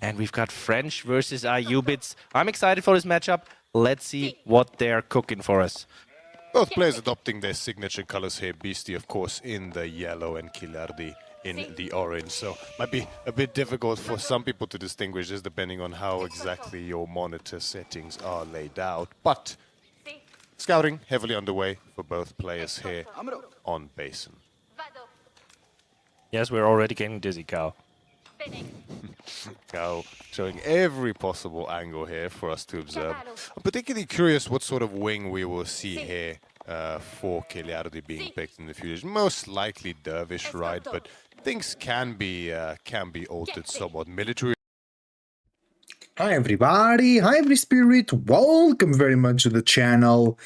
And we've got French versus Eng-Pt. I'm excited for this matchup. Let's see what they're cooking for us. Both players adopting their signature colors here. Beastie, of course, in the yellow and Kilardi in the orange. So might be a bit difficult for some people to distinguish this depending on how exactly your monitor settings are laid out. But scouting heavily underway for both players here on Basin. Yes, we're already getting dizzy, Cal. Cal showing every possible angle here for us to observe. I'm particularly curious what sort of wing we will see here for Kiliardi being picked in the future. Most likely Dervish, right? But things can be altered somewhat. Military. Hi everybody, hi every spirit, welcome very much to the channel.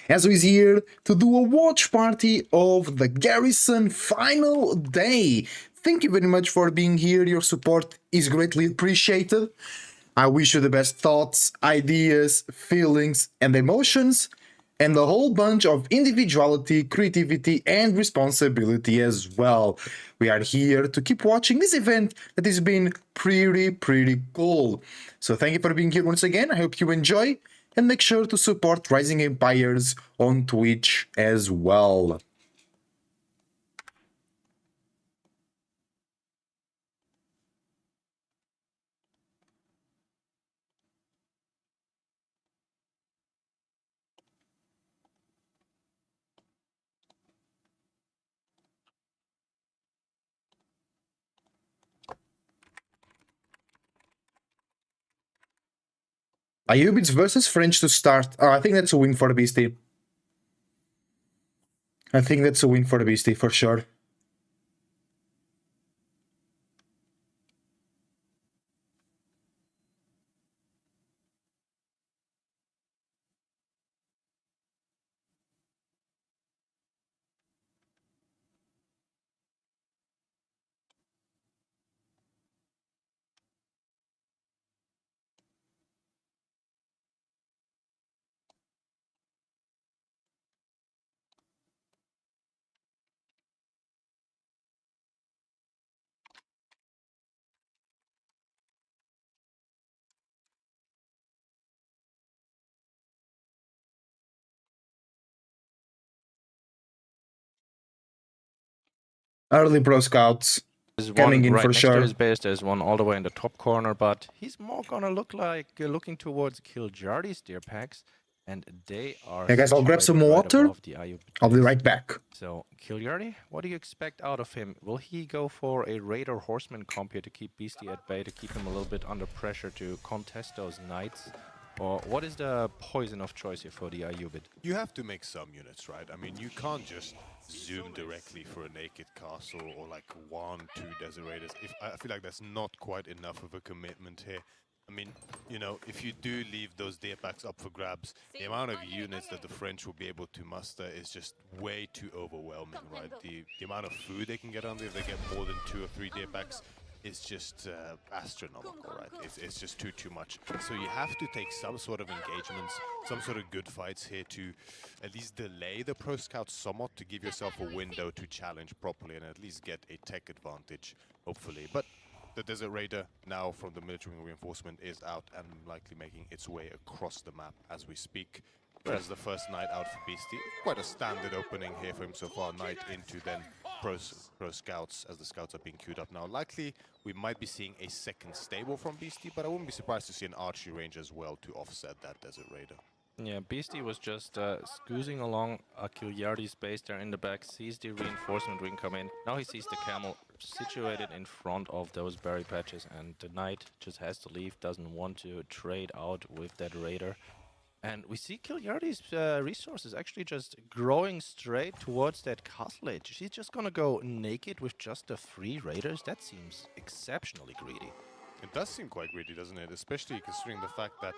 As we're here to do a watch party of the Garrison final day. Thank you very much for being here, your support is greatly appreciated. I wish you the best thoughts, ideas, feelings and emotions, and a whole bunch of individuality, creativity and responsibility as well. We are here to keep watching this event that has been pretty cool. So thank you for being here once again. I hope you enjoy and make sure to support Rising Empires on Twitch as well. Eng-Pt versus French to start. I think that's a win for the Beastie. I think that's a win for the Beastie for sure. Early pro scouts There's coming one in right for next sure. to his base. There's one all the way in the top corner, but he's more gonna look like looking towards Kiljardi's deer packs, and they are. Hey guys, I'll grab some situated right water. above the Eng-Pt I'll be base. right back. So Kiljardi, what do you expect out of him? Will he go for a Raider Horseman comp here to keep Beastie at bay, to keep him a little bit under pressure to contest those knights? Or what is the poison of choice here for the Eng-Pt? You have to make some units, right? I mean, you can't just zoom directly for a naked castle or like 1-2 desert raiders. I feel like that's not quite enough of a commitment here. I mean, you know, if you do leave those deer packs up for grabs, the amount of units that the French will be able to muster is just way too overwhelming, right? The amount of food they can get on there, if they get more than 2 or 3 deer packs, is just astronomical, right? It's just too much. So you have to take some sort of engagements, some sort of good fights here to at least delay the pro scout somewhat, to give yourself a window to challenge properly and at least get a tech advantage, hopefully. But the Desert Raider now from the military reinforcement is out and likely making its way across the map as we speak. Whereas the first knight out for Beastie, quite a standard opening here for him so far. Knight into then pro scouts as the scouts are being queued up now. Likely we might be seeing a second stable from Beastie, but I wouldn't be surprised to see an archery range as well to offset that Desert Raider. Yeah, Beastie was just scoozing along Kiljardi's base there in the back, sees the reinforcement ring come in. Now he sees the camel situated in front of those berry patches, and the knight just has to leave, doesn't want to trade out with that raider. And we see Kiljardi's resources actually just growing straight towards that castle age. She's just gonna go naked with just the 3 raiders? That seems exceptionally greedy. It does seem quite greedy, doesn't it? Especially considering the fact that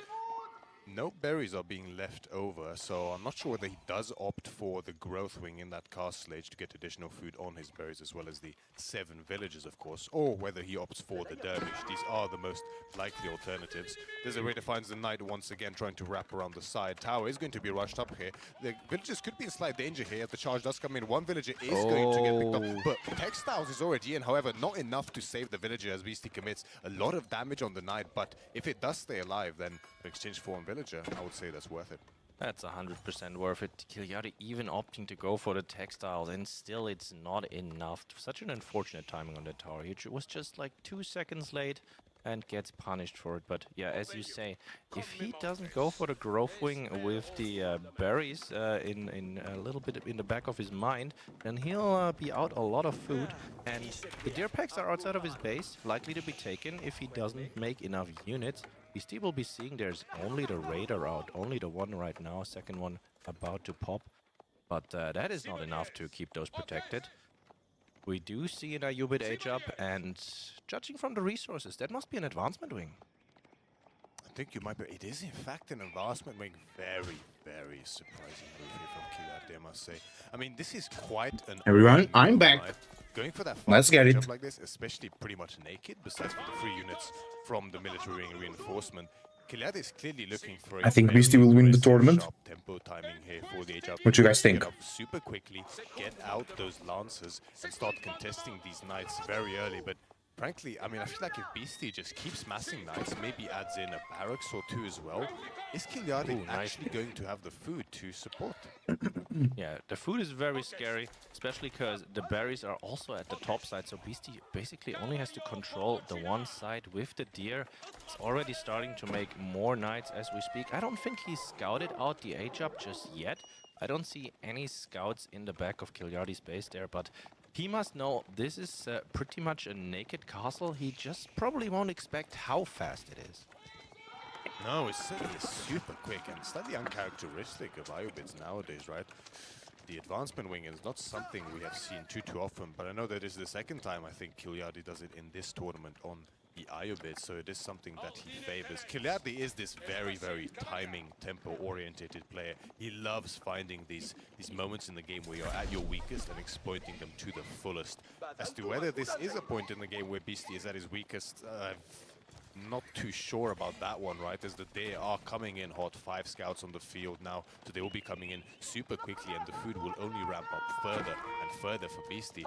no berries are being left over, so I'm not sure whether he does opt for the growth wing in that castle age to get additional food on his berries, as well as the 7 villages, of course, or whether he opts for the dervish. These are the most likely alternatives. Desiree finds the knight once again trying to wrap around the side. Tower is going to be rushed up here. The villagers could be in slight danger here if the charge does come in. One villager is going to get picked up, but Textiles is already in. However, not enough to save the villager as Beastie commits a lot of damage on the knight, but if it does stay alive, then in exchange for one villager, I would say that's worth it. That's 100% worth it. Killiardi even opting to go for the textiles, and still it's not enough. Such an unfortunate timing on the tower. He was just like 2 seconds late and gets punished for it. But yeah, as you say, if he doesn't go for the growth wing with the berries in a little bit in the back of his mind, then he'll be out a lot of food. And the deer packs are outside of his base, likely to be taken if he doesn't make enough units. Beastie will be seeing there's only the raider out, only the one right now, second one about to pop. But that is not enough to keep those protected. We do see an Eng-Pt age up, and judging from the resources, that must be an advancement wing. I think you might be. It is in fact an advancement wing. Very, very surprising move here from Killiardi, I must say. I mean, this is quite an... Everyone, I'm back. Right? Going for that Let's get it. like this, especially pretty much naked, besides for the 3 units from the military wing reinforcement. Killiardi is clearly looking for a I think very Beastie will win the aggressive, tournament. sharp tempo timing here for the age up. What you guys think? Get up super quickly, get out those lancers, and start contesting these knights very early. But frankly, I mean, I feel like if Beastie just keeps massing knights, maybe adds in a barracks or 2 as well, is Killiardi actually going to have the food to support? Yeah, the food is very scary, especially because the berries are also at the top side, so Beastie basically only has to control the one side with the deer. It's already starting to make more knights as we speak. I don't think he's scouted out the age-up just yet. I don't see any scouts in the back of Killiardi's base there, but he must know this is pretty much a naked castle. He just probably won't expect how fast it is. No, it's certainly super quick and slightly uncharacteristic of Eng-Pt nowadays, right? The advancement wing is not something we have seen too often, but I know that is the second time I think Killiardi does it in this tournament on the Eng-Pt, so it is something that he favors. Killiardi is this very, very timing, tempo-orientated player. He loves finding these moments in the game where you're at your weakest and exploiting them to the fullest. As to whether this is a point in the game where Beastie is at his weakest, not too sure about that one, right? As they are coming in hot, 5 scouts on the field now, so they will be coming in super quickly, and the food will only ramp up further and further for Beastie.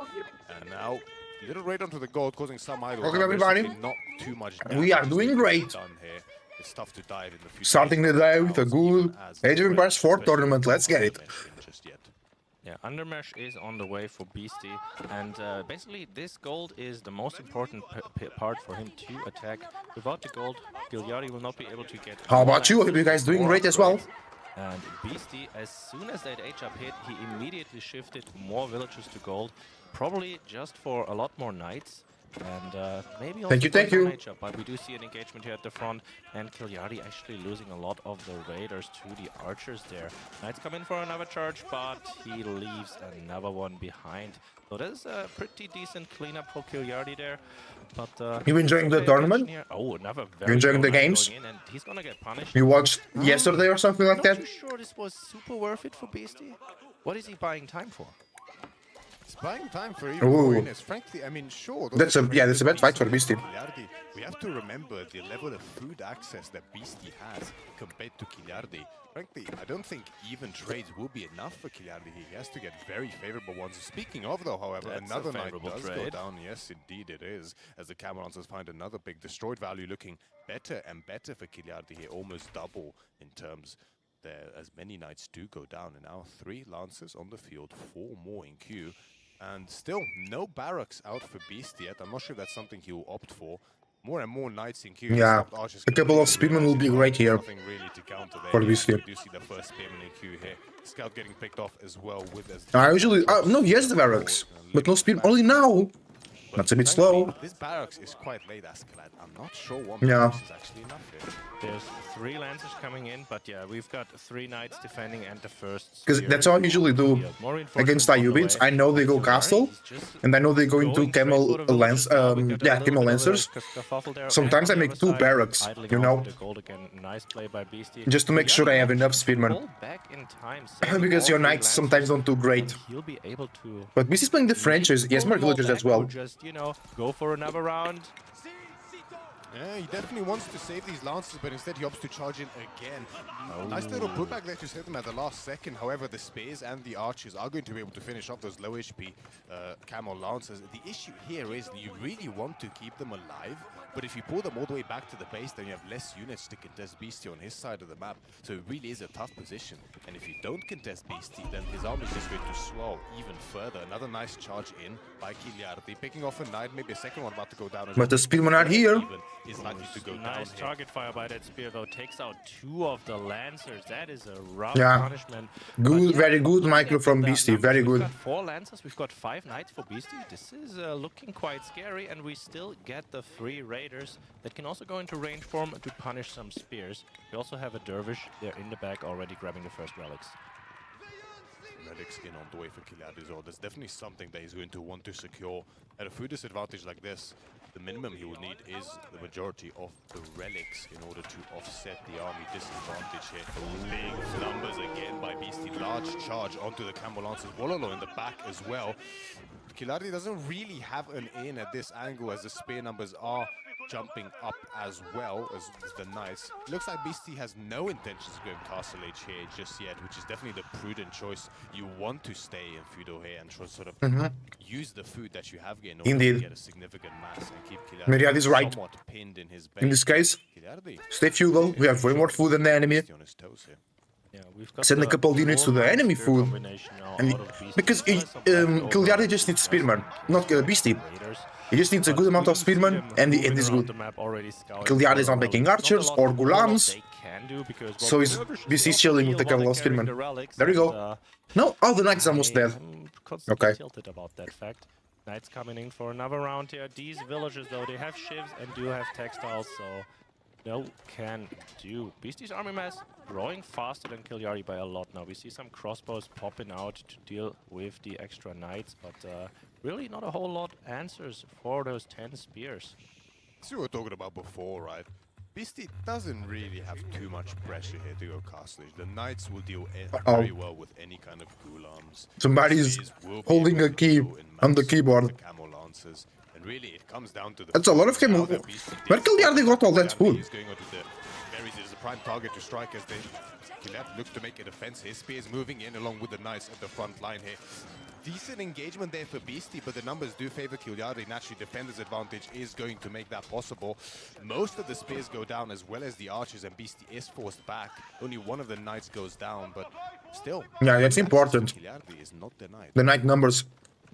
And now, little raid onto the gold, causing some idle. Welcome everybody. Not too much We are doing great. done here. It's tough to dive in the future. Starting the day with a good Age of Empires 4 tournament. Let's get it. Just yet. Yeah, Undermesh is on the way for Beastie, and basically this gold is the most important part for him to attack. Without the gold, Killiardi will not be able to get... How about you? Hope you guys doing great as well. And Beastie, as soon as that age-up hit, he immediately shifted more villagers to gold, probably just for a lot more knights. And maybe also Thank you. Age-up, but we do see an engagement here at the front, and Killiardi actually losing a lot of the raiders to the archers there. Knights come in for another charge, but he leaves another one behind. So that's a pretty decent cleanup for Killiardi there. But You enjoying the tournament? here. Oh, another You enjoying the good knight games? going in, and he's gonna get punished. You watched yesterday or something like Not that? too sure this was super worth it for Beastie. What is he buying time for? It's buying time for even Ooh. winners. Frankly, I mean, sure. That's a bad fight for Beastie. Killiardi. We have to remember the level of food access that Beastie has compared to Killiardi. Frankly, I don't think even trades will be enough for Killiardi. He has to get very favorable ones. Speaking of, though, however, That's another a knight favorable does go trade. down. Yes, indeed it is. As the Camerancers find another big destroyed value, looking better and better for Killiardi here. Almost double in terms there, as many knights do go down. And now 3 lancers on the field, 4 more in queue. And still, no barracks out for Beastie yet. I'm not sure if that's something he will opt for. More and more knights in queue. Yeah, a couple of spearmen will be great here Nothing really to counter there. for Beastie. We do see the first spearman in queue here. Scout getting picked off as well with as... I usually no, yes, the barracks, but no speed. Only now. That's a bit frankly, slow. this barracks is quite late, Askeladd. I'm not sure one Yeah. barracks is actually enough here. There's 3 Lancers coming in, but yeah, we've got 3 Knights defending and the first Because spear that's how I on usually the do field. More against reinforcements on the Ayubids. way. I know they go Kiliari, castle, he's just and I know they go into going straight camel for the lance. villagers now. We got a Yeah, little camel bit of a lancers. kerfuffle there. Sometimes I And on the make other 2 side, barracks, idling you off know, the gold again. Nice play by Beastie. just to make sure I have Kiliari enough managed to spearmen. pull back in time, saving Because all your 3 knights Lancers, sometimes don't do and great. he'll be able to But Beast is playing the Frenches. He has pull more them all villagers as back or well. just, you know, go for another round. Yeah, he definitely wants to save these lances, but instead he opts to charge in again. Nice little putback there to save them at the last second. However, the spears and the archers are going to be able to finish off those low HP camel lancers. The issue here is that you really want to keep them alive, but if you pull them all the way back to the base, then you have less units to contest Beastie on his side of the map. So it really is a tough position. And if you don't contest Beastie, then his army is just going to swell even further. Another nice charge in by Kiliari, picking off a knight, maybe a second one about to go down. But the spearmen are here. Even is likely to go down Nice here. target fire by that spear though, takes out 2 of the Lancers. That is a rough Yeah. punishment. Good, But yeah, very good looking micro at from the Beastie, numbers, very we've good. got 4 Lancers, we've got 5 Knights for Beastie. This is looking quite scary, and we still get the 3 Raiders that can also go into range form to punish some spears. We also have a Dervish there in the back already grabbing the first relics. Relics in on the way for Kiliari as well. There's definitely something that he's going to want to secure. At a food disadvantage like this, the minimum he will need is the majority of the relics in order to offset the army disadvantage here. Big numbers again by Beastie. Large charge onto the Camel Lancers. Wololo in the back as well. Kiliari doesn't really have an in at this angle as the spear numbers are jumping up as well as the Knights. Looks like Beastie has no intentions of going Castle Age here just yet, which is definitely the prudent choice. You want to stay in feudal here and try to sort of use the food that you have here in order Indeed. to get a significant mass and keep Myriad is right. somewhat pinned in his base. In this case, Kiliari stay feudal. We have way more food than the enemy. Beastie on his toes here. Yeah, we've got Send a the couple units to the 4-9 enemy spear food. combination now And out of Beastie. because Still has some leftover Kiliari just needs spearmen, not Beastie. Raiders. He just needs a But good amount we of see spearmen, them and it moving is around good. the map already scouting Kiliari for is not relics. making Not a archers lot or of gulams, they can do because, well, so the he's dervishes busy also chilling heal with the while couple they're of spearmen. carrying the relics, There we and, go. No, oh, the knight is almost dead. I'm constantly Okay. tilted about that fact. Knights coming in for another round here. These villagers, though, they have shivs and do have textiles, so no can do. Beastie's army mass growing faster than Kiliari by a lot now. We see some crossbows popping out to deal with the extra knights, but really not a whole lot answers for those 10 spears. That's what we were talking about before, right? Beastie doesn't really have too much pressure here to go Castle Age. The Knights will deal very well with any kind of gulams. Somebody's Spears will be holding able a to key go in on the mass keyboard. with the Camel Lancers. And really, it comes down to the That's a lot of food. Now camel. that Beastie Where did Kiliari got all that Kiliari food? is going onto the berries. It is a prime target to strike as they... Kiliari looks to make a defense. His spears moving in along with the Knights at the front line here. Decent engagement there for Beastie, but the numbers do favor Kiliari. Naturally, defender's advantage is going to make that possible. Most of the spears go down as well as the archers, and Beastie is forced back. Only one of the knights goes down, but still. Yeah, that's important. Kiliari is not denied. The knight numbers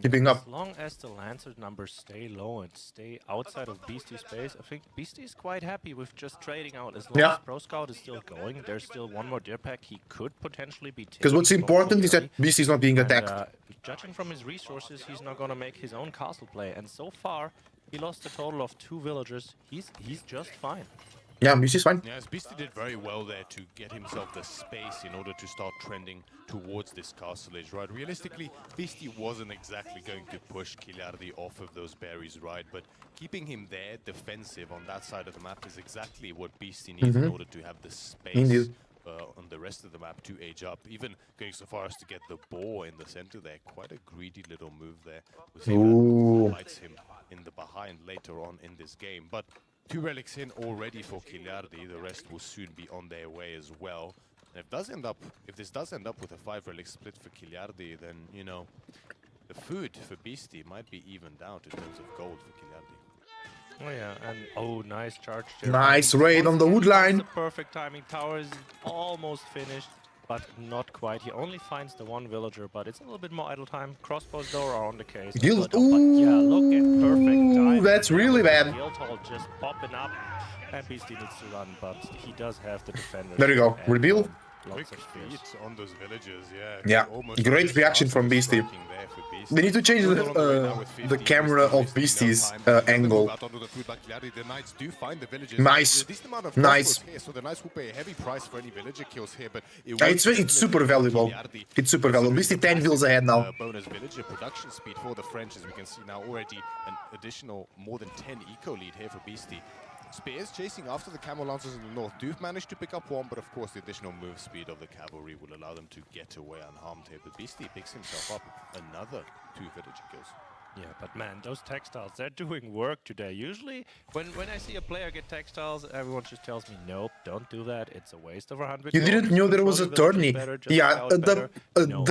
keeping up. As long as the Lancer numbers stay low and stay outside of Beastie's space, I think Beastie is quite happy with just trading out. As long Yeah. as Pro Scout is still going, there's still one more deer pack he could potentially be taking. Because what's from important is that Kiliari. Beast is not being And, attacked. judging from his resources, he's not gonna make his own castle play. And so far, he lost a total of 2 villagers. He's just fine. Yeah, Beast is fine. Yes, Beastie did very well there to get himself the space in order to start trending towards this Castle Age, right? Realistically, Beastie wasn't exactly going to push Kiliari off of those berries, right? But keeping him there, defensive on that side of the map is exactly what Beastie needs in order to have the space Indeed. on the rest of the map to age up. Even going so far as to get the boar in the center there. Quite a greedy little move there. We'll see Ooh. that bites him in the behind later on in this game. But 2 relics in already for Kiliari. The rest will soon be on their way as well. And if this does end up with a 5 relic split for Kiliari, then, you know, the food for Beastie might be evened out in terms of gold for Kiliari. Oh yeah, and oh, nice charge there. Nice raid on the wood line. The perfect timing. Tower is almost finished, but not quite. He only finds the 1 villager, but it's a little bit more idle time. Crossbows though are on the case. Guild- But yeah, look at perfect timing. that's really bad. Guildhall just popping up, and Beastie needs to run, but he does have the defender. There you go. Reveal. lots Quick of spears. feet on those villagers, yeah. Yeah, Almost great just reaction from started Beastie. striking there for Beastie. They need to change Bruno on the way now with the 50. camera of wasting no Beastie's time. Another move angle. out onto the food back. The Knights do find the villagers. Nice. There's a decent amount of Nice. crossbows here, so the Knights will pay a heavy price for any villager kills here, but It's super valuable. It's super valuable. Beastie 10 kills ahead now. Bonus villager production speed for the French, as we can see now already an additional more than 10 eco lead here for Beastie. Spears chasing after the camel lancers in the north do manage to pick up one, but of course the additional move speed of the cavalry will allow them to get away unharmed here. But Beastie picks himself up another 2 villager kills. Yeah, but man, those textiles, they're doing work today. Usually, when I see a player get textiles, everyone just tells me, nope, don't do that. It's a waste of 100 You didn't know there was a tourney. Yeah, No, the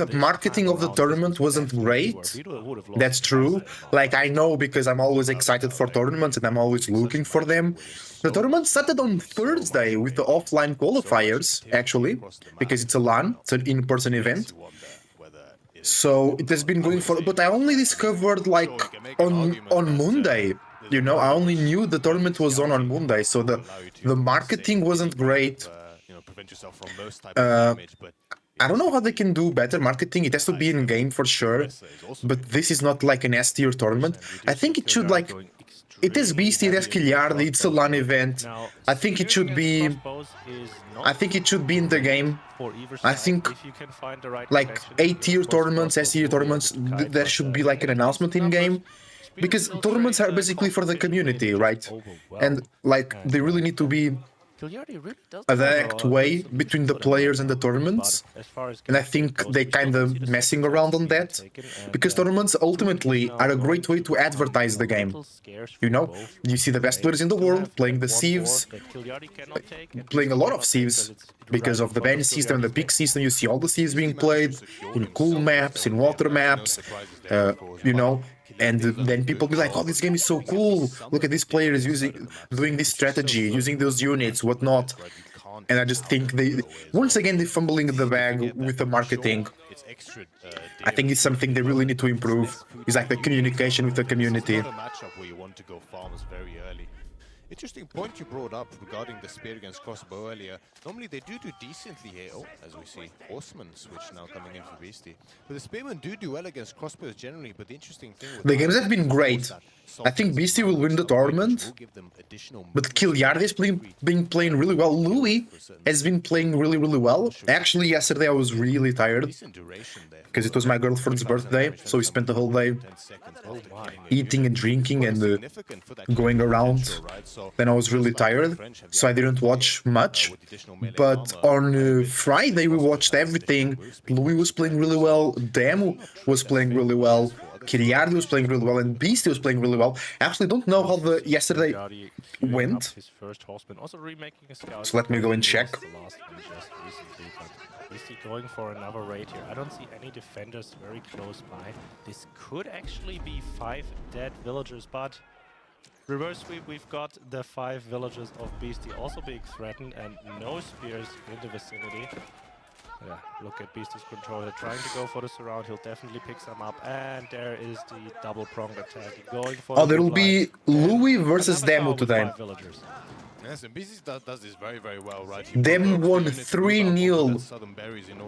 this marketing time of the around, tournament this was wasn't definitely great. where we would have lost That's true. massive Like, I know because I'm always excited for tournaments and I'm always looking for them. The tournament started on Thursday with the offline qualifiers, actually, because it's a LAN, it's an in-person event. So it has been going for, but I only discovered like on Monday. You know, I only knew the tournament was on Monday, so the marketing wasn't great. I don't know how they can do better marketing. It has to be in game for sure, but this is not like an S-tier tournament. I think it should like. It is Beastie, it has Killiardi, it's a LAN event. I think it should be. I think it should be in the game. I think like A-tier tournaments, S-tier tournaments, there should be like an announcement in game. Because tournaments are basically for the community, right? And like they really need to be a direct way between the players and the tournaments. And I think they kind of messing around on that. Because tournaments ultimately are a great way to advertise the game. You know, you see the best players in the world playing the Sieves, playing a lot of Sieves because of the ban system and the pick system. You see all the Sieves being played in cool maps, in water maps, you know. And then people be like, oh, this game is so cool. Look at this player is doing this strategy, using those units, whatnot. And I just think once again, they're fumbling the bag with the marketing. I think it's something they really need to improve. It's like the communication with the community. Interesting point you brought up regarding the spear against crossbow earlier. Normally they do decently here. Oh, as we see, horseman switch now coming in for Beastie. But the spearmen do well against crossbows generally. But the interesting thing with the games have been great. I think Beastie will win the tournament, but Killiardi has been playing really well. Louis has been playing really well. Actually, yesterday I was really tired because it was my girlfriend's birthday, so we spent the whole day eating and drinking and going around. Then I was really tired, so I didn't watch much. But on Friday we watched everything. Louis was playing really well, Demo was playing really well, Killiardi was playing really well, and Beastie was playing really well. I actually don't know how the yesterday went, so let me go and check. Beastie going for another raid here. I don't see any defenders very close by. This could actually be 5 dead villagers, but reverse sweep, we've got the 5 villagers of Beastie also being threatened and no spears in the vicinity. Yeah, look at Beastie's controller trying to go for the surround. He'll definitely pick some up, and there is the double pronged attack going for. Oh, there will be Louis versus Demo today. Yes, and Beastie does this very well, right? Demo won 3-0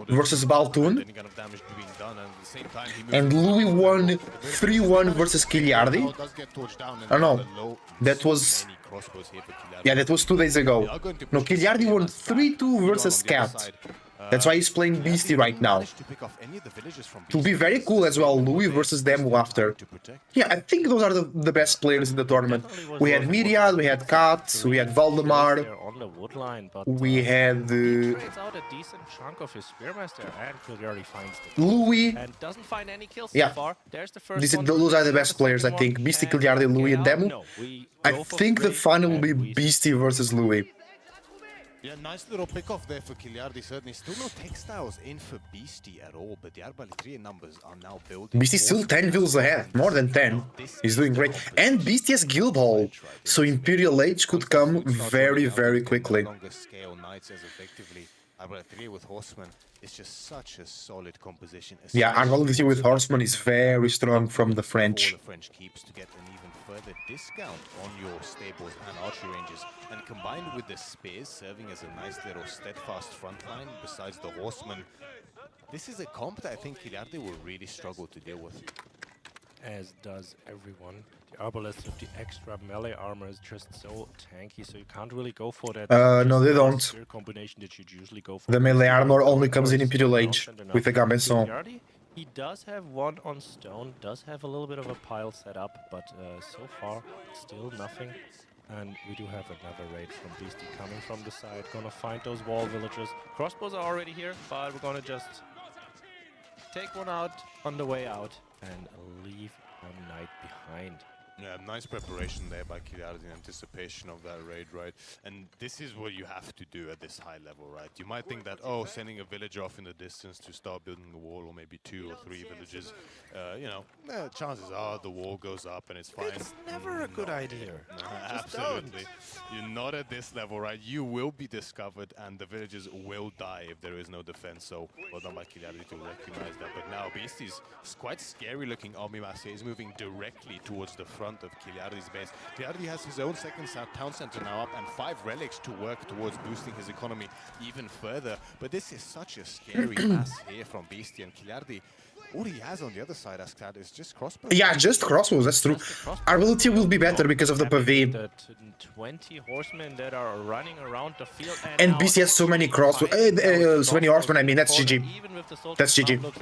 versus Baltoon, and Louis won 3-1 versus Killiardi. Oh no, that was. Yeah, that was 2 days ago. No, Killiardi won 3-2 versus Cat. That's why he's playing Beastie right now. It will be very cool as well, Louis versus Demo after. Yeah, I think those are the best players in the tournament. We had Myriad, we had Kat, we had Valdemar, we had Louis. Yeah, those are the best players, I think. Beastie, Killiardi, Louis, and Demo. I think the final will be Beastie versus Louis. Yeah, nice little pick off there for Killiardi, certainly. Still no textiles in for Beastie at all, but the Arbalestria numbers are now building. Beastie's still 10 kills ahead, more than 10. He's doing great. And Beastie has Guild Hall, so Imperial Age could come very quickly. Arbiter 3 with Horseman is just such a solid composition. Yeah, Arbality with Horseman is very strong from the For French. the French keeps to get an even further discount on your stables and archery ranges, and combined with the spears serving as a nice little steadfast front line besides the Horseman, this is a comp that I think Kiliardi will really struggle to deal with. As does everyone. The Arbalest with the extra melee armor is just so tanky, so you can't really go for that. No, they don't. Spear combination that you'd usually go for. The melee armor only comes in Course, Imperial Age and with the Garrison. Kiliardi, he does have one on stone, does have a little bit of a pile set up, but so far still nothing. And we do have another raid from Beastie coming from the side. Gonna find those wall villagers. Crossbows are already here, but we're gonna just take one out on the way out and leave one knight behind. Yeah, nice preparation there by Kiliardi in anticipation of that raid, right? And this is what you have to do at this high level, right? You might think that, oh, sending a villager off in the distance to start building a wall, or maybe 2 or 3 villages, you know, chances are the wall goes up and it's fine. It's never a good idea. No, absolutely. You're not at this level, right? You will be discovered and the villagers will die if there is no defense. So, well done by Kiliardi to recognize that. But now Beastie's quite scary looking army mass here. He's moving directly towards the front of Kiliardi's base. Kiliardi has his own second town center now up and 5 relics to work towards boosting his economy even further. But this is such a scary mass here from Beastie, and Kiliardi, all he has on the other side, Ascad, is just crossbows. Yeah, just crossbows, that's true. Arbality will be better because of the pavee. The 20 horsemen that are running around the field. And now BC has so many crossbows. So many horsemen, I mean, that's GG. Even with the That's GG. look,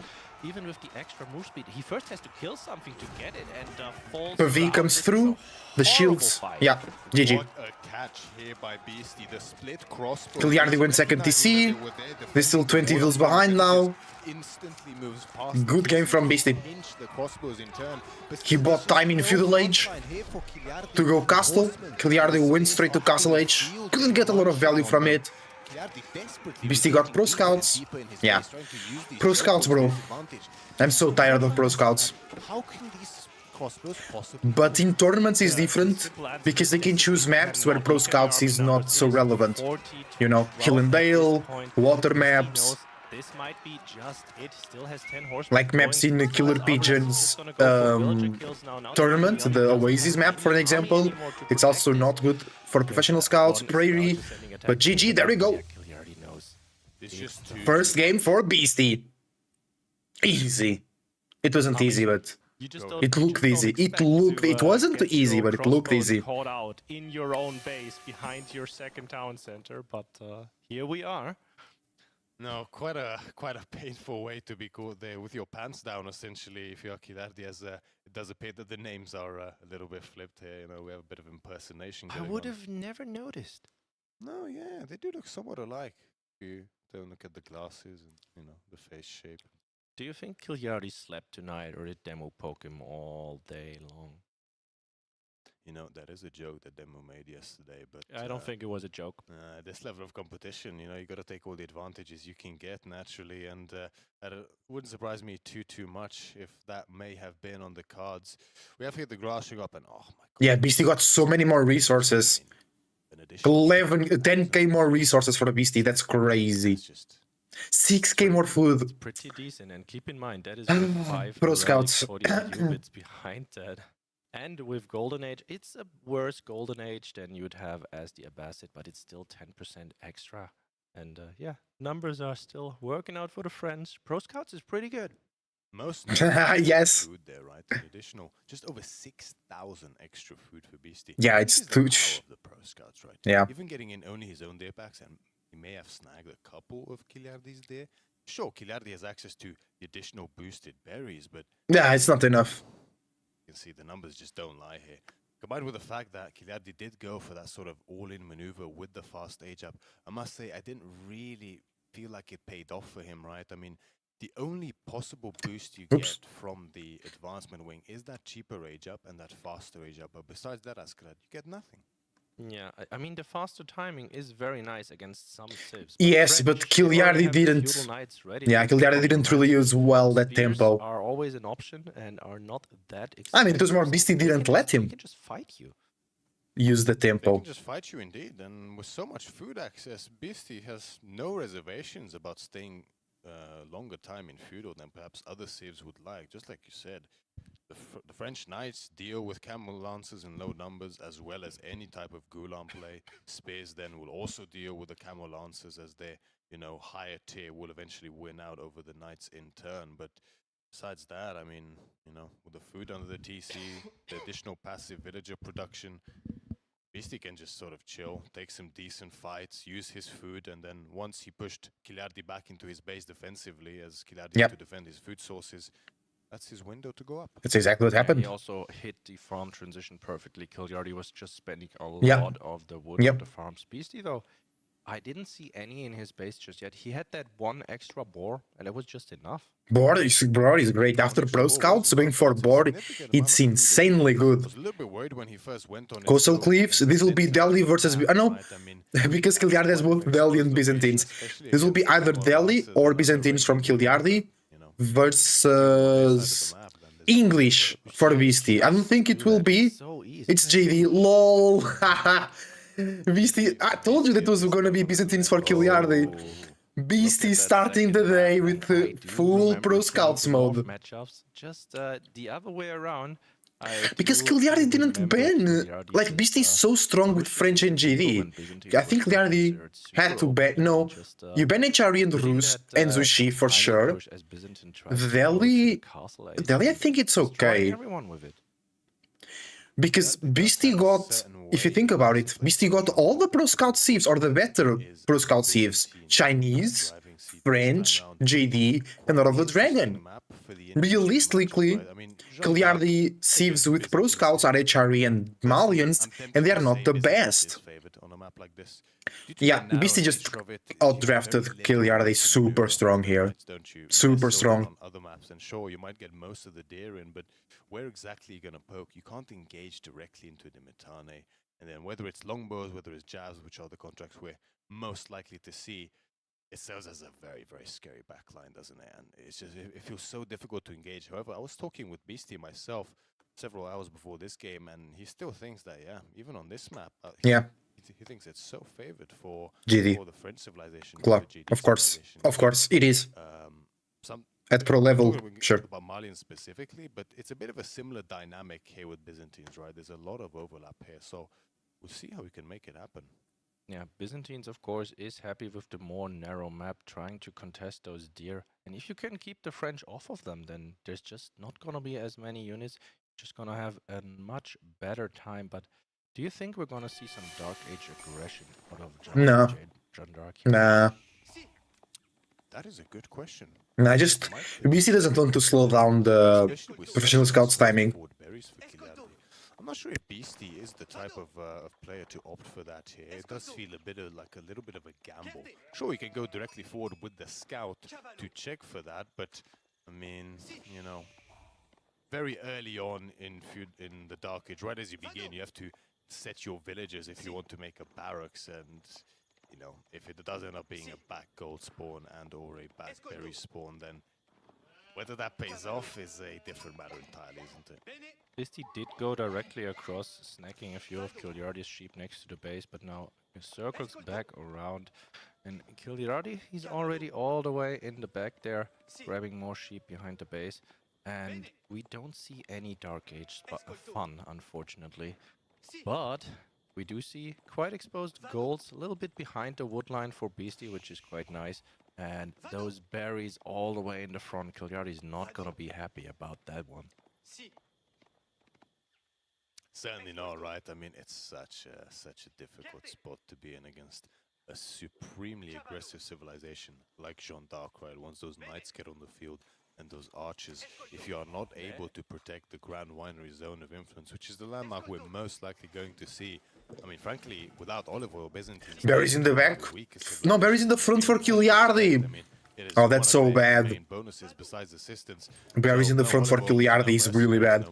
even with the extra move speed, he first has to kill something to get it, and falls Pavee down. comes This is through, a the horrible shields. fight. Yeah, GG. What a catch here by Beastie. The split crossbow. Kiliardi went second TC. They're still 20 vills behind now. Instantly moves past. Good game from Beastie. Pinch the crossbows in turn. But He bought time in Feudal Age to go Castle. Kiliardi went straight to Castle Age. Couldn't get a lot of value from it. Beastie got Pro Scouts. Yeah. Pro Scouts, bro. I'm so tired of Pro Scouts. How can these crossbows possibly? But in tournaments is different because they can choose maps where Pro Scouts is not so relevant. You know, Hill and Dale, water maps, This might be just it. Still has 10 horsemen. like maps in the Killer Pigeons tournament, the Oasis map, for an example. It's also not good for professional scouts, Prairie. But GG, there we go. It's just too First game for Beastie. Easy. It wasn't easy, but it looked easy. It wasn't easy, but it looked easy. Caught out in your own base behind your second town center, but here we are. No, quite a painful way to be caught there with your pants down, essentially. If you're Kiliardi, as it does appear that the names are a little bit flipped here. You know, we have a bit of impersonation. I would have never noticed. No, yeah, they do look somewhat alike. If you don't look at the glasses and the face shape. Do you think Kiliardi slept tonight, or did Demo poke him all day long? You know, that is a joke that Demo made yesterday, but I don't think it was a joke. this level of competition, you got to take all the advantages you can get naturally, and it wouldn't surprise me too much if that may have been on the cards. We have here the grass showing up, and oh my god. Yeah, Beastie got so many more resources. 10k more resources for the Beastie, that's crazy. 6k more food. Pretty decent, and keep in mind that is with 5 Pro relics Scouts. for the units behind that. And with Golden Age, it's a worse Golden Age than you'd have as the Abbasid, but it's still 10% extra. And yeah, numbers are still working out for the French. Pro Scouts is pretty good. Most Yes. food there, right? An additional, just over 6,000 extra food for Beastie. Yeah, This it's is the too. power of the Pro Scouts, right? Yeah. Even getting in only his own deer packs, and he may have snagged a couple of Kiliardi's there. Sure, Kiliardi has access to the additional boosted berries, but Yeah, it's not enough. you can see the numbers just don't lie here. Combined with the fact that Kiliardi did go for that sort of all-in maneuver with the fast age up, I must say I didn't really feel like it paid off for him, right? I mean, the only possible boost you get from the advancement wing is that cheaper age up and that faster age up, but besides that, Askrad, you get nothing. Yeah, I mean, the faster timing is very nice against some civs. Yes, but Kiliardi didn't. Yeah, Kiliardi didn't really use well that tempo. Are always an option and are not that I mean, it was more expensive, Beastie so they didn't can let They him. can just fight you. use the They tempo. can just fight you indeed, and with so much food access, Beastie has no reservations about staying longer time in feudal than perhaps other civs would like. Just like you said, the French knights deal with camel lancers in low numbers as well as any type of Gulan play. Spears then will also deal with the camel lancers as their, higher tier will eventually win out over the knights in turn. But besides that, I mean, with the food under the TC, the additional passive villager production, Beastie can just sort of chill, take some decent fights, use his food, and then once he pushed Kilardi back into his base defensively, as Kilardi had to defend his food sources, that's his window to go up. That's exactly what happened. He also hit the farm transition perfectly. Kiljardi was just spending a lot of the wood on the farms. Beastie, though, I didn't see any in his base just yet. He had that one extra boar, and it was just enough. Board is great. After Pro Scouts, going for board, it's insanely good. I was a little bit worried when he first went on Coastal Cliffs, this will be Delhi versus... no, because Kiljardi has both Delhi and Byzantines. This will be either Delhi or Byzantines from Kiljardi versus English for Beastie. I don't think it will be. It's JD. LOL. Beastie, I told you that was gonna be Byzantines for Kiljardi. Beastie starting the day with full Pro Scouts mode. Matchups, just the other way around. Because Kiljardi didn't ban. Like, Beastie is so strong with French and JD. I think Kiljardi had to ban. No, you ban HRE and Rus and Zushi for sure. Delhi, I think it's okay. Because Beastie got, if you think about it, Beastie got all the Pro Scout Civs, or the better Pro Scout Civs. Chinese, French, JD, and Lord of the Dragon. Realistically, Kiljardi Civs with Pro Scouts are HRE and Malians, and they are not the best. Yeah, Beastie just outdrafted Kiljardi super strong here. Super strong. Other maps, and sure, you might get most of the deer in, but where exactly are you going to poke? You can't engage directly into the Mitane. And then whether it's longbows, whether it's jabs, which are the contracts we're most likely to see, it serves as a very, very scary backline, doesn't it? And it's just, it feels so difficult to engage. However, I was talking with Beastie myself several hours before this game, and he still thinks that, yeah, even on this map, he thinks it's so favored for GD. For the French civilization. Of course, it is. At pro level, sure. About Malian specifically, but it's a bit of a similar dynamic here with Byzantines, right? There's a lot of overlap here, so we'll see how we can make it happen. Yeah, Byzantines, of course, is happy with the more narrow map, trying to contest those deer. And if you can keep the French off of them, then there's just not gonna be as many units. Just gonna have a much better time. But do you think we're gonna see some Dark Age aggression out of John Dark? Nah. That is a good question. Nah, just BC doesn't want to slow down the professional scouts timing. I'm not sure if Beastie is the type of player to opt for that here. It does feel a little bit of a gamble. Sure, you can go directly forward with the scout to check for that, but I mean, very early on in the Dark Age, right as you begin, you have to set your villages if you want to make a barracks, and if it does end up being a back gold spawn and or a back berry spawn, then whether that pays off is a different matter entirely, isn't it? Beastie did go directly across, snacking a few of Kiljardi's sheep next to the base, but now he circles back around. And Kiljardi, he's already all the way in the back there, grabbing more sheep behind the base. And we don't see any Dark Age fun, unfortunately. But we do see quite exposed golds, a little bit behind the wood line for Beastie, which is quite nice. And those berries all the way in the front, Kiljardi's not gonna be happy about that one. Certainly not, right? I mean, it's such a difficult spot to be in against a supremely aggressive civilization like Jeanne d'Arc, right? Once those knights get on the field and those archers, if you are not able to protect the Grand Winery Zone of Influence, which is the landmark we're most likely going to see. I mean, frankly, without olive oil, Byzantines... Berries in the back? No, berries in the front for Kiljardi! Oh, that's so bad. Berries in the front for Kiljardi is really bad.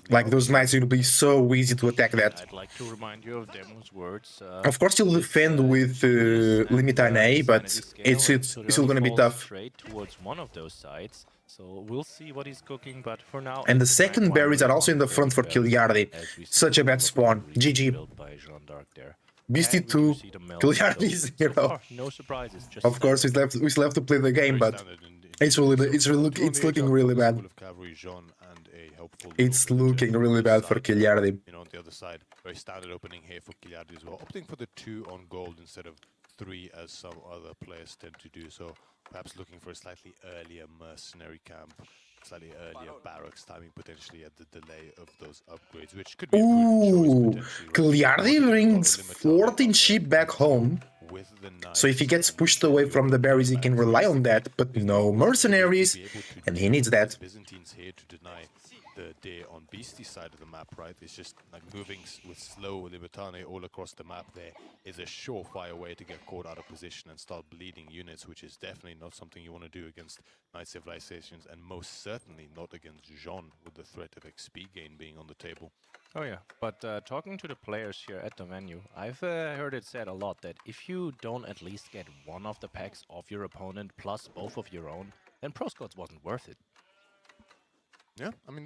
Like, those knights will be so easy to attack that. I'd like to remind you of Demo's words. Of course, you'll defend with Limitan A, but it's still gonna be tough. Straight towards one of those sides. So we'll see what he's cooking, but for now... And the it's a second rank berries are winery also in the on front for those berries, Kiliardi. as we see Such a all bad of the spawn. regions GG. built by Jean d'Arc there. Beastie And we do 2, see the melt, Kiliardi so 0. far, no surprises. Just Of course, standard. we still have to play the game, Very but standard indeed. it's Two on the edge looking up, really obviously bad. full of cavalry, Jean, and a helpful It's little villager looking from really each bad for side. Kiliardi. You know, on the other side, very standard opening here for Kiliardi as well. Opting for the 2 on gold instead of 3 as some other players tend to do. So perhaps looking for a slightly earlier mercenary camp, slightly earlier barracks timing potentially at the delay of those upgrades, which could be a prudent choice Ooh, potentially. Right? Kiliardi Want to get a lot of brings Limitani 14 up there sheep back home. with the So if he knights gets and pushed then away your from the berries, he can barracks. rely on Realistically, that, but there's no not much that he would mercenaries, be able to and do he needs against that. Byzantines here to deny the day on Beastie's side of the map, right? It's just like moving with slow Libertane all across the map there is a surefire way to get caught out of position and start bleeding units, which is definitely not something you want to do against Knight Civilizations, and most certainly not against Jean with the threat of XP gain being on the table. Oh yeah, but talking to the players here at the venue, I've heard it said a lot that if you don't at least get one of the packs of your opponent plus both of your own, then Pro Scouts wasn't worth it. Yeah, I mean,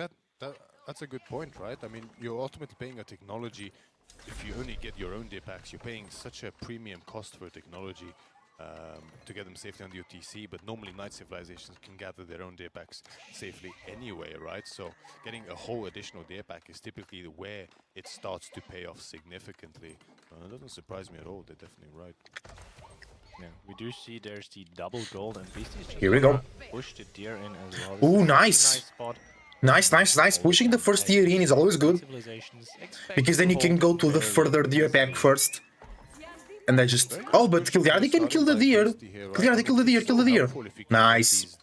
that's a good point, right? I mean, you're ultimately paying a technology. If you only get your own day packs, you're paying such a premium cost for a technology to get them safely on the OTC, but normally Knight Civilizations can gather their own day packs safely anyway, right? So getting a whole additional day pack is typically where it starts to pay off significantly. It doesn't surprise me at all, they're definitely right. Yeah, we do see there's the double gold, and Beastie's just Here we go. push the deer in as well. Ooh, This is a nice. nice spot. Nice. Pushing the first tier in is always good, because then you can go to the further deer pack first. And I just... Oh, but Kiliardi can kill the deer. Kiliardi, kill the deer. Nice.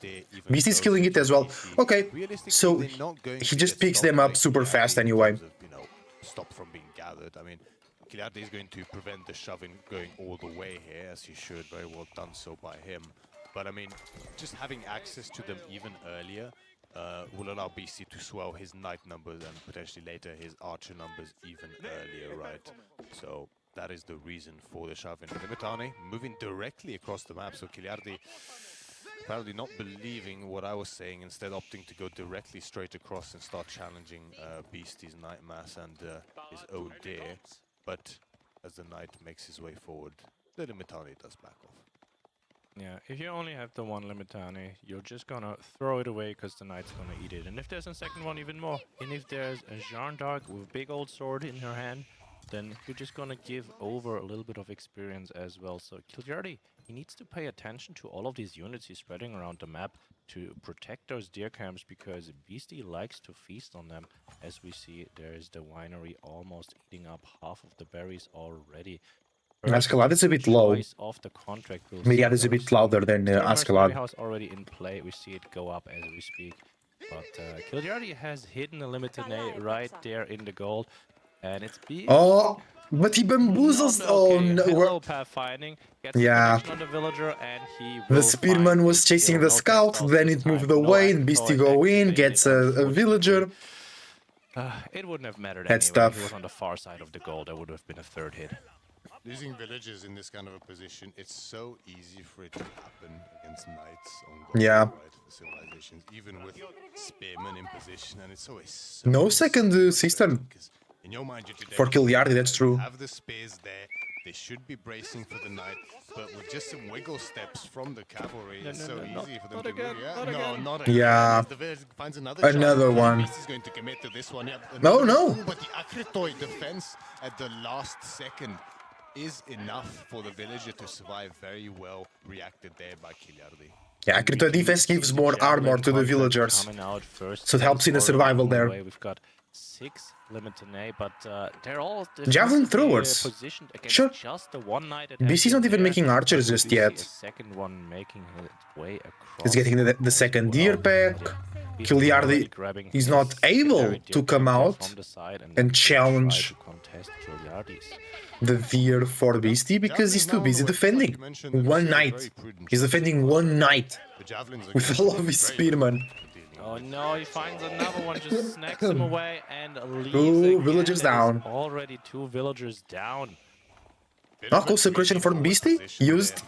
Beastie's killing it as well. Okay, so he just picks them up super fast anyway. Stop from being gathered. I mean, Kiliardi is going to prevent the shoving going all the way here, as he should. Very well done so by him. But I mean, just having access to them even earlier will allow BC to swell his knight numbers and potentially later his archer numbers even earlier, right? So that is the reason for the shove in. Limitane moving directly across the map, so Kiliardi apparently not believing what I was saying, instead opting to go directly straight across and start challenging Beastie's Knight Mass and his own deer. But as the knight makes his way forward, the Limitane does back off. Yeah, if you only have the one Limitane, you're just gonna throw it away because the knight's gonna eat it. And if there's a second one, even more. And if there's a Jean d'Arc with a big old sword in her hand, then you're just gonna give over a little bit of experience as well. So Kiliardi, he needs to pay attention to all of these units he's spreading around the map to protect those deer camps, because Beastie likes to feast on them. As we see, there's the winery almost eating up half of the berries already. Askeladd is a bit low. Of the contract Myriad is a bit louder than Askeladd. House already in play. We see it go up as we speak. But Kiliardi has hidden a Limitane right there in the gold. And it's big. Oh, but he bamboozles. Oh no. Hello, pathfinding. Gets Yeah. the on the villager, and he The will spearman find was his chasing kill. the No scout, tech then this it moved time. No away, and Beastie Actoid go in, activated, gets a villager. It wouldn't have mattered That's anyway. tough. He was on the far side of the goal. That would have been a third hit. Losing villagers in this kind of a position, it's so easy for it to happen against knights on gold, Yeah. right, for civilizations, even with spearmen in position, and it's always so No second cistern because in your mind you're today, for Kiliardi, that's true. you have the spears there, they should be bracing for the knight, but with just some wiggle steps from the cavalry, it's so easy for them to again, move. Yeah, not no, again. not again. Yeah. As the village finds another Another shot, one. Beast is going to commit to this one. Yep, No, another- no. Ooh, but the Akritoid defense at the last second is enough for the villager to survive. Very well reacted there by Kiliardi. Yeah, Akritoid defense gives more armor to the villagers. So it helps in the survival there. We've got 6 Limitane, but they're all Javelin defensively, throwers. Positioned against Sure. just the one knight. BC's not even making archers just yet. Second one making its way across. He's getting the second deer pack. Kiliardi is not able to come out and challenge the deer for Beastie because he's too busy defending one knight. He's defending one knight with all of his spearmen. Oh no, he finds another one, just snacks him away and leaves. Two villagers down. Already 2 villagers down. Oh, consecration for Beastie used.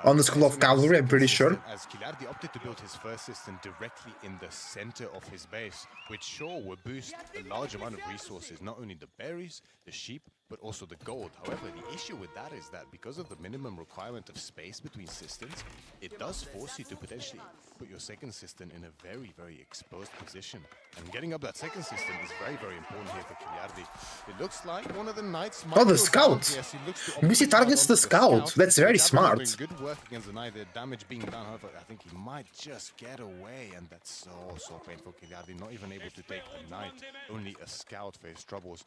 on the School of Cavalry, I'm pretty sure. As Kilardi opted to build his first system directly in the center of his base, which sure would boost a large amount of resources, not only the berries, the sheep, but also the gold. However, the issue with that is that because of the minimum requirement of space between systems, it does force you to potentially put your second system in a very, very exposed position. And getting up that second system is very, very important here for Kilardi. It looks like one of the knights might Oh, the go down. scout! Yes, he looks to BC optimize targets onto the scout. That's very The Javelin smart. doing good work against the knight. The damage being done, however, I think he might just get away, and that's so painful. Kilardi not even able to take a knight, only a scout for his troubles,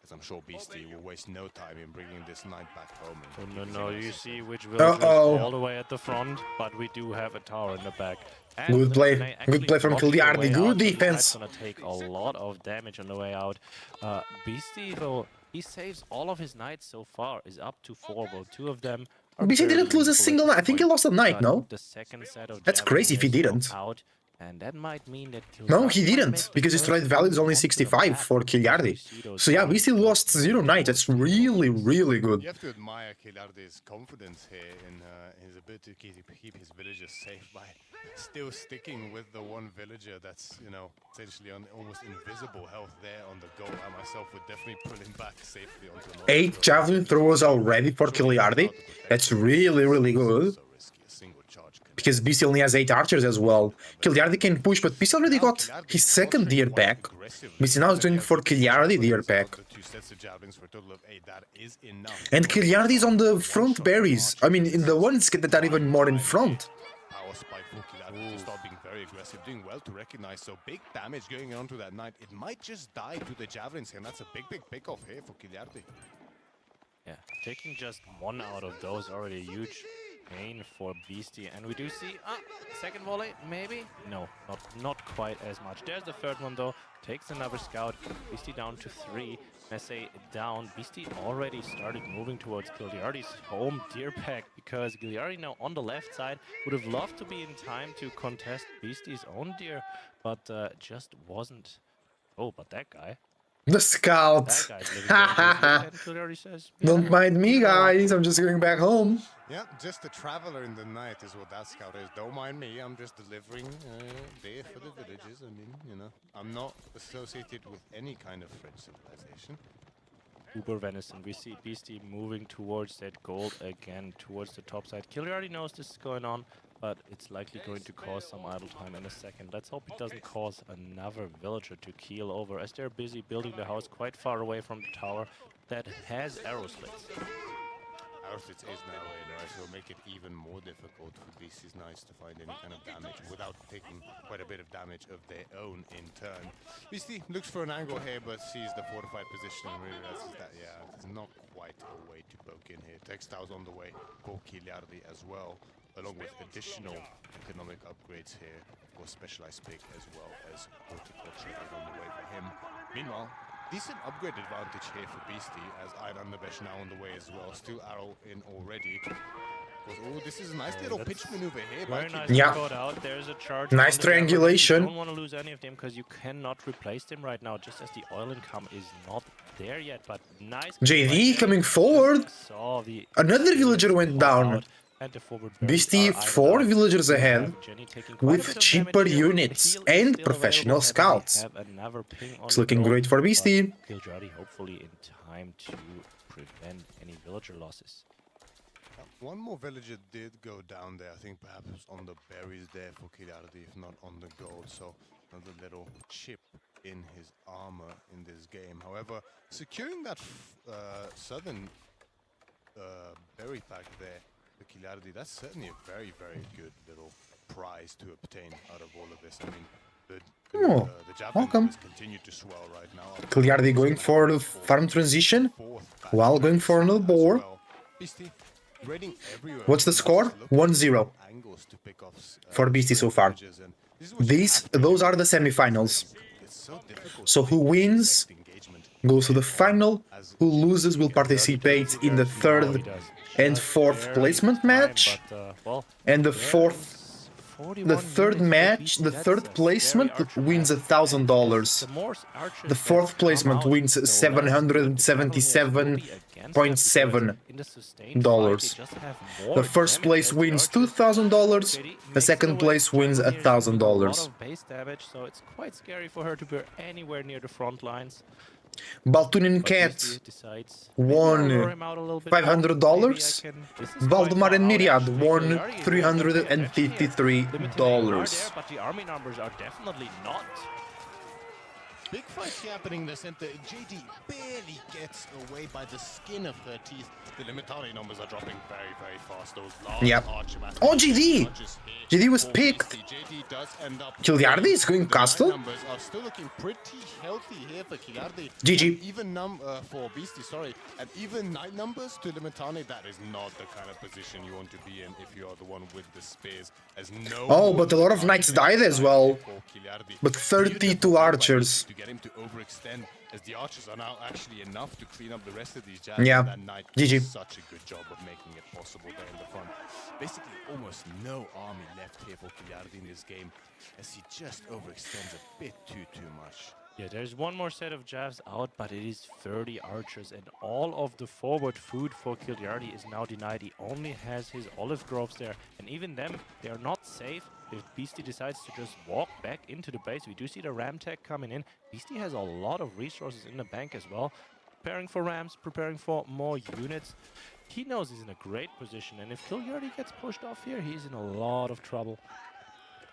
as I'm sure Beastie will waste no time in bringing this knight back home. And No, you see which villagers all the way at the front, but we do have a tower in the back. And Good play. Limonene Good play from actually blocks the Kilardi. way Good out, so this defense. knight's gonna take a lot of damage on the way out. Beastie, though, he saves all of his knights so far, is up to 4, well, 2 of them are BC didn't barely lose a usable single at knight. I this think he point, lost a knight, but no? The second set of That's crazy if he javelin didn't. is out, and that might mean that No, Kilardi he might didn't, make the because his first threat value is move only onto the 65 map for because Kilardi. you see those So yeah, knights BC lost 0 knight. That's really, really good. you have to admire Kilardi's confidence here in his ability to keep his villagers safe by still sticking with the one villager that's, you know, essentially on almost invisible health there on the goal. I myself would definitely pull him back safely onto the 8 javelin throwers already for Kilardi. That's really, really good. So risky, a single charge can Because BC only has 8 archers as well. Kilardi can push, but BC already got his second deer pack. BC now is doing for Kilardi deer pack. And Kilardi is on the front berries. I mean, in the ones that are even more in front. Power spike for Kilardi to start being very aggressive, doing well to recognize. So big damage going on to that knight. It might just die to the javelins, and that's a big pick off here for Kilardi. Yeah, taking just 1 out of those already a huge gain for Beastie, and we do see second volley, maybe? No, not quite as much. There's the third one though, takes another scout. Beastie down to 3. I say down. Beastie already started moving towards Giliardi's home deer pack, because Giliardi now on the left side would have loved to be in time to contest Beastie's own deer, but just wasn't. Oh, but that guy. The scout. That guy's living dangerously, and Giliardi says, Don't mind me, guys. I'm just going back home. Yeah, just a traveler in the night is what that scout is. Don't mind me, I'm just delivering beer for the villages. I mean, you know, I'm not associated with any kind of French civilization. Uber Venison. We see Beastie moving towards that gold again, towards the top side. Giliardi knows this is going on, but it's likely going to cause some idle time in a second. Let's hope it doesn't cause another villager to keel over, as they're busy building the house quite far away from the tower that has arrow slits. Arrowslits is now in, right? So it'll make it even more difficult for Beastie's Knights to find any kind of damage without taking quite a bit of damage of their own in turn. Beastie looks for an angle here, but sees the fortified position and realizes that, yeah, there's not quite a way to poke in here. Textiles on the way for Kilardi as well, along with additional economic upgrades here for specialized pick, as well as horticulture is on the way for him. Meanwhile, decent upgrade advantage here for Beastie, as Ayran Nabesh now on the way as well. Still arrow in already. Oh, this is a nice little pitch maneuver here. Very nice. Yeah. Thought out. There's a charge. Nice on the Garrison. triangulation. You don't want to lose any of them, because you cannot replace them right now, just as the oil income is not there yet. But nice. JD coming forward. Saw the Another villager went down. and the forward Beastie 4 villagers ahead, with cheaper units and professional scouts. It's looking great for Beastie. Giliardi hopefully in time to prevent any villager losses. One more villager did go down there. I think perhaps on the berries there for Kilardi, if not on the gold. So another little chip in his armor in this game. However, securing that southern berry pack there for Kilardi, that's certainly a very, very good little prize to obtain out of all of this. I mean, the javelin continue to swell right now. Kilardi going for the farm transition while going for another boar. What's the score? 1-0 for Beastie so far. Those are the semifinals. So who wins goes to the final. Who loses will participate in the third and fourth placement match. And the fourth the third match, the third placement wins $1,000. The fourth placement wins $777.7. The first place wins $2,000. The second place wins $1,000. Base damage, so it's quite scary for her to be anywhere near the front lines. Baltunin Cat won $500. Valdemar and Myriad won $353. But the army numbers are definitely not. Big fights happening in the center. JD barely gets away by the skin of her teeth. The Limitari numbers are dropping very, very fast. Those large Oh, GD! GD was picked. JD does end up. Kiliardi is going castle. Numbers are still looking pretty healthy here for Kiliardi. GG. Even for Beastie, sorry. And even night numbers to Limitani, That is not the kind of position you want to be in if you are the one with the spears. As no Oh, but a lot of knights died as well. for Kiliardi. But 32 archers. To get him to overextend, as the archers are now actually enough to clean up the rest of these jabs. Yeah. That knight GG. did such a good job of making it possible there in the front. Basically, almost no army left here for Kiliardi in this game, as he just overextends a bit too much. Yeah, there's one more set of jabs out, but it is 30 archers, and all of the forward food for Kiliardi is now denied. He only has his olive groves there, and even them, they are not safe if Beastie decides to just walk back into the base. We do see the ram tech coming in. Beastie has a lot of resources in the bank as well, preparing for rams, preparing for more units. He knows he's in a great position, and if Kiliardi gets pushed off here, he's in a lot of trouble.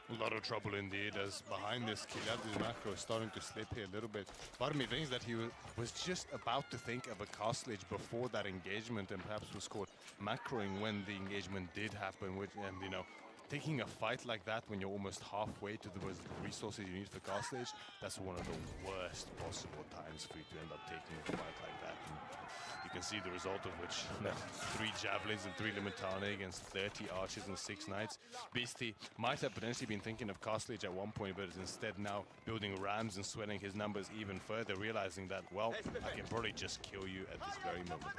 A lot of trouble indeed, as behind this Kiliardi's macro is starting to slip here a little bit. Part of me thinks that he was just about to think of a castle age before that engagement, and perhaps was caught macroing when the engagement did happen. And you know, taking a fight like that when you're almost halfway to the resources you need for castle age, that's one of the worst possible times for you to end up taking a fight like that. And you can see the result of which, 3 javelins and 3 Limitane against 30 archers and 6 knights. Beastie might have potentially been thinking of castle age at one point, but is instead now building rams and sweating his numbers even further, realizing that, well, I can probably just kill you at this very moment.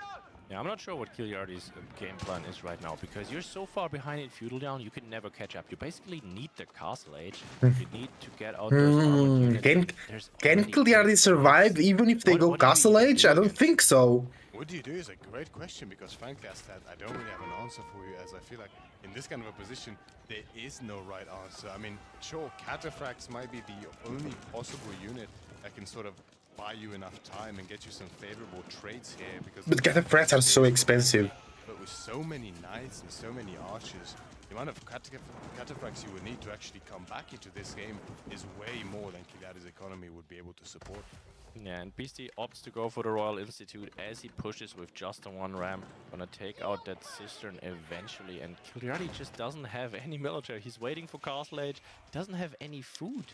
Yeah, I'm not sure what Kiliardi's game plan is right now, because you're so far behind in Feudal Down, you can never catch up. You basically need the castle age. You need to get out those armored units. Can Kiliardi survive even if they go castle age? I don't think so. What do you do is a great question, because frankly, as that, I don't really have an answer for you, as I feel like in this kind of a position, there is no right answer. I mean, sure, cataphracts might be the only possible unit that can sort of buy you enough time and get you some favorable traits here, because... But cataphracts are so expensive. But with so many knights and so many archers, the amount of cataphracts you would need to actually come back into this game is way more than Kiliardi's economy would be able to support. Yeah, and Beastie opts to go for the Royal Institute as he pushes with just the 1 ram. Gonna take out that cistern eventually, and Kiliardi just doesn't have any military. He's waiting for castle age. He doesn't have any food.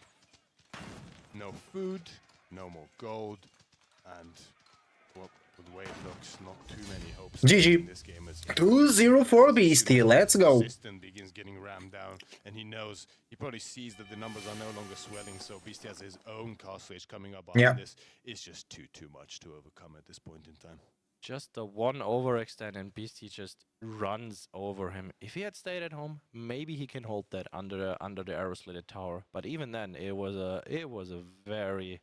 No food, no more gold, and well, with the way it looks, not too many hopes GG. in this game. 2-0 for Beastie, let's go. System begins getting rammed down, and he knows, he probably sees that the numbers are no longer swelling, so Beastie has his own castle age coming up behind this. It's just too much to overcome at this point in time. Just the 1 overextend, and Beastie just runs over him. If he had stayed at home, maybe he can hold that under the arrow-slitted tower. But even then, it was a very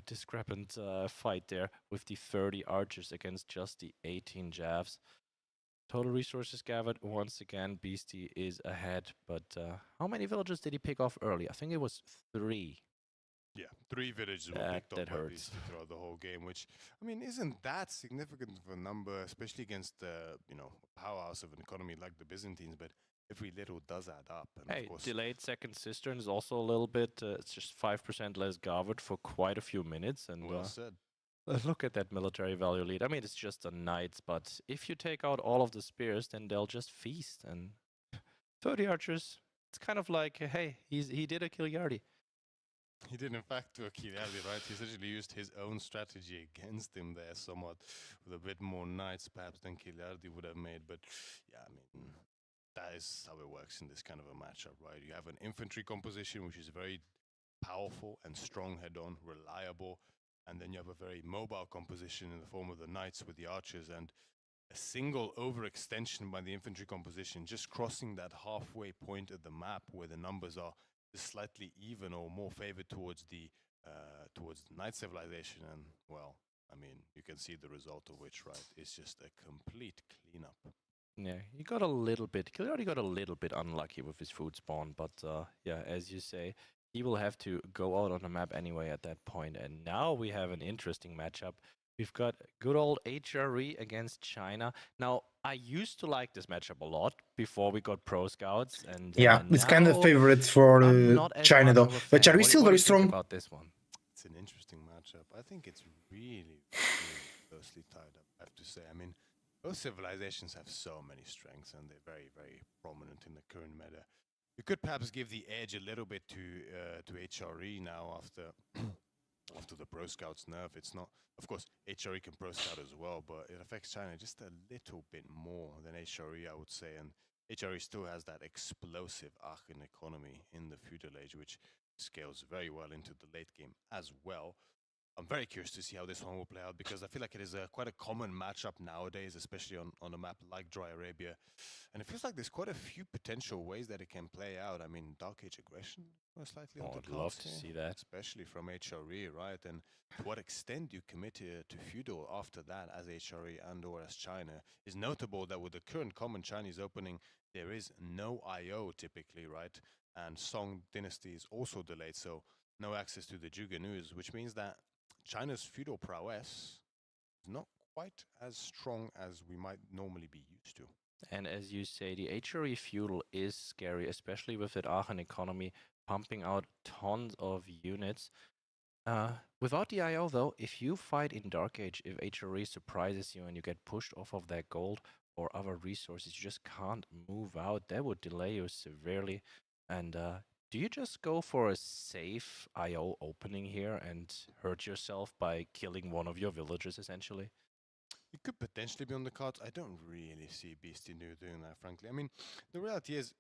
discrepant fight there with the 30 archers against just the 18 jabs. Total resources gathered. Once again, Beastie is ahead. But how many villages did he pick off early? I think it was 3. Yeah, 3 villages were picked up by Beastie throughout the whole game, which, I mean, isn't that significant of a number, especially against the, powerhouse of an economy like the Byzantines, but every little does add up. And hey, of course, delayed second cistern is also a little bit, it's just 5% less gathered for quite a few minutes. And well said. Look at that military value lead. I mean, it's just the knights, but if you take out all of the spears, then they'll just feast. And 30 archers, it's kind of like, hey, he did a Kiliardi. He did in fact do a Kiliardi, right? He essentially used his own strategy against him there somewhat, with a bit more knights perhaps than Kiliardi would have made. But yeah, I mean, that is how it works in this kind of a matchup, right? You have an infantry composition, which is very powerful and strong head-on, reliable. And then you have a very mobile composition in the form of the knights with the archers. And a single overextension by the infantry composition, just crossing that halfway point of the map where the numbers are just slightly even or more favored towards the knight civilization, and well, I mean, you can see the result of which, right? It's just a complete cleanup. Yeah, he got a little bit. He already got a little bit unlucky with his food spawn, but yeah, as you say, he will have to go out on the map anyway at that point. And now we have an interesting matchup. We've got good old HRE against China. Now, I used to like this matchup a lot before we got pro scouts, and Yeah, it's kind of now favorite for I'm not as China much though. of a But fan. China is still What do very you think strong. about this one? It's an interesting matchup. I think it's really, really closely tied up, I have to say. I mean, both civilizations have so many strengths, and they're very, very prominent in the current meta. You could perhaps give the edge a little bit to HRE now after after the Pro Scouts nerf. It's not, of course, HRE can Pro Scout as well, but it affects China just a little bit more than HRE, I would say. And HRE still has that explosive Aachen economy in the feudal age, which scales very well into the late game as well. I'm very curious to see how this one will play out, because I feel like it is quite a common matchup nowadays, especially on a map like Dry Arabia. And it feels like there's quite a few potential ways that it can play out. I mean, Dark Age Aggression most likely on the I'd love cards to here, see that. especially from HRE, right? And to what extent you commit to feudal after that as HRE and or as China is notable that with the current common Chinese opening, there is no IO typically, right? And Song Dynasty is also delayed, so no access to the Zhuge News, which means that China's feudal prowess is not quite as strong as we might normally be used to. And as you say, the HRE feudal is scary, especially with that Aachen economy pumping out tons of units. Without the IO though, if you fight in Dark Age, if HRE surprises you and you get pushed off of that gold or other resources, you just can't move out. That would delay you severely. And do you just go for a safe IO opening here and hurt yourself by killing one of your villagers essentially? It could potentially be on the cards. I don't really see Beastie Nu doing that, frankly. I mean, the reality is,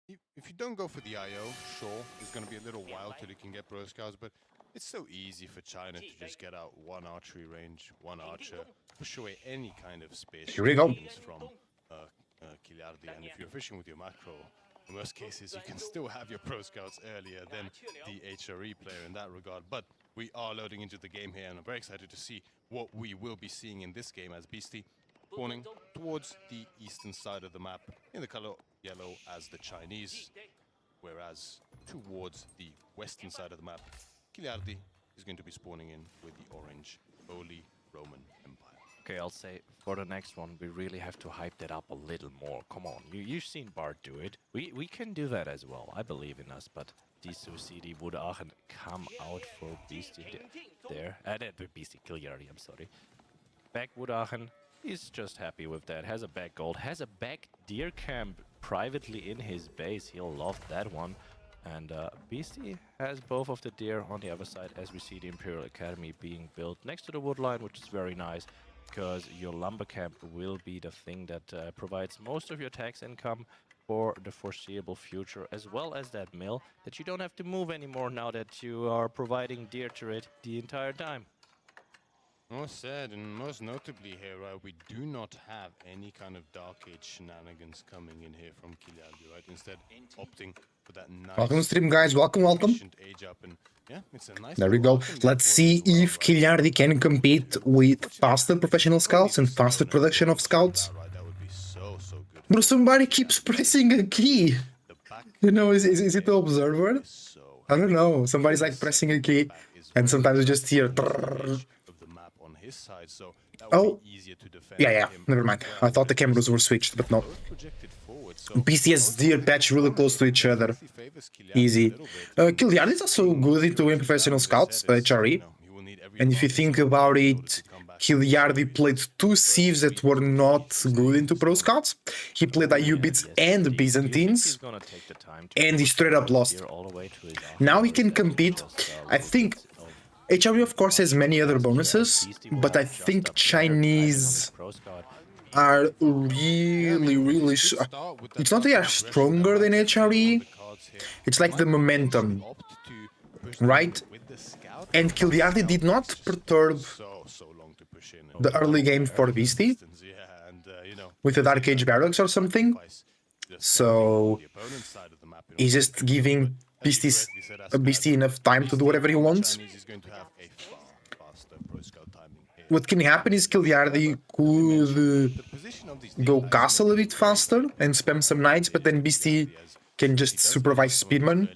if you don't go for the IO, sure, it's going to be a little while till you can get Pro Scouts, but it's so easy for China to just get out one archery range, one archer, push away any kind of space Here we go. from Kiliardi. And if you're fishing with your macro, in most cases, you can still have your Pro Scouts earlier than the HRE player in that regard. But we are loading into the game here, and I'm very excited to see what we will be seeing in this game as Beastie spawning towards the eastern side of the map in the color yellow as the Chinese, whereas towards the western side of the map, Kiliardi is going to be spawning in with the orange Holy Roman Empire. Okay, I'll say for the next one, we really have to hype that up a little more. Come on, you've seen Bart do it. We can do that as well. I believe in us, but Disu CD would Aachen come out for Beastie there. Beastie Kiliardi, I'm sorry. Back Wood Aachen, he's just happy with that. Has a back gold, has a back deer camp privately in his base. He'll love that one. And Beastie has both of the deer on the other side, as we see the Imperial Academy being built next to the wood line, which is very nice, because your lumber camp will be the thing that provides most of your tax income for the foreseeable future, as well as that mill that you don't have to move anymore now that you are providing deer to it the entire time. Most said, and most notably here, right, we do not have any kind of Dark Age shenanigans coming in here from Kiliardi, right? Instead, opting for that nice... Welcome to stream, guys. Welcome. efficient age up, and yeah, it's a nice There we little go. Aachen Let's for see as well, if right? Kiliardi can compete with faster professional scouts and faster production of scouts. That would be so good. Bro, somebody keeps pressing a key. The back You know, is it the observer? is so I don't know. Somebody's like pressing a key, and sometimes you just hear. of the map on his side, so that would Oh, be easier to defend yeah. him. Never mind. I thought the cameras were switched, but no. Both projected forward, so PCS deer patch really close to each other. favors Kiliardi Easy. a little bit. Kiliardi is also good into doing professional scouts, HRE. And if you think about it, Kiliardi played two Civs that were not good into Pro Scouts. He played Ayyubids and Byzantines, and he straight up lost. Now he can compete. I think HRE, of course, has many other bonuses, but I think Chinese are really... It's not they are stronger than HRE, it's like the momentum, right? And Kiliardi did not perturb the early game for Beastie. with the Dark Age barracks or something. So he's just giving Beastie enough time to do whatever he wants. What can happen is Kiliardi could go castle a bit faster and spam some knights, but then Beastie can just supervise Speedman.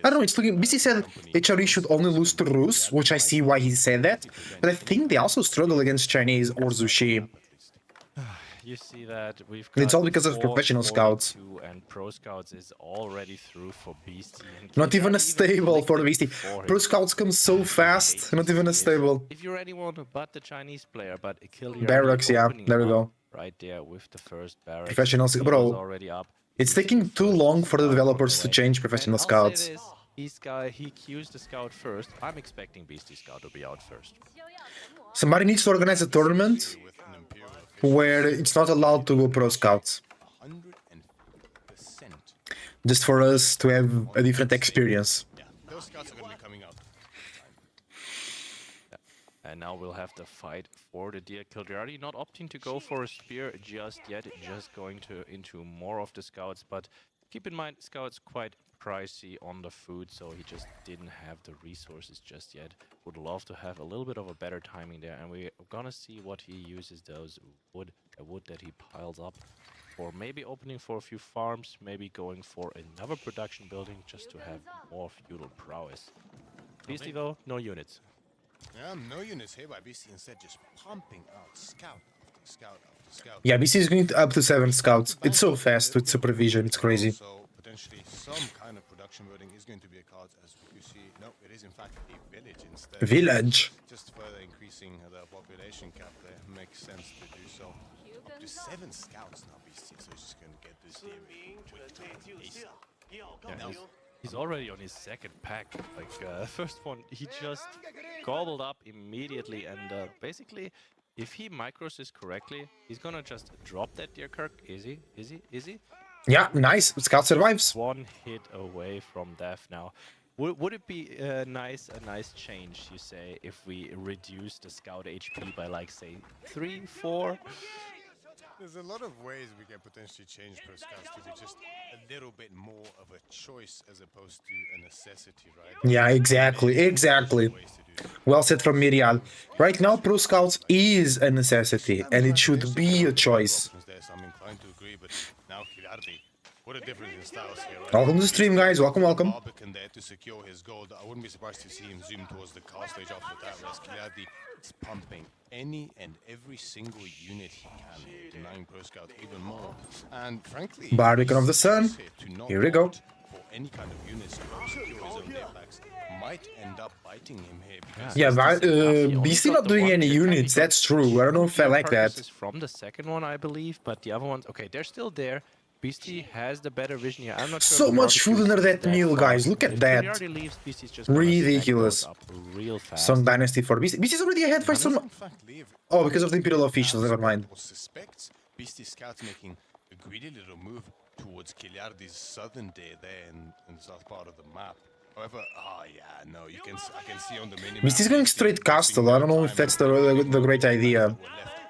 I don't know, it's looking... Beastie said HRE should only lose to Rus, which I see why he said that, but I think they also struggle against Chinese or Zushi. You see that we've It's all because of professional scouts. And pro scouts is already through for Beastie. And Not even a stable for the Beastie. Pro scouts come so fast, not even a stable. If you're anyone but the Chinese player, but Kiliardi Barracks, yeah, there we go. Right there with the first barracks. Professional, bro. Already up. It's taking too long for the developers to change professional And scouts. He queues the scout first. I'm expecting Beastie Scout to be out first. Somebody needs to organize a tournament where it's not allowed to go pro scouts. Just for us to have a different experience. Yeah, those scouts are going to be coming out. And now we'll have to fight for the deer. Kiliardi not opting to go for a spear just yet, just going into more of the scouts. But keep in mind, scouts quite pricey on the food, so he just didn't have the resources just yet. Would love to have a little bit of a better timing there, and we're gonna see what he uses those wood that he piles up for. Maybe opening for a few farms, maybe going for another production building just to have more feudal prowess. Beastie though, no units. Yeah, no units here by BC, instead just pumping out scout after scout after scout. Yeah, BC is going up to 7 scouts. It's so fast with supervision, it's crazy. So potentially some kind of production building is going to be a card, as you see. No, it is in fact a village instead. Village. Just further increasing the population cap there. Makes sense to do so. Up to 7 scouts now, BC, so he's just going to get this here with ace. Yeah, he's already on his second pack. Like, first one, he just gobbled up immediately. And basically, if he micros this correctly, he's gonna just drop that deer Kirk. Easy. Yeah, nice. Scout survives. One hit away from death now. Would it be a nice change, you say, if we reduce the scout HP by, like, say, 3, 4? There's a lot of ways we can potentially change pro scouts to be just a little bit more of a choice as opposed to a necessity, right? Yeah, exactly. Well said from Myriad. Right now, pro scouts is a necessity, and it should be a choice. I'm inclined to agree, but now Kiliardi, what a difference in styles here, right? Welcome to the stream, guys. Welcome. Barbican there to secure his gold. I wouldn't be surprised to see him zoom towards the cast stage after that, whereas Kiliardi is pumping any and every single unit he can, denying pro scout even more. And frankly, Barbican of the Sun. Here we go. For any kind of units to secure his own daypacks might end up biting him here. Because Yeah, BC not doing any units. That's true. I don't know if I like that. From the second one, I believe, but the other ones, okay, they're still there. Beastie has the better vision here. I'm not sure. So much food under that meal, guys. Look at that. Ridiculous. Real fast. Some dynasty for BC. BC is already ahead for some. in fact leave. Oh, because of the Imperial officials. Never mind. Suspects Beastie scouts making a greedy little move towards Kiliardi's southern day there in the south part of the map. However, I can see on the mini. BC is going straight castle. I don't know if that's the great idea.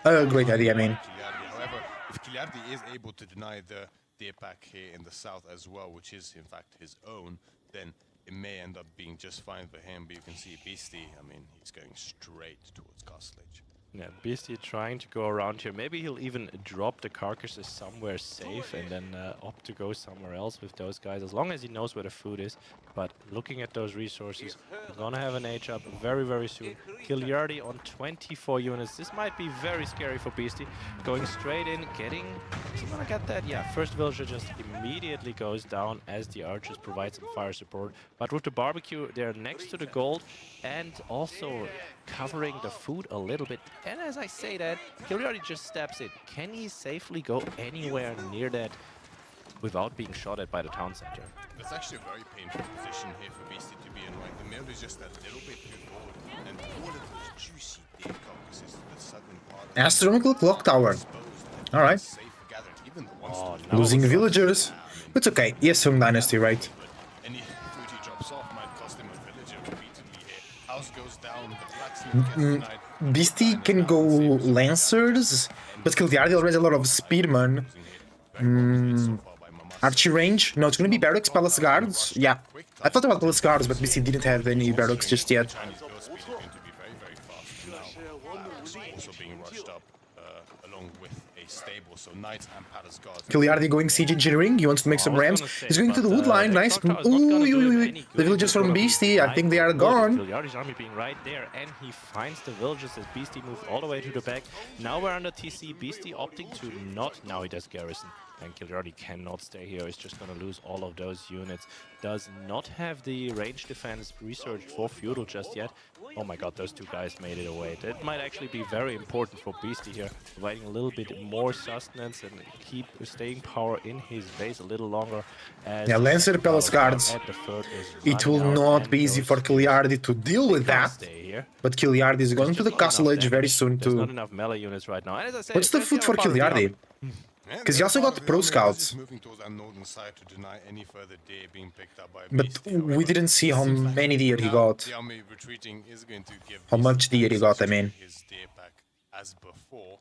Great idea, I mean. However, if Kiliardi is able to deny the attack here in the south as well, which is in fact his own, then it may end up being just fine for him. But you can see Beastie, I mean, he's going straight towards Castle Age. Yeah, Beastie trying to go around here. Maybe he'll even drop the carcasses somewhere safe and then opt to go somewhere else with those guys, as long as he knows where the food is. But looking at those resources, he's gonna have an H up very, very soon. Kiliardi on 24 units. This might be very scary for Beastie. Going straight in, getting... Is he gonna get that? Yeah, first villager just immediately goes down as the archers provide some fire support. But with the barbecue, they're next to the gold and also covering the food a little bit. And as I say that, Kiliardi just steps in. Can he safely go anywhere near that without being shot at by the town center? That's actually a very painful position here for Beastie to be in, right? The mill is just a little bit too forward, and all of those juicy deer carcasses to the southern part. Astronomical clock tower. All right. Losing villagers. It's okay. Yes, from Dynasty, right? Any food he drops off might cost him a villager repeatedly here. House goes down, the blacksmith gets denied. Beastie can go Lancers But Kiliardi already has a lot of speedmen. Archie range? No, it's gonna be barracks, palace guards. Yeah. I thought about palace guards, but BC didn't have any barracks just yet. Chinese go speed is going to be very, very fast. Now, also being rushed up along with a stable, so knights and palace guards. Kiliardi going siege engineering. He wants to make some rams. He's going to the wood line. Nice. Ooh. The villagers from Beastie. I think they are gone. Kiliardi's army being right there, and he finds the villagers as Beastie moved all the way to the back. Now we're under TC. Beastie opting to not. Now he does Garrison. And Kiliardi cannot stay here. He's just going to lose all of those units. Does not have the range defense researched for Feudal just yet. Oh my god, those two guys made it away. That might actually be very important for Beastie here. Providing a little bit more sustenance and keep staying power in his base a little longer. As Yeah, Lancer Palace Guards. It will not be easy for Kiliardi to deal with that. But Kiliardi is going to the castle edge very soon There's not too. enough melee units right now. And as I said, What's the food for Kiliardi? Because he also got pro scouts. Moving towards our northern side to deny any further deer being picked up by But Beastie. we However, didn't see how many deer he now got. The army retreating is going to give How much Beastie deer he got, access I mean. to his deer pack as before.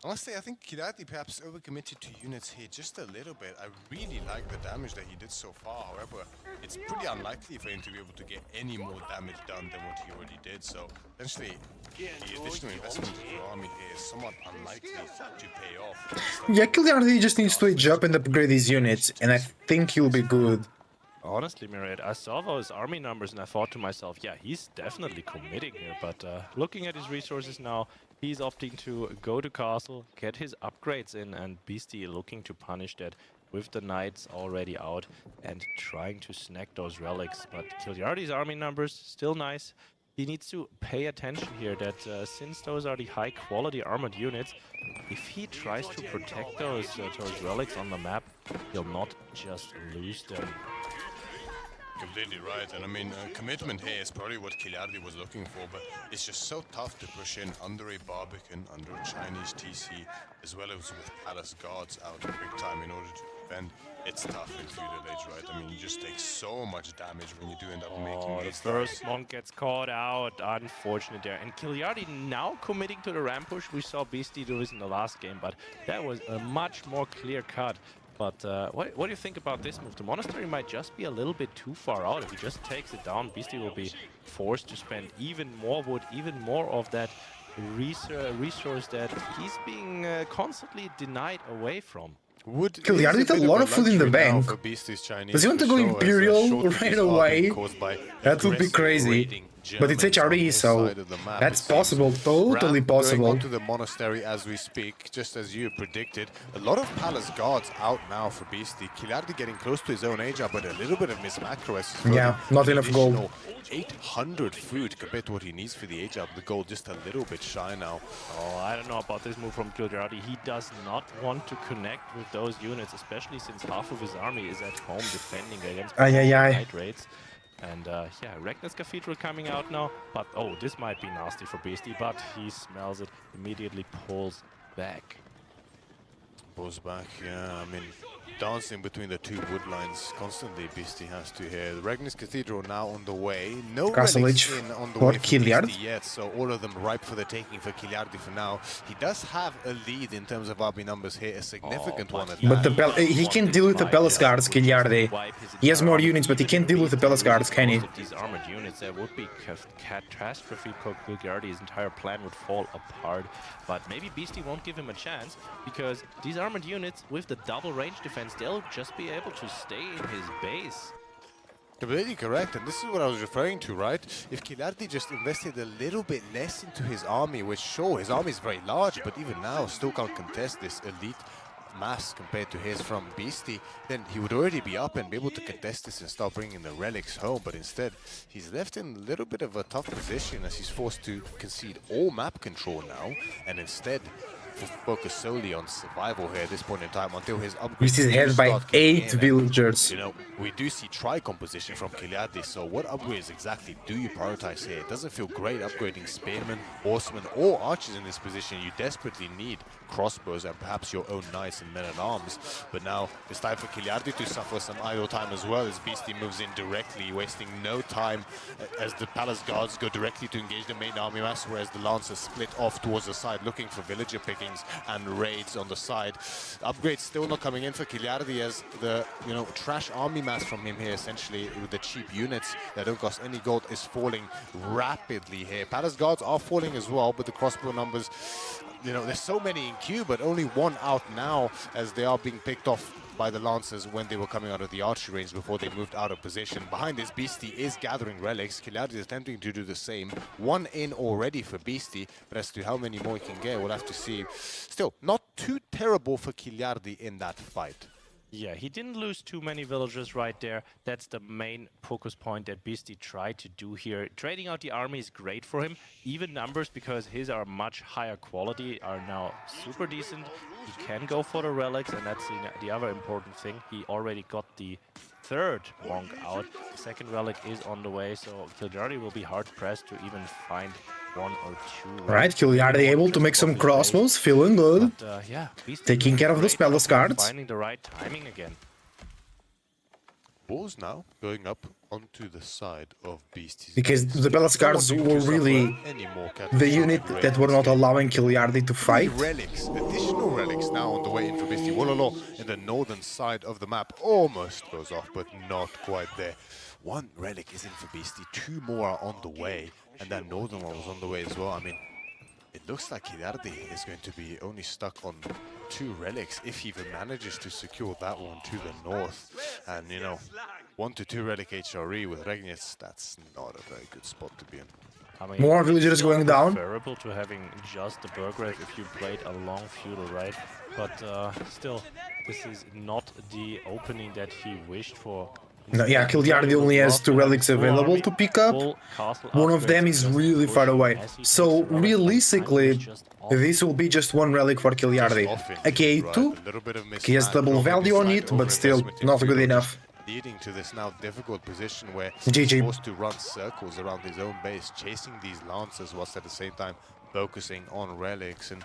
I must say, I think Kiliardi perhaps overcommitted to units here just a little bit. I really like the damage that he did so far. However, it's pretty unlikely for him to be able to get any more damage done than what he already did. So, essentially, the additional investment of your army here is somewhat unlikely to pay off. Yeah, Kiliardi just needs to age up and upgrade his units, and I think he'll be good. Honestly, Myriad, I saw those army numbers and I thought to myself, yeah, he's definitely committing here. But looking at his resources now, he's opting to go to castle, get his upgrades in, and Beastie looking to punish that with the knights already out and trying to snack those relics. But Kiliardi's army numbers, still nice. He needs to pay attention here that since those are the high quality armored units, if he tries to protect those relics on the map, he'll not just lose them. Completely right, and I mean, commitment here is probably what Kiliardi was looking for, but it's just so tough to push in under a Barbican, under a Chinese TC, as well as with Palace Guards out big time in order to defend. It's tough in Feudal Age, right? I mean, you just take so much damage when you do end up making The these first monk gets caught out, unfortunate there. And Kiliardi now committing to the ram push. We saw Beastie do this in the last game, but that was a much more clear cut. But what do you think about this move? The monastery might just be a little bit too far out. If he just takes it down, Beastie will be forced to spend even more wood, even more of that resource that he's being constantly denied away from. Kiliardi with a lot of food in the bank. Does he want to go Imperial right away? That would be crazy. But it's HRE, so that's possible, totally possible. Going to the monastery as we speak, just as you predicted. A lot of Palace Guards out now for Beastie. Kiliardi getting close to his own age up, but a little bit of mismacro as Yeah, not enough gold. 800 food compared to what he needs for the age up. The gold just a little bit shy now. Oh, I don't know about this move from Kiliardi. He does not want to connect with those units, especially since half of his army is at home defending against night raids. And yeah, Regnus Cathedral coming out now. But oh, this might be nasty for Beastie, but he smells it, immediately pulls back. Pulls back, yeah. I mean, dancing between the two wood lines constantly, Beastie has to hear. The Regnus Cathedral now on the way. No Castle relics Edge in on the for way for Kiliardi. Beastie yet, so all of them ripe for the taking for Kiliardi for now. He does have a lead in terms of army numbers here, a significant one at But that. he can deal with the Palace Guards, Kiliardi. He has more units, but he can't deal with the Palace Guards, can he? These armored units, that would be catastrophe for Kiliardi's entire plan would fall apart. But maybe Beastie won't give him a chance, because these armored units with the double range defense, they'll just be able to stay in his base. Completely correct, and this is what I was referring to, right? If Kiliardi just invested a little bit less into his army, which sure, his army is very large, but even now still can't contest this elite mass compared to his from Beastie, then he would already be up and be able to contest this and start bringing the relics home. But instead, he's left in a little bit of a tough position as he's forced to concede all map control now, and instead focus solely on survival here at this point in time until his upgrades. This is headed by 8 villagers. You know, we do see tri-composition from Kiliardi, so what upgrades exactly do you prioritize here? It doesn't feel great upgrading spearmen, horsemen, or archers in this position. You desperately need crossbows and perhaps your own knights and men-at-arms. But now it's time for Kiliardi to suffer some idle time as well as Beastie moves in directly, wasting no time as the Palace Guards go directly to engage the main army mass, whereas the Lancers split off towards the side looking for villager picking. chains and raids on the side. Upgrades still not coming in for Kiliardi as the, trash army mass from him here, essentially, with the cheap units that don't cost any gold, is falling rapidly here. Palace guards are falling as well, but the crossbow numbers, there's so many in queue, but only one out now as they are being picked off by the Lancers when they were coming out of the archery range before they moved out of position. Behind this, Beastie is gathering relics. Kiliardi is attempting to do the same. One in already for Beastie, but as to how many more he can get, we'll have to see. Still, not too terrible for Kiliardi in that fight. Yeah, he didn't lose too many villagers right there. That's the main focus point that Beastie tried to do here. Trading out the army is great for him. Even numbers, because his are much higher quality, are now super decent. He can go for the relics, and that's the other important thing. He already got the third monk out. The second relic is on the way, so Kiliardi will be hard-pressed to even find one or two. Right, Kiliardi able to make some crossbows, feeling good. But, yeah, Beastie Taking care of those palace guards. Finding the right timing again. Balls now going up onto the side of Beastie's Because base. the palace guards Don't were want to really suffer any more the unit catastrophic that were raids not here. allowing Kiliardi to fight. Relics, additional relics now on the way in for Beastie. Wololo in the northern side of the map almost goes off, but not quite there. One relic is in for Beastie, two more are on the way, and that northern one was on the way as well. I mean, it looks like Kiliardi is going to be only stuck on two relics if he even manages to secure that one to the north. And 1 to 2 relic HRE with Regnitz, that's not a very good spot to be in. I mean, More villagers it's still going down. preferable to having just the Burgrave if you played a long feudal, right? But still, this is not the opening that he wished for. No, yeah, Kiliardi only has 2 relics available to pick up. One of them is really far away. So realistically, this will be just 1 relic for Kiliardi. A K2, he has double value on it, but still not good enough. Leading to this now difficult position where GG. he's forced to run circles around his own base, chasing these lancers whilst at the same time focusing on relics. And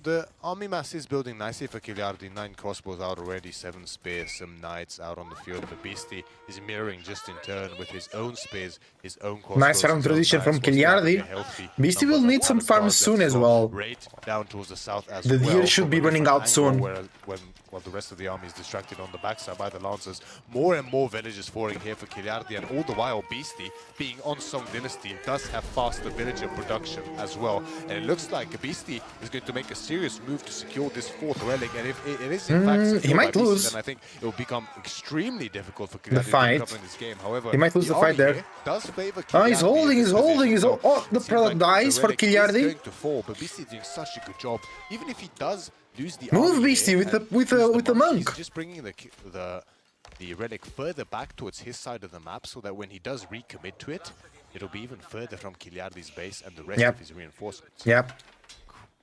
the army mass is building nicely for Kiliardi. 9 crossbows out already, 7 spears, some knights out on the field. But Beastie is mirroring just in turn with his own spears, his own crossbows. Nice farm his own tradition from knights, whilst Kiliardi. having a healthy Beastie number will of need some palace farms guards soon left as well. Raid down towards the south as The well. deer should from be a running different out soon. While the rest of the army is distracted on the backside by the lancers. More and more villages falling here for Kiliardi, and all the while Beastie, being on Song Dynasty, does have faster villager production as well. And it looks like Beastie is going to make a serious move to secure this 4th relic, and if it is in fact secured he might by Beastie, lose. then I think it will become extremely difficult for The Kiliardi fight. to recover in this game. However, He might lose the army fight there. here does favor Oh, he's Kiliardi holding, in he's this holding, position. he's oh, the Seems product like dies the for relic is Kiliardi. going to fall, but Beastie is doing such a good job. Even if he does lose the Move army Beastie here with the and with lose the monk. He's just bringing the relic further back towards his side of the map, so that when he does recommit to it, it'll be even further from Kiliardi's base and the rest Yep. of his reinforcements. Yep.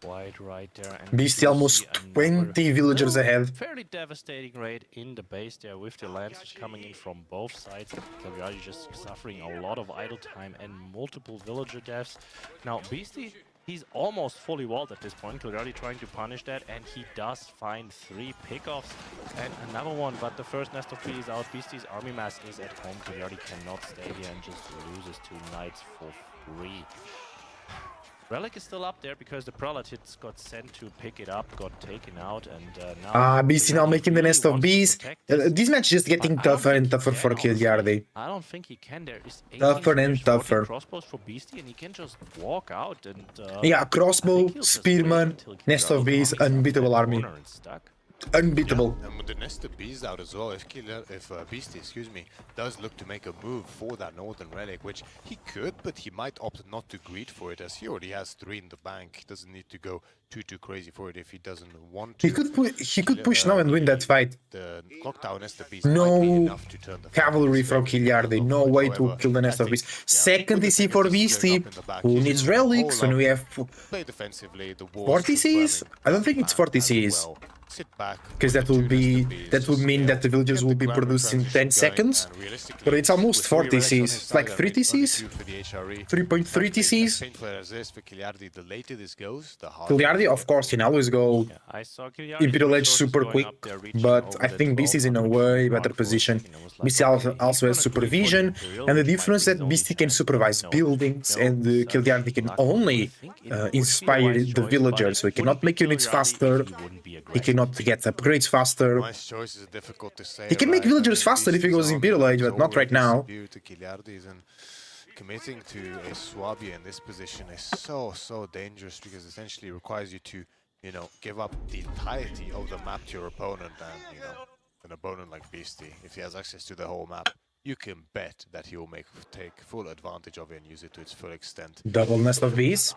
Quite right there. And Beastie we almost see another 20 villagers ahead. fairly devastating raid in the base there with the lancers coming in from both sides. Kiliardi just suffering a lot of idle time and multiple villager deaths. Now Beastie, he's almost fully walled at this point. Kiliardi trying to punish that, and he does find 3 pickoffs and another one. But the first nest of bees out. Beastie's army mass is at home. Kiliardi cannot stay here and just loses 2 knights for free. Relic is still up there because the Prelate hits got sent to pick it up, got taken out, and now... Beastie now making the nest of bees. This match is just getting But I don't tougher and think he tougher for can, honestly. Kiliardi. I don't think he can. There is 18 Tougher and spears, 40 tougher. crossbows for Beastie, and he can just walk out and... Yeah, I crossbow, think he'll just wait spearman, until nest of Kiliardi's bees, army's in unbeatable that army. corner and stuck. Unbeatable. And with the nest of bees out as well, if Beastie, does look to make a move for that northern relic, which he could, but he might opt not to greed for it, as he already has 3 in the bank. He doesn't need to go too crazy for it if he doesn't want to. He could push now and win that fight. The clock tower nest of bees No might be enough to turn the fight cavalry in from his favor. Kiliardi. No way to However, kill the nest I of bees. think, Second with the DC for defenses Beastie, going up in the back, who he's needs just gonna relics hold when we up, have play defensively, the walls 40 Cs? confirming I don't think it's that 40 as Cs. well. sit back. Because put that the would two be nested bees that would to mean scale, that the villagers get will the be grammar produced in 10 transition going, seconds. and realistically, But it's almost with 4 three relics on his TCs. It's side, like I 3 think only TCs? two for the HRE. 3.3 Frankly, as TCs? painful as this for Kiliardi, the later this goes, the harder. Kiliardi, of course, can always go Yeah, I saw Imperial Edge super quick, but I think Beastie is in a way better position. Beastie also has supervision, and the difference that Beastie can supervise buildings and Kiliardi can only inspire the villagers, so he cannot make units faster, he cannot get upgrades faster. Nice choice is difficult to say. He can make right? villagers faster if he goes Imperial Age, but not right now. And committing to a Swabia in this position is so dangerous because essentially it requires you to, give up the entirety of the map to your opponent. And, an opponent like Beastie, if he has access to the whole map, you can bet that he will take full advantage of it and use it to its full extent. Double nest of bees.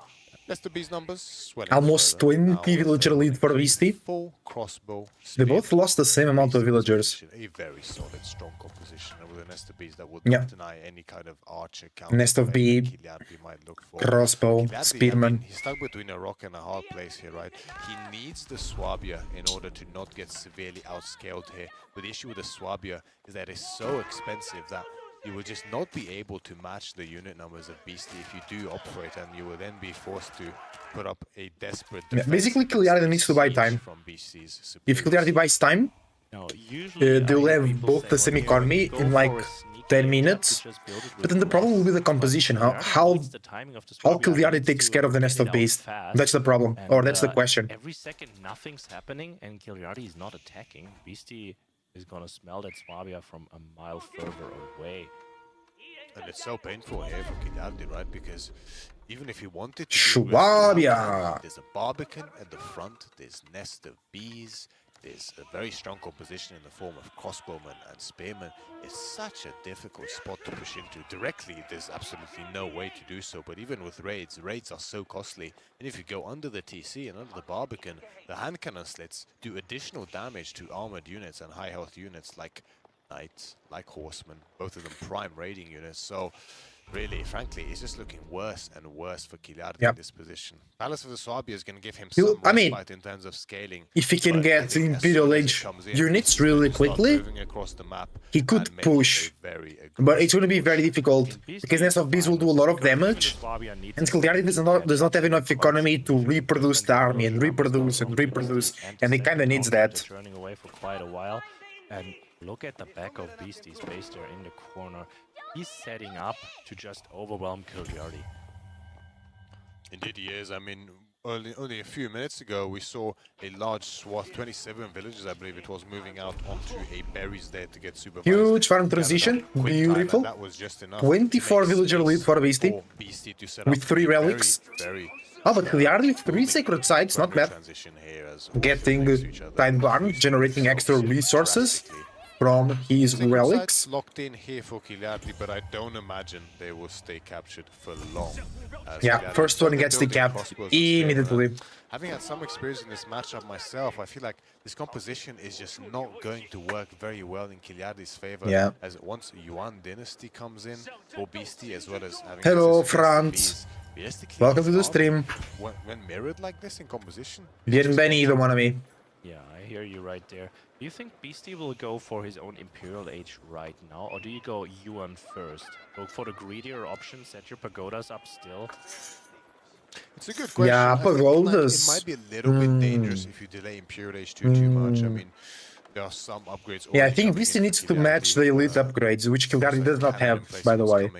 That's the bees numbers. Swelling Almost further. 20 Now villager lead for Beastie. Full crossbow. They both lost the same amount of villagers. A very solid, strong composition with a nest of bees that would Yeah. not deny any kind of archer counter. Nest of bee, Kiliardi might look for. crossbow, Kiliardi, spearman. he's stuck between a rock and a hard place here, right? He needs the Swabia in order to not get severely outscaled here. But the issue with the Swabia is that it's so expensive that you will just not be able to match the unit numbers of Beastie if you do opt for it, and you will then be forced to put up a desperate Yeah, defense basically, Kiliardi needs to buy time. from Beastie's If Kiliardi buys time, they'll have both the same economy in like 10 minutes. But then the problem will be the composition. How Kiliardi takes care of the nest of bees. That's the problem, or that's the question. Every second nothing's happening and Kiliardi is not attacking. Beastie is gonna smell that Swabia from a mile further away. And it's so painful here for Kiliardi, right? Because even if he wanted to Swabia! there's a barbican at the front, there's nest of bees, there's a very strong composition in the form of crossbowmen and spearmen. It's such a difficult spot to push into. Directly, there's absolutely no way to do so, but even with raids are so costly. And if you go under the TC and under the barbican, the hand cannon slits do additional damage to armored units and high health units like knights, like horsemen, both of them prime raiding units. So really, frankly, it's just looking worse and worse for Kiliardi in this position. Palace of the Swabia is going to give him some respite in terms of scaling. If he can get Imperial Age units really quickly, he could push. But it's going to be very difficult, because Nest of Bees will do a lot of damage, and Kiliardi does not have enough economy to reproduce the army, and reproduce, and he kind of needs that. Turning away for quite a while, and look at the back of Beastie's base there in the corner. He's setting up to just overwhelm Kiliardi. Indeed he is. I mean, only a few minutes ago we saw a large swath, 27 villages I believe it was, moving out onto a berries there to get supervised. Huge farm transition, beautiful. 24 villager lead for Beastie, with 3 relics. Oh, but Kiliardi with 3 sacred sites, not bad. Getting time barn, generating extra resources from his relics. Locked in here for Kiliardi, but I don't imagine they will stay captured for long. Yeah, first one gets decapped immediately. Having had some experience in this matchup myself, I feel like this composition is just not going to work very well in Kiliardi's favor. Yeah. As once Yuan Dynasty comes in for Beastie, as well as having Hello, Franz. Welcome to the stream. When mirrored like this in composition, Bienvenido, mon ami. Yeah, I hear you right there. Do you think Beastie will go for his own Imperial Age right now, or do you go Yuan first? Go for the greedier option, set your pagodas up still? It's a good question. Yeah, pagodas. It might be a little bit dangerous if you delay Imperial Age too much. I mean, there are some upgrades. Yeah, I think Beastie needs to match the elite upgrades, which Kiliardi does not have, by the way,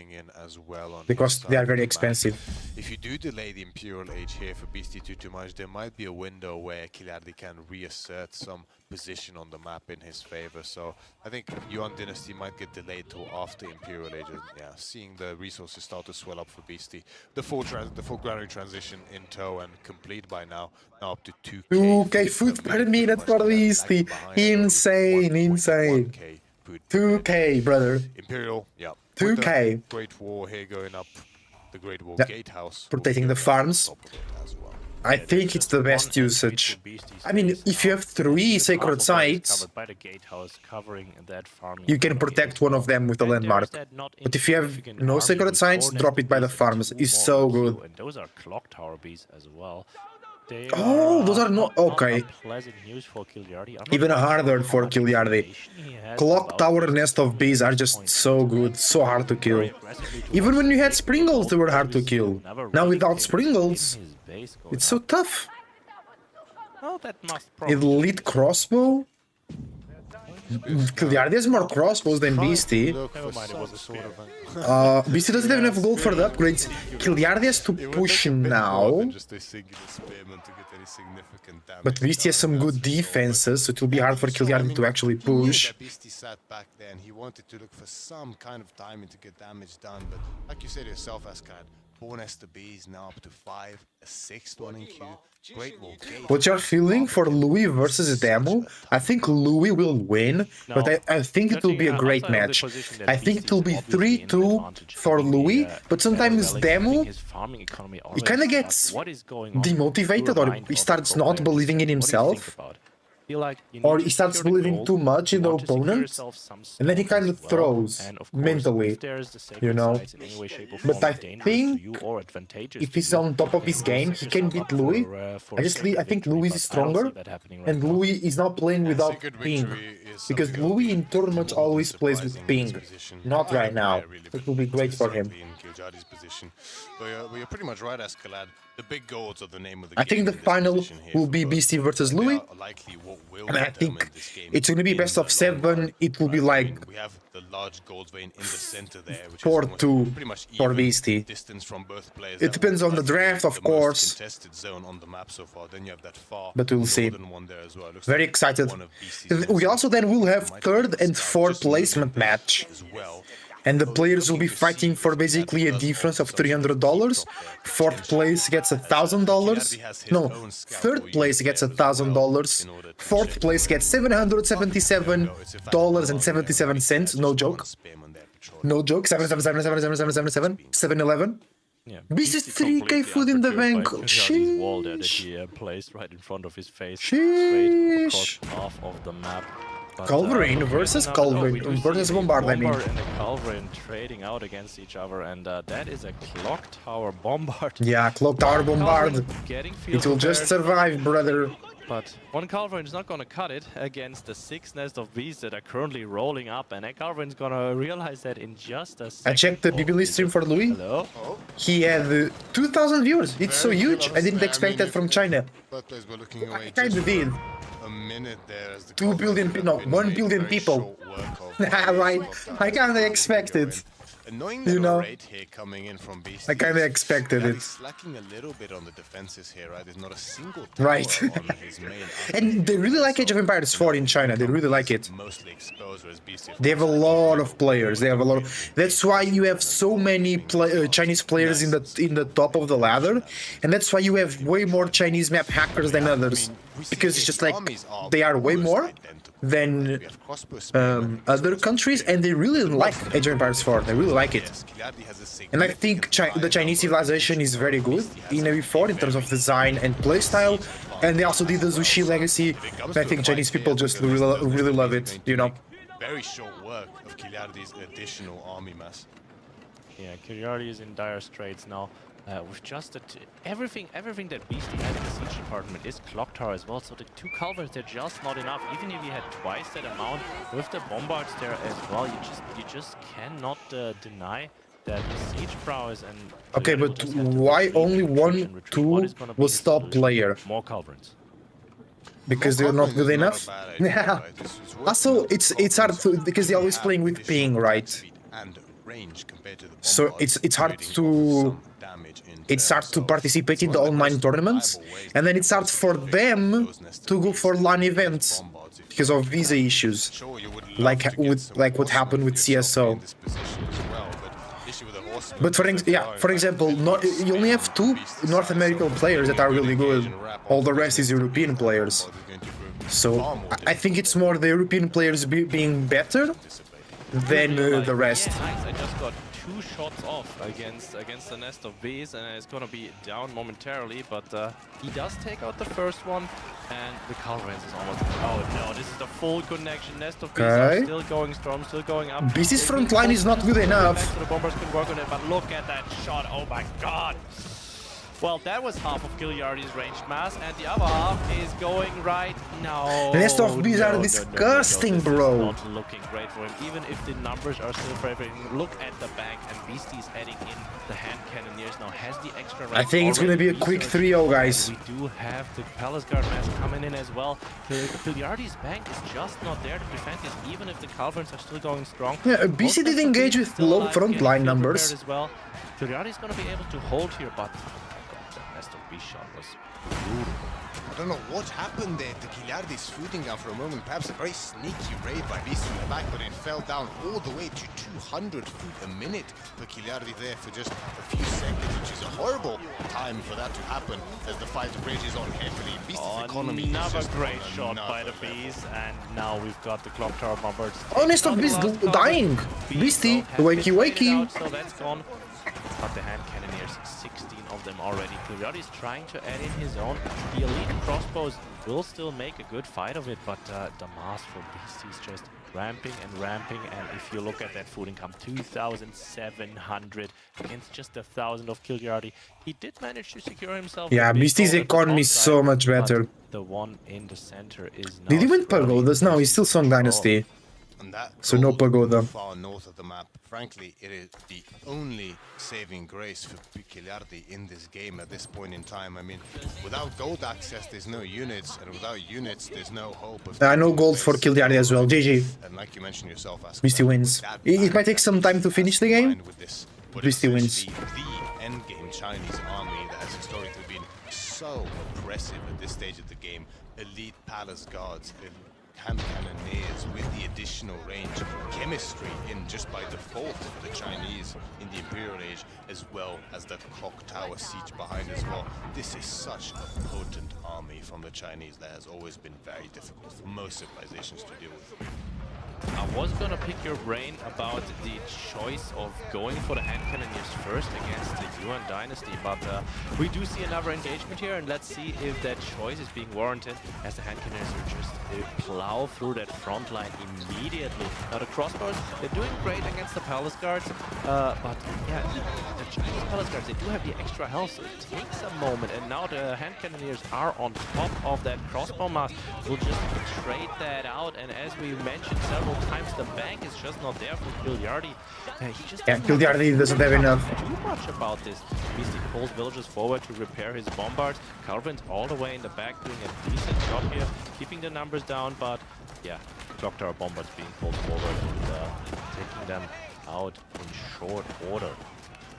because they are very expensive. If you do delay the Imperial Age here for Beastie too much, there might be a window where Kiliardi can reassert some position on the map in his favor. So I think Yuan Dynasty might get delayed till after Imperial Age. Yeah, seeing the resources start to swell up for Beastie. The full granary transition in tow and complete by now up to 2k. 2k food per minute for Beastie. Insane, insane. 2k, brother. Imperial, yeah. 2k. Great Wall here going up. The Great Wall Gatehouse. Protecting the farms. I think it's the best usage. I mean, if you have 3 sacred sites, you can protect one of them with a landmark. But if you have no sacred sites, drop it by the farms. It's so good. And those are clock tower bees as well. They Oh, those are not okay. pleasant news for Kiliardi. I'm not Even quite harder sure for how much Kiliardi. information he has Clock about Tower, these Nest of Bees are just points. so good, so hard to kill. Very aggressively Even towards when the you had big Springles, they were gold hard to values, kill. never Now really without came Springles, in his base going it's so up. tough. Oh, that must probably Elite crossbow? Kiliardi has more crossbows than Beastie. never mind. It was a sort of a Beastie doesn't have enough gold for the upgrades. Kiliardi has to push now. Just a singular spearman to get any significant damage. But Beastie has some good defenses, so it will be hard for Kiliardi to actually He knew push. that Beastie sat back there and he wanted to look for some kind of timing to get damage done. But like you said yourself, Ascad, 4 Nest of Bees now up to 5, a 6th one in queue. Great Wall Gate. What's your feeling for Louis versus Demo? I think Louis will win, but I think it will be a great match. I think it will be 3-2 for Louis, but sometimes Demo, he kind of gets demotivated, or he starts not believing in himself, or he starts believing too much in the opponent, and then he kind of throws mentally, you know. But I think if he's on top of his game, he can beat Louis. I think Louis is stronger, and Louis is not playing without ping, because Louis in tournaments always plays with ping. Not right now. It will be great for him. But you're pretty much right, Escalade. The big goals are the name of the I game think the in this final position here will for be both. BC versus They Louis, are likely what will and I determine think this game it's going to be in best the of long 7. run. It will be Right, I like mean, we have the large gold vein in the center there, which is 4-2 almost pretty much for even Beastie. distance from both players. It That depends would on the likely be draft, of the most course. contested zone on the map so far. Then you have that far But we'll see. northern one there as well. Looks Very like excited. one of BC's We most also then will have might third be and scout fourth just a little placement bit match. as well. And the players will be fighting for basically a difference of $300. Fourth place gets $1,000. No, third place gets $1,000. Fourth place gets $777.77. No joke. No joke. 7777777. 711. Yeah, This is Beastie 3K food in the bank. Kiliardi's wall there that he placed right in front of his face, straight Sheesh. across half of the map. But, Culverin versus we Culverin do see versus the Bombard, I mean. Bombard and the Culverin trading out against each other, and that is a clock tower Bombard. Yeah, Clock Tower Bombard. Culverin getting field It will just prepared, survive, brother. but one Culverin is not going to cut it against the 6 nest of bees that are currently rolling up, and that Culverin's going to realize that in just a second. I checked the BBL stream for Louis. Hello? He had 2,000 viewers. It's so huge. I didn't expect that from China. Both players were looking away I kind just of did. for a minute there as the 2 billion, no, 1 billion people. Right. I kind of expected. Annoying You know, rate here coming in from Beastie. I kind of expected He's it. slacking a little bit on the defenses here, right? There's not a single Right. tower on his main And they really like Age of Empires 4 in China. They really like it. mostly exposed, whereas Beastie They have a lot of players. They have a lot. That's why you have so many Chinese players in the top of the ladder, and that's why you have way more Chinese map hackers than others. Because it's just like they are way more than other countries, and they really like Age of Empires 4. They really like it. And I think the Chinese civilization is very good in AV4 in terms of design and playstyle. And they also did the Zushi legacy. And I think Chinese people just really love it, you know. Very short work of Kiliardi's additional army mass. Yeah, Kiliardi is in dire straits now. With just everything that Beastie had in the siege department is clock tower as well. So the 2 culverts, they're just not enough. Even if he had twice that amount with the bombards there as well, you just cannot deny that the siege prowess and. Okay, Kiliardi will but just have to why retreat only and one, retreat. What two is gonna be was his top solution? player? More culverts. Because they're not good enough. Yeah. Also, it's hard to, because they're always playing with ping, right? So it's hard to participate in the online tournaments, and then it's hard for them to go for LAN events because of visa issues, like what happened with CSO. But for example, you only have 2 North American players that are really good. All the rest is European players. So I think it's more the European players being better than the rest. Yeah, nice. I just got 2 shots off against the nest of bees, and it's gonna be down momentarily. But he does take out the first one, and the Culverins is almost. Oh no! This is the full connection. Nest of bees are still going strong, still going up. Beast's front line is not good enough. So the bombers can work on it, but look at that shot! Oh my god! Well, that was half of Giliardi's ranged mass, and the other half is going right now. The rest of bees are disgusting, This bro. is not looking great for him, even if the numbers are still favoring. Look at the bank, and Beastie's heading in. The hand cannoneers now has the extra range. I think it's gonna be a quick 3-0, guys. We do have the Palace Guard mass coming in as well. Giliardi's bank is just not there to defend it, even if the Culverins are still going strong. Yeah, BC did engage with low front line numbers. As well. Giliardi's gonna be able to hold here, but that Nestor B shot was brutal. I don't know what happened there to Giliardi's shooting down for a moment. Perhaps a very sneaky raid by Beast in the back, but it fell down all the way to 200 foot a minute for Giliardi there for just a few seconds, which is a horrible time for that to happen as the fight rages on heavily. Beast's economy is Another just great on shot by another the level. Bees, and now we've got the clock tower bombers. Honest of Beast dying. Beastie, wakey wakey. So that's gone. But the hand cannoneers, 16 of them already. Giliardi's trying to add in his own. The elite crossbows will still make a good fight of it, but the mass for Beastie's just ramping and ramping. And if you look at that food income, 2,700 against just 1,000 of Giliardi. He did manage to secure himself. Yeah, a big Beastie's goal at the economy top is so side, much better. but the one in the center is now. Did he win Pagodas? No, he's still Song Dynasty. And that So no goal pagoda. far north of the map. Frankly, it is the only saving grace for Giliardi in this game at this point in time. I mean, without gold access, there's no units, and without units, there's no hope of... No gold for Giliardi as well. GG. And like you mentioned yourself, Asker, Beastie wins. that It might take some time to finish the game. combined with this, but Beastie wins. essentially the endgame Chinese army that has historically been so oppressive at this stage of the game. Elite palace guards, hand cannoneers with the additional range, chemistry in just by default for the Chinese in the Imperial Age, as well as the clock tower siege behind as well. This is such a potent army from the Chinese that has always been very difficult for most civilizations to deal with. I was gonna pick your brain about the choice of going for the hand cannoneers first against the Yuan dynasty, but we do see another engagement here, and let's see if that choice is being warranted, as the hand cannoneers are just plow through that front line immediately. Now the crossbows, they're doing great against the palace guards, but yeah, the Chinese palace guards, they do have the extra health, so it takes a moment, and now the hand cannoneers are on top of that crossbow mass. We'll just trade that out, and as we mentioned several times, the bank is just not there for Giliardi. He just Giliardi doesn't have enough. too much about this. Beastie pulls villagers forward to repair his bombards. Calvin's all the way in the back doing a decent job here, keeping the numbers down, but yeah, clock tower bombards being pulled forward and taking them out in short order.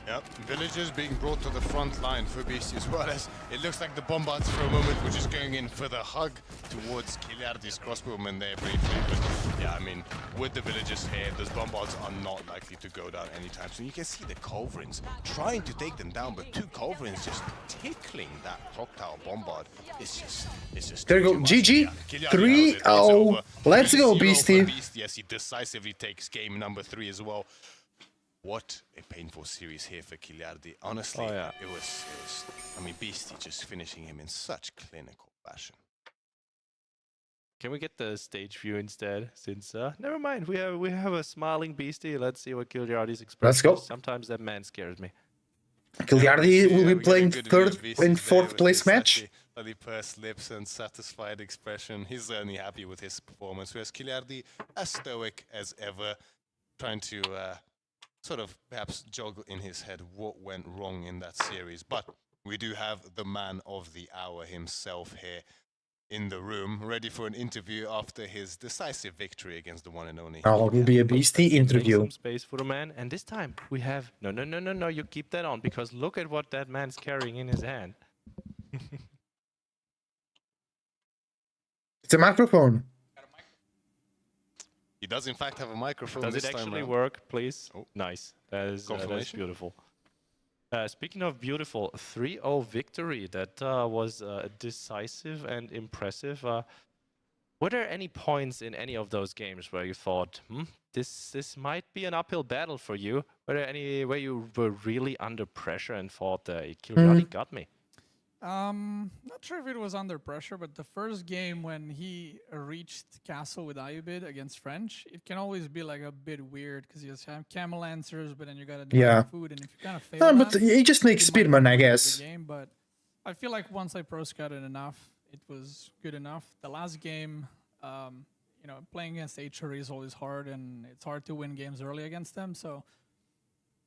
Yep, villagers being brought to the front line for Beastie, as well as it looks like the bombards for a moment were just going in for the hug towards Giliardi's crossbowmen there briefly. But yeah, I mean, with the villagers here, those bombards are not likely to go down anytime soon. You can see the culverins trying to take them down, but two culverins just tickling that clock tower bombard. It's just There you too go. much. GG. Yeah, Giliardi has it. It's 3-0. over. Let's go, 3-0 for Beastie. Beastie as he decisively takes game number 3 as well. What a painful series here for Giliardi. Honestly, Oh, yeah. it was, I mean, Beastie just finishing him in such clinical fashion. Can we get the stage view instead? Since never mind, we have a smiling Beastie. Let's see what Giliardi's expression Let's go. is. Sometimes that man scares me. Giliardi will we be get a playing good view third of Beastie and there fourth with place his match. Slightly pursed lips and satisfied expression. He's certainly happy with his performance. Whereas Giliardi, as stoic as ever, trying to sort of perhaps joggle in his head what went wrong in that series. But we do have the man of the hour himself here in the room, ready for an interview after his decisive victory against the one and only. Oh, it will be a Beastie Make interview. some space for the man, and this time we have no. You keep that on, because look at what that man's carrying in his hand. It's a microphone. He does in fact have a microphone Does this it time actually round. work, please? Oh. Nice. That is Confirmation? beautiful. Speaking of beautiful, 3-0 victory. That was decisive and impressive. Were there any points in any of those games where you thought, this might be an uphill battle for you? Were there any where you were really under pressure and thought, Giliardi got me? Not sure if it was under pressure, but the first game when he reached castle with Ayubid against French, it can always be like a bit weird because you just have camel answers, but then you gotta do Yeah. food, and if you kind of fail No, but that, he just makes you might spearman, not I win the guess. game. But I feel like once I pro scouted enough, it was good enough. The last game, you know, playing against HRE is always hard, and it's hard to win games early against them. So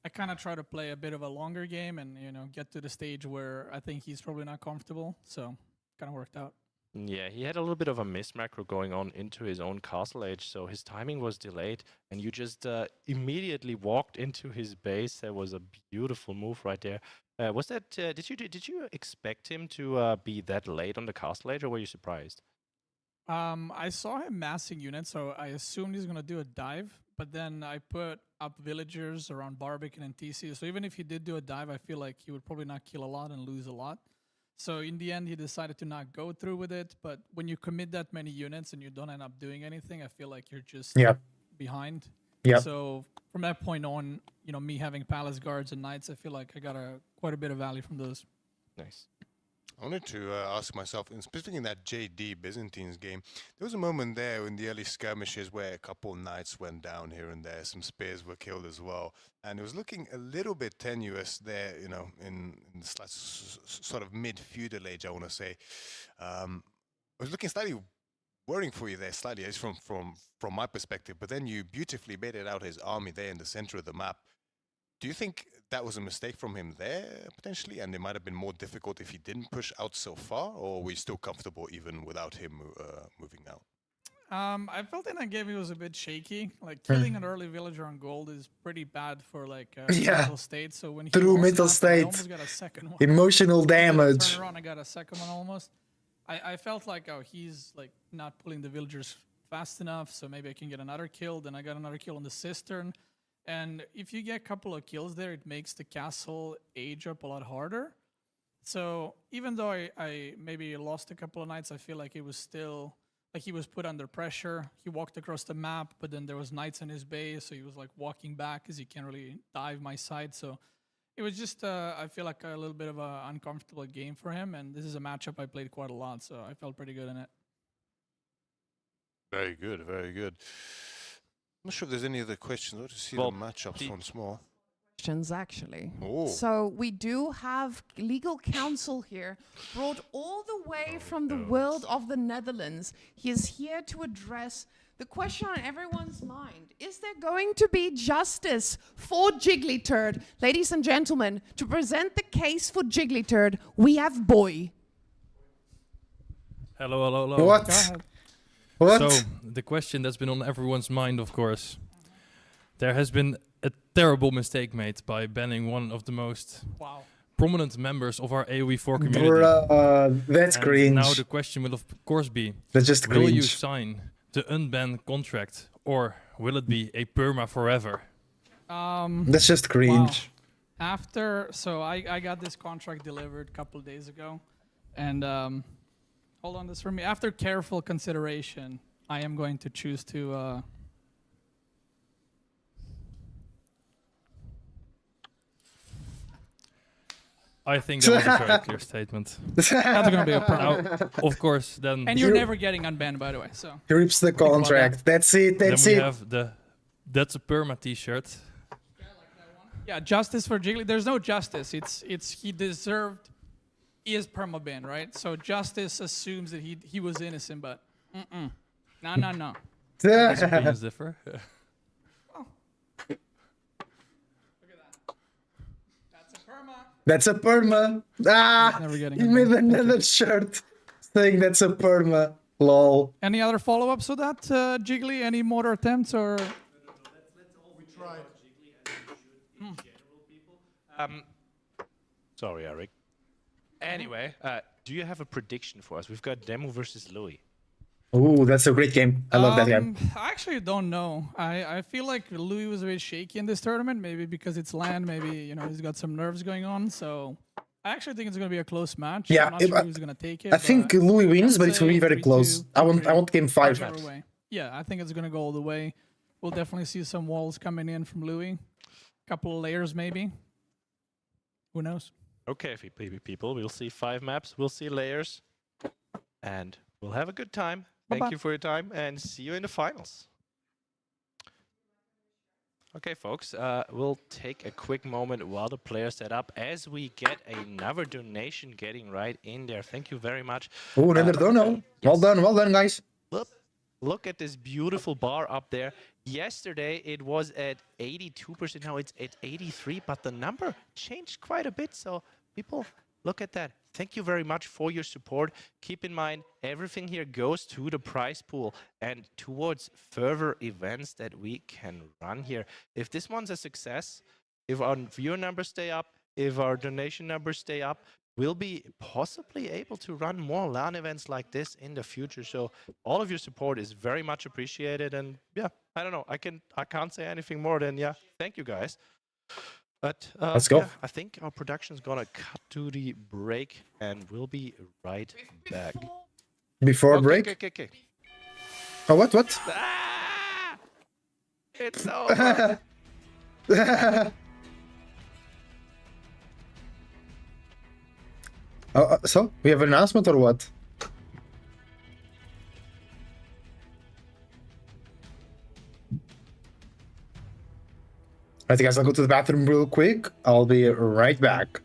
I kind of try to play a bit of a longer game and, you know, get to the stage where I think he's probably not comfortable. So kind of worked out. Yeah, he had a little bit of a mismacro going on into his own castle age, so his timing was delayed, and you just immediately walked into his base. That was a beautiful move right there. Was that? Did you expect him to be that late on the castle age, or were you surprised? I saw him massing units, so I assumed he's gonna do a dive. But then I put up villagers around Barbican and TC. So even if he did do a dive, I feel like he would probably not kill a lot and lose a lot. So in the end, he decided to not go through with it. But when you commit that many units and you don't end up doing anything, I feel like you're just behind. Yeah. So from that point on, you know, me having palace guards and knights, I feel like I got quite a bit of value from those. Nice. I wanted to ask myself, and specifically in that JD Byzantines game, there was a moment there in the early skirmishes where a couple knights went down here and there, some spears were killed as well, and it was looking a little bit tenuous there, you know, in the sort of mid-feudal age, I want to say. It was looking slightly worrying for you there, slightly, at least from my perspective, but then you beautifully baited out his army there in the center of the map. Do you think that was a mistake from him there, potentially, and it might have been more difficult if he didn't push out so far, or were you still comfortable even without him moving out? I felt in that game he was a bit shaky. Like, killing an early villager on gold is pretty bad for, like, middle state. So when he True lost middle that, I state. almost got a second one. Emotional He did a damage. turnaround, I got a second one almost. I felt like, oh, he's like not pulling the villagers fast enough, so maybe I can get another kill. Then I got another kill on the cistern. And if you get a couple of kills there, it makes the castle age up a lot harder. So even though I maybe lost a couple of knights, I feel like it was still, like he was put under pressure. He walked across the map, but then there was knights in his base, so he was like walking back because he can't really dive my side. So it was just, I feel like a little bit of an uncomfortable game for him. And this is a matchup I played quite a lot, so I felt pretty good in it. Very good, very good. I'm not sure if there's any other questions. I'll just see the matchups once more. Questions, actually. Oh. So we do have legal counsel here, brought all the way from the world of the Netherlands. He is here to address the question on everyone's mind. Is there going to be justice for Jigglyturd? Ladies and gentlemen, to present the case for Jigglyturd, we have Boy. Hello, hello, hello. What? Go ahead. What? So, the question that's been on everyone's mind, of course. There has been a terrible mistake made by banning one of the most prominent members of our AoE4 community. Bruh, that's And cringe. now the question will of course be, That's just will you cringe. sign the unban contract, or will it be a perma forever? That's just cringe. After, so I got this contract delivered a couple of days ago, and hold on this for me. After careful consideration, I am going to choose to. I think that was a very clear statement. That's gonna be a problem. Now, of course, then And you're never getting unbanned, by the way. So He rips the contract. That's it. then That's we it. have the That's a perma t-shirt. yeah, justice for Jiggly. There's no justice. It's he deserved. He is permaban, right? So justice assumes that he was innocent, but no. Opinions differ. That's a perma. That's a perma. Ah, Never getting he it made back. another shirt saying that's a perma. Lol. Any other follow-ups with that, Jiggly? Any more attempts or? Sorry, Eric. Anyway, do you have a prediction for us? We've got Demo versus Louis. Ooh, that's a great game. I love that game. I actually don't know. I feel like Louis was a bit shaky in this tournament, maybe because it's land, maybe he's got some nerves going on. So I actually think it's going to be a close match. Yeah, I'm not sure who's going to take it. I think Louis wins, but it's going to be very 3-2, close. I want game 5. whichever way. Yeah, I think it's going to go all the way. We'll definitely see some walls coming in from Louis. Couple of layers, maybe. Who knows? Okay, people, we'll see 5 maps, we'll see layers, and we'll have a good time. Thank you for your time, and see you in the finals. Okay, folks, we'll take a quick moment while the players set up as we get another donation getting right in there. Thank you very much. Oh, another dono. Yes. Well done, guys. Look at this beautiful bar up there. Yesterday it was at 82%, now it's at 83%, but the number changed quite a bit. So people, look at that. Thank you very much for your support. Keep in mind, everything here goes to the prize pool and towards further events that we can run here. If this one's a success, if our viewer numbers stay up, if our donation numbers stay up, we'll be possibly able to run more LAN events like this in the future. So all of your support is very much appreciated. And yeah, I don't know. I can't say anything more than, yeah, thank you guys. But Let's go. yeah, I think our production's gonna cut to the break and we'll be right back. Before break? Okay. Oh, what? Ah! It's over. So, we have an announcement or what? Alright guys, I'll go to the bathroom real quick. I'll be right back.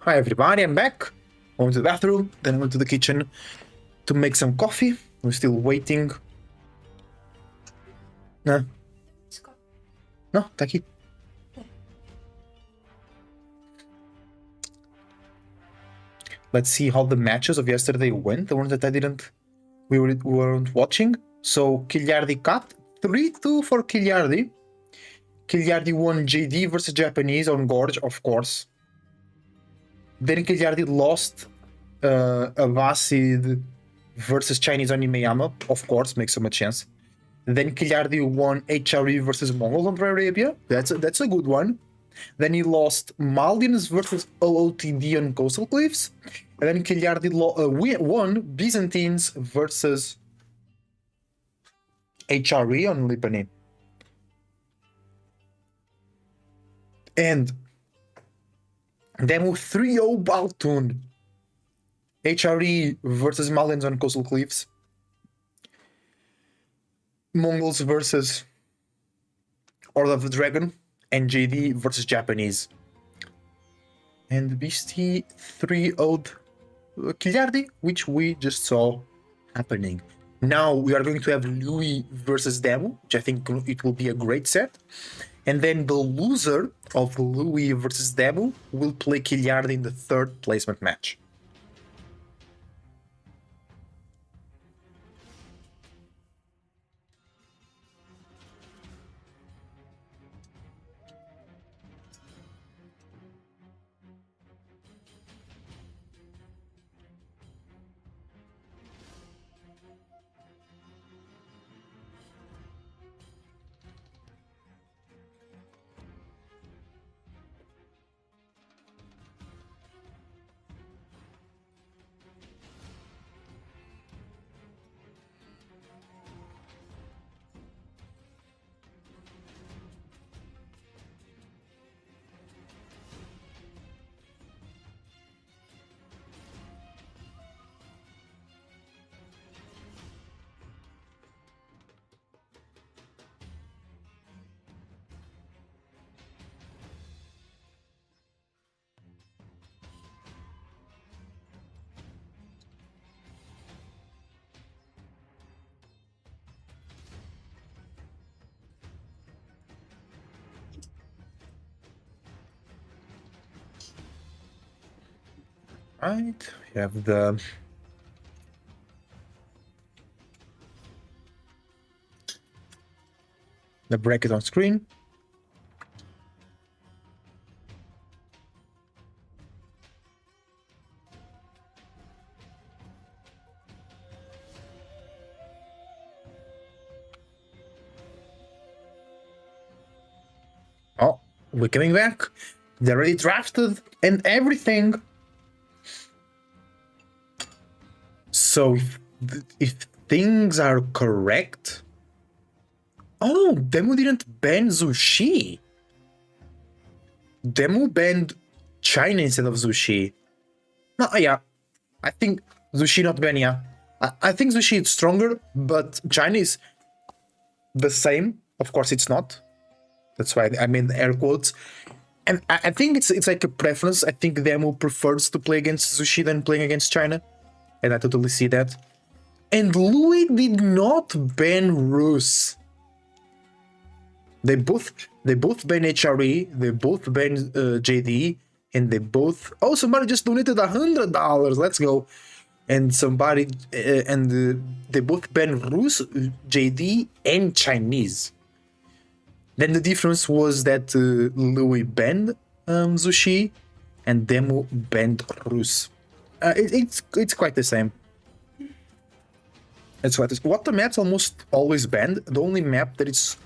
Hi everybody, I'm back. I went to the bathroom, then I went to the kitchen to make some coffee. We're still waiting. No. No, tá aqui. Let's see how the matches of yesterday went, the ones that we weren't watching. So Kiliardi cut 3-2 for Kiliardi. Kiliardi won JD versus Japanese on Gorge, of course. Then Kiliardi lost Avasid versus Chinese on Imeyama, of course, makes so much sense. Then Kiliardi won HRE versus Mongols on Arabia. That's a good one. Then he lost Maldians versus OOTD on Coastal Cliffs. And then Kiliardi won Byzantines versus HRE on Lipany. And Demo 3-0 Baltun. HRE versus Maldians on Coastal Cliffs. Mongols versus Order of the Dragon. And JD versus Japanese. And Beastie 3-0'd Kiliardi, which we just saw happening. Now we are going to have Louis versus Demo, which I think it will be a great set. And then the loser of Louis versus Demo will play Kiliardi in the third placement match. Right, we have the bracket on screen. Oh, we're coming back. They're already drafted and everything. So if things are correct... Oh, Demo didn't ban Zushi. Demo banned China instead of Zushi. No, yeah. I think Zushi not ban, yeah. I think Zushi is stronger, but China is the same. Of course it's not. That's why I made the air quotes. And I think it's like a preference. I think Demo prefers to play against Zushi than playing against China. And I totally see that. And Louis did not ban Rus. They both ban HRE, they both ban JD, and they both... Oh, somebody just donated $100. Let's go. And somebody... they both ban Rus, JD, and Chinese. Then the difference was that Louis banned Zushi, and Demo banned Rus. It's quite the same. It's what the map's almost always banned. The only map that it's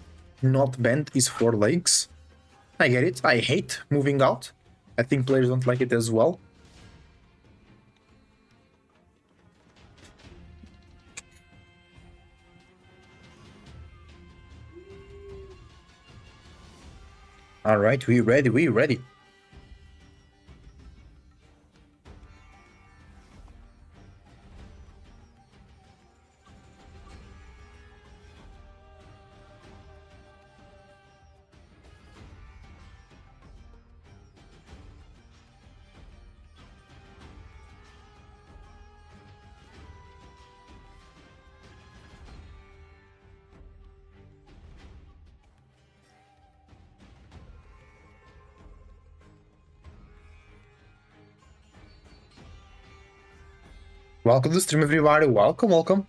not banned is 4 Lakes. I get it. I hate moving out. I think players don't like it as well. All right, we ready. We ready. Welcome to the stream, everybody. Welcome, welcome.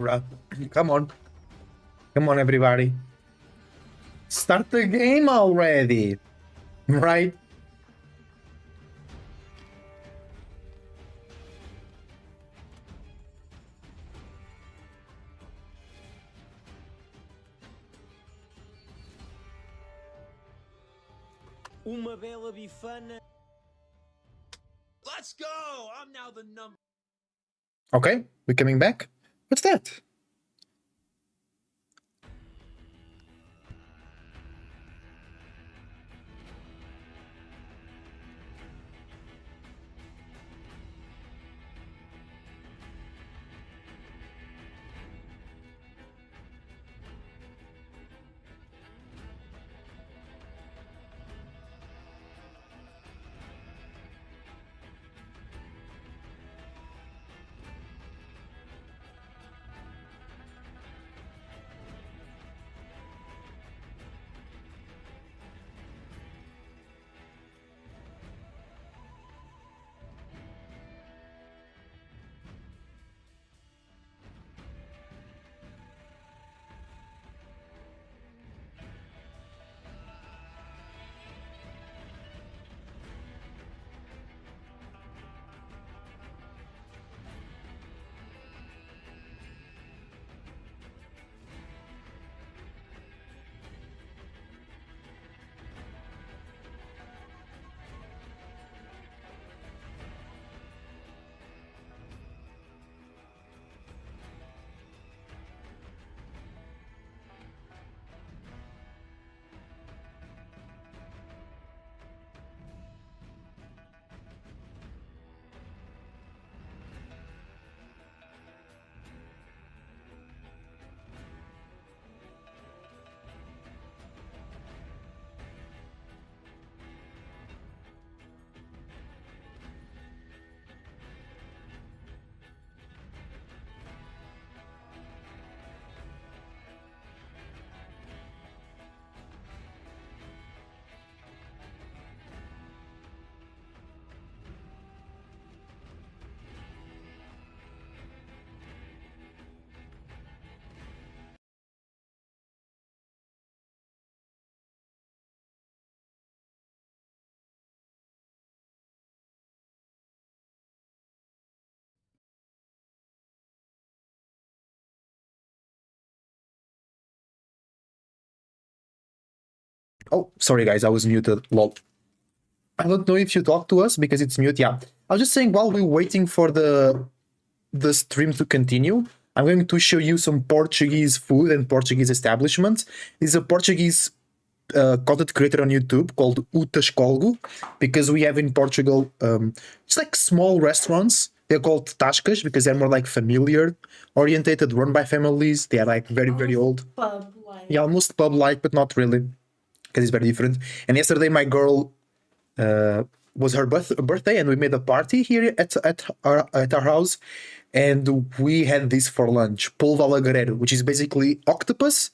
Bruh, come on. Come on, everybody. Start the game already. Right? Uma bela bifana. Let's go! I'm now the number. Okay, we're coming back. What's that? Oh, sorry guys, I was muted. Lol. I don't know if you talk to us because it's mute. Yeah, I was just saying while we're waiting for the stream to continue, I'm going to show you some Portuguese food and Portuguese establishments. This is a Portuguese content creator on YouTube called Utas Colgo, because we have in Portugal it's like small restaurants. They're called tascas because they're more like familiar orientated, run by families. They are like very old. Pub-like. Yeah, almost pub-like, but not really, because it's very different. And yesterday, my girl was her birthday, and we made a party here at our house, and we had this for lunch, polvo alagareiro, which is basically octopus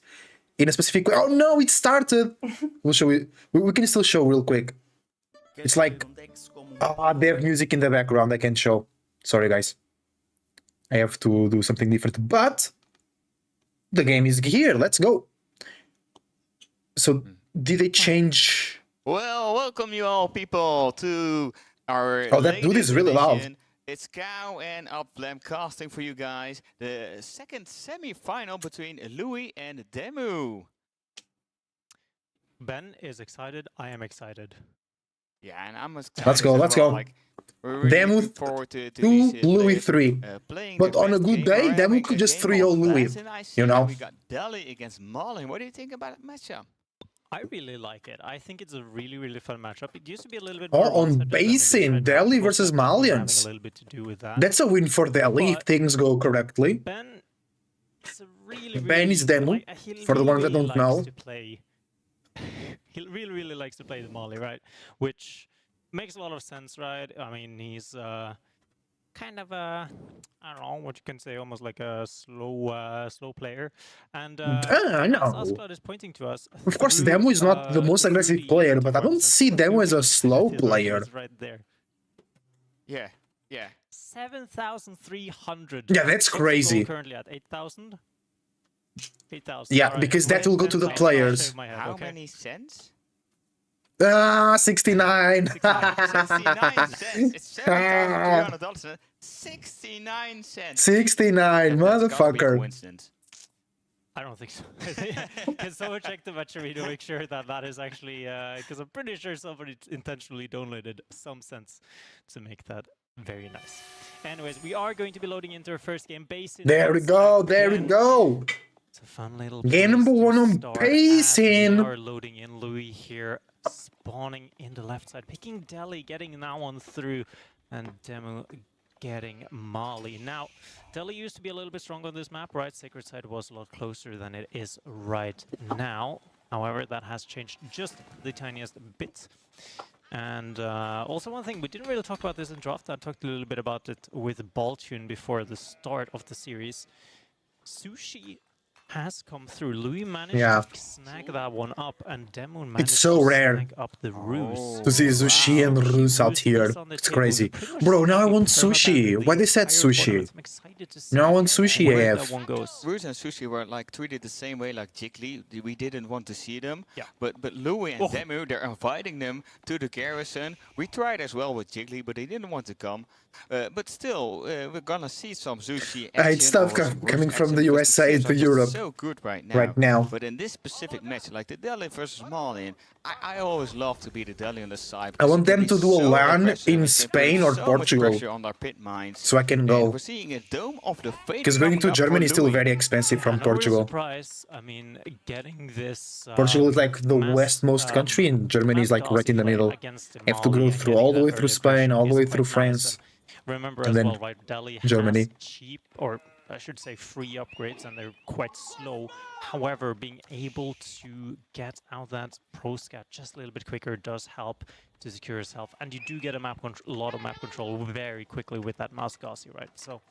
in a specific way. Oh no, it started. We'll show you. We can still show real quick. It's like they have music in the background. I can show. Sorry, guys. I have to do something different, but the game is here. Let's go. So, did they change? Well, welcome you all people to our Oh, that dude is really loud. edition. It's Cow and Uplam casting for you guys the second semi-final between Louis and Demu. Ben is excited. I am excited. Yeah, and I'm excited. Let's go, as let's well. go. Like, we're really Demu looking forward to 2, these Louis players, 3. playing But their on a best good game. day, We're Demu having could a just game 3-0 of Louis. Lance, and I see You now know? we got Delhi against Marlin. What do you think about that matchup? I really like it. I think it's a really fun matchup. It used to be a little bit Oh, more on one-sided than it is Basin, right now. Delhi Of course, versus that definitely having Malians. a little bit to do with that. That's a win for Delhi if But things go correctly. Ben is a really, Ben is really, Demu, like, he for the ones that really don't likes know. to play. He really likes to play the Mali, right? Which makes a lot of sense, right? I mean, he's kind of a, I don't know what you can say, almost like a slow player. And I know. as Asclad is pointing to us, Of course, through, Demu is not the most aggressive the player, but I don't 24% see Demu as a slow He's player. right there. Yeah, yeah. 7,300. Yeah, that's What's the goal crazy. currently at 8,000. 8,000. Yeah, alright. because that Wait, will go to the 10,000. players. Shave my head, How okay. many cents? 69. 69 cents. It's $7,300. 69 cents. 69, That's gotta be a motherfucker. coincidence. I don't think so. Can someone check the battery to make sure that that is actually, because I'm pretty sure somebody intentionally donated some cents to make that very nice. Anyways, we are going to be loading into our first game. Basin. There we go, there we again. go. It's a fun little Game place number to 1 on start Basin. as we are loading in. Louis here, spawning in the left side, picking Delhi, getting that one through, and Demu getting Mali. Now, Delhi used to be a little bit strong on this map, right? Sacred Side was a lot closer than it is right now. However, that has changed just the tiniest bit. And also one thing, we didn't really talk about this in draft. I talked a little bit about it with Baltune before the start of the series. Sushi has come through. Louis managed to snag that one up, and Demu managed so to rare snag up the Ruse. To see sushi and Rus out here. It's crazy. Bro, now I want sushi. Why they said sushi? Now I want sushi Where AF. that one goes. Ruse and Sushi were like treated the same way like Jiggly. We didn't want to see them. Yeah. But Louis and Demu, they're inviting them to the Garrison. We tried as well with Jiggly, but they didn't want to come. But still, we're gonna see some sushi action. It's tough or some coming Ruse from action the because USA teams to are just Europe so good right right now. But in this specific match, like the Delhi versus Mali, I always love to be the Delhi on the side. I want them because to do a they can be so LAN aggressive in and they Spain put or so much Portugal, pressure on their pit mines. so I can And go. we're seeing a Dome of the Fate Because going to coming up for Germany is still Louis. very expensive from No real Portugal. surprise. I mean, getting this. Portugal is like the mass, westmost country, and Germany is mass like right in the play middle. against You have to Mali go and through getting all the that way early through Spain, aggression all the is way quite through nice. France. And remember and as then well, right? Delhi Germany. has cheap, or I should say free upgrades, and they're quite slow. However, being able to get out that pro scat just a little bit quicker does help to secure yourself, and you do get a lot of map control very quickly with that mouse Gaussy, right? So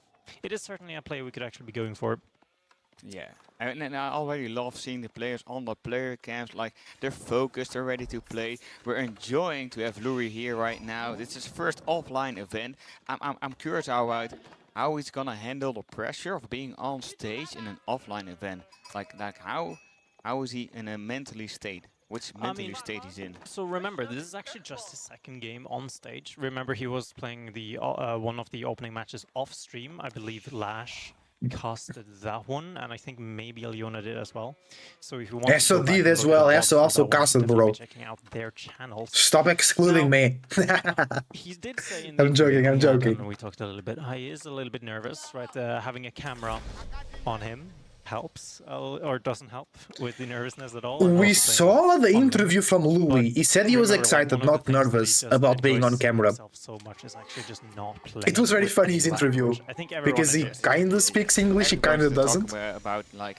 it is certainly a play we could actually be going for. Yeah, and I already love seeing the players on the player camps. Like, they're focused, they're ready to play. We're enjoying to have Lurie here right now. This is his first offline event. I'm curious how he's gonna handle the pressure of being on stage in an offline event. Like how is he in a mentally state? Which mentally state he's in? So remember, this is actually just his second game on stage. Remember, he was playing the one of the opening matches off stream, I believe, Lash. casted that one, and I think maybe Aliona did as well. So if you want Esso to go back did and as look at well. the Esso VODs for also that one, casted, definitely bro. be checking out their channels. Stop excluding me. He did say in the I'm joking, interview I'm we had, joking. and we talked a little bit. He is a little bit nervous, right? Having a camera on him helps or doesn't help with the nervousness at all. and We also playing saw the on interview from Louis. He said he was remember, excited, one of the not things that he nervous just about being enjoys on camera. himself so much is actually just not playing It was very with funny, his that interview, much. I think everyone because he enjoys it. kind of speaks English, he kind of Everyone's to doesn't. talk about like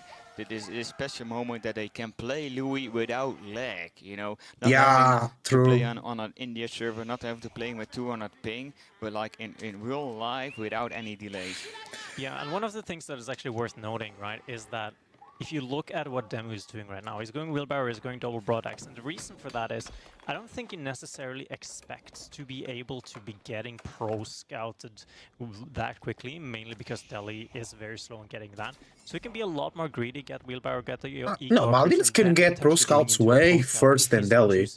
this special moment that they can play Louis without lag, you know, not Yeah, having to play true. on an India server, not having to play with 200 ping, but like in real life without any delays. Yeah, and one of the things that is actually worth noting, right, is that if you look at what Demu is doing right now, he's going wheelbarrow, he's going double broad axe, and the reason for that is I don't think he necessarily expects to be able to be getting pro scouted that quickly, mainly because Delhi is very slow in getting that. So he can be a lot more greedy, get wheelbarrow, get the No, Maldini's can get pro scouts way first than Delhi.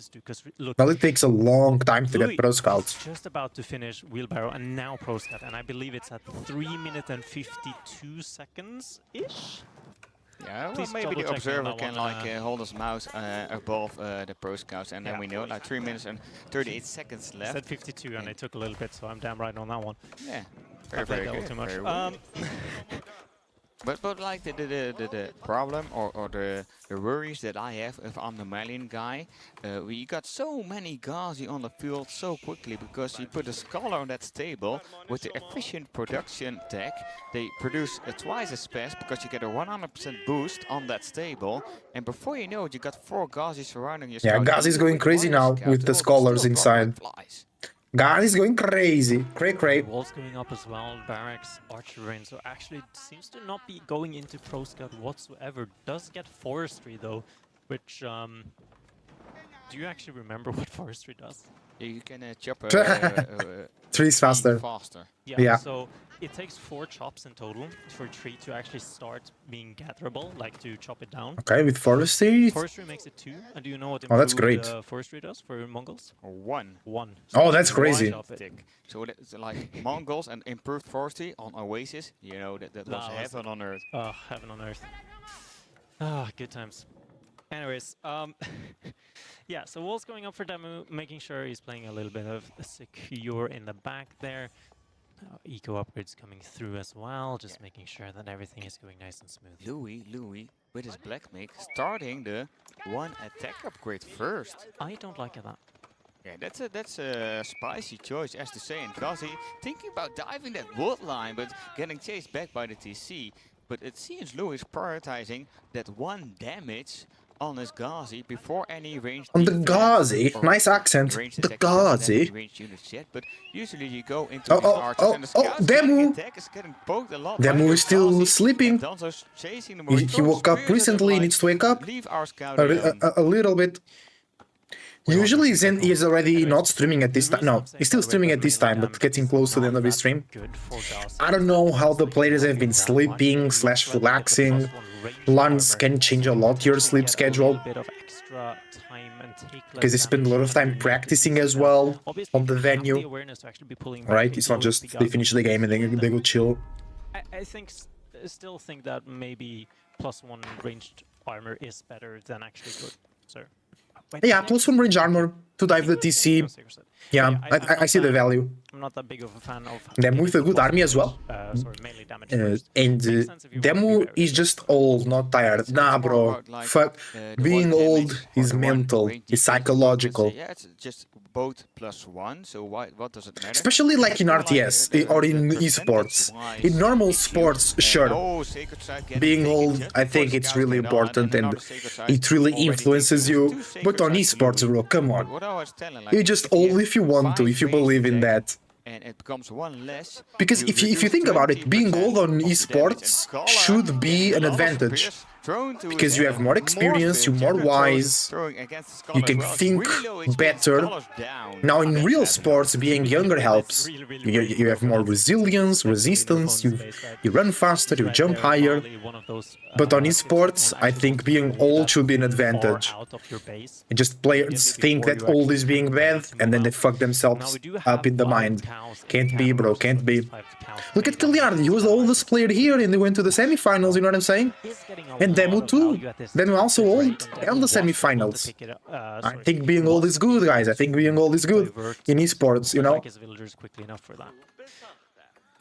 Delhi takes a long time to get pro scouts. Just about to finish wheelbarrow and now pro scout, and I believe it's at 3 minutes and 52 seconds-ish? Yeah, well, Please maybe the double check me on observer that can one, like hold his mouse above the pro scouts, and then we know like 3 minutes and 38 seconds I left. said 52 and I took a little bit, so I'm damn right on that one. Yeah, I very, played very that good. one too much. very well. But like the problem or the worries that I have if I'm the Malian guy, we got so many Ghazi on the field so quickly because you put a scholar on that stable with the efficient production tech. They produce twice as fast because you get a 100% boost on that stable, and before you know it, you got 4 Ghazi surrounding your Yeah, scout. Ghazi's Even going with crazy one now scout, with the they will scholars still drop like inside. flies. Ghazi's going crazy. Cray. Walls going up as well, barracks, archery in, so actually it seems to not be going into pro scout whatsoever. Does get forestry though, which do you actually remember what forestry does? Yeah, you can chop Trees faster. Yeah. So it takes 4 chops in total for a tree to actually start being gatherable, like to chop it down. Okay, with forestry. Forestry makes it 2, and do you know what Oh, that's improved, great. forestry does for Mongols? 1. 1. Oh, that's crazy. So that's like Mongols and improved forestry on Oasis. You know that was That was heaven on earth. Oh, heaven on earth. Ah, good times. Anyways, yeah, so walls going up for Demu, making sure he's playing a little bit of secure in the back there. Eco upgrades coming through as well, just making sure that everything is going nice and smooth. Louis, with his black make, starting the 1 attack upgrade first. I don't like that. Yeah, that's a spicy choice, as to say. And Ghazi thinking about diving that wood line, but getting chased back by the TC. But it seems Louis prioritizing that 1 damage on his Ghazi before any ranged On the defense Ghazi, or nice accent. ranged The attack. He doesn't have Ghazi. any ranged units yet, but usually you go into these archers and the Scout's Demu. attack is getting poked a lot by Demu the is still Ghazi, sleeping. and Danzo's chasing them. He woke up recently, he needs to wake up. Leave our scout A alone. little bit. Usually Zen is already not streaming at this time. No, he's still streaming at this time, but getting close to the end of his stream. I don't know how the players have been sleeping / relaxing. Lunch can change a lot your sleep schedule, because they spend a lot of time practicing as well on the venue. Right? It's not just they finish the game and then they go chill. I still think that maybe +1 ranged armor is better than actually good, sir. Yeah, +1 range armor to dive the TC. Yeah, I see the value. I'm not that big of a fan of Demu with a good army as well. melee damage first. And Demu is just old, not tired. Nah, bro. Fuck. Being old is mental. It's psychological. Yeah, it's just both +1. So what does it matter? Especially like in RTS or in esports. In normal sports, sure. Being old, I think it's really important and it really influences you. But on esports, bro, come on. You're just old if you want to, if you believe in that. And it becomes 1 less. Because if you think about it, being old on esports should be an advantage. because you have more experience, you're more wise, you can think better. Now in real sports, being younger helps. You have more resilience, resistance, you run faster, you jump higher. But on esports, I think being old should be an advantage. And just players think that old is being bad, and then they fuck themselves up in the mind. Can't be, bro, can't be. Look at Kiliardi, he was the oldest player here, and they went to the semifinals, you know what I'm saying? And Demo too. Demo also old, and the semifinals. I think being old is good, guys. I think being old is good in esports, you know?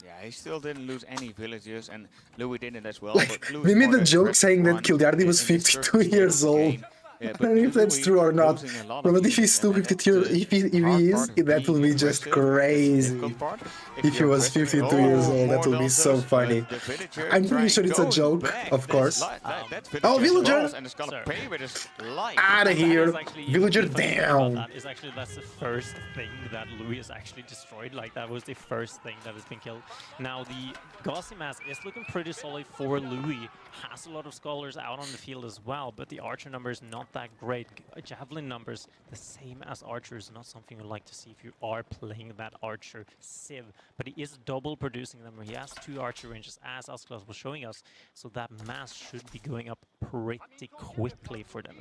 Yeah, he still didn't lose any villagers, and Louis didn't as well. Like, they made a joke saying that Kiliardi was 52 years old. I don't know if that's true or not. But if he's still 52, if he is, that will be just crazy. If he was 52 years old, that will be so funny. I'm pretty sure it's a joke, of course. Oh, villager! Out of here! Villager down! That's the first thing that Louis has actually destroyed. Like, that was the first thing that has been killed. Now, the Gauzy mask is looking pretty solid for Louis. Has a lot of scholars out on the field as well, but the archer number is not that great. Javelin numbers, the same as archer, is not something you like to see if you are playing that archer Civ. But he is double producing them. He has 2 archer ranges, as Askeladd was showing us. So that mass should be going up pretty quickly for them.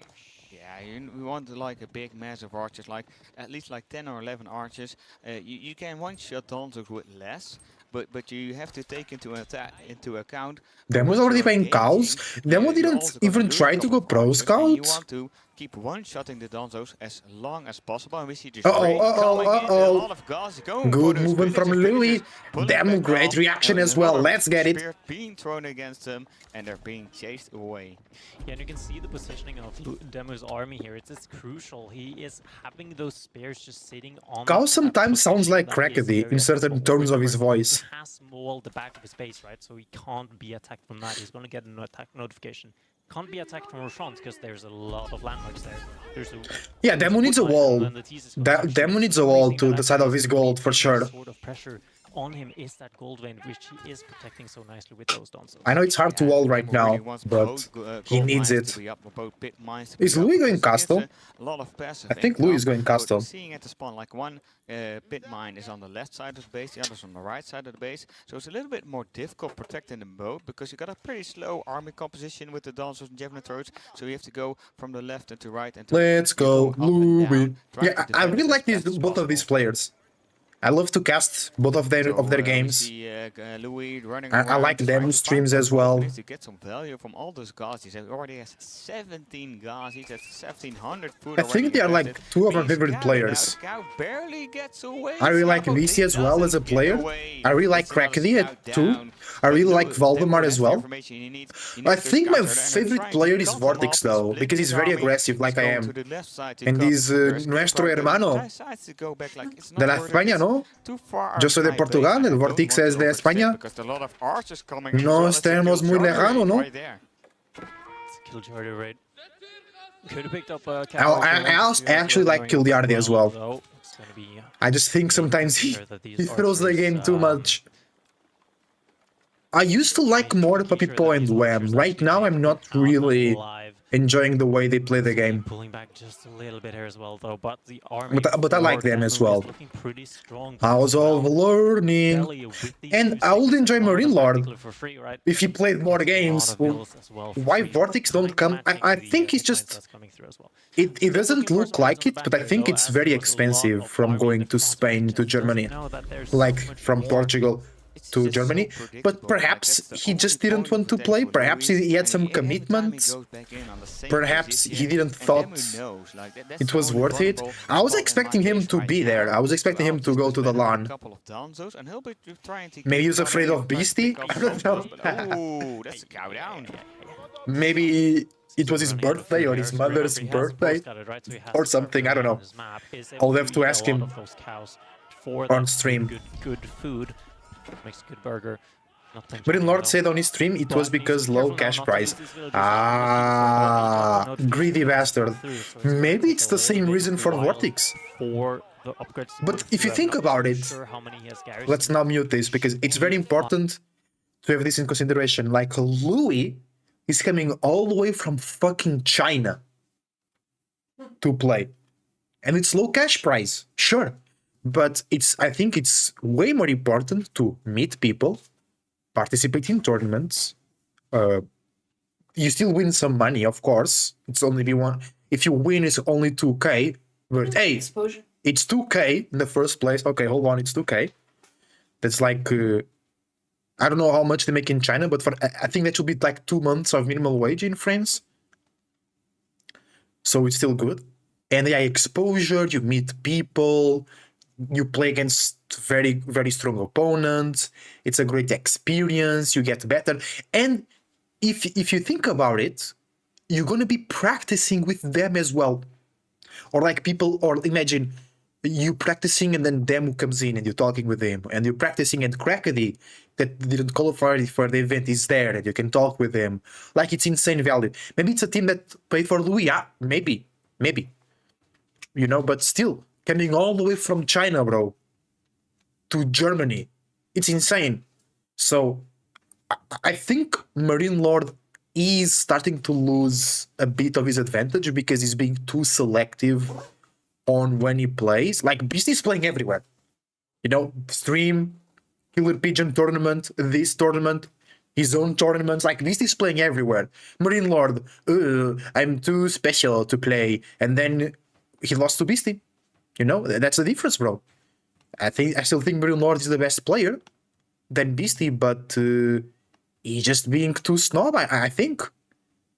Yeah, we want like a big mass of archers, like at least like 10 or 11 archers. You can one-shot Donzos with less, but you have to take into account. Demo's already playing cows. Demo didn't even try to go pro scout. You want to keep one-shotting the Donzos as long as possible, and we see just a lot of Gauzy going. Good movement from Louis. Demo, great reaction as well. Let's get it. Being thrown against them, and they're being chased away. Yeah, and you can see the positioning of Demo's army here. It's crucial. He is having those spears just sitting on. Cow sometimes sounds like Crackedy in certain tones of his voice. He has mauled the back of his base, right? So he can't be attacked from that. He's going to get an attack notification. Can't be attacked from front because there's a lot of landmarks there. Yeah, Demo needs a wall. Demo needs a wall to the side of his gold for sure. Sort of pressure on him is that gold vein, which he is protecting so nicely with those Donzos. I know it's hard to wall right now, but he needs it. Is Louis going custom? I think Louis is going custom. Seeing at the spawn, like one pit mine is on the left side of the base, the other's on the right side of the base. So it's a little bit more difficult protecting them both because you got a pretty slow army composition with the Donzos and Javelin throws. So you have to go from the left and to right and to let's go, Louis. Yeah, I really like both of these players. I love to cast both of their games. I like demo streams as well. To get some value from all those Gauzies. He already has 17 Gauzies. That's 1,700 food. I think they are like 2 of our favorite players. I really like VC as well as a player. I really like Crackedy too. I really like Valdemar as well. I think my favorite player is Vortex though, because he's very aggressive like I am. And he's nuestro hermano. De la España, ¿no? Yo soy de Portugal, el Vortex es de España. No estamos muy lejano, ¿no? I actually like Kiliardi as well. I just think sometimes he throws the game too much. I used to like more Papito and Wham. Right now, I'm not really enjoying the way they play the game. Pulling back just a little bit here as well, though. But the army, but I like them as well. House of Learning, and I would enjoy Marine Lord if he played more games. Why Vortex don't come? I think it's just it doesn't look like it, but I think it's very expensive from going to Spain to Germany, like from Portugal to Germany, but perhaps he just didn't want to play, perhaps he had some commitments, perhaps he didn't thought it was worth it. I was expecting him to be there, I was expecting him to go to the LAN. Maybe he was afraid of Beastie? I don't know. Maybe it was his birthday or his mother's birthday or something, I don't know. I'll have to ask him on stream. Good food. Makes a good burger. But in Lord said on his stream it was because low cash price. Ah, greedy bastard. Maybe it's the same reason for Vortex. But if you think about it, let's now mute this because it's very important to have this in consideration. Like Louis He's coming all the way from fucking China to play. And it's low cash price, sure. But I think it's way more important to meet people, participate in tournaments. You still win some money, of course. It's only be one. If you win, it's only 2K. But hey, Exposure. it's 2K in the first place. Okay, hold on, it's 2K. That's like I don't know how much they make in China, but I think that should be like 2 months of minimum wage in France. So it's still good. And yeah, exposure, you meet people, you play against very, very strong opponents. It's a great experience, you get better. And if you think about it, you're gonna be practicing with them as well. Or like people, or imagine you practicing and then Demo comes in and you're talking with them, and you're practicing and Crackedy that didn't qualify for the event is there and you can talk with them. Like it's insane value. Maybe it's a team that played for Louis, yeah, maybe. You know, but still, coming all the way from China, bro, to Germany, it's insane. So I think Marine Lord is starting to lose a bit of his advantage because he's being too selective on when he plays. Like, Beastie's playing everywhere. You know, stream, Killer Pigeon tournament, this tournament, his own tournaments. Like, Beastie's playing everywhere. Marine Lord, I'm too special to play. And then he lost to Beastie. You know, that's the difference, bro. I still think Marine Lord is the best player than Beastie, but he's just being too snob, I think.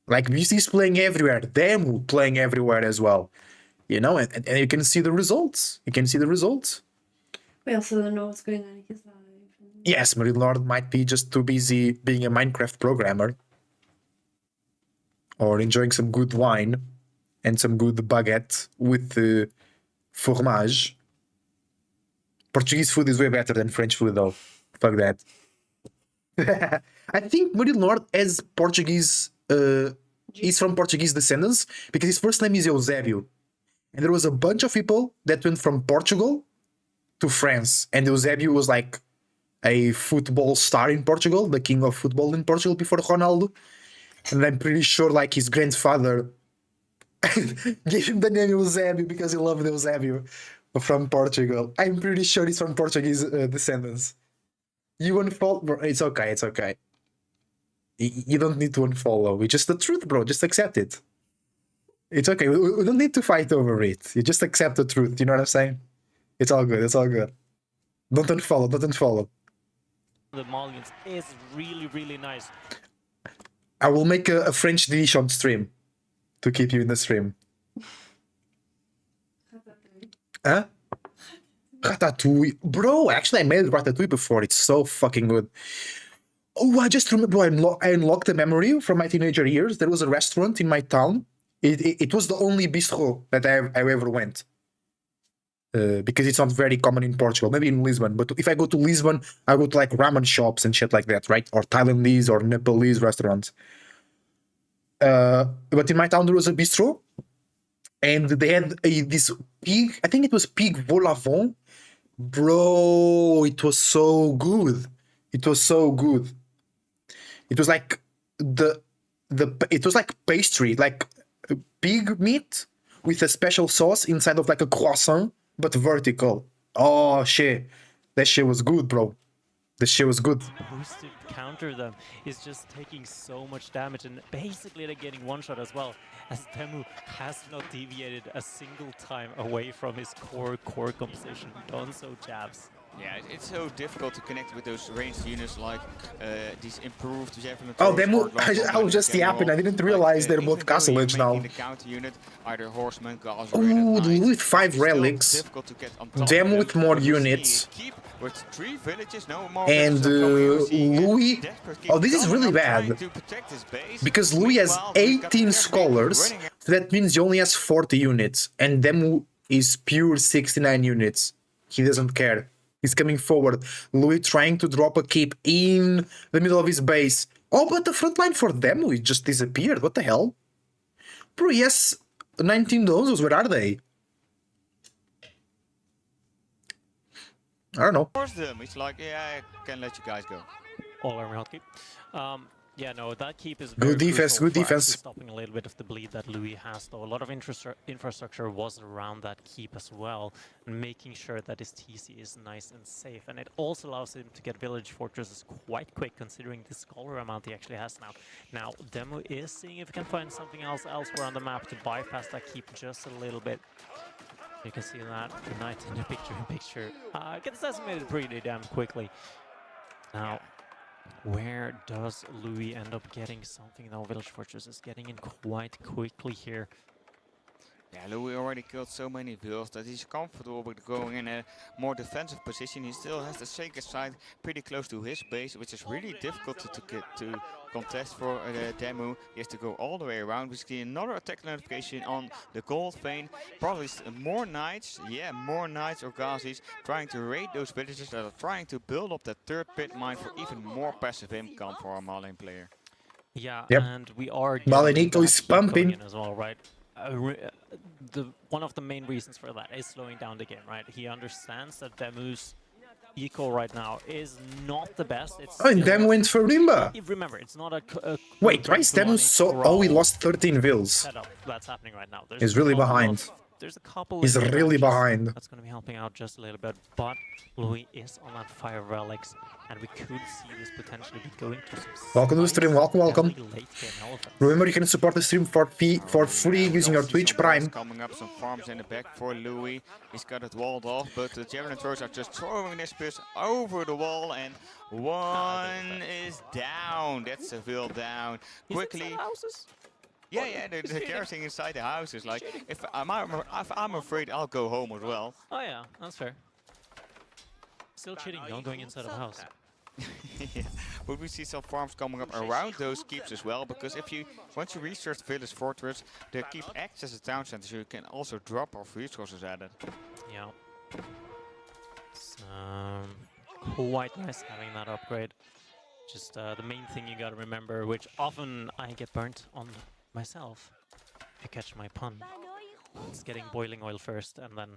Like, Beastie's playing everywhere. Demu playing everywhere as well. You know, and you can see the results. You can see the results. We also don't know what's going on in his life. Yes, Marine Lord might be just too busy being a Minecraft programmer. Or enjoying some good wine and some good baguette with fromage. Portuguese food is way better than French food, though. Fuck that. I think Marine Lord has Portuguese. He's from Portuguese descendants because his first name is Eusébio. And there was a bunch of people that went from Portugal to France. And Eusébio was like a football star in Portugal, the king of football in Portugal before Ronaldo. And I'm pretty sure like his grandfather gave him the name Eusébio because he loved Eusébio from Portugal. I'm pretty sure he's from Portuguese descendants. You unfollow, bro. It's okay. It's okay. You don't need to unfollow. It's just the truth, bro. Just accept it. It's okay. We don't need to fight over it. You just accept the truth. You know what I'm saying? It's all good. It's all good. Don't unfollow. Don't unfollow. The Malians is really, really nice. I will make a French dish on stream to keep you in the stream. Huh? Ratatouille. Bro, actually I made ratatouille before. It's so fucking good. Oh, I just remember, bro, I unlocked a memory from my teenager years. There was a restaurant in my town. It was the only bistro that I ever went. Because it's not very common in Portugal, maybe in Lisbon. But if I go to Lisbon, I go to like ramen shops and shit like that, right? Or Thailandese or Nepalese restaurants. But in my town, there was a bistro. And they had this pig, I think it was pig vol au vent. Bro, it was so good. It was so good. It was like it was like pastry, like pig meat with a special sauce inside of like a croissant, but vertical. Oh shit. That shit was good, bro. The shit was good. Supposed to counter them is just taking so much damage, and basically they're getting one shot as well, as Temu has not deviated a single time away from his core composition. Donso jabs. Yeah, it's so difficult to connect with those ranged units like these improved javelin. Oh, I was just yapping. I didn't realize they're both castle edge now. The counter unit, either horseman, ooh, with 5 relics. Them with more units. With 3 villages, no more and Louis. Oh, this is really bad. Because Louis has 18 scholars, so that means he only has 40 units. And Demu is pure 69 units. He doesn't care. He's coming forward. Louis trying to drop a keep in the middle of his base. Oh, but the front line for Demu just disappeared. What the hell? Bro, yes, 19 dozos. Where are they? I don't know. Force them. It's like, yeah, I can let you guys go. All around keep. Yeah, no, that keep is Good very defense, crucial good for actually defense. stopping a little bit of the bleed that Louis has, though. A lot of infrastructure was around that keep as well, and making sure that his TC is nice and safe. And it also allows him to get village fortresses quite quick, considering the scholar amount he actually has now. Now, Demo is seeing if he can find something else elsewhere on the map to bypass that keep just a little bit. You can see that the knight in the picture gets decimated pretty damn quickly. Now, where does Louis end up getting something? Now, Village Fortress is getting in quite quickly here. Yeah, Louis already killed so many vills that he's comfortable with going in a more defensive position. He still has the Shaker side pretty close to his base, which is really difficult to contest for Demu. He has to go all the way around. We see another attack notification on the gold vein. Probably more knights, yeah, more knights or Ghazis trying to raid those villages that are trying to build up that third pit mine for even more passive income for a Malin player. Yeah, Yep. and we are Malenito is pumping as well, right? One of the main reasons for that is slowing down the game, right? He understands that Demu's eco right now is not the best. It's and Demu went for Rimba. remember, it's not a Wait, why is Demu so... Oh, he lost 13 vills. setup that's happening right now. There's He's a really couple behind. There's a couple He's of really matches behind. That's going to be helping out just a little bit, but Louis is on that 5 relics, and we could see this potentially be going to some... Welcome to the stream, welcome. late game elephants. Remember, you can support the stream for free using your Twitch Prime. Coming up, some farms in the back for Louis. He's got it walled off, but the Javelin throwers are just throwing this piss over the wall, and one is down. That's a Vil down. Quickly. Yeah, the Garrison inside the houses. Like, if I'm afraid, I'll go home as well. Oh yeah, that's fair. Still cheating, not going inside of the house. Yeah. But we see some farms coming up around those keeps as well, because once you research the village fortress, the keep acts as a town center, so you can also drop off resources at it. Yeah. It's quite nice having that upgrade. Just the main thing you gotta remember, which often I get burnt on myself, if you catch my pun. It's getting boiling oil first and then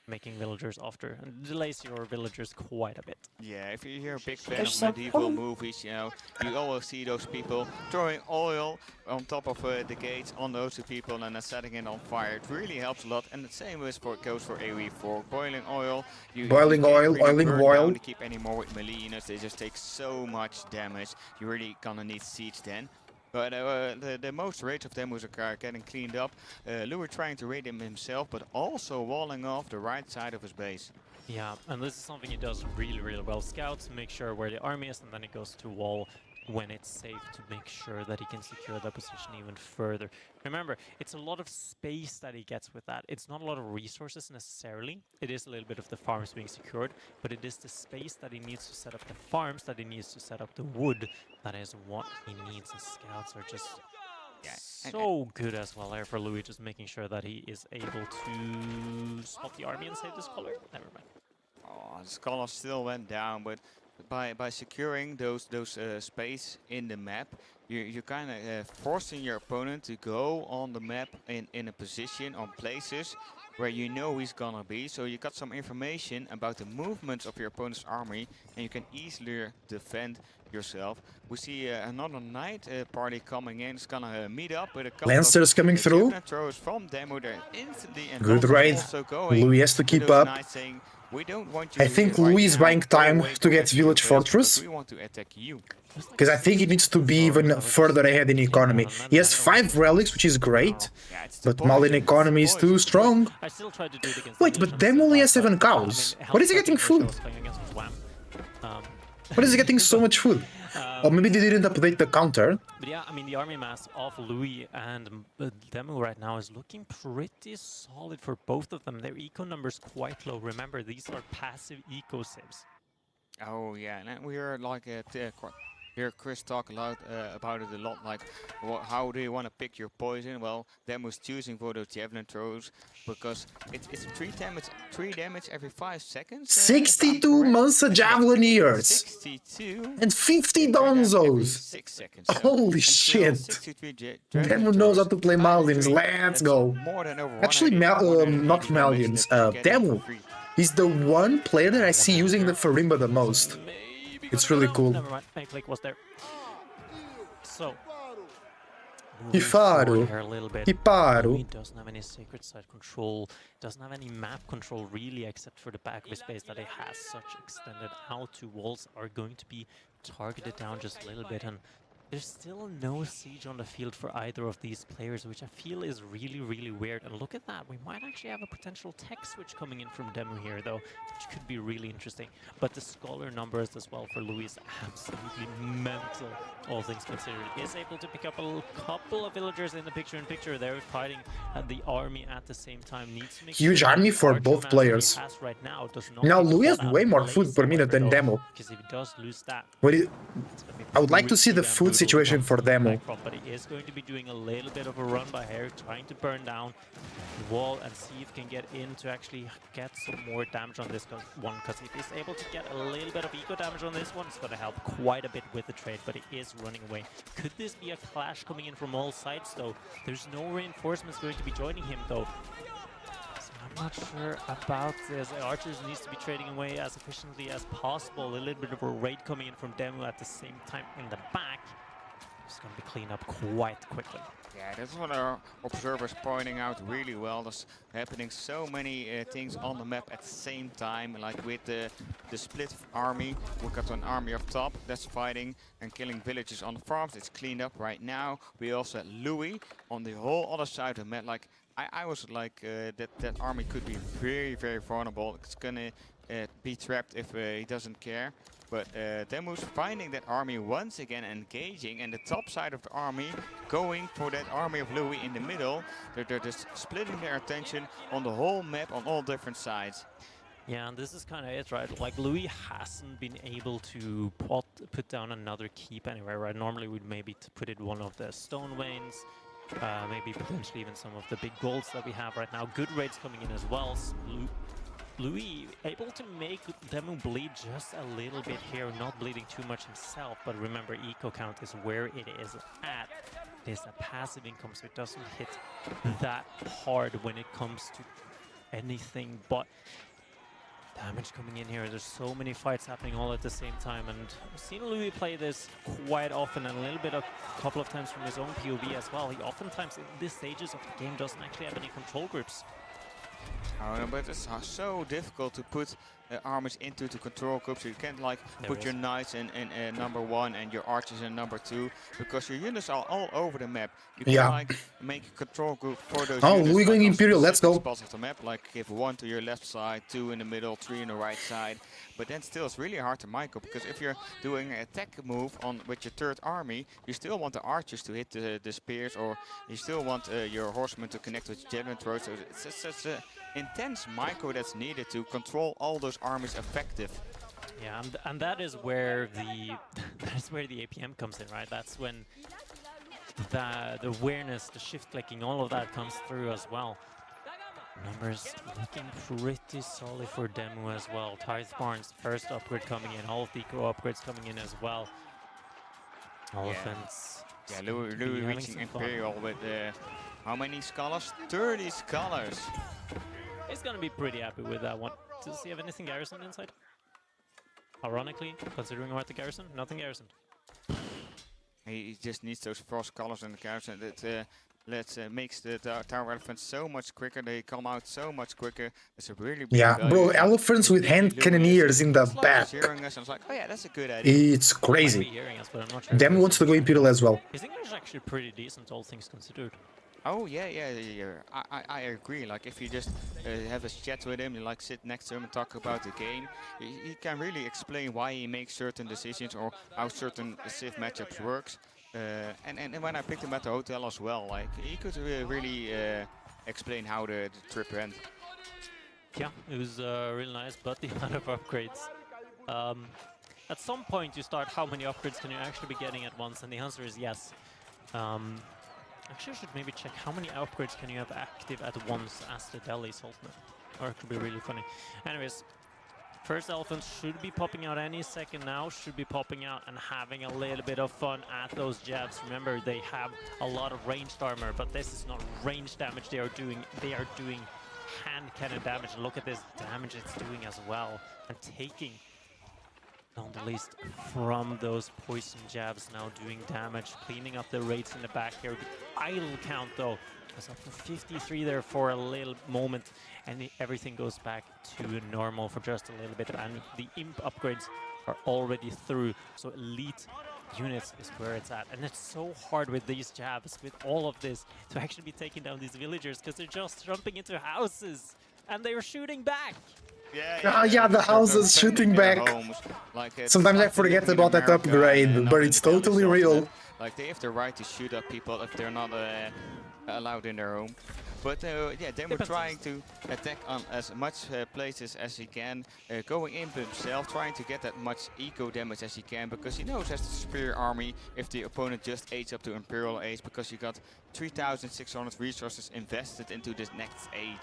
making villagers after, and delays your villagers quite a bit. Yeah, if you're a big fan of medieval movies, you know, you always see those people throwing oil on top of the gates on those two people and then setting it on fire. It really helps a lot, and the same goes for AoE4. Boiling oil, Boiling oil, oiling oil. To keep any more with melee units, they just take so much damage. You really gonna need siege then. But the most raids of them are getting cleaned up. Louis trying to raid him himself, but also walling off the right side of his base. Yeah, and this is something he does really, really well. Scouts make sure where the army is, and then he goes to wall when it's safe to make sure that he can secure that position even further. Remember, it's a lot of space that he gets with that. It's not a lot of resources necessarily. It is a little bit of the farms being secured, but it is the space that he needs to set up the farms, that he needs to set up the wood. That is what he needs. The scouts are just so good as well there for Louis, just making sure that he is able to spot the army and save the scholar. Never mind. Oh, the scholar still went down, but by securing those space in the map, you're kind of forcing your opponent to go on the map in a position on places where you know he's gonna be. So you got some information about the movements of your opponent's army, and you can easily defend yourself. We see another knight party coming in. It's gonna meet up with a couple Lancers coming through. From Demo there instantly, and Good raid. Louis has to keep up. I think Louis is buying time to get Village Fortress, we want to attack you. because I think he needs to be even further ahead in economy. He has 5 relics, which is great, but Malin economy is too strong. I still tried to do it against Wait, but Dem only has 7 cows. What is he getting food? What is he getting so much food? Or maybe they didn't update the counter. But yeah, I mean, the army mass of Louis and Demu right now is looking pretty solid for both of them. Their eco numbers quite low. Remember, these are passive eco saves. Oh yeah, and we are like hear Chris talk about it a lot. Like, how do you want to pick your poison? Well, them was choosing for those javelin throws because it's 3 damage every 5 seconds. 62 Mansa Javelineers 62 and 50 Donzos. 6 seconds. Holy shit! Demu knows how to play Malins. Let's go. Actually, not Malins. Demu. He's the one player that I see using the Farimba the most. It's really cool. Never mind, my click was there. So, Que faro. here a little bit. Que paro. He doesn't have any sacred side control, doesn't have any map control really, except for the back of his base that he has such extended out. Two walls are going to be targeted down just a little bit, and there's still no siege on the field for either of these players, which I feel is really, really weird. And look at that, we might actually have a potential tech switch coming in from Demu here, though, which could be really interesting. But the scholar numbers as well for Louis absolutely mental, all things considered. He is able to pick up a couple of villagers in the picture-in-picture. They're fighting the army at the same time. Needs to make Huge sure army the for archer both mass players. he has right now does not Now get Louis has caught out way of more place food per minute than however, though, Demo. because if he does lose that, I would like to see the food situation for Demo. but he is going to be doing a little bit of a run by here, trying to burn down the wall and see if he can get in to actually get some more damage on this one, because if he's able to get a little bit of eco damage on this one, it's going to help quite a bit with the trade, but he is running away. Could this be a clash coming in from all sides, though? There's no reinforcements going to be joining him, though. So I'm not sure about this. Archers needs to be trading away as efficiently as possible. A little bit of a raid coming in from Demu at the same time in the back. It's going to be cleaned up quite quickly. Yeah, that's what our observers pointing out really well. There's happening so many things on the map at the same time, like with the split army. We got an army up top that's fighting and killing villages on the farms. It's cleaned up right now. We also had Louis on the whole other side of the map. Like I was like that army could be very, very vulnerable. It's gonna be trapped if he doesn't care. But Demu's finding that army once again, engaging, and the top side of the army going for that army of Louis in the middle. They're just splitting their attention on the whole map on all different sides. Yeah, and this is kind of it, right? Like, Louis hasn't been able to put down another keep anywhere, right? Normally we'd maybe put it one of the stone veins, maybe potentially even some of the big golds that we have right now. Good raids coming in as well. Louis able to make Demu bleed just a little bit here, not bleeding too much himself, but remember, eco count is where it is at. It is a passive income, so it doesn't hit that hard when it comes to anything but damage coming in here. There's so many fights happening all at the same time, and I've seen Louis play this quite often, and a couple of times from his own POV as well. He oftentimes in these stages of the game doesn't actually have any control groups. Oh, but it's so difficult to put armies into the control groups. You can't like put your knights in number 1 and your archers in number 2, because your units are all over the map. You can like make a control group for those units. Louis going Imperial, let's go. Spots of the map, like give 1 to your left side, 2 in the middle, 3 in the right side. But then still it's really hard to micro, because if you're doing an attack move with your third army, you still want the archers to hit the spears, or you still want your horsemen to connect with javelin throws. So it's such a intense micro that's needed to control all those armies effective. Yeah, and that is where the APM comes in, right? That's when the awareness, the shift clicking, all of that comes through as well. Numbers looking pretty solid for Demu as well. Tithe Barnes, first upgrade coming in, all of the eco upgrades coming in as well. Elephants. Yeah, Louis reaching Imperial with how many scholars? 30 scholars. He's gonna be pretty happy with that one. Does he have anything Garrison inside? Ironically, considering we're at the Garrison, nothing Garrison. He just needs those 4 scholars in the Garrison. That makes the tower elephants so much quicker. They come out so much quicker. It's a really big value. Bro, elephants with hand cannoneers in the back. Hearing us, I was like, oh yeah, that's a good idea. It's crazy. Us, but I'm not sure. Demu wants to go Imperial as well. His English is actually pretty decent, all things considered. Oh yeah. I agree. Like if you just have a chat with him, you like sit next to him and talk about the game, he can really explain why he makes certain decisions or how certain Civ matchups works. And when I picked him at the hotel as well, like he could really explain how the trip went. Yeah, it was really nice, but the amount of upgrades. At some point you start, how many upgrades can you actually be getting at once? And the answer is yes. Actually, I should maybe check how many upgrades can you have active at once as the Delhi Sultanate. Or it could be really funny. Anyways, first elephants should be popping out any second now, should be popping out and having a little bit of fun at those jabs. Remember, they have a lot of ranged armor, but this is not ranged damage they are doing hand cannon damage. Look at this damage it's doing as well. And taking not the least from those poison jabs now doing damage, cleaning up the raids in the back here. The idle count though was up to 53 there for a little moment, and everything goes back to normal for just a little bit, and the imp upgrades are already through, so elite units is where it's at. And it's so hard with these jabs, with all of this, to actually be taking down these villagers, because they're just jumping into houses and they're shooting back. Yeah, the houses shooting back. Sometimes I forget about that upgrade, but it's totally real. Like, they have the right to shoot up people if they're not allowed in their home. But yeah, they were trying to attack on as much places as he can, going in himself, trying to get that much eco damage as he can, because he knows as the superior army if the opponent just aids up to Imperial Age, because you got 3,600 resources invested into this next age.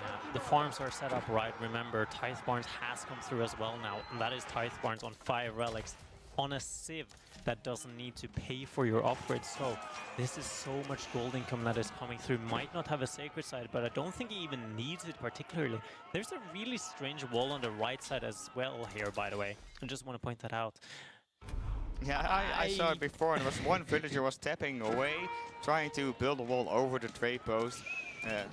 Yeah, the farms are set up right. Remember, Tithe Barns has come through as well now, and that is Tithe Barns on 5 relics on a sieve that doesn't need to pay for your upgrades. So this is so much gold income that is coming through. Might not have a sacred side, but I don't think he even needs it particularly. There's a really strange wall on the right side as well here, by the way. I just want to point that out. Yeah, I saw it before, and there was one villager was tapping away, trying to build a wall over the trade post.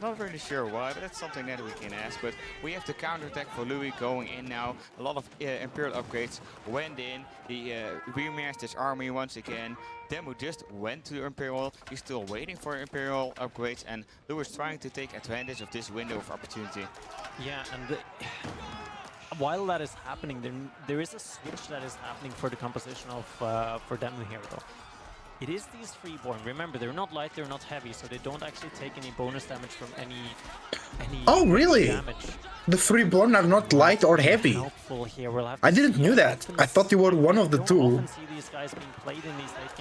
Not really sure why, but that's something that we can ask. But we have the counterattack for Louis going in now. A lot of Imperial upgrades went in. He remastered his army once again. Demu just went to Imperial. He's still waiting for Imperial upgrades, and Louis is trying to take advantage of this window of opportunity. Yeah, and while that is happening, there is a switch that is happening for the composition of for Demu here, though. It is these freeborn. Remember, they're not light, they're not heavy, so they don't actually take any bonus damage from any oh, really? damage. The freeborn are not light or heavy. Here. We'll I didn't knew that. I thought you were one of the two.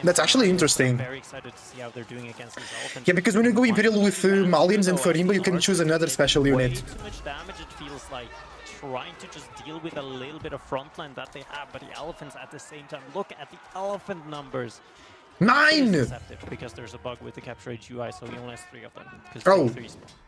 That's actually interesting. I'm very excited to see how they're doing against these elephants. Yeah, because when you go Imperial with Malians and Farimba, you can choose another special unit. Too much damage, it feels like. Trying to just deal with a little bit of frontline that they have, but the elephants at the same time. Look at the elephant numbers. 9! Because there's a bug with the capture age UI, so he only has 3 of them. Oh,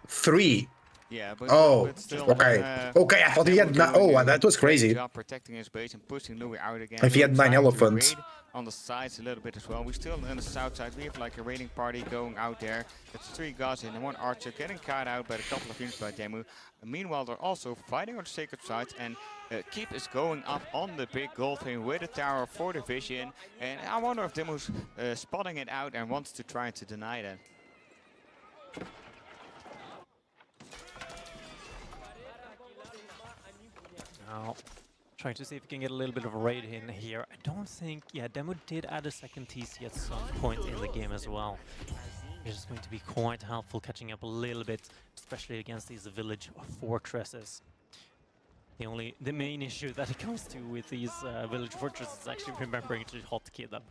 3. Yeah, but, oh, but still, okay. Okay, I thought he had... Oh, that was crazy. Protecting his base and pushing Louis out again. If he had 9 elephants. On the sides a little bit as well. We're still on the south side. We have like a raiding party going out there. It's 3 guys and 1 archer getting caught out by a couple of units by Demu. Meanwhile, they're also fighting on the sacred sides, and Keep is going up on the big gold thing with a tower for the vision. And I wonder if Demu's spotting it out and wants to try to deny that. Now, trying to see if we can get a little bit of a raid in here. I don't think, yeah, Demu did add a second TC at some point in the game as well. Which is going to be quite helpful catching up a little bit, especially against these village fortresses. The main issue that it comes to with these village fortresses is actually remembering to hotkey them.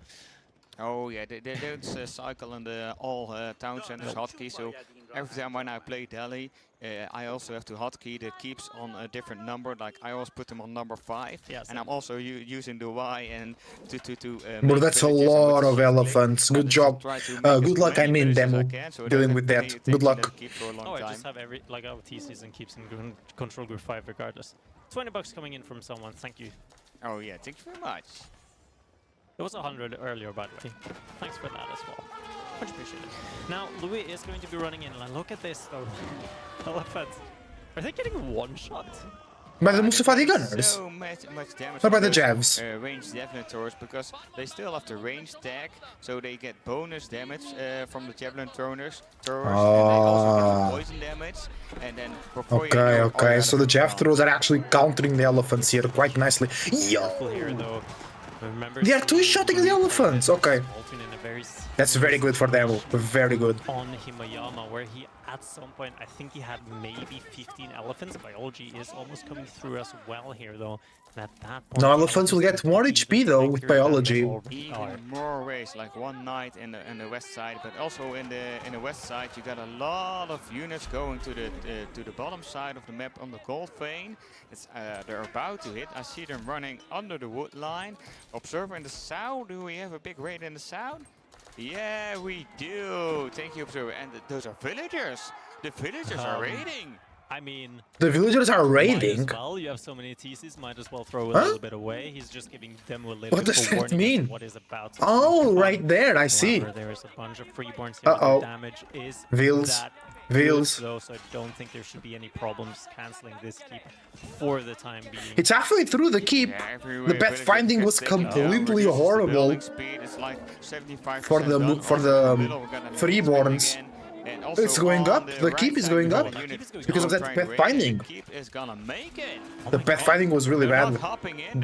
Oh yeah, they don't cycle in the all town centers hotkey, so every time when I play Delhi, I also have to hotkey the keeps on a different number. Like I always put them on number 5, yes, and I'm also using the Y and to but that's a lot of elephants. Good job. Good luck. I mean, Demu dealing with that. Good luck. Oh, I just have like our TCs and keeps in control group 5 regardless. $20 coming in from someone. Thank you. Oh yeah, thank you very much. There was 100 earlier, by the way. Thanks for that as well. Much appreciated. Now, Louis is going to be running in. Look at this, though. Elephants. Are they getting one shot? By the Mustafadi gunners. So much damage. Or by the Javs. Ranged detonators, because they still have the range tag, so they get bonus damage from the javelin throwers. And they also get poison damage. And then okay. So the Jav throwers are actually countering the elephants here quite nicely. Yo! They are two-shotting the elephants. Okay. That's very good for them. Very good. On Himayama, where he, at some point, I think he had maybe 15 elephants. Biology is almost coming through as well here, though. And at that point, no, elephants will get more HP, though, with biology. Even more ways, like one knight in the west side, but also in the west side, you got a lot of units going to the bottom side of the map on the gold vein. It's they're about to hit. I see them running under the wood line. Observer in the south. Do we have a big raid in the south? Yeah, we do. Thank you, Observer. And those are villagers. The villagers are raiding. I mean, The villagers are might raiding. as well. You have so many TCs, might as well throw a Huh? little bit away. He's just giving them a little What bit does of that warning as to mean? what is about to Oh, come. right there, I see. However, there is a bunch of freeborns here. Uh-oh. The damage is Vils. that Vils. good, though, so I don't think there should be any problems canceling this keep for the time being. It's halfway through the keep. Yeah, The pathfinding was completely horrible for the freeborns. It's going up. The keep is going up because of that pathfinding. The pathfinding was really bad.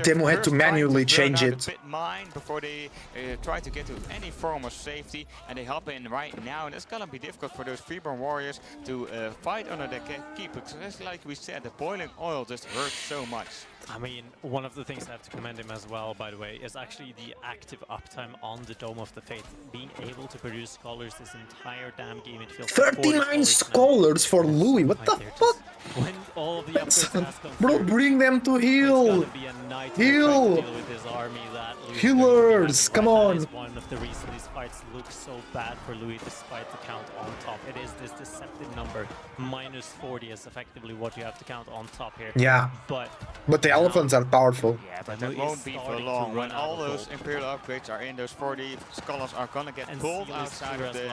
Demo had to manually change it. Before they try to get to any form of safety, and they hop in right now, and it's gonna be difficult for those freeborn warriors to fight under the keep, because like we said, the boiling oil just hurts so much. I mean, one of the things I have to commend him as well, by the way, is actually the active uptime on the Dome of the Faith. Being able to produce scholars this entire damn game, it feels 39 scholars for Louis. What the fuck? When all of the upgrades has come Bro, through, bring them to it's heal. gonna be a nightmare Heal. trying to deal with this army that Louis is Healers, going to be come having. on. That is one of the reasons these fights look so bad for Louis despite the count on top. It is this deceptive number. -40 is effectively what you have to count on top here. Yeah. But the elephants are powerful. Yeah, but that won't be for long. When all those Imperial upgrades are in, those 40 scholars are gonna get pulled outside of the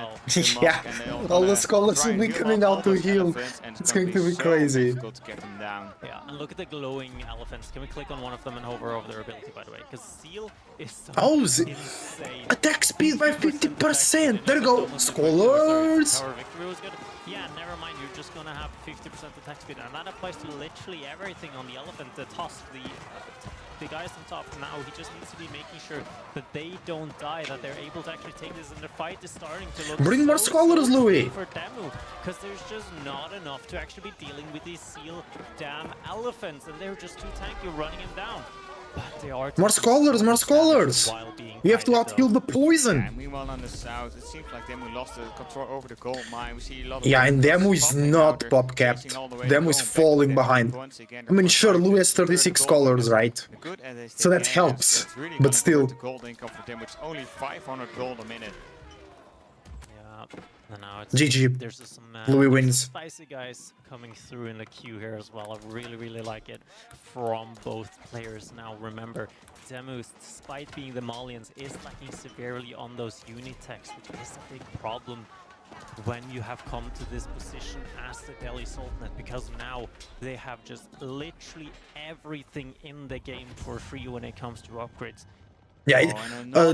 Yeah, all the scholars will be coming out to heal. It's going to be crazy. Difficult to get them down. Yeah, and look at the glowing elephants. Can we click on one of them and hover over their ability, by the way? Because Seal is so insane. Attack speed by 50%. There you go, scholars. Tower victory was good. Yeah, never mind. You're just gonna have 50% attack speed, and that applies to literally everything on the elephant. The tusk, the guys on top. Now he just needs to be making sure that they don't die, that they're able to actually take this, and the fight is starting to look Bring more scholars, Louis. for Demu, because there's just not enough to actually be dealing with these Seal damn elephants, and they're just too tanky running him down. But they are More scholars, more scholars. We have to out-heal the poison. And meanwhile on the south, it seems like Demu lost the control over the gold mine. We see a lot of Yeah, and Demu is not pop-capped. Demu is falling behind. I mean, sure, Louis has 36 scholars, right? So that helps, but still. Gold income for Demu, it's only 500 gold a minute. Yeah, and now it's GG. There's some Louis wins. spicy guys coming through in the queue here as well. I really like it from both players. Now remember, Demu, despite being the Malians, is lacking severely on those unit techs, which is a big problem when you have come to this position as the Delhi Sultanate, because now they have just literally everything in the game for free when it comes to upgrades. Yeah,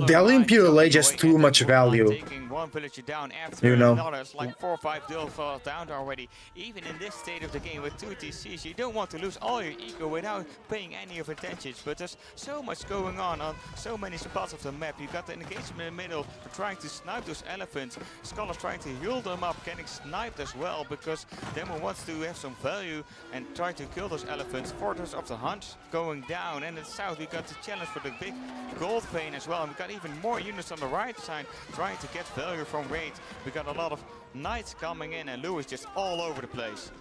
Delhi Imperial Age has too much value. Taking one villager down after You know. another. It's like 4 or 5 falls down already. Even in this state of the game with 2 TCs, you don't want to lose all your eco without paying any of attention. But there's so much going on so many spots of the map. You got the engagement in the middle, trying to snipe those elephants. Scholars trying to heal them up, getting sniped as well, because Demo wants to have some value and try to kill those elephants. Fortress of the Hunt going down, and in the south we got the challenge for the big gold vein as well. And we got even more units on the right side trying to get value from raids. We got a lot of knights coming in, and Louis just all over the place.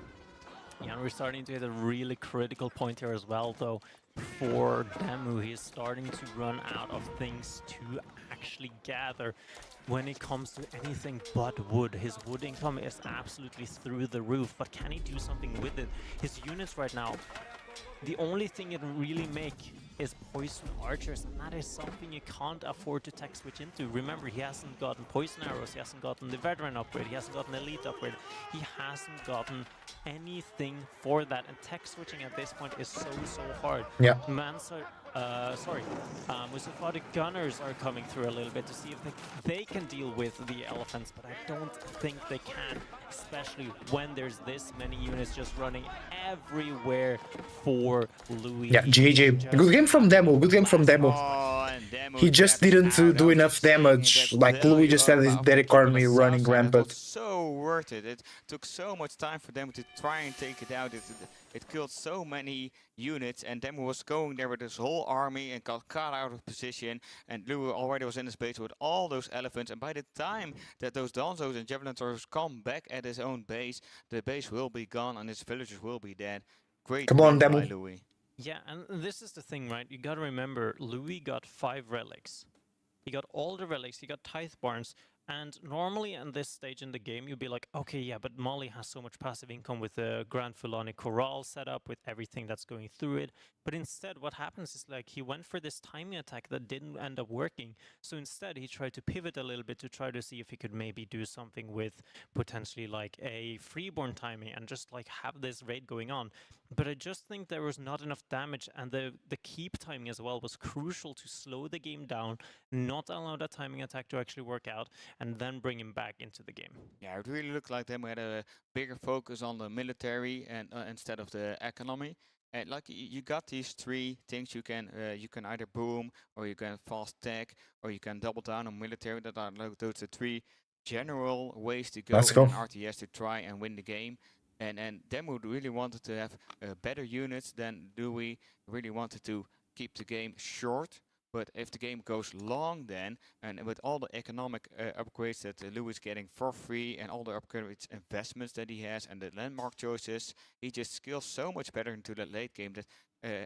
Yeah, and we're starting to hit a really critical point here as well, though. For Demu, he's starting to run out of things to actually gather when it comes to anything but wood. His wood income is absolutely through the roof, but can he do something with it? His units right now, the only thing it can really make is poison archers, and that is something you can't afford to tech switch into. Remember, he hasn't gotten poison arrows, he hasn't gotten the veteran upgrade, he hasn't gotten elite upgrade, he hasn't gotten anything for that, and tech switching at this point is so hard. Yeah. Mustafa, the gunners are coming through a little bit to see if they can deal with the elephants, but I don't think they can, especially when there's this many units just running everywhere for Louis. Yeah, GG. Good game from Demo, good game from Demo. He just didn't do enough damage, like Louis just had his Derek army running rampant. So worth it. It took so much time for them to try and take it out. It killed so many units, and Demo was going there with his whole army and got caught out of position, and Louis already was in his base with all those elephants, and by the time that those Donzos and Javelin throwers come back at his own base, the base will be gone and his villagers will be dead. Great Come on, win Demo. by Louis. Yeah, and this is the thing, right? You gotta remember, Louis got 5 relics. He got all the relics, he got Tithe Barns, And normally in this stage in the game, you'd be like, okay, yeah, but Mali has so much passive income with the Grand Fulani Corral setup, with everything that's going through it. But instead, what happens is like he went for this timing attack that didn't end up working. So instead, he tried to pivot a little bit to try to see if he could maybe do something with potentially like a freeborn timing and just like have this raid going on. But I just think there was not enough damage, and the keep timing as well was crucial to slow the game down, not allow that timing attack to actually work out, and then bring him back into the game. Yeah, it really looked like them had a bigger focus on the military and instead of the economy. And like you got these three things you can either boom, or you can fast tech, or you can double down on military. That are like those the three general ways to go Let's in go. an RTS to try and win the game. And Demo really wanted to have better units than Dewey really wanted to keep the game short. But if the game goes long then, and with all the economic upgrades that Louis is getting for free, and all the upgrades investments that he has, and the landmark choices, he just scales so much better into the late game that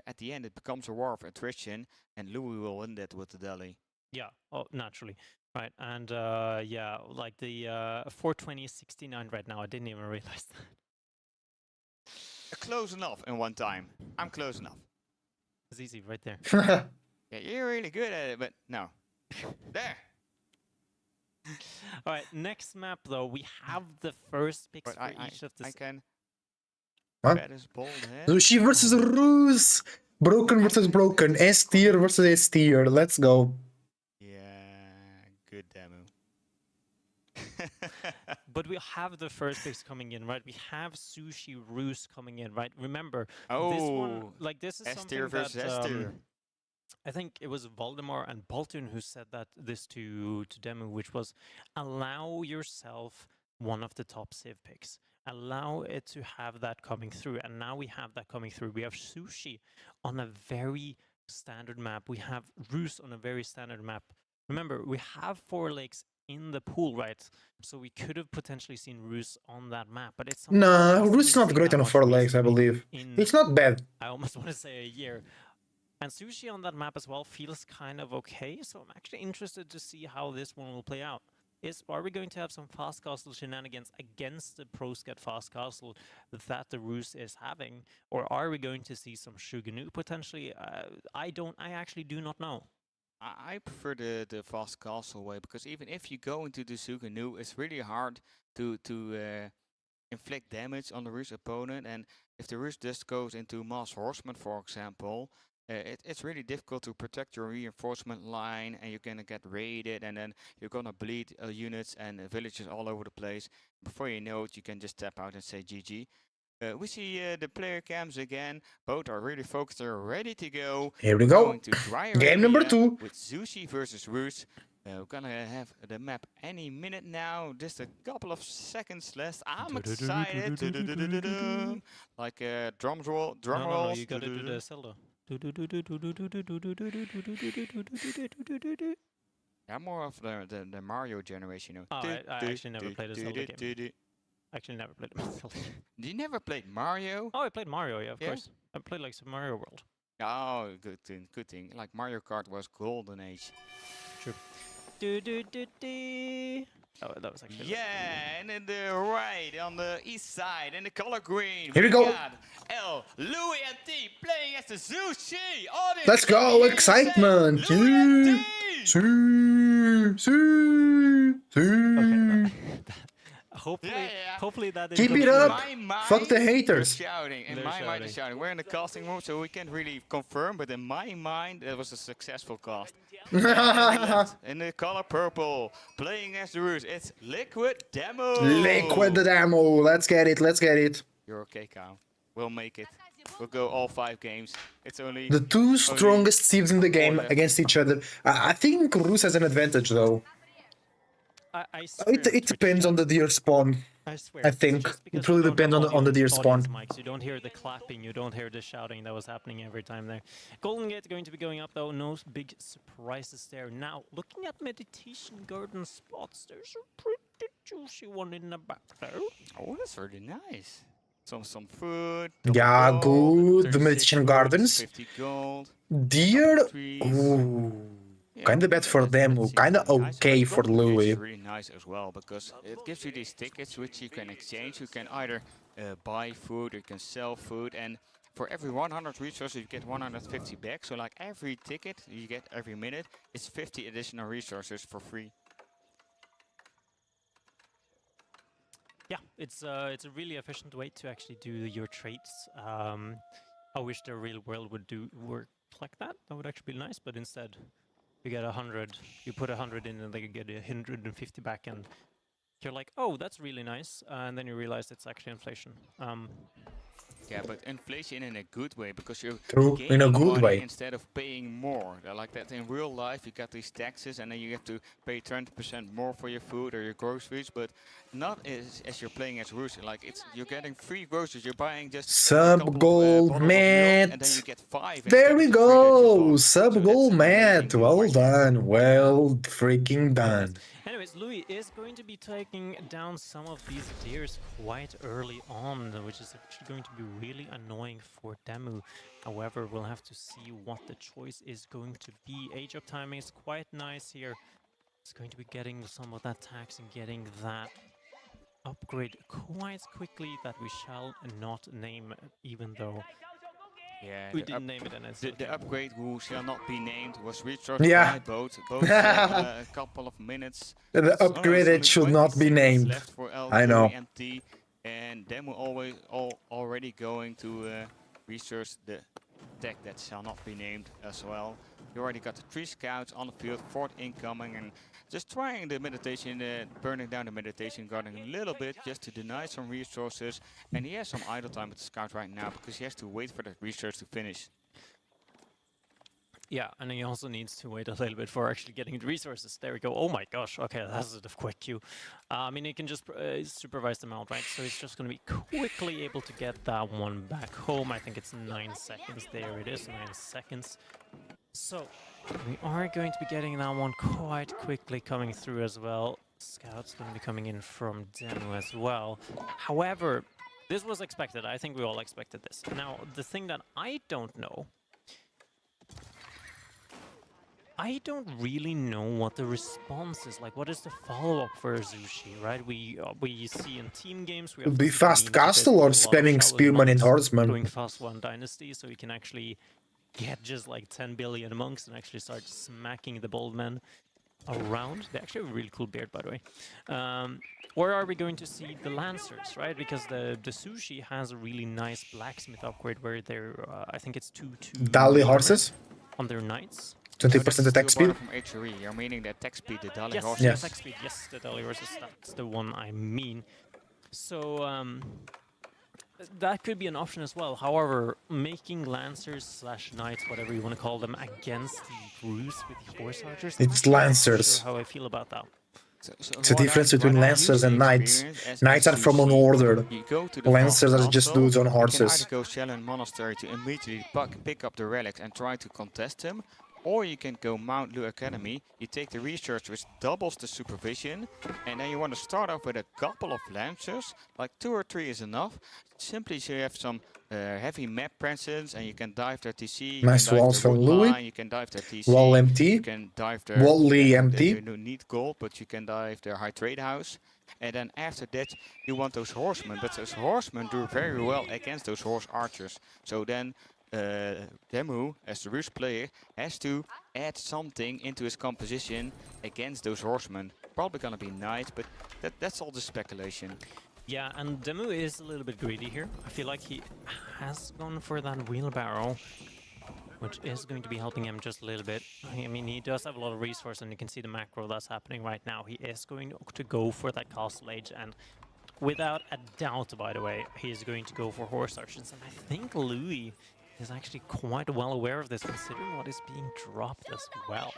at the end it becomes a war of attrition, and Louis will win that with the Delhi. Yeah, oh, naturally. Right, and yeah, like the 420 is 69 right now. I didn't even realize that. Close enough in one time. I'm close enough. It's easy right there. Yeah, you're really good at it, but no. There. All right, next map though, we have the first picks But for each of the. I can. What? Bet is bold head. Sushi versus Ruse. Broken versus broken. S tier versus S tier. Let's go. Yeah, good demo. But we have the first picks coming in, right? We have Sushi Roos coming in, right? Remember, Oh, this one, like this is S something tier versus that S tier. I think it was Voldemar and Bolton who said that this to Demu, which was allow yourself one of the top Civ picks. Allow it to have that coming through, and now we have that coming through. We have Sushi on a very standard map. We have Roos on a very standard map. Remember, we have 4 lakes in the pool, right? So we could have potentially seen Roos on that map, but it's Nah, Roos is not great on 4 legs, I believe. It's not bad. I almost want to say a year. And Sushi on that map as well feels kind of okay, so I'm actually interested to see how this one will play out. Are we going to have some fast castle shenanigans against the pro-scat fast castle that the Roos is having? Or are we going to see some Shuganu potentially? I actually do not know. I prefer the fast castle way, because even if you go into the Suganu, it's really hard to inflict damage on the Roos opponent. And if the Roos just goes into mass horseman, for example, it's really difficult to protect your reinforcement line, and you're gonna get raided, and then you're gonna bleed units and villages all over the place. Before you know it, you can just tap out and say GG. We see the player cams again. Both are really focused. They're ready to go. Here we go. Going to dry Game number area 2. with Sushi versus Roos. We're gonna have the map any minute now. Just a couple of seconds left. I'm excited. Like drum roll, drum No, rolls. you gotta do the Zelda. Yeah, more of the Mario generation, you know. Oh, I actually never played a Zelda game. Actually never played a Zelda game. You never played Mario? Oh, I played Mario, yeah, of Yeah? course. I played like Super Mario World. Oh, good thing, good thing. Like Mario Kart was golden age. True. Oh, that was actually. Yeah, and in the right, on the east side, in the color green. Here we go. Got L, Louis and T playing as the Sushi. Audience, Let's go. can you Excitement. say Louis and T? Okay. Hopefully, Yeah. hopefully that is. Keep it In up. my mind, Fuck the they're haters. shouting. In They're my mind, they're shouting. shouting. We're in the casting room, so we can't really confirm. But in my mind, it was a successful cast. In the color purple, playing as the Roos, it's Liquid Demo. Liquid demo. Let's get it. Let's get it. You're okay, Kyle. We'll make it. We'll go all 5 games. It's only The 2 strongest Civs in the game against each other. I think Roos has an advantage though. I swear, It depends on the deer spawn. I swear. I it's think just because it really you don't depends have on all the deer audience spawn. mics. You don't hear the clapping, you don't hear the shouting that was happening every time there. Golden Gate going to be going up though, no big surprises there. Now, looking at Meditation Garden spots, there's a pretty juicy one in the back there. Oh, that's really nice. Some food. Yeah, gold, good. The 36 Meditation foods, Gardens. 50 gold. Deer. Trees. Ooh. Yeah, Kinda bad for them, that seems kinda really nice. okay But for gold tickets Louis. is really nice as well because it gives you these tickets which you can exchange. You can either buy food or you can sell food, and for every 100 resources you get 150 back. So like every ticket you get every minute, it's 50 additional resources for free. Yeah, it's a really efficient way to actually do your trades. I wish the real world would work like that. That would actually be nice, but instead you get 100, you put 100 in and they get 150 back, and you're like, oh, that's really nice, and then you realize it's actually inflation. Yeah, but inflation in a good way because you're True, in a gaining good money way. instead of paying more. Like that in real life, you got these taxes and then you have to pay 20% more for your food or your groceries, but not as you're playing as Russian. Like you're getting free groceries. You're buying just a Sub couple of gold bottles of milk, and then you Matt. get 5 There instead we of the 3 that you go. bought. Sub So that's gold an amazing Matt. deal Well right there. done. Well freaking Very done. nice. Anyways, Louis is going to be taking down some of these deers quite early on, which is actually going to be really annoying for Demu. However, we'll have to see what the choice is going to be. Age of timing is quite nice here. It's going to be getting some of that tax and getting that upgrade quite quickly that we shall not name, even though Yeah, we didn't name it, and it's the okay. upgrade who shall not be named was researched Yeah. by both a couple of minutes. The It's upgrade, only it should 20 not be seconds named. left for I know. Eng-Pt, and then we're already going to research the tech that shall not be named as well. You already got the 3 scouts on the field, 4th incoming, and just trying the meditation, burning down the meditation garden a little bit just to deny some resources. And he has some idle time with the scout right now because he has to wait for the research to finish. Yeah, and he also needs to wait a little bit for actually getting the resources. There we go. Oh my gosh. Okay, that's a quick queue. I mean, he can just supervise them out, right? So he's just going to be quickly able to get that one back home. I think it's 9 seconds. There it is, 9 seconds. So we are going to be getting that one quite quickly coming through as well. Scouts going to be coming in from Demu as well. However, this was expected. I think we all expected this. Now, the thing that I don't know, I don't really know what the response is. Like, what is the follow-up for Zushi, right? We see in team games, we have Be this fast meme that castle there's or a lot of spamming shallow spearman and monks horseman. doing fast one dynasty, so you can actually get just like 10 billion monks and actually start smacking the bold men around. They actually have a really cool beard, by the way. Or are we going to see the Lancers, right? Because the Sushi has a really nice blacksmith upgrade where they're, I think it's 2 Dali armor horses. on their knights. 20% attack speed. From HRE, you're meaning the attack speed, the Dali Yes, horses. Yes. attack speed. Yes, the Dali horses. That's the one I mean. So that could be an option as well. However, making Lancers / Knights, whatever you want to call them, against the Bruce with the Horse Archers. It's I'm not Lancers. sure how I feel about that. It's a difference between Lancers and Knights. Knights are from an order. Lancers are just dudes on horses. You can either go Shelyn Monastery to immediately pick up the relics and try to contest him, or you can go Mount Lu Academy. You take the research, which doubles the supervision, and then you want to start off with a couple of Lancers, like 2 or 3 is enough. Simply so you have some heavy map presence, and you can dive their TC. Nice walls from Louis. You can dive their TC. Wall empty. You can dive their Wally empty. They don't need gold, but you can dive their high trade house. And then after that, you want those horsemen, but those horsemen do very well against those horse archers. So then Demu, as the Rus player, has to add something into his composition against those horsemen. Probably gonna be nice, but that's all the speculation. Yeah, and Demu is a little bit greedy here. I feel like he has gone for that wheelbarrow, which is going to be helping him just a little bit. I mean, he does have a lot of resource, and you can see the macro that's happening right now. He is going to go for that castle age, and without a doubt, by the way, he is going to go for horse archers. And I think Louis is actually quite well aware of this, considering what is being dropped as well.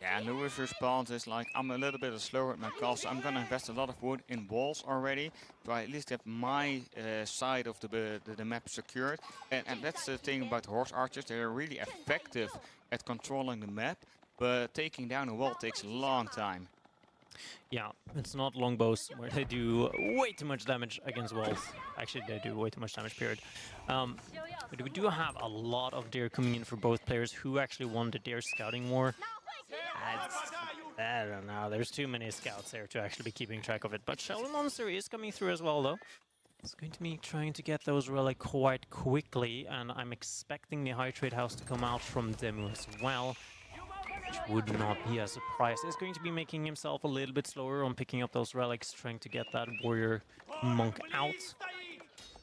Yeah, Louis' response is like, I'm a little bit slower at my castle. I'm gonna invest a lot of wood in walls already, so I at least have my side of the map secured. And that's the thing about horse archers. They're really effective at controlling the map, but taking down a wall takes a long time. Yeah, it's not longbows where they do way too much damage against walls. Actually, they do way too much damage, period. But we do have a lot of deer coming in for both players who actually won the deer scouting war. I don't know. There's too many scouts there to actually be keeping track of it. But Shaolin Monster is coming through as well, though. It's going to be trying to get those relic quite quickly, and I'm expecting the High Trade House to come out from Demu as well, which would not be a surprise. He's going to be making himself a little bit slower on picking up those relics, trying to get that warrior monk out.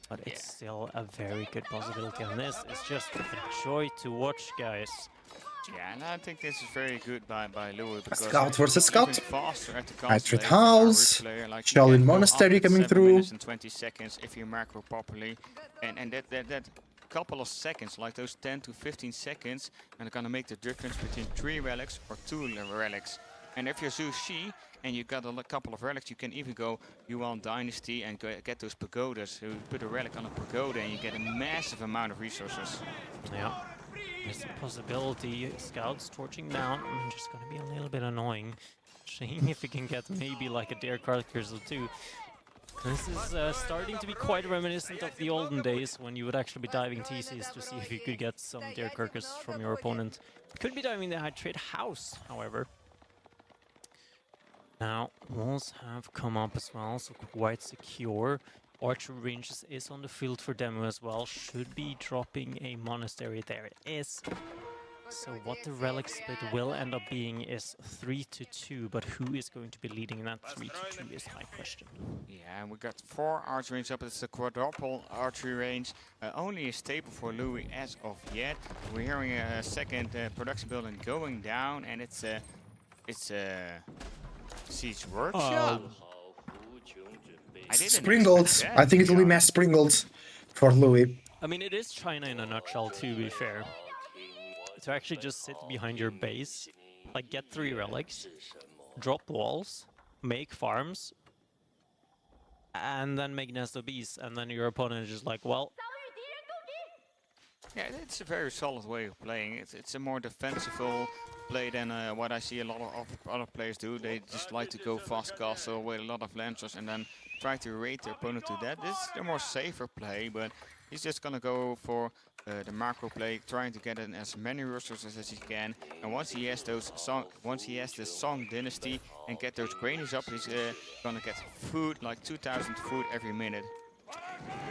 But it's still a very good possibility, and this is just a joy to watch, guys. Yeah, and I think this is very good by Louis. Scout versus Scout. High Trade Trade House. Shaolin Monastery coming through. In 20 seconds if you macro properly, and that couple of seconds, like those 10 to 15 seconds, are gonna make the difference between 3 relics or 2 relics. And if you're Zhu Shi and you got a couple of relics, you can even go Yuan Dynasty and get those pagodas. You put a relic on a pagoda and you get a massive amount of resources. Yeah. There's a possibility. Scouts torching down. I'm just going to be a little bit annoying. Seeing if we can get maybe like a Dare Carcass or 2. This is starting to be quite reminiscent of the olden days when you would actually be diving TCs to see if you could get some Dare Carcass from your opponent. Could be diving the High Trade House, however. Now, walls have come up as well, so quite secure. Archer ranges is on the field for Demo as well. Should be dropping a monastery. There it is. So what the relic split will end up being is 3-2, but who is going to be leading that 3-2 is my question. Yeah, and we got 4 archery range up. It's a quadruple archery range. Only a staple for Louis as of yet. We're hearing a second production building going down, and it's Siege Workshop. Springles. I think it will be mass Springles for Louis. I mean, it is China in a nutshell, to be fair. To actually just sit behind your base, like get 3 relics, drop walls, make farms, and then make nest of bees, and then your opponent is just like, well... Yeah, it's a very solid way of playing. It's a more defensive play than what I see a lot of other players do. They just like to go fast castle with a lot of lancers and then try to raid their opponent to that. This is a more safer play, but he's just gonna go for the macro play, trying to get in as many resources as he can. And once he has the Song Dynasty and get those grannies up, he's gonna get food, like 2,000 food every minute.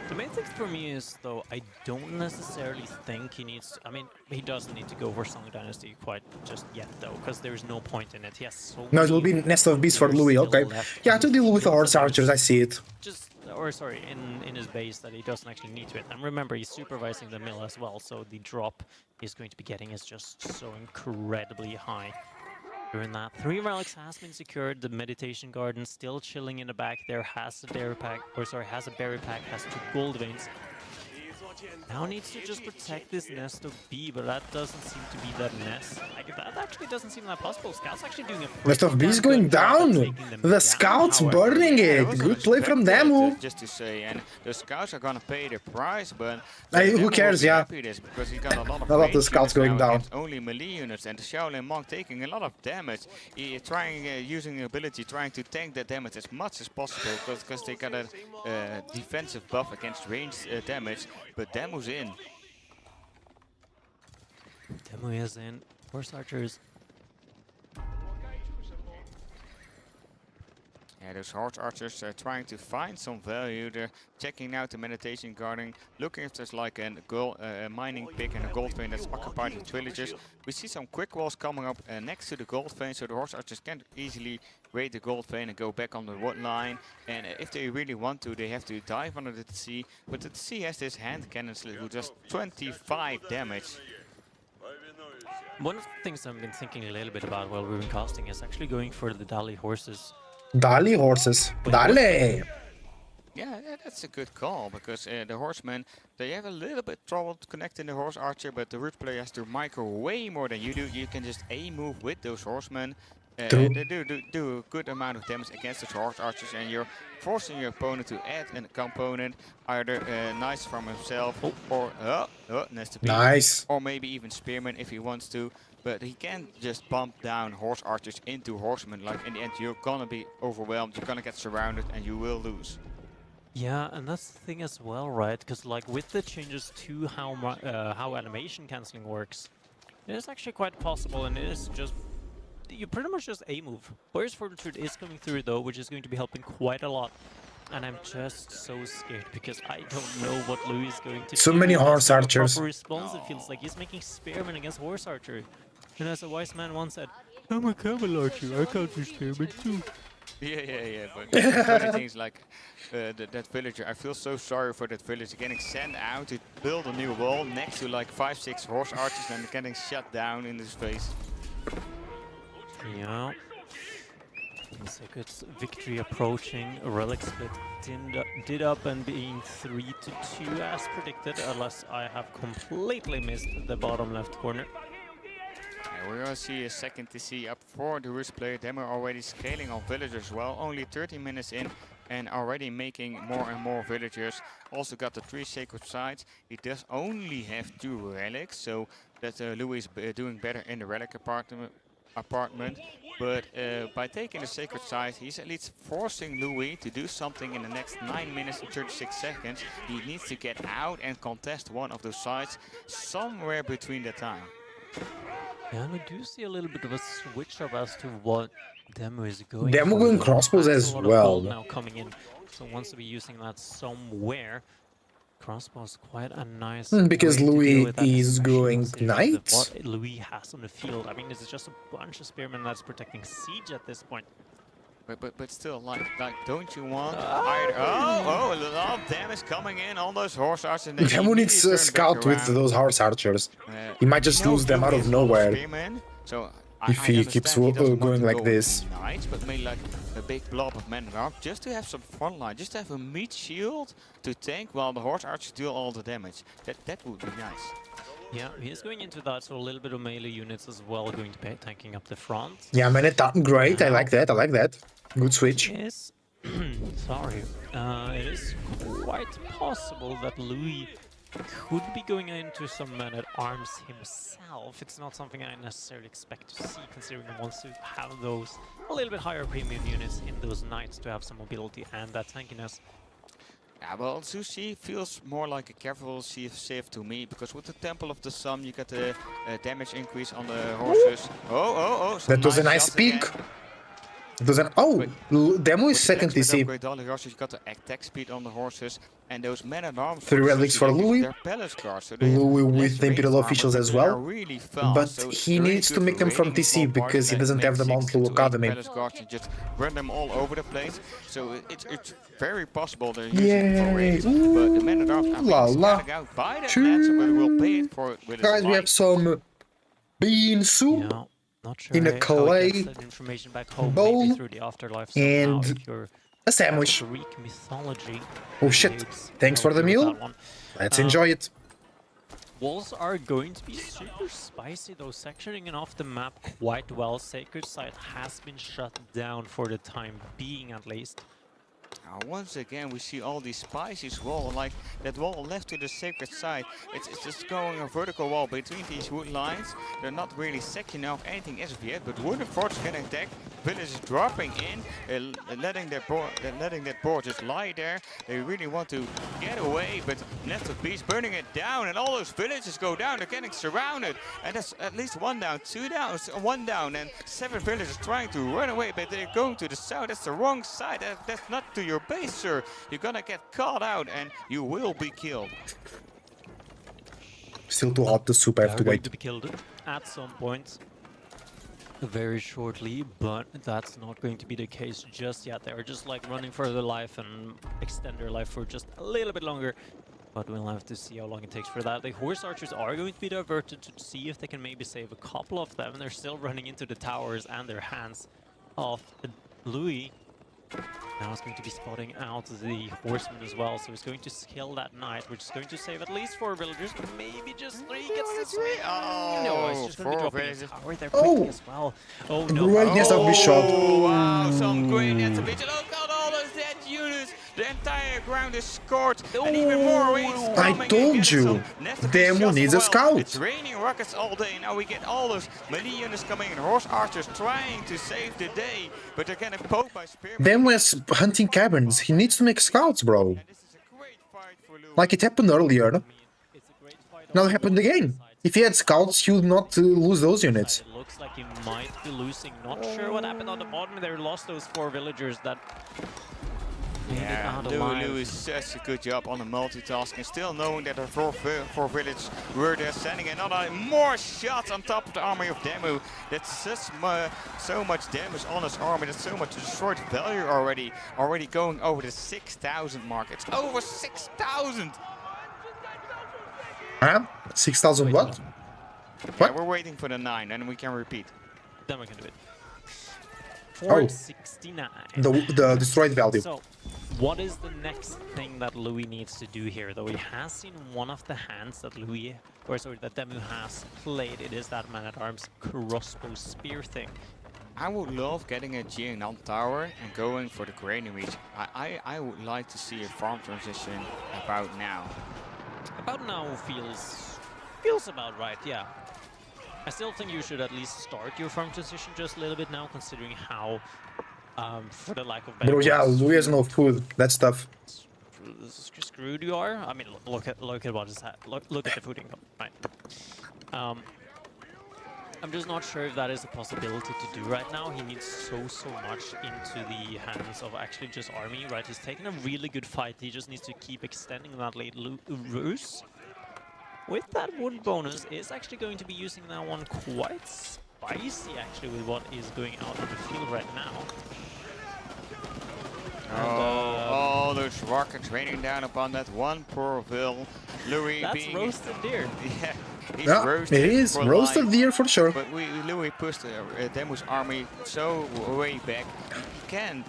The main thing for me is, though, I don't necessarily think he needs to, I mean, he doesn't need to go for Song Dynasty quite just yet, though, because there's no point in it. He has so No, it will be Nest of Beasts for Louis, okay. Yeah, to deal with the horse archers, I see it. Just, or sorry, in his base that he doesn't actually need to it. And remember, he's supervising the mill as well, so the drop he's going to be getting is just so incredibly high. During that, 3 relics has been secured. The meditation garden still chilling in the back there. Has a berry pack, has a berry pack, has 2 gold veins. Now needs to just protect this nest of bee, but that doesn't seem to be that nest. Like, that actually doesn't seem that possible. Scouts actually doing a Nest of bees going down. The scouts burning it. Good play from Demu. Just to say, and the scouts are gonna pay the price, but who cares? Yeah, because he got a lot of the scouts going down. Only melee units, and the Shaolin monk taking a lot of damage. He trying using the ability, trying to tank that damage as much as possible, because they got a defensive buff against ranged damage. But Demu's in. Demu is in. Horse archers. Yeah, those horse archers are trying to find some value. They're checking out the meditation garden, looking if there's like a mining pick and a gold vein that's occupied with villagers. We see some quick walls coming up next to the gold vein, so the horse archers can easily raid the gold vein and go back on the wood line. And if they really want to, they have to dive under the sea. But the sea has this hand cannons who does 25 damage. One of the things I've been thinking a little bit about while we've been casting is actually going for the Dali horses. Dali horses. Dale! Yeah, that's a good call, because the horsemen, they have a little bit trouble connecting the horse archer, but the root player has to micro way more than you do. You can just A-move with those horsemen. They do a good amount of damage against the horse archers, and you're forcing your opponent to add a component, either nice from himself, or nice, or maybe even spearman if he wants to. But he can't just bump down horse archers into horsemen. Like, in the end, you're gonna be overwhelmed, you're gonna get surrounded, and you will lose. Yeah, and that's the thing as well, right? Because like with the changes to how animation cancelling works, it is actually quite possible, and it is just you pretty much just A-move. Warrior's Fortitude is coming through though, which is going to be helping quite a lot. And I'm just so scared because I don't know what Louis is going to do. So many He doesn't horse have a archers. proper response. It feels like he's making spearmen against horse archer. And as a wise man once said, I'm a camel archer, I can't do spearmen too. Yeah, but funny things like that villager, I feel so sorry for that villager getting sent out to build a new wall next to like 5-6 horse archers and getting shut down in his face. Yeah. Sacred's victory approaching. Relic split did up and being 3-2 as predicted, unless I have completely missed the bottom left corner. And we're gonna see a second TC up for the Rus player. Them are already scaling on villagers well. Only 30 minutes in and already making more and more villagers. Also got the 3 sacred sites. He does only have 2 relics, so that Louis is doing better in the relic apartment. But by taking the sacred site, he's at least forcing Louis to do something in the next 9 minutes and 36 seconds. He needs to get out and contest one of those sites somewhere between the time. Yeah, and we do see a little bit of a switch up as to what Demo is going Demo for. going He crossbows has as a lot of well. gold now coming in, so wants to be using that somewhere. Crossbow's quite a nice because way to Louis deal with that, is especially going considering knight. what Louis has on the field. I mean, this is just a bunch of spearmen that's protecting siege at this point. But still, like, don't you want either? Oh, a lot of damage coming in on those horse archers. And Demo needs a scout with those horse archers. He might just lose them out of nowhere. So if he keeps going like this. Knights, but maybe like a big blob of men at arms, just to have some front line, just to have a meat shield to tank while the horse archers deal all the damage. That would be nice. Yeah, he is going into that, so a little bit of melee units as well going to be tanking up the front. Yeah, man, great. I like that. I like that. Good switch. Yes. Sorry. It is quite possible that Louis could be going into some men-at-arms himself. It's not something I necessarily expect to see, considering he wants to have those a little bit higher premium units in those knights to have some mobility and that tankiness. Yeah, well, Sushi feels more like a careful save to me, because with the Temple of the Sun you get the damage increase on the horses. Oh! That was a nice peek. It was an Demo is second TC. You got the attack speed on the horses, and those men-at-arms. 3 relics for Louis. Louis with the Imperial officials as well. Really fast, but so he needs to make them from TC because he doesn't have them on Blue Academy. Just run them all over the place, so it's very possible they're using it for raids, but the men-at-arms are being scouted out by that Lancer, but will pay it for it with Guys, we have some bean soup. Yeah. Not sure in a clay bowl and a sandwich. Greek mythology. Oh shit, thanks for the meal. Let's enjoy it. Walls are going to be super spicy though, sectioning off the map quite well. Sacred Site has been shut down for the time being at least. Once again we see all these spices wall, like that wall left to the sacred side. It's just going a vertical wall between these wood lines. They're not really sectioning off anything as of yet, but wooden forts getting attacked. Villagers dropping in, letting that board just lie there. They really want to get away, but Nest of Beast burning it down, and all those villages go down. They're getting surrounded, and that's at least 1 down, 2 down, 1 down, and 7 villagers trying to run away, but they're going to the south. That's the wrong side. That's not to your base, sir. You're gonna get caught out and you will be killed. Still too hot, the soup, I have to wait. To be killed at some point very shortly, but that's not going to be the case just yet. They're just like running for their life and extend their life for just a little bit longer, but we'll have to see how long it takes for that. The horse archers are going to be diverted to see if they can maybe save a couple of them. They're still running into the towers and their hands of Louis. Now he's going to be spotting out the horsemen as well, so he's going to scale that knight, which is going to save at least 4 villagers, maybe just 3 gets this way. Oh, no, it's just going to be dropping a tower there quickly as well. Oh no. Great Nest of Bishop. Wow, some great Nest of Bishop. Look at all those dead units. The entire ground is scorched, and even more raids coming. I told you, Demo needs a scout. It's raining rockets all day. Now we get all those melee units coming in. Horse archers trying to save the day, but they're getting poked by spearmen. Demo is hunting caverns. He needs to make scouts, bro. Like it happened earlier. Now it happened again. If he had scouts, he would not lose those units. It looks like he might be losing. Not sure what happened on the bottom. They lost those 4 villagers that made it out alive. Lou is such a good job on the multitasking, still knowing that the four villages were there, sending another more shots on top of the army of Demu. That's so much damage on his army, that's so much destroyed value already going over the 6,000 mark. It's over 6,000! 6,000 what? Yeah, we're waiting for the 9, and we can repeat. Then we can do it. Oh. 469. The destroyed value. So, what is the next thing that Louis needs to do here? Though he has seen one of the hands that that Demu has played. It is that man-at-arms crossbow spear thing. I would love getting a Jiangnan tower and going for the granaries. I would like to see a farm transition about now. About now feels about right, yeah. I still think you should at least start your farm transition just a little bit now, considering how, for the lack of better Bro, yeah, words, Louis has no food. That's tough. screwed you are. I mean, look at what is that. Look at the food income, right? I'm just not sure if that is a possibility to do right now. He needs so much into the hands of actually just army, right? He's taken a really good fight. He just needs to keep extending that late ruse. With that wood bonus, is actually going to be using that one quite spicy, actually, with what is going out on the field right now. Oh, those rockets raining down upon that one poor Vil. Louis That's being... roasted deer. Yeah, he's Yeah, roasted it is. for Roasted life. deer for sure. But Louis pushed Demu's army so way back. He can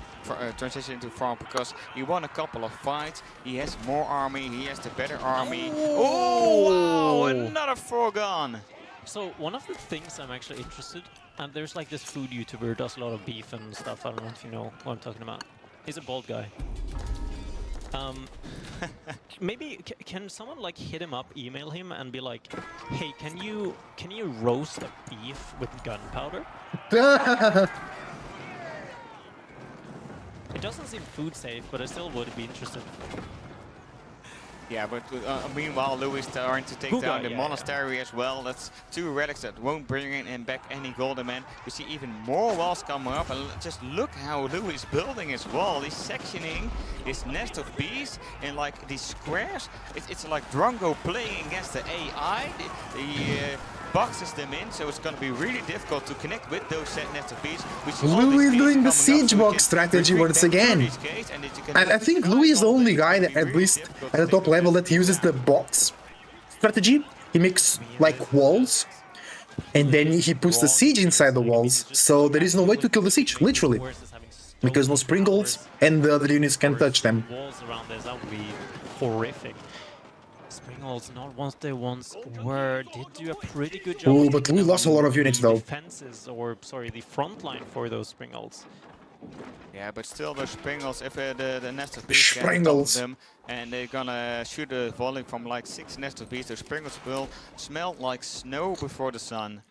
transition into farm because he won a couple of fights. He has more army. He has the better army. Oh, wow, another foregone. So one of the things I'm actually interested, and there's like this food YouTuber who does a lot of beef and stuff. I don't know if you know what I'm talking about. He's a bald guy. Maybe can someone like hit him up, email him, and be like, "Hey, can you roast a beef with gunpowder?" It doesn't seem food safe, but I still would be interested. Yeah, but meanwhile, Louis is trying to take down the monastery as well. That's 2 relics that won't bring in back any golden man. We see even more walls coming up, and just look how Louis is building his wall. He's sectioning his nest of bees in like these squares. It's like Drongo playing against the AI. He boxes them in, so it's going to be really difficult to connect with those set nest of bees. Louis doing the siege box strategy once again. And I think Louis is the only guy that, at least at the top level, that uses the box strategy. He makes like walls, and then he puts the siege inside the walls, so there is no way to kill the siege, literally. Because no sprinkles, and the other units can touch them. Walls around this, that would be horrific. Springholes, not what they once were, did do a pretty good job. Oh, but we lost a lot of units though. Defenses, or sorry, the front line for those springholes. Yeah, but still those springles, if the nest of bees get on them, and they're gonna shoot a volley from like 6 nest of bees, those springles will smell like snow before the sun.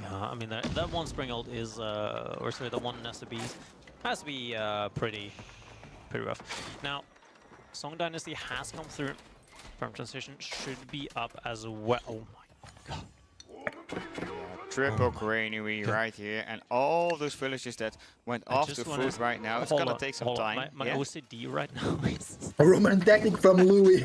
Yeah, I mean that one springhold is, or sorry, the one nest of bees has to be pretty rough. Now, Song Dynasty has come through. Farm transition should be up as well. Oh my god. Triple granary right here, and all those villages that went off the food right now. It's gonna take some time. My OCD right now is a Roman tactic from Louis.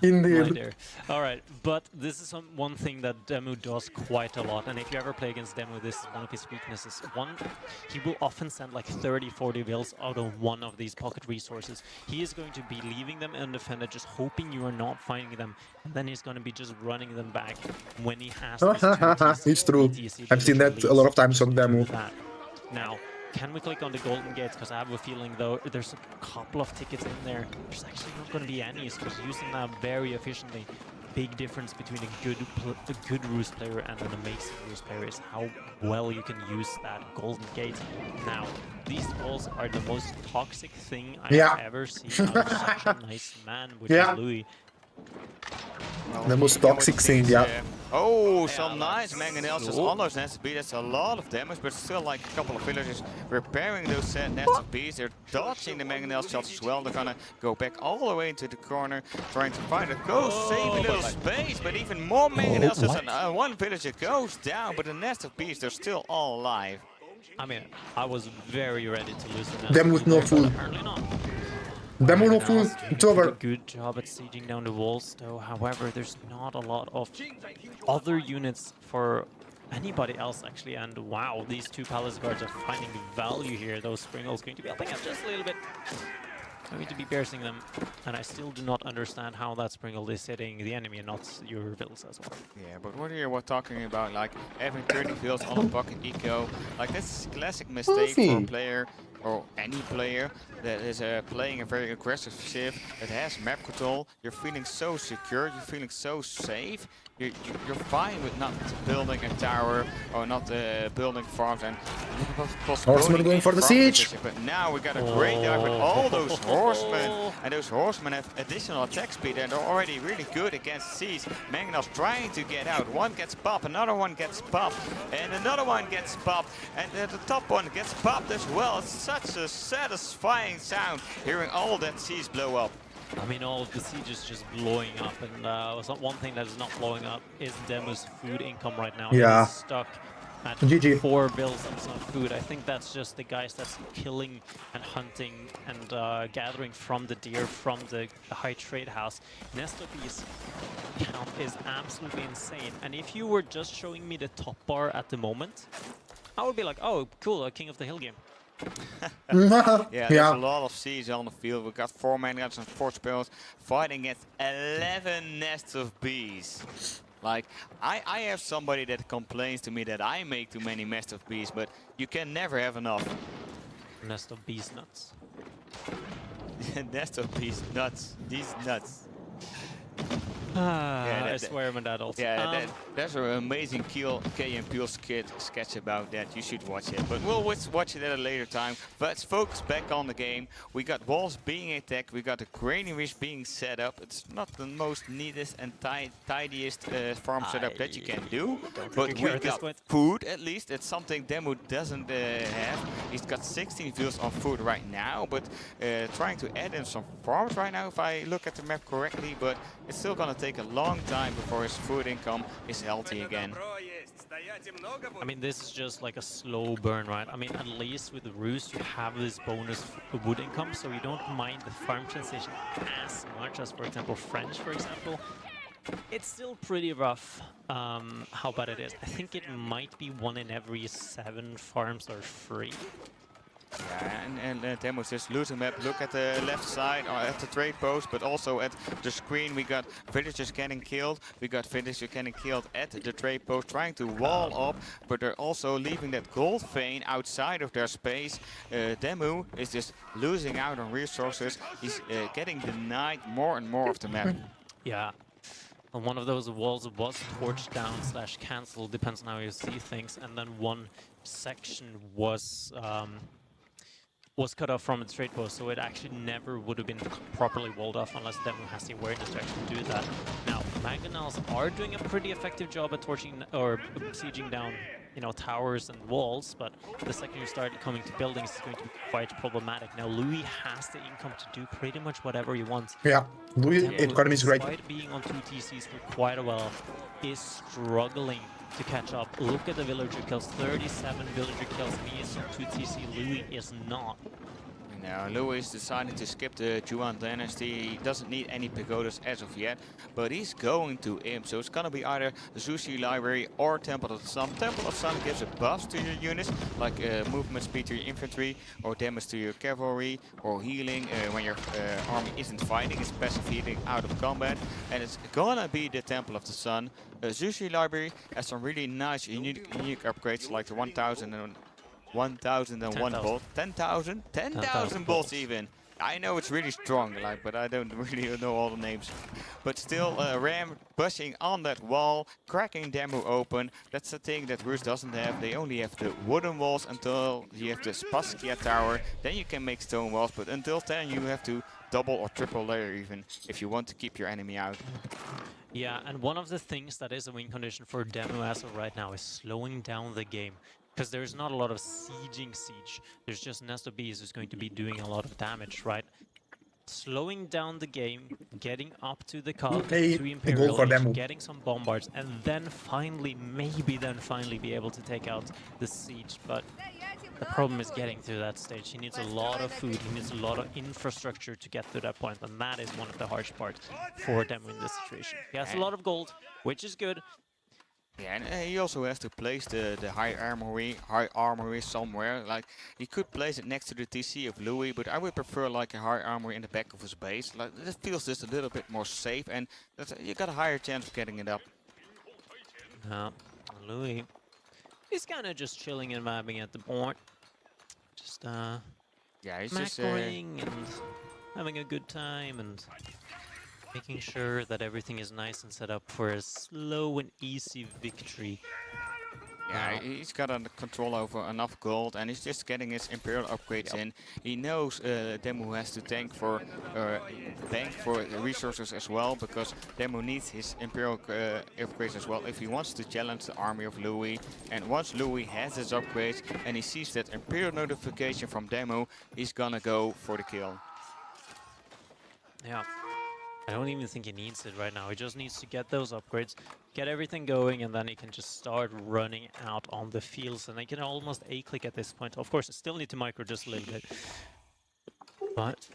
Indeed. All right, but this is one thing that Demu does quite a lot, and if you ever play against Demu, this is one of his weaknesses. He will often send like 30-40 bills out of one of these pocket resources. He is going to be leaving them undefended, just hoping you are not finding them, and then he's going to be just running them back when he has It's true. I've seen that a lot of times on Demu. Now, can we click on the golden gates? Because I have a feeling, though, there's a couple of tickets in there. There's actually not going to be any, because using that very efficiently. Big difference between a good roost player and an amazing roost player is how well you can use that golden gate. Now, these walls are the most toxic thing I've ever seen out of such a nice man, which is Louis. Well, the most toxic thing, yeah. Oh, some nice mangonels just on those nests of bees. That's a lot of damage, but still like a couple of villagers repairing those nests of bees. They're dodging the mangonel shots as well. They're gonna go back all the way into the corner, trying to find a ghost, save a little space, but even more mangonels. And one villager goes down, but the nest of bees, they're still all alive. I mean, I was very ready to lose the nest. Them with no food. Apparently not. Them with no Mangonels food. doing It's a over. pretty good job at sieging down the walls, though. However, there's not a lot of other units for anybody else, actually. And wow, these two palace guards are finding value here. Those springholes going to be helping out just a little bit. Going to be piercing them, and I still do not understand how that springhold is hitting the enemy and not your vills as well. Yeah, but what here we're talking about, like having 30 vills on a pocket eco, like that's a classic mistake for a player or any player that is playing a very aggressive civ that has map control. You're feeling so secure, you're feeling so safe. You're fine with not building a tower or not building farms and Horsemen going for the siege. But now we got a great dive with all those horsemen, and those horsemen have additional attack speed and they're already really good against siege. Mangonel's trying to get out. One gets popped, another one gets popped, and another one gets popped, and the top one gets popped as well. It's such a satisfying sound hearing all that siege blow up. I mean, all of the siege is just blowing up, and one thing that is not blowing up is Demu's food income right now. Yeah. He's stuck at GG. 4 bills on some food. I think that's just the guys that's killing and hunting and gathering from the deer from the high trade house. Nestor B's count is absolutely insane. And if you were just showing me the top bar at the moment, I would be like, oh, cool, a King of the Hill game. Yeah, there's a lot of siege on the field. We got 4 mangonels and 4 spells fighting against 11 nests of bees. Like, I have somebody that complains to me that I make too many nests of bees, but you can never have enough. Nest of bees nuts. Nest of bees nuts. These nuts. Yeah, I swear I'm an adult. Yeah, there's an amazing K and Peel sketch about that. You should watch it. But we'll watch it at a later time. But let's focus back on the game. We got walls being attacked. We got the granaries being set up. It's not the most neatest and tidiest farm setup that you can do. But we got food at least. It's something Demo doesn't have. He's got 16 views on food right now. But trying to add in some farms right now, if I look at the map correctly. But it's still going to take a long time before his food income is healthy again. I mean, this is just like a slow burn, right? I mean, at least with the Roost, you have this bonus wood income, so you don't mind the farm transition as much as, for example, French, for example. It's still pretty rough how bad it is. I think it might be 1 in every 7 farms are free. Yeah, and Demo's just losing map. Look at the left side, at the trade post, but also at the screen. We got villagers getting killed. We got villagers getting killed at the trade post, trying to wall up, but they're also leaving that gold vein outside of their space. Demo is just losing out on resources. He's getting denied more and more of the map. Yeah. And one of those walls was torched down / cancelled, depends on how you see things, and then one section was cut off from its trade post, so it actually never would have been properly walled off unless Demo has the awareness to actually do that. Now, mangonels are doing a pretty effective job at torching or sieging down, you know, towers and walls, but the second you start coming to buildings, it's going to be quite problematic. Now, Louis has the income to do pretty much whatever he wants. Yeah, Louis' economy is great. Despite being on 2 TCs for quite a while, is struggling to catch up. Look at the villager kills, 37 villager kills, and he is on 2 TC. Louis is not. Now, Louis decided to skip the Juan dynasty. He doesn't need any pagodas as of yet, but he's going to Imp. So it's gonna be either the Zushi Library or Temple of the Sun. Temple of the Sun gives a buff to your units, like movement speed to your infantry, or damage to your cavalry, or healing when your army isn't fighting. It's passive healing out of combat, and it's gonna be the Temple of the Sun. Zushi Library has some really nice, unique upgrades, like the 1001 bolt, 10,000 bolts even. I know it's really strong, like, but I don't really know all the names. But still, Ram pushing on that wall, cracking Demo open. That's the thing that Roost doesn't have. They only have the wooden walls until you have the Spaskia tower. Then you can make stone walls, but until then you have to double or triple layer even if you want to keep your enemy out. Yeah, and one of the things that is a win condition for Demo as of right now is slowing down the game. Because there's not a lot of sieging siege. There's just Nest of Bees who's going to be doing a lot of damage, right? Slowing down the game, getting up to the A goal Imperial for Age, Demo. getting some bombards, and then finally, maybe then finally be able to take out the siege. But the problem is getting to that stage. He needs a lot of food, he needs a lot of infrastructure to get to that point, and that is one of the harsh parts for Demo in this situation. He has a lot of gold, which is good. Yeah, and he also has to place the high armory somewhere. Like, he could place it next to the TC of Louis, but I would prefer like a high armory in the back of his base. Like, it feels just a little bit more safe, and you got a higher chance of getting it up. Louis, he's kind of just chilling and vibing at the board. Just yeah, he's macroing and having a good time and making sure that everything is nice and set up for a slow and easy victory. Yeah, he's got under control over enough gold, and he's just getting his Imperial upgrades in. He knows Demo has to bank for the resources as well, because Demo needs his Imperial upgrades as well if he wants to challenge the army of Louis. And once Louis has his upgrades and he sees that Imperial notification from Demo, he's gonna go for the kill. Yeah. I don't even think he needs it right now. He just needs to get those upgrades, get everything going, and then he can just start running out on the fields. And they can almost A-click at this point. Of course, I still need to micro just a little bit. But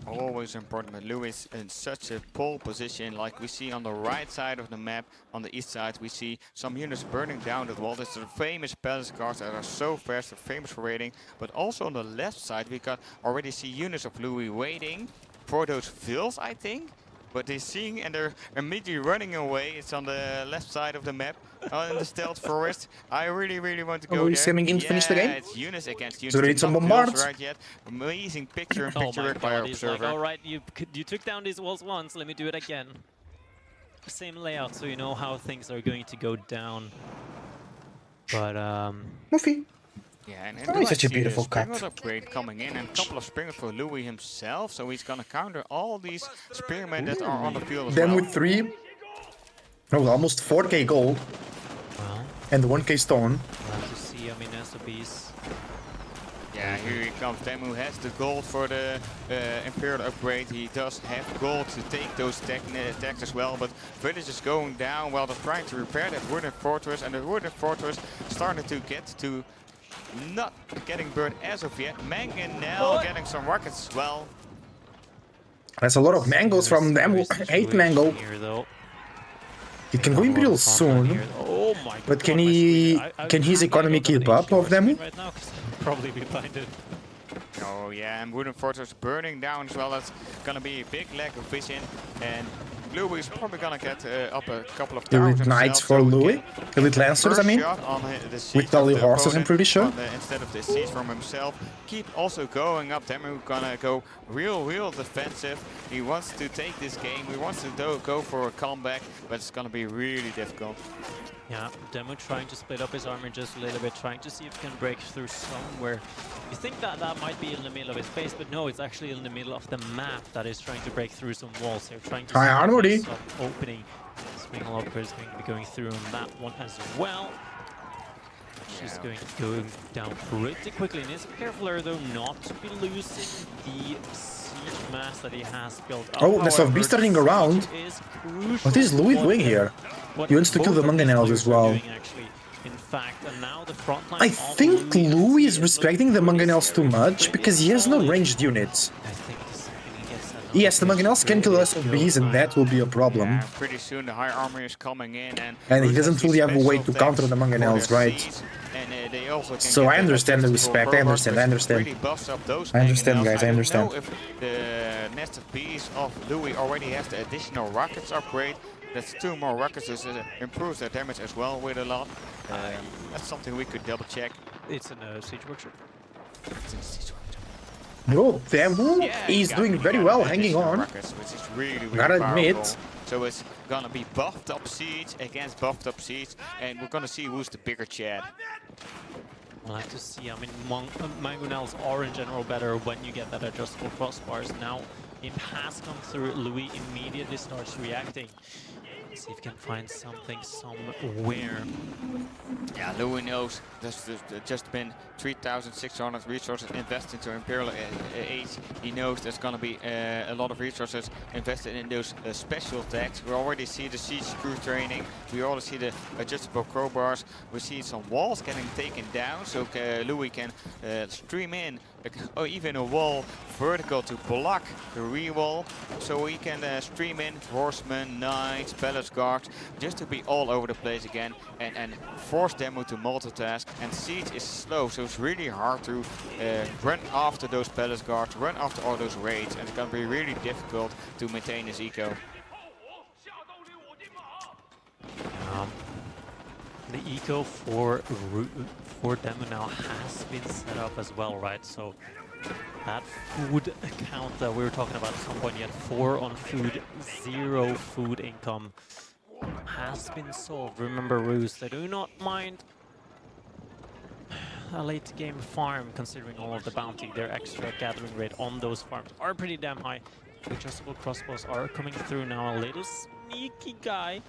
always important that Louis in such a pole position, like we see on the right side of the map. On the east side, we see some units burning down that wall. It's the famous palace guards that are so fast, they're famous for raiding. But also on the left side, we got already see units of Louis waiting for those fills, I think. But they're seeing and they're immediately running away. It's on the left side of the map, in the stealth forest. I really want to go he's there. coming in to finish the game. It's units against units. So they need some bombards. Right yet. Amazing picture oh my work by our God, he's observer. like, all right, you took down these walls once, let me do it again. Same layout, so you know how things are going to go down. But Muffy. Yeah, and Oh, such a beautiful cut. Springwood upgrade coming in, and a couple of Springwood for Louis himself, so he's gonna counter all these spearmen that are on the field as Then well. with 3, oh, almost 4k gold, well, and 1k stone. we'll have to see, I mean, SOBs. Yeah, here he comes. Demu has the gold for the Imperial upgrade. He does have gold to take those attacks as well, but village is going down while they're trying to repair that wooden fortress, and the wooden fortress started to get to not getting burned as of yet. Mangonel getting some rockets as well. That's a lot of mangoes from them. 8 mango. Here, though. He can go Imperial soon, Oh my but God, can my he? screen. I Can his can't economy get keep an up of HD them? right now, 'cause I'll probably be blinded. Oh yeah, and wooden fortress burning down as well. That's gonna be a big lack of vision, and Louis is probably gonna get up a couple of towers Elite knights himself, for so he Louis, can elite lancers. I first mean, shot on the siege with of Dolly the horses, I'm opponent, pretty sure. instead of the siege from himself, keep also going up. Demu gonna go real defensive. He wants to take this game. He wants to go for a comeback, but it's gonna be really difficult. Yeah, Demo trying to split up his armor just a little bit, trying to see if he can break through somewhere. You think that that might be in the middle of his base, but no, it's actually in the middle of the map that is trying to break through some walls. They're trying to High see if armory. there's some opening. Springle Upgrade is going to be going through on that one as well. She's going to go down pretty quickly. And is careful though not to be losing the siege mass that he has built up. Oh, Nest of Beast turning around. What is Louis doing here? He wants to kill the mangonels as well. In fact, and now the front line I think Louis is respecting the mangonels too much because he has no ranged units. I think the second he gets that Yes, the mangonels can kill us with bees, and that will be a problem. Yeah, pretty soon the high armor is coming in, and he doesn't really have a way to counter the mangonels, right? And they also can So get I understand the respect. I understand. I understand. Really buffs up those I understand, mangonels. guys. I understand. don't know if the nest of bees of Louis already has the additional rockets upgrade. That's 2 more rockets, so it improves their damage as well with a lot. That's something we could double check. It's in a siege workshop. Oh, Demu is doing very well, hanging on. Rockets, which is really Gotta admit. powerful. So it's gonna be buffed up siege against buffed up siege, and we're gonna see who's the bigger Chad. We'll have to see. I mean, mangonels are in general better when you get that adjustable crossbars. Now, Imp has come through. Louis immediately starts reacting. See if he can find something somewhere. Yeah, Louis knows there's just been 3,600 resources invested into Imperial Age. He knows there's going to be a lot of resources invested in those special tags. We already see the siege crew training. We already see the adjustable crowbars. We see some walls getting taken down, so Louis can stream in or even a wall vertical to block the re-wall, so he can stream in horsemen, knights, palace guards, just to be all over the place again and force Demo to multitask. And siege is slow, so it's really hard to run after those palace guards, run after all those raids, and it's going to be really difficult to maintain his eco. The eco for Demo now has been set up as well, right? So that food count that we were talking about at some point, yet 4 on food, 0 food income has been solved. Remember, Roos, they do not mind a late game farm, considering all of the bounty. Their extra gathering rate on those farms are pretty damn high. The adjustable crossbows are coming through now. A little sneaky guy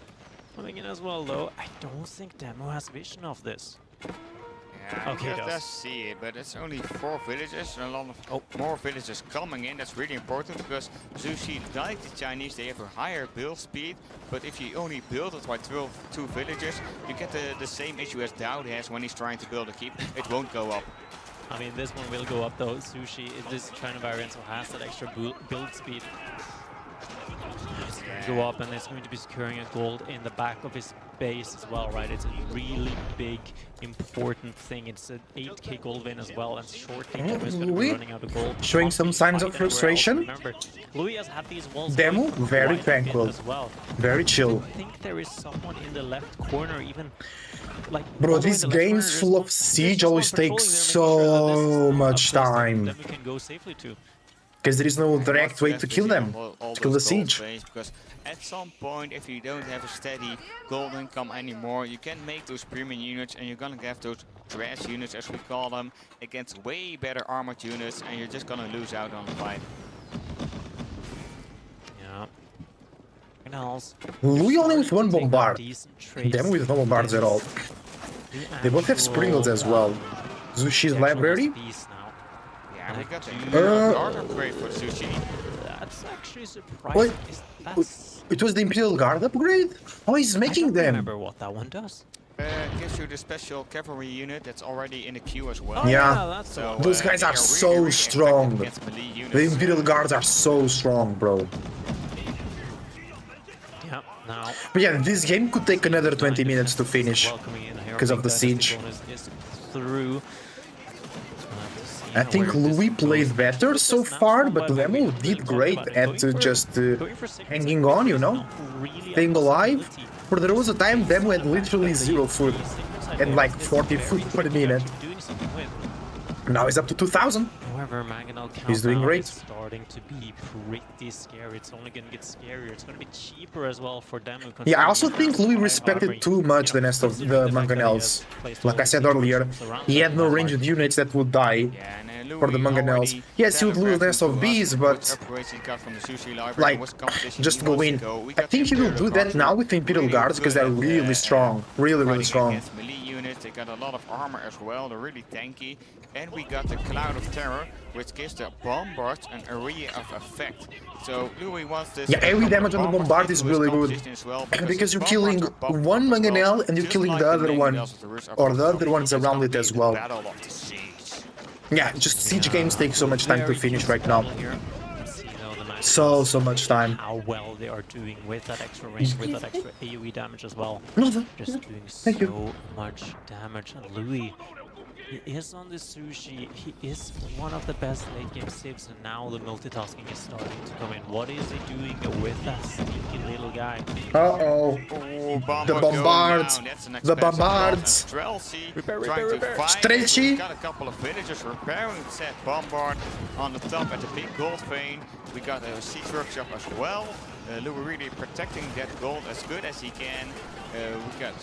coming in as well, though. I don't think Demo has vision of this. Yeah, okay, he does see it, but it's only 4 villages and a lot of more villages coming in. That's really important because Zushi, like the Chinese, they have a higher build speed, but if you only build it by 2 villages, you get the same issue as Dowd has when he's trying to build a keep. It won't go up. I mean, this one will go up though. Sushi, this China variant, so has that extra build speed. It's going to go up, and it's going to be securing a gold in the back of his base as well, right? It's a really big, important thing. It's an 8k gold win as well, and shortly Demo is going to be running out of gold. Showing some signs of frustration. Remember, Louis has had these walls Demo, very tranquil, as well. very chill. I think there is someone in the left corner, even like. Bro, these games full of siege always take so much time. Demo can go safely to. Because there is no direct way to kill them, to kill the siege. Because at some point, if you don't have a steady gold income anymore, you can make those premium units, and you're gonna have those trash units, as we call them, against way better armored units, and you're just gonna lose out on the fight. Yeah. And else, Louis only with 1 bombard. Demo with no bombards at all. They both have Sprinkles as well. Zushi's library. Yeah, we got the guard upgrade for Sushi. That's actually surprising. It was the Imperial Guard upgrade? Oh, he's making them. I don't remember what that one does. Gives you the special cavalry unit that's already in the queue as well. Oh, yeah, that's so, those guys are so really strong. The units. Imperial Guards are so strong, bro. Yeah, now. But yeah, this game could take another 20 minutes to finish because of the siege. Through. I think Louis played better so far, but Demo did great at just hanging on, you know, staying alive. For there was a time Demo had literally 0 food and like 40 food per minute. Now he's up to 2,000. However, Mangonel He's doing great. Starting to be pretty scary. It's only going to get scarier. It's going to be cheaper as well for them. Yeah, I also think Louis respected too much the nest of the Mangonels. Like I said earlier, he had no ranged units that would die for the Mangonels. Yes, he would lose nest of bees, but like, just go in. I think he will do that now with the Imperial Guards because they're really strong, really strong. They got a lot of armor as well, they're really tanky. And we got the Cloud of Terror, which gives the bombards an area of effect. So Louis wants this. Yeah, every damage on the bombard is really good. Because you're killing one Mangonel and you're killing the other one, or the other ones around it as well. Yeah, just siege games take so much time to finish right now. So much time. How well they are doing with that extra range, with that extra AoE damage as well. Just doing so much damage. And Louis, he is on the Sushi. He is one of the best late game saves, and now the multitasking is starting to come in. What is he doing with that sneaky little guy? Uh-oh. The bombards. The bombards. Strelci. Got a couple of villagers repairing said bombard on the top at the big gold vein. We got a siege workshop as well. Louis really protecting that gold as good as he can. We got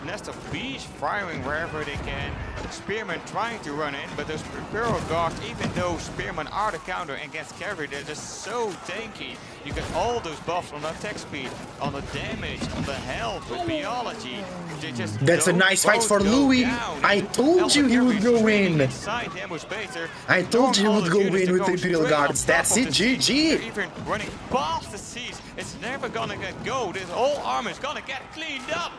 Nest of Bees firing wherever they can. Spearmen trying to run in, but those Imperial Guards, even though Spearmen are the counter against cavalry, they're just so tanky. You get all those buffs on the attack speed, on the damage, on the health, with biology. They just That's a nice fight for Louis. I told you he would go in. I told you he would go in with the Imperial Guards. That's it, GG. They're even running past the siege. It's never gonna get go. This whole army is gonna get cleaned up.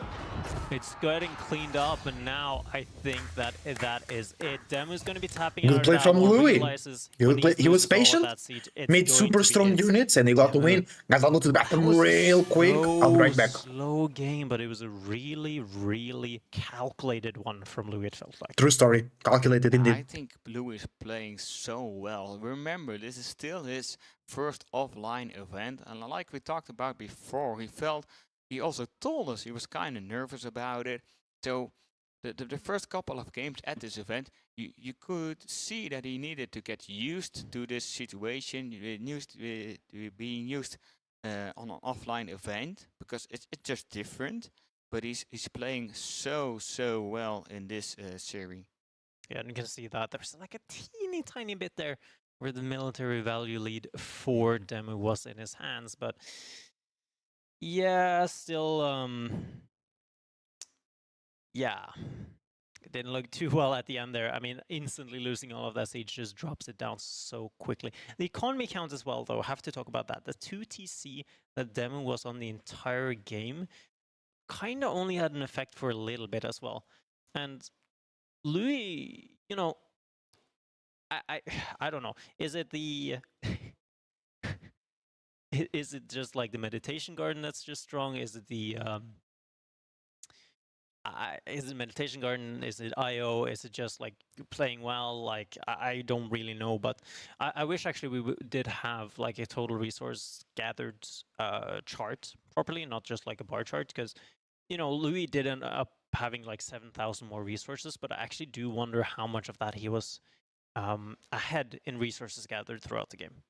It's getting cleaned up, and now I think that is it. Demu's going to be tapping Good out play of from that one, Louis. realizes He when was loses all of patient, that siege, it's made going super to be strong it. units, and he got the win. Guys, I'll go to the bathroom real quick. I'll be right back. Slow game, but it was a really, really calculated one from Louis, it felt like. True story. Calculated I indeed. think Louis is playing so well. Remember, this is still his first offline event, and like we talked about before, he also told us he was kind of nervous about it. So the first couple of games at this event, you could see that he needed to get used to this situation, being used on an offline event, because it's just different. But he's playing so well in this series. Yeah, and you can see that there's like a teeny tiny bit there where the military value lead for Demu was in his hands, but yeah, still yeah, it didn't look too well at the end there. I mean, instantly losing all of that siege just drops it down so quickly. The economy count as well, though, I have to talk about that. The 2 TC that Demu was on the entire game kind of only had an effect for a little bit as well. And Louis, you know, I don't know. Is it the... is it just like the meditation garden that's just strong? Is it the... is it meditation garden? Is it IO? Is it just like playing well? Like I don't really know, but I wish actually we did have like a total resource gathered chart properly, not just like a bar chart, because you know Louis did end up having like 7,000 more resources, but I actually do wonder how much of that he was ahead in resources gathered throughout the game.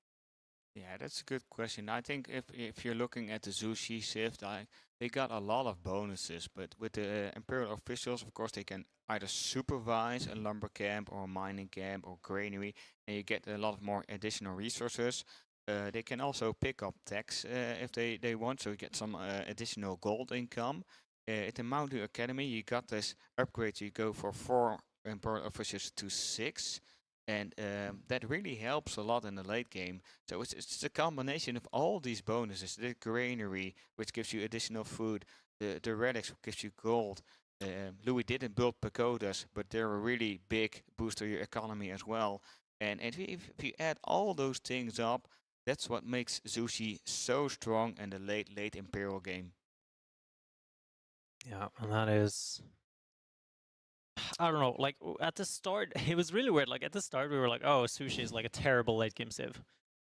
Yeah, that's a good question. I think if you're looking at the Zushi Shift, they got a lot of bonuses, but with the Imperial officials, of course, they can either supervise a lumber camp or a mining camp or granary, and you get a lot of more additional resources. They can also pick up tax if they want, so you get some additional gold income. At the Mountain Academy, you got this upgrade, you go for 4 Imperial officials to 6. And that really helps a lot in the late game. So it's a combination of all these bonuses. The granary, which gives you additional food. The relics, which gives you gold. Louis didn't build pagodas, but they're a really big boost to your economy as well. And if you add all those things up, that's what makes Zushi so strong in the late Imperial game. Yeah, and that is... I don't know, like at the start, it was really weird. Like at the start, we were like, oh, Sushi is like a terrible late game civ.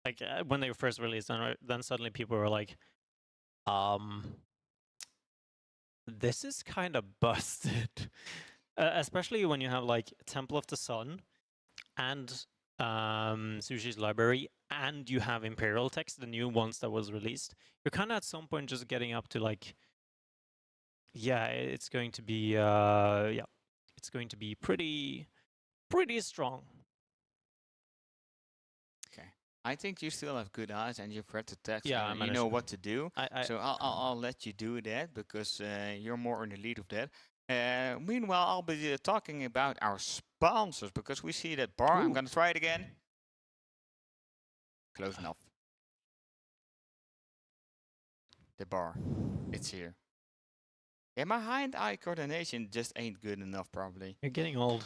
Like when they were first released, and then suddenly people were like, this is kind of busted. Especially when you have like Temple of the Sun and Sushi's library, and you have Imperial text, the new ones that was released. You're kind of at some point just getting up to like, yeah, it's going to be, yeah. It's going to be pretty strong. Okay, I think you still have good eyes and you've read the text. Yeah, and you know what to do. So I'll let you do that because you're more in the lead of that. Meanwhile, I'll be talking about our sponsors because we see that bar. I'm gonna try it again. Close enough. The bar, it's here. Yeah, my hand-eye coordination just ain't good enough, probably. You're getting old.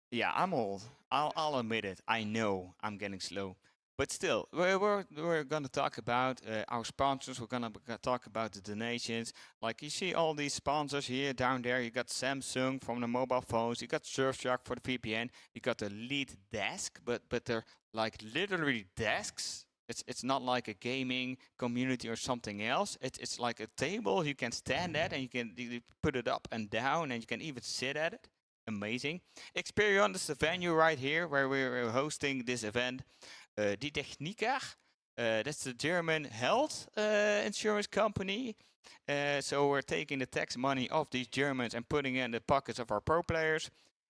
Yeah, I'm old. I'll admit it. I know I'm getting slow. But still, we're gonna talk about our sponsors. We're gonna talk about the donations. Like you see all these sponsors here, down there. You got Samsung from the mobile phones. You got Surfshark for the VPN. You got the Lead Desk, but they're like literally desks. It's not like a gaming community or something else. It's like a table you can stand at and you put it up and down and you can even sit at it. Amazing. Experion is the venue right here where we're hosting this event. Die Techniker, that's the German health insurance company. So we're taking the tax money of these Germans and putting it in the pockets of our pro players.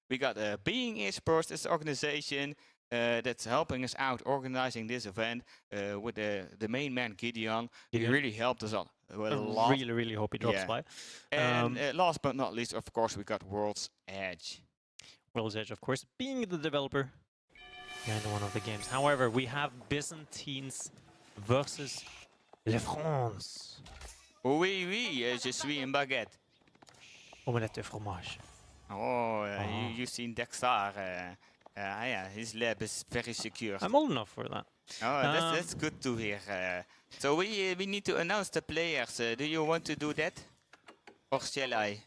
We got Being Esports, this organization that's helping us out organizing this event with the main man Gideon. He really helped us out a lot. Really hope he drops by. And last but not least, of course, we got World's Edge. World's Edge, of course, being the developer behind one of the games. However, we have Byzantines versus La France. Oui, je suis une baguette. Omelette de fromage. Oh, you've seen Dexter. Yeah, his lab is very secure. I'm old enough for that. Oh, that's good to hear. So we need to announce the players. Do you want to do that? Or shall I?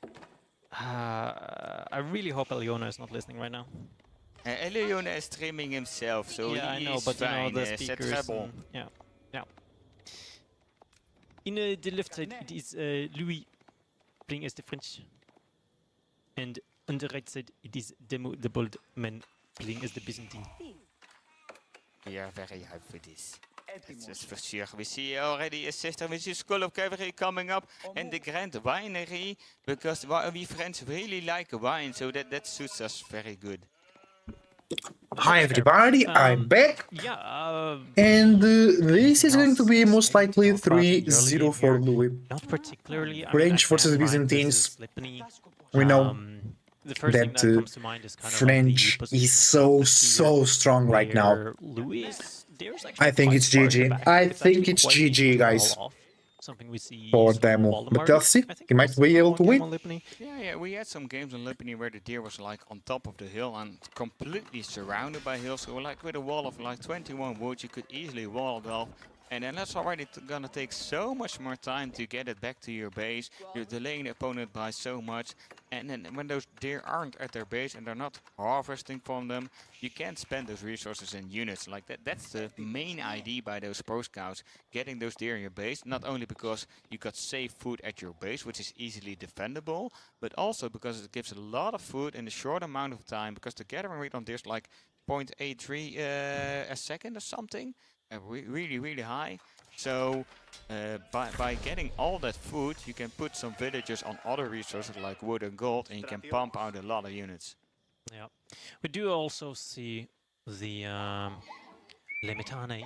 I really hope Eliona is not listening right now. Eliona is streaming himself, so yeah, he I know, is but fine. you know the speakers. Yeah. In the left side, it is Louis playing as the French, and on the right side, it is Demo, the bold man, playing as the Byzantine. We are very hyped for this. That's for sure. We see already a sister with his School of Cavalry coming up, and the Grand Winery, because we French really like wine, so that suits us very good. Hi everybody, I'm back. Yeah. And this is going to be most likely 3-0 for Louis. Not particularly. French versus Byzantines. We know that French is so strong right now. I think it's GG. I think it's GG, guys. Something we see for Demo. But let's see, he might be able to win. Yeah, we had some games on Lipany where the deer was like on top of the hill and completely surrounded by hills. So like with a wall of like 21 wood, you could easily wall it off. And then that's already gonna take so much more time to get it back to your base. You're delaying the opponent by so much. And then when those deer aren't at their base and they're not harvesting from them, you can't spend those resources in units. Like that's the main idea by those pro scouts, getting those deer in your base. Not only because you got safe food at your base, which is easily defendable, but also because it gives a lot of food in a short amount of time, because the gathering rate on deer is like 0.83 a second or something. Really high. So by getting all that food, you can put some villagers on other resources like wood and gold, and you can pump out a lot of units. Yeah, we do also see the Limitane.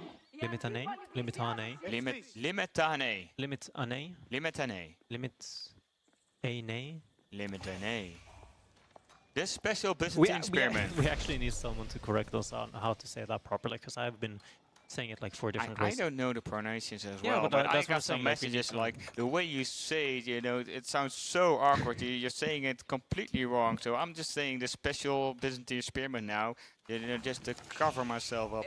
This special Byzantine spearman. We actually need someone to correct us on how to say that properly, because I've been saying it like 4 different ways. I don't know the pronunciations as yeah, well, but I got some messages like the way you say it, you know, it sounds so awkward. You're saying it completely wrong. So I'm just saying the special Byzantine spearman now, you know, just to cover myself up.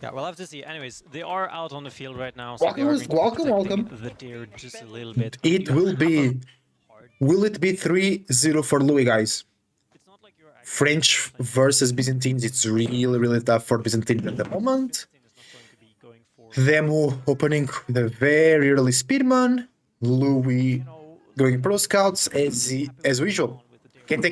Yeah, we'll have to see. Anyways, they are out on the field right now. So welcome. The deer just a little bit. It will be. Will it be 3-0 for Louis, guys? French versus Byzantines, it's really tough for Byzantines at the moment. Demo opening with a very early speedman. Louis going pro scouts as usual. Can't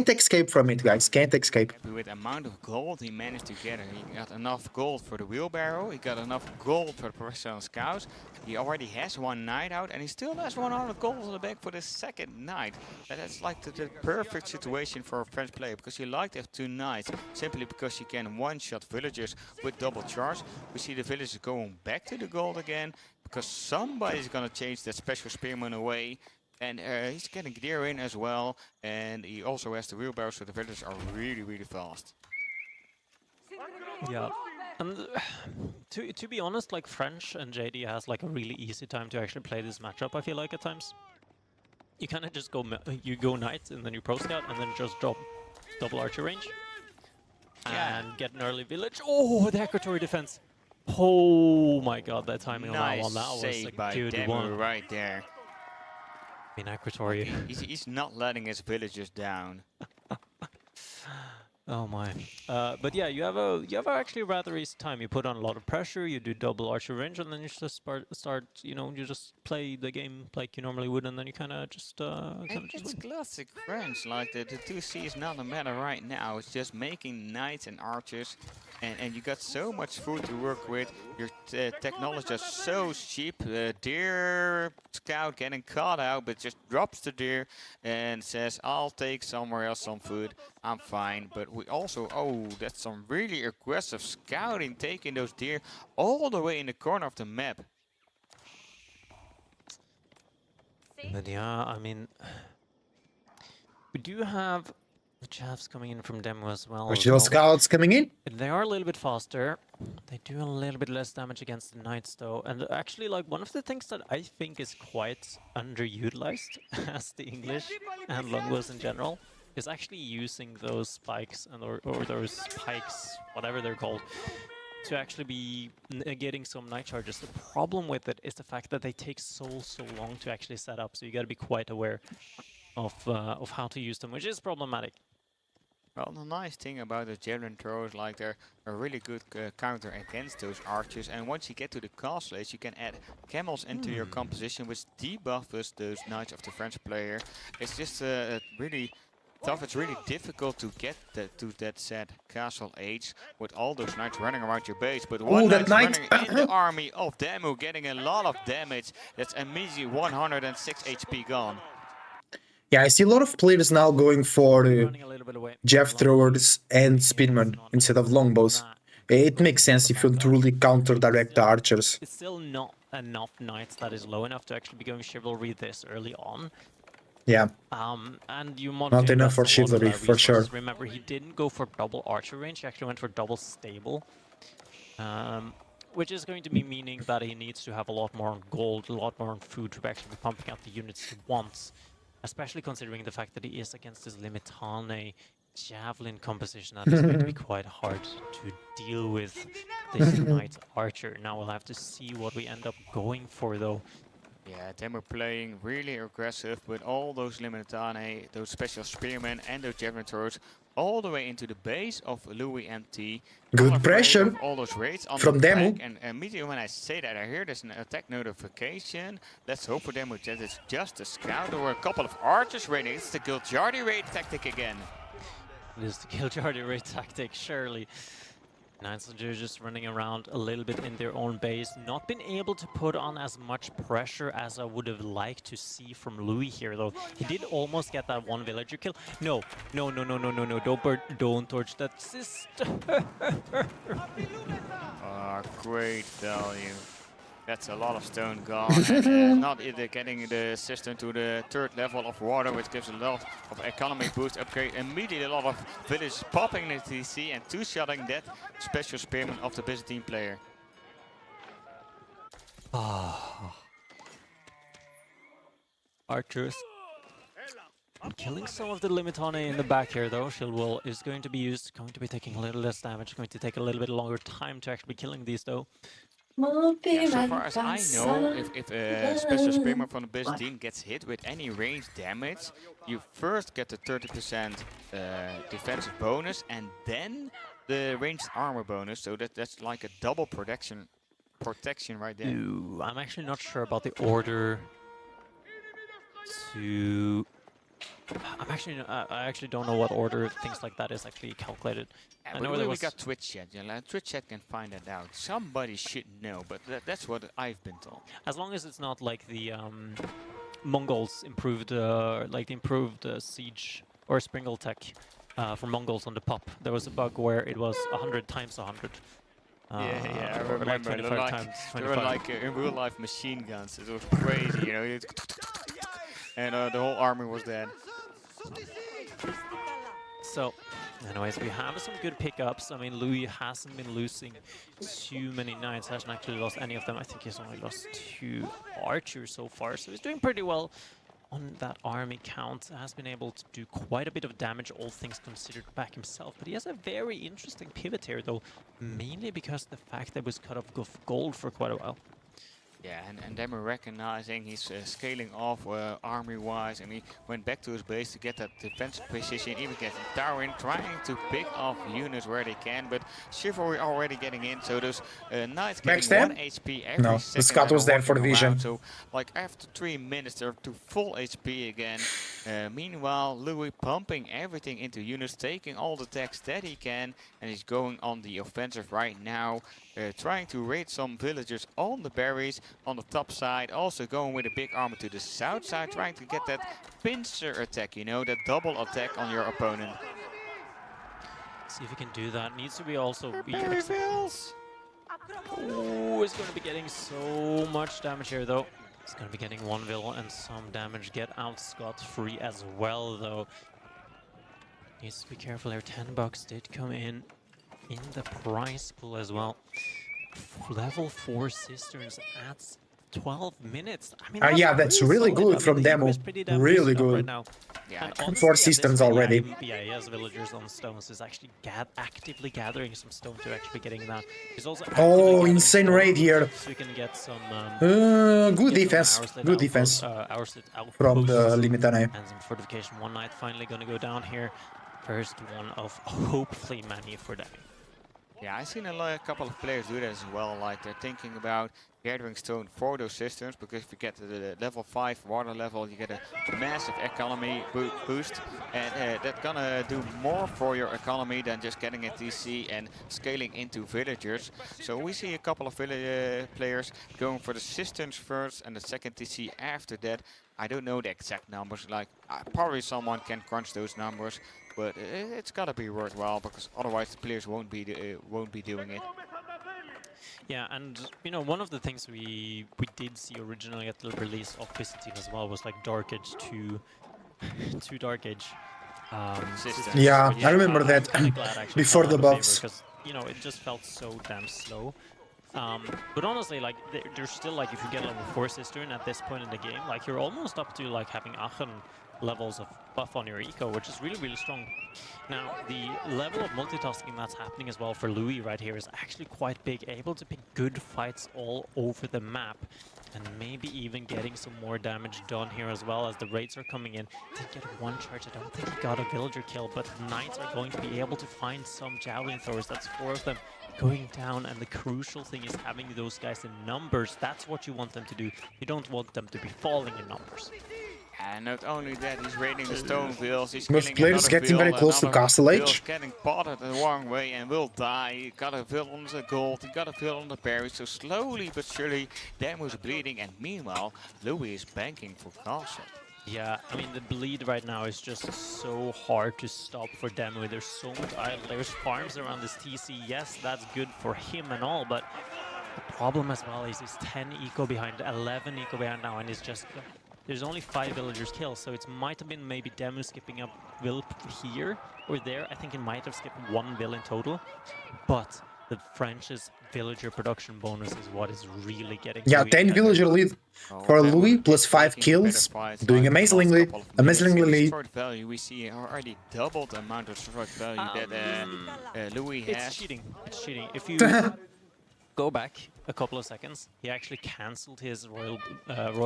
escape from it, guys. Can't escape. With the amount of gold he managed to gather, he got enough gold for the wheelbarrow, he got enough gold for the professional scouts. He already has one knight out, and he still has 100 gold on the back for the second knight. And that's like the perfect situation for a French player, because you like to have 2 knights, simply because you can one-shot villagers with double charge. We see the villagers going back to the gold again, because somebody's gonna change that special spearman away. And he's getting deer in as well, and he also has the wheelbarrow, so the villagers are really fast. Yeah, and to be honest, like French and JD has like a really easy time to actually play this matchup. I feel like at times, you kind of just go knight and then you pro scout and then just drop double archer range and get an early village. Oh, the accuratory defense! Oh my god, that timing on that one, that was a good one right there. In accuratory. He's not letting his villagers down. Oh my. But yeah, you have actually a rather easy time. You put on a lot of pressure, you do double archer range, and then you just start you know, you just play the game like you normally would, and then you kind of just It's classic French, like the 2C is not a matter right now, it's just making knights and archers, and you got so much food to work with, your technology is so cheap, deer scout getting caught out, but just drops the deer and says, I'll take somewhere else some food, I'm fine. But we also, oh, that's some really aggressive scouting, taking those deer all the way in the corner of the map. But yeah, I mean, we do have the chaps coming in from demo as well. Original scouts coming in. They are a little bit faster. They do a little bit less damage against the knights though. And actually, like, one of the things that I think is quite underutilized as the English and longbows in general is actually using those spikes and or those pikes, whatever they're called, to actually be getting some night charges. The problem with it is the fact that they take so long to actually set up, so you got to be quite aware of how to use them, which is problematic. Well, the nice thing about the javelin throws, like they're a really good counter against those archers, and once you get to the castle age, you can add camels into your composition, which debuffs those knights of the French player. It's just really tough. It's really difficult to get to that set castle age with all those knights running around your base. But one knight's running in the army of Demu, getting a lot of damage. That's immediately 106 HP gone. Yeah, I see a lot of players now going for Jeff throwers and speedman instead of longbows. It makes sense if you want to really counter direct the archers. It's still not enough knights that is low enough to actually be going chivalry this early on. Yeah. And you want Not to enough for invest a lot of chivalry, that for sure. resources. Remember, he didn't go for double archer range, he actually went for double stable. Which is going to be meaning that he needs to have a lot more on gold, a lot more on food to actually be pumping out the units he wants. Especially considering the fact that he is against his Limitane javelin composition, that is going to be quite hard to deal with this knight archer. Now we'll have to see what we end up going for though. Yeah, then we're playing really aggressive with all those Limitane, those special spearmen and those javelin throwers all the way into the base of Eng-Pt. Good pressure all those raids on from the Demu. back, and immediately when I say that, I hear there's an attack notification. Let's hope for Demu that it's just a scout or a couple of archers raiding. It's the Giljardi raid tactic again. It is the Giljardi raid tactic, surely. Knights are just running around a little bit in their own base, not been able to put on as much pressure as I would have liked to see from Louis here though. He did almost get that one villager kill. No, don't torch that sister. Great value. That's a lot of stone gone, and not either getting the system to the 3rd level of water, which gives a lot of economy boost upgrade. Immediately a lot of villages popping in the TC and two-shotting that special spearman of the Byzantine player. Archers. Killing some of the Limitane in the back here though. Shield Wall is going to be used, going to be taking a little less damage, going to take a little bit longer time to actually be killing these though. Yeah, so far as I know, if a special spearman from the Byzantine gets hit with any range damage, you first get the 30% defensive bonus and then the ranged armor bonus, so that's like a double protection right there. Ooh, I'm actually not sure about the order to... I actually don't know what order things like that is actually calculated. I know we got Twitch chat. Yeah, Twitch chat can find that out. Somebody should know, but that's what I've been told. As long as it's not like the Mongols improved, like the improved siege or Springle tech for Mongols on the pop. There was a bug where it was 100 times 100. Yeah, I remember. Like 25 times 25. They were like in real life machine guns. It was crazy, you know. And the whole army was dead. So, anyways, we have some good pickups. I mean, Louis hasn't been losing too many knights. Hasn't actually lost any of them. I think he's only lost 2 archers so far. So he's doing pretty well on that army count. Has been able to do quite a bit of damage, all things considered, back himself. But he has a very interesting pivot here, though, mainly because the fact that he was cut off gold for quite a while. Yeah, and then we're recognizing he's scaling off army-wise, and he went back to his base to get that defensive position, even getting Darwin, trying to pick off units where they can, but Chivalry already getting in, so those knights getting Backstab? 1 HP every No, second. the scout and was they're there for the walking vision. around, so like after 3 minutes they're to full HP again. Meanwhile, Louis pumping everything into units, taking all the attacks that he can, and he's going on the offensive right now. Trying to raid some villagers on the berries on the top side, also going with a big army to the south side, trying to get that pincer attack, you know, that double attack on your opponent. See if he can do that. Needs to be also be Berry Bills! Oh, he's going to be getting so much damage here though. He's going to be getting 1 vill and some damage. Get out scot-free as well though. Needs to be careful here. $10 did come in the prize pool as well. Level 4 cisterns at 12 minutes. I mean, Yeah, that's really solid. good I mean, from the Demo. Eco is pretty damn Really boosted up good. right now. Yeah, And it's honestly, four at this systems point, already. Yeah, he has villagers on stones. Is actually actively gathering some stone to actually getting that. He's also actively Oh, gathering insane stone raid here. so we can get some Good defense. Good defense from the Limitane. and some fortification. One knight finally going to go down here. First one of hopefully many for Demi. Yeah, I've seen a couple of players do that as well, like they're thinking about gathering stone for those cisterns, because if you get to the level 5 water level, you get a massive economy boost, and that's gonna do more for your economy than just getting a TC and scaling into villagers. So we see a couple of players going for the cisterns first and the second TC after that. I don't know the exact numbers, like probably someone can crunch those numbers, but it's gotta be worthwhile, because otherwise the players won't be doing it. Yeah, and you know, one of the things we did see originally at the release of Byzantine as well was like Dark Age to Dark Age. Systems. Yeah, But I remember I'm that kinda glad actually before fell the out of favor, buffs. because you know it just felt so damn slow. But honestly, like there's still like, if you get level 4 cistern at this point in the game, like you're almost up to like having Aachen levels of buff on your eco, which is really strong. Now the level of multitasking that's happening as well for Louis right here is actually quite big, able to pick good fights all over the map, and maybe even getting some more damage done here as well as the raids are coming in. Did get 1 charge. I don't think he got a villager kill, but Knights are going to be able to find some javelin throwers. That's 4 of them going down, and the crucial thing is having those guys in numbers. That's what you want them to do. You don't want them to be falling in numbers. And not only that, he's raiding the stone vills. He's Most killing players another getting vill, very close to another Castle vill Age. getting potted the wrong way and will die. He got a vill on the gold, he got a vill on the berries. So slowly but surely, Damo's bleeding. And meanwhile, Louis is banking for Castle. Yeah, I mean, the bleed right now is just so hard to stop for Demo. There's so much idle. There's farms around this TC. Yes, that's good for him and all, but the problem as well is he's 10 eco behind, 11 eco behind now, and it's just... There's only 5 villagers killed, so it might have been maybe Demo skipping up Will here or there. I think he might have skipped 1 Will in total, but the French's villager production bonus is what is really getting... Yeah, Louis 10 ahead. villager lead for Demo Louis, is plus 5 taking better kills, fights, doing like the last amazingly, couple of minutes. In lead. destroyed value, we see already double the amount of destroyed value that Louis has. It's cheating. It's cheating. If you go back a couple of seconds, he actually cancelled his Royal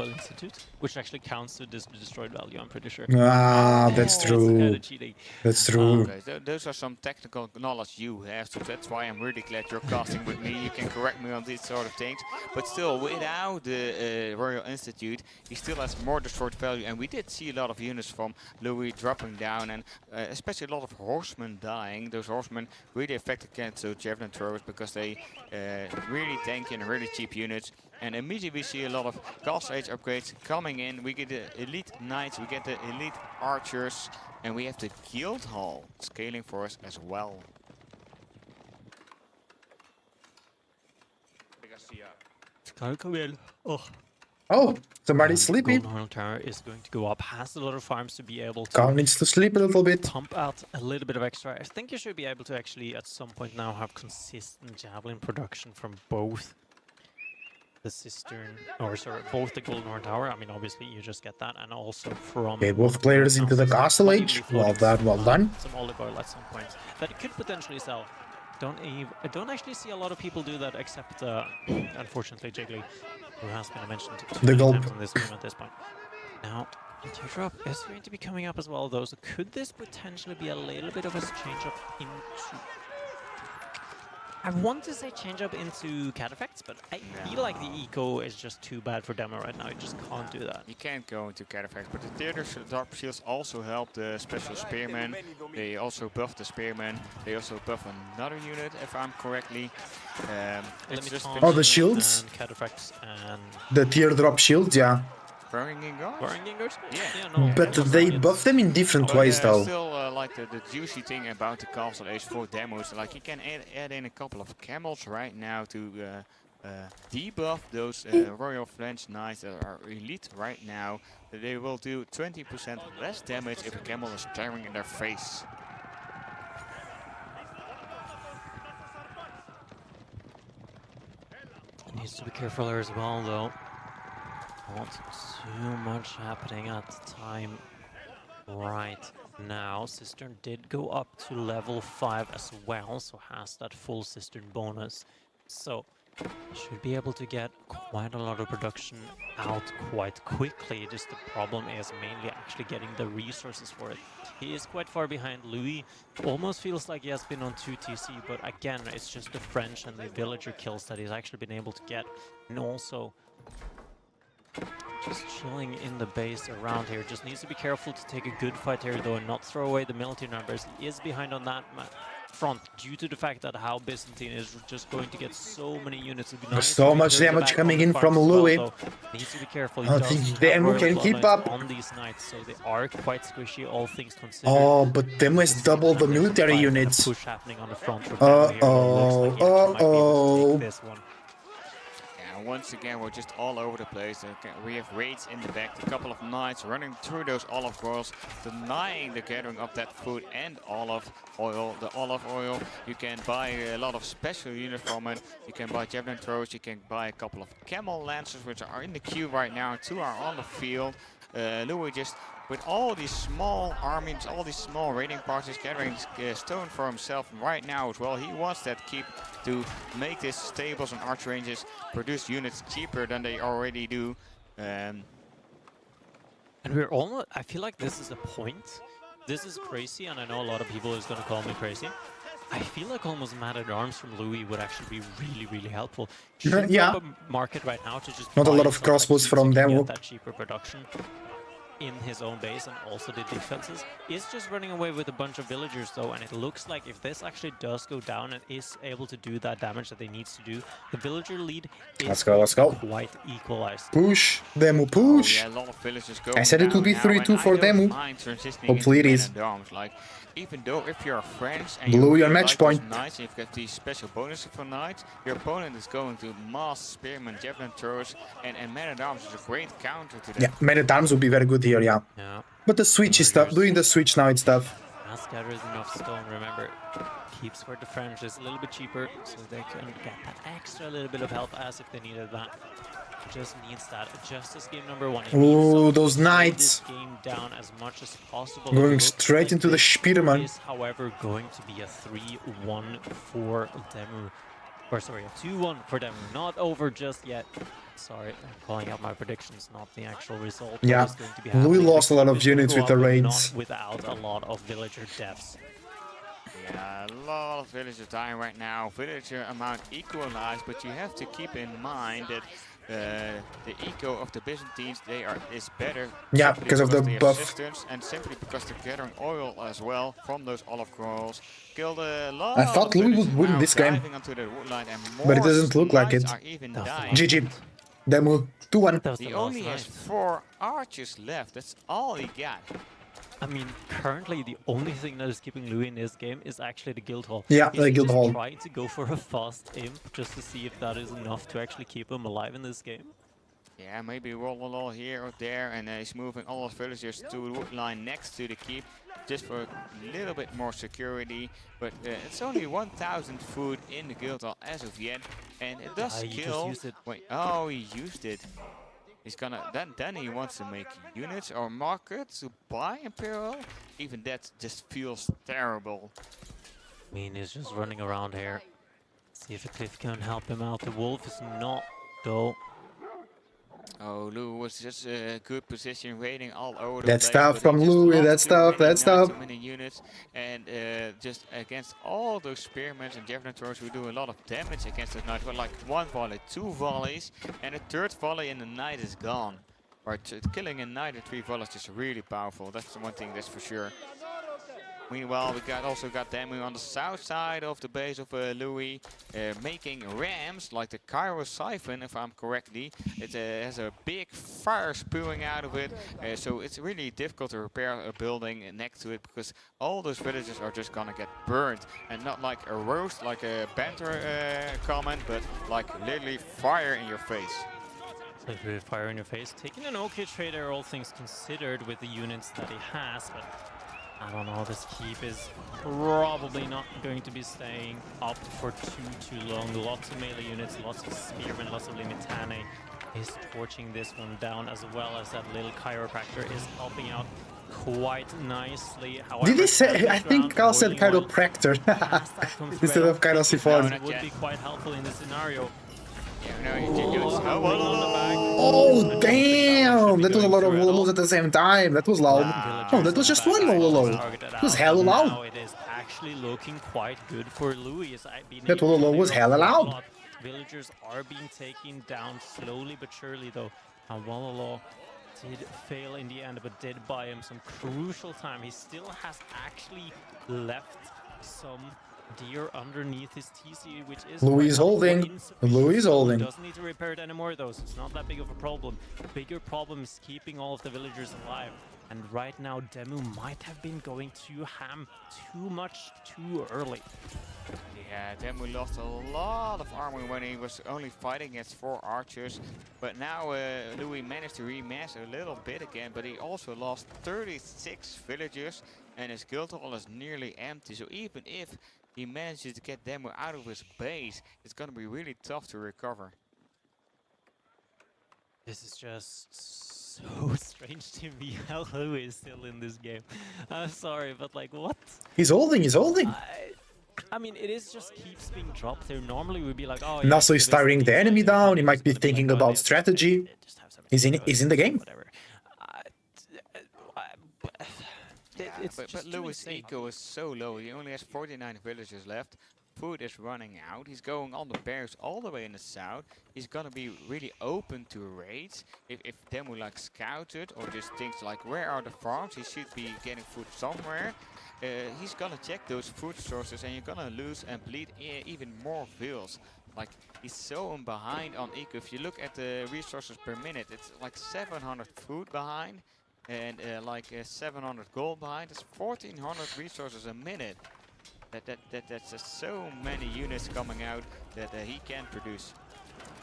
Institute, which actually counts to this destroyed value, I'm pretty sure. Ah, that's It's true. kinda cheating. That's true. Okay, those are some technical knowledge you have, so that's why I'm really glad you're casting with me. You can correct me on these sort of things. But still, without the Royal Institute, he still has more destroyed value. And we did see a lot of units from Louis dropping down, and especially a lot of horsemen dying. Those horsemen really affected against those javelin throwers because they really tanky and really cheap units. And immediately we see a lot of Castle Age upgrades coming in. We get the elite knights, we get the elite archers, and we have the guild hall scaling for us as well. Oh, somebody's sleeping. Golden Tower is going to go up. Has a lot of farms to be able to Carl needs to sleep a little bit. pump out a little bit of extra. I think you should be able to actually at some point now have consistent javelin production from both the cistern, or sorry, both the Golden Horn Tower. I mean, obviously you just get that, and also from... Okay, both players into the Castle Age. Well done, well done. Some olive oil at some point that it could potentially sell. I don't actually see a lot of people do that, except unfortunately Jiggly. who has been mentioned The too many gulp. times in this game at this point. Now, Teardrop is going to be coming up as well, though, so could this potentially be a little bit of a change-up into... I want to say change-up into cat effects, but I feel like the eco is just too bad for Demo right now. You just can't do that. You can't go into cat effects, but the Teardrop shields also help the special spearmen. They also buff the spearmen. They also buff another unit, if I'm correctly. It's just Oh, the shields? And cat effects and... The teardrop shields, yeah. Burning guards? Burning guards? Yeah. No. But they buff them in different ways, though. Still, like the juicy thing about the castle is for demos. Like you can add in a couple of camels right now to debuff those Royal French Knights that are elite right now. They will do 20% less damage if a camel is staring in their face. Needs to be careful there as well, though. Not too much happening at the time right now. Cistern did go up to level 5 as well, so has that full Cistern bonus. So should be able to get quite a lot of production out quite quickly. Just the problem is mainly actually getting the resources for it. He is quite far behind Louis. Almost feels like he has been on 2 TC, but again, it's just the French and the villager kills that he's actually been able to get. And also just chilling in the base around here. Just needs to be careful to take a good fight here, though, and not throw away the military numbers. He is behind on that front due to the fact that how Byzantine is just going to get so many units. There's so much damage coming in from Louis. Well, so needs to be careful. I don't think Demo can keep up. On these knights, so they are quite squishy, all things considered. Oh, but Demo has double the military units. Push happening on the front for Demo here. Looks like he actually might be able to take this one. Once again, we're just all over the place. We have raids in the back, a couple of knights running through those olive growers, denying the gathering of that food and olive oil. The olive oil, you can buy a lot of special units from it. You can buy javelin throwers, you can buy a couple of camel lancers, which are in the queue right now. 2 are on the field. Louis just, with all these small armies, all these small raiding parties, gathering stone for himself right now as well. He wants that keep to make these stables and arch ranges produce units cheaper than they already do. And we're almost, I feel like this is a point. This is crazy, and I know a lot of people is going to call me crazy. I feel like almost Man-at-Arms from Louis would actually be really, really helpful. Should yeah. a market right now to just not a lot buy of stuff crossbows like from to Demo. get that cheaper production in his own base and also the defenses. Is just running away with a bunch of villagers, though, and it looks like if this actually does go down and is able to do that damage that they needs to do, the villager lead is let's go. quite equalized. Push, Demo, push. Oh, yeah, a lot of villagers I said it would be 3-2 for Demo. Hopefully it is. Like, even though if you're French and Blue you your match like those point. knights, and you've got these special bonuses for knights, your opponent is going to mass spearmen, javelin throwers, and Man-at-Arms is a great counter to that. Yeah, Man-at-Arms would be very good here, yeah. But the switch is stuff, doing the switch now is stuff. Has gathered enough stone, remember, keeps for the French is a little bit cheaper, so they can get that extra little bit of help as if they needed that. Just needs that. Just as game number 1. Oh, those knights. This game down as much as possible. Going straight into the Spearman. Is, however, going to be a 3-1 for Demu. Or sorry, a 2-1 for Demu. Not over just yet. Sorry, I'm calling out my predictions, not the actual result. Yeah, Louis lost a lot of units with the raids. Not without a lot of villager deaths. Yeah, a lot of villagers dying right now. Villager amount equalized, but you have to keep in mind that the eco of the Byzantines is better. Yeah, because of the buff. Systems, and simply because they're gathering oil as well from those olive growers. Killed a lot. I thought Louis would win this game, but it doesn't look like it. GG. Demo 2-1. He only has 4 archers left. That's all he got. I mean, currently the only thing that is keeping Louis in this game is actually the guild hall. Yeah, the guild hall. Trying to go for a fast imp just to see if that is enough to actually keep him alive in this game. Yeah, maybe roll here or there, and he's moving all his villagers to the wood line next to the keep, just for a little bit more security. But it's only 1,000 food in the guild hall as of yet, and it does kill. Wait, oh, he used it. He's gonna then he wants to make units or markets to buy Imperial. Even that just feels terrible. I mean, he's just running around here. See if a cliff can help him out. The wolf is not, though. Oh, Lou was just a good position, waiting all over the That place. stuff but he from just Louis, lost that too stuff, many that stuff. Too many units, and just against all those spearmen and javelin throwers, we do a lot of damage against the knight. Well, like 1 volley, 2 volleys, and a 3rd volley, and the knight is gone. Right, killing a knight in 3 volleys is really powerful. That's the one thing, that's for sure. Meanwhile, we also got Demu on the south side of the base of Louis, making rams like the Cairo Siphon, if I'm correctly. It has a big fire spewing out of it, so it's really difficult to repair a building next to it because all those villages are just gonna get burned, and not like a roast, like a banter comment, but like literally fire in your face. Literally fire in your face. Taking an okay trader, all things considered, with the units that he has, but I don't know, this keep is probably not going to be staying up for too long. Lots of melee units, lots of spearmen, lots of limitane is torching this one down, as well as that little chiropractor is helping out quite nicely. However, Did he say? I think Carl said chiropractor instead of chirosiphon. It would be quite helpful in this scenario. Oh damn! That was a lot of Lulus at the same time. That was loud. Oh, that was just one Lulu. It was hella loud. Now it is actually looking quite good for Louis. That Lulu was hella loud. Villagers are being taken down slowly but surely, though. And Walala did fail in the end, but did buy him some crucial time. He still has actually left some deer underneath his TC, which is Louis is holding. Louis is holding. Doesn't need to repair it anymore, though, so it's not that big of a problem. Bigger problem is keeping all of the villagers alive. And right now, Demu might have been going too ham too much too early. Yeah, Demu lost a lot of armor when he was only fighting against 4 archers. But now Louis managed to remass a little bit again, but he also lost 36 villagers, and his guild hall is nearly empty. So even if he manages to get Demu out of his base, it's going to be really tough to recover. This is just so strange to me how Louis is still in this game. I'm sorry, but like, what? He's holding, he's holding. I mean, it is just keeps being dropped there. Normally we'd be like, oh, And also he's tiring the enemy down. He might be thinking about strategy. He's in the game. Whatever. But Louis' eco is so low. He only has 49 villagers left. Food is running out. He's going on the barracks all the way in the south. He's gonna be really open to raids. If Demu like scouted or just thinks like, where are the farms? He should be getting food somewhere. He's gonna check those food sources, and you're gonna lose and bleed even more vills. Like, he's so behind on eco. If you look at the resources per minute, it's like 700 food behind, and like 700 gold behind. It's 1400 resources a minute. That's just so many units coming out that he can produce.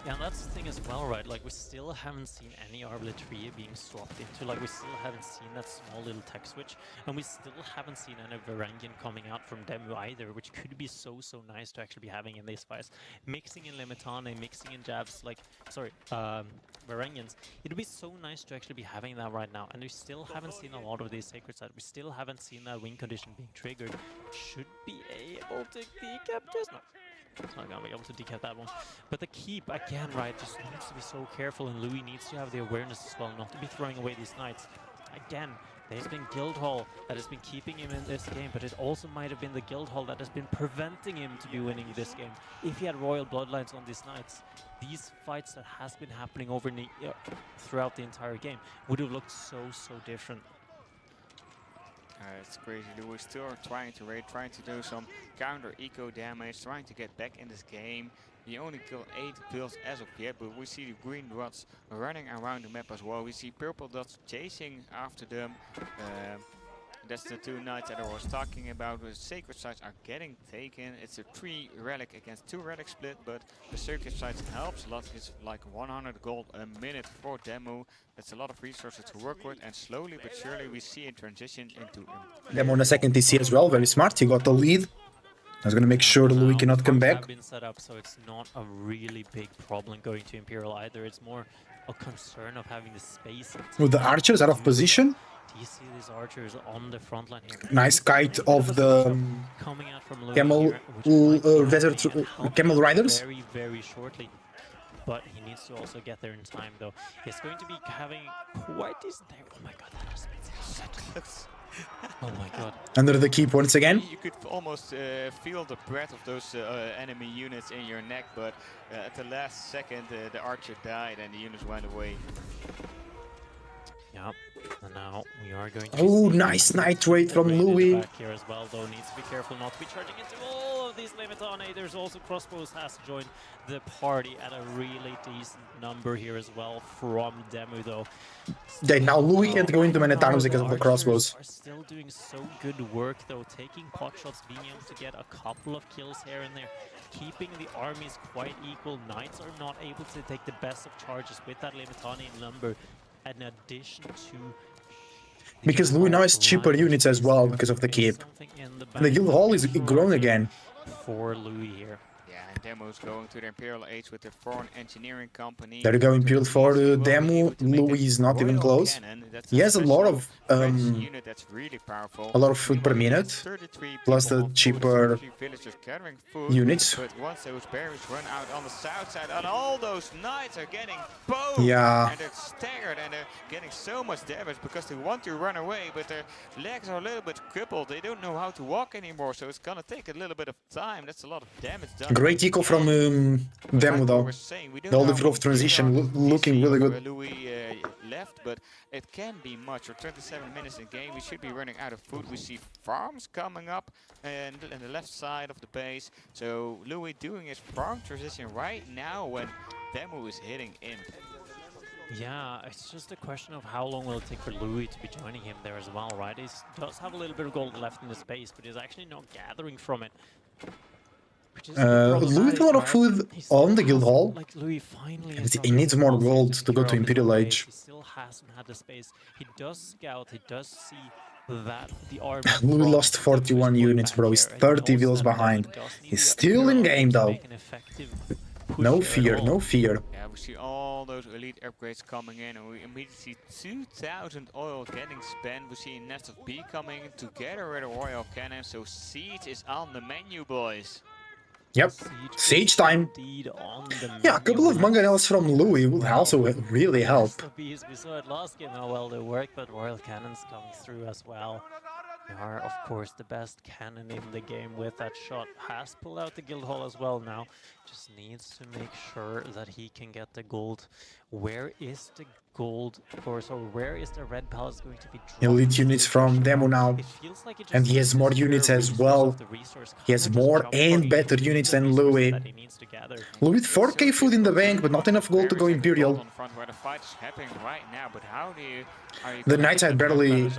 Yeah, and that's the thing as well, right? Like, we still haven't seen any arbitrary being swapped into. Like, we still haven't seen that small little tech switch, and we still haven't seen any Varangian coming out from Demu either, which could be so nice to actually be having in these fights. Mixing in Limitane, mixing in jabs, like, sorry, Varangians. It'd be so nice to actually be having that right now, and we still haven't seen a lot of these sacred sites. We still haven't seen that win condition being triggered. Should be able to decap this. No. It's not gonna be able to decap that one. But the keep, again, right, just needs to be so careful, and Louis needs to have the awareness as well, not to be throwing away these knights. Again, there's been Guildhall that has been keeping him in this game, but it also might have been the Guildhall that has been preventing him to be winning this game. If he had Royal Bloodlines on these knights, these fights that has been happening over throughout the entire game would have looked so different. It's crazy. Louis still trying to raid, trying to do some counter eco damage, trying to get back in this game. He only killed 8 kills as of yet, but we see the green dots running around the map as well. We see purple dots chasing after them. That's the 2 knights that I was talking about. The sacred sites are getting taken. It's a 3 relic against 2 relic split, but the sacred sites helps a lot. It's like 100 gold a minute for Demu. That's a lot of resources to work with, and slowly but surely we see a transition into Demu on the second TC as well. Very smart. He got the lead. I was gonna make sure that Louis cannot come back. Have been set up, so it's not a really big problem going to Imperial either. It's more a concern of having the space. With the archers out of position. Do you see these archers on the front line here? Nice kite of the coming out from camel here, camel riders. very shortly. but he needs to also get there in time, though. He's going to be having quite decent time. Oh my god, that has been so close. Oh my god. Under the keep once again. You could almost feel the breath of those enemy units in your neck, but at the last second the archer died and the units went away. Yep. And now we are going to Oh, see nice nitrate from raid in the Louis. back here as well, though needs to be careful not to be charging into all of these Limitane. There's also crossbows has joined the party at a really decent number here as well from Demu, though. Okay, now Louis can't go into many times because of the Archers crossbows. are still doing so good work, though, taking pot shots, being able to get a couple of kills here and there, keeping the armies quite equal. Knights are not able to take the best of charges with that Limitane number, in addition to... Because Louis now has cheaper units as well because of the keep. And the guild hall is grown again. For Louis here. Yeah, and Demo's going to the Imperial Age with the foreign engineering company. There you go, Imperial for the demo. Louis is not even close. He has a lot of food per minute, plus the cheaper units. But once those berries run out on the south side, and all those knights are getting both, Yeah. and they're staggered and they're getting so much damage because they want to run away, but their legs are a little bit crippled. They don't know how to walk anymore, so it's gonna take a little bit of time. That's a lot of damage done. Great eco from Demo though. The olive of transition looking really good. Louis left, but it can be much. We're 27 minutes in game. We should be running out of food. We see farms coming up and on the left side of the base. So Louis doing his farm transition right now when Demo is hitting in. Yeah, it's just a question of how long will it take for Louis to be joining him there as well, right? He does have a little bit of gold left in his base, but he's actually not gathering from it. Louis has a lot of food on the guild hall. Like Louis finally He needs more gold to go to Imperial Age. He still hasn't had the space. He does scout, he does see that the army... Louis lost 41 units, bro. He's 30 wheels behind. He's still in game though. No fear, no fear. Yeah, we see all those elite upgrades coming in, and we immediately see 2,000 oil getting spent. We see a nest of B coming together with a royal cannon, so siege is on the menu, boys. Yep, siege time. Yeah, a couple of mangonels from Louis would also really help. We saw it last game how well they work, but royal cannons coming through as well. They are, of course, the best cannon in the game with that shot. Has pulled out the guild hall as well now. Just needs to make sure that he can get the gold. Where is the gold, or so where is the red palace going to be dropped? Elite units from Demo now. And he has more units as well. He has more and better units than Louis. Louis with 4k food in the bank, but not enough gold to go Imperial. The Knights are barely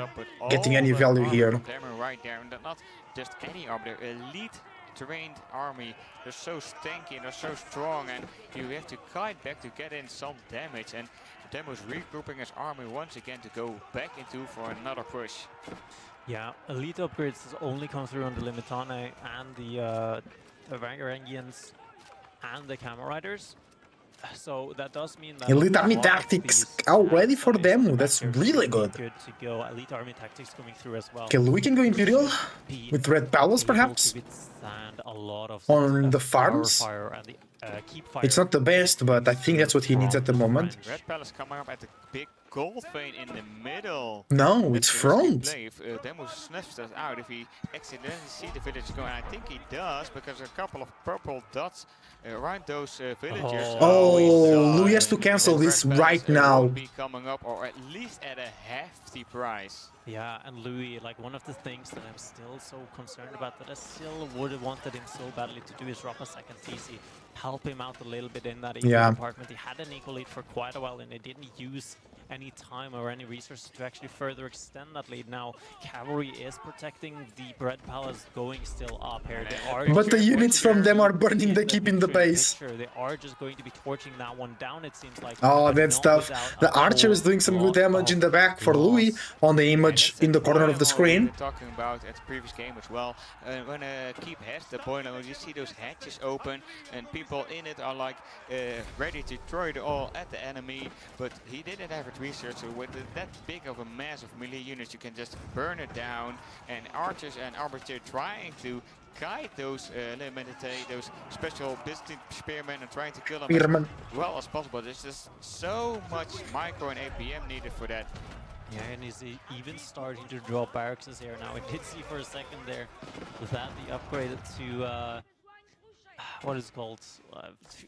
getting any value here. Right there, and not just any army, they're elite trained army. They're so stanky and they're so strong, and you have to kite back to get in some damage. And Demo's regrouping his army once again to go back into for another push. Yeah, elite upgrades only come through on the Limitane and the Varangians and the Camel Riders. So that does mean that Elite army tactics are ready for Demo. That's really good. Good to go. Elite army tactics coming through as well. Okay, Louis can go Imperial with Red Palace, perhaps. On the farms. It's not the best, but I think that's what he needs at the moment. Red Palace coming up at the big gold vein in the middle. No, it's front. Demo sniffs that out if he accidentally sees the village going. I think he does, because a couple of purple dots around those villagers. Oh, Louis has to cancel this right now. Will be coming up, or at least at a hefty price. Yeah, and Louis, like one of the things that I'm still so concerned about, that I still would have wanted him so badly to do, is drop a second TC. Help him out a little bit in that eco department. He had an eco lead for quite a while and they didn't use any time or any resources to actually further extend that lead. Now cavalry is protecting the Red Palace going still up here. But the units from them are burning the keep in the base. They are just going to be torching that one down, it seems like. Oh, that's tough. The archer is doing some good damage in the back for Louis on the image in the corner of the screen. Talking about at the previous game as well. When a keep has the point, you see those hatches open and people in it are like ready to throw it all at the enemy, but he didn't have it researched. So with that big of a mass of melee units, you can just burn it down, and archers and arbitrary trying to kite those Eng-Pt, those special business spearmen, and trying to kill them Spearman. as well as possible. There's just so much micro and APM needed for that. Yeah, and he's even starting to draw barracks here now. We did see for a second there that the upgrade to what is it called?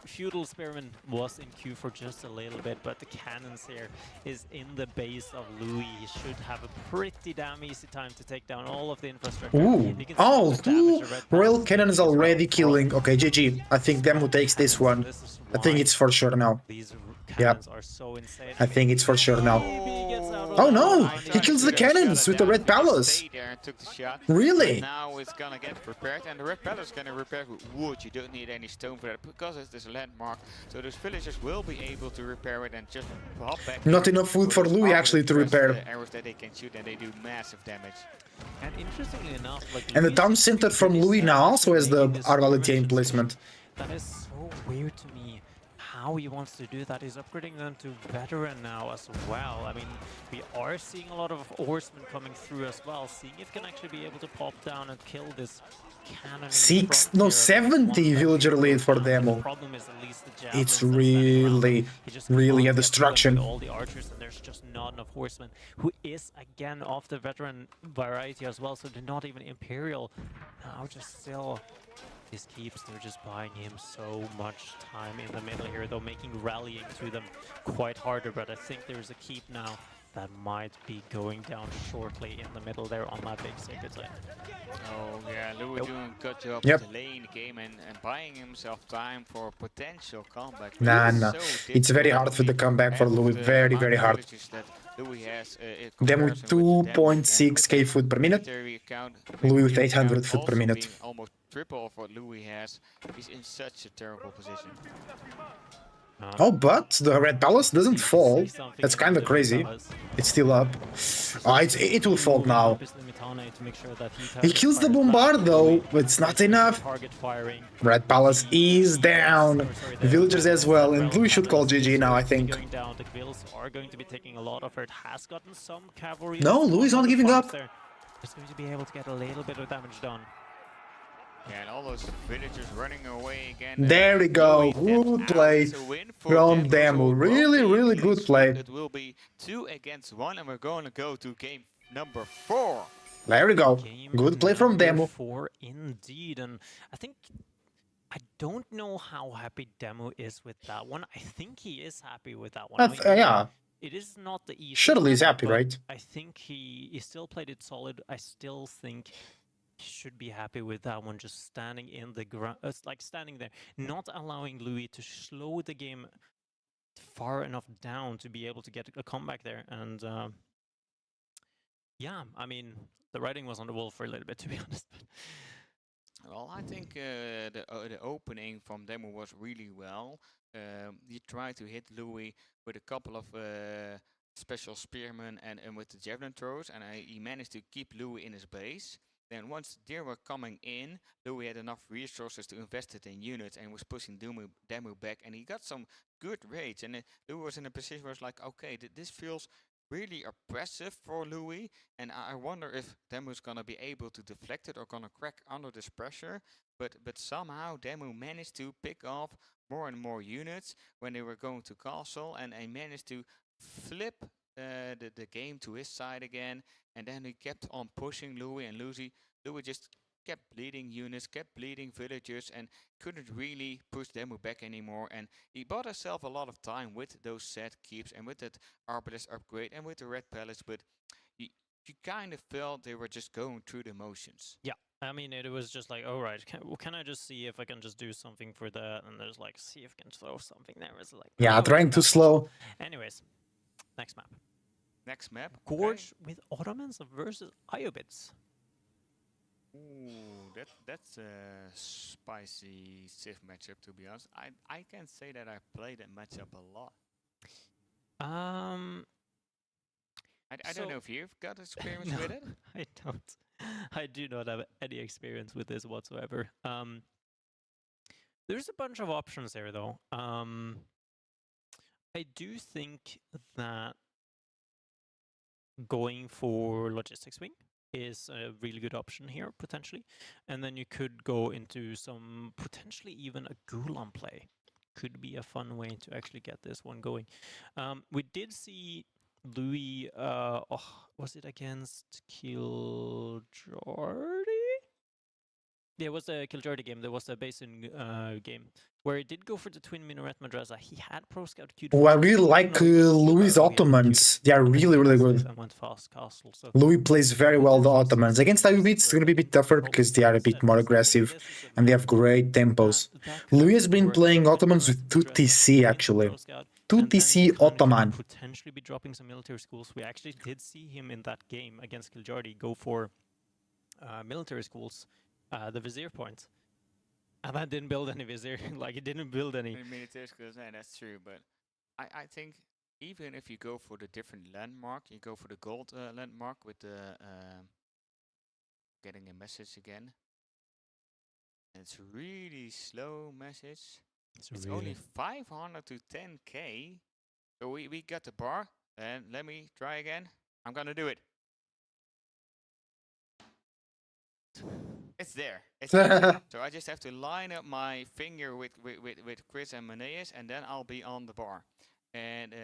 Feudal Spearman was in queue for just a little bit, but the cannons here is in the base of Louis. He should have a pretty damn easy time to take down all of the infrastructure. Ooh. Oh, two Royal Cannons already killing. Okay, GG. I think Demo takes this one. I think it's for sure now. These Yeah. cannons are so insane. I think it's for sure now. Maybe he gets out of Oh that no! one. He kills the cannons with the Red Palace. Really? Now it's gonna get repaired, and the Red Palace is gonna repair with wood. You don't need any stone for that because it is a landmark. So those villagers will be able to repair it and just hop back. Not enough food for Louis actually to repair. Arrows that they can shoot, and they do massive damage. And interestingly enough, like And the town center from Louis now also has the Arbaletier emplacement. that is so weird to me. How he wants to do that. He's upgrading them to veteran now as well. I mean, we are seeing a lot of horsemen coming through as well, seeing if he can actually be able to pop down and kill this cannon. 70 villager lead for Demo. The problem is at least the It's javelins really, really a destruction. all the archers, and there's just not enough horsemen, who is again of the veteran variety as well, so they're not even imperial. Now just still these keeps, they're just buying him so much time in the middle here, though, making rallying to them quite harder. But I think there's a keep now that might be going down shortly in the middle there on that big sacred site. Oh yeah, Louis doing a good job Yep. delaying the game and buying himself time for a potential comeback. Nah, It's nah. so It's very difficult hard for the comeback for and Louis. the Very, amount very of hard. villages that Louis has, in Them with comparison with the Demo and 2.6k with food per minute. military account, Louis with military 800 account food per also minute. being almost triple of what Louis has. He's in such a terrible position. Oh, but the Red Palace doesn't fall. That's kind of crazy. It's still up. Oh, it will fall now. He kills the Bombard though, but it's not enough. Red Palace is down. Villagers as well, and Louis should call GG now, I think. Going down, the Gvills are going to be taking a lot of hurt. Has gotten some cavalry. No, Louis is not giving up. He's going to be able to get a little bit of damage done. Yeah, and all those villagers running away again. There we go. Louis Good stepped play out to win for from Demo. Demo. So Really, roughly really at good least play. It will be 2 against 1, and we're going to go to game number 4. There we go. Game Good play from number Demo. 4 indeed, and I don't know how happy Demo is with that one. I think he is happy with that one. I mean, Yeah. it is not the easiest. Surely he's one, happy, but right? I think he still played it solid. I still think he should be happy with that one, just standing in the ground, like standing there, not allowing Louis to slow the game far enough down to be able to get a comeback there. And yeah, I mean, the writing was on the wall for a little bit, to be honest. Well, I think the opening from Demo was really well. He tried to hit Louis with a couple of special spearmen and with the javelin throwers, and he managed to keep Louis in his base. Then once they were coming in, Louis had enough resources to invest it in units and was pushing Demo back, and he got some good raids. And Louis was in a position where it's like, okay, this feels really oppressive for Louis, and I wonder if Demo is gonna be able to deflect it or gonna crack under this pressure. But somehow Demo managed to pick off more and more units when they were going to castle, and managed to flip the game to his side again. And then he kept on pushing Louis, and Louis just kept bleeding units, kept bleeding villagers, and couldn't really push Demo back anymore. And he bought himself a lot of time with those set keeps and with that Arbalest upgrade and with the Red Palace, but you kind of felt they were just going through the motions. Yeah, I mean, it was just like, all right, can I just see if I can just do something for that? And there's like, see if I can throw something there. It's like, Yeah, oh, trying too slow. Anyways, next map. Next map. Gorge with Ottomans versus Iobits. Ooh, that's a spicy Civ matchup, to be honest. I can say that I played that matchup a lot. I don't know if you've got experience with it. I don't. I do not have any experience with this whatsoever. There's a bunch of options there, though. I do think that going for logistics wing is a really good option here, potentially. And then you could go into some, potentially even a Gulam play. Could be a fun way to actually get this one going. We did see Louis, was it against Kiljardy? Yeah, it was a Kiljardy game. There was a Basin game where he did go for the twin minaret madrasa. He had pro scout queued. Oh, I really like Louis' Ottomans. They are really, really good. And went fast castle. So Louis plays very well the Ottomans. Against Eng-Pt, it's going to be a bit tougher because they are a bit more aggressive and they have great tempos. Louis has been playing Ottomans with 2TC actually. 2TC Ottoman. Potentially be dropping some military schools. We actually did see him in that game against Kiljardy go for military schools, the Vizier point. And that didn't build any Vizier, like it didn't build any. Military schools, yeah, that's true, but I think even if you go for the different landmark, you go for the gold landmark with the getting a message again. It's really slow message. It's really only 500 to 10k. So we got the bar, and let me try again. I'm gonna do it. It's there. It's there. So I just have to line up my finger with Chris and Maneas, and then I'll be on the bar. And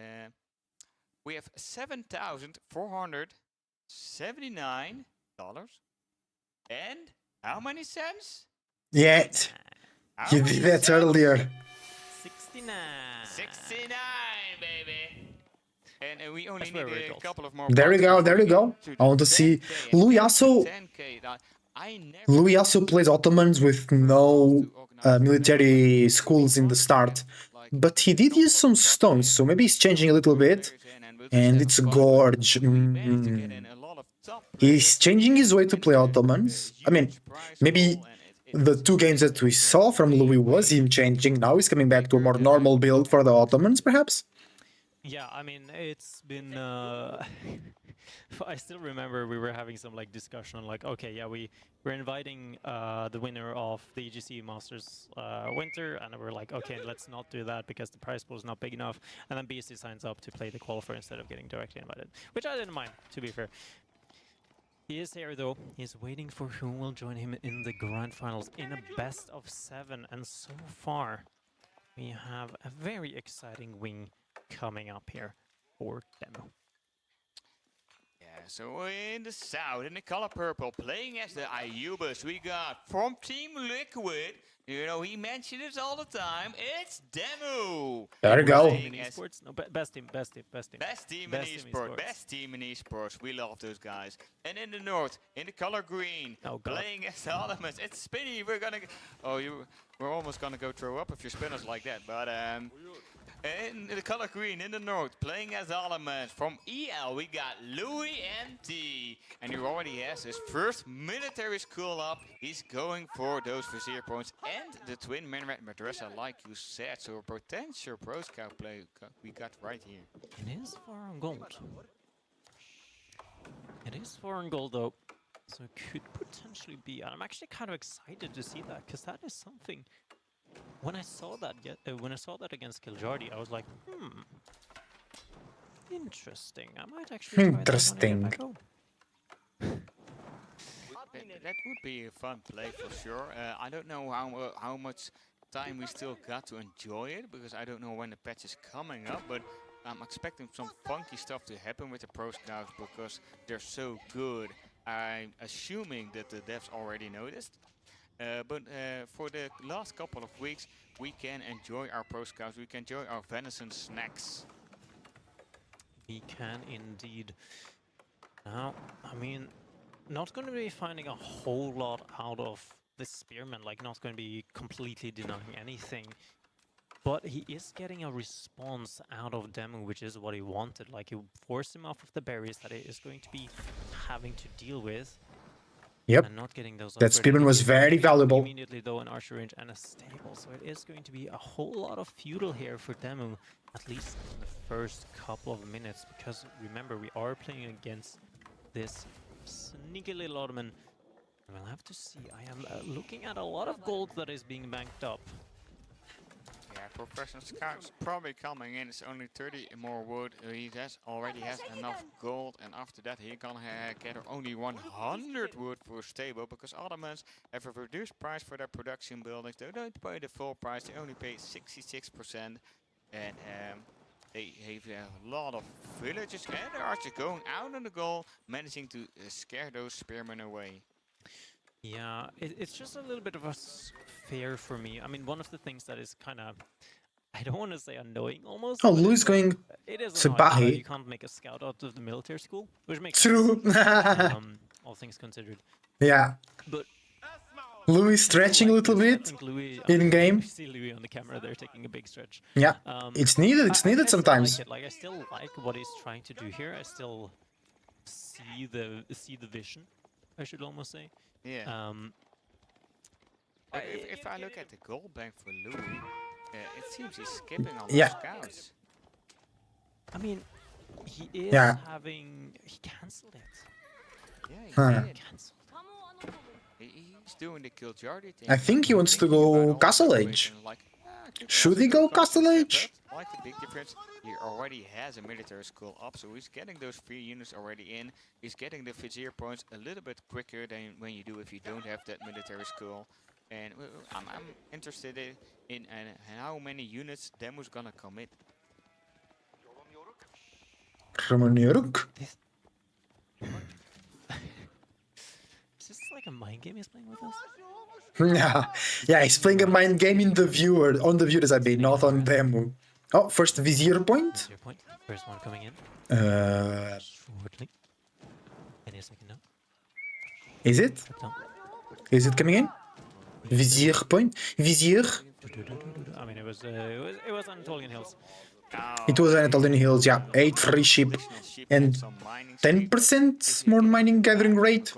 we have $7,479. And how many cents? Yeah, you did that earlier. 69. 69, baby. And we only need a couple of more. There we go, there we go. I want to see. Louis also plays Ottomans with no military schools in the start. But he did use some stones, so maybe he's changing a little bit. And it's Gorge. He's changing his way to play Ottomans. I mean, maybe the two games that we saw from Louis was him changing. Now he's coming back to a more normal build for the Ottomans, perhaps? Yeah, I mean, it's been... I still remember we were having some like discussion on like, okay, yeah, we're inviting the winner of the EGC Masters Winter, and we're like, okay, let's not do that because the prize pool is not big enough. And then BSC signs up to play the qualifier instead of getting directly invited, which I didn't mind, to be fair. He is here though. He's waiting for who will join him in the grand finals in a best of 7, and so far we have a very exciting wing coming up here for Demo. So in the south, in the color purple, playing as the Ayubas, we got from Team Liquid. You know, he mentioned it all the time. It's Demo. There you go. No, best team. Best team in esports. Best team in esports. We love those guys. And in the north, in the color green, playing as the Elements. It's Spinny. We're gonna. We're almost gonna go throw up if your spinners like that. But in the color green, in the north, playing as Elements. From EL, we got Louis MT. And he already has his first military school up. He's going for those Vizier points and the twin minaret madrasa, like you said. So a potential pro scout play we got right here. It is foreign gold. It is foreign gold though. So it could potentially be. I'm actually kind of excited to see that, because that is something. When I saw that against Kiljardy, I was like, interesting. I might actually try that one and get back home. That would be a fun play for sure. I don't know how much time we still got to enjoy it, because I don't know when the patch is coming up, but I'm expecting some funky stuff to happen with the pro scouts because they're so good. I'm assuming that the devs already noticed. But for the last couple of weeks, we can enjoy our pro scouts. We can enjoy our venison snacks. We can indeed. Now, I mean, not going to be finding a whole lot out of this spearman. Like, not going to be completely denying anything. But he is getting a response out of Demo, which is what he wanted. Like, he forced him off of the berries that he is going to be having to deal with. Yep, and not getting those that spearman was very valuable. Immediately though, an archer range and a stable, so it is going to be a whole lot of feudal here for Demo, at least in the first couple of minutes, because remember, we are playing against this sneaky little Ottoman. We'll have to see. I am looking at a lot of gold that is being banked up. Yeah, Professional scouts probably coming in. It's only 30 more wood. He already has enough gold, and after that he gonna get only 100 wood for stable, because Ottomans have a reduced price for their production buildings. They don't pay the full price. They only pay 66%, and they have a lot of villages, and they're actually going out on the goal, managing to scare those spearmen away. Yeah, it's just a little bit of a fear for me. I mean, one of the things that is kind of, I don't want to say annoying almost. Oh, but Louis it's like, going it is to annoying that Bahi. you can't make a scout out of the military school, which makes True. sense, all things considered. Yeah. But Louis stretching a little I bit think Louis, in game. I see Louis on the camera there taking a big stretch. Yeah. It's needed. It's needed I still sometimes. like it. Like, I still like what he's trying to do here. I still see the vision, I should almost say. Yeah. If I look at the goal bank for Louis, it seems he's skipping on the scouts. I mean, he is having... He cancelled it. Yeah, he did. He's doing the Kiljardi thing. I think he wants to go Castle Age. Should he go Castle Age? Like the big difference, he already has a military school up, so he's getting those 3 units already in. He's getting the vizier points a little bit quicker than when you do if you don't have that military school. And I'm interested in how many units Demu's gonna commit. Is this like a mind game he's playing with us? Yeah, he's playing a mind game in the viewer, on the viewers, I mean, not on Demu. Oh, first vizier point. Vizier point. First one coming in. Shortly. Any second now. Is it? Is it coming in? Vizier point. Vizier. I mean, it was Anatolian Hills. It was Anatolian Hills, yeah. 8 free ship and 10% more mining gathering rate.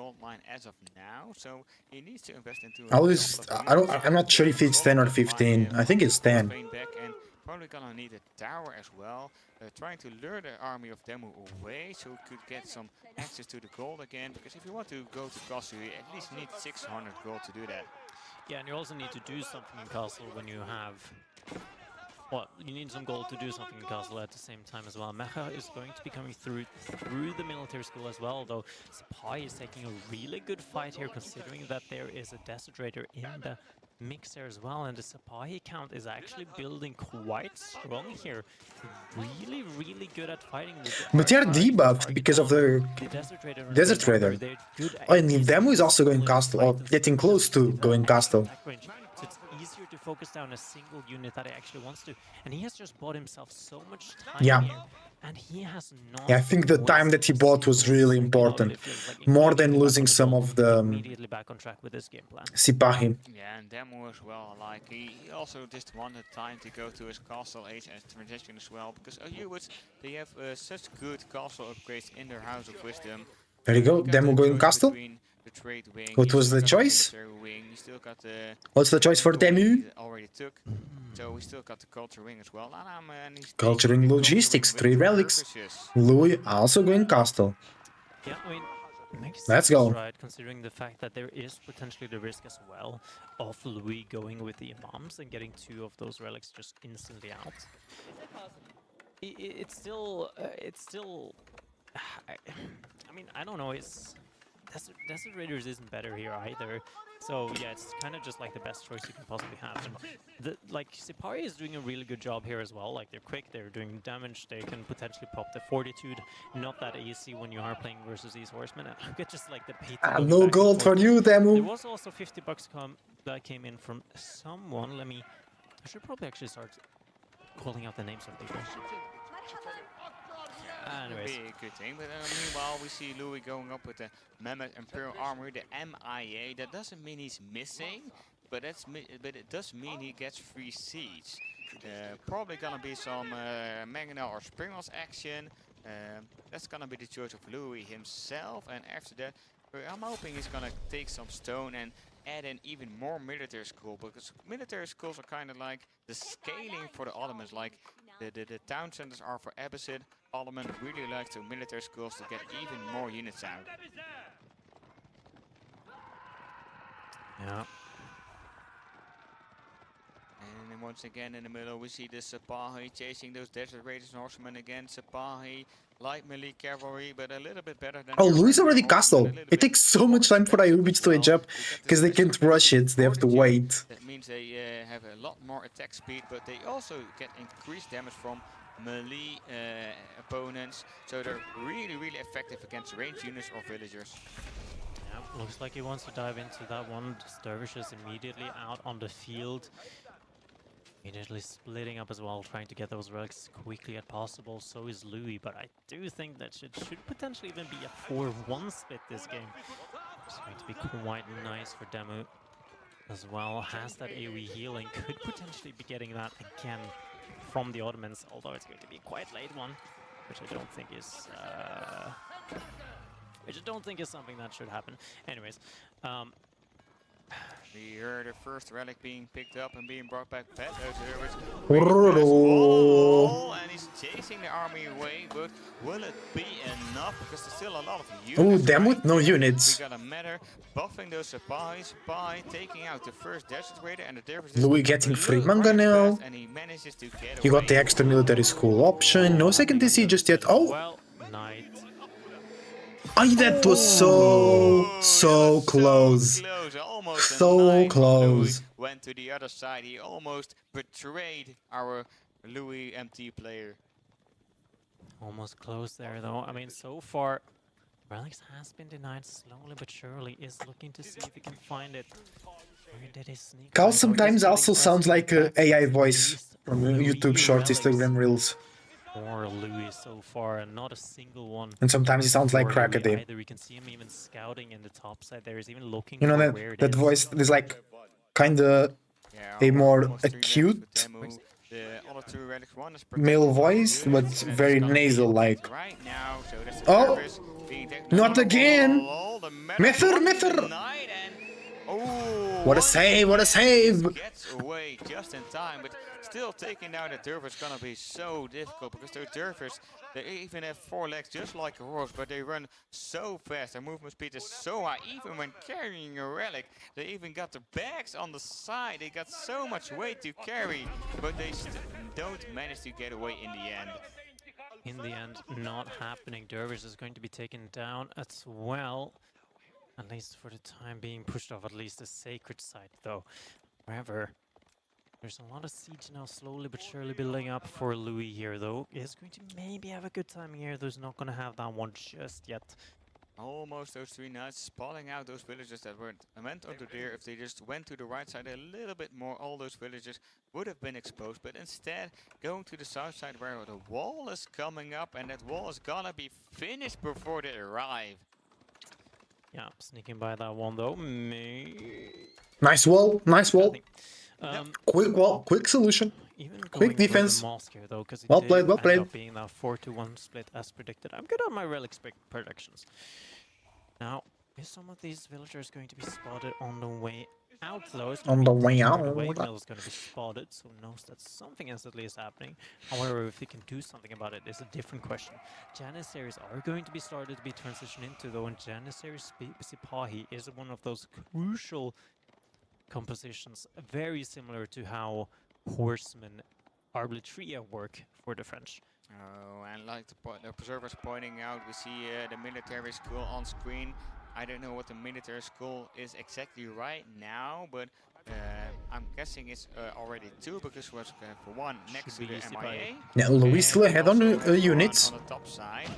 So he needs to invest into I'm not sure if it's 10 or 15. I think it's 10. Probably gonna need a tower as well. Trying to lure the army of Demu away so he could get some access to the gold again. Because if you want to go to Castle, you at least need 600 gold to do that. Yeah, and you also need to do something in Castle when you have... Well, you need some gold to do something in Castle at the same time as well. Mecha is going to be coming through the military school as well, though Spy is taking a really good fight here, considering that there is a Desert Raider in the mix there as well, and the Spy count is actually building quite strong here. Really, really good at fighting. But they are debuffed because of the Desert Raider. Oh, and Demu is also going Castle, or getting close to going Castle. So it's easier to focus down a single unit that he actually wants to, and he has just bought himself so much time here, and he has not... Yeah, I think the time that he bought was really important, more than losing some of the immediately back on track with this game plan. Sipahi. Yeah, and Demu as well. Like he also just wanted time to go to his castle age and transition as well, because they have such good castle upgrades in their House of Wisdom. There you go, Demu going Castle. What was the choice? What's the choice for Demu? Already took. So we still got the culture wing as well. Culturing logistics, 3 relics. Louis also going Castle. Yeah, I mean, makes Let's sense, go. right? Considering the fact that there is potentially the risk as well of Louis going with the Imams and getting 2 of those relics just instantly out. It's still, I mean, I don't know. It's Desert Raiders isn't better here either. So yeah, it's kind of just like the best choice you can possibly have. And like Sipari is doing a really good job here as well. Like they're quick, they're doing damage, they can potentially pop the fortitude. Not that easy when you are playing versus these horsemen. And look at just like the pay. No gold for you, Demu. There was also 50 bucks that came in from someone. I should probably actually start calling out the names of people. Anyways. Be a good thing, but meanwhile we see Louis going up with the Mammoth Imperial Armor, the MIA. That doesn't mean he's missing, but it does mean he gets free siege. Probably gonna be some Mangonel or Springles action. That's gonna be the choice of Louis himself, and after that I'm hoping he's gonna take some stone and add in even more military school, because military schools are kind of like the scaling for the Ottomans. Like the town centers are for Abbasid. Ottoman really likes to military schools to get even more units out. Yeah. And once again in the middle. We see this Sapahi chasing those Desert Raiders horsemen again. Sapahi, light melee cavalry, but a little bit better than. Oh, their Louis already regular horsemen, castle. a little It bit takes so more much time for expensive Ayubits as to age well. up We get because they the can't special rush it. They have to ability wait. That means they have a lot more attack speed, but they also get increased damage from melee opponents, so they're really effective against ranged units or villagers. Yeah, looks like he wants to dive into that one. Dervish is immediately out on the field. Immediately splitting up as well, trying to get those relics quickly as possible. So is Louis, but I do think that should potentially even be a 4-1 split this game. It's going to be quite nice for Demu as well. Has that AoE healing, could potentially be getting that again from the Ottomans, although it's going to be quite late one, which I don't think is something that should happen. Anyways, we heard the first relic being picked up and being brought back. And he's chasing the army away, but will it be enough? Because there's still a lot of units. Oh, them with no units. We got a matter buffing those supplies by taking out the first Desert Raider and the Dervish. Louis getting free manga now. And he manages to get You got the extra military school option. No second DC just yet. Oh! well, Knight. Ay, that was so close. Almost So close. Went to the other side. He almost betrayed our Louis MT player. Almost close there though. I mean, so far, Relics has been denied slowly but surely. Is looking to see if he can find it. Where did he sneak? Cal by? sometimes He's also getting sounds like a pressed AI back. voice from YouTube shorts, Instagram reels. Or Louis so far, and not a single one. And sometimes he sounds like for Louis Crackaday. either. We can see him even scouting in the top side there. He's even looking You know for where it that is. voice is like kinda a more acute male voice, but very nasal like. Oh! Not again! Mither! What a save, what a save! Gets away just in time, but still taking down the Dervish is gonna be so difficult because those Dervish, they even have 4 legs just like a horse, but they run so fast. Their movement speed is so high, even when carrying a relic. They even got the bags on the side. They got so much weight to carry, but they don't manage to get away in the end. In the end, not happening. Dervish is going to be taken down as well. At least for the time being, pushed off at least the sacred side though. However, there's a lot of siege now slowly but surely building up for Louis here though. He's going to maybe have a good time here, though he's not going to have that one just yet. Almost those 3 knights spotting out those villagers that went onto there. If they just went to the right side a little bit more, all those villagers would have been exposed. But instead, going to the south side where the wall is coming up, and that wall is gonna be finished before they arrive. Yeah, sneaking by that one though. Nice wall, nice wall. Quick wall, quick solution. Even Quick defense. Here, though, Well played, well played. Being that 4-1 split as predicted. I'm good on my relic predictions. Now, is some of these villagers going to be spotted on the way out though? On the way out. The waymill is going to be spotted, so knows that something at least is happening. However, if he can do something about it is a different question. Janissaries are going to be started to be transitioned into though, and Janissary Sipahi is one of those crucial compositions, very similar to how Horsemen Arbitria work for the French. Oh, and like the observers pointing out, we see the military school on screen. I don't know what the military school is exactly right now, but I'm guessing it's already 2 because it was for 1 next to the MIA. Yeah, Louis still ahead on units. On the top side,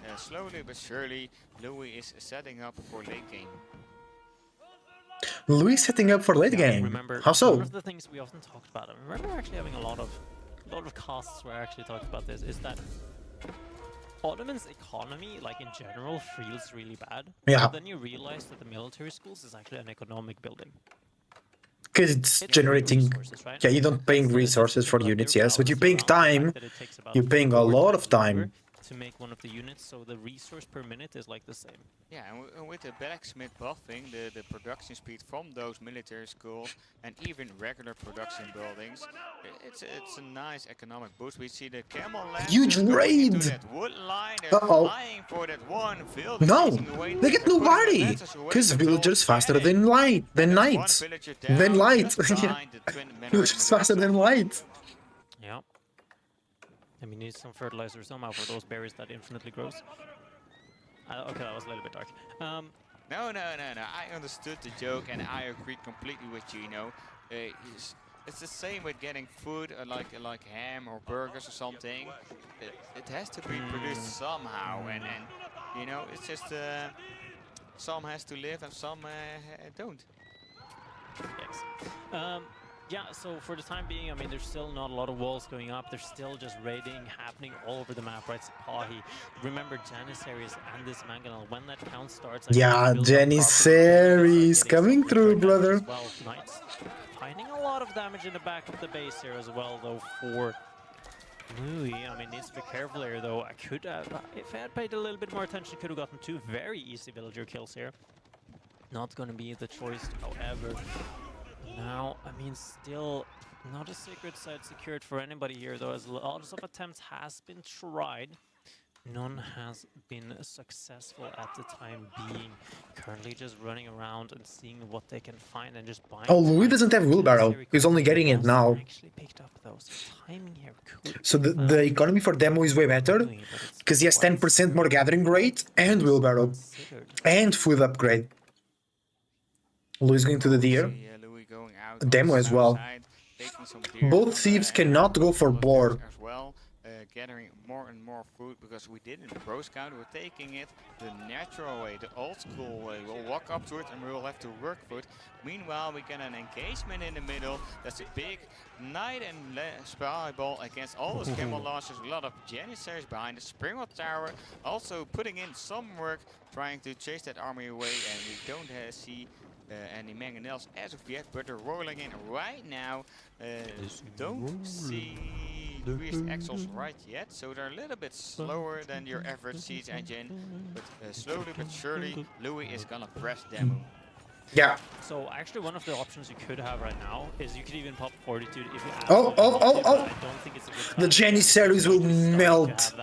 and slowly but surely, Louis is setting up for late game. Louis setting up for late game. Remember, How so? one of the things we often talked about, I remember actually having a lot of casts where I actually talked about this, is that Ottoman's economy, like in general, feels really bad. Yeah. But then you realize that the military schools is actually an economic building. Because it's generating... Right? Yeah, you don't paying resources for units, yes, but you're paying time. You're You're paying a lot of time. to make one of the units, so the resource per minute is like the same. Yeah, and with the blacksmith buffing, the production speed from those military schools and even regular production buildings, it's a nice economic boost. We see the camel Huge lancers going into raid! that wood line. They're Uh-oh. flying for that one field. No! chasing away. They get They're putting the nobody! lancers away, Because but they'll villagers faster get it. than light, than And there's night. one villager Than down light. just Yeah. behind the twin men Villagers faster than light. Yeah. And we need some fertilizer somehow for those berries that infinitely grows. Okay, that was a little bit dark. No. I understood the joke and I agree completely with you. You know, it's the same with getting food, like ham or burgers or something. It has to be produced somehow, and you know, it's just some has to live and some don't. Yes. Yeah, so for the time being, I mean, there's still not a lot of walls going up. There's still just raiding happening all over the map, right? Sipahi. Remember Janissaries and this Mangonel. When that count starts... Yeah, Janissaries coming through, brother. Well, Knights finding a lot of damage in the back of the base here as well, though, for Louis. I mean, needs to be careful here, though. I could have, if I had paid a little bit more attention, could have gotten 2 very easy villager kills here. Not going to be the choice, however. Now, I mean, still not a secret site secured for anybody here, though, as lots of attempts has been tried. None has been successful at the time being. Currently just running around and seeing what they can find and just buying. Oh, Louis doesn't have wheelbarrow. He's only getting it now. Actually picked up those. Timing here could So the economy for demo is way better. Because he has 10% more gathering rate and wheelbarrow. And food upgrade. Louis going to the deer. Demo as well. Both thieves cannot go for boar. As well, gathering more and more food because we did in the pro scout. We're taking it the natural way, the old school way. We'll walk up to it and we will have to work for it. Meanwhile, we get an engagement in the middle. That's a big knight and spy ball against all those camel launchers. A lot of Janissaries behind the Springwood Tower. Also putting in some work, trying to chase that army away, and we don't see any mangonels as of yet, but they're rolling in right now. Don't see greased axles right yet, so they're a little bit slower than your average siege engine, but slowly but surely Louis is gonna press demo. Yeah. So actually one of the options you could have right now is you could even pop Fortitude if you Oh. I don't think it's a good time. The Janissaries will melt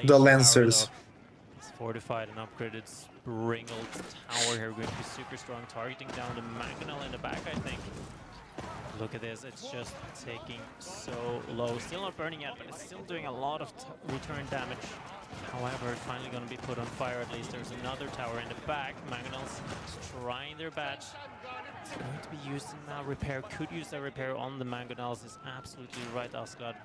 the Lancers. It's fortified and upgraded Springled Tower here, going to be super strong, targeting down the Mangonel in the back, I think. Look at this, it's just taking so low. Still not burning yet, but it's still doing a lot of return damage. However, it's finally going to be put on fire at least. There's another tower in the back. Mangonels trying their best. It's going to be used in now. Repair could use that repair on the Mangonels. Is absolutely right, Asgard.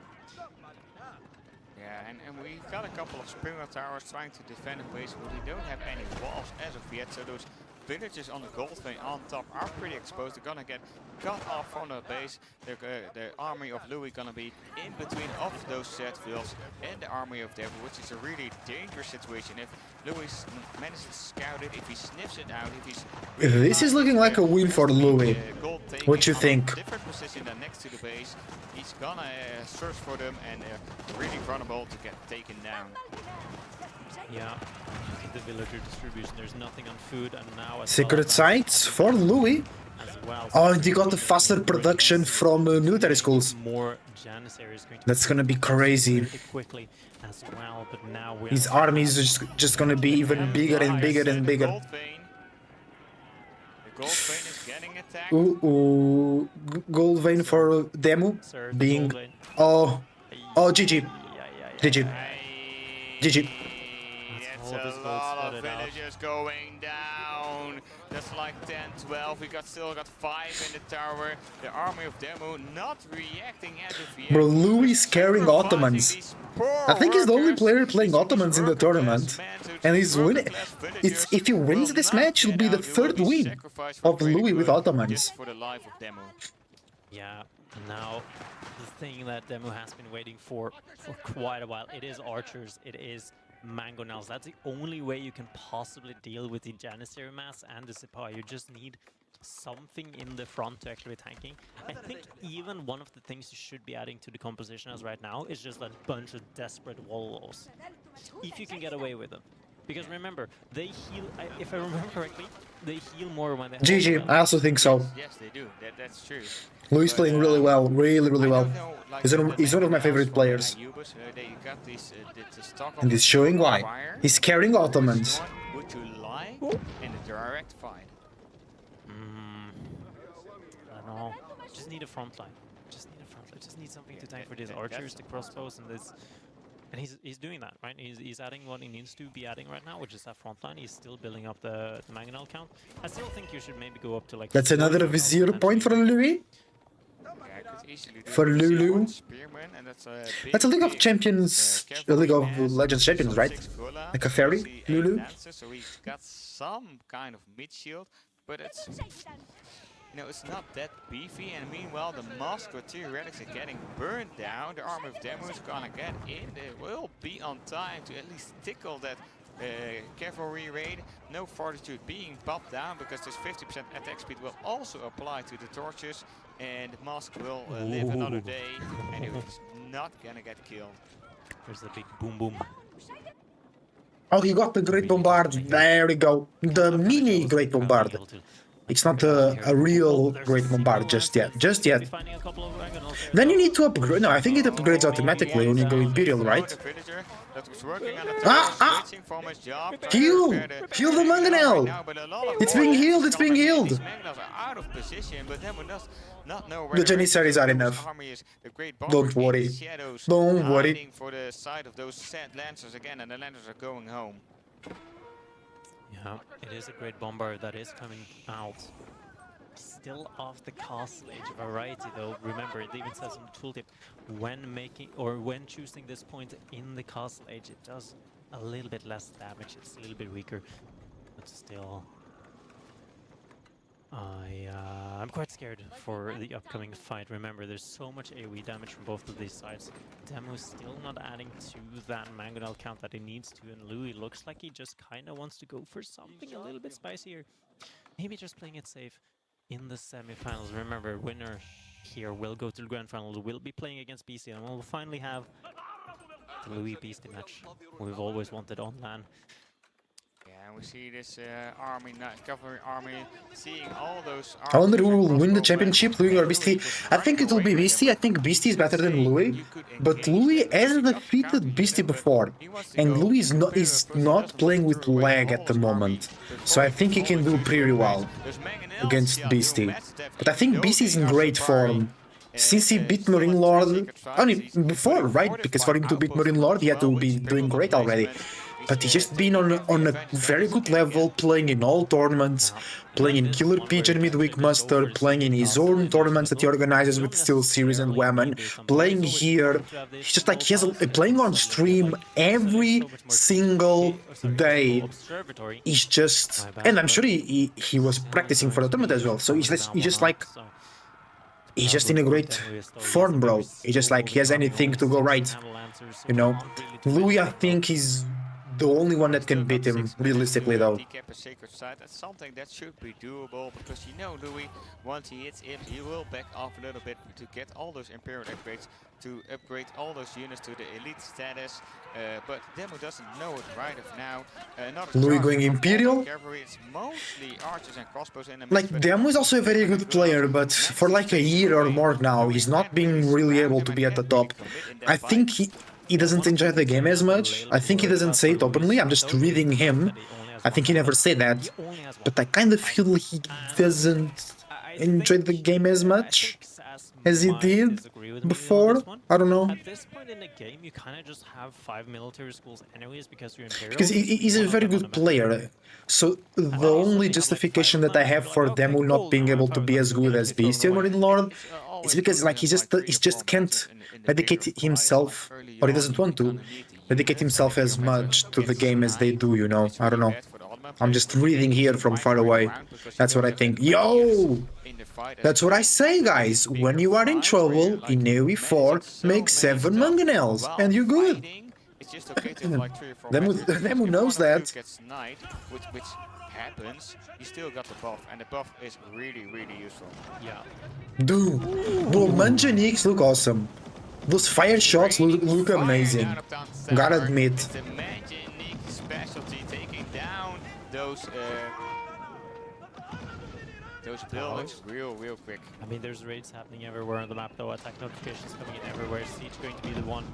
Yeah, and we got a couple of Springwood Towers trying to defend the base, but we don't have any walls as of yet, so those villages on the gold vein on top are pretty exposed. They're gonna get cut off from the base. The army of Louis gonna be in between of those set fields and the army of Devil, which is a really dangerous situation. If Louis manages to scout it, if he sniffs it out, if he's really This is looking like a win for Louis. What you think? Different position than next to the base. He's gonna search for them and really vulnerable to get taken down. Yeah, look at the villager distribution. There's nothing on food, and now as Secret sites for Louis. well. Oh, and you got the faster production from military schools. More Janissaries going to That's gonna be crazy. quickly as well, but now His army is just gonna be even bigger and bigger and bigger. The gold vein is getting attacked. Ooh, gold vein for demo being. Oh, GG. GG. GG. That's a lot of villagers going down. That's like 10, 12. We still got 5 in the tower. The army of Demo not reacting as of yet. Bro, Louis is carrying Ottomans. I think he's the only player playing Ottomans in the tournament. And he's winning. If he wins this match, it'll be the 3rd win of Louis with Ottomans. For the life of Demo. Yeah, now the thing that Demo has been waiting for quite a while, it is archers, it is Mangonels. That's the only way you can possibly deal with the Janissary mass and the Sipai. You just need something in the front to actually tanking. I think even one of the things you should be adding to the composition as right now is just a bunch of desperate wall walls. If you can get away with them. Because remember, they heal, if I remember correctly, they heal more when they have GG, I also think so. Yes, they do. That's true. Louis playing really well, really well. He's one of my favorite players. And he's showing why. He's carrying Ottomans. Would you like in a direct fight? I don't know. Just need a front line. Just need something to tank for these archers, the crossbows, and this. And he's doing that, right? He's adding what he needs to be adding right now, which is that front line. He's still building up the Mangonel count. I still think you should maybe go up to like... That's another Vizier point for Louis. For Lulu. That's a League of Champions, a League of Legends Champions, right? Like a fairy, Lulu. So he's got some kind of mid shield, but it's... You know, it's not that beefy, and meanwhile the Musketeer relics are getting burned down. The army of Demo is gonna get in. They will be on time to at least tickle that cavalry raid. No fortitude being popped down because this 50% attack speed will also apply to the torches, and Musk will live another day, and he's not gonna get killed. There's the big boom boom. Oh, he got the Great Bombard. There we go. The mini Great Bombard. It's not a real Great Bombard just yet. Then you need to upgrade. No, I think it upgrades automatically when you go Imperial, right? Heal! Heal the Mangonel! It's being healed, it's being healed! The Janissaries are enough. Don't worry. Don't worry. For the side of those sad Lancers again, and the Lancers are going home. Yeah, it is a great bombard that is coming out. Still off the Castle Age variety though. Remember, it even says in the tooltip, when choosing this point in the Castle Age, it does a little bit less damage. It's a little bit weaker, but still. I'm quite scared for the upcoming fight. Remember, there's so much AoE damage from both of these sides. Demo's still not adding to that Mangonel count that he needs to, and Louis looks like he just kind of wants to go for something a little bit spicier. Maybe just playing it safe in the semifinals. Remember, winner here will go to the grand finals. We'll be playing against BC, and we'll finally have the Louis Beastie match we've always wanted on LAN. We see this cavalry army, seeing all those... I wonder who will win the championship, Louis or Beastie. I think it will be Beastie. I think Beastie is better than Louis. But Louis has defeated Beastie before. And Louis is not playing with lag at the moment. So I think he can do pretty well against Beastie. But I think Beastie is in great form. Since he beat Marine Lord... I mean, before, right? Because for him to beat Marine Lord, he had to be doing great already. But he's just been on a very good level, playing in all tournaments, playing in Killer Pigeon Midweek Muster, playing in his own tournaments that he organizes with Steel Series and Women, playing here. He's just like, playing on stream every single day. He's just... And I'm sure he was practicing for the tournament as well, so he's just like... He's just in a great form, bro. He's just like, he has anything to go right, you know? Louis, I think, is the only one that can beat him, realistically, though. That's something that should be doable, because you know Louis, once he hits it, he will back off a little bit to get all those Imperial upgrades, to upgrade all those units to the elite status, but Demo doesn't know it right of now. Louis going Imperial? Like, Demo is also a very good player, but for like a year or more now, he's not being really able to be at the top. I think he doesn't enjoy the game as much. I think he doesn't say it openly, I'm just reading him. I think he never said that. But I kind of feel he doesn't enjoy the game as much as he did before. I don't know. At this point in the game, you kind of just have 5 military schools anyways because you're Imperial. Because he's a very good player. So the only justification that I have for Demo not being able to be as good as Beastie or Marine Lord is because like he just can't dedicate himself, or he doesn't want to dedicate himself as much to the game as they do, you know. I don't know. I'm just reading here from far away. That's what I think. Yo! That's what I say, guys. When you are in trouble, in AoE 4, make 7 Mangonels, and you're good. it's just okay to have like 3 or 4 Demu- matches. Demu If knows one of you that. gets sniped, which happens, you still got the buff, and the buff is really, really useful. Yeah. Dude, bro, Manjanix look awesome. Those fire shots look Fire amazing. down uptown Gotta tower. admit. It's a Manjanique specialty taking down those buildings real quick. I mean, there's raids happening everywhere on the map, though. Attack notifications coming in everywhere. Siege going to be the one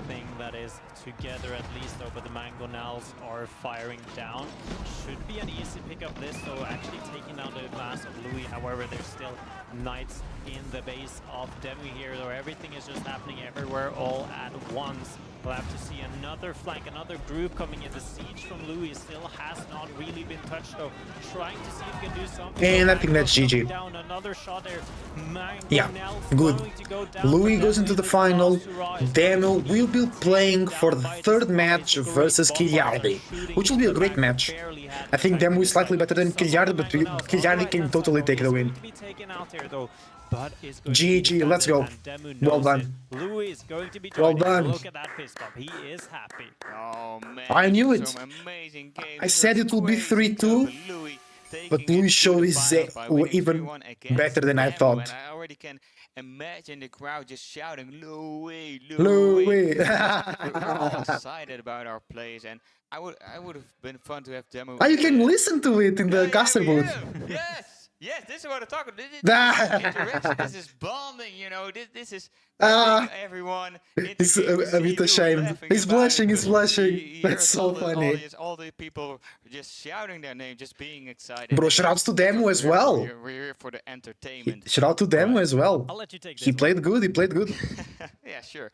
thing that is together at least, though. But the Mangonels are firing down. Should be an easy pickup this, so actually taking down the mass of Louis. However, there's still knights in the base of Demu here, though. Everything is just happening everywhere all at once. We'll have to see another flank, another group coming in. The siege from Louis still has not really been touched, though. Trying to see if he can do something. And I think that's GG. Down another shot there. Yeah, Mangonels good. going to go down Louis for goes into Demu the in final. last hurrah. Demu will be playing for the third match versus Kiliardi, which will be a great match. I think Demu is slightly better than Kiliardi, but Kiliardi can totally take the win. GG, let's go. Well done. Louis is going to be Well joining. done. Look at that fist bump. He is happy. Oh man, I knew it. some amazing games. I said it will be Crazy 3-2, stuff, but taking Louis it to showed the his final by winning even 3-1 against better than I Demu, thought. And I already can imagine the crowd just shouting, Louis, Louis. We're all excited about our plays, and I would have been fun to have Demu. Ah, you can listen to it in the caster we booth. do. Yes, this is what I'm talking about. This is interaction, this is bonding, you know. This is Ah. everyone. He's interviews, a bit Lou ashamed. laughing He's about it, blushing, he's but blushing. he That's hears so all the funny. audience, all the people just shouting their name, just being excited. Bro, shout outs to Demu as well. We're here for the entertainment. Shout out to Demu as well. I'll let you take this He one. played good, he played good. Yeah, sure.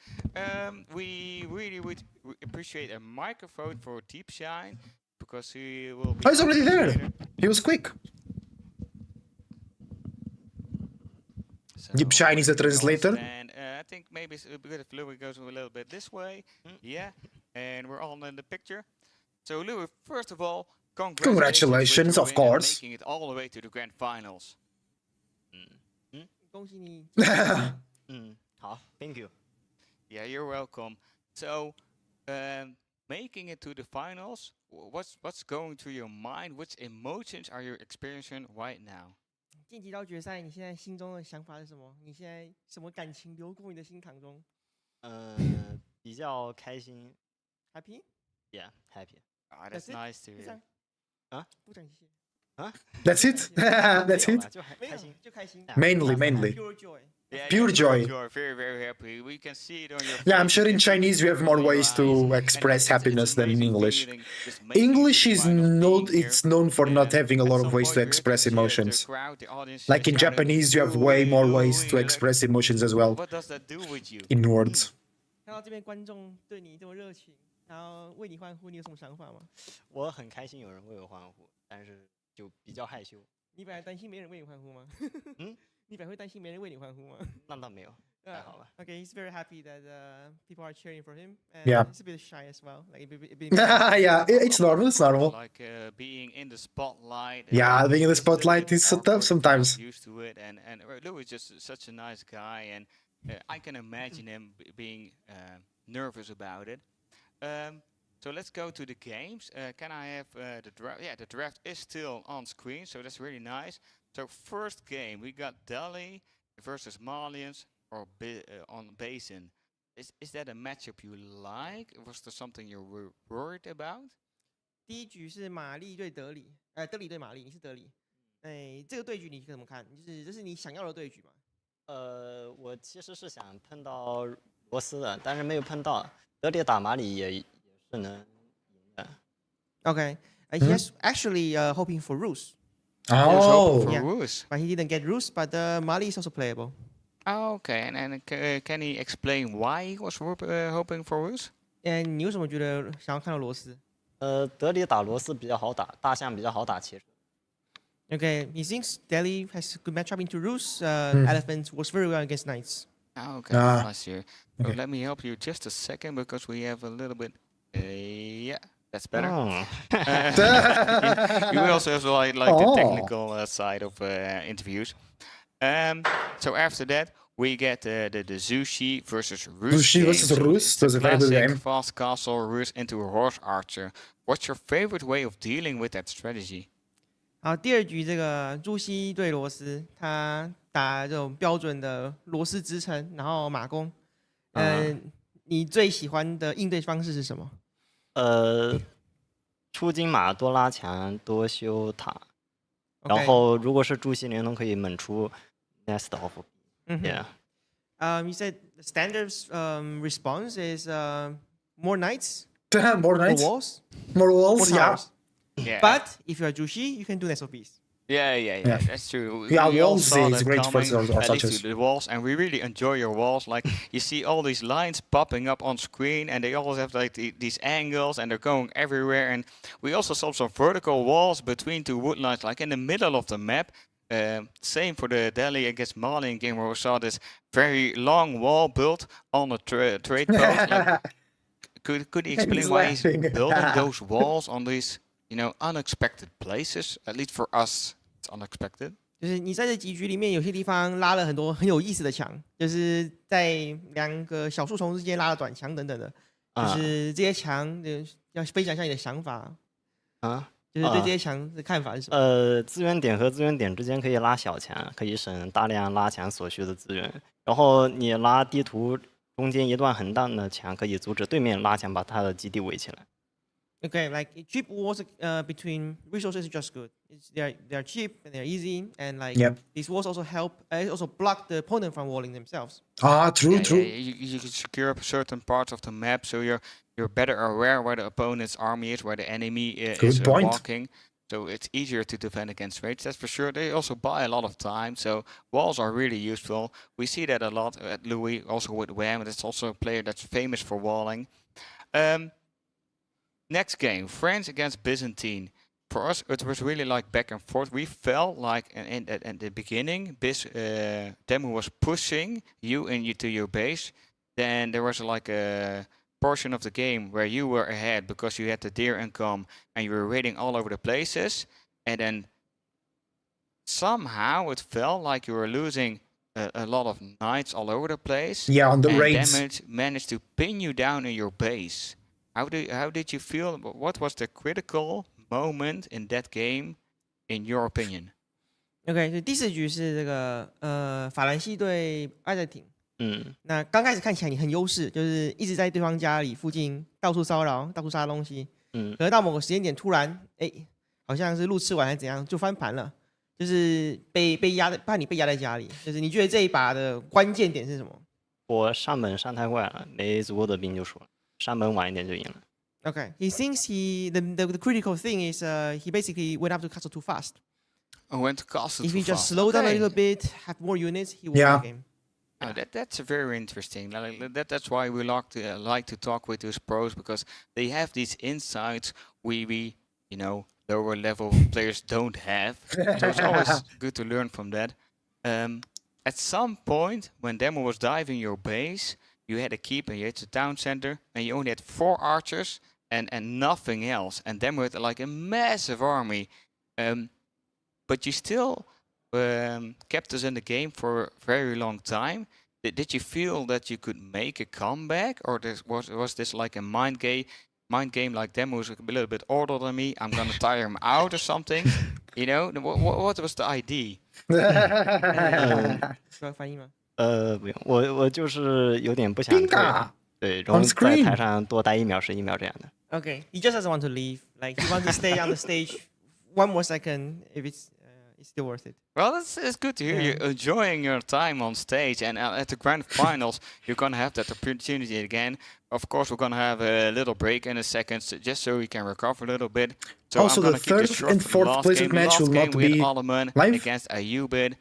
We really would appreciate a microphone for Deep Shine because he will be. Oh, he's already there. later. He was quick. So, Deep Shine is a translator. And I think maybe it's good if Louis goes a little bit this way. Yeah, and we're all in the picture. So Louis, first of all, Congratulations, with your of win and course. making it all the way to the grand finals. 恭喜你。 好, thank you. Yeah, you're welcome. So, making it to the finals, what's going through your mind? Which emotions are you experiencing right now? 晋级到决赛，你现在心中的想法是什么？你现在什么感情流过你的心坎中比较开心。 ？Happy? Yeah, happy. Ah, that's That's it? nice to 就这 hear. 样啊？不讲谢谢。 That's it. That's 没有 it. 啦就还没有开心。就开心。 Mainly. Pure joy. Yeah, Pure yeah, joy. Very, very happy. We can see it on your Yeah, I'm face, sure in we can see it Chinese you have in more your ways eyes, to and express it's happiness than in amazing English. feeling just making it English to the is final being it's here. known for not having a At lot some of ways point to you hear express the cheers, the emotions. crowd, the audience Like in shouting, Japanese, you have way more ways to "Louis," express emotions as well. What does that do with you? In words. 看到这边观众对你这么热情，然后为你欢呼，你有什么想法吗？我很开心有人为我欢呼，但是就比较害羞。你本来担心没人为你欢呼吗？你本来会担心没人为你欢呼吗？那倒没有，还好吧。 Okay, he's very happy that people are cheering for him. And Yeah. he's a bit shy as well. Like, Yeah, it's normal, it's normal. Like being in the spotlight. Yeah, being in the spotlight is so tough sometimes. Used to it, and Louis is just such a nice guy, and I can imagine him being nervous about it. So let's go to the games. Can I have the draft? Yeah, the draft is still on screen, so that's really nice. So first game, we got Delhi versus Malians or on Basin. Is that a matchup you like? Was there something you were worried about? 第一局是玛丽对德里，德里对玛丽，你是德里。哎，这个对局你怎么看？就是这是你想要的对局吗？我其实是想碰到罗斯的，但是没有碰到。德里打马里也是能赢的。Okay, he's actually hoping for Roos. Oh. For Yeah. Roos. But he didn't get Roos, but Mali is also playable. Oh, okay, and can he explain why he was hoping for Roos? 你为什么觉得想要看到罗斯？德里打罗斯比较好打，大象比较好打，其实。Okay, he thinks Delhi has good matchup into Roos. Elephant works very well against Knights. Oh, okay, Ah, nice here. okay. Let me help you just a second because we have a little bit. Yeah, that's better. Oh. You also have like the Oh. technical side of interviews. So after that, we get the Zushi versus Rus Sushi game. versus So Rus, it's that's a a very good classic game. fast castle Rus into a horse archer. What's your favorite way of dealing with that strategy? 好，第二局这个朱熹对罗斯，他打这种标准的罗斯支撑，然后马弓。你最喜欢的应对方式是什么？出金马多拉墙多修塔，然后如果是朱熹联动可以猛出 nest of yeah. You said the standard response is more knights, more knights, more walls, Yeah. But if you are Jushi, you can do nest of beast. Yeah, that's true. Yeah, we all walls saw is that great for coming, at such least as. to the walls, and we really enjoy your walls. Like you see all these lines popping up on screen, and they always have like these angles, and they're going everywhere. And we also saw some vertical walls between two wood lines, like in the middle of the map. Same for the Delhi against Mali game, where we saw this very long wall built on a trade post. Like, could you explain why he's building those walls on these, unexpected places? At least for us, it's unexpected. 就是你在这几局里面，有些地方拉了很多很有意思的墙，就是在两个小树丛之间拉了短墙等等的，就是这些墙要分享一下你的想法啊，就是对这些墙的看法是什么？资源点和资源点之间可以拉小墙，可以省大量拉墙所需的资源。然后你拉地图中间一段很大的墙，可以阻止对面拉墙把他的基地围起来。Okay, like cheap walls between resources is just good. They're cheap and they're easy, and like these walls also help. Also block the opponent from walling themselves. True. You can secure certain parts of the map, so you're better aware where the opponent's army is, where the enemy is walking. So it's easier to defend against raids. That's for sure. They also buy a lot of time, so walls are really useful. We see that a lot at Louis, also with Wham. That's also a player that's famous for walling. Next game, France against Byzantine. For us, it was really like back and forth. We felt like in the beginning, Demu was pushing you into your base. Then there was like a portion of the game where you were ahead because you had the deer income and you were raiding all over the places. And then somehow it felt like you were losing a lot of knights all over the place. Yeah, on the raids. And managed to pin you down in your base. How did you feel? What was the critical moment in that game, in your opinion? OK， 所以第4局是这个法兰西对阿根廷。那刚开始看起来你很优势，就是一直在对方家里附近到处骚扰、到处杀东西。可是到某个时间点，突然好像是路吃完还是怎样，就翻盘了，就是被压的，怕你被压在家里。就是你觉得这一把的关键点是什么？我上本上太快了，没足够的兵就输了。上本晚一点就赢了。Okay, he thinks the critical thing is he basically went up to castle too fast. Went to castle if too he just fast. slow down a little bit, have more units, he will win the game. That's very interesting. That's why we like to talk with those pros, because they have these insights we lower level players don't have. So it's always good to learn from that. At some point, when Demo was diving your base, you had a keep and you had the town center, and you only had 4 archers and nothing else. And Demo had like a massive army. But you still kept us in the game for a very long time. Did you feel that you could make a comeback, or was this like a mind game like Demo was a little bit older than me, I'm gonna tire him out or something? What was the idea? 需要翻译吗？不用，我就是有点不想退，对，容易在台上多待1秒是1秒这样的。Okay, he just doesn't want to leave. Like he wants to stay on the stage 1 more second if it's still worth it. Well, it's good to hear you enjoying your time on stage, and at the grand finals you're gonna have that opportunity again. Of course, we're gonna have a little break in a second, just so we can recover a little bit. So also, the 3rd and 4th place match will not be live against Ayubid.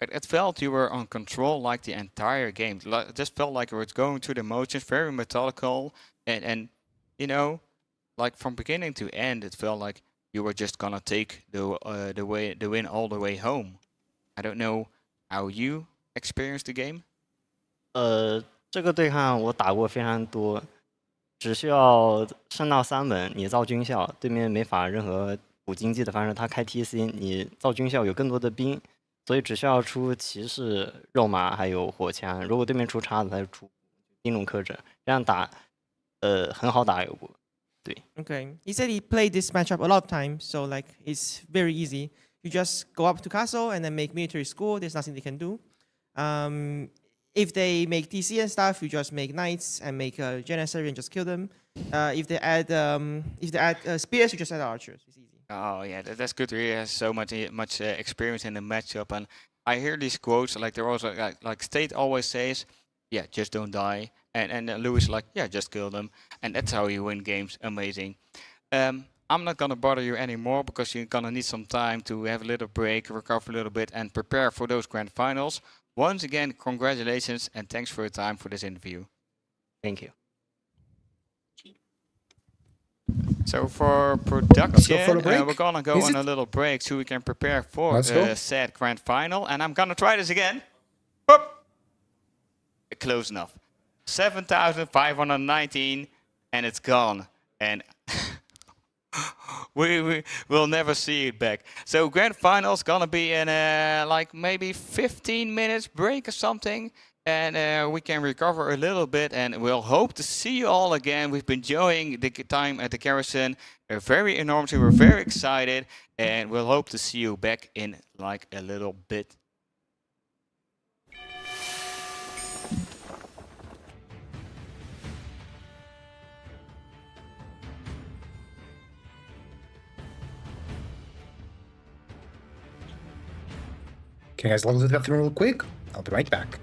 It felt you were on control like the entire game. It just felt like you were going through the motions, very methodical, and like from beginning to end, it felt like you were just gonna take the win all the way home. I don't know how you experienced the game. 这个对抗我打过非常多，只需要升到3本，你造军校，对面没法任何补经济的方式，他开 TC， 你造军校有更多的兵。所以只需要出骑士、肉马还有火枪。如果对面出叉子，他就出丁弩克制，这样打很好打有过。对。Okay. He said he played this matchup a lot of times, so like it's very easy. You just go up to castle and then make military school. There's nothing they can do. If they make TC and stuff, you just make knights and make a janissary and just kill them. If they add spears, you just add archers. It's easy. Oh yeah, that's good to hear. He has so much experience in the matchup, and I hear these quotes like they're also like State always says, yeah, just don't die, and Lewis like, yeah, just kill them, and that's how you win games. Amazing. I'm not gonna bother you anymore because you're gonna need some time to have a little break, recover a little bit, and prepare for those grand finals. Once again, congratulations and thanks for your time for this interview. Thank you. So for production, break. we're gonna go on a little break so we can prepare for said grand final. And I'm gonna try this again. Boop. Close enough. 7,519 and it's gone. And we will never see it back. So grand final's gonna be in like maybe 15 minutes break or something. And we can recover a little bit, and we'll hope to see you all again. We've been enjoying the time at the Garrison very enormously. We're very excited, and we'll hope to see you back in like a little bit. Okay, guys, log to the bathroom real quick. I'll be right back.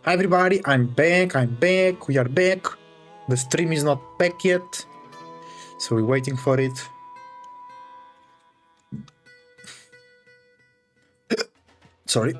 Hi everybody, I'm back, we are back. The stream is not back yet, so we're waiting for it. Sorry.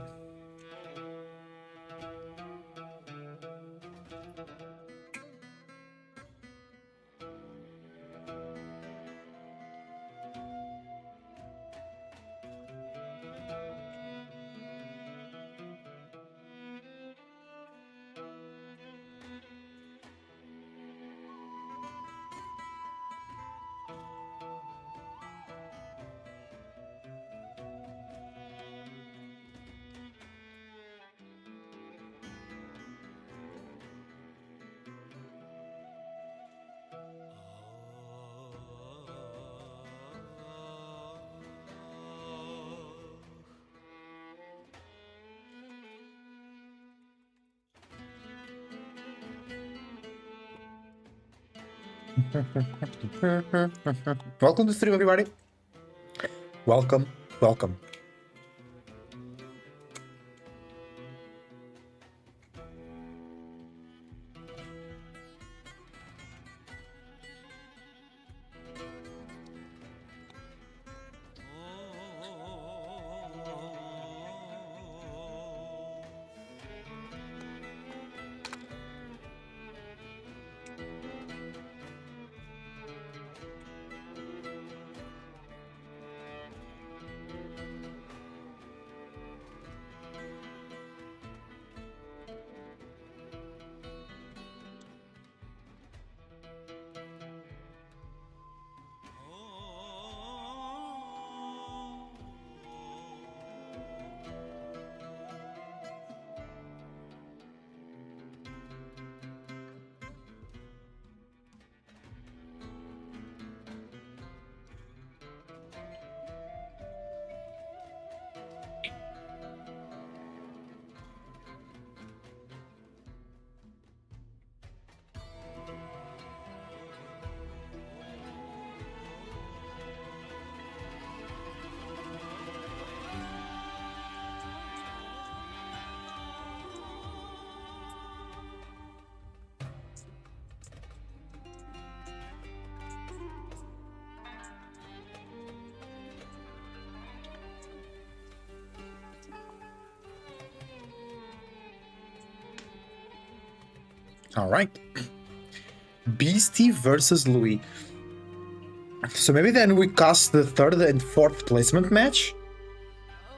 Welcome to the stream, everybody. Welcome, welcome. All right. Beastie versus Louis. So maybe then we cast the third and fourth placement match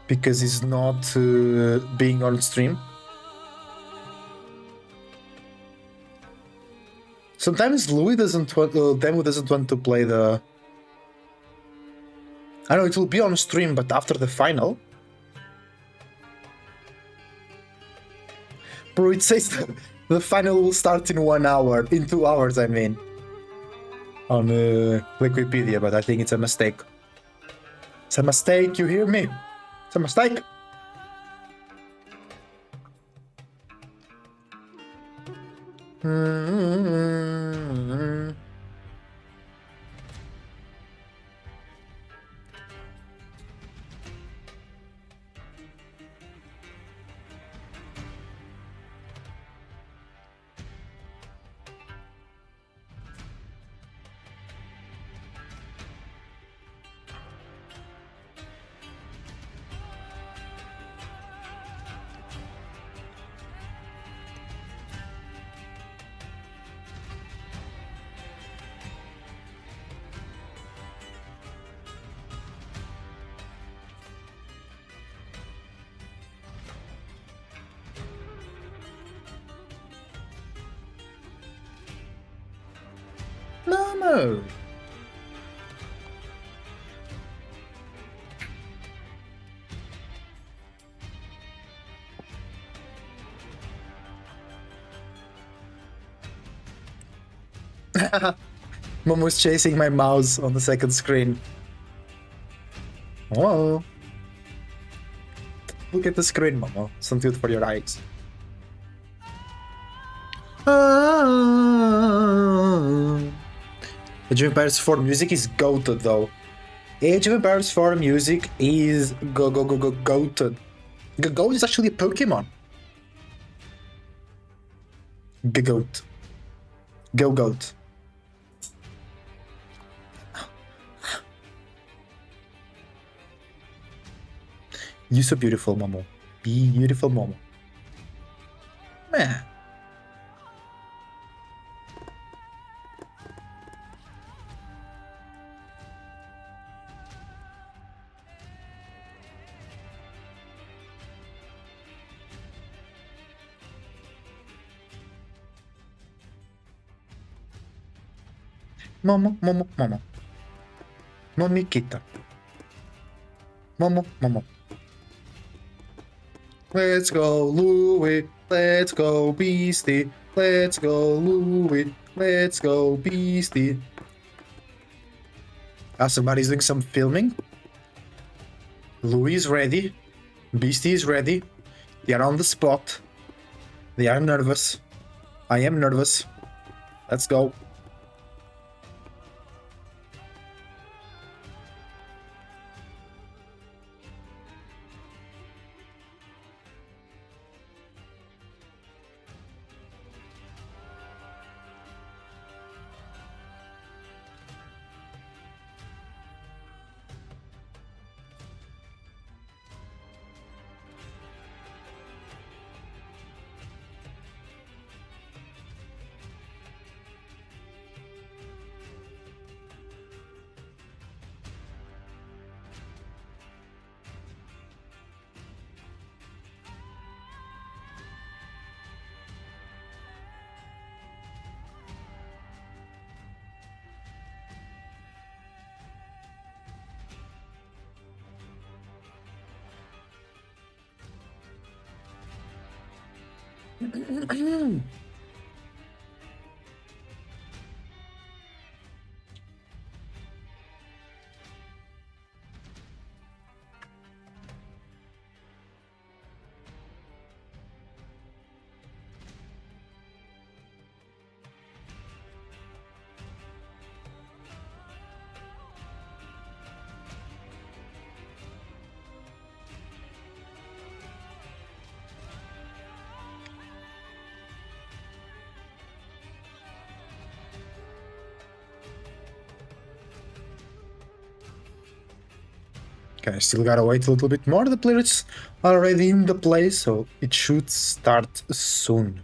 because he's not being on stream. Sometimes Louis doesn't want, Demo doesn't want to play the. I know it will be on stream, but after the final. Bro, it says the final will start in 1 hour, in 2 hours, I mean. On Wikipedia, but I think it's a mistake. It's a mistake, you hear me? It's a mistake. No. Momo's chasing my mouse on the second screen. Oh. Look at the screen, Momo. Something good for your eyes. Age of Empires 4 music is goated though. Age of Empires 4 music is goated. Goat is actually a Pokemon. Goat. Go goat. You so beautiful, Momo. Beautiful Momo. Man. Momo, Momo, Momo. Momiquita. Momo, Momo. Let's go, Louie. Let's go, Beastie. Let's go, Louie. Let's go, Beastie. Somebody's doing some filming. Louis is ready. Beastie is ready. They are on the spot. They are nervous. I am nervous. Let's go. Okay, still gotta wait a little bit more. The players are already in the play, so it should start soon.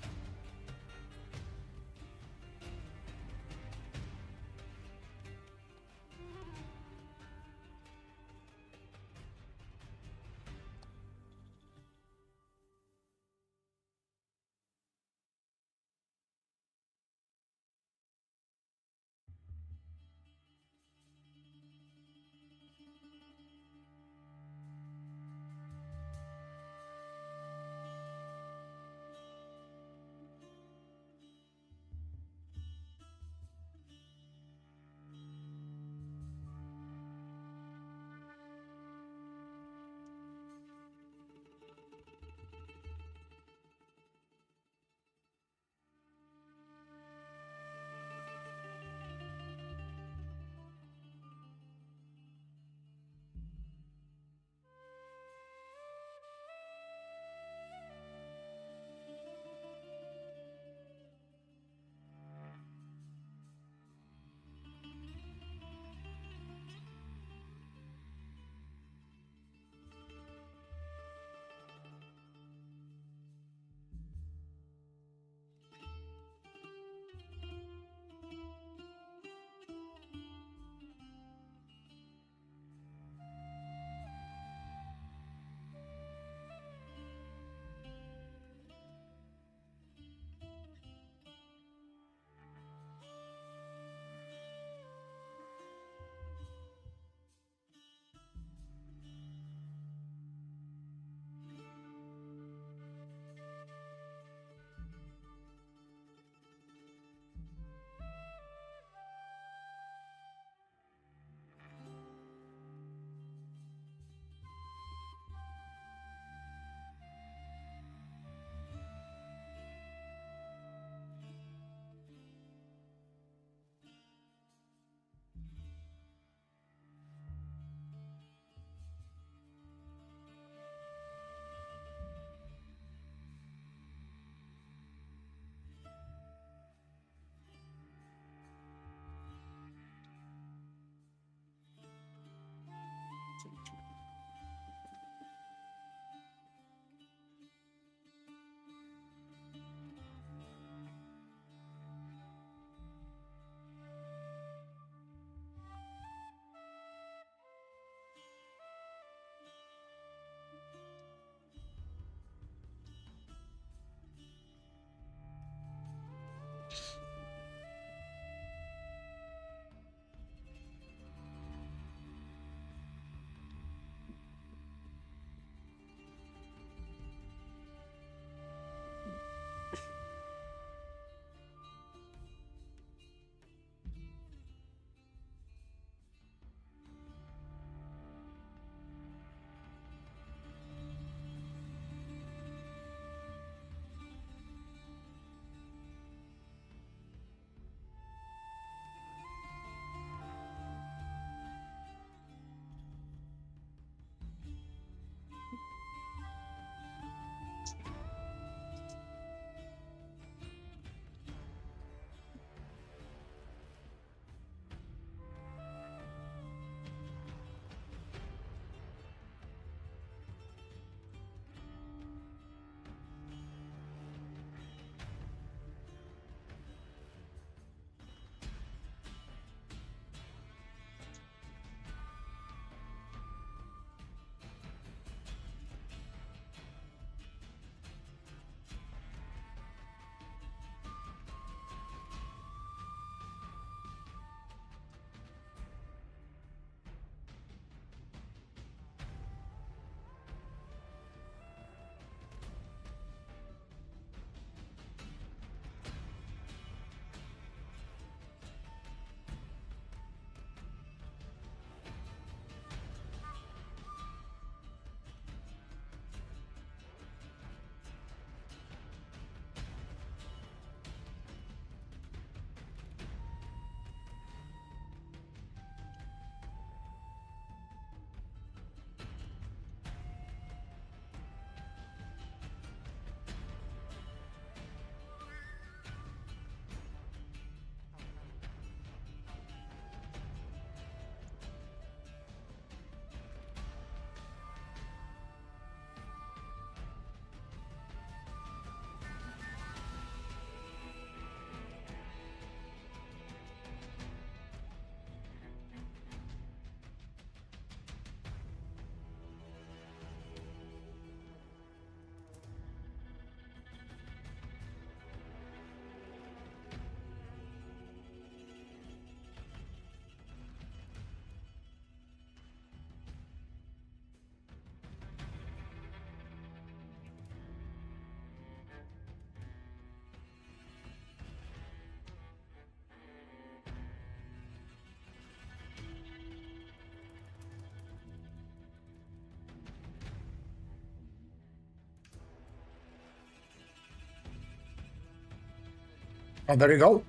Oh, there you go.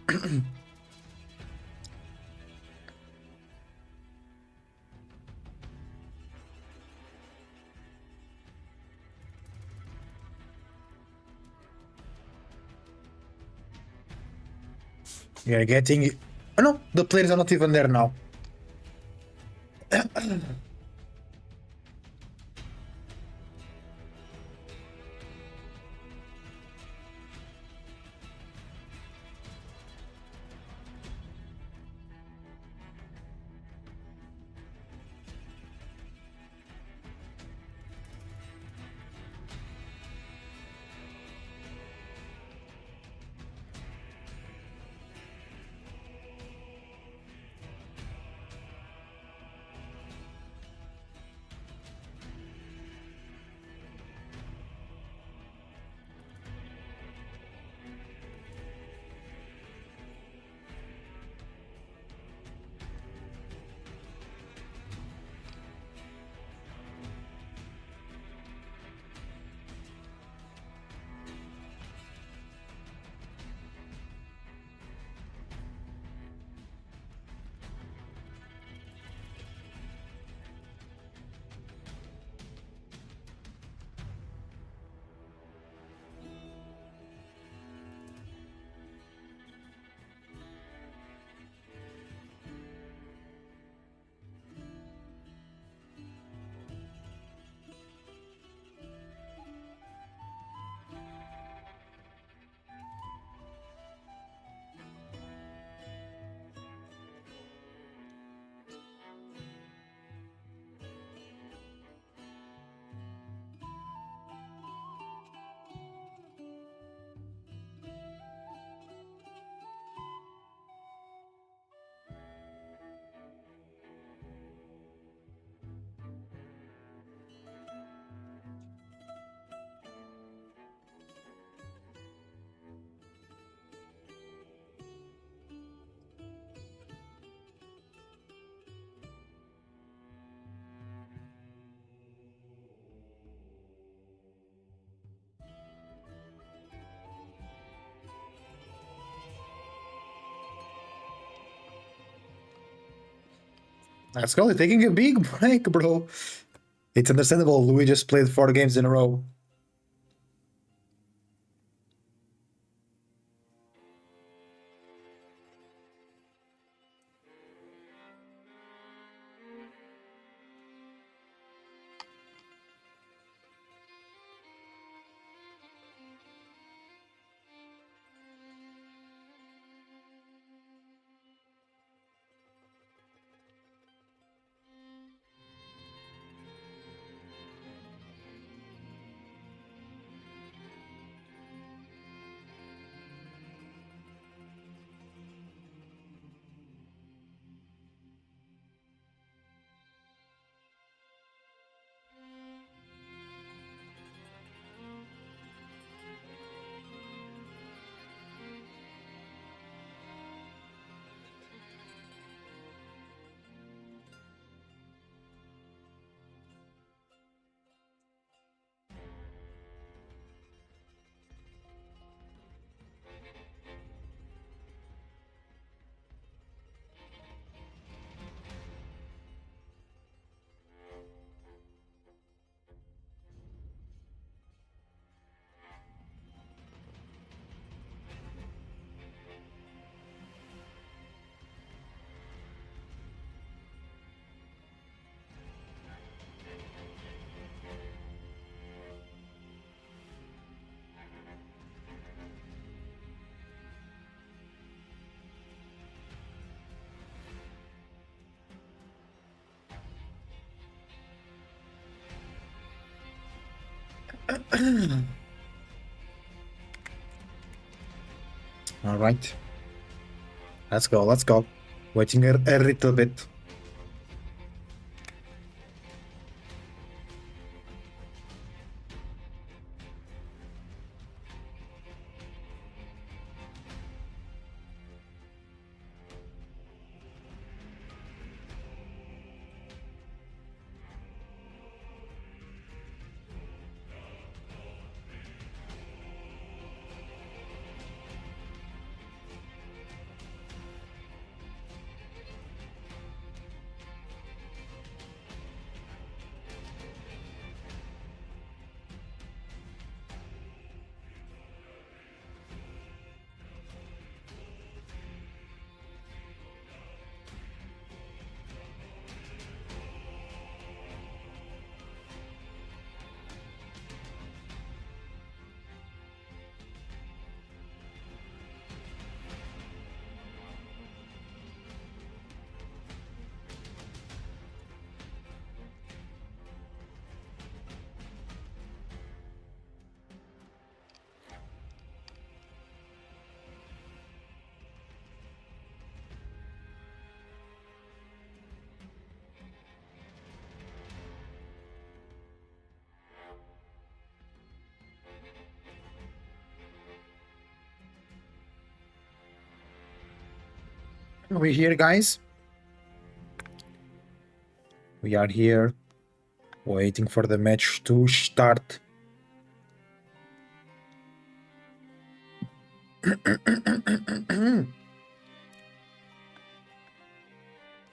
You're getting... Oh no, the players are not even there now. Let's go. They're taking a big break, bro. It's understandable. Louis just played 4 games in a row. All right. Let's go. Let's go. Waiting a little bit. We're here, guys. We are here, waiting for the match to start.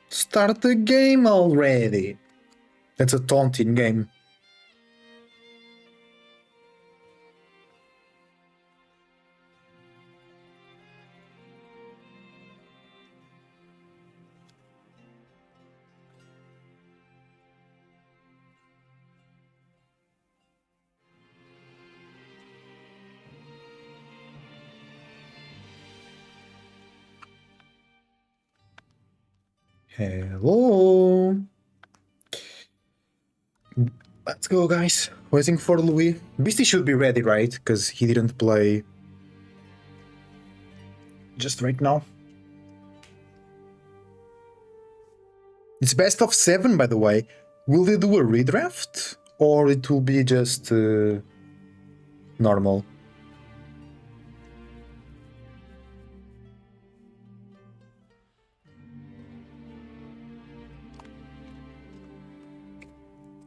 Start the game already. That's a taunting game. Hello. Let's go, guys. Waiting for Louis. Beastie should be ready, right? Because he didn't play just right now. It's best of 7, by the way. Will they do a redraft? Or it will be just normal?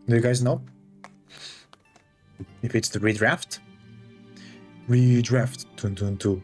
Do you guys know if it's the redraft? Redraft. Dun, dun, dun.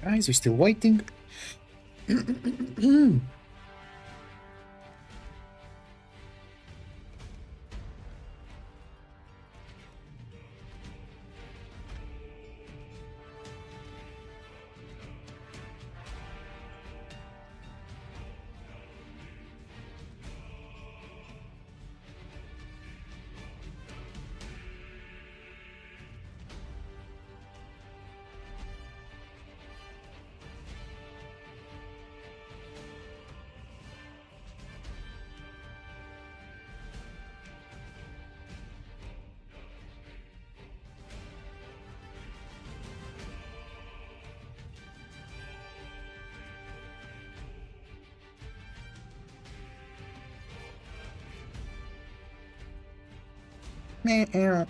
Guys, we're still waiting. Meow.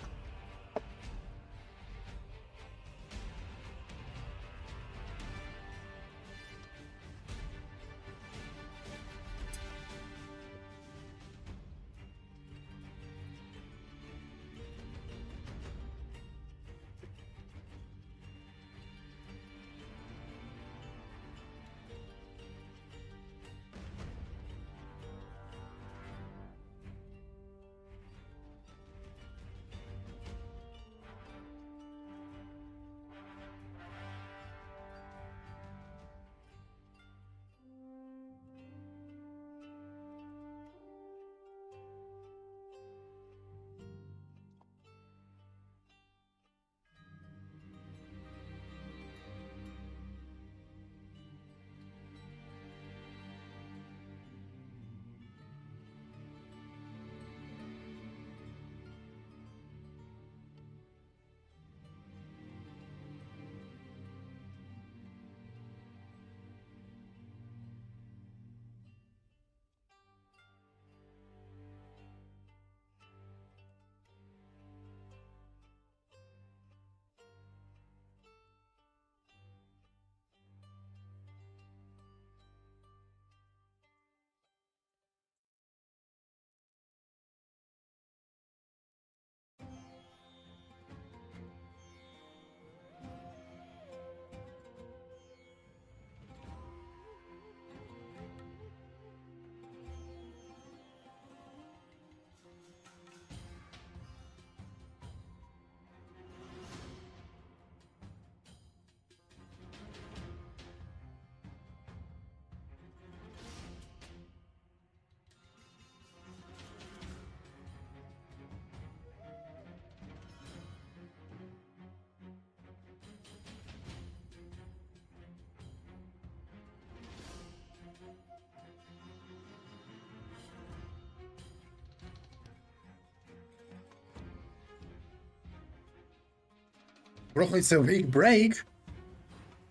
Bro, it's a big break.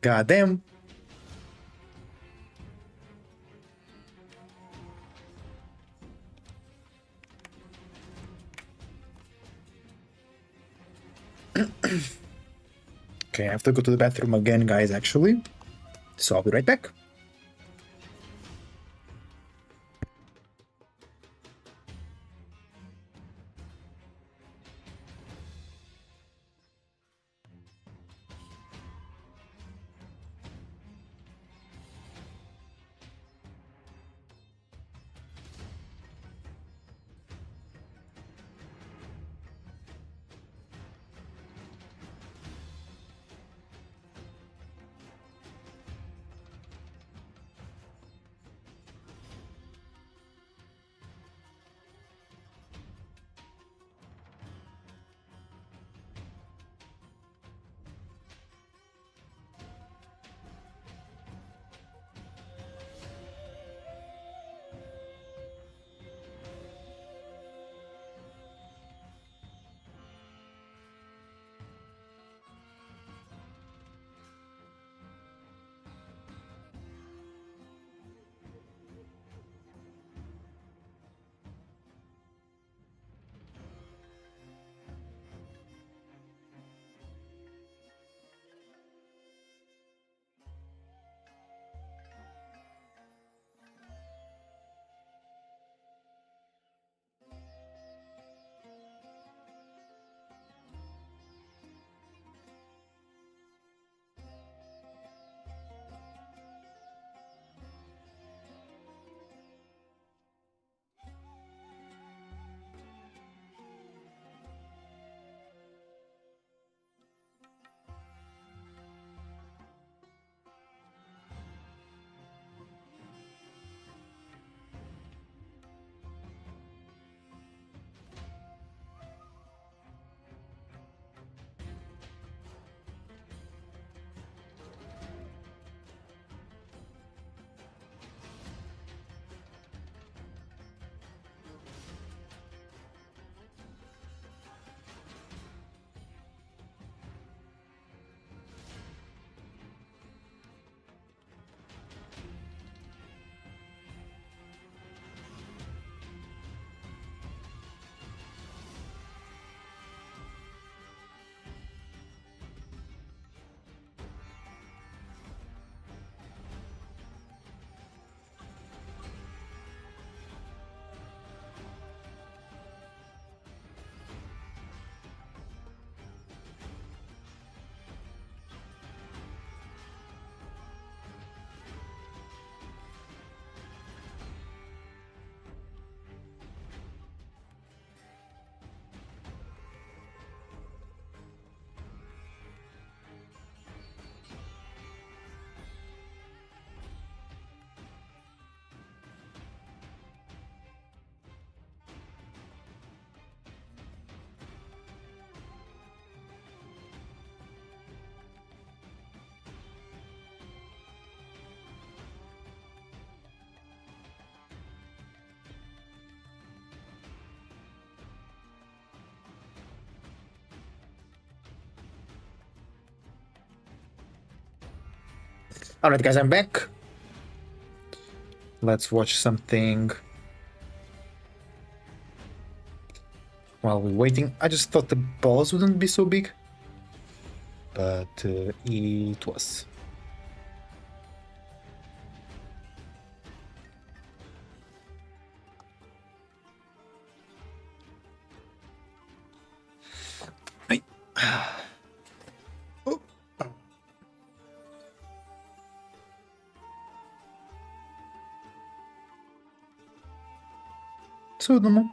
God damn. Okay, I have to go to the bathroom again, guys, actually. So I'll be right back. Alright, guys, I'm back. Let's watch something while we're waiting. I just thought the balls wouldn't be so big, but it was. So normal.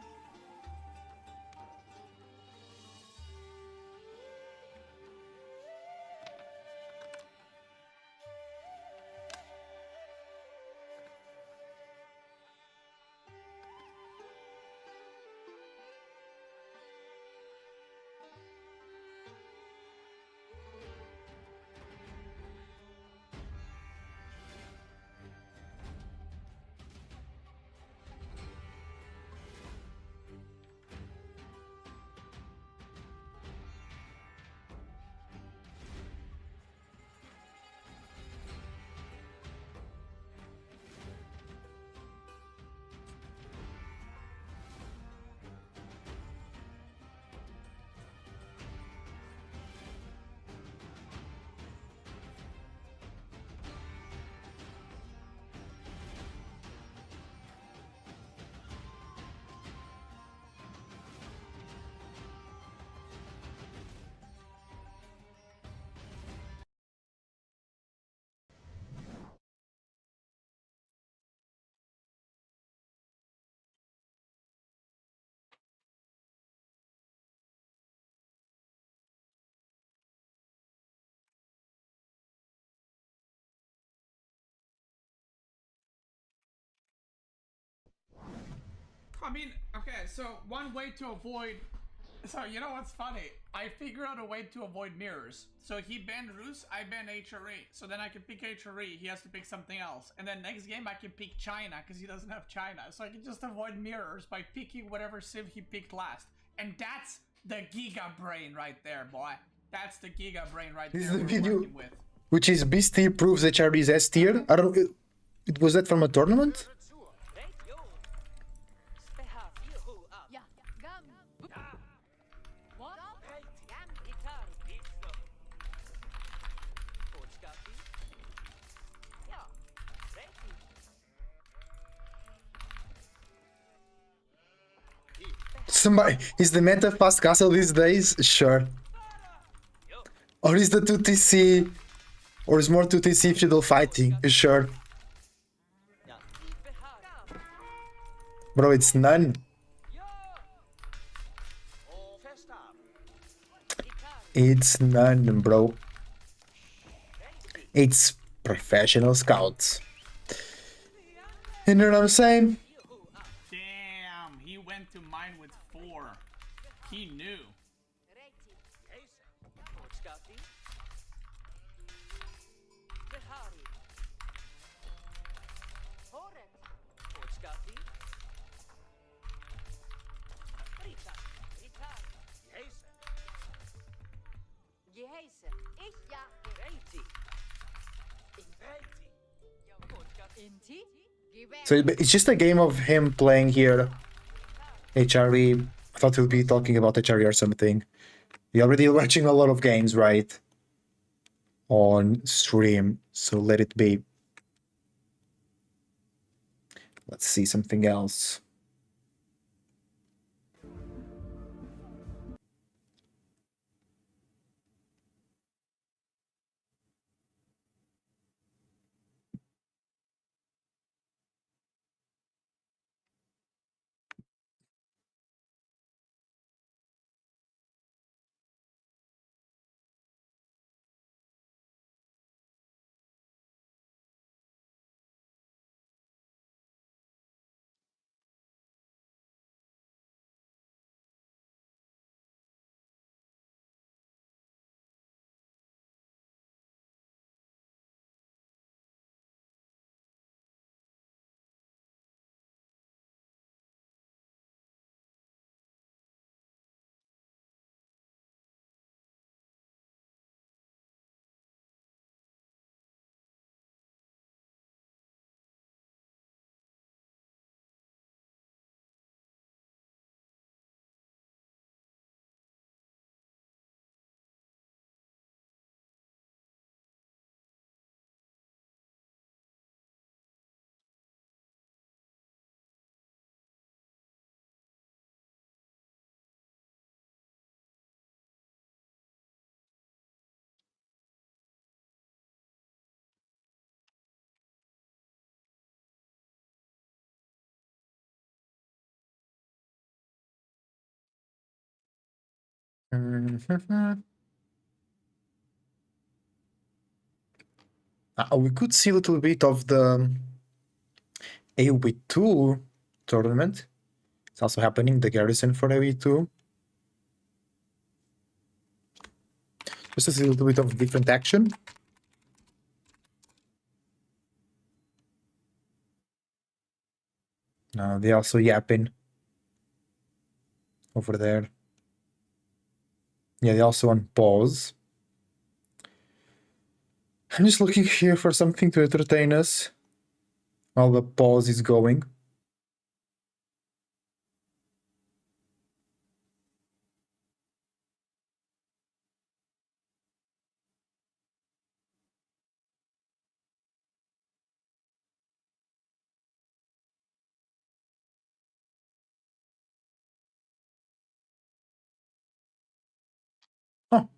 I mean, okay, so one way to avoid... So, you know what's funny? I figured out a way to avoid mirrors. So he banned Rus, I banned HRE. So then I can pick HRE, he has to pick something else. And then next game I can pick China, because he doesn't have China. So I can just avoid mirrors by picking whatever civ he picked last. And that's the Giga Brain right there, boy. That's the Giga Brain right This there is the we're video, working with. which is Beastie proves HRB is S tier. I don't. Was that from a tournament? Somebody is the meta fast castle these days? Sure. Or is the 2TC, or is more 2TC feudal fighting? Sure. Bro, it's none. It's none, bro. It's professional scouts. You know what I'm saying? Damn, he went to mine with 4. He knew. So it's just a game of him playing here. HRE. I thought we'll be talking about HRE or something. You're already watching a lot of games, right? On stream, so let it be. Let's see something else. We could see a little bit of the AoE2 tournament. It's also happening, the Garrison for AoE2. Just to see a little bit of different action. Now they're also yapping over there. Yeah, they're also on pause. I'm just looking here for something to entertain us while the pause is going. Oh.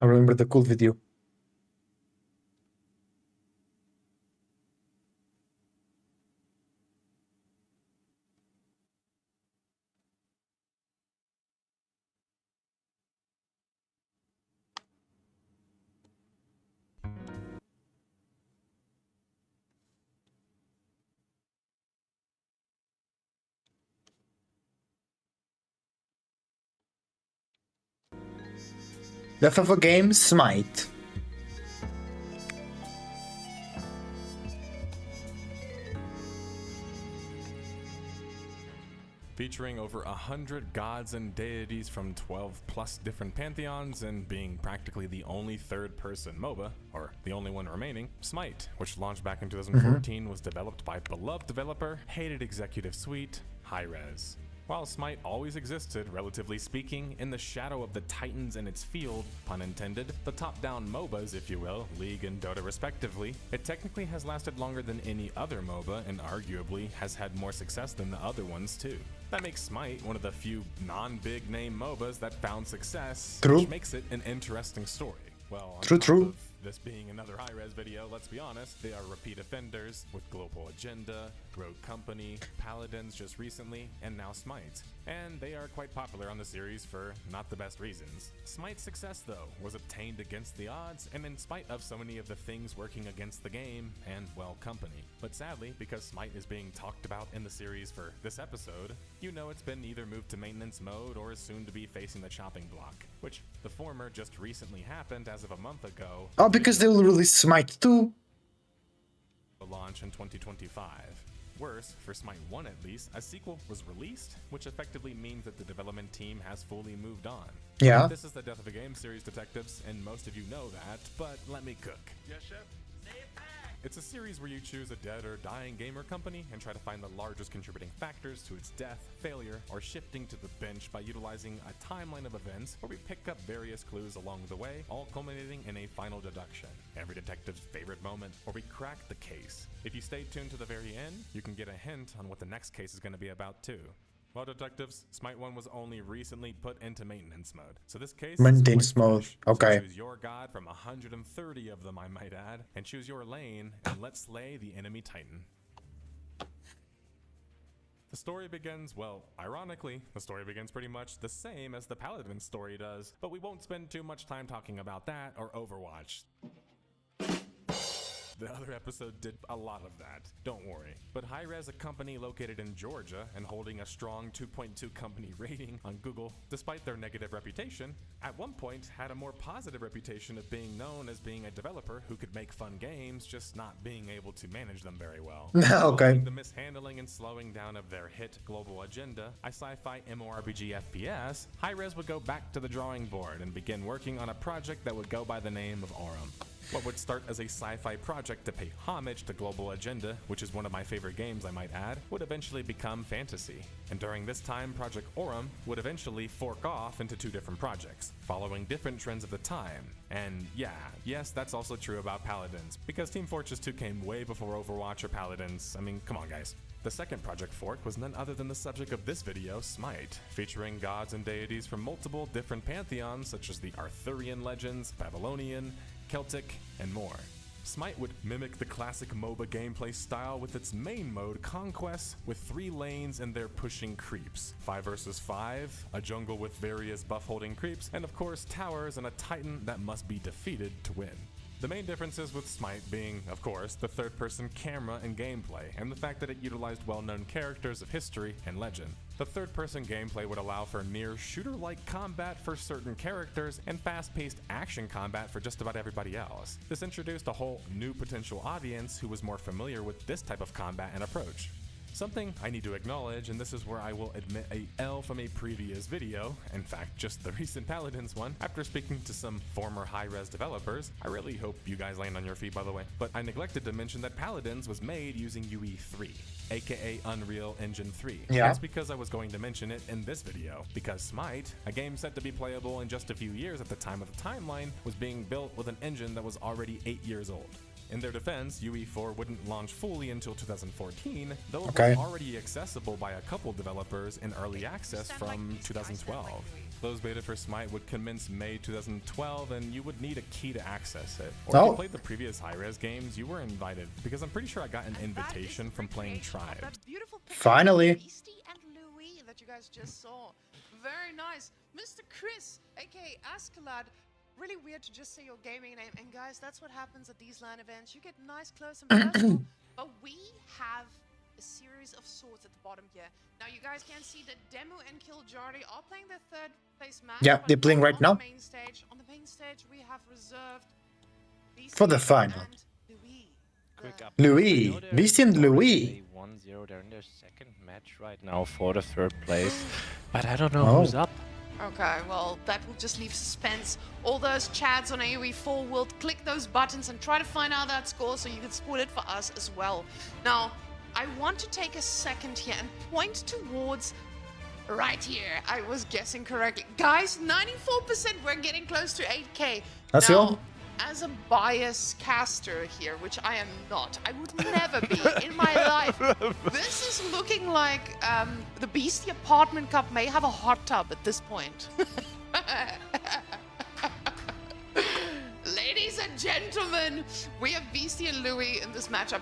I remember the cool video. Death of a game, Smite. Featuring over 100 gods and deities from 12 plus different pantheons and being practically the only third-person MOBA, or the only one remaining, Smite, which launched back in 2014, was developed by beloved developer, hated executive suite, Hi-Rez. While Smite always existed, relatively speaking, in the shadow of the titans in its field, pun intended, the top-down MOBAs, if you will, League and Dota respectively, it technically has lasted longer than any other MOBA and arguably has had more success than the other ones too. That makes Smite one of the few non-big name MOBAs that found success, which makes it an interesting story. Well, on top of this being another Hi-Rez video, let's be honest, they are repeat offenders with Global Agenda, Rogue Company, Paladins just recently, and now Smite. And they are quite popular on the series for not the best reasons. Smite's success, though, was obtained against the odds and in spite of so many of the things working against the game and, well, company. But sadly, because Smite is being talked about in the series for this episode, you know it's been either moved to maintenance mode or is soon to be facing the chopping block, which the former just recently happened as of a month ago. Oh, because they will release Smite 2. Launch in 2025. Worse, for Smite 1 at least, a sequel was released, which effectively means that the development team has fully moved on. Yeah. This is the Death of a Game series, detectives, and most of you know that, but let me cook. Yes, chef? It's a series where you choose a dead or dying gamer company and try to find the largest contributing factors to its death, failure, or shifting to the bench by utilizing a timeline of events where we pick up various clues along the way, all culminating in a final deduction. Every detective's favorite moment where we crack the case. If you stay tuned to the very end, you can get a hint on what the next case is going to be about too. Well, detectives, Smite 1 was only recently put into maintenance mode, so this case Maintenance is quite mode, fresh. okay. So choose your god from 130 of them, I might add, and choose your lane, and let's slay the enemy titan. The story begins, well, ironically, the story begins pretty much the same as the Paladin story does, but we won't spend too much time talking about that or Overwatch. The other episode did a lot of that, don't worry. But Hi-Rez, a company located in Georgia and holding a strong 2.2 company rating on Google, despite their negative reputation, at one point had a more positive reputation of being known as being a developer who could make fun games, just not being able to manage them very well. Okay. Following the mishandling and slowing down of their hit Global Agenda, a sci-fi MMORPG FPS, Hi-Rez would go back to the drawing board and begin working on a project that would go by the name of Aurum. What would start as a sci-fi project to pay homage to Global Agenda, which is one of my favorite games I might add, would eventually become fantasy. And during this time, Project Aurum would eventually fork off into two different projects, following different trends of the time. And yes, that's also true about Paladins, because Team Fortress 2 came way before Overwatch or Paladins. I mean, come on guys. The second project fork was none other than the subject of this video, Smite, featuring gods and deities from multiple different pantheons such as the Arthurian legends, Babylonian, Celtic, and more. Smite would mimic the classic MOBA gameplay style with its main mode, Conquest, with 3 lanes and their pushing creeps. 5 versus 5, a jungle with various buff-holding creeps, and of course towers and a titan that must be defeated to win. The main differences with Smite being, of course, the third-person camera and gameplay, and the fact that it utilized well-known characters of history and legend. The third-person gameplay would allow for near shooter-like combat for certain characters and fast-paced action combat for just about everybody else. This introduced a whole new potential audience who was more familiar with this type of combat and approach. Something I need to acknowledge, and this is where I will admit a L from a previous video, in fact just the recent Paladins one, after speaking to some former Hi-Rez developers. I really hope you guys land on your feet, by the way, but I neglected to mention that Paladins was made using UE3, aka Unreal Engine 3. Yeah. That's because I was going to mention it in this video, because Smite, a game set to be playable in just a few years at the time of the timeline, was being built with an engine that was already 8 years old. In their defense, UE4 wouldn't launch fully until 2014, though it was already accessible by a couple developers in early access from 2012. Closed beta for Smite would commence May 2012, and you would need a key to access it. Or if you played the previous Hi-Rez games, you were invited, because I'm pretty sure I got an invitation from playing Tribes. Finally. Beastie and Louis that you guys just saw. Very nice. Mr. Chris, aka Ascalad. Really weird to just say your gaming name. And guys, that's what happens at these LAN events. You get nice, close, and personal. But we have a series of swords at the bottom here. Now, you guys can see that Demu and Killjardy are playing their third Yeah, they're playing right now. On the main stage, we have reserved For the final. Quick up. Louis. Beastie and Louis. 1-0. They're in their second match right now for the third place. But I don't know Oh. who's up. Okay, well, that will just leave suspense. All those chads on AoE4 will click those buttons and try to find out that score so you can spoil it for us as well. Now, I want to take a second here and point towards right here. I was guessing correctly. Guys, 94%, we're getting close to 8K. That's now, all. as a bias caster here, which I am not, I would never be in my life. This is looking like the Beastie Apartment Cup may have a hot tub at this point. Ladies and gentlemen, we have Beastie and Louis in this matchup.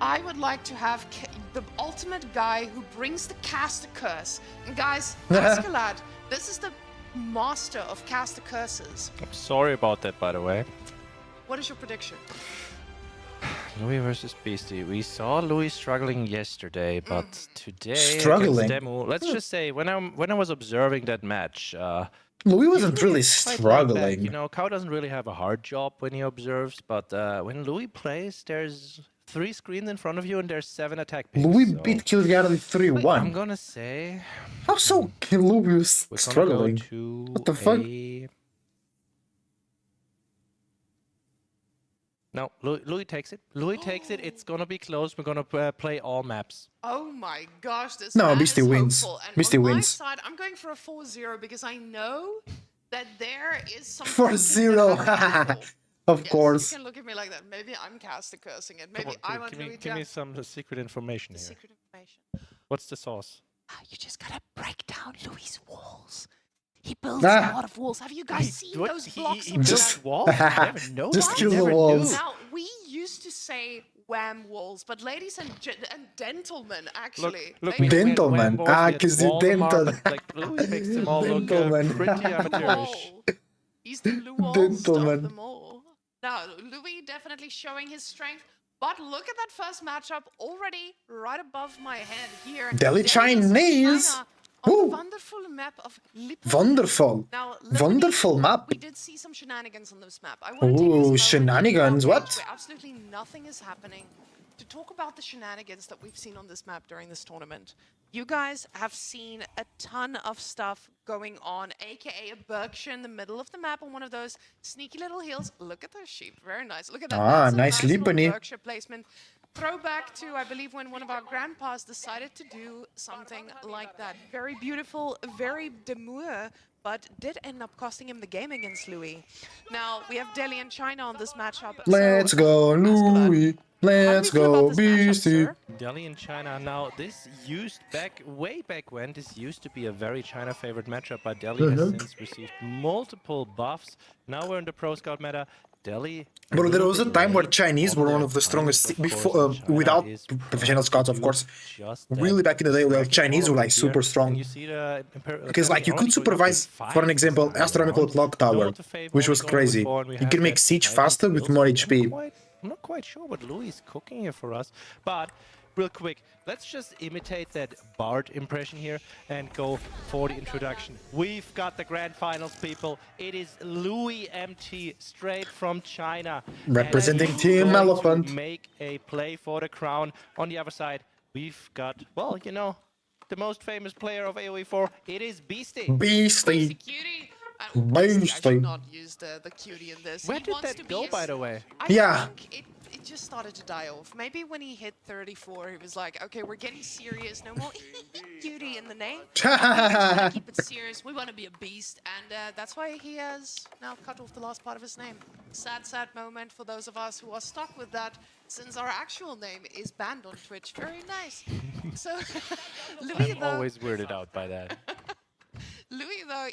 I would like to have the ultimate guy who brings the caster curse. And guys, Escalade, this is the master of caster curses. I'm sorry about that, by the way. What is your prediction? Louis versus Beastie. We saw Louis struggling yesterday, but today Struggling? against Demu, let's just say when I was observing that match, Louis wasn't really quite laid back. struggling. You know, Cow doesn't really have a hard job when he observes, but when Louis plays, there's 3 screens in front of you and there's 7 attack picks. Louis so beat Kilgardi I'm 3-1. gonna say How so? Louis was we're struggling. gonna go to What the fuck? No, Louis takes it. Louis takes it. It's gonna be close. We're gonna play all maps. Oh my gosh, this No, man Beastie is wins. hopeful. And Beastie on wins. my side, I'm going for a 4-0 because I know that there is some 4-0. Of course. You can look at me like that. Maybe I'm caster cursing it. Maybe I want Louis give me some secret information here. secret information. What's the sauce? You just gotta break down Louis' walls. He builds Ah. a lot of walls. Have you guys seen what? those He blocks? He on the builds ground? walls? I never know. Just I kill the never knew. walls. Now, we used to say wham walls, but ladies and gentlemen, actually. Look, ladies and Gentleman. Ah, 'cause the dental. Like Louis makes them all look Gentleman. pretty amateurish. Wall. He's the Lou Walls Gentleman. of them all. Now, Louis definitely showing his strength, but look at that first matchup already right above my head here. Delhi Delhi Chinese. China on Ooh. the wonderful map of Lipa. Wonderful. Now, Wonderful map. we did see some shenanigans on this map. I want to take this Ooh, moment shenanigans, where what? absolutely nothing is happening to talk about the shenanigans that we've seen on this map during this tournament. You guys have seen a ton of stuff going on, aka a Berkshire in the middle of the map on one of those sneaky little hills. Look at those sheep, very nice. Look at that. Ah, That's a nice little Libani. Berkshire placement. Throwback to, I believe, when one of our grandpas decided to do something like that. Very beautiful, very demure, but did end up costing him the game against Louis. Now, we have Delhi and China on this matchup. so- Let's go, Louis. Let's feel about go, this matchup, Beastie. sir? Delhi and China. Now, this used way back when, this used to be a very China favorite matchup, but Delhi has since received multiple buffs. Now we're in the Pro Scout meta. Delhi. Bro, there was a time where Chinese were one of the strongest before, without professional scouts, of course. Really back in the day, where Chinese were like super strong. Because like you could supervise, for an example, astronomical clock tower, which was crazy. You can make siege faster with more HP. I'm not quite sure what Louis is cooking here for us, but real quick, let's just imitate that Bard impression here and go for the introduction. We've got the grand finals, people. It is Louis MT straight from China. Representing And he's Team going to Elephant. Make a play for the crown. On the other side, we've got, well, you know, the most famous player of AoE4. It is Beastie. Beastie. Cutie. I Beastie. should not use the cutie in this. Where He did wants to that be go, a by the way? I Yeah. think it just started to die off. Maybe when he hit 34, he was like, okay, we're getting serious. No more cutie in the name. We want to keep it serious. We want to be a beast. And that's why he has now cut off the last part of his name. Sad, sad moment for those of us who are stuck with that, since our actual name is banned on Twitch. Very nice. So, Louis, I'm though, always weirded out by that. Louis, though,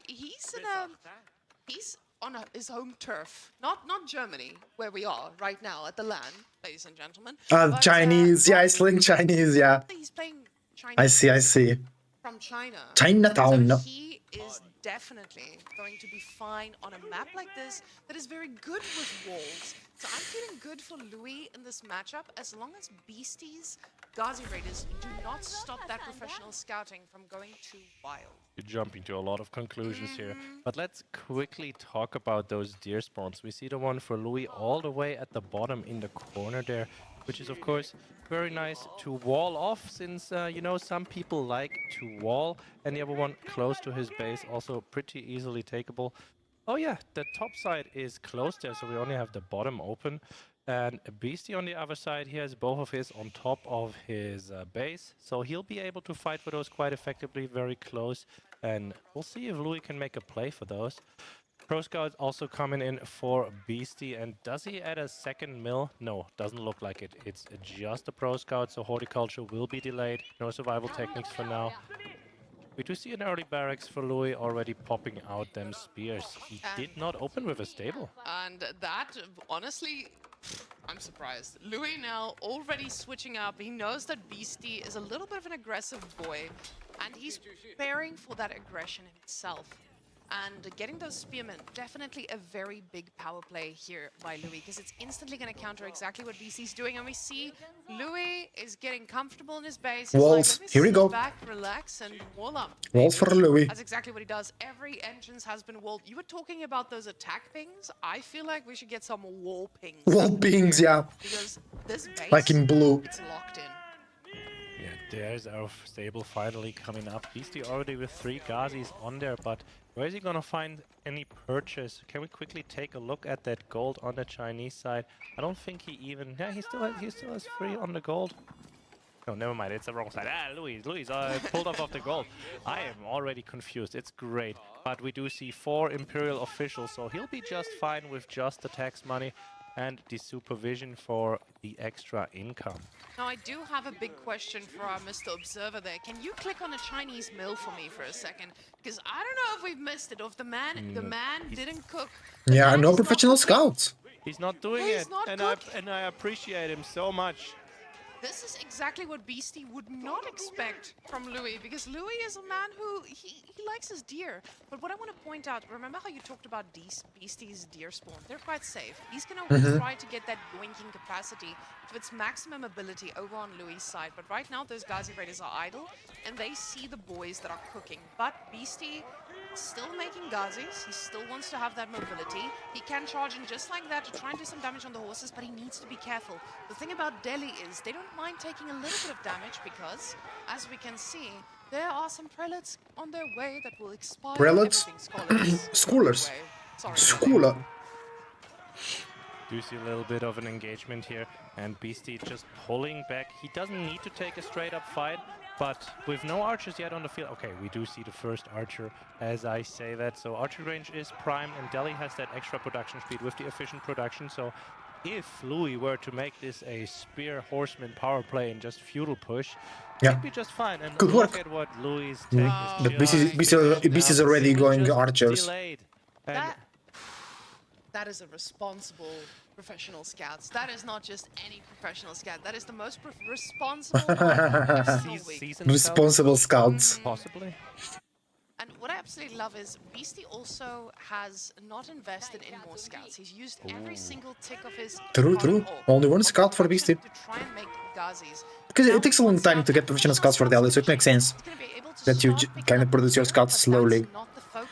he's on his home turf, not Germany, where we are right now at the LAN, ladies and gentlemen. But, Chinese, yeah, it's like Chinese, yeah. He's playing Chinese I see. from China. Chinatown. So he is definitely going to be fine on a map like this that is very good with walls. So I'm feeling good for Louis in this matchup as long as Beasties, Ghazi Raiders do not stop that professional scouting from going too wild. You're jumping to a lot of conclusions here. But let's quickly talk about those deer spawns. We see the one for Louis all the way at the bottom in the corner there, which is of course very nice to wall off since, you know, some people like to wall. And the other one close to his base, also pretty easily takeable. Oh yeah, the top side is closed there, so we only have the bottom open. And a Beastie on the other side, he has both of his on top of his base. So he'll be able to fight for those quite effectively, very close. And we'll see if Louis can make a play for those. Pro Scout also coming in for Beastie. And does he add a second mill? No, doesn't look like it. It's just a Pro Scout, so horticulture will be delayed. No survival techniques for now. We do see an early barracks for Louis already popping out them spears. He did not open with a stable. And that, honestly, I'm surprised. Louis now already switching up. He knows that Beastie is a little bit of an aggressive boy, and he's preparing for that aggression himself. And getting those spearmen, definitely a very big power play here by Louis, because it's instantly going to counter exactly what BC's doing. And we see Louis is getting comfortable in his base. He's Walls, like, here we go. Back, relax, and wall up. Walls for Louis. That's exactly what he does. Every entrance has been walled. You were talking about those attack pings. I feel like we should get some wall pings. Wall pings, yeah. Because this base, like in blue. It's locked in. Yeah, there's our stable finally coming up. Beastie already with 3 Ghazis on there, but where is he gonna find any purchase? Can we quickly take a look at that gold on the Chinese side? I don't think he even... Yeah, he still has 3 on the gold. No, never mind, it's the wrong side. Ah, Louis pulled off of the gold. I am already confused. It's great. But we do see 4 Imperial officials, so he'll be just fine with just the tax money and the supervision for the extra income. Now, I do have a big question for our Mr. Observer there. Can you click on a Chinese mill for me for a second? Because I don't know if we've missed it, or if the man didn't cook. Yeah, no professional scouts. He's not doing it, and I appreciate him so much. This is exactly what Beastie would not expect from Louis, because Louis is a man who, he likes his deer. But what I want to point out, remember how you talked about Beastie's deer spawn? They're quite safe. He's going to try to get that yoinking capacity to its maximum ability over on Louis' side. But right now, those Ghazi Raiders are idle, and they see the boys that are cooking. But Beastie still making Ghazis. He still wants to have that mobility. He can charge in just like that to try and do some damage on the horses, but he needs to be careful. The thing about Delhi is they don't mind taking a little bit of damage because, as we can see, there are some prelates on their way that will expire. Prelates? Scholars. Schooler. Do see a little bit of an engagement here, and Beastie just pulling back. He doesn't need to take a straight up fight, but with no archers yet on the field. Okay, we do see the first archer as I say that. So archer range is prime, and Delhi has that extra production speed with the efficient production. So if Louis were to make this a spear horseman power play and just feudal push, it'd be just fine. And good look work. at what Louis takes. But BC is already going archers. Delayed. That is a responsible professional scouts. That is not just any professional scout. That is the most responsible responsible scouts. Possibly. And what I absolutely love is Beastie also has not invested in more scouts. He's used every single tick of his True. Only one scout for Beastie. to try and make Ghazis. Because it takes a long time to get professional scouts for Delhi, so it makes sense that you kind of produce your scouts slowly.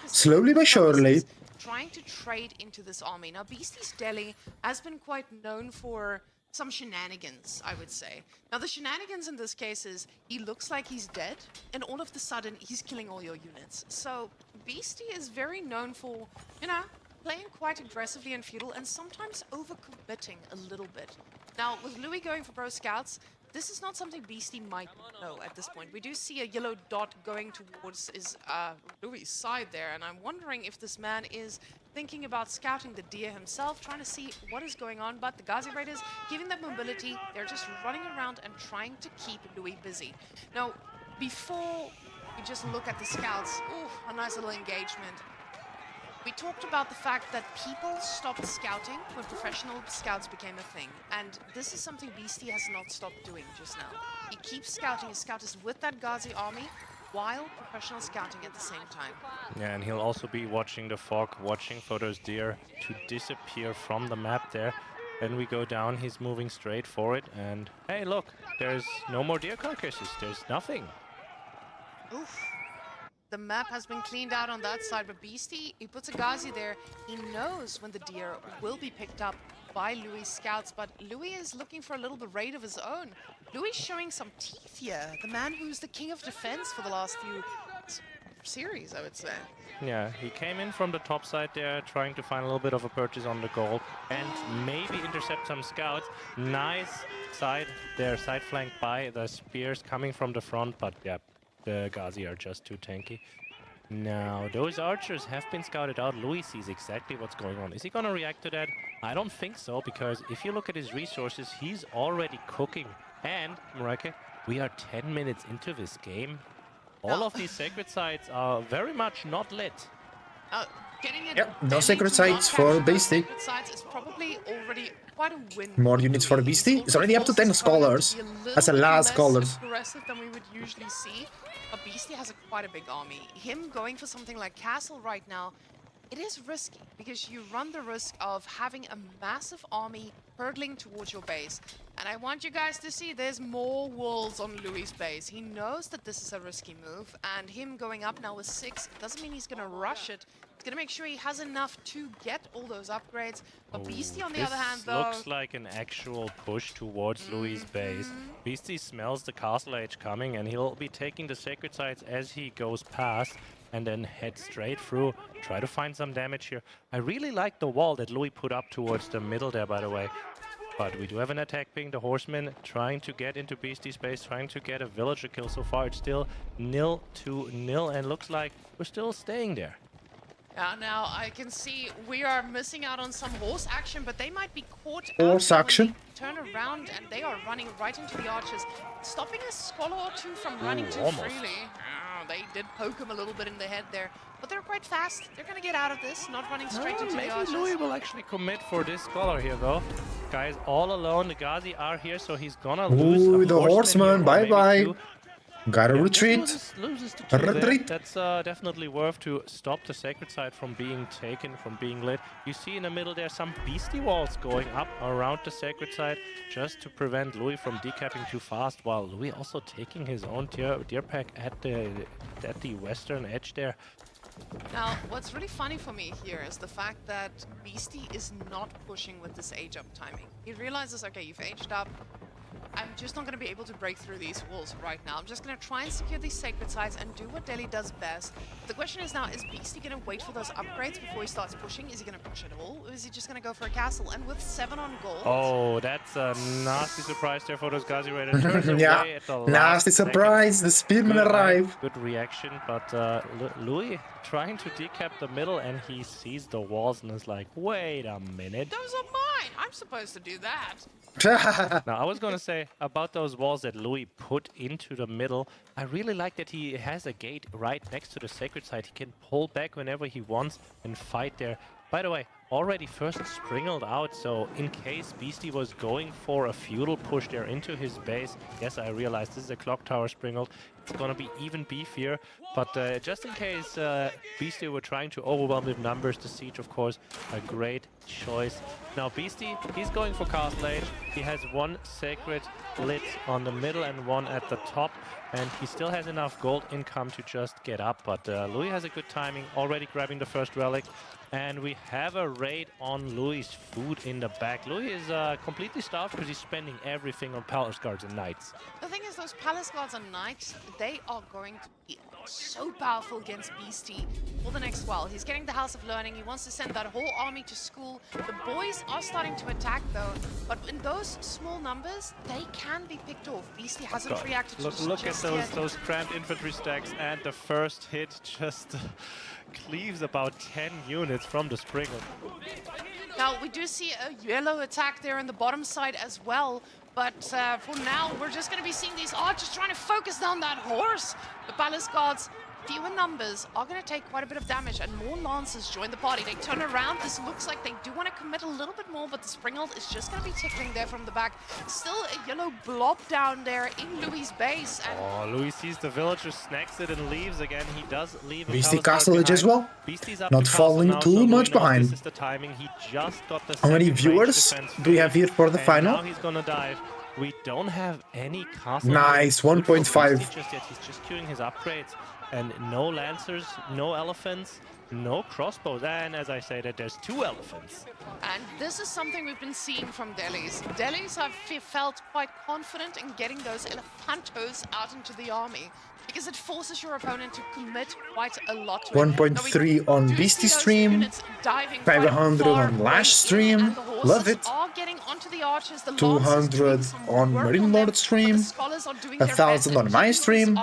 Slowly but surely. Trying to trade into this army. Now, Beastie's Delhi has been quite known for some shenanigans, I would say. Now, the shenanigans in this case is he looks like he's dead, and all of a sudden, he's killing all your units. So, Beastie is very known for, you know, playing quite aggressively and feudal, and sometimes overcommitting a little bit. Now, with Louis going for pro scouts, this is not something Beastie might know at this point. We do see a yellow dot going towards his Louis' side there, and I'm wondering if this man is thinking about scouting the deer himself, trying to see what is going on. But the Ghazi Raiders, giving them mobility, they're just running around and trying to keep Louis busy. Now, before we just look at the scouts, ooh, a nice little engagement. We talked about the fact that people stopped scouting when professional scouts became a thing. And this is something Beastie has not stopped doing just now. He keeps scouting. His scout is with that Ghazi army. while professional scouting at the same time. Yeah, and he'll also be watching the fog, watching for those deer to disappear from the map there. Then we go down, he's moving straight for it, and hey, look, there's no more deer carcasses, there's nothing. Oof. The map has been cleaned out on that side, but Beastie, he puts a Ghazi there. He knows when the deer will be picked up by Louis' scouts, but Louis is looking for a little bit raid of his own. Louis showing some teeth here, the man who's the king of defense for the last few series, I would say. Yeah, he came in from the top side there, trying to find a little bit of a purchase on the gold and maybe intercept some scouts. Nice side there, side flanked by the spears coming from the front, but yeah, the Ghazi are just too tanky. Now, those archers have been scouted out. Louis sees exactly what's going on. Is he gonna react to that? I don't think so, because if you look at his resources, he's already cooking. And, Marike, we are 10 minutes into this game. All of these sacred sites are very much not lit. Yep, no sacred sites for Beastie. Sacred sites is probably already quite a win. More units for the Beastie. It's already up to 10 scholars. That's a lot of scholars. Aggressive than we would usually see. But Beastie has quite a big army. Him going for something like Castle right now, it is risky because you run the risk of having a massive army hurtling towards your base. And I want you guys to see there's more walls on Louis' base. He knows that this is a risky move, and him going up now with 6 doesn't mean he's going to rush it. He's going to make sure he has enough to get all those upgrades. But Beastie, on the other hand, though... This looks like an actual push towards Louis' base. Beastie smells the castle age coming, and he'll be taking the sacred sites as he goes past, and then head straight through, try to find some damage here. I really like the wall that Louis put up towards the middle there, by the way. But we do have an attack ping, the horsemen trying to get into Beastie's base, trying to get a villager kill. So far it's still 0-0, and looks like we're still staying there. Now I can see we are missing out on some horse action, but they might be caught Horse out action? turn around, and they are running right into the archers, stopping a scholar or two from running too almost. freely. They did poke him a little bit in the head there, but they're quite fast. They're going to get out of this, not running straight into the archers. Maybe Louis will actually commit for this scholar here, though. Guys, all alone, the Ghazi are here, so he's gonna lose. Ooh, a the horseman, bye-bye. Gotta retreat. Loses to 2 there. Retreat. That's definitely worth to stop the sacred site from being taken, from being lit. You see in the middle there some beastie walls going up around the sacred site just to prevent Louis from decapping too fast, while Louis also taking his own deer pack at the western edge there. Now, what's really funny for me here is the fact that Beastie is not pushing with this age up timing. He realizes, okay, you've aged up. I'm just not going to be able to break through these walls right now. I'm just going to try and secure these sacred sites and do what Delhi does best. The question is now, is Beastie going to wait for those upgrades before he starts pushing? Is he going to push at all? Or is he just going to go for a castle? And with 7 on gold... Oh, that's a nasty surprise there for those Ghazi Raiders. Yeah, nasty surprise. The spearmen arrive. Good reaction, but Louis trying to decap the middle, and he sees the walls and is like, wait a minute. Those are mine! I'm supposed to do that. Now, I was going to say about those walls that Louis put into the middle, I really like that he has a gate right next to the sacred site. He can pull back whenever he wants and fight there. By the way, already first sprinkled out, so in case Beastie was going for a feudal push there into his base, yes, I realize this is a clock tower sprinkled, it's gonna be even beefier, but just in case Beastie were trying to overwhelm with numbers, the siege, of course, a great choice. Now Beastie, he's going for Castle Age. He has 1 sacred lit on the middle and 1 at the top, and he still has enough gold income to just get up, but Louis has a good timing, already grabbing the first relic. And we have a raid on Louis' food in the back. Louis is completely starved because he's spending everything on palace guards and knights. The thing is, those palace guards and knights, they are going to be so powerful against Beastie for the next while. He's getting the House of Learning. He wants to send that whole army to school. The boys are starting to attack, though. But in those small numbers, they can be picked off. Beastie hasn't reacted to Look at those cramped infantry stacks, and the first hit just cleaves about 10 units from the sprinkle. Now, we do see a yellow attack there on the bottom side as well. But for now, we're just going to be seeing these archers trying to focus down that horse. The palace guards fewer numbers are going to take quite a bit of damage, and more Lancers join the party. They turn around. This looks like they do want to commit a little bit more, but the Springald is just going to be tickling there from the back. Still a yellow blob down there in Louis' base. And oh, Louis sees the villager, snacks it, and leaves again. He does leave. Beastie Castle Edge as well. Beastie's up Not to castle falling now, too so Louis much knows behind. This is the timing. He just got the How many second range viewers defense do we have here for the and final? Now he's gonna dive. We don't have any castle. Nice, good for 1.5. Beastie just yet. He's just queuing his upgrades, and no lancers, no elephants, no crossbows, and as I say that there's 2 elephants. And this is something we've been seeing from Delis. Delis have felt quite confident in getting those elephantos out into the army, because it forces your opponent to commit quite a lot to it. 1.3 on Beastie stream, 500 on Lash stream, love it. Are getting onto the archers, the 200 on Marine Lord stream, 1,000 on my stream.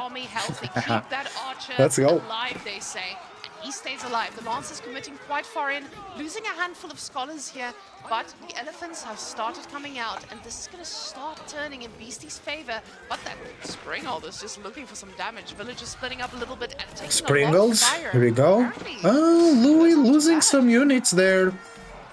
Let's go. Alive, they say. He stays alive. The Lance is committing quite far in, losing a handful of scholars here, but the elephants have started coming out, and this is going to start turning in Beastie's favor. But that Springald is just looking for some damage. Villagers splitting up a little bit and taking Springles, a lot of fire. here we go. Oh, Louis losing some units there.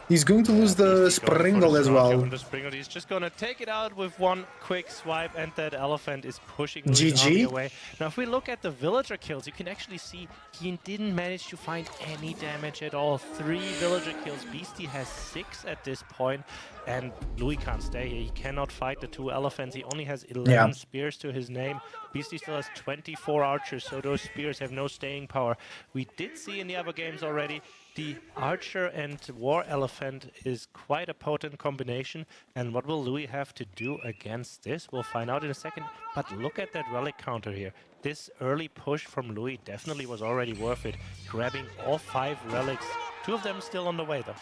He's going to lose the Springle as well. The Springle, he's just going to take it out with one quick swipe, and that elephant is pushing Louis' army away. Now, if we look at the villager kills, you can actually see he didn't manage to find any damage at all. 3 villager kills. Beastie has 6 at this point, and Louis can't stay here. He cannot fight the 2 elephants. He only has 11 spears to his name. Beastie still has 24 archers, so those spears have no staying power. We did see in the other games already, the archer and war elephant is quite a potent combination, and what will Louis have to do against this? We'll find out in a second, but look at that relic counter here. This early push from Louis definitely was already worth it, grabbing all 5 relics. 2 of them still on the way though.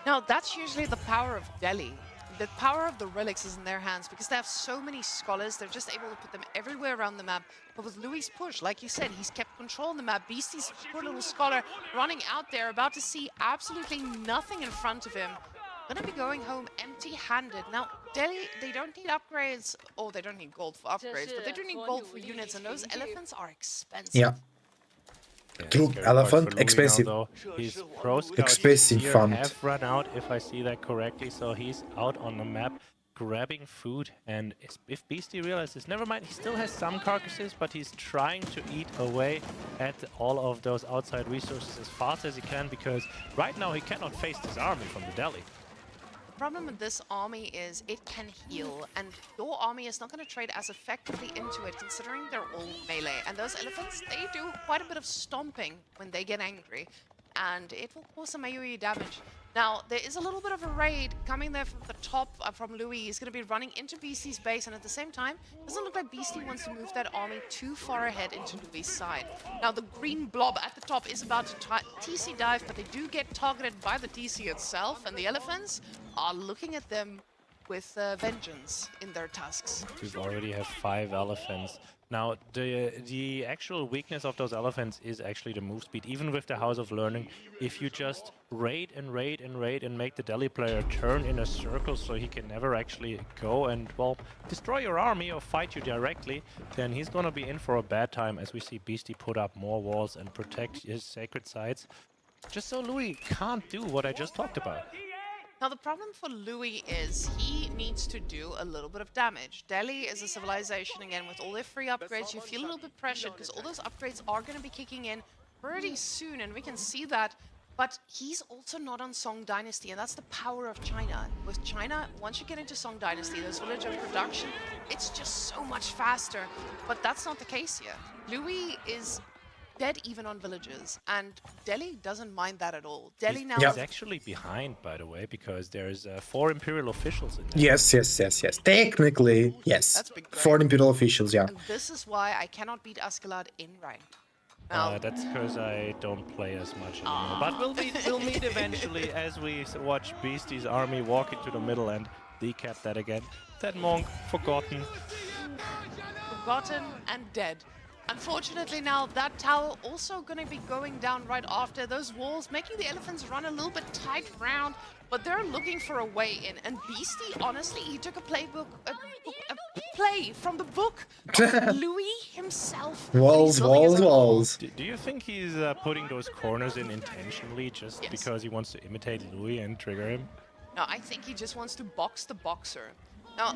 Now, that's usually the power of Delhi. The power of the relics is in their hands because they have so many scholars. They're just able to put them everywhere around the map. But with Louis' push, like you said, he's kept control on the map. Beastie's poor little scholar running out there, about to see absolutely nothing in front of him. Gonna be going home empty-handed. Now, Delhi, they don't need upgrades, or they don't need gold for upgrades, but they do need gold for units, and those elephants are expensive. Yeah. True elephant, expensive. His pro scouts Expensive here font. have run out, if I see that correctly, so he's out on the map grabbing food. And if Beastie realizes, never mind, he still has some carcasses, but he's trying to eat away at all of those outside resources as fast as he can, because right now he cannot face this army from the Delhi. The problem with this army is it can heal, and your army is not going to trade as effectively into it, considering they're all melee. And those elephants, they do quite a bit of stomping when they get angry, and it will cause some AoE damage. Now, there is a little bit of a raid coming there from the top from Louis. He's going to be running into Beastie's base, and at the same time, it doesn't look like Beastie wants to move that army too far ahead into Louis' side. Now, the green blob at the top is about to TC dive, but they do get targeted by the TC itself, and the elephants are looking at them with vengeance in their tusks. We already have 5 elephants. Now, the actual weakness of those elephants is actually the move speed. Even with the House of Learning, if you just raid and raid and raid and make the Delhi player turn in a circle so he can never actually go and, well, destroy your army or fight you directly, then he's gonna be in for a bad time, as we see Beastie put up more walls and protect his sacred sites. Just so Louis can't do what I just talked about. Now, the problem for Louis is he needs to do a little bit of damage. Delhi is a civilization, again, with all their free upgrades. You feel a little bit pressured because all those upgrades are going to be kicking in pretty soon, and we can see that. But he's also not on Song Dynasty, and that's the power of China. With China, once you get into Song Dynasty, those villager production, it's just so much faster. But that's not the case here. Louis is dead even on villagers, and Delhi doesn't mind that at all. Delhi now is actually behind, by the way, because there's 4 Imperial officials in there. Yes. Technically, yes. 4 Imperial officials, yeah. And this is why I cannot beat Askeladd in rank. That's because I don't play as much anymore. But we'll meet eventually as we watch Beastie's army walk into the middle and decap that again. That monk, forgotten. Forgotten and dead. Unfortunately now, that tower also going to be going down right after those walls, making the elephants run a little bit tight round, but they're looking for a way in. And Beastie, honestly, he took a playbook play from the book of Louis himself. when he's Walls, building his walls, own wall. walls. Do you think he's putting those corners in intentionally just because he wants to imitate Louis and trigger him? No, I think he just wants to box the boxer. Now,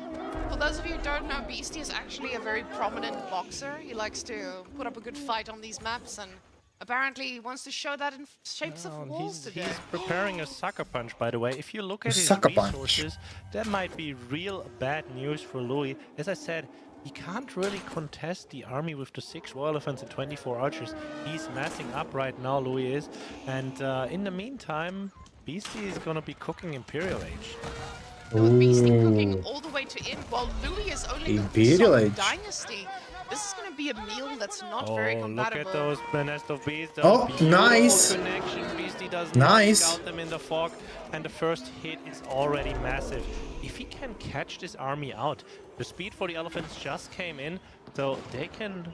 for those of you who don't know, Beastie is actually a very prominent boxer. He likes to put up a good fight on these maps, and apparently he wants to show that in shapes of walls today. He's preparing a sucker punch, by the way. If you look at his Sucker punch. resources, that might be real bad news for Louis. As I said, he can't really contest the army with the 6 war elephants and 24 archers. He's massing up right now, Louis is. And in the meantime, Beastie is gonna be cooking Imperial Age. Beastie cooking all the way to in, while Louis is only Imperial cooking Age. Dynasty. This is going to be a meal that's not very Look compatible. at those nest of beasts. Oh, Beautiful nice. connection. Beastie does Nice. not scout them in the fog, and the first hit is already massive. If he can catch this army out, the speed for the elephants just came in, so they can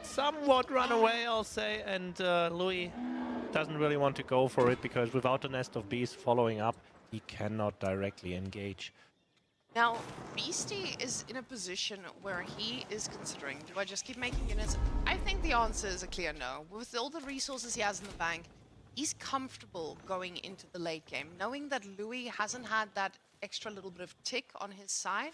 somewhat run away, I'll say, and Louis doesn't really want to go for it because without the nest of beasts following up, he cannot directly engage. Now, Beastie is in a position where he is considering, do I just keep making units? I think the answer is a clear no. With all the resources he has in the bank, he's comfortable going into the late game, knowing that Louis hasn't had that extra little bit of tick on his side.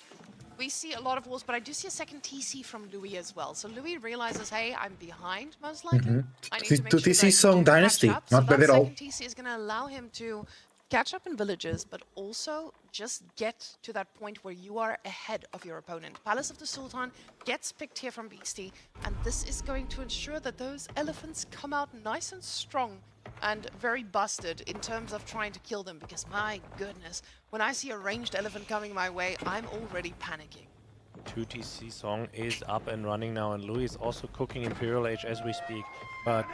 We see a lot of walls, but I do see a second TC from Louis as well. So Louis realizes, hey, I'm behind, most likely. I need to make sure that I TC song do catch Dynasty, up. not So bad that at all. second TC is going to allow him to catch up in villages, but also just get to that point where you are ahead of your opponent. Palace of the Sultan gets picked here from Beastie, and this is going to ensure that those elephants come out nice and strong and very busted in terms of trying to kill them, because my goodness, when I see a ranged elephant coming my way, I'm already panicking. 2TC song is up and running now, and Louis is also cooking Imperial Age as we speak. But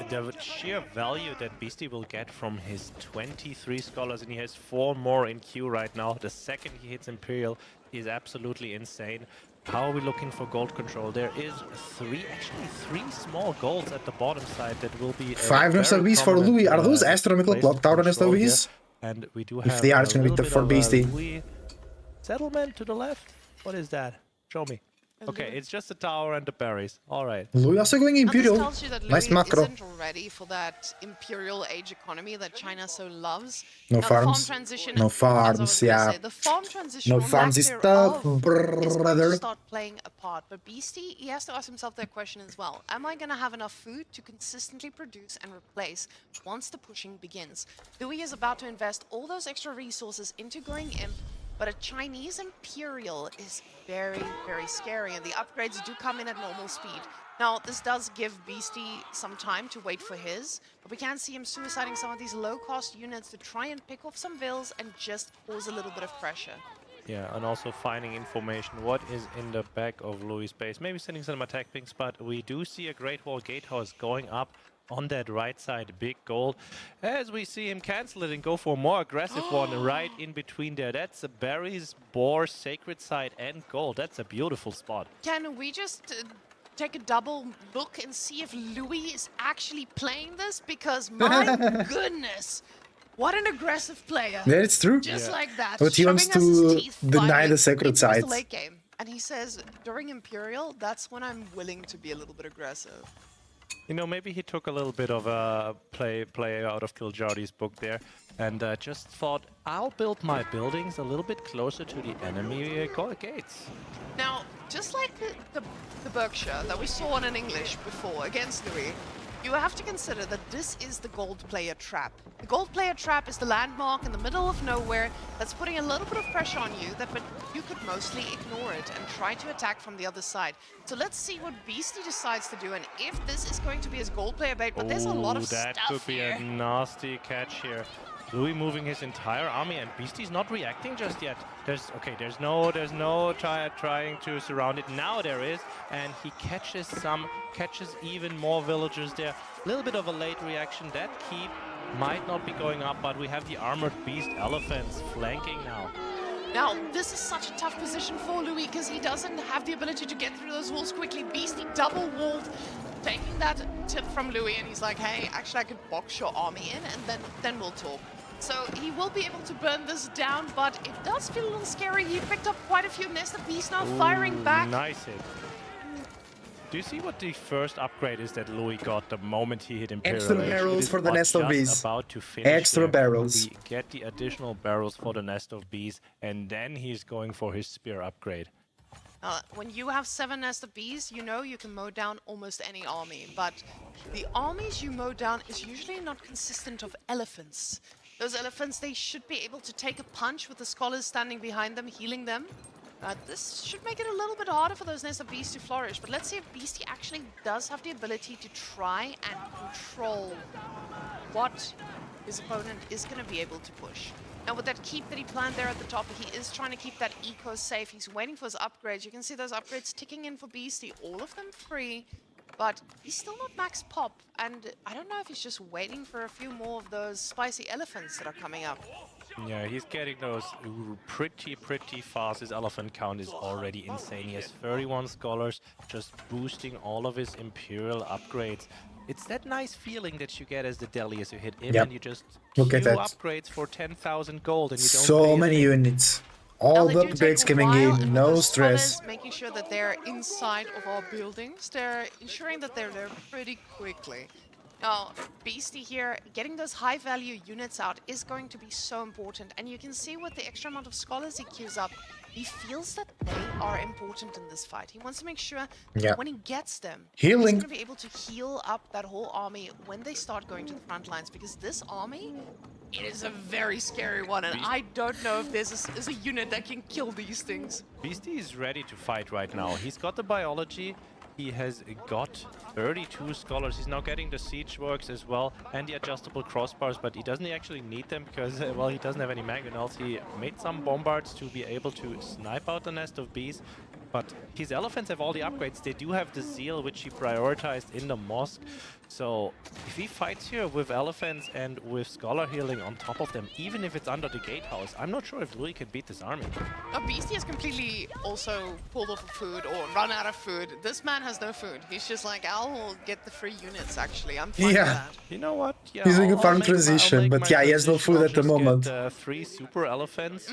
the sheer value that Beastie will get from his 23 scholars, and he has 4 more in queue right now. The second he hits Imperial is absolutely insane. How are we looking for gold control? There is actually three small golds at the bottom side that will be 5 nest of beasts for Louis. Are those astronomical clock tower nest of beasts? And we do If have they are, a it's gonna be little tough bit for of a Beastie. Louis settlement to the left. What is that? Show me. Okay, it's just the tower and the berries. All right. Louis also going Imperial. And this tells you that Nice Louis macro. isn't ready for that Imperial Age economy that China so loves. No Now, the farm farms. transition, No as I was farms, gonna yeah. say, the farm transition No or lack farms is thereof tough, is going to brother. start playing a part. But Beastie, he has to ask himself that question as well. Am I going to have enough food to consistently produce and replace once the pushing begins? Louis is about to invest all those extra resources into going imp, but a Chinese Imperial is very, very scary, and the upgrades do come in at normal speed. Now, this does give Beastie some time to wait for his, but we can see him suiciding some of these low-cost units to try and pick off some vills and just cause a little bit of pressure. Yeah, and also finding information what is in the back of Louis' base. Maybe sending some attack pings, but we do see a Great Wall Gatehouse going up on that right side, big gold. As we see him cancel it and go for a more aggressive one right in between there. That's a berries, boar, sacred side, and gold. That's a beautiful spot. Can we just take a double look and see if Louis is actually playing this? Because my goodness, what an aggressive player. Yeah, it's true. Just like that. But he wants showing us his to teeth deny finally the sacred into sides. the late game. And he says, during Imperial, that's when I'm willing to be a little bit aggressive. You know, maybe he took a little bit of a play out of Kiljardi's book there, and just thought, I'll build my buildings a little bit closer to the enemy gates. Now, just like the Berkshire that we saw in English before against Louis, you have to consider that this is the gold player trap. The gold player trap is the landmark in the middle of nowhere that's putting a little bit of pressure on you, but you could mostly ignore it and try to attack from the other side. So let's see what Beastie decides to do, and if this is going to be his gold player bait, but there's a lot of that stuff could be here. a nasty catch here. Louis moving his entire army, and Beastie's not reacting just yet. There's no trying to surround it. Now there is, and he catches even more villagers there. A little bit of a late reaction. That keep might not be going up, but we have the armored beast elephants flanking now. Now, this is such a tough position for Louis because he doesn't have the ability to get through those walls quickly. Beastie double-walled, taking that tip from Louis, and he's like, hey, actually I could box your army in, and then we'll talk. So he will be able to burn this down, but it does feel a little scary. He picked up quite a few Nest of Bees now, firing back. Nice hit. Do you see what the first upgrade is that Louis got the moment he hit Imperial Extra Age? barrels It is for the Nest of just Bees. about to finish Extra here. barrels. We get the additional barrels for the Nest of Bees, and then he's going for his spear upgrade. When you have 7 Nest of Bees, you know you can mow down almost any army, but the armies you mow down is usually not consistent of elephants. Those elephants, they should be able to take a punch with the scholars standing behind them, healing them. This should make it a little bit harder for those Nest of Bees to flourish, but let's see if Beastie actually does have the ability to try and control what his opponent is going to be able to push. Now with that keep that he planned there at the top, he is trying to keep that eco safe. He's waiting for his upgrades. You can see those upgrades ticking in for Beastie, all of them free, but he's still not max pop, and I don't know if he's just waiting for a few more of those spicy elephants that are coming up. Yeah, he's getting those pretty fast. His elephant count is already insane. He has 31 scholars, just boosting all of his Imperial upgrades. It's that nice feeling that you get as the Delhi as you hit him, and you just Look at queue that. upgrades for 10,000 gold, and you don't So pay a many thing. units. All the upgrades coming in, no stress. Scholars, making sure that they're inside of our buildings, they're ensuring that they're there pretty quickly. Now, Beastie here, getting those high-value units out is going to be so important. And you can see with the extra amount of scholars he queues up, he feels that they are important in this fight. He wants to make sure that when he gets them, Healing. he's going to be able to heal up that whole army when they start going to the front lines. Because this army, it is a very scary one. And I don't know if there's a unit that can kill these things. Beastie is ready to fight right now. He's got the biology. He has got 32 scholars. He's now getting the siege works as well and the adjustable crossbars, but he doesn't actually need them because, well, he doesn't have any mangonels. He made some bombards to be able to snipe out the Nest of Bees, but his elephants have all the upgrades. They do have the zeal, which he prioritized in the mosque. So if he fights here with elephants and with scholar healing on top of them, even if it's under the gatehouse, I'm not sure if Louis can beat this army. Now, Beastie has completely also pulled off of food or run out of food. This man has no food. He's just like, I'll get the free units, actually. I'm fine with that. You know what? Yeah, He's doing a I'll farm make transition, my but yeah, he has no transition. food I'll at the just moment. Get, 3 super elephants,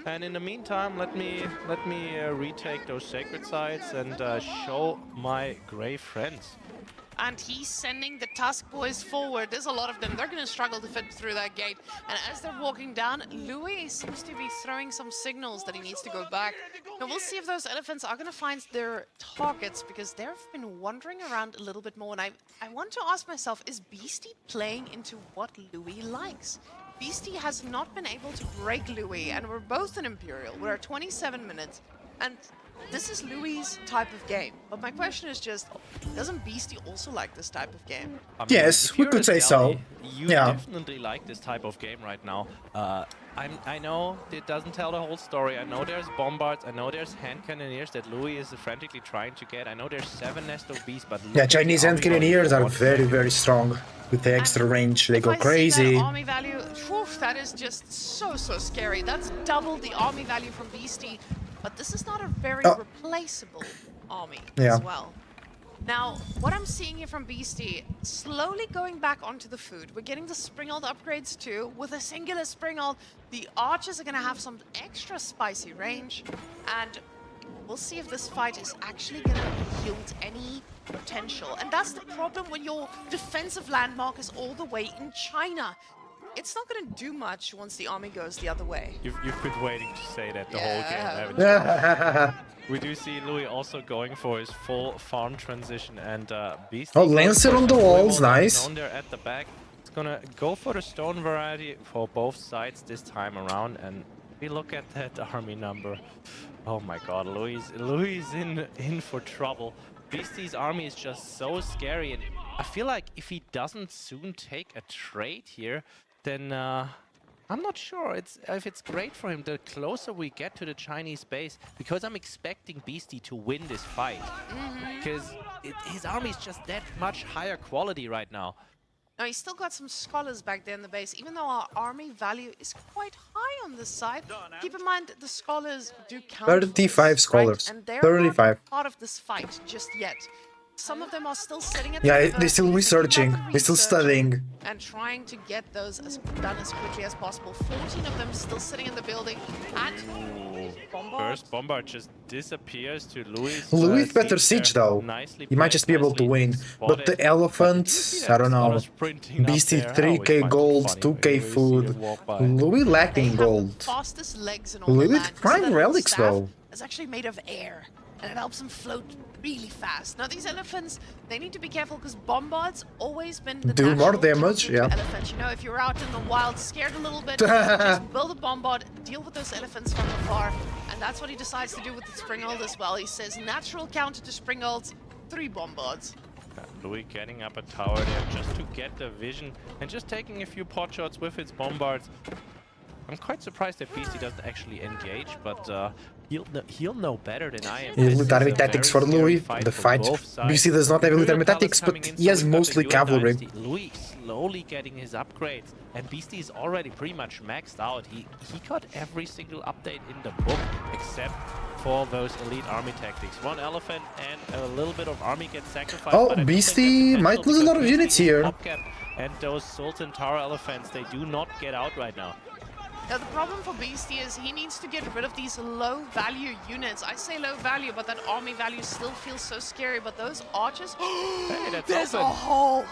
and in the meantime, let me retake those sacred sites and show my grey friends. And he's sending the Tusk boys forward. There's a lot of them. They're going to struggle to fit through that gate. And as they're walking down, Louis seems to be throwing some signals that he needs to go back. Now, we'll see if those elephants are going to find their targets, because they've been wandering around a little bit more. And I want to ask myself, is Beastie playing into what Louis likes? Beastie has not been able to break Louis, and we're both in Imperial. We're at 27 minutes. And this is Louis' type of game. But my question is just, doesn't Beastie also like this type of game? I mean, Yes, if we you're could a say so. Delhi, You Yeah. definitely like this type of game right now. I know it doesn't tell the whole story. I know there's bombards. I know there's hand cannoneers that Louis is frantically trying to get. I know there's 7 Nest of Bees, but Yeah, look at the Chinese hand army value cannoneers for are 1 very, second. very strong with the extra range. They If go I see crazy. that army value, whew, that is just so scary. That's double the army value from Beastie. But this is not a very replaceable army as well. Now, what I'm seeing here from Beastie, slowly going back onto the food. We're getting the Springald upgrades too. With a singular Springald, the archers are going to have some extra spicy range. And we'll see if this fight is actually going to yield any potential. And that's the problem when your defensive landmark is all the way in China. It's not going to do much once the army goes the other way. You've been waiting to say that the whole game, haven't you? We do see Louis also going for his full farm transition, and Beastie. Oh, Lancer on the walls, nice. Down there at the back. It's gonna go for the stone variety for both sides this time around, and we look at that army number. Oh my God, Louis is in for trouble. Beastie's army is just so scary, and I feel like if he doesn't soon take a trade here, then I'm not sure if it's great for him the closer we get to the Chinese base, because I'm expecting Beastie to win this fight. Because his army is just that much higher quality right now. Now, he's still got some scholars back there in the base, even though our army value is quite high on this side. Keep in mind, the scholars do count. 35 scholars. Right? And they're 35. not part of this fight just yet. some of them are still sitting at Yeah, the they're still researching. They're still studying. and trying to get those done as quickly as possible. 14 of them still sitting in the building. And First Bombard just disappears to Louis. Louis better siege though. He might just be able to win. But the elephant, I don't know. Beastie 3k gold, 2k food. Louis lacking gold. fastest legs in all the Louis land. with You see prime that relics staff though. is actually made of air, and it helps them float really fast. Now these elephants, they need to be careful because bombards always been the Do more natural damage, counter to yeah. elephants. You know, if you're out in the wild, scared a little bit, just build a bombard, deal with those elephants from afar, and that's what he decides to do with the Springald as well. He says natural counter to Springalds, 3 bombards. Louis getting up a tower there just to get the vision and just taking a few pot shots with his bombards. I'm quite surprised that Beastie doesn't actually engage, but he'll know better than I am. Elite army tactics for Louis. The fight. BC does not have elite army tactics, but he has mostly cavalry. Louis slowly getting his upgrades, and Beastie is already pretty much maxed out. He got every single update in the book except for those elite army tactics. 1 elephant and a little bit of army gets sacrificed. Oh, but I do think Beastie that's might lose a lot of potential units because here. Beastie and those Sultan Tower elephants, they do not get out right now. Now the problem for Beastie is he needs to get rid of these low value units. I say low value, but that army value still feels so scary. But those archers, Hey, that's there's a open. hole.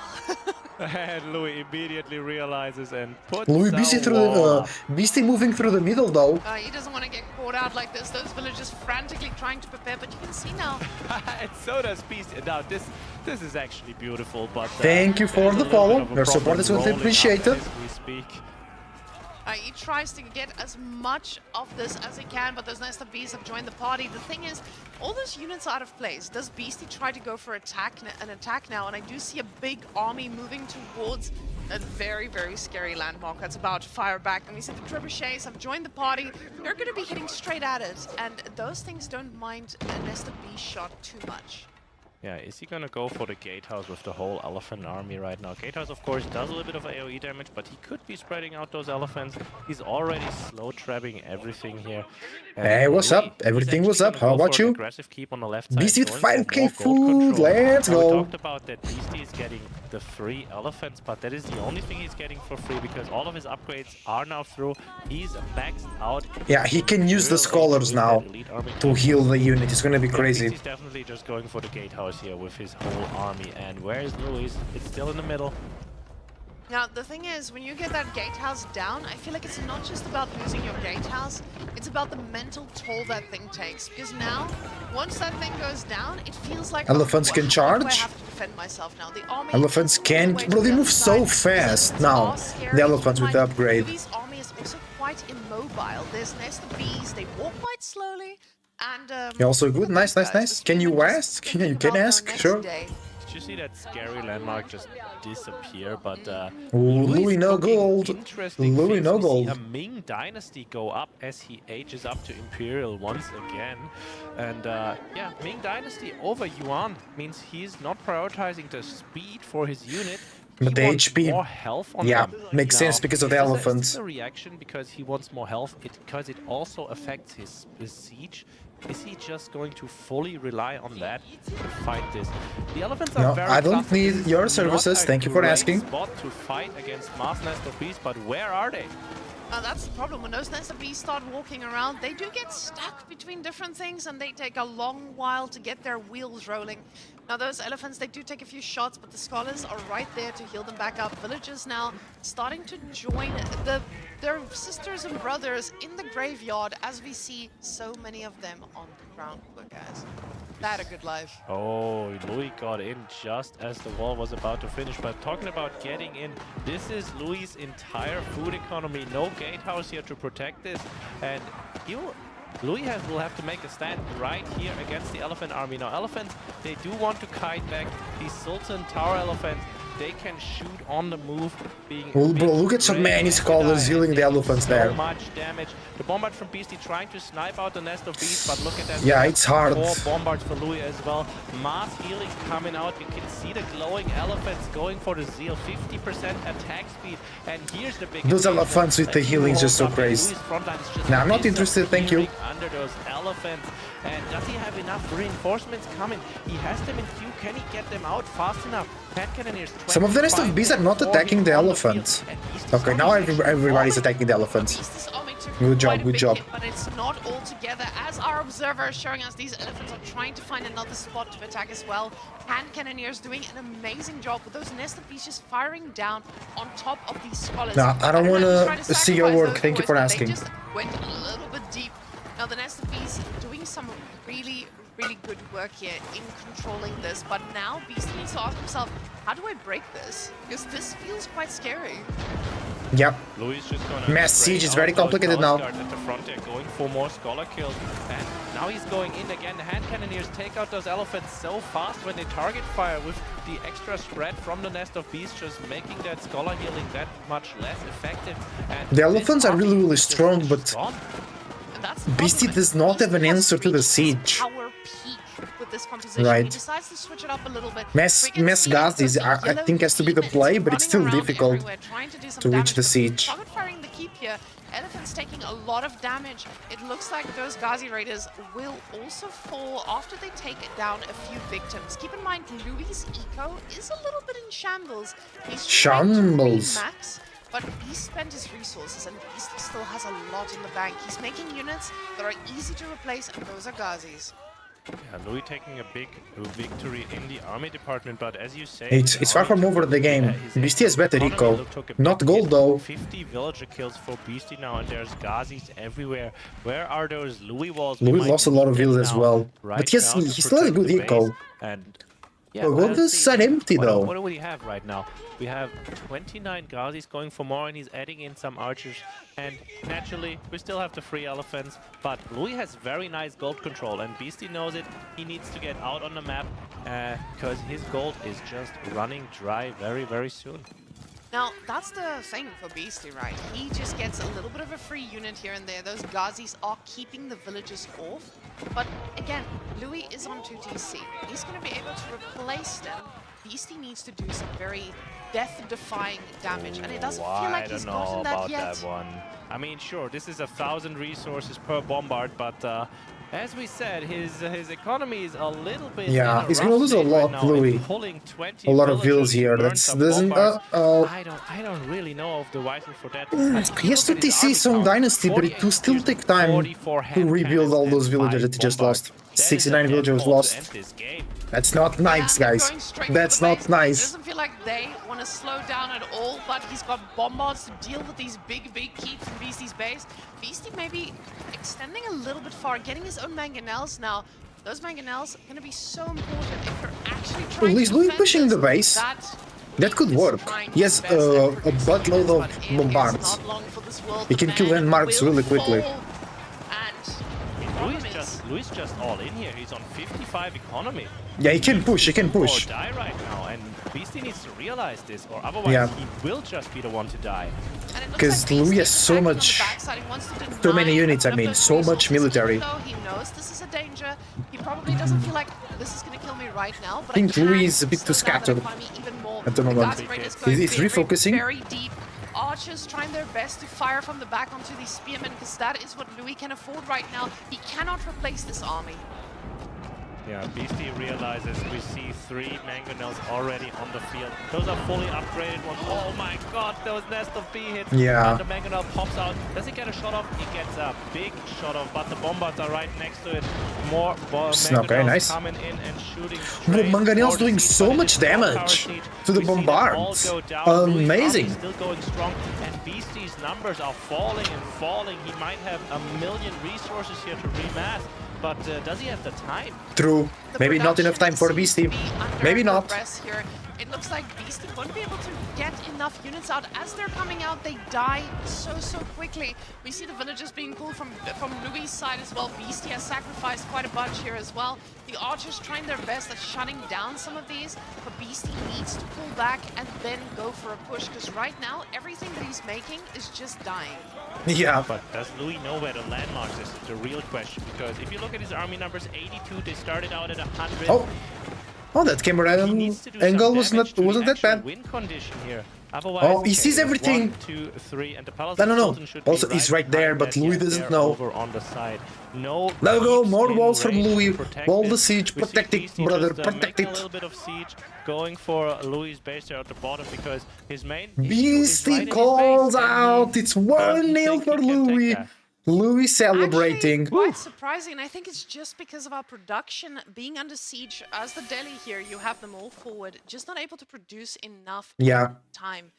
And Louis immediately realizes and puts Louis a Beastie wall. Beastie moving through the middle though. He doesn't want to get caught out like this. Those villagers frantically trying to prepare, but you can see now. And so does Beastie. Now this is actually beautiful, but Thank you for there's a the little follow. bit of a Your support problem is really rolling up appreciated. as we speak. He tries to get as much of this as he can, but those Nesta Bees have joined the party. The thing is, all those units are out of place. Does Beastie try to go for an attack now? And I do see a big army moving towards a very, very scary landmark that's about to fire back. And we see the trebuchets have joined the party. They're going to be hitting straight at it, and those things don't mind a Nesta Bee shot too much. Yeah, is he gonna go for the gatehouse with the whole elephant army right now? Gatehouse, of course, does a little bit of AoE damage, but he could be spreading out those elephants. He's already slow trapping everything here. And Hey, what's Louis, up? Everything he's was actually up. gonna How go about for an you? aggressive keep on the left side, Beastie with going for 5k more gold food. control. Let's Now, we go. talked about that Beastie is getting the 3 elephants, but that is the only thing he's getting for free because all of his upgrades are now through. He's maxed out. Yeah, he can use the scholars now to heal the unit. It's gonna be crazy. He's definitely just going for the gatehouse here with his whole army. And where is Louis? It's still in the middle. Now, the thing is, when you get that gatehouse down, I feel like it's not just about losing your gatehouse, it's about the mental toll that thing takes. Because now, once that thing goes down, it feels like... Elephants can how do charge? I have to defend myself now? The army Elephants can... Bro, they move so fast now. The elephants with the upgrade. Louis' army is also quite immobile. There's Nesta Bees, they walk quite slowly, and... Yeah, also good. Nice, nice, nice. Can you ask? Yeah, you can ask, sure. Day. Did you see that scary landmark just disappear? But Louis no gold. interesting Louis things. no We see gold. a Ming dynasty go up as he ages up to Imperial once again. And yeah, Ming dynasty over Yuan means he's not prioritizing the speed for his unit. He But the wants HP, more health on yeah, them. makes sense because of the is this elephants. a reaction because he wants more health? Because it also affects his siege. Is he just going to fully rely on that to fight this? The elephants are No, very I don't tough. need This is your not services. a Thank you for great asking. spot to fight against mass Nesta Bees, but where are they? That's the problem. When those Nesta Bees start walking around, they do get stuck between different things and they take a long while to get their wheels rolling. Now those elephants, they do take a few shots, but the scholars are right there to heal them back up. Villagers now starting to join their sisters and brothers in the graveyard as we see so many of them on the ground. Look, guys. They had a good life. Oh, Louis got in just as the wall was about to finish. But talking about getting in, this is Louis' entire food economy. No gatehouse here to protect this. And Louis will have to make a stand right here against the elephant army. Now, elephants, they do want to kite back these Sultan Tower elephants. they can shoot on the move. Well, bro, look at some many scholars healing the elephants there. So much damage. The bombard from Beastie trying to snipe out the nest of beasts, but look at that. Yeah, it's hard. 4 bombards for Louis as well. Mass healing coming out. You can see the glowing elephants going for the zeal. 50% attack speed. And here's the big. Those elephants with the healing is just so crazy. Nah, I'm not interested, thank you. Under those elephants. And does he have enough reinforcements coming? He has them in queue. Can he get them out fast enough? Some of the rest of bees are not attacking the elephants. Okay, now everybody's attacking the elephants. Good job, good job. But it's not all together. As our observer is showing us, these elephants are trying to find another spot to attack as well. Hand Cannoneers doing an amazing job with those nest of bees just firing down on top of these scholars. Nah, I don't want to see your work. Thank you for asking. They just went a little bit deep. Now the nest of bees doing some really good work here in controlling this, but now Beast needs to ask himself, how do I break this? Because this feels quite scary. Yep. Just Mass siege is very complicated now. At the front there, going for more scholar kills, and now he's going in again. The hand cannoneers take out those elephants so fast when they target fire with the extra spread from the nest of beasts, just making that scholar healing that much less effective. And the elephants are really strong, but Beastie does not have an answer to the siege. Right. Mass Gazis, I think, has to be the play, but it's still difficult to reach the siege. Firing the keep here. Elephants taking a lot of damage. It looks like those Ghazi Raiders will also fall after they take down a few victims. Keep in mind, Louis' eco is a little bit in shambles. He's Shambles. max, but he spent his resources and he still has a lot in the bank. He's making units that are easy to replace, and those are Ghazis. Yeah, Louis taking a big victory in the army department, but as you say, it's far from over the game. Beastie has better eco. Not gold though. 50 villager kills for Beastie now, and there's Ghazis everywhere. Where are those Louis walls? Louis lost a lot of villas as well, but he still has good eco. And yeah, what is that empty though? What do we have right now? We have 29 Ghazis going for more, and he's adding in some archers. And naturally, we still have the 3 elephants, but Louis has very nice gold control, and Beastie knows it. He needs to get out on the map because his gold is just running dry very soon. Now, that's the thing for Beastie, right? He just gets a little bit of a free unit here and there. Those Ghazis are keeping the villagers off. But again, Louis is on 2 TC. He's going to be able to replace them. Beastie needs to do some very death-defying damage, and it doesn't feel like he's gotten that yet. That one. I mean, sure, this is 1,000 resources per bombard, but as we said, his economy is a little bit. Yeah, he's gonna lose a lot, Louis. A lot of vills here. That doesn't. I don't really know of the reason for that. He has to TC some dynasty, but it will still take time to rebuild all those villagers that he just lost. 69 villagers lost. That's not nice, guys. That's not nice. It doesn't feel like they want to slow down at all, but he's got bombards to deal with these big keeps in Beastie's base. Beastie maybe extending a little bit far, getting his own mangonels now. Those mangonels are going to be so important if you're actually trying to Louis pushing the base. That could work. He has a buttload of bombards. He can kill landmarks really quickly. Louis just all in here. He's on 55 economy. Yeah, he can push. He can push. Or die right now, and Beastie needs to realize this, or otherwise he will just be the one to die. Because Louis has so many units. I mean, so much military. He knows this is a danger. He probably doesn't feel like this is going to kill me right now. But I think Louis is a bit too scattered at the moment. He's refocusing. Very deep. Archers trying their best to fire from the back onto these spearmen, because that is what Louis can afford right now. He cannot replace this army. Yeah, Beastie realizes we see 3 mangonels already on the field. Those are fully upgraded ones. Oh my god, those nest of bee hits. Yeah. And the mangonel pops out. Does he get a shot off? He gets a big shot off, but the bombards are right next to it. More mangonels coming in and shooting. Mangonel's doing so much damage to the bombards. Amazing. Still going strong, and Beastie's numbers are falling and falling. He might have 1 million resources here to remass. but does he have the time? True. Maybe not enough time for Beastie. Maybe not. Here. It looks like Beastie won't be able to get enough units out. As they're coming out, they die so quickly. We see the villagers being pulled from Louis' side as well. Beastie has sacrificed quite a bunch here as well. The archers trying their best at shutting down some of these, but Beastie needs to pull back and then go for a push, because right now, everything that he's making is just dying. Yeah. But does Louis know where the landmarks is? It's a real question, because if you look at his army numbers, 82, they started out at 100. Oh, that camera angle wasn't that bad. Win condition here. Otherwise, Oh, he sees everything. 1, 2, 3, and the palace No. Also, he's right there, but Louis doesn't know. Over on the side. No. Let go, more walls from Louis. Wall the siege, protect it, brother, protect it. A little bit of siege, going for Louis' base there at the bottom, because his main Beastie calls out. It's 1-0 for Louis. Louis celebrating. Actually, quite surprising, and I think it's just because of our production being under siege. As the Delhi here, you have them all forward, just not able to produce enough time.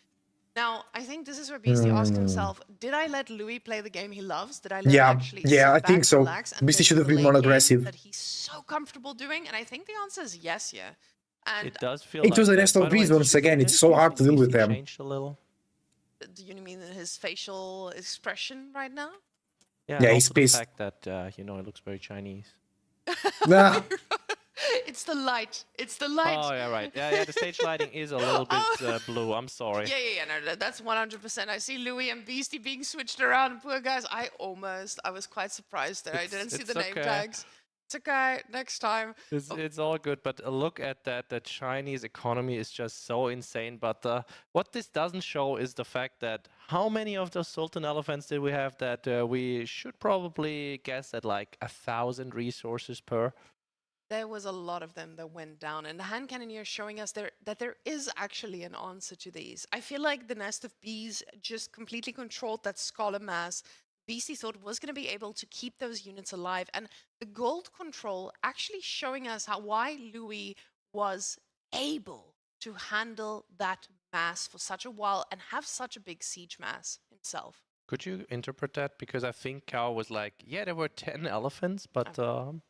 Now, I think this is where Beastie asked himself, did I let Louis play the game he loves? Did I let him actually sit I back, think so. relax, and Beastie play should have the been more late game aggressive. that he's so comfortable doing? And I think the answer is yes here. And it does feel Into like the rest of bees once again. It's so hard to deal with them. Changed a little. do you mean his facial expression right now? Yeah, he's pissed. The fact that, you know, it looks very Chinese. Nah. It's the light. It's the light. Oh, yeah, right. Yeah, the stage lighting is a little bit blue. I'm sorry. Yeah. No, that's 100%. I see Louis and Beastie being switched around. Poor guys. I was quite surprised there. I didn't see the name tags. It's okay. Next time. It's all good, but look at that. The Chinese economy is just so insane. But what this doesn't show is the fact that how many of those Sultan elephants did we have that we should probably guess at like 1,000 resources per. There was a lot of them that went down, and the hand cannoneer showing us that there is actually an answer to these. I feel like the nest of bees just completely controlled that scholar mass. Beastie thought was going to be able to keep those units alive, and the gold control actually showing us why Louis was able to handle that mass for such a while and have such a big siege mass himself. Could you interpret that? Because I think Kao was like, yeah, there were 10 elephants, but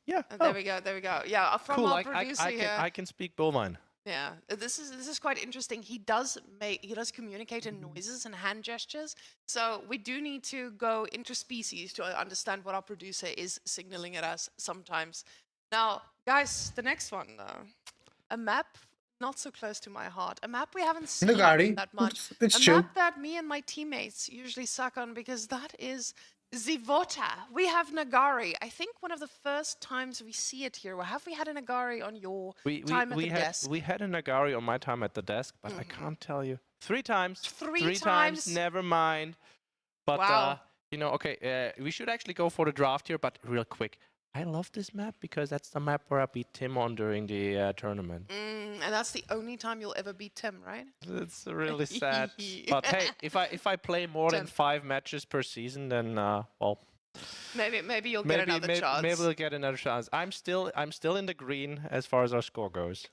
yeah. There we go. Yeah, from cool. our producer here. I can speak bovine. Yeah, this is quite interesting. He does communicate in noises and hand gestures. So we do need to go interspecies to understand what our producer is signaling at us sometimes. Now, guys, the next one, a map not so close to my heart. A map we haven't seen that much. It's a chill. map that me and my teammates usually suck on, because that is Zivota. We have Nagari. I think one of the first times we see it here. Have we had a Nagari on your time at the desk? We had a Nagari on my time at the desk, but I can't tell you. 3 times. Three times? Never mind. But, wow. you know, okay, we should actually go for the draft here, but real quick. I love this map because that's the map where I beat Tim on during the tournament. And that's the only time you'll ever beat Tim, right? It's really sad. But hey, if I play more than 5 matches per season, then well, maybe you'll get another chance. Maybe we'll get another chance. I'm still in the green as far as our score goes.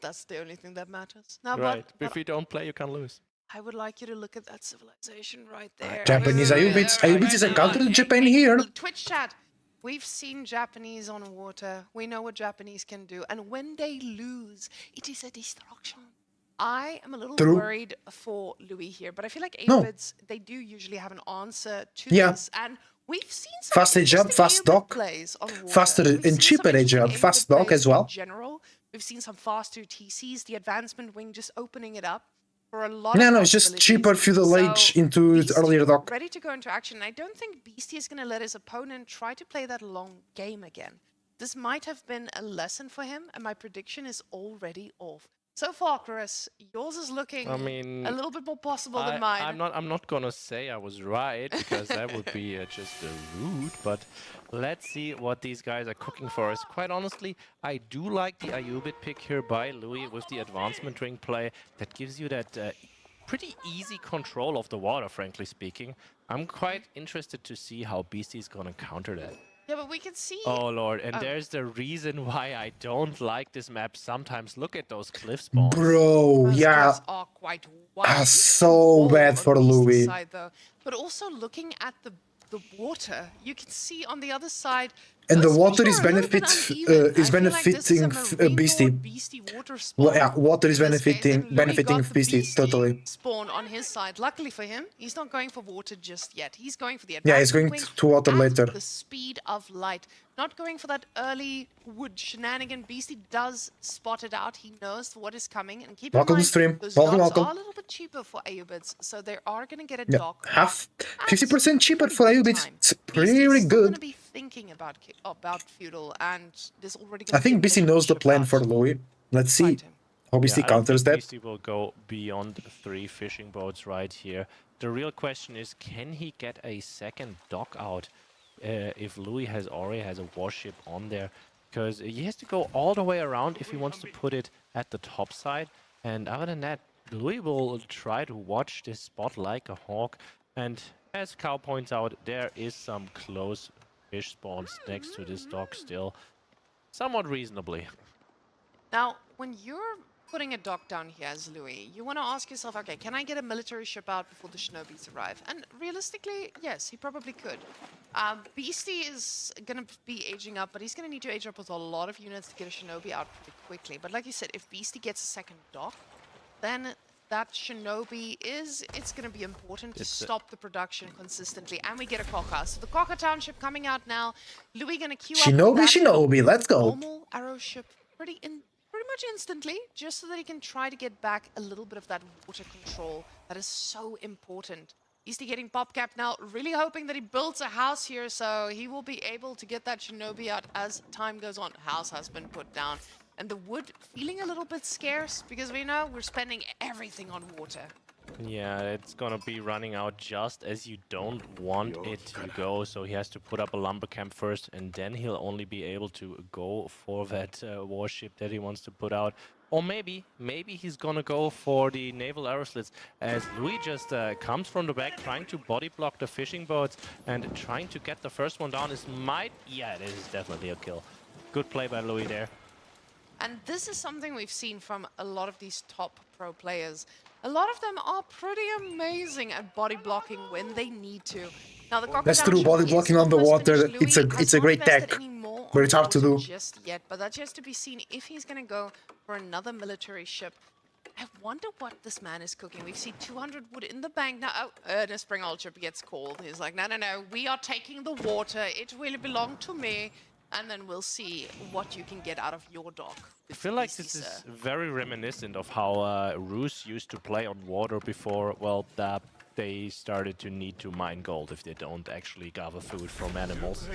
That's the only thing that matters. Now, right. But if you don't play, you can lose. I would like you to look at that civilization right there. Japanese Ayubits is encountered Japan here. Twitch chat. We've seen Japanese on water. We know what Japanese can do. And when they lose, it is a destruction. I am a little worried for Louis here, but I feel like Ayubids, they do usually have an answer to this. And we've seen some fast age up, fast dock, plays on water. faster and cheaper age up, fast dock as well. In general, we've seen some faster TCs, the advancement wing just opening it up. No, it's just cheaper feudal age into earlier dock. Ready to go into action. I don't think Beastie is going to let his opponent try to play that long game again. This might have been a lesson for him, and my prediction is already off. So far, Chris, yours is looking a little bit more possible than mine. I'm not gonna say I was right, because that would be just rude. But let's see what these guys are cooking for us. Quite honestly, I do like the Ayubit pick here by Louis with the advancement ring play. That gives you that pretty easy control of the water, frankly speaking. I'm quite interested to see how Beastie's gonna counter that. Yeah, but we can see... Oh, Lord. And there's the reason why I don't like this map sometimes. Look at those cliff spawns. Bro, yeah. Are quite wild. So bad for Louis. Side, though. But also looking at the water, you can see on the other side, And the Those water fish is are a little bit uneven. I feel like this is a benefiting marine Beastie. lord beastie water spawn. Yeah, water is in this case, and Louis benefiting got the Beastie, totally. spawn on his side. Luckily for him, he's not going for water just yet. He's going for the Yeah, he's advancement going wing to water at later. the speed of light. Not going for that early wood shenanigan. Beastie does spot it out. He knows what is coming. And keep Welcome in to mind, stream. those Welcome, docks welcome. are a little bit cheaper for AUBids, so they are going to get a Yeah, dock. half 50% cheaper for AUBids. It's pretty Beastie's still going to good. be thinking about feudal, and there's already I going to be think a BC knows the plan for Louis. Let's see how BC I don't counters think that. BC will go beyond 3 fishing boats right here. The real question is, can he get a second dock out if Louis already has a warship on there? Because he has to go all the way around if he wants to put it at the top side. And other than that, Louis will try to watch this spot like a hawk. And as Cow points out, there is some close fish spawns next to this dock still. Somewhat reasonably. Now, when you're putting a dock down here as Louis, you want to ask yourself, okay, can I get a military ship out before the Shinobis arrive? And realistically, yes, he probably could. Beastie is going to be aging up, but he's going to need to age up with a lot of units to get a Shinobi out pretty quickly. But like you said, if Beastie gets a second dock, then that Shinobi it's going to be important to stop the production consistently. And we get a Quokka. So the Quokka Township coming out now. Louis going to queue up Shinobi, let's go. normal arrow ship pretty much instantly, just so that he can try to get back a little bit of that water control that is so important. Beastie getting pop cap now, really hoping that he builds a house here, so he will be able to get that Shinobi out as time goes on. House has been put down, and the wood feeling a little bit scarce because we know we're spending everything on water. Yeah, it's gonna be running out just as you don't want it to go, so he has to put up a lumber camp first, and then he'll only be able to go for that warship that he wants to put out. Or maybe he's gonna go for the naval arrow slits, as Louis just comes from the back trying to body block the fishing boats and trying to get the first one down. Yeah, this is definitely a kill. Good play by Louis there. And this is something we've seen from a lot of these top pro players. A lot of them are pretty amazing at body blocking when they need to. Now the That's true, body blocking on the water, it's a great tech, but it's hard to do. Just yet, but that's just to be seen if he's going to go for another military ship. I wonder what this man is cooking. We see 200 wood in the bank now. Oh, the spring old ship gets called. He's like, no, we are taking the water. It will belong to me. And then we'll see what you can get out of your dock. I feel like this is very reminiscent of how Roos used to play on water before, well, they started to need to mine gold if they don't actually gather food from animals.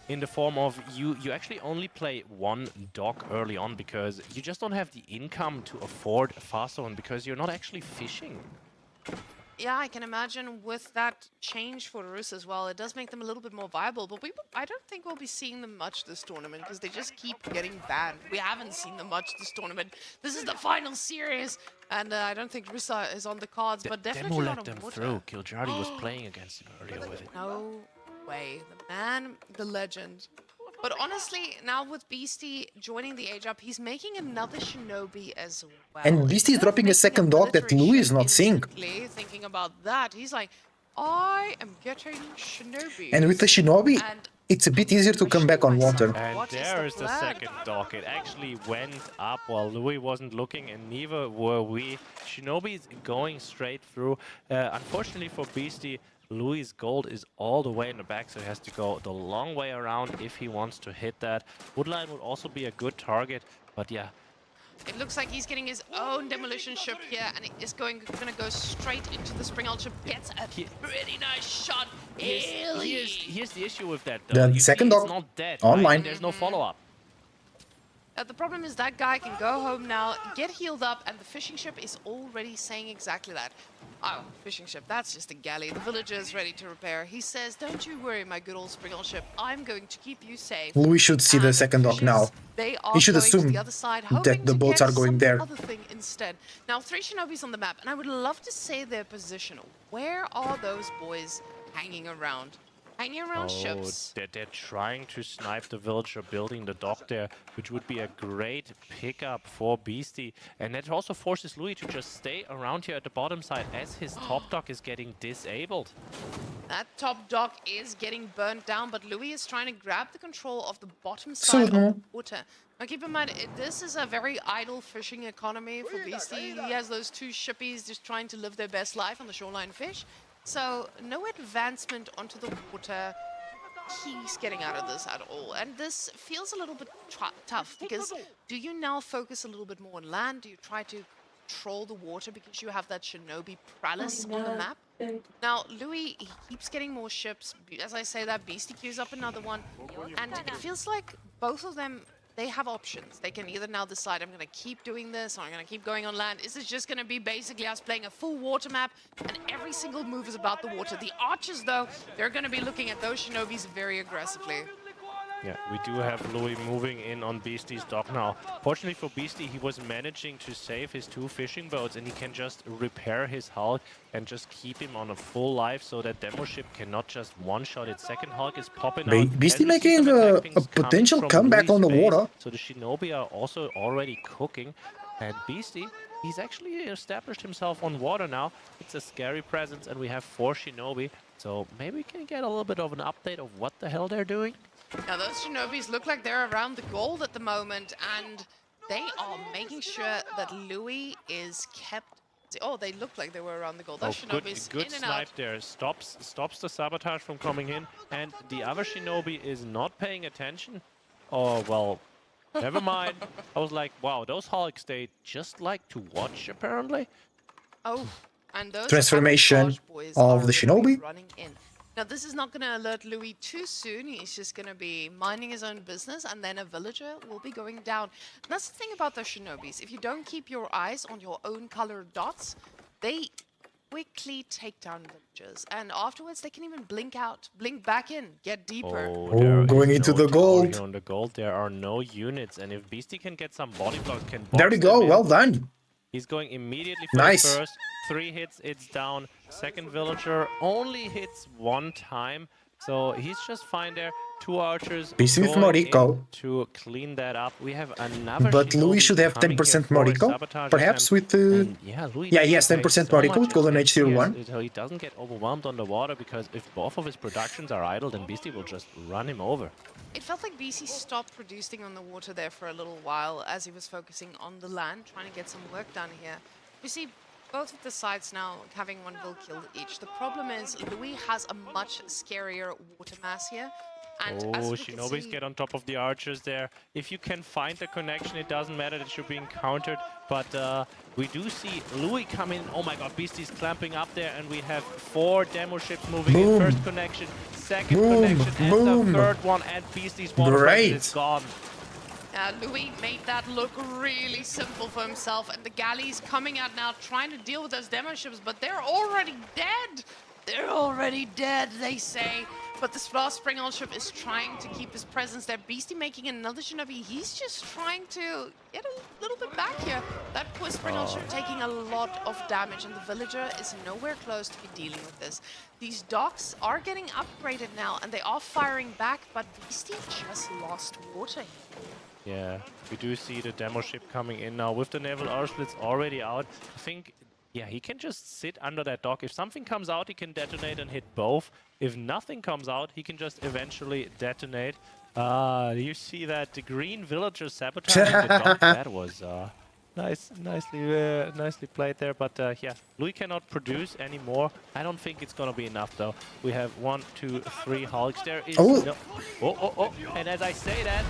In the form of, you actually only play one dock early on because you just don't have the income to afford a faster one because you're not actually fishing. Yeah, I can imagine with that change for Rus as well, it does make them a little bit more viable. But I don't think we'll be seeing them much this tournament because they just keep getting banned. We haven't seen them much this tournament. This is the final series, and I don't think Rusa is on the cards, but definitely Demo not let on them water. through. Kiljardi was playing against him earlier with it. No way. The man, the legend. But honestly, now with Beastie joining the age up, he's making another Shinobi as well. And Beastie is dropping a second dog that Louis is not seeing. Thinking about that, he's like, I am getting Shinobi. And with the Shinobi, it's a bit easier to come back on water. And there's the second dock. It actually went up while Louis wasn't looking, and neither were we. Shinobi is going straight through. Unfortunately for Beastie, Louis' gold is all the way in the back, so he has to go the long way around if he wants to hit that. Woodline would also be a good target, but yeah. It looks like he's getting his own demolition ship here, and it is going to go straight into the spring ship. Gets a pretty nice shot. Here's the issue with that, though. The second it's dog not dead, online. Right? There's no follow-up. The problem is that guy can go home now, get healed up, and the fishing ship is already saying exactly that. Oh, fishing ship, that's just a galley. The villager is ready to repair. He says, don't you worry, my good old spring ship. I'm going to keep you safe. Louis should see the second dock now. They are He should going assume to the other side, that the boats are going there. other thing instead. Now, 3 Shinobis on the map, and I would love to say their position. Where are those boys hanging around? Hanging around Oh, ships. they're trying to snipe the villager building the dock there, which would be a great pickup for Beastie. And that also forces Louis to just stay around here at the bottom side as his top dock is getting disabled. That top dock is getting burnt down, but Louis is trying to grab the control of the bottom side of the water. Now keep in mind, this is a very idle fishing economy for Beastie. He has those two shippies just trying to live their best life on the shoreline fish. So no advancement onto the water. He's getting out of this at all. And this feels a little bit tough because do you now focus a little bit more on land? Do you try to control the water because you have that shinobi prowess on the map? Now, Louis, he keeps getting more ships. As I say that, Beastie queues up another one. And it feels like both of them, they have options. They can either now decide, I'm going to keep doing this, or I'm going to keep going on land. Is this just going to be basically us playing a full water map, and every single move is about the water? The archers, though, they're going to be looking at those shinobis very aggressively. Yeah, we do have Louis moving in on Beastie's dock now. Fortunately for Beastie, he was managing to save his two fishing boats, and he can just repair his Hulk and just keep him on a full life so that demo ship cannot just one-shot its second Hulk is popping out. Beastie making a potential comeback on the water. So the shinobi are also already cooking, and Beastie, he's actually established himself on water now. It's a scary presence, and we have 4 shinobi, so maybe we can get a little bit of an update of what the hell they're doing. Now those shinobis look like they're around the gold at the moment, and they are making sure that Louis is kept. Oh, they look like they were around the gold. Those shinobis good in and snipe out. there. Stops the sabotage from coming in, and the other shinobi is not paying attention. Oh well, never mind. I was like, wow, those Hulks, they just like to watch apparently. Oh, and those Transformation camouflage boys of are the shinobi. running in. Now, this is not going to alert Louis too soon. He's just going to be minding his own business, and then a villager will be going down. And that's the thing about those shinobis. If you don't keep your eyes on your own colored dots, they quickly take down villagers. And afterwards, they can even blink out, blink back in, get deeper. Oh, going into the gold. On the gold, there are no units, and if Beastie can get some body blocks, can There we go. Well done. He's going immediately for Nice. the first. 3 hits, it's down. Second villager only hits 1 time. So he's just fine there. 2 archers Beastie with going Moriko. in to clean that up. We have another But shinobi Louis should have coming 10% here for a Moriko, sabotage perhaps attempt. with And yeah, Louis he has needs to 10% pay so Moriko much with Golden Age Tier 1. So he doesn't get overwhelmed on the water, because if both of his productions are idle, then Beastie will just run him over. It felt like BC stopped producing on the water there for a little while as he was focusing on the land, trying to get some work done here. We see both of the sides now having 1 vill killed each. The problem is Louis has a much scarier water mass here. And as Oh, we can shinobis see, get on top of the archers there. If you can find the connection, it doesn't matter that you're being countered. But we do see Louis come in. Oh my god, Beastie's clamping up there, and we have 4 demo ships moving in. First connection, second connection, and the third one, and Beastie's water presence is gone. Louis made that look really simple for himself, and the galleys coming out now trying to deal with those demo ships, but they're already dead. They're already dead, they say. But this last Spring-on ship is trying to keep his presence there. Beastie making another shinobi. He's just trying to get a little bit back here. That poor Spring-on ship taking a lot of damage, and the villager is nowhere close to be dealing with this. These docks are getting upgraded now, and they are firing back, but Beastie just lost water here. Yeah, we do see the demo ship coming in now with the naval arrow splits already out. I think, yeah, he can just sit under that dock. If something comes out, he can detonate and hit both. If nothing comes out, he can just eventually detonate. You see that the green villager sabotaging the dock. That was nicely played there. But yeah, Louis cannot produce anymore. I don't think it's gonna be enough though. We have 1, 2, 3 Hulks. There is no. And as I say that,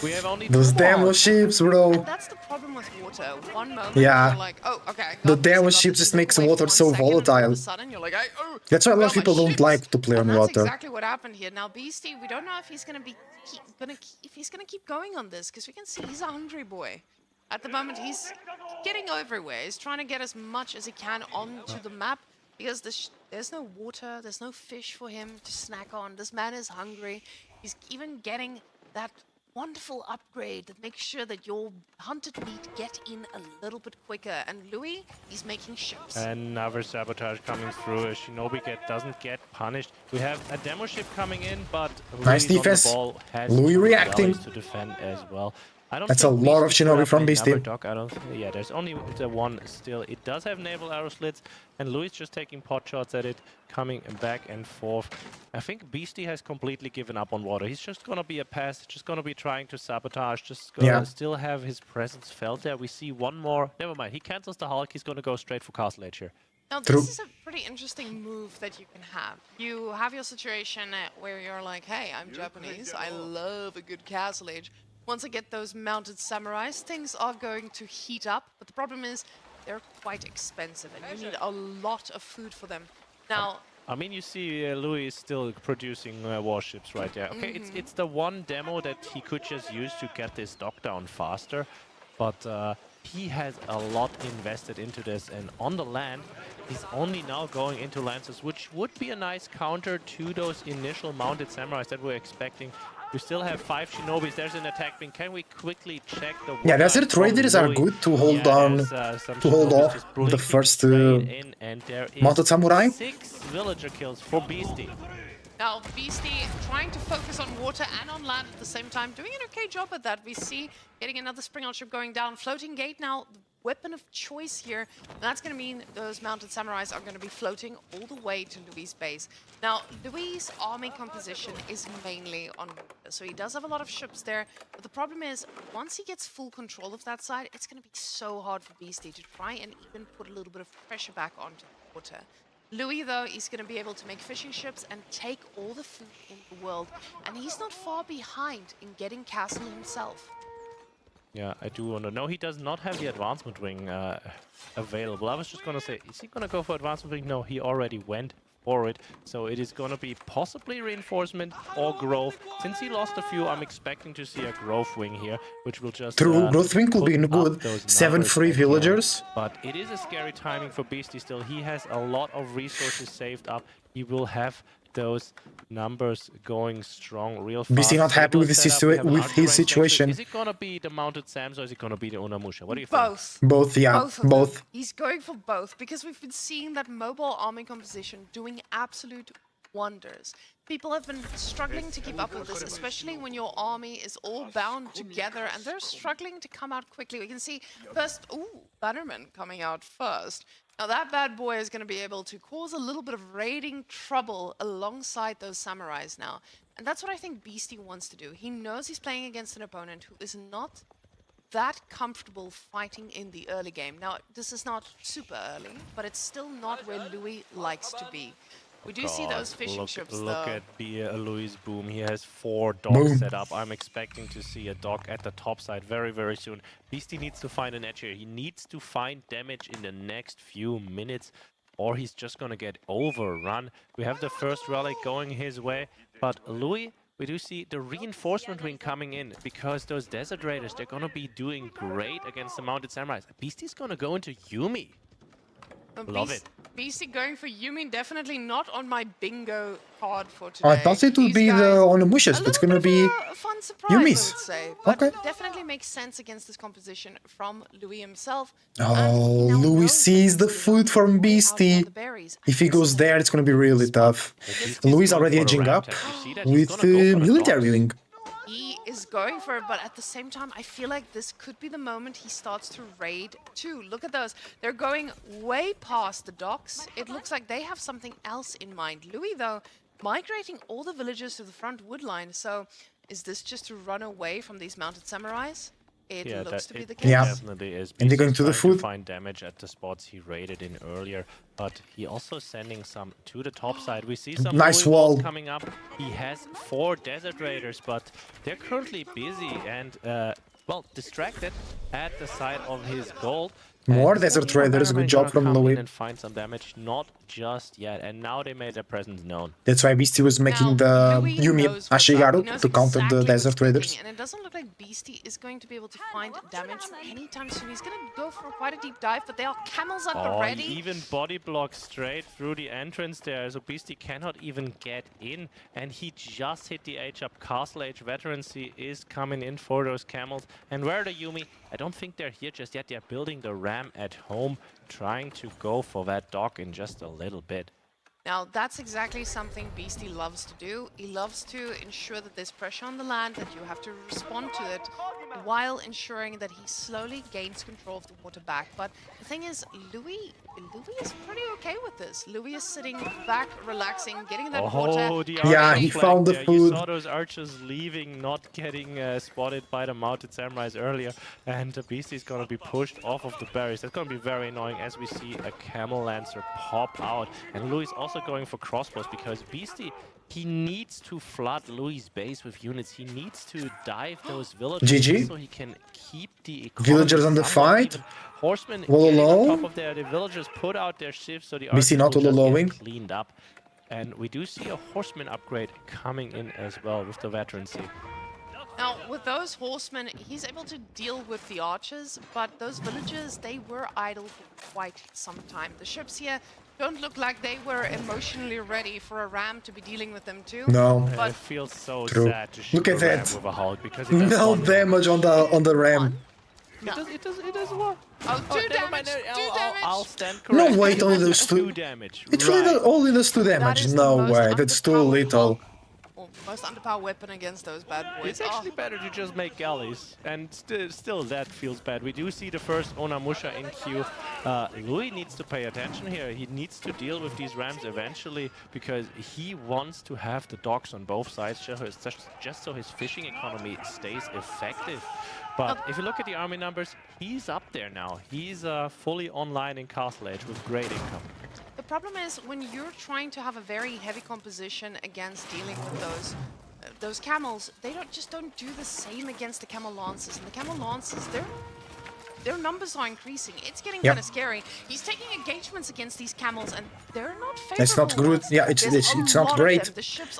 we have only Those 2 demo Hulks. ships, bro. And that's the problem with water. One moment Yeah. you're like, oh, okay. The demo ships just makes water so volatile. Sudden, you're like, oh, That's why a lot where of are my people don't ships? like to play on And that's water. exactly what happened here. Now, Beastie, we don't know if he's gonna keep going on this, because we can see he's a hungry boy. At the moment, he's getting everywhere. He's trying to get as much as he can onto the map, because there's no water, there's no fish for him to snack on. This man is hungry. He's even getting that wonderful upgrade that makes sure that your hunted meat get in a little bit quicker. And Louis, he's making ships. Another sabotage coming through. A Shinobi doesn't get punished. We have a demo ship coming in, but Nice Louis defense. on the ball has Louis two reacting. galleys to defend as well. I don't That's a think lot of Beastie put Shinobi up from another Beastie. dock. I don't think, yeah, there's only the one still. It does have naval arrow slits, and Louis just taking pot shots at it, coming back and forth. I think Beastie has completely given up on water. He's just gonna be a pass, just gonna be trying to sabotage, just gonna still have his presence felt there. We see one more. Never mind. He cancels the Hulk. He's gonna go straight for Castle Edge here. Now, this is a pretty interesting move that you can have. You have your situation where you're like, hey, I'm Japanese. I love a good castle age. Once I get those mounted samurais, things are going to heat up. But the problem is they're quite expensive, and you need a lot of food for them. Now, I mean, you see Louis is still producing warships right there. Okay, it's the one demo that he could just use to get this dock down faster. But he has a lot invested into this, and on the land, he's only now going into Lancers, which would be a nice counter to those initial mounted samurais that we're expecting. We still have 5 Shinobis. There's an attack beam. Can we quickly check the? Yeah, desert traders are good to hold on, to hold off the first mounted samurai. 6 villager kills for Beastie. Now, Beastie trying to focus on water and on land at the same time, doing an okay job at that. We see getting another spring-out ship going down. Floating gate now, the weapon of choice here. And that's going to mean those mounted samurais are going to be floating all the way to Louis' base. Now, Louis' army composition is mainly on water, so he does have a lot of ships there. But the problem is, once he gets full control of that side, it's going to be so hard for Beastie to try and even put a little bit of pressure back onto the water. Louis, though, is going to be able to make fishing ships and take all the food in the world. And he's not far behind in getting Castle himself. Yeah, I do want to know. He does not have the advancement ring available. I was just going to say, is he going to go for advancement ring? No, he already went for it. So it is going to be possibly reinforcement or growth. Since he lost a few, I'm expecting to see a growth wing here, which will just True, growth wing could be good. 7 free villagers. But it is a scary timing for Beastie still. He has a lot of resources saved up. He will have those numbers going strong real fast. Beastie not happy with his situation. Is it gonna be the mounted Sams or is it gonna be the Onamusha? What do you think? Both, yeah, both. He's going for both because we've been seeing that mobile army composition doing absolute wonders. People have been struggling to keep up with this, especially when your army is all bound together and they're struggling to come out quickly. We can see first, Bannerman coming out first. Now that bad boy is going to be able to cause a little bit of raiding trouble alongside those samurais now. And that's what I think Beastie wants to do. He knows he's playing against an opponent who is not that comfortable fighting in the early game. Now, this is not super early, but it's still not where Louis likes to be. We do see those fishing ships, though. Look at Louis' boom. He has 4 docks set up. I'm expecting to see a dock at the top side very, very soon. Beastie needs to find an edge here. He needs to find damage in the next few minutes, or he's just going to get overrun. We have the first relic going his way, but Louis, we do see the reinforcement wing coming in, because those desert raiders, they're going to be doing great against the mounted samurais. Beastie's going to go into Yumi. Love it. Beastie going for Yumi, definitely not on my bingo card for today. I thought it would be the Onamushas, but it's gonna be a fun surprise, Yumi's. I would say. But it definitely makes sense against this composition from Louis himself. Oh, Louis sees the food from Beastie. If he goes there, it's gonna be really tough. Louis is already edging up with the military wing. He is going for it, but at the same time, I feel like this could be the moment he starts to raid too. Look at those. They're going way past the docks. It looks like they have something else in mind. Louis, though, migrating all the villagers to the front wood line. So is this just to run away from these mounted samurais? It looks to be the case. Yeah, definitely is. and they're going to the food. To find damage at the spots he raided in earlier, but he also sending some to the top side. We see some nice wall coming up. He has 4 desert raiders, but they're currently busy and well, distracted at the side of his gold. More And Desert Steam Raiders, good job from come in Louis. and find some damage, not just yet, and now they made their presence known. That's why Beastie was making the Louis Yumi knows what's up. He Ashigaru knows to counter exactly the what's Desert cooking, Raiders. and it doesn't look like Beastie is going to be able to find damage anytime soon. He's going to go for quite a deep dive, but there are camels at the ready. He even body blocks straight through the entrance there, so Beastie cannot even get in, and he just hit the Age up. Castle Age veterancy is coming in for those camels. And where are the Yumi? I don't think they're here just yet. They're building the ram at home, trying to go for that dock in just a little bit. Now, that's exactly something Beastie loves to do. He loves to ensure that there's pressure on the land, that you have to respond to it, while ensuring that he slowly gains control of the water back. But the thing is, Louis is pretty okay with this. Louis is sitting back, relaxing, getting that water. Yeah, he found the there. food. You saw those archers leaving, not getting spotted by the mounted samurais earlier, and the Beastie is going to be pushed off of the berries. That's going to be very annoying as we see a camel lancer pop out, and Louis also going for crossbows because Beastie, he needs to flood Louis' base with units. He needs to dive those villagers GG. so he can keep the economy Villagers on the somewhat fight. even. Horsemen Wall getting on low. top of there. The villagers put out their shifts so the BC archers not will just lowing. get cleaned up. And we do see a horseman upgrade coming in as well with the veterancy. Now, with those horsemen, he's able to deal with the archers, but those villagers, they were idle for quite some time. The ships here don't look like they were emotionally ready for a ram to be dealing with them too. No. But It feels so True. sad to shoot Look at a ram that. with a Hulk because it does No one damage on the ram. It does what? Oh, two never damage, mind, two damage. I'll stand No, corrected. wait, only those Two two. damage. It's right. really only those 2 damage. is the No most way, that's too little. Well, most underpowered weapon against those bad boys. It's actually better to just make galleys, and still that feels bad. We do see the first Onamusha in queue. Louis needs to pay attention here. He needs to deal with these rams eventually because he wants to have the docks on both sides just so his fishing economy stays effective. But if you look at the army numbers, he's up there now. He's fully online in Castle Age with great income. The problem is when you're trying to have a very heavy composition against dealing with those camels, they don't do the same against the camel lancers. And the camel lancers, their numbers are increasing. It's getting kind of scary. He's taking engagements against these camels, and they're not favorable. It's not good. Yeah, it's not great.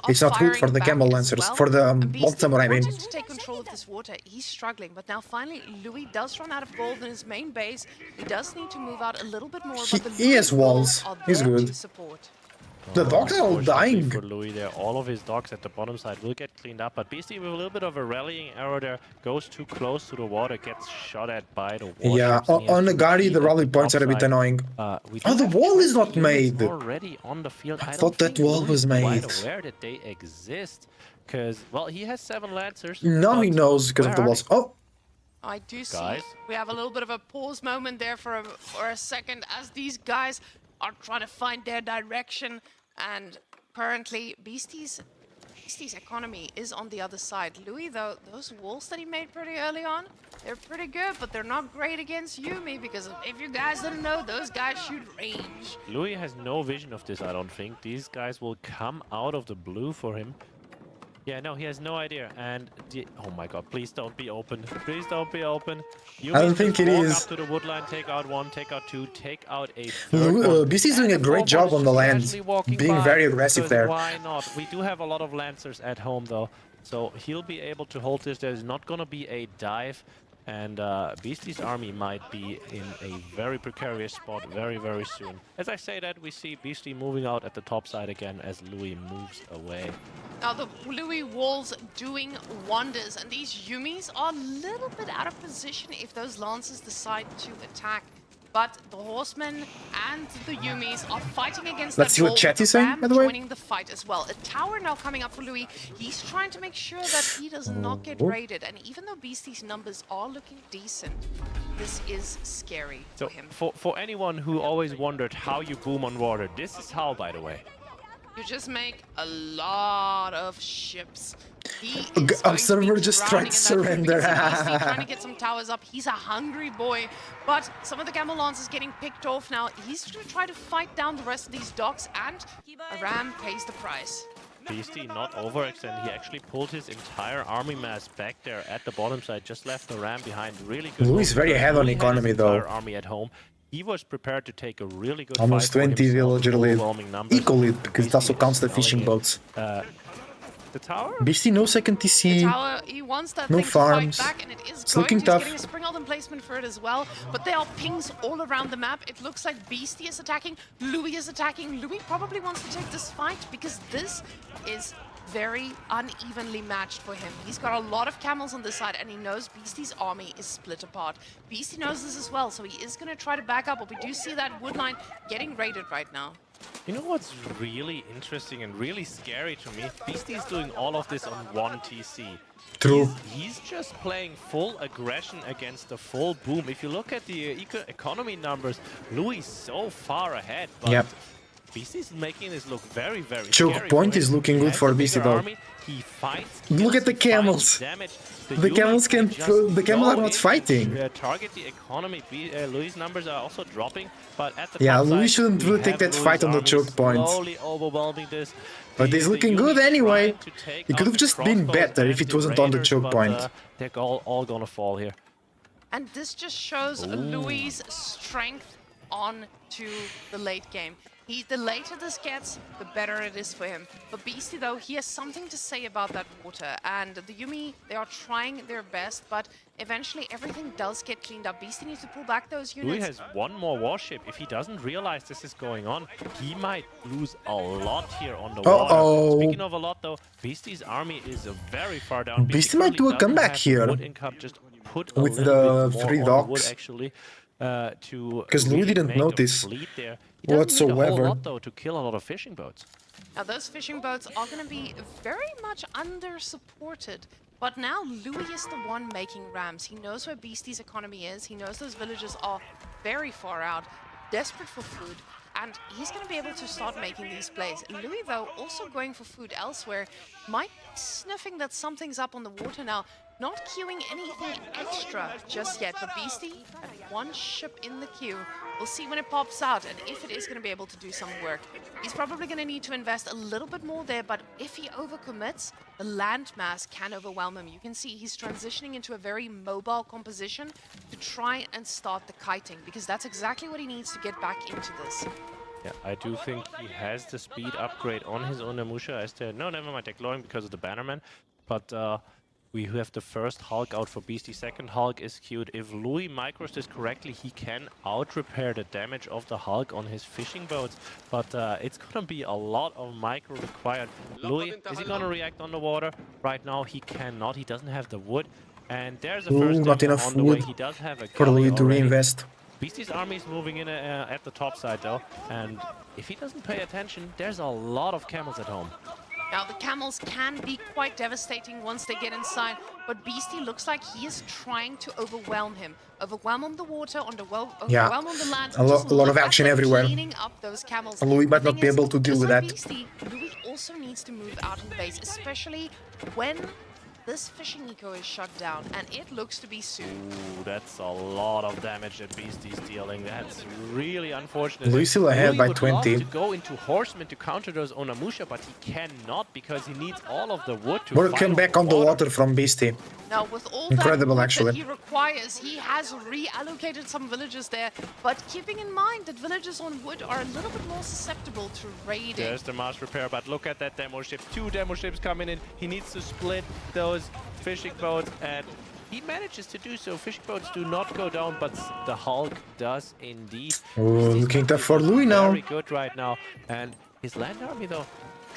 It's not good for the camel lancers. For the Bolt Samurai, I mean. Wanting to take control of this water, he's struggling. But now finally, Louis does run out of gold in his main base. He does need to move out a little bit more. But the He has walls. are He's there good. to support. The dogs are all Unfortunately dying. for Louis there, all of his dogs at the bottom side will get cleaned up, but Beastie with a little bit of a rallying error there, goes too close to the water, gets shot at by the warships. Yeah, on the Gari, the rally points are a bit annoying. Oh, the wall is not made. Already on the field. I thought that wall was made. Quite aware that they exist, because well, he has 7 lancers. Now he but knows because of the where are walls. Oh, I do see. Guys? We have a little bit of a pause moment there for a second as these guys are trying to find their direction. And currently, Beastie's economy is on the other side. Louis, though, those walls that he made pretty early on, they're pretty good, but they're not great against Yumi because if you guys didn't know, those guys shoot range. Louis has no vision of this, I don't think. These guys will come out of the blue for him. Yeah, no, he has no idea. And oh my god, please don't be open. Please don't be open. You I don't think it walk is. up to the wood line, take out 1, take out 2, take out a third one. BC's doing a great job on the land, Casually walking being by, very aggressive because there. Why not? We do have a lot of lancers at home though, so he'll be able to hold this. There's not gonna be a dive, and Beastie's army might be in a very precarious spot very, very soon. As I say that, we see Beastie moving out at the top side again as Louis moves away. Now the Louis walls doing wonders, and these Yumis are a little bit out of position if those lancers decide to attack. But the horsemen and the Yumis are fighting against Let's that see what wall, chat with is the saying, ram by the way. joining the fight as well. A tower now coming up for Louis. He's trying to make sure that he does not get raided. And even though Beastie's numbers are looking decent, this is scary So for him. for anyone who always wondered how you boom on water, this is how, by the way. You just make a lot of ships. He is going to be Observer just tried drowning to in that surrender. Beastie trying to get some towers up. He's a hungry boy, but some of the camel lancers getting picked off now. He's going to try to fight down the rest of these docks, and a ram pays the price. Beastie not overextend. He actually pulled his entire army mass back there at the bottom side, just left the ram behind. Really good. Louis is very ahead on economy though. Army at home. He was prepared to take a really good Almost fight 20 villager lead. Eco lead, because it also counts the fishing boats. The tower? Beastie no second TC. Tower, he wants that No thing farms. to fight back, and it is It's going looking to. tough. He's getting a spring in placement for it as well, but there are pings all around the map. It looks like Beastie is attacking, Louis is attacking. Louis probably wants to take this fight because this is very unevenly matched for him. He's got a lot of camels on this side, and he knows Beastie's army is split apart. Beastie knows this as well, so he is going to try to back up, but we do see that wood line getting raided right now. You know what's really interesting and really scary to me? Beastie is doing all of this on one TC. True. He's just playing full aggression against the full boom. If you look at the economy numbers, Louis is so far ahead. But Yep. Beastie's making this look very, very Choke scary. point for him. is looking He good has for a bigger Beastie though. army. He fights. Look at the kills, he camels. finds damage. The camels can. The camels are not fighting. Target the economy. Louis' numbers are also dropping, but at the Yeah, top Louis side, shouldn't we really take have that fight on the Louis' choke army point. slowly overwhelming this. But he's looking good anyway. It could have just been better if it wasn't on the choke point. They're all gonna fall here. And this just shows Louis' strength on to the late game. The later this gets, the better it is for him. But Beastie, though, he has something to say about that water. And the Yuumi, they are trying their best, but eventually everything does get cleaned up. Beastie needs to pull back those units. Louis has one more warship. If he doesn't realize this is going on, he might lose a lot here on the water. Speaking of a lot, though, Beastie's army is very far down. Beastie might do a comeback here. With the 3 docks. Actually, because Louis didn't notice whatsoever. Need a whole lot, though, to kill a lot of fishing boats. Now those fishing boats are going to be very much under-supported. But now Louis is the one making rams. He knows where Beastie's economy is. He knows those villages are very far out, desperate for food. And he's going to be able to start making these plays. Louis, though, also going for food elsewhere, might be sniffing that something's up on the water now. Not queuing anything extra just yet, but Beastie had one ship in the queue. We'll see when it pops out and if it is going to be able to do some work. He's probably going to need to invest a little bit more there, but if he overcommits, the land mass can overwhelm him. You can see he's transitioning into a very mobile composition to try and start the kiting, because that's exactly what he needs to get back into this. Yeah, I do think he has the speed upgrade on his Onimusha as the... No, never mind, they're glowing because of the Bannerman. But we have the first Hulk out for Beastie. Second Hulk is queued. If Louis micros this correctly, he can out-repair the damage of the Hulk on his fishing boats. But it's gonna be a lot of micro required. Louis, is he gonna react on the water? Right now, he cannot. He doesn't have the wood. And there's a first not enough on the way. wood He does have a for galley Louis to already. reinvest. Beastie's army is moving in at the top side, though. And if he doesn't pay attention, there's a lot of camels at home. Now, the camels can be quite devastating once they get inside, but Beastie looks like he is trying to overwhelm him. Overwhelm on the water, overwhelm on the land. A lot of action everywhere. Cleaning up those camels. Louis might not be able to deal with that. Beastie, Louis also needs to move out of the base, especially when this fishing eco is shut down, and it looks to be soon. Ooh, that's a lot of damage that Beastie's dealing. That's really unfortunate. Louis still ahead by 20. Louis would love to go into Horseman to counter those Onimusha, but he cannot because he needs all of the wood to Work fight him back on the water from Beastie. Now, with all Incredible, that wood actually. that he requires, he has reallocated some villages there, but keeping in mind that villages on wood are a little bit more susceptible to raiding. There's the mass repair, but look at that demo ship. 2 demo ships coming in. He needs to split those fishing boats, and he manages to do so. Fishing boats do not go down, but the Hulk does indeed. Oh, looking tough for Louis now. Very good right now, and his land army, though,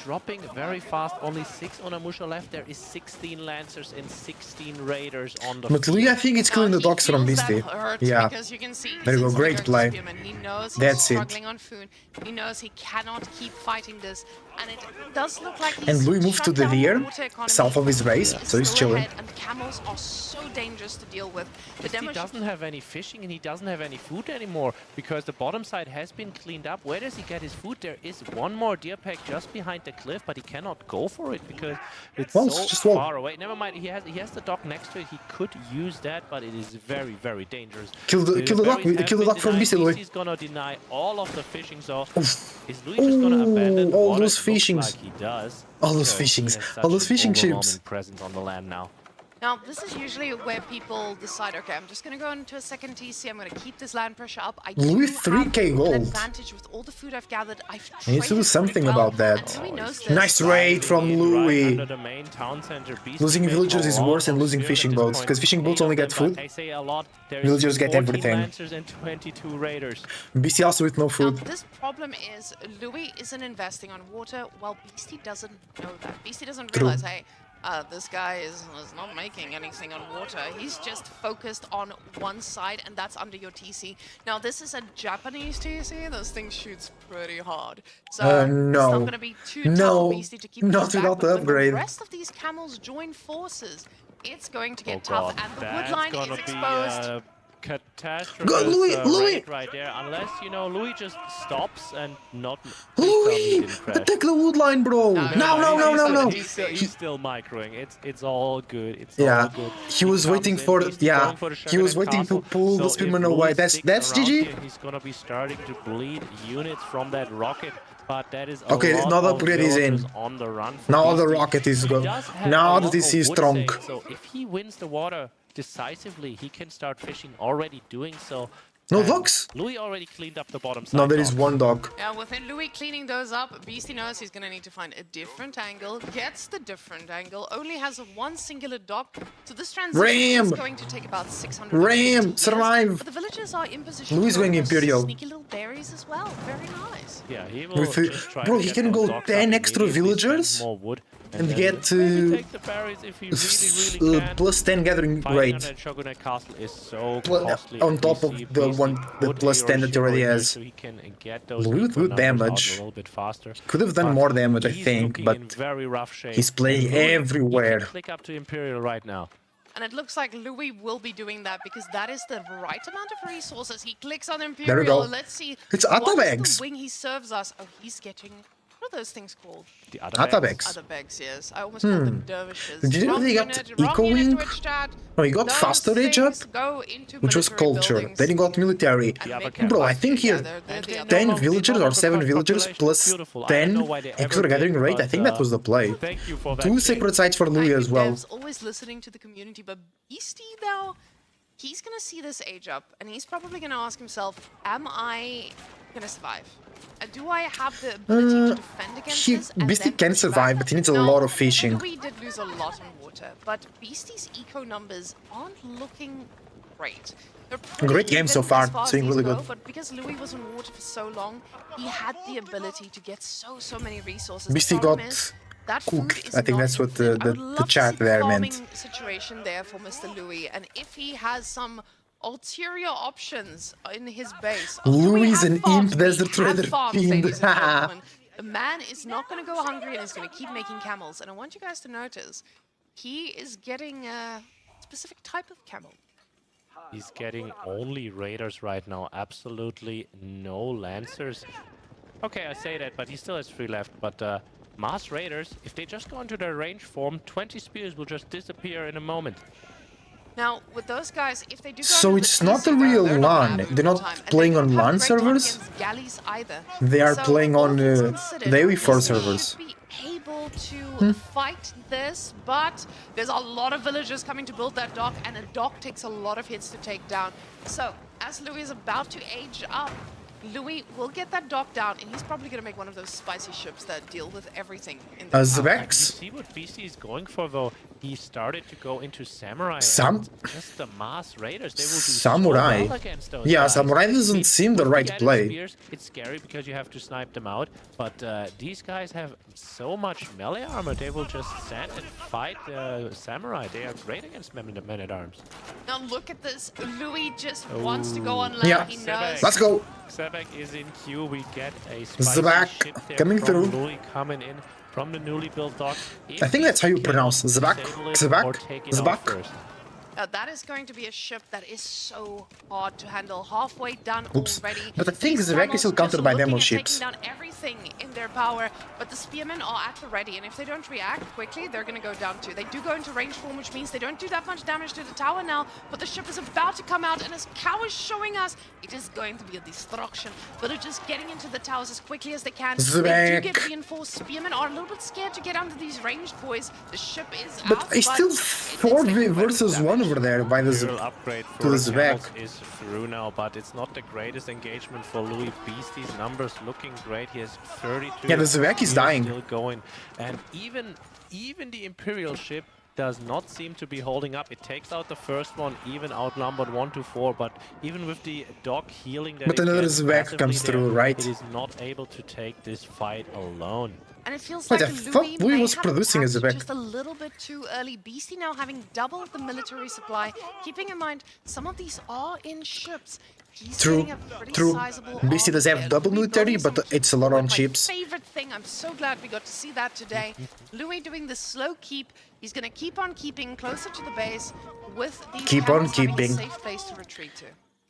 dropping very fast. Only 6 Onimusha left. There is 16 Lancers and 16 Raiders on the But Louis, I think it's killing the docks from Beastie. Yeah. Because you can see There you go, great play. He knows he's That's it. struggling on food. He knows he cannot keep fighting this. And it does look like he's And Louis moved shut to the down rear, water economy. south of his base, He is so he's still chilling. ahead, and camels are so dangerous to deal with. The He demo doesn't have any fishing and he doesn't have any food anymore because the bottom side has been cleaned up. Where does he get his food? There is one more deer pack just behind the cliff, but he cannot go for it because it's Well, so just wall. far away. Never mind, he has the dock next to it. He could use that, but it is very, very dangerous. Kill the dock. Kill the dock from BC, Louis. He's gonna deny all of the fishing, so is Louis just gonna abandon all what those it looks fishings. like he does? All those because he fishings. has All those such an fishing ships. overwhelming presence on the land now. Now, this is usually where people decide, okay, I'm just going to go into a second TC, I'm going to keep this land pressure up. I Louis, do 3K have gold. an advantage with all the food I've gathered. I've He needs to do traded something pretty well, about that. and Louis knows this. Nice raid from Louis. Under the main town center, Beastie Losing makes villagers a is lot worse than of losing good fishing at this boats, point. because fishing boats 8 only of get them, food. but I say a lot. There is Villagers get 14 everything. Lancers and 22 raiders. BC also with no Now, food. this problem is Louis isn't investing on water, while Beastie doesn't know that. Beastie doesn't True. realize, hey, this guy is not making anything on water. He's just focused on one side, and that's under your TC. Now, this is a Japanese TC. Those things shoots pretty hard. So it's no. not going to be too tough No. for Beastie to keep Not them without back. the But when upgrade. the rest of these camels join forces, it's going to get Oh tough, god, and the that's wood line gonna is be exposed. catastrophe Go, Louis, Louis. raid right there. Unless, you know, Louis just stops and not... Louis! Attack the wood line, bro! No. He's still microing. It's all good. It's Yeah, all good. he was waiting for the, he was waiting to pull the spearman away. That's GG. He's gonna be starting to bleed units from that rocket. But that is Okay, a lot now the of upgrade is in. villagers on the run for Now the Beastie. rocket is He go. does have Now a the lot TC is of wood strong. saved, so if he wins the water decisively, he can start fishing, already doing so. No And docks? Louis already cleaned up the bottom side. Now there is docks. one dock. Now, within Louis cleaning those up, Beastie knows he's going to need to find a different angle, gets the different angle, only has one singular dock, so this transition is going to take about 600 Ram! years. Survive! But the villagers are in position Louis to going go for Imperial. sneaky little berries as well. Very nice. Yeah, he will With just try bro, to he get can those go docks 10 up extra immediately, spend villagers more wood, and then get maybe take the berries if he really can. plus 10 gathering Fighting rate. on that Shogunate castle is so Well, costly. on If top we of see the Beastie one, the put plus 10 that he already Hiroshima has. so he can get those Louis with equal good numbers out damage. a little bit faster. Could have done But more damage, I he's think, looking but in very rough shape. he's playing And Louis, everywhere. He can click up to Imperial right now. And it looks like Louis will be doing that because that is the right amount of resources. He clicks on Imperial. There we go. Let's see. It's what is Atabags. the wing he serves us? Oh, he's getting... What are those things called? The Atabags. Atabags, yes. I almost called them dervishes. Did you know Wrong they got unit, eco wrong unit, wing? Twitch chat. No, he got Those faster age up, things go into which was military culture. buildings. Then he got military. The Bro, I think he had 10 villagers or 7 villagers plus 10 extra gathering rate. I think that was the play. Thank you for that. 2 separate sites for Louis as well. Dev's always listening to the community, but Beastie, though, he's going to see this age up, and he's probably going to ask himself, am I going to survive? Do I have the ability to defend against this? And Beastie then can push survive, back? but he needs a Now, lot of fishing. Louis did lose a lot on water, but Beastie's eco numbers aren't looking great. They're pretty Great game so even far, as as doing these really go, good. But because Louis was on water for so long, he had the ability to get so many resources. The Beastie problem got is, that food cooked. is I think not that's what infinite. I would the love to chat see the there farming meant. situation there for Mr. Louis, and if he has some ulterior options in his base. Louis is an imp desert Have trader farms, fiend. ladies and gentlemen. The man is not going to go hungry and he's going to keep making camels. And I want you guys to notice, he is getting a specific type of camel. He's getting only raiders right now. Absolutely no lancers. Okay, I say that, but he still has 3 left. But mass raiders, if they just go into their range form, 20 spears will just disappear in a moment. Now, with those guys, if they do go So into it's the not a TC, real they're not LAN. gonna have They're not time. And playing they on don't have LAN great time servers. against galleys either. They are So playing all on things considered, the AoE4 Beastie servers. should be able to fight this, but there's a lot of villagers coming to build that dock, and a dock takes a lot of hits to take down. So, as Louis is about to age up, Louis will get that dock down, and he's probably going to make one of those spicy ships that deal with everything in the Zvex? See what Beastie is going for, though. He started to go into Samurai. Sam- and just the mass raiders. They will do Samurai? so well against those Yeah, guys. Samurai doesn't seem the If right you get play. Spears, it's scary because you have to snipe them out. But these guys have so much melee armor. They will just stand and fight Samurai. They are great against men-at-arms. Now look at this. Louis just wants to go on land. Yeah. He knows. Let's go. Sebek is in queue. We get a spicy Zebak ship there coming from through. Louis coming in from the newly built dock. I think that's how you pronounce Zebak. Disable it or Zebak. take it out Zebak. first. That is going to be a ship that is so hard to handle. Halfway done Oops. already. But I think These Zvek is still camels countered just by looking demo at ships. taking down everything in their power, but the spearmen are at the ready, and if they don't react quickly, they're going to go down too. They do go into range form, which means they don't do that much damage to the tower now, but the ship is about to come out, and as Cow is showing us, it is going to be a destruction. But they're just getting into the towers as quickly as they can. They do get Zvek. reinforced. Spearmen are a little bit scared to get onto these ranged boys. The ship is But out, it's still 4 versus 1 over there by the Imperial upgrade to the for Zvek. camels is through now, but it's not the greatest engagement for Louis. Beastie's numbers looking great. He has 32. Yeah, the Zvek is He dying. Still going, and even the Imperial ship does not seem to be holding up. It takes out the first one, even outnumbered 1-4. But even with the dog healing that But it another gets Zvek passively comes there, through, right? It is not able to take this fight alone. And it feels Wait, like I thought Louis may was have producing a attacked Zvek. just a little bit too early. Beastie now having doubled the military supply. Keeping in mind, some of these are in ships. He's getting a pretty sizable Beastie does army have there. double Louis military, building but some it's a lot on my chips. favorite thing. I'm so glad we got to see that today. Louis doing the slow keep. He's going to keep on keeping closer to the base with these Keep on camels having a keeping. safe place to retreat to.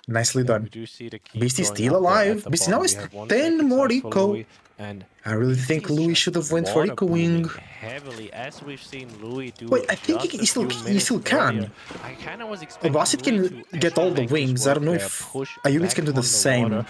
Nicely done. We do see the key Beastie's going still up there at alive. the Beastie now bottom. is We have one 10 second more sight for eco. Louis, and I really think Beastie's Louis just should have went for water eco booming wing. heavily, as we've seen Louis do. Wait, I think just he a still- few he still minutes can. earlier. I kind of was expecting Basit Louis can to get all the actually make this wings. I don't know work there, if push units back can do the on same. water.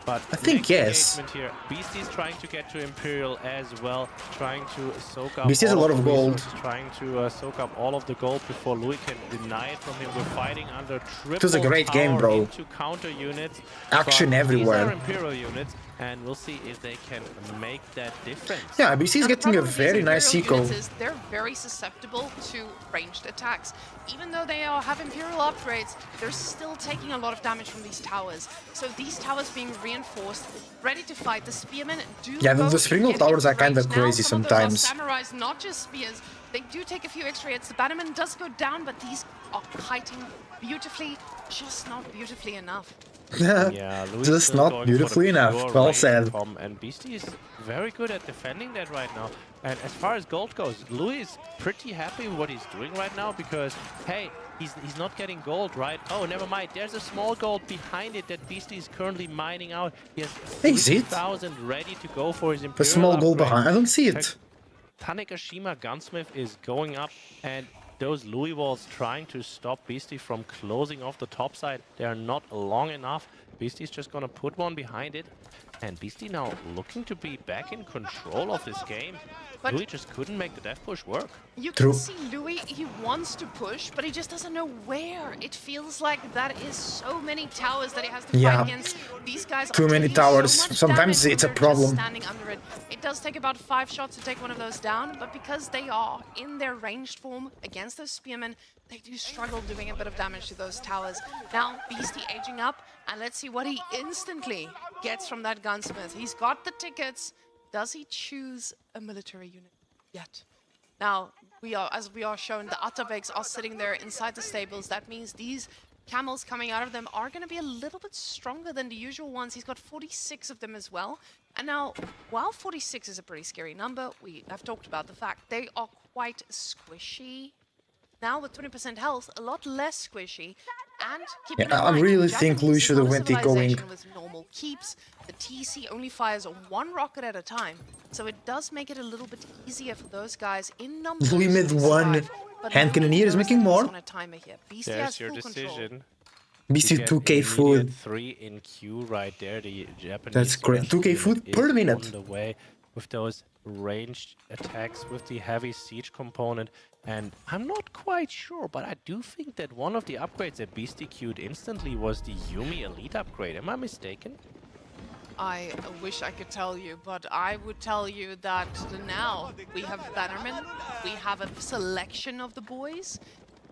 But I think next yes. engagement here, Beastie's trying to get to Imperial as well, trying to soak up Beastie has a all lot of of the gold. resources, trying to soak up all of the gold before Louis can deny it from him. We're fighting under triple was a great game, tower bro. into counter units. Action but everywhere. These are Imperial units, and we'll see if they can make that difference. Yeah, BC is getting a Problem with these very nice Imperial eco. units is they're very susceptible to ranged attacks. Even though they have Imperial upgrades, they're still taking a lot of damage from these towers. So these towers being reinforced, ready to fight. The spearmen do Yeah, go the Springle get towers into are kind of range. Now, crazy some of those are sometimes. samurais, not just spears. They do take a few extra hits. The bannerman does go down, but these are kiting beautifully, just not beautifully enough. Yeah, Louis Just still not going for beautifully the enough. pure Well range said. bomb, and Beastie is very good at defending that right now. And as far as gold goes, Louis is pretty happy with what he's doing right now because, hey, he's not getting gold, right? Oh, never mind. There's a small gold behind it that Beastie is currently mining out. He has Is it? 3,000 ready to go for his Imperial A small goal upgrade. behind. I don't see it. Tanegashima Gunsmith is going up, and those Louis walls trying to stop Beastie from closing off the top side. They are not long enough. Beastie's just gonna put one behind it. And Beastie now looking to be back in control of this game. But Louis just couldn't make the death push work. You can see Louis, he wants to push, but he just doesn't know where. It feels like that is so many towers that he has to Yeah. fight against. These guys Too are many taking towers. So much Sometimes damage it's a when they're just problem. standing under it. It does take about 5 shots to take one of those down, but because they are in their ranged form against those spearmen, they do struggle doing a bit of damage to those towers. Now, Beastie aging up, and let's see what he instantly gets from that gunsmith. He's got the tickets. Does he choose a military unit yet? Now, as we are shown, the Atabeks are sitting there inside the stables. That means these camels coming out of them are going to be a little bit stronger than the usual ones. He's got 46 of them as well. And now, while 46 is a pretty scary number, we have talked about the fact they are quite squishy. Now with 20% health, a lot less squishy. And keeping in Yeah, I mind, really think Japanese Louis is should have not a went eco-wing. civilization with normal keeps. The TC only fires one rocket at a time, so it does make it a little bit easier for those guys in numbers. Louis mid to one. survive. But Hand Louis cannoneer is knows making that he's more. on a timer here. Beastie has There's your full control. decision. Beastie You get 2k immediate food. 3 in queue right there. The Japanese That's great. special 2k unit food is per minute. on the way with those ranged attacks with the heavy siege component. And I'm not quite sure, but I do think that one of the upgrades that Beastie queued instantly was the Yumi Elite upgrade. Am I mistaken? I wish I could tell you, but I would tell you that now we have Bannerman, we have a selection of the boys.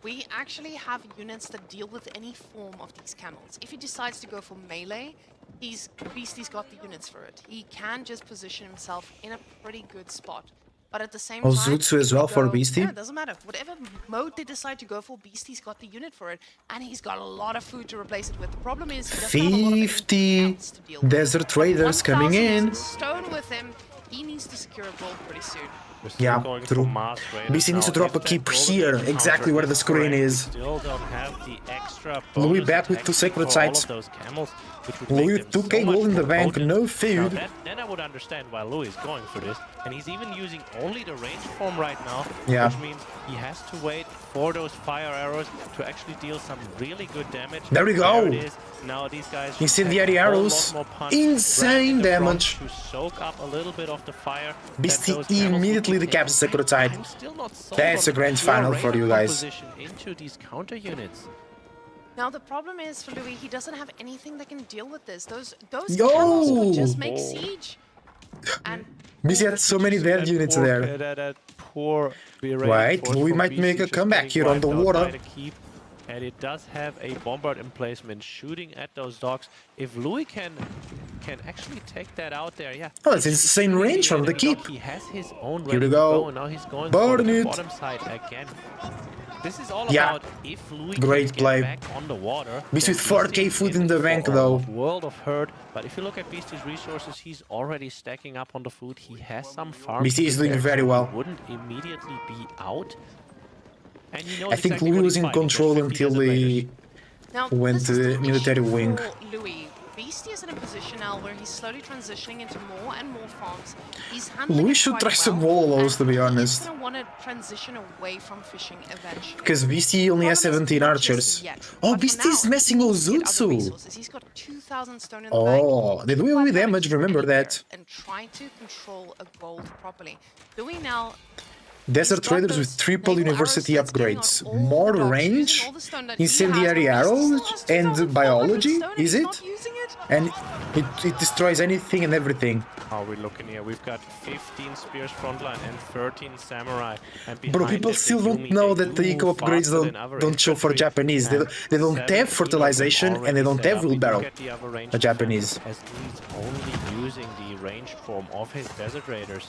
We actually have units that deal with any form of these camels. If he decides to go for melee, Beastie's got the units for it. He can just position himself in a pretty good spot. But at the same time, Ozutsu as if well we for go- Beastie? Yeah, it doesn't matter. Whatever mode they decide to go for, Beastie's got the unit for it. And he's got a lot of food to replace it with. The problem is he doesn't have a lot of 50 desert traders coming 1,000 in. stone with him. He needs to secure a gold pretty soon. We're still Yeah, going true. for mass raiders. BC needs to Now, drop if a that keep golden here, encounter exactly where the is screen correct, we is. still don't have the extra Louis bonus back with attack 2 speed sacred for all sites. of those camels, which would Louis make with them 2k so much gold in the more bank, potent. no Now food. then I would understand why Louis is going for this, and he's even using only the range form right now, Yeah. which means he has to wait for those fire arrows to actually deal some really good damage. There we go. There it is. Now these guys just Incendiary take a whole arrows. lot more punch, Insane right in the front damage. to soak up a little bit of the fire. that BC those camels would immediately be decaps the taking. sacred site. I'm still not sold That's on a grand pure final for raider you guys. composition into these counter units. Now the problem is for Louis, he doesn't have anything that can deal with this. Those Yo! camels would just make siege. And BC had so many dead units poor, there. That poor berated Right, force Louis from might BC make a just comeback getting here on the wiped out water. by the keep. And it does have a bombard emplacement shooting at those docks. If Louis can actually take that out there, yeah. Oh, it's insane range from the keep. He has his own Here we ready to go. and now he's going Burn for the it. bottom side again. This is all Yeah. about if Louis Great can play. get back on the water. Beast then with 4k Beast food is in the for bank a though. World of hurt. But if you look at Beastie's resources, he's already stacking up on the food. He has some farms. BC is doing prepared, very so he well. wouldn't immediately be out. And he knows I think exactly Louis what was he's in fighting. control There's 50 until deserters. they now went this to is the an military issue wing. for Louis. Beastie is in a position now where he's slowly transitioning into more and more farms. He's handling Louis it should quite try some well, wallows, to be and honest. He's gonna want to transition away from fishing eventually. Because BC only has 17 archers. Oh, BC is messing Ozutsu. He's got 2,000 stone in the bank. Oh, they do AoE damage, remember that. And trying to control a gold properly. Louis now Desert Traders with triple university upgrades. More range, incendiary arrows, and biology, is it? And it destroys anything and everything. How are we looking here? We've got 15 spears frontline and 13 samurai. And Bro, behind people it, still the don't Yumi, know they that the do eco move upgrades faster than other don't show for infantry, Japanese. They and don't 17 have of them fertilization and they already don't set have up. We do wheelbarrow. get the other range The Japanese. as he's only using the range form of his desert raiders.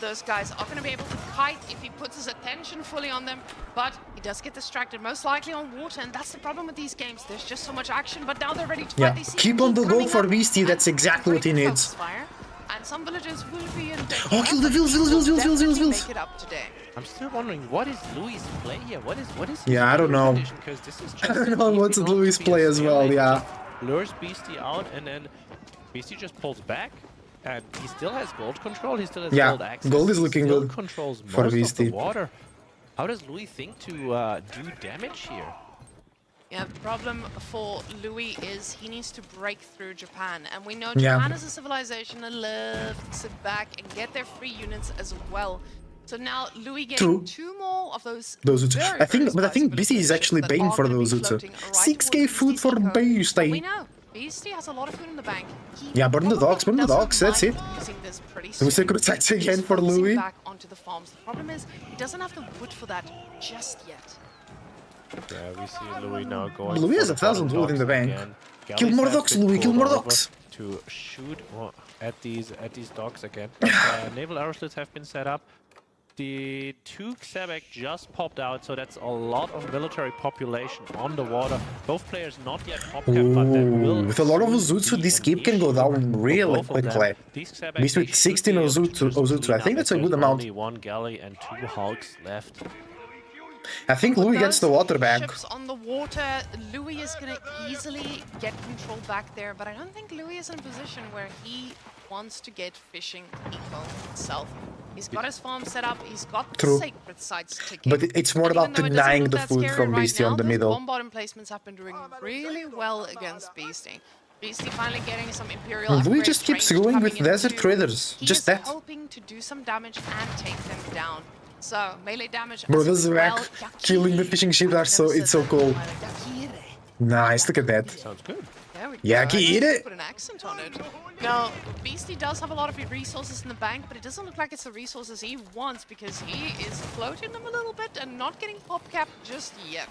Those guys are going to be able to kite if he puts his attention fully on them, but he does get distracted, most likely on water, and that's the problem with these games. There's just so much action, but now they're ready to Yeah, fight. They see keep on the go for Beastie, that's exactly what he needs. fire, and some villagers will be in Oh, kill the vills. make it up today. I'm still wondering, what is Louis' play here? What is Yeah, I don't know. Because this is I just don't know what's Louis' play as well, yeah. Lures Beastie out, and then Beastie just pulls back. And he still has gold control, he still has Yeah, gold access. gold is he looking still good controls for most of Beastie. the water. How does Louis think to do damage here? Yeah, the problem for Louis is he needs to break through Japan. And we know Yeah. Japan is a civilization that loves to sit back and get their free units as well. So now Louis getting True. 2 more of those. I think BC is actually paying for those Utsu. 6k food for We Beastie. know Beastie has a lot of food in the bank. He Yeah, burn the dogs, that's it. using this pretty Two soon. sacred sites again He's for focusing Louis. back onto the farms. The problem is he doesn't have the wood for that just yet. Yeah, we see Louis now going. Louis for has the 1,000 bottom wood in the dogs bank. again. Kill Galleys more have dogs, been Louis, kill pulled more over dogs. To shoot at these dogs again. But, naval arrow slits have been set up. The 2 Xebec just popped out, so that's a lot of military population on the water. Both players not yet pop capped, but that will With a lot of Ozutsu, this keep can go down really both of them. quickly. These Xebec, Beast they with should 16 be able to Ozutsu, just I clean think up that's a if good there's amount. Only 1 galley and 2 hulks left. I think Louis gets the water back. Ships on the water, Louis is going to easily get control back there, but I don't think Louis is in a position where he wants to get fishing eco himself. He's got his farm set up, he's got the True. sacred sites ticking. But it's more And about even though it doesn't denying look the that food scary from right Beastie on now, the those middle. bombard emplacements have been doing really well against Beastie. Beastie finally getting some Imperial Louis upgrades, just keeps ranged going coming with in Desert too. Traders, He just is that. hoping to do some damage and take them down. So, melee damage Bro, as this well. Zrak killing the fishing ship are so it's so cool. Nice, look at that. Sounds good. There we Yeah, go. can you eat it? Put an accent on it. Now, Beastie does have a lot of resources in the bank, but it doesn't look like it's the resources he wants because he is floating them a little bit and not getting pop capped just yet.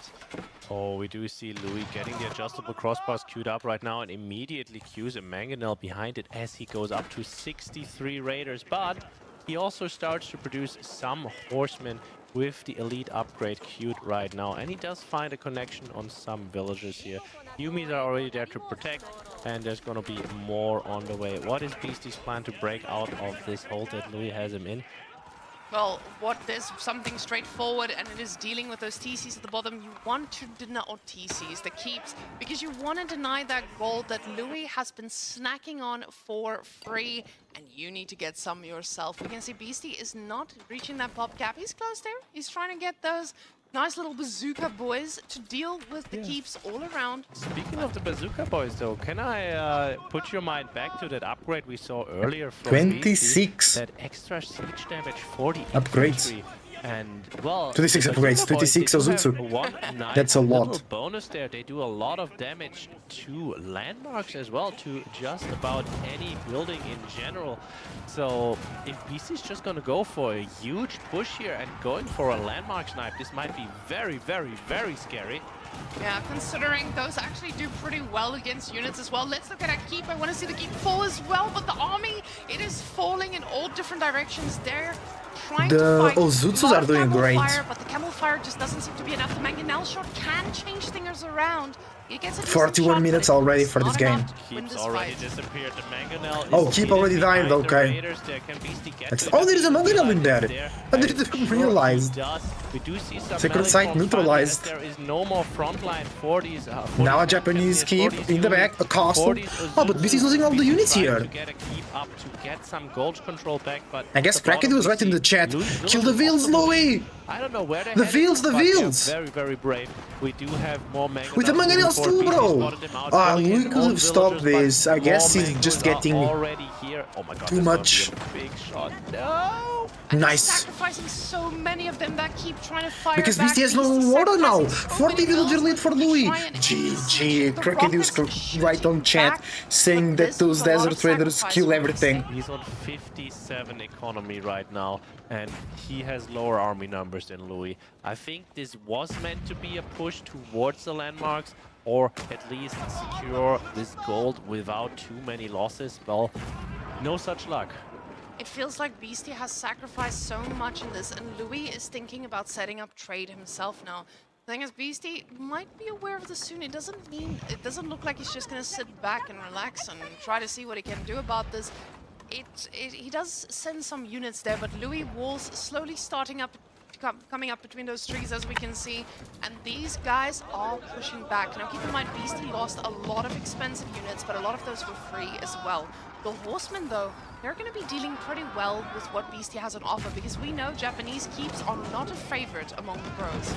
Oh, we do see Louis getting the adjustable crossbars queued up right now and immediately queues a mangonel behind it as he goes up to 63 raiders. But he also starts to produce some horsemen with the elite upgrade queued right now. And he does find a connection on some villagers here. Yumis are already there to protect, and there's gonna be more on the way. What is Beastie's plan to break out of this hold that Louis has him in? Well, there's something straightforward, and it is dealing with those TCs at the bottom. You want to deny, or TCs, the keeps, because you want to deny that gold that Louis has been snacking on for free, and you need to get some yourself. We can see Beastie is not reaching that pop cap. He's close there. He's trying to get those nice little bazooka boys to deal with the keeps all around. Speaking of the bazooka boys, though, can I put your mind back to that upgrade we saw earlier from 26. BC? That extra siege damage, 40 Upgrades. infantry. And, well, 26 the upgrades, bazooka boys, 26 they do have Ozutsu. one nice That's a lot. little bonus there. They do a lot of damage to landmarks as well, to just about any building in general. So if BC is just going to go for a huge push here and going for a landmark snipe, this might be very, very, very scary. Yeah, considering those actually do pretty well against units as well. Let's look at a keep. I want to see the keep fall as well, but the army, it is falling in all different directions. They're trying to fight. Ozutsus are doing great. Fire, but the camel fire just doesn't seem to be enough. The mangonel shot can change things around. It gets a 41 shot, minutes but already it's for this not game. enough to win Keeps this already fight. disappeared. The mangonel Oh, is keep already hidden died, behind the okay. raiders there. Can Beastie get Next. to Oh, the there is a Beastie mangonel in line there. there? I didn't And even sure, realize. he does. We do see some Secret melee site forms neutralized. finally, as there is no more frontline for these. Now a Japanese keep in the back, a castle. Oh, but BC is losing all the units here. To get a keep up, to get some gold control back, but I guess at the bottom Cracked was we right in see the chat. losing Kill the wheels, possibly. Louis! I don't know where they The fields, the fields! Very, very brave. We do have more mangonels. With the mangonels too, bro! Ah, Louis could have stopped this. I guess he's just getting already here. Oh my god, too much. Big shot. No! Nice. Sacrificing so many of them that keep trying to fire Because back. BC has no Beastie water now. sacrificing so 40 many villager girls lead for Louis. try and GG. the Cricket was rockets right on chat back, saying but that this those was a lot desert of traders sacrifice kill for everything. He's on 57 economy right now, and he has lower army numbers than Louis. I think this was meant to be a push towards the landmarks, or at least secure this gold without too many losses. Well, no such luck. It feels like Beastie has sacrificed so much in this, and Louis is thinking about setting up trade himself now. The thing is, Beastie might be aware of this soon. It doesn't look like he's just gonna sit back and relax and try to see what he can do about this. He does send some units there, but Louis walls slowly starting up, coming up between those trees, as we can see, and these guys are pushing back. Now keep in mind, Beastie lost a lot of expensive units, but a lot of those were free as well. The horsemen, though, they're going to be dealing pretty well with what Beastie has on offer, because we know Japanese keeps are not a favorite among the pros.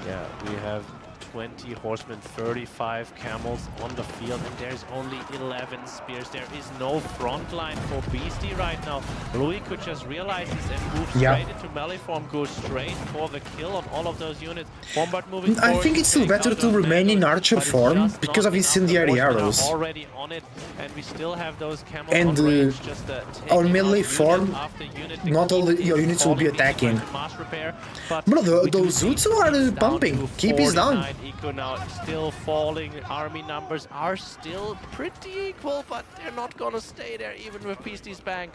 Yeah, we have 20 horsemen, 35 camels on the field, and there's only 11 spears. There is no front line for Beastie right now. Louis could just realize this and move straight into melee form, go straight for the kill on all of those units. Bombard moving I forward, think it's still take better out to those remain in mangoes, archer but it's form just because not of enough. The incendiary horsemen are arrows. already on it, and we still have those camels And on range, just taking on out melee unit form, after unit. The not all keep your is units will be falling, Beastie attacking. trying to mass repair, but Bro, we do those see Zutsu are down pumping. to Keep is down. 49 eco now, still falling. Army numbers are still pretty equal, but they're not gonna stay there even with Beastie's bank.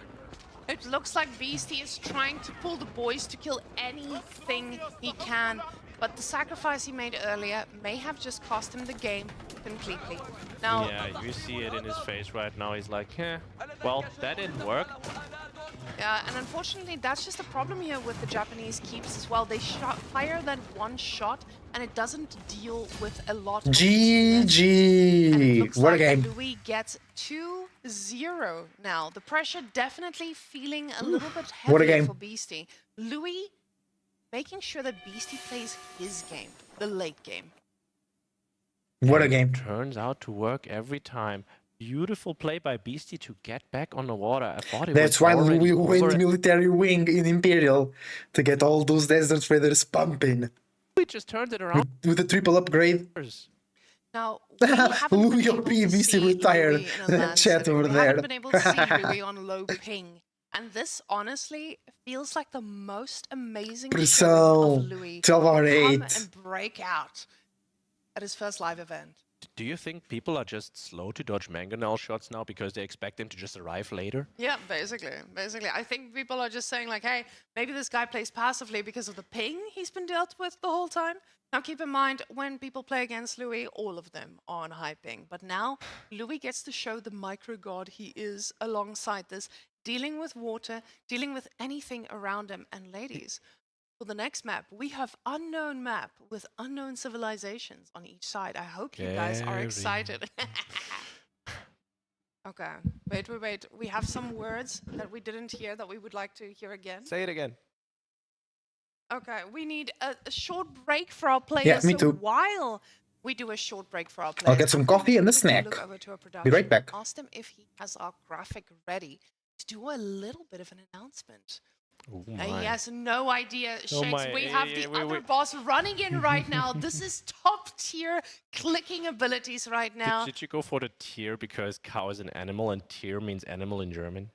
It looks like Beastie is trying to pull the boys to kill anything he can, but the sacrifice he made earlier may have just cost him the game completely. Now, Yeah, you see it in his face right now. He's like, well, that didn't work. yeah, and unfortunately, that's just a problem here with the Japanese keeps as well. They fire that one shot, and it doesn't deal with a lot of GG. What a game. Louis gets 2-0 now. The pressure definitely feeling a little bit What a heavier game. for Beastie. Louis making sure that Beastie plays his game, the late game. What a game. Turns out to work every time. Beautiful play by Beastie to get back on the water. I thought it That's was why already Louis over. went military wing in Imperial to get all those desert traders pumping Louis just turned it around. with a triple upgrade. Now, we haven't been Louis able OP to VC see retired. Louis in a land Chat setting. over We there. haven't been able to see Louis on low ping. And this, honestly, feels like the most amazing showing So, of Louis 12 hour come 8. and break out at his first live event. Do you think people are just slow to dodge mangonel shots now because they expect them to just arrive later? Yeah, basically. I think people are just saying like, hey, maybe this guy plays passively because of the ping he's been dealt with the whole time. Now keep in mind, when people play against Louis, all of them are on high ping. But now, Louis gets to show the micro god he is alongside this. dealing with water, dealing with anything around him. And ladies, for the next map, we have unknown map with unknown civilizations on each side. I hope you guys are excited. Okay, wait. We have some words that we didn't hear that we would like to hear again. Say it again. Okay, we need a short break for our players. me so too. While we do a short break for our players, I'll get some coffee and a snack. look over to our Be right production, back. asked him if he has our graphic ready to do a little bit of an announcement. Oh He has no idea, Oh Shakes. my, We have the other boss running in right now. This is top tier clicking abilities right now. Did you go for the tier because cow is an animal and tier means animal in German?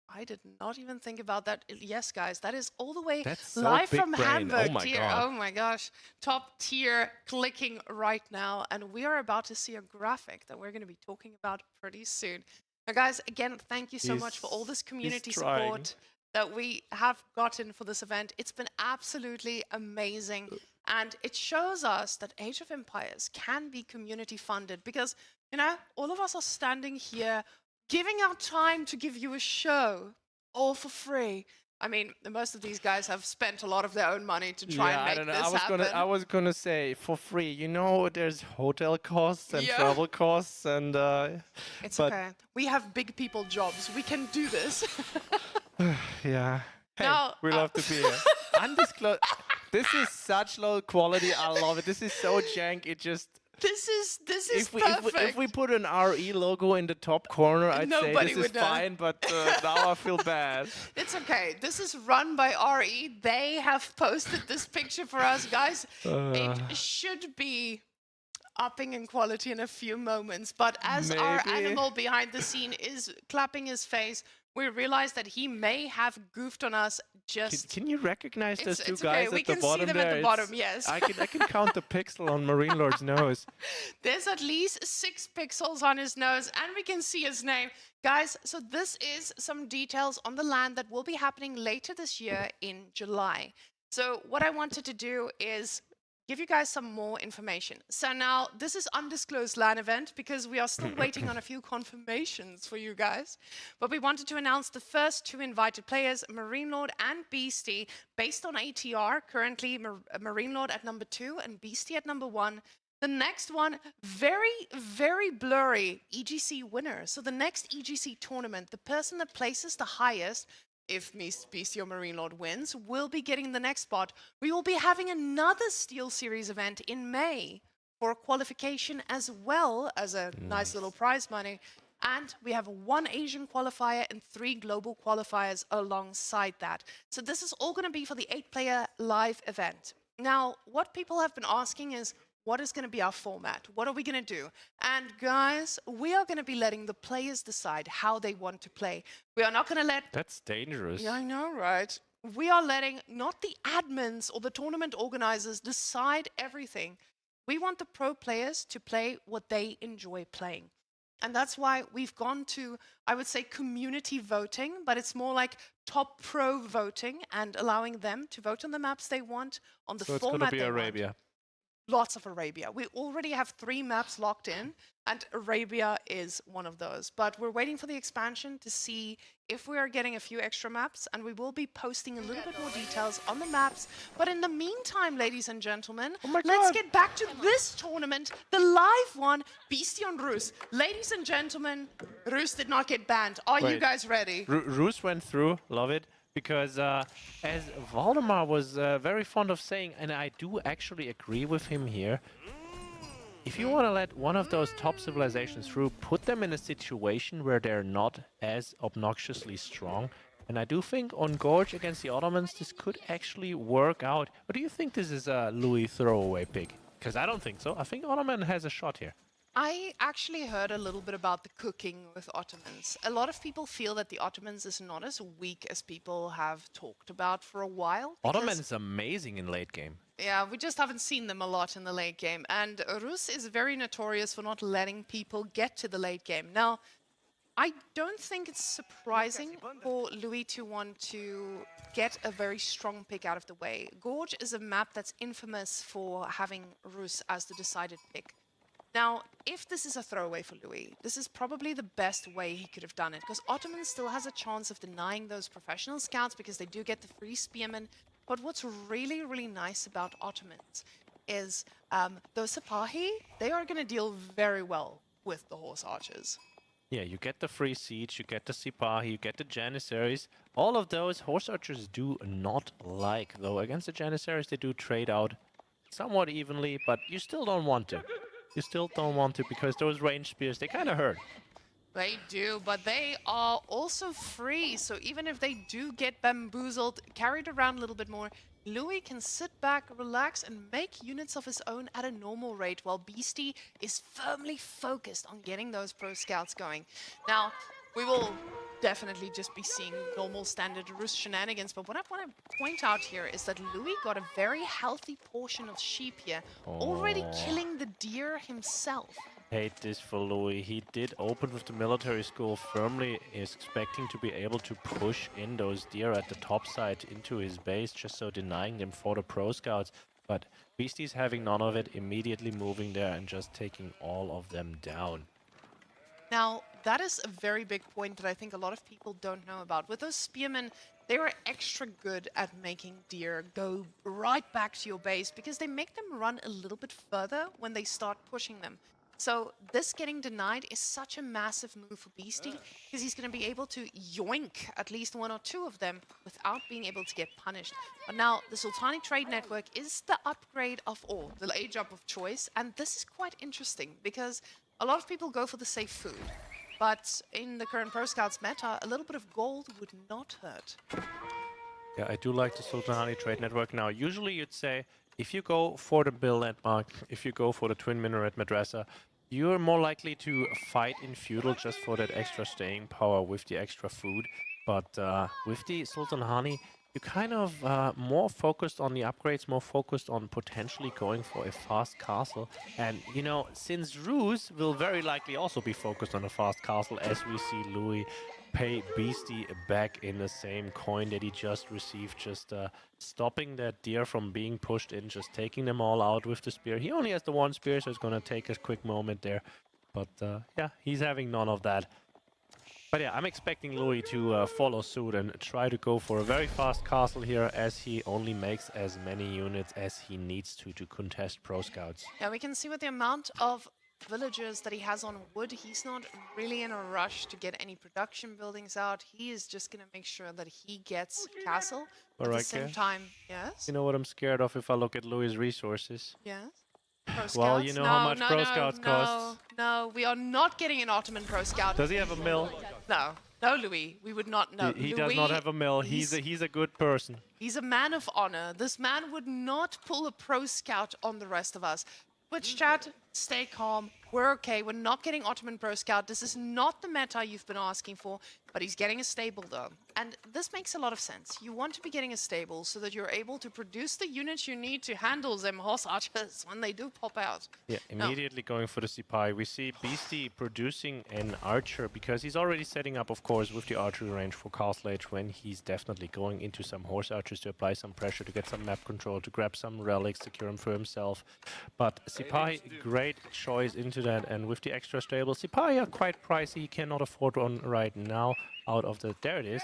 I did not even think about that. Yes, guys, that is all the way That's so live big from brain. Hamburg. Oh my tier. God. Oh my gosh. Top tier clicking right now. And we are about to see a graphic that we're going to be talking about pretty soon. Now, guys, again, thank you so much for all this community support that we have gotten for this event. It's been absolutely amazing. And it shows us that Age of Empires can be community funded because, you know, all of us are standing here giving our time to give you a show all for free. I mean, most of these guys have spent a lot of their own money to try and make this happen. I was gonna say for free. You know, there's hotel costs and travel costs and. It's okay. We have big people jobs. We can do this. Yeah. Hey, Now, we love to be here. Undisclosed. This is such low quality. I love it. This is so jank. It just. This is If we put an RE logo in the top corner, I'd say Nobody this would is know. fine. But now I feel bad. It's okay. This is run by RE. They have posted this picture for us, guys. It should be upping in quality in a few moments. But as our Maybe. animal behind the scene is clapping his face, we realize that he may have goofed on us just... Can you recognize those two it's guys okay. We at the can bottom see them there? at the bottom, yes. I can count the pixel on Marine Lord's nose. There's at least 6 pixels on his nose, and we can see his name. Guys, so this is some details on the LAN that will be happening later this year in July. So what I wanted to do is give you guys some more information. So now, this is undisclosed LAN event because we are still waiting on a few confirmations for you guys. But we wanted to announce the first 2 invited players, Marine Lord and Beastie, based on ATR. Currently, Marine Lord at number 2 and Beastie at number 1. The next one, very, very blurry EGC winner. So the next EGC tournament, the person that places the highest, if Beastie or Marine Lord wins, will be getting the next spot. We will be having another Steel Series event in May for qualification as well as a nice little prize money. And we have 1 Asian qualifier and 3 global qualifiers alongside that. So this is all going to be for the 8-player live event. Now, what people have been asking is, what is going to be our format? What are we going to do? And guys, we are going to be letting the players decide how they want to play. We are not going to let... That's dangerous. Yeah, I know, right? We are letting not the admins or the tournament organizers decide everything. We want the pro players to play what they enjoy playing. And that's why we've gone to, I would say, community voting, but it's more like top pro voting and allowing them to vote on the maps they want, on the So it's format gonna be they Arabia. want. Lots of Arabia. We already have 3 maps locked in, and Arabia is one of those. But we're waiting for the expansion to see if we are getting a few extra maps, and we will be posting a little bit more details on the maps. But in the meantime, ladies and gentlemen, let's get back to this tournament, the live one, Beastie on Roos. Ladies and gentlemen, Roos did not get banned. Are you Wait. guys ready? Roos went through, love it, because as Valdemar was very fond of saying, and I do actually agree with him here, if you want to let one of those top civilizations through, put them in a situation where they're not as obnoxiously strong. And I do think on Gorge against the Ottomans, this could actually work out. Or do you think this is a Louis throwaway pick? Because I don't think so. I think Ottoman has a shot here. I actually heard a little bit about the cooking with Ottomans. A lot of people feel that the Ottomans is not as weak as people have talked about for a while. Ottoman is amazing in late game. Yeah, we just haven't seen them a lot in the late game. And Rus is very notorious for not letting people get to the late game. Now, I don't think it's surprising for Louis to want to get a very strong pick out of the way. Gorge is a map that's infamous for having Rus as the decided pick. Now, if this is a throwaway for Louis, this is probably the best way he could have done it, because Ottoman still has a chance of denying those professional scouts because they do get the free spearmen. But what's really, really nice about Ottomans is those Sipahi, they are going to deal very well with the horse archers. Yeah, you get the free siege, you get the Sipahi, you get the Janissaries. All of those horse archers do not like, though. Against the Janissaries, they do trade out somewhat evenly, but you still don't want to. You still don't want to, because those range spears, they kind of hurt. They do, but they are also free. So even if they do get bamboozled, carried around a little bit more, Louis can sit back, relax, and make units of his own at a normal rate, while Beastie is firmly focused on getting those pro scouts going. Now, we will definitely just be seeing normal standard Rus shenanigans, but what I want to point out here is that Louis got a very healthy portion of sheep here, already killing the deer himself. Hate this for Louis. He did open with the military school firmly, is expecting to be able to push in those deer at the top side into his base, just so denying them for the pro scouts. But Beastie's having none of it, immediately moving there and just taking all of them down. Now, that is a very big point that I think a lot of people don't know about. With those spearmen, they are extra good at making deer go right back to your base, because they make them run a little bit further when they start pushing them. So this getting denied is such a massive move for Beastie, because he's going to be able to yoink at least one or two of them without being able to get punished. But now the Sultani Trade Network is the upgrade of all, the age up of choice, and this is quite interesting because a lot of people go for the safe food. But in the current Pro Scouts meta, a little bit of gold would not hurt. Yeah, I do like the Sultanani Trade Network. Now, usually you'd say, if you go for the Bill Landmark, if you go for the Twin Minaret Madrasa, you're more likely to fight in feudal just for that extra staying power with the extra food. But with the Sultanani, you're kind of more focused on the upgrades, more focused on potentially going for a fast castle. And, you know, since Ruse will very likely also be focused on a fast castle, as we see Louis pay Beastie back in the same coin that he just received, just stopping that deer from being pushed in, just taking them all out with the spear. He only has the one spear, so it's going to take a quick moment there. But yeah, he's having none of that. But yeah, I'm expecting Louis to follow suit and try to go for a very fast castle here, as he only makes as many units as he needs to contest Pro Scouts. Yeah, we can see with the amount of villagers that he has on wood, he's not really in a rush to get any production buildings out. He is just going to make sure that he gets castle. At the same time, yes? You know what I'm scared of if I look at Louis' resources? Yes? Pro Well, Scouts? you know how much Pro Scouts costs. No, we are not getting an Ottoman Pro Scout. Does he have a mill? No. No, Louis. We would not know. He does not have a mill. He's a good person. He's a man of honor. This man would not pull a Pro Scout on the rest of us. Twitch chat, stay calm. We're okay. We're not getting Ottoman Pro Scout. This is not the meta you've been asking for, but he's getting a stable though. And this makes a lot of sense. You want to be getting a stable so that you're able to produce the units you need to handle them horse archers when they do pop out. Yeah, immediately going for the Sipai. We see Beastie producing an archer because he's already setting up, of course, with the archery range for Castle Age, when he's definitely going into some horse archers to apply some pressure, to get some map control, to grab some relics, secure him for himself. But Sipai, great choice into that, and with the extra stable, Sipai are quite pricey. He cannot afford one right now. Out of the, there it is,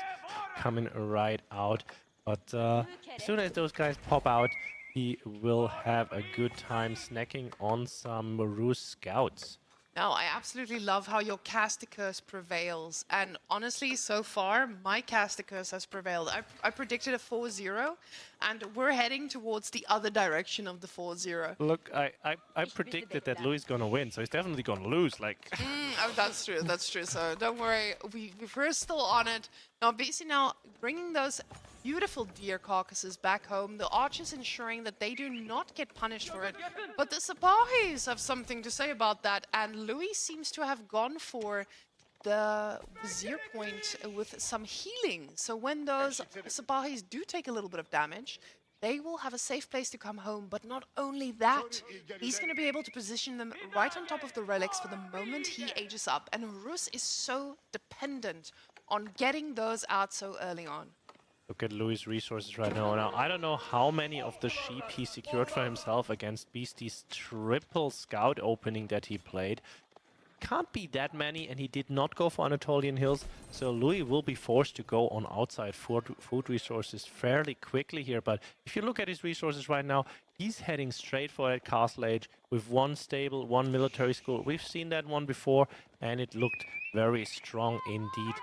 coming right out. But as soon as those guys pop out, he will have a good time snacking on some Ruse scouts. No, I absolutely love how your caster curse prevails. And honestly, so far, my caster curse has prevailed. I predicted a 4-0, and we're heading towards the other direction of the 4-0. Look, I predicted that Louis is going to win, so he's definitely going to lose. Like, oh, that's true, that's true. So don't worry, we're still on it. Now, basically now, bringing those beautiful deer carcasses back home, the archers ensuring that they do not get punished for it. But the Sipahis have something to say about that, and Louis seems to have gone for the Vizier point with some healing. So when those Sipahis do take a little bit of damage, they will have a safe place to come home. But not only that, he's going to be able to position them right on top of the relics for the moment he ages up. And Rus is so dependent on getting those out so early on. Look at Louis' resources right now. Now, I don't know how many of the sheep he secured for himself against Beastie's triple scout opening that he played. Can't be that many, and he did not go for Anatolian Hills, so Louis will be forced to go on outside food resources fairly quickly here. But if you look at his resources right now, he's heading straight for that Castle Age with one stable, one military school. We've seen that one before, and it looked very strong indeed.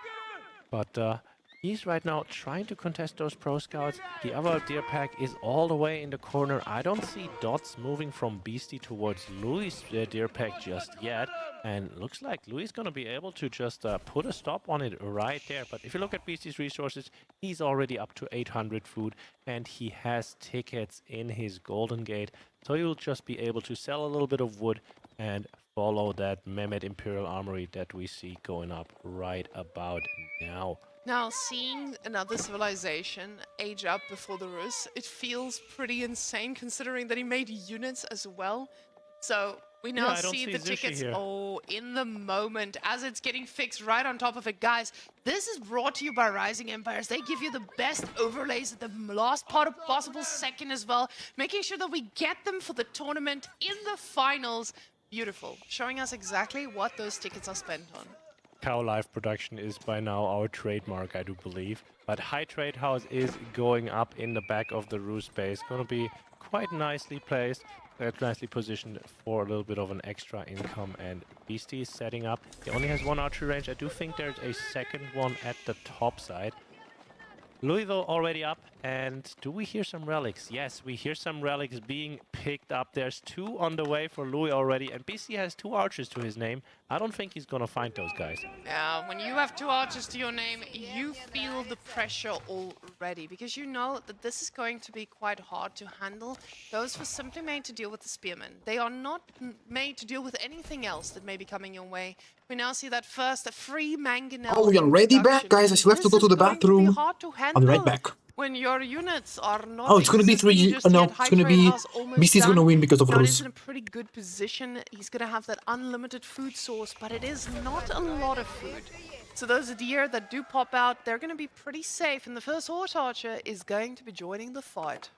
But he's right now trying to contest those pro scouts. The other deer pack is all the way in the corner. I don't see dots moving from Beastie towards Louis' deer pack just yet. And looks like Louis is going to be able to just put a stop on it right there. But if you look at Beastie's resources, he's already up to 800 food. And he has tickets in his Golden Gate. So he will just be able to sell a little bit of wood and follow that Mehmet Imperial Armory that we see going up right about now. Now, seeing another civilization age up before the Rus, it feels pretty insane considering that he made units as well. So we now see the tickets in the moment as it's getting fixed right on top of it. Guys, this is brought to you by Rising Empires. They give you the best overlays at the last part of possible second as well, making sure that we get them for the tournament in the finals. Beautiful. Showing us exactly what those tickets are spent on. Cow live production is by now our trademark, I do believe. But High Trade House is going up in the back of the Rus base. Going to be quite nicely placed, nicely positioned for a little bit of an extra income. And Beastie is setting up. He only has one archery range. I do think there's a second one at the top side. Louis though already up, and do we hear some relics? Yes, we hear some relics being picked up. There's two on the way for Louis already, and BC has 2 archers to his name. I don't think he's gonna find those guys. Yeah, when you have 2 archers to your name, you feel the pressure already, because you know that this is going to be quite hard to handle. Those were simply made to deal with the spearmen. They are not made to deal with anything else that may be coming your way. We now see that first free mangonel. Oh, we are already back, guys. I still have to go to the bathroom. I'll be right back. When your units are not. Oh, it's gonna be 3. No, it's gonna be. BC's gonna win because of Rus. He's in a pretty good position. He's gonna have that unlimited food source, but it is not a lot of food. So those deer that do pop out, they're gonna be pretty safe. And the first horse archer is going to be joining the fight.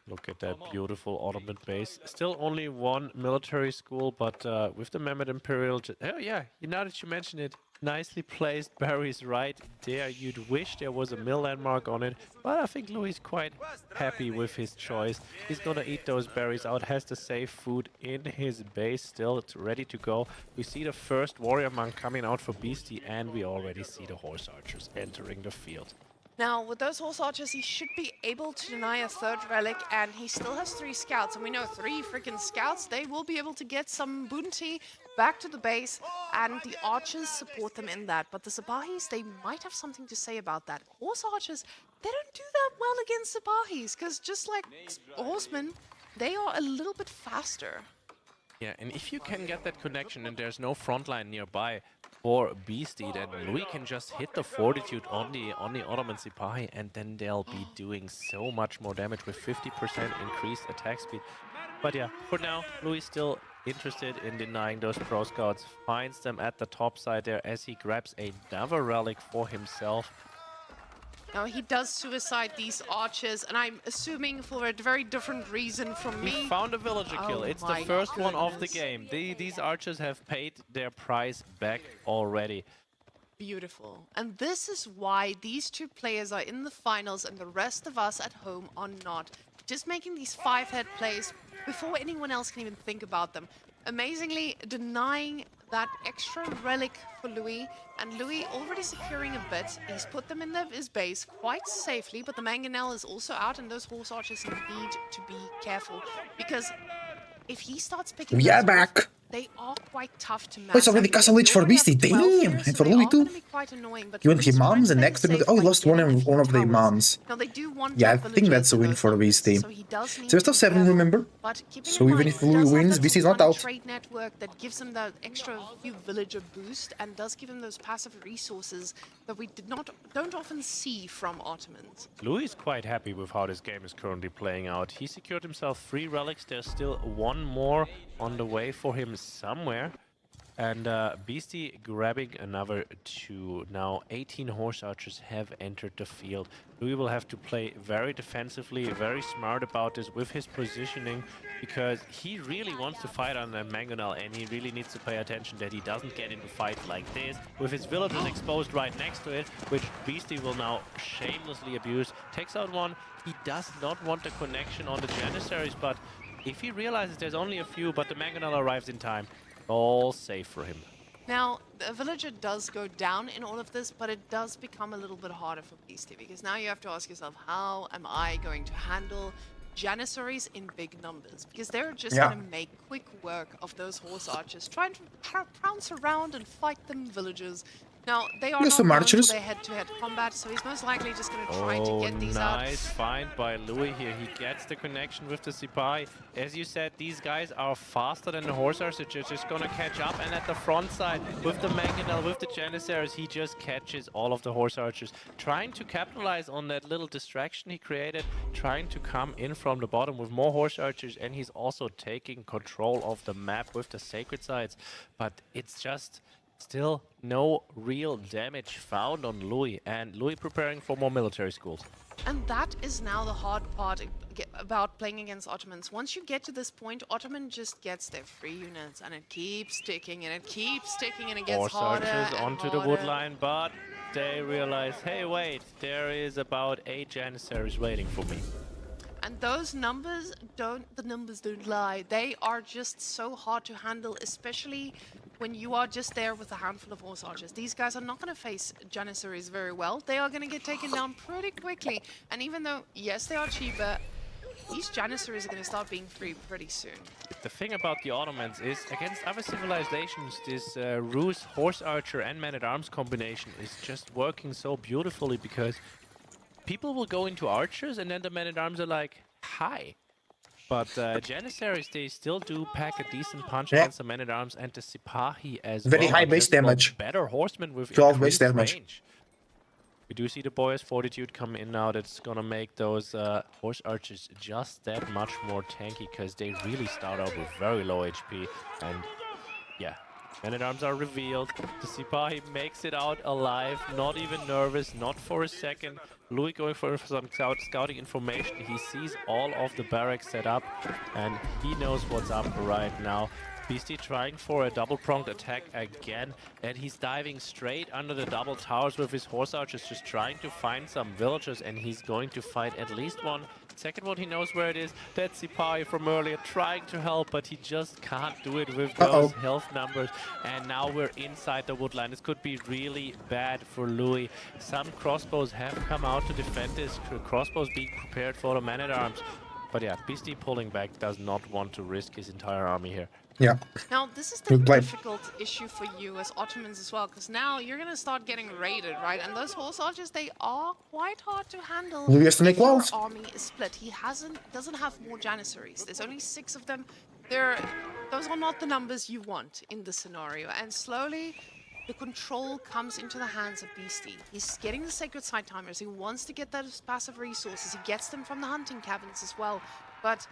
Look at that beautiful Ottoman base. Still only 1 military school, but with the Mehmet Imperial... Oh yeah, now that you mention it, nicely placed berries right there. You'd wish there was a mill landmark on it, but I think Louis is quite happy with his choice. He's gonna eat those berries out, has the safe food in his base still. It's ready to go. We see the first warrior monk coming out for Beastie, and we already see the horse archers entering the field. Now, with those horse archers, he should be able to deny a 3rd relic, and he still has 3 scouts. And we know 3 freaking scouts, they will be able to get some bounty back to the base, and the archers support them in that. But the Sipahis, they might have something to say about that. Horse archers, they don't do that well against Sipahis, because just like horsemen, they are a little bit faster. Yeah, and if you can get that connection and there's no front line nearby for Beastie, then Louis can just hit the fortitude on the Ottoman Sipahi, and then they'll be doing so much more damage with 50% increased attack speed. But yeah, for now, Louis still interested in denying those pro scouts, finds them at the top side there as he grabs another relic for himself. Now, he does suicide these archers, and I'm assuming for a very different reason from me. He found a villager kill. It's the first one of the game. These archers have paid their price back already. Beautiful. And this is why these 2 players are in the finals and the rest of us at home are not. Just making these 5-head plays before anyone else can even think about them. Amazingly, denying that extra relic for Louis, and Louis already securing a bit. He's put them in his base quite safely, but the mangonel is also out, and those horse archers need to be careful, because if he starts picking We are back. they are quite tough to match. Oh, it's already Castle Age for Beastie. Damn! And for Louis too. He went imams and next to... Oh, he lost one of the imams. Yeah, I think that's a win for Beastie. So we're still 7, remember? So even if Louis wins, Beastie's not out. Trade network that gives him that extra few villager boost and does give him those passive resources that we don't often see from Ottomans. Louis is quite happy with how this game is currently playing out. He secured himself 3 relics. There's still 1 more on the way for him somewhere. And Beastie grabbing another 2. Now 18 horse archers have entered the field. Louis will have to play very defensively, very smart about this with his positioning, because he really wants to fight on the Mangonel, and he really needs to pay attention that he doesn't get into fights like this, with his villagers exposed right next to it, which Beastie will now shamelessly abuse. Takes out one. He does not want the connection on the Janissaries, but if he realizes there's only a few, but the Mangonel arrives in time, all safe for him. Now, the villager does go down in all of this, but it does become a little bit harder for Beastie, because now you have to ask yourself, how am I going to handle Janissaries in big numbers? Because they're just going to make quick work of those horse archers, trying to pounce around and fight them villagers. Now, they are not known for their head-to-head combat, so he's most likely just going to try to get these out. Nice find by Louis here. He gets the connection with the Sipai. As you said, these guys are faster than the horse archers. They're just going to catch up. And at the front side, with the Mangonel, with the Janissaries, he just catches all of the horse archers. Trying to capitalize on that little distraction he created. Trying to come in from the bottom with more horse archers. And he's also taking control of the map with the sacred sites. But it's just... still no real damage found on Louis, and Louis preparing for more military schools. And that is now the hard part about playing against Ottomans. Once you get to this point, Ottoman just gets their free units, and it keeps ticking, and it keeps ticking, and it gets harder archers and onto harder. the wood line, but they realize, hey, wait, there is about 8 Janissaries waiting for me. And those numbers don't lie. They are just so hard to handle, especially when you are just there with a handful of horse archers. These guys are not going to face Janissaries very well. They are going to get taken down pretty quickly. And even though, yes, they are cheaper, these Janissaries are going to start being free pretty soon. The thing about the Ottomans is, against other civilizations, this Rus horse archer and man-at-arms combination is just working so beautifully, because people will go into archers and then the men-at-arms are like, hi. But Janissaries, they still do pack a decent punch against the men-at-arms, and the Sipahi as well. Very high base damage. Better horsemen with 12 base damage. Range. We do see the Boyar's Fortitude come in now. That's gonna make those horse archers just that much more tanky, because they really start out with very low HP. And yeah, men-at-arms are revealed. The Sipahi makes it out alive, not even nervous, not for a second. Louis going for some scouting information. He sees all of the barracks set up, and he knows what's up right now. Beastie trying for a double-pronged attack again, and he's diving straight under the double towers with his horse archers, just trying to find some villagers, and he's going to fight at least one. Second one, he knows where it is. That's Sipai from earlier, trying to help, but he just can't do it with those health numbers. And now we're inside the woodline. This could be really bad for Louis. Some crossbows have come out to defend this. Crossbows being prepared for the man-at-arms. But yeah, Beastie pulling back, does not want to risk his entire army here. Yeah. Now, this is the difficult issue for you as Ottomans as well, because now you're going to start getting raided, right? And those horse archers, they are quite hard to handle. Louis has to make walls. Your army is split. He doesn't have more Janissaries. There's only 6 of them. Those are not the numbers you want in this scenario. And slowly, the control comes into the hands of Beastie. He's getting the sacred side timers. He wants to get those passive resources. He gets them from the hunting cabins as well. But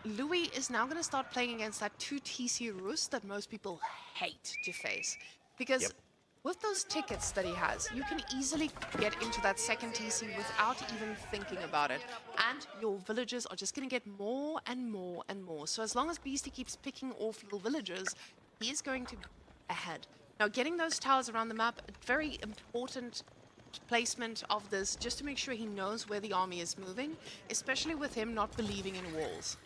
Louis is now going to start playing against that 2 TC Rus that most people hate to face. Because with those tickets that he has, you can easily get into that second TC without even thinking about it. And your villagers are just going to get more and more and more. So as long as Beastie keeps picking off little villagers, he is going to be ahead. Now, getting those towers around the map, a very important placement of this, just to make sure he knows where the army is moving, especially with him not believing in walls.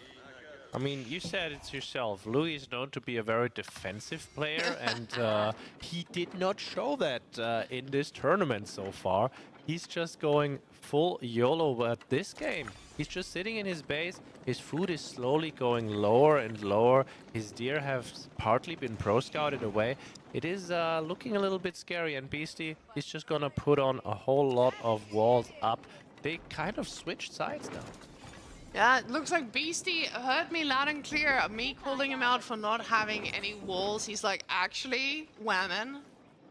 I mean, you said it yourself. Louis is known to be a very defensive player, and he did not show that in this tournament so far. He's just going full YOLO, but this game, he's just sitting in his base. His food is slowly going lower and lower. His deer have partly been pro-scouted away. It is looking a little bit scary, and Beastie is just gonna put on a whole lot of walls up. They kind of switched sides now. Yeah, it looks like Beastie heard me loud and clear. Me calling him out for not having any walls. He's like, actually, women,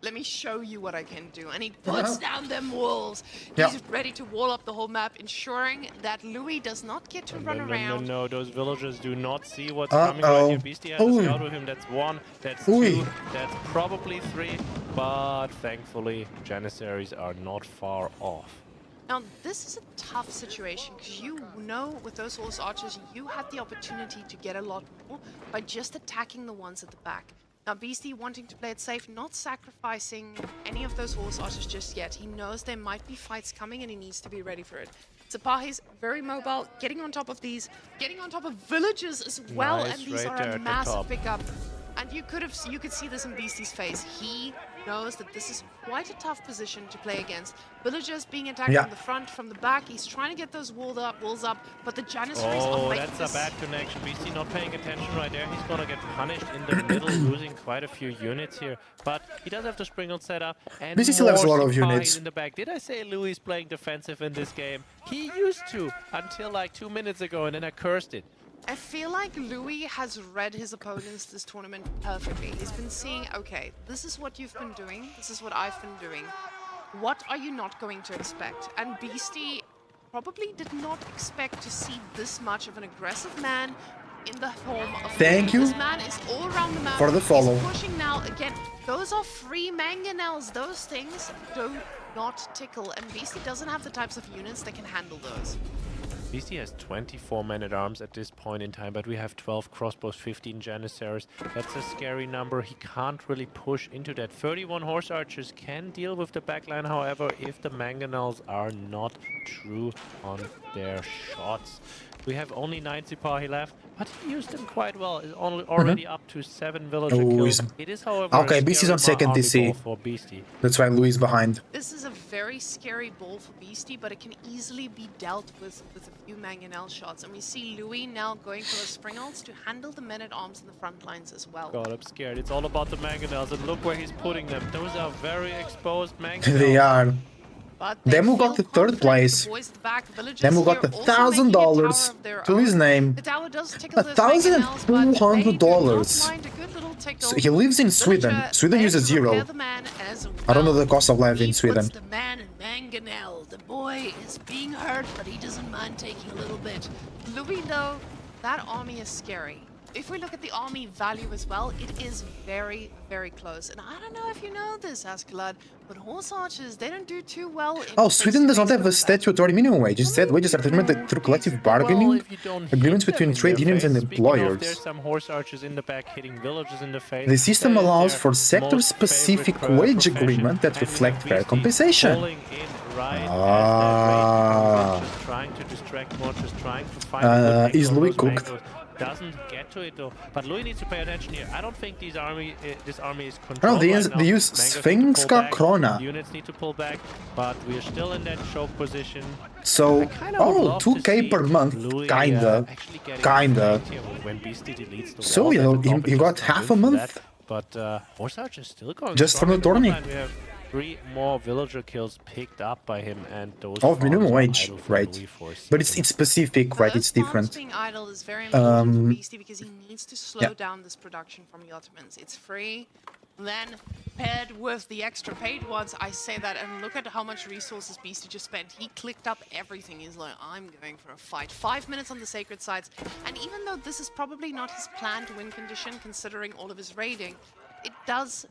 let me show you what I can do. And he puts down them walls. Yeah. He's ready to wall up the whole map, ensuring that Louis does not get to run around. No, those villagers do not see what's coming right here. Beastie has a scout with him. That's 1, that's 2, that's probably 3. But thankfully, Janissaries are not far off. Now, this is a tough situation because you know with those horse archers, you had the opportunity to get a lot more by just attacking the ones at the back. Now, Beastie wanting to play it safe, not sacrificing any of those horse archers just yet. He knows there might be fights coming and he needs to be ready for it. Zapahi's very mobile, getting on top of these, getting on top of villages as well, Nice, and these right are there a at the massive top. pickup. And you could see this in Beastie's face. He knows that this is quite a tough position to play against. Villagers being attacked from the front, from the back. He's trying to get those walls up, but the Janissaries are making That's this... a bad connection. Beastie not paying attention right there. He's gonna get punished in the middle, losing quite a few units here. But he does have the Springle set up, and Beastie still has a lot of Sipahis units. in the back. Did I say Louis is playing defensive in this game? He used to until like 2 minutes ago, and then I cursed it. I feel like Louis has read his opponents this tournament perfectly. He's been seeing, okay, this is what you've been doing, this is what I've been doing. What are you not going to expect? And Beastie probably did not expect to see this much of an aggressive man in the home of Thank you This man is all around the map. for the follow. He's pushing now. Again, those are free mangonels. Those things do not tickle. And Beastie doesn't have the types of units that can handle those. Beastie has 24 men-at-arms at this point in time, but we have 12 crossbows, 15 Janissaries. That's a scary number. He can't really push into that. 31 horse archers can deal with the backline, however, if the mangonels are not true on their shots. We have only 9 Sipahi left, but he used them quite well. It's already up to 7 villager kills. It is, however, okay, a Beastie's on scary second army DC. ball for Beastie. That's why Louis is behind. This is a very scary ball for Beastie, but it can easily be dealt with a few mangonel shots. And we see Louis now going for the springles to handle the men-at-arms in the front lines as well. God, I'm scared. It's all about the mangonels, and look where he's putting them. Those are very exposed mangonels. They are. But Demu got the third place. Demu got the $1,000 to his name. $1,200. So he lives in Sweden. Sweden uses zero. I don't know the cost of life in Sweden. The man in mangonel. The boy is being hurt, but he doesn't mind taking a little bit. Louis, though, that army is scary. If we look at the army value as well, it is very, very close. And I don't know if you know this, Askeladd, but horse archers, they don't do too well in Oh, Sweden does not have a statutory minimum wage. Instead, wages are determined through collective bargaining agreements between trade unions and employers. There's some horse archers in the back hitting villagers in the face. The system allows for sector-specific wage agreement that reflect fair compensation. Trying to distract more, just trying to find is Louis cooked? Doesn't get to it though, but Louis needs to pay attention here. I don't think this army is Oh, controlled they right now. use Svenska krona. Units need to pull back, but we're still in that choke position. So, oh, 2k per month, kinda. When Beastie deletes the So, walls, you know, I think you got half a month? But Horse Archer is still going Just strong from the in tourney. front line. We have 3 more villager kills picked up by him, and those Of minimum farms are wage, idle for right? Louis for But it's specific, right? It's different. being idle is very important for Beastie because he needs to slow yeah. down this production from the Ottomans. It's free. Then paired with the extra paid ones, I say that, and look at how much resources Beastie just spent. He clicked up everything. He's like, I'm going for a fight. 5 minutes on the sacred sites. And even though this is probably not his planned win condition, considering all of his raiding, it does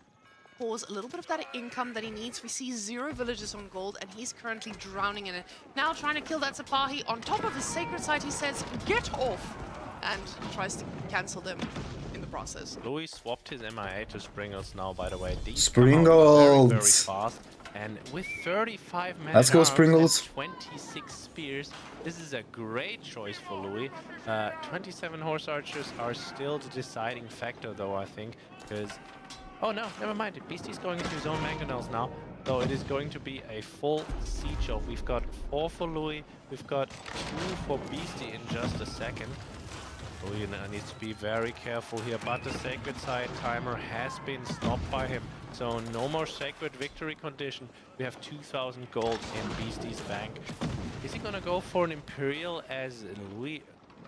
cause a little bit of that income that he needs. We see 0 villages on gold, and he's currently drowning in it. Now trying to kill that Sipahi. On top of his sacred site, he says, get off! And tries to cancel them in the process. Louis swapped his MIA to Springles now, by the way. These Springles! very fast. And with 35 men Let's go, at arms Springles. and 26 spears, this is a great choice for Louis. 27 horse archers are still the deciding factor, though, I think, because... Oh no, never mind. Beastie's going into his own mangonels now. So it is going to be a full siege off. We've got 4 for Louis. We've got 2 for Beastie in just a second. Louis needs to be very careful here, but the sacred side timer has been stopped by him. So no more sacred victory condition. We have 2,000 gold in Beastie's bank. Is he gonna go for an Imperial as Louis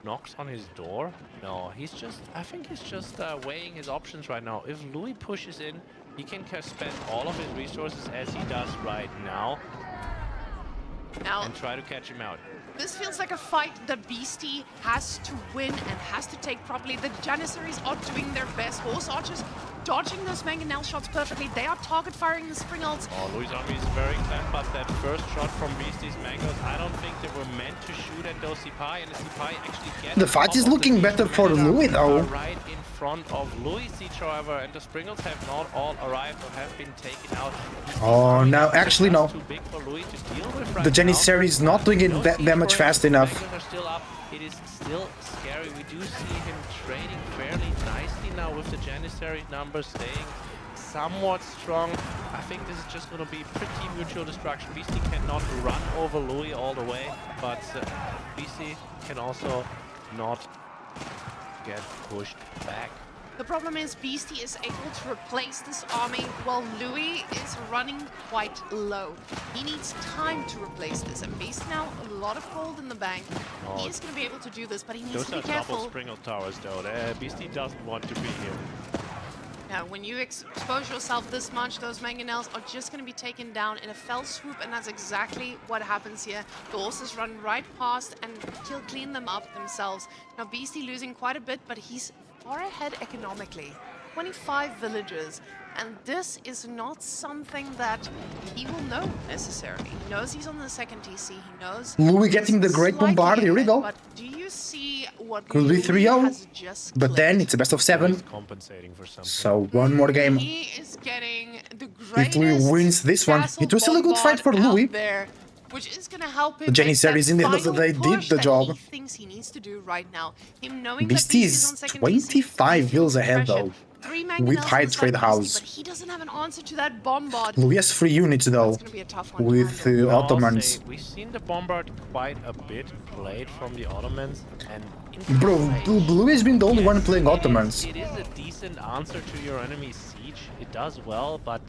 knocks on his door? No, he's just, I think he's just weighing his options right now. If Louis pushes in, he can spend all of his resources as he does right now and try to catch him out. This feels like a fight that Beastie has to win and has to take properly. The Janissaries are doing their best. Horse Archers dodging those mangonel shots perfectly. They are target firing the spring ults. Oh, Louis' army is very clever, but that first shot from Beastie's mangoes, I don't think they were meant to shoot at those Sipai, and the Sipai actually get The fight is looking better for Louis though. right in front of Louis' siege, however, and the springles have not all arrived or have been taken out. Oh, no, actually no. Too big for Louis to deal with right The now. Janissary is not doing it that damage fast enough. Mangoes are still up. It is still scary. We do see him trading fairly nicely now with the Janissary numbers staying somewhat strong. I think this is just going to be pretty mutual destruction. Beastie cannot run over Louis all the way, but Beastie can also not get pushed back. The problem is Beastie is able to replace this army while Louis is running quite low. He needs time to replace this, and Beastie now a lot of gold in the bank. He is going to be able to do this, but he needs Those to are be double careful. springle towers though. Beastie doesn't want to be here. Now, when you expose yourself this much, those mangonels are just going to be taken down in a fell swoop, and that's exactly what happens here. The horses run right past and clean them up themselves. Now, Beastie losing quite a bit, but he's far ahead economically. 25 villages, and this is not something that he will know necessarily. He knows he's on the second TC, he knows... Louis getting the Great Bombard, here we go. But do you see what Could be Louis 3-0, has just but then it's a best of 7. Compensating for something. So one more game. He is getting the If Louis wins this one, it was still a good fight for Louis. there, which is going to help him. The Janissaries in the end of the day did the job. He thinks he needs to do right now. Him knowing Beastie that Beastie's on is second 25 vills ahead though, with high trade house. but he doesn't have an answer to that bombard. Louis has 3 units though, with Ottomans. We've seen the bombard quite a bit played from the Ottomans, and Bro, Louis has been the only one playing Ottomans. it is a decent answer to your enemy's siege. It does well, but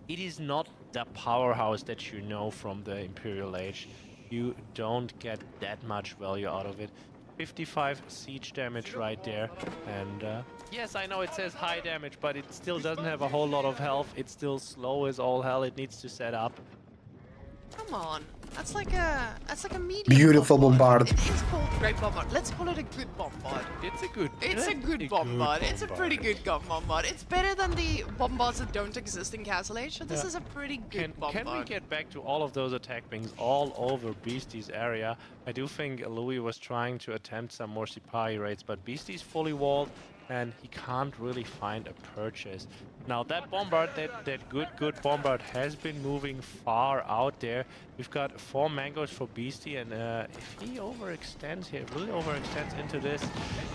it is not the powerhouse that you know from the Imperial Age. You don't get that much value out of it. 55 siege damage right there, and yes, I know it says high damage, but it still doesn't have a whole lot of health. It's still slow as all hell. It needs to set up. Come on, that's like a medium. Beautiful bombard. It is called Great Bombard. Let's call it a good bombard. It's a good. It's a good bombard. It's a pretty good bombard. It's better than the bombards that don't exist in Castle Age. So this is a pretty good bombard. Can we get back to all of those attack wings all over Beastie's area? I do think Louis was trying to attempt some more Sipahi raids, but Beastie's fully walled and he can't really find a purchase. Now that bombard, that good bombard has been moving far out there. We've got 4 mangoes for Beastie, and if he overextends here, really overextends into this,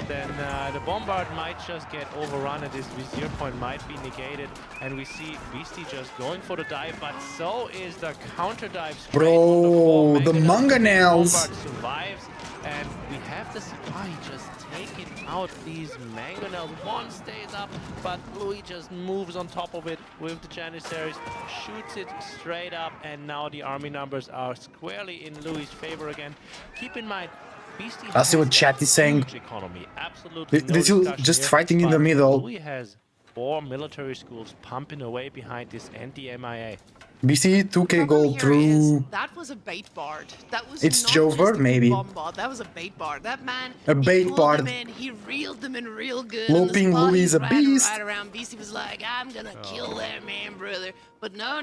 then the bombard might just get overrun and his vizier point might be negated. And we see Beastie just going for the dive, but so is the counter dive. Bro, the mangonels. Bombard survives, and we have the Sipahi just taking out these mangonels. One stays up, but Louis just moves on top of it with the Janissaries, shoots it straight up, and now the army numbers are squarely in Louis' favor again. Keep in mind, Beastie I see what chat is saying. economy. Absolutely no This is discussion just here, fighting in the but middle. Louis has 4 military schools pumping away behind this anti-MIA. BC 2k gold through. That was a bait bard. That was It's not Jover, just a good maybe. bombard. That was a bait bard. That man, A bait he pulled bard. them in, he reeled them in real good. Loping and the Louis is a Sipahi beast. Right around Beastie was like, I'm gonna kill that man, brother. But no.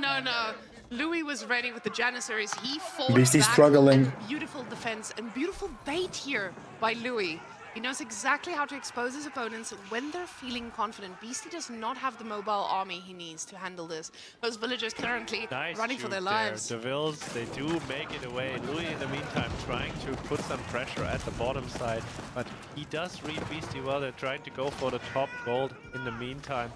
Louis was ready with the Janissaries. He fought Beastie back, struggling. and beautiful defense and beautiful bait here by Louis. He knows exactly how to expose his opponents when they're feeling confident. Beastie does not have the mobile army he needs to handle this. Those villagers currently Nice running for their shoot lives. there. The Vills, they do make it away. Louis, in the meantime, trying to put some pressure at the bottom side, but he does read Beastie well. They're trying to go for the top gold in the meantime.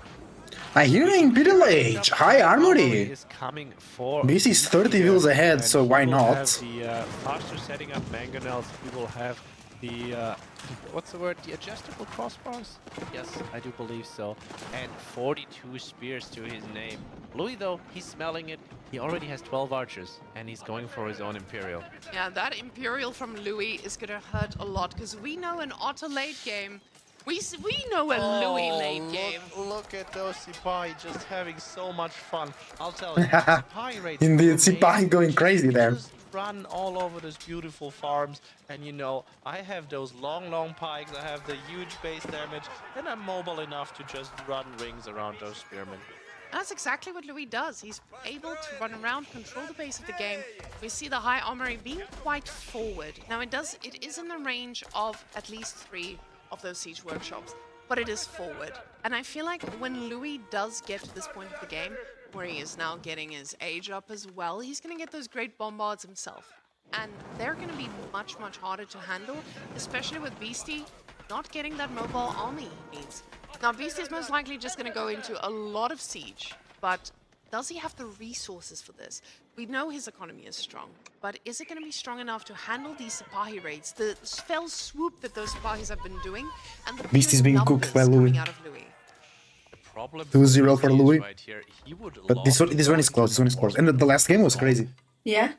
I hear Imperial Age, high armory. Is coming for BC's 30 here, vills ahead, and so he why will not? have the faster setting up mangonels. He will have the what's the word? The adjustable crossbars? Yes, I do believe so. And 42 spears to his name. Louis, though, he's smelling it. He already has 12 archers, and he's going for his own Imperial. Yeah, that Imperial from Louis is gonna hurt a lot, because we know an Otto late game. We know a Louis late game. Look Look at those Sipahi just having so much fun. I'll tell you, Sipahi rates Indeed, amazing. Sipahi going crazy You there. just run all over those beautiful farms, and you know, I have those long pikes, I have the huge base damage, and I'm mobile enough to just run rings around those spearmen. That's exactly what Louis does. He's able to run around, control the base of the game. We see the high armory being quite forward. Now it is in the range of at least 3 of those siege workshops, but it is forward. And I feel like when Louis does get to this point of the game, where he is now getting his age up as well, he's going to get those great bombards himself. And they're going to be much, much harder to handle, especially with Beastie not getting that mobile army he needs. Now, Beastie is most likely just going to go into a lot of siege, but does he have the resources for this? We know his economy is strong, but is it going to be strong enough to handle these Sipahi raids, the fell swoop that those Sipahis have been doing, and the Beastie's being cooked by Louis. out of Louis? 2-0 for Louis. Right here, he would But this one is close. This one is close. And the last game was crazy. Yeah.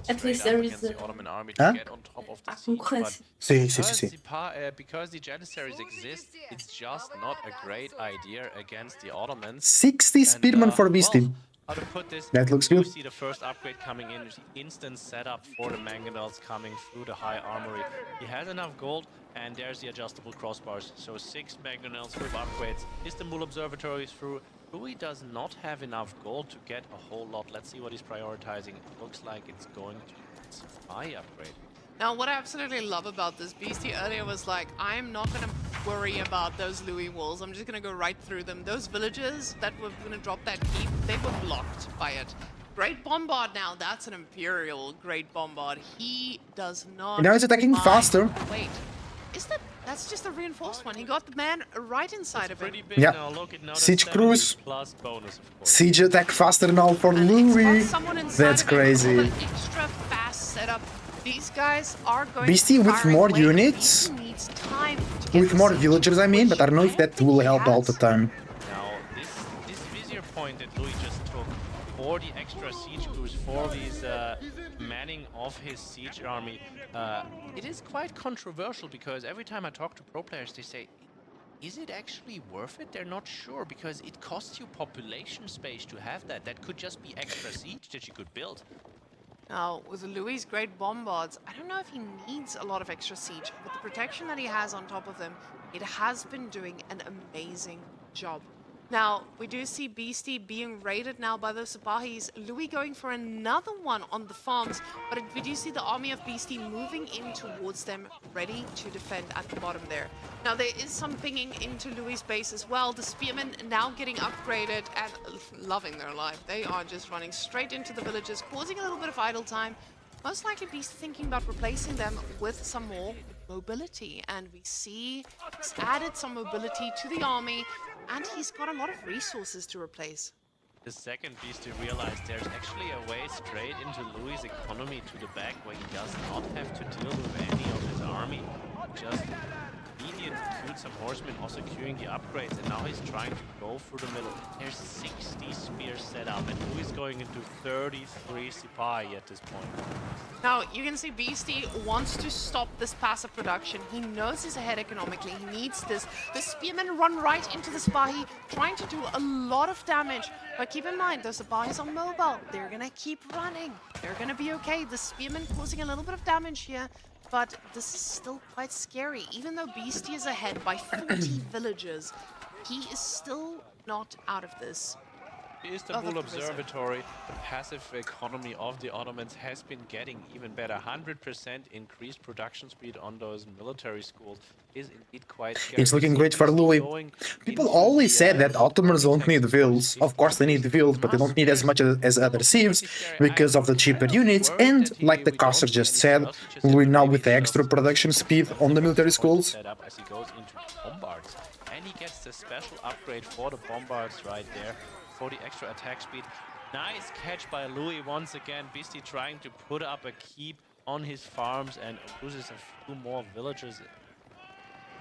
At least there is the Ottoman army Huh? to get on top of the siege, but Sí. because the Janissaries exist, it's just not a great idea against the Ottomans. 60 spearmen for Beastie. How to put this, That looks you good. see the first upgrade coming in, instant setup for the mangonels coming through the high armory. He has enough gold, and there's the adjustable crossbars. So 6 mangonels with upgrades. Istanbul Observatory is through. Louis does not have enough gold to get a whole lot. Let's see what he's prioritizing. It looks like it's going to high upgrade. Now, what I absolutely love about this, Beastie earlier was like, I'm not going to worry about those Louis walls. I'm just going to go right through them. Those villages that were going to drop that keep, they were blocked by it. Great Bombard now. That's an Imperial Great Bombard. He does not... And now he's attacking mind. faster. Wait, is that... That's just a reinforced one. He got the man right inside of him. Yeah. Siege Cruise. Siege attack faster now for Louis. That's crazy. Extra fast setup. These guys are going Beastie to with fire more away. units. Beastie needs time to get With more villagers, I mean, but I don't know if that will help all the time. Now, this vizier point that Louis just took for the extra siege crews, for these manning of his siege army, it is quite controversial because every time I talk to pro players, they say, is it actually worth it? They're not sure because it costs you population space to have that. That could just be extra siege that you could build. Now, with Louis' great bombards, I don't know if he needs a lot of extra siege, but the protection that he has on top of them, it has been doing an amazing job. Now, we do see Beastie being raided now by those Sipahis. Louis going for another one on the farms, but we do see the army of Beastie moving in towards them, ready to defend at the bottom there. Now, there is some pinging into Louis' base as well. The spearmen now getting upgraded and loving their life. They are just running straight into the villages, causing a little bit of idle time. Most likely Beastie thinking about replacing them with some more mobility. And we see he's added some mobility to the army, and he's got a lot of resources to replace. The second Beastie realized there's actually a way straight into Louis' economy to the back where he does not have to deal with any of his army. Just immediately killed some horsemen, also queuing the upgrades, and now he's trying to go through the middle. There's 60 spears set up, and Louis going into 33 Sipahi at this point. Now, you can see Beastie wants to stop this passive production. He knows he's ahead economically. He needs this. The spearmen run right into the Sipahi, trying to do a lot of damage. But keep in mind, those Sipahis are mobile. They're going to keep running. They're going to be okay. The spearmen causing a little bit of damage here. But this is still quite scary. Even though Beastie is ahead by 40 villagers, he is still not out of this. The Istanbul Observatory, the passive economy of the Ottomans has been getting even better. 100% increased production speed on those military schools is indeed quite scary. It's looking great for Louis. People always said that Ottomans don't need fields. Of course they need fields, but they don't need as much as other civs because of the cheaper units. And like the caster just said, Louis now with the extra production speed on the military schools. As he goes into bombards, and he gets the special upgrade for the bombards right there. For the extra attack speed. Nice catch by Louis once again. Beastie trying to put up a keep on his farms and loses a few more villagers.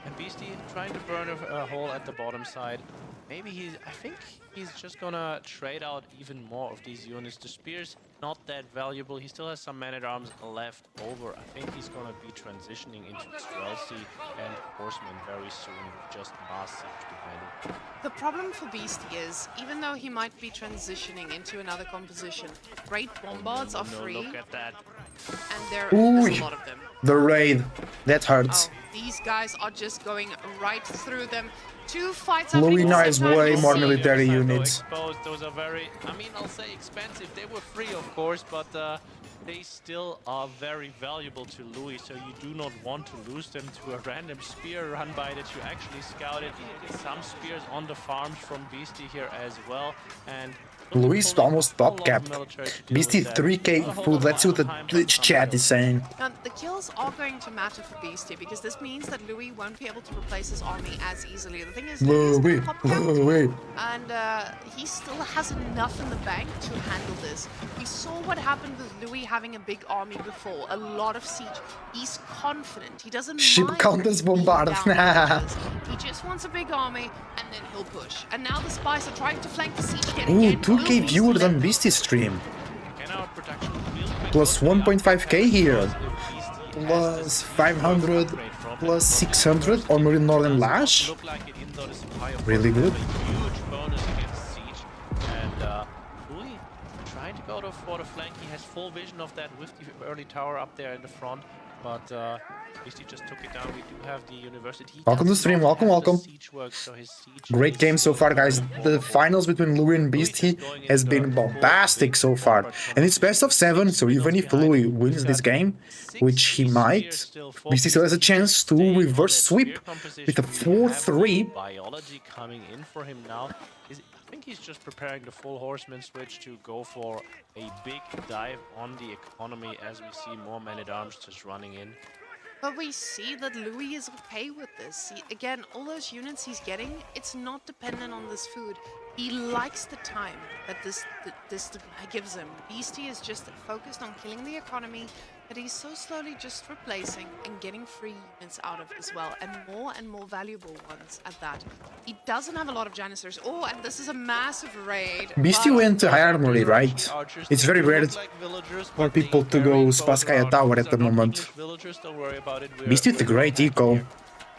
And Beastie trying to burn a hole at the bottom side. Maybe I think he's just gonna trade out even more of these units. The spears not that valuable. He still has some man-at-arms left over. I think he's gonna be transitioning into Streltsy and Horseman very soon with just Mass Siege behind him. The problem for Beastie is, even though he might be transitioning into another composition, Great Bombards are free. Look at that. And there's a lot of them. The raid. That hurts. These guys are just going right through them. 2 fights Louis happening. has way more military units. Exposed. Those are very, I mean, I'll say expensive. They were free, of course, but they still are very valuable to Louis, so you do not want to lose them to a random spear run by that you actually scouted. Some spears on the farms from Beastie here as well, and Louis almost top capped. Beastie 3k food. Let's see what the Twitch chat is saying. Now, the kills are going to matter for Beastie because this means that Louis won't be able to replace his army as easily. The thing is, Louis, and he still has enough in the bank to handle this. We saw what happened with Louis having a big army before, a lot of siege. He's confident. He doesn't Ship mind counters bombard. he just wants a big army, and then he'll push. And now the spies are trying to flank the siege again. Ooh, 2k viewers on Beastie stream. Plus 1.5k here. Plus 500. Plus 600 on Marine Northern Lash. Really good. Trying to go for the flank. He has full vision of that with the early tower up there in the front, but Beastie just took it down. We do have the university. Welcome to the stream. Welcome. Great game so far, guys. The finals between Louis and Beastie has been bombastic so far. And it's best of 7, so even if Louis wins this game, which he might, Beastie still has a chance to reverse sweep with a 4-3. Biology coming in for him now. I think he's just preparing the full horseman switch to go for a big dive on the economy as we see more men-at-arms just running in. But we see that Louis is okay with this. Again, all those units he's getting, it's not dependent on this food. He likes the time that this gives him. Beastie is just focused on killing the economy that he's so slowly just replacing and getting free units out of as well, and more valuable ones at that. He doesn't have a lot of Janissers. Oh, and this is a massive raid. Beastie went to high armory, right? It's very rare for people to go Spaskaya Tower at the moment. Beastie with a great eco.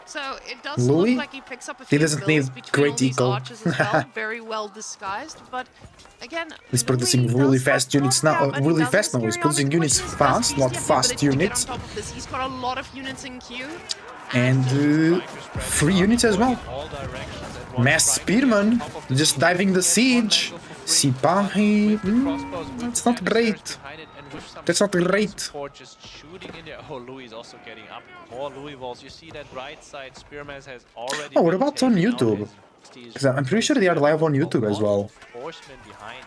So it does Louis? look like he picks up a few doesn't need great eco. archers as well, very well disguised, but again, He's producing really fast units now. Really fast now. He's producing units fast, not fast units. He's got a lot of units in queue. And 3 units as well. Mass Spearman, just diving the siege. Sipahi, it's not great. That's not great. Just shooting in there. Oh, Louis is also getting up. More Louis walls. You see that right side Spearman has already. Oh, what about on YouTube? Because I'm pretty sure they are live on YouTube as well. Horsemen behind.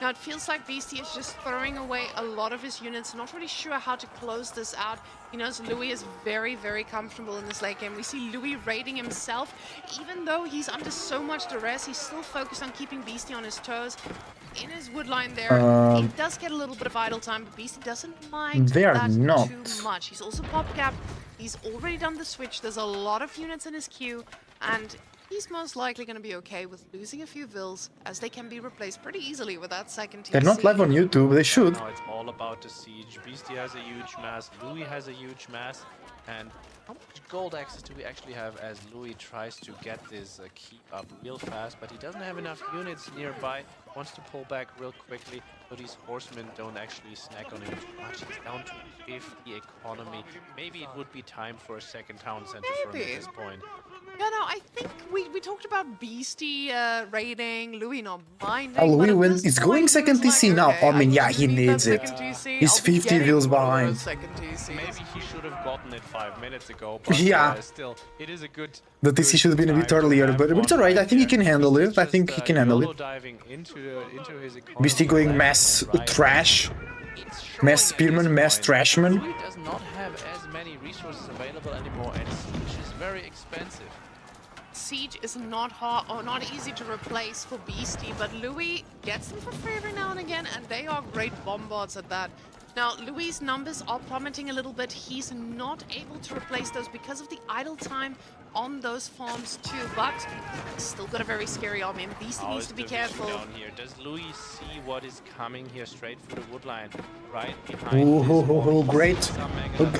Now it feels like Beastie is just throwing away a lot of his units, not really sure how to close this out. He knows Louis is very, very comfortable in this late game. We see Louis raiding himself. Even though he's under so much duress, he's still focused on keeping Beastie on his toes. In his wood line there, he does get a little bit of idle time, but Beastie doesn't mind that too much. He's also pop-capped. He's already done the switch. There's a lot of units in his queue, and he's most likely going to be okay with losing a few vills, as they can be replaced pretty easily with that second TC. They're not live on YouTube, they should. Now it's all about the siege. Beastie has a huge mass, Louis has a huge mass, and how much gold access do we actually have as Louis tries to get this keep up real fast, but he doesn't have enough units nearby, wants to pull back real quickly, so these horsemen don't actually snack on him too much. He's down to 50 economy. Maybe it would be time for a second town center for him at this point. Yeah, no, I think we talked about Beastie raiding, Louis not minding. Oh, Louis is going second TC now. I mean, yeah, he needs it. He's 50 vills behind. Maybe he should have gotten it 5 minutes ago, but yeah. Still, it is a good... The TC should have been a bit earlier, but it's alright. I think he can handle it. I think he can handle it. Beastie going mass trash. Mass spearman, mass trashman. Louis does not have as many resources available anymore, and siege is very expensive. Siege is not hard or not easy to replace for Beastie, but Louis gets them for free every now and again, and they are great bombards at that. Now, Louis' numbers are plummeting a little bit. He's not able to replace those because of the idle time on those farms too, but he's still got a very scary army, and Beastie needs to be careful. Down here. Does Louis see what is coming here straight through the woodline? Right behind this wall. Great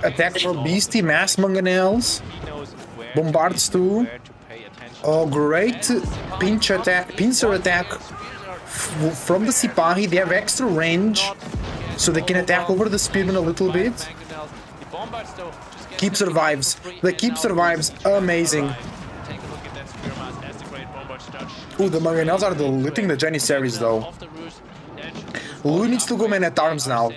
attack for Beastie, mass mangonels. He knows where Bombards too. where to pay attention. Oh, great pincer attack from the Sipahi. They have extra range, so they can attack over the Spearman a little bit. The Bombards though just get Keep survives. The Keep survives. Amazing. Take a look at that Spearman as the great Bombard starts. Ooh, the mangonels are deleting the Janissaries though. Louis needs to go man at arms now.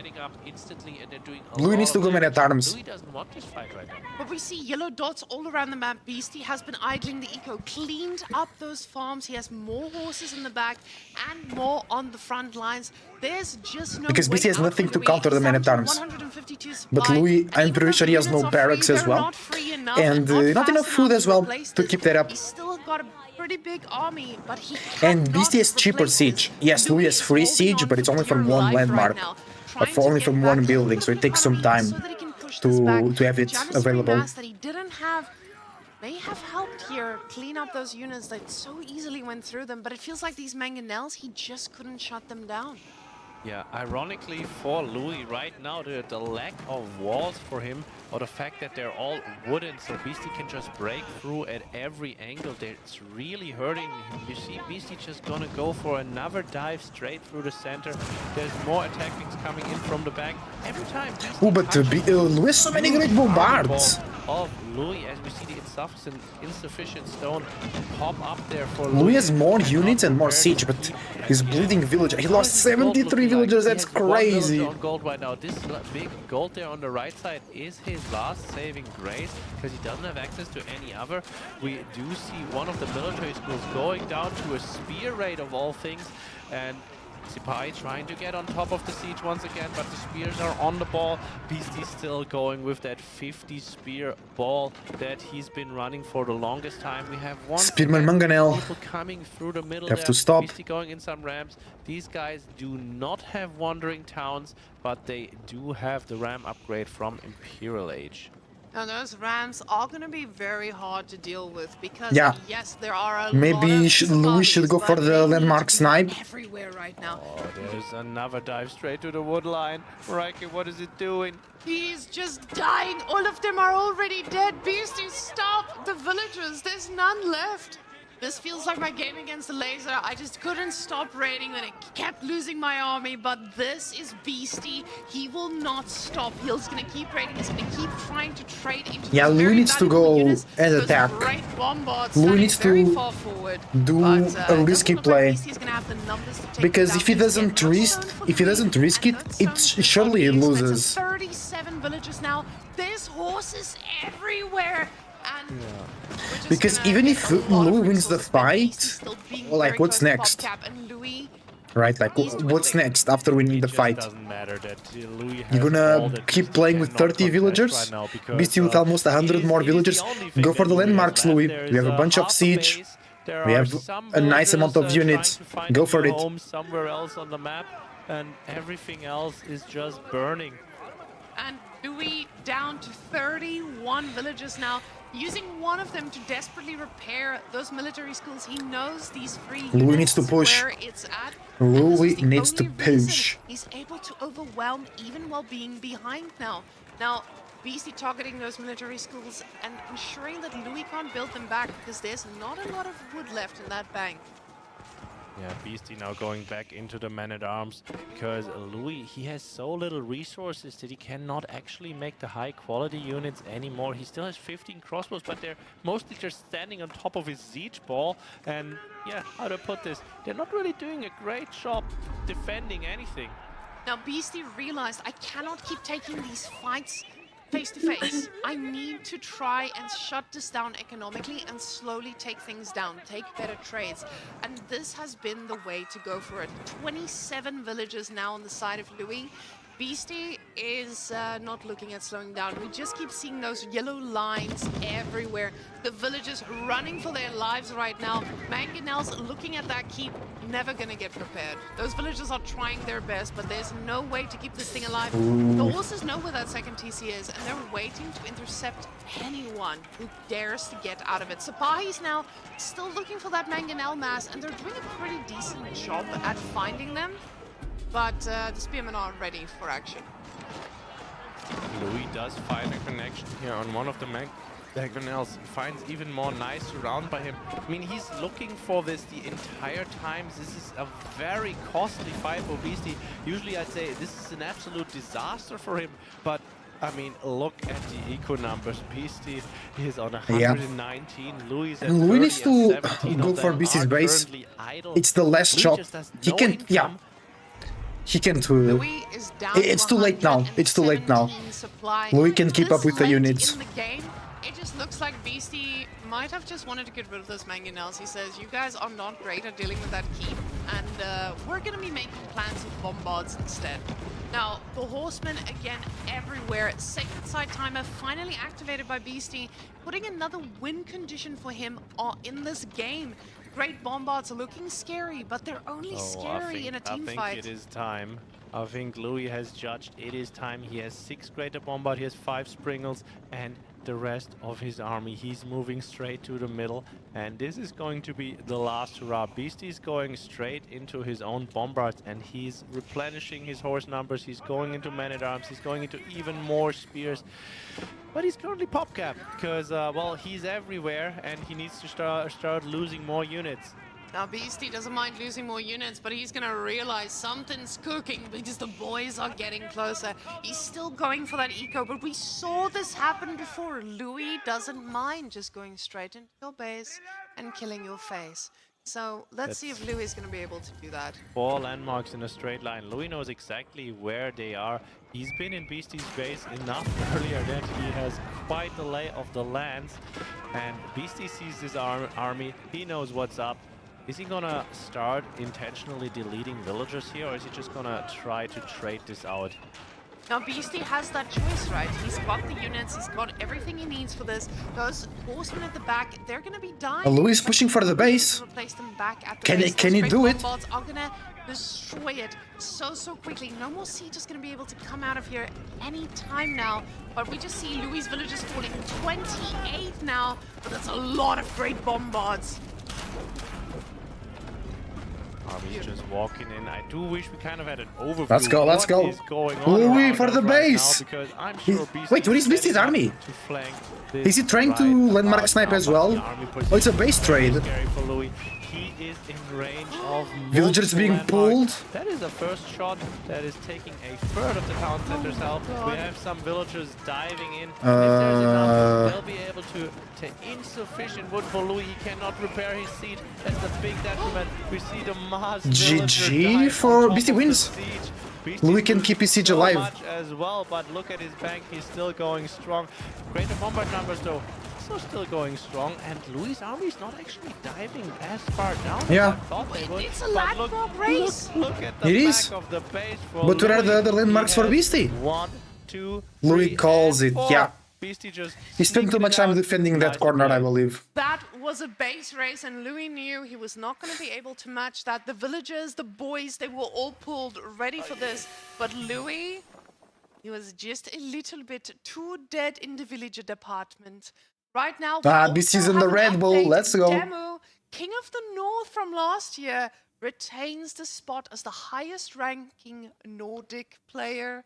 Louis needs to go man at arms. Louis doesn't want this fight right now. But we see yellow dots all around the map. Beastie has been idling the eco, cleaned up those farms. He has more horses in the back and more on the front lines. There's just no Because way Beastie has out nothing for to Louis. counter the He's man down at to arms. 152 But supply. Louis, I'm Even pretty though sure the he has no units are barracks free, as they're well. not free enough And not not fast enough food enough as well replace to this. keep that up. He's still got a pretty big army, but he And cannot Beastie has cheaper replace siege. this. Yes, Louis has free siege, but it's only from one landmark. For only from one building, so it takes some time to have it available. Mass that he didn't have may have helped here clean up those units that so easily went through them, but it feels like these mangonels, he just couldn't shut them down. Yeah, ironically for Louis right now, the lack of walls for him, or the fact that they're all wooden, so Beastie can just break through at every angle, it's really hurting him. You see Beastie just gonna go for another dive straight through the center. There's more attack wings coming in from the back. Every time Beastie Oh, but Louis has so many great bombards. of Louis, as we see the insufficient stone pop up there for Louis has more units and more siege, but his bleeding villager. He lost 73 villagers. That's crazy. On gold right now. This big gold there on the right side is his last saving grace because he doesn't have access to any other. We do see one of the military schools going down to a spear raid of all things, and Sipai trying to get on top of the siege once again, but the spears are on the ball. Beastie still going with that 50 spear ball that he's been running for the longest time. We have one Spearman Mangonel. people coming through the middle Have there. to stop. Beastie going in some ramps. These guys do not have wandering towns, but they do have the ram upgrade from Imperial Age. Now those rams are going to be very hard to deal with because Yeah. yes, there are a Maybe lot of Louis should go for but the they landmark need to be snipe. everywhere right now. Oh, there's another dive straight to the wood line. Reike, what is it doing? He's just dying. All of them are already dead. Beastie, stop the villagers. There's none left. This feels like my game against the laser. I just couldn't stop raiding and I kept losing my army, but this is Beastie. He will not stop. He's gonna keep raiding. He's gonna keep trying to trade into Yeah, those Louis very needs to valuable go units, and those attack. great bombards Louis standing needs very to far forward, do but, a it risky doesn't look play. like Beastie's gonna have the numbers to take Because them if he down. doesn't risk it, surely he loses. 37 villagers now. There's horses everywhere. And Because even if Louis wins the fight, like what's next? Right, like what's next after winning the fight? Doesn't matter that Louis has You're all gonna that keep Beastie playing with cannot 30 contest villagers? right now because, Beastie with almost 100 more villagers. Go for the landmarks, Louis. We have a bunch of siege. We have a nice amount of units. Go for it. Home somewhere else on the map, and everything else is just burning. And Louis down to 31 villagers now, using one of them to desperately repair those military schools. He knows these free Louis units needs to push. where it's at. Louis needs to Only reason push. he's able to overwhelm even while being behind now. Now, Beastie targeting those military schools and ensuring that Louis can't build them back because there's not a lot of wood left in that bank. Yeah, Beastie now going back into the man-at-arms because Louis, he has so little resources that he cannot actually make the high-quality units anymore. He still has 15 crossbows, but they're mostly just standing on top of his siege ball. And yeah, how to put this? They're not really doing a great job defending anything. Now, Beastie realized I cannot keep taking these fights face to face. I need to try and shut this down economically and slowly take things down, take better trades. And this has been the way to go for it. 27 villagers now on the side of Louis. Beastie is not looking at slowing down. We just keep seeing those yellow lines everywhere. The villagers running for their lives right now. Mangonel's looking at that keep, never gonna get prepared. Those villagers are trying their best, but there's no way to keep this thing alive. The horses know where that second TC is, and they're waiting to intercept anyone who dares to get out of it. Sapahi's now still looking for that Mangonel mass, and they're doing a pretty decent job at finding them. But the spearmen are ready for action. Louis does find a connection here on one of the Mangonels. Finds even more nice surround by him. I mean, he's looking for this the entire time. This is a very costly fight for Beastie. Usually I'd say this is an absolute disaster for him, but I mean, look at the eco numbers. Beastie is on 119. Louis at Louis needs 30 to and 17 go of for them Beastie's are base. currently idle. It's the last Louis shot. just has He no can, income. yeah. He can't. Louis is down It's too late now. It's too late now. Louis can keep up with the units. In the game, it just looks like Beastie might have just wanted to get rid of those Mangonels. He says, you guys are not great at dealing with that keep, and we're going to be making plans with bombards instead. Now, the horsemen, again, everywhere. Sacred Side Timer finally activated by Beastie, putting another win condition for him in this game. Great bombards are looking scary, but they're only scary in a team fight. I think it is time. I think Louis has judged it is time. He has 6 greater bombard, he has 5 springles, and the rest of his army. He's moving straight to the middle, and this is going to be the last hurrah. Beastie's going straight into his own bombards, and he's replenishing his horse numbers. He's going into man-at-arms. He's going into even more spears. But he's currently pop-capped because, well, he's everywhere, and he needs to start losing more units. Now, Beastie doesn't mind losing more units, but he's gonna realize something's cooking because the boys are getting closer. He's still going for that eco, but we saw this happen before. Louis doesn't mind just going straight into your base and killing your face. So let's see if Louis is gonna be able to do that. 4 landmarks in a straight line. Louis knows exactly where they are. He's been in Beastie's base enough earlier that he has quite the lay of the lands. And Beastie sees this army. He knows what's up. Is he gonna start intentionally deleting villagers here, or is he just gonna try to trade this out? Now, Beastie has that choice, right? He's got the units, he's got everything he needs for this. Those horsemen at the back, they're gonna be dying. Louis is pushing for the base. Replace them back at the Can base. he do it? Bombards are gonna destroy it so quickly. No more siege is gonna be able to come out of here any time now. But we just see Louis' villagers falling 28 now, but that's a lot of great bombards. Army's just walking in. I do wish we kind of had an overview. Let's go, let's go. Louis for the base! Wait, where is Beastie's army? Is he trying to landmark snipe as well? Oh, it's a base trade. He is in range of Villagers being landmarks. pulled. That is the first shot that is taking a third of the town center's health. We have some villagers diving in. If there's enough, they'll be able to insufficient wood for Louis. He cannot repair his seat. That's the big detriment. We see the mass GG for Beastie wins. Louis can keep his siege alive. Much as well, but look at his bank. He's still going strong. Greater bombard numbers though. Still going strong, and Louis' army is not actually diving as far down as I thought they would. It's a landmark race. Look at the back of the base for But where are the Louis. other landmarks for Beastie? 1, 2, Louis 3, calls and it, 4. yeah. Beastie just He spent too much time defending that corner, I believe. That was a base race, and Louis knew he was not going to be able to match that. The villagers, the boys, they were all pulled ready for this. But Louis, he was just a little bit too dead in the villager department. Right now, Beastie's in the Red Bull, let's go. Demu, King of the North from last year, retains the spot as the highest ranking Nordic player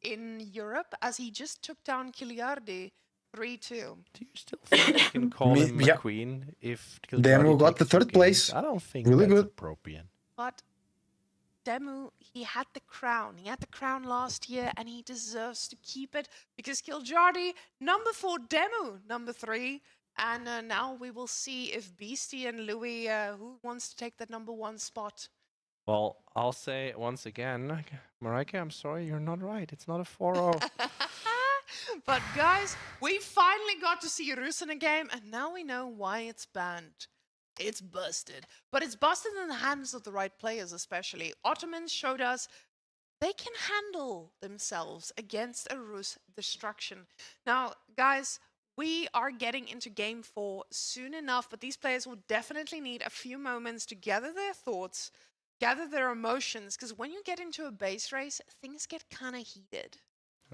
in Europe, as he just took down Kiliardi 3-2. Do you still think you can call him yeah. McQueen if Demu got the third place. I don't think really that's good. appropriate. But Demu, he had the crown. He had the crown last year, and he deserves to keep it because Kiljardi, number 4, Demu, number 3. And now we will see if Beastie and Louis, who wants to take that number 1 spot. Well, I'll say once again, Marika, I'm sorry, you're not right. It's not a 4-0. But guys, we finally got to see Rus in a game, and now we know why it's banned. It's busted. But it's busted in the hands of the right players, especially. Ottomans showed us they can handle themselves against a Rus destruction. Now, guys, we are getting into game 4 soon enough, but these players will definitely need a few moments to gather their thoughts, gather their emotions, because when you get into a base race, things get kind of heated.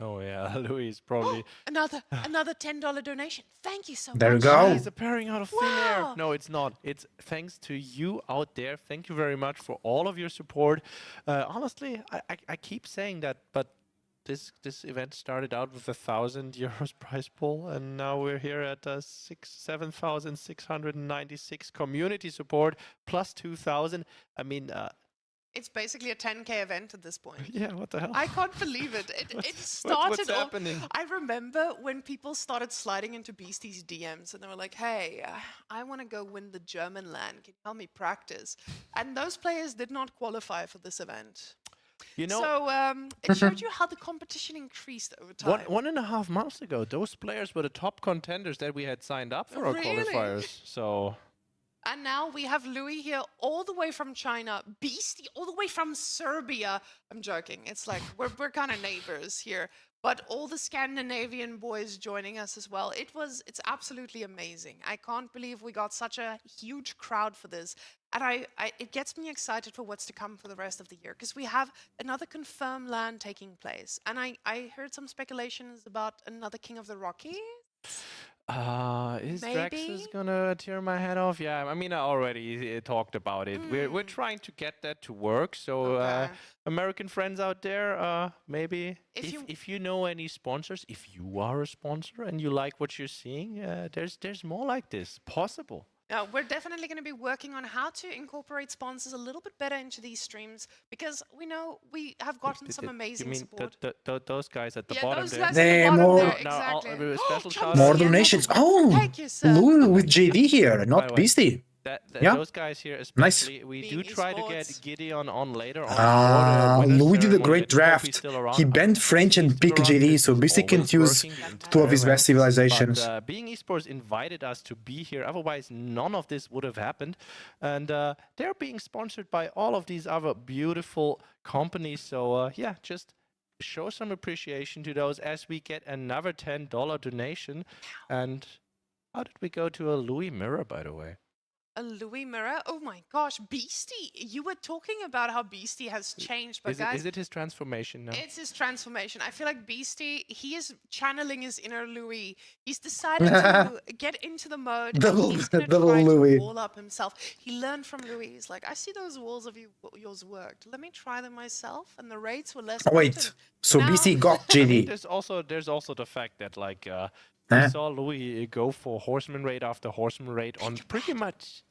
Oh yeah, Louis probably. Another $10 donation. Thank you so There much. you go. He's appearing out of thin air. No, it's not. It's thanks to you out there. Thank you very much for all of your support. Honestly, I keep saying that, but this event started out with €1,000 prize pool, and now we're here at 7,696 community support plus 2,000. I mean. It's basically a 10K event at this point. Yeah, what the hell? I can't believe it. It started what's happening? I remember when people started sliding into Beastie's DMs and they were like, hey, I want to go win the German land. Can you help me practice? And those players did not qualify for this event. You know, so it showed you how the competition increased over time. 1.5 months ago, those players were the top contenders that we had signed up for our qualifiers. So. And now we have Louis here all the way from China, Beastie all the way from Serbia. I'm joking. It's like we're kind of neighbors here. But all the Scandinavian boys joining us as well. It's absolutely amazing. I can't believe we got such a huge crowd for this. And it gets me excited for what's to come for the rest of the year, because we have another confirmed land taking place. And I heard some speculations about another King of the Rockies. Is Draxus gonna tear my head off? Yeah, I mean, I already talked about it. We're trying to get that to work. So, American friends out there, maybe if you know any sponsors, if you are a sponsor and you like what you're seeing, there's more like this possible. Now, we're definitely going to be working on how to incorporate sponsors a little bit better into these streams, because we know we have gotten some amazing support. Those guys at the Yeah, bottom those there. guys at the bottom there, exactly. Special shout More out. donations. Oh, Louis with JD here, not Beastie. Yeah. Those guys here especially, we do try to get Gideon on later on. Louis did a great draft. He banned French and picked JD, so Beastie can use 2 of his best civilizations. But, Being Esports invited us to be here, otherwise none of this would have happened. And they're being sponsored by all of these other beautiful companies, so yeah, just show some appreciation to those as we get another $10 donation. And how did we go to a Louis mirror, by the way? A Louis mirror? Oh my gosh, Beastie! You were talking about how Beastie has changed, but guys... Is it his transformation now? It's his transformation. I feel like Beastie, he is channeling his inner Louis. He's decided to get into the mode, and he's going to try to wall up himself. He learned from Louis. He's like, I see those walls of yours worked. Let me try them myself, and the rates were less Wait, so Beastie got JD. There's also the fact that, like, we saw Louis go for horseman raid after horseman raid on pretty much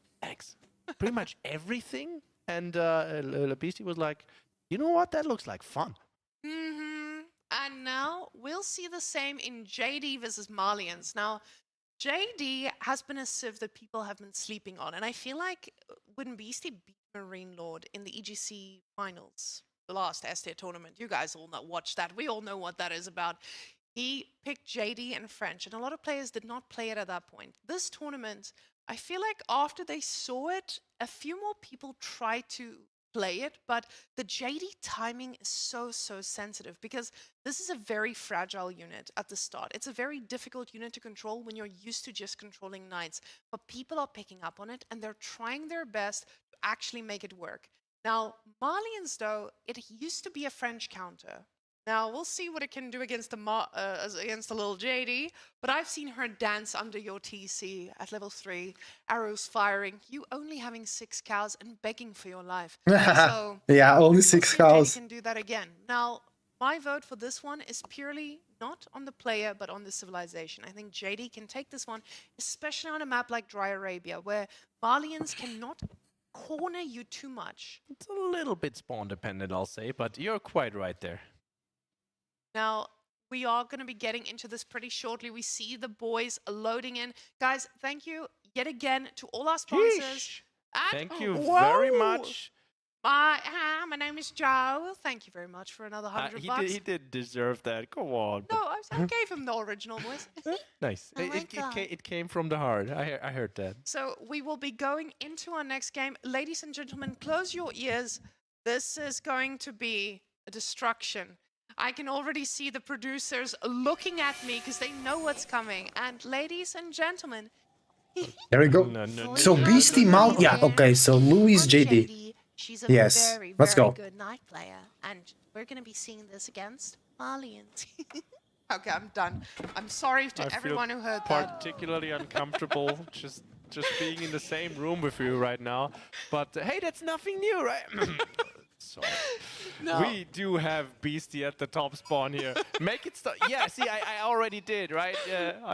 everything, and Beastie was like, you know what, that looks like fun. And now we'll see the same in JD versus Malians. Now, JD has been a civ that people have been sleeping on, and I feel like when Beastie beat Marine Lord in the EGC finals, the last S-tier tournament, you guys all watched that. We all know what that is about. He picked JD and French, and a lot of players did not play it at that point. This tournament, I feel like after they saw it, a few more people tried to play it, but the JD timing is so sensitive, because this is a very fragile unit at the start. It's a very difficult unit to control when you're used to just controlling knights, but people are picking up on it, and they're trying their best to actually make it work. Now, Malians, though, it used to be a French counter. Now, we'll see what it can do against the little JD, but I've seen her dance under your TC at level 3, arrows firing, you only having 6 cows and begging for your life. So, yeah, only 6 cows. JD can do that again. Now, my vote for this one is purely not on the player, but on the civilization. I think JD can take this one, especially on a map like Dry Arabia, where Malians cannot corner you too much. It's a little bit spawn dependent, I'll say, but you're quite right there. Now, we are going to be getting into this pretty shortly. We see the boys loading in. Guys, thank you yet again to all our sponsors. Thank you very much. My name is Joe. Thank you very much for another $100. He did deserve that. Come on. No, I gave him the original voice. Nice. It came from the heart. I heard that. So we will be going into our next game. Ladies and gentlemen, close your ears. This is going to be a destruction. I can already see the producers looking at me because they know what's coming. And ladies and gentlemen, There we go. So Beastie Mal. Yeah, okay, so Louis JD. she's a Yes, very, let's very go. good night player. And we're going to be seeing this against Malians. Okay, I'm done. I'm sorry to everyone who heard that. Particularly uncomfortable just being in the same room with you right now. But hey, that's nothing new, right? Sorry. No. We do have Beastie at the top spawn here. Make it stop. Yeah, see, I already did, right?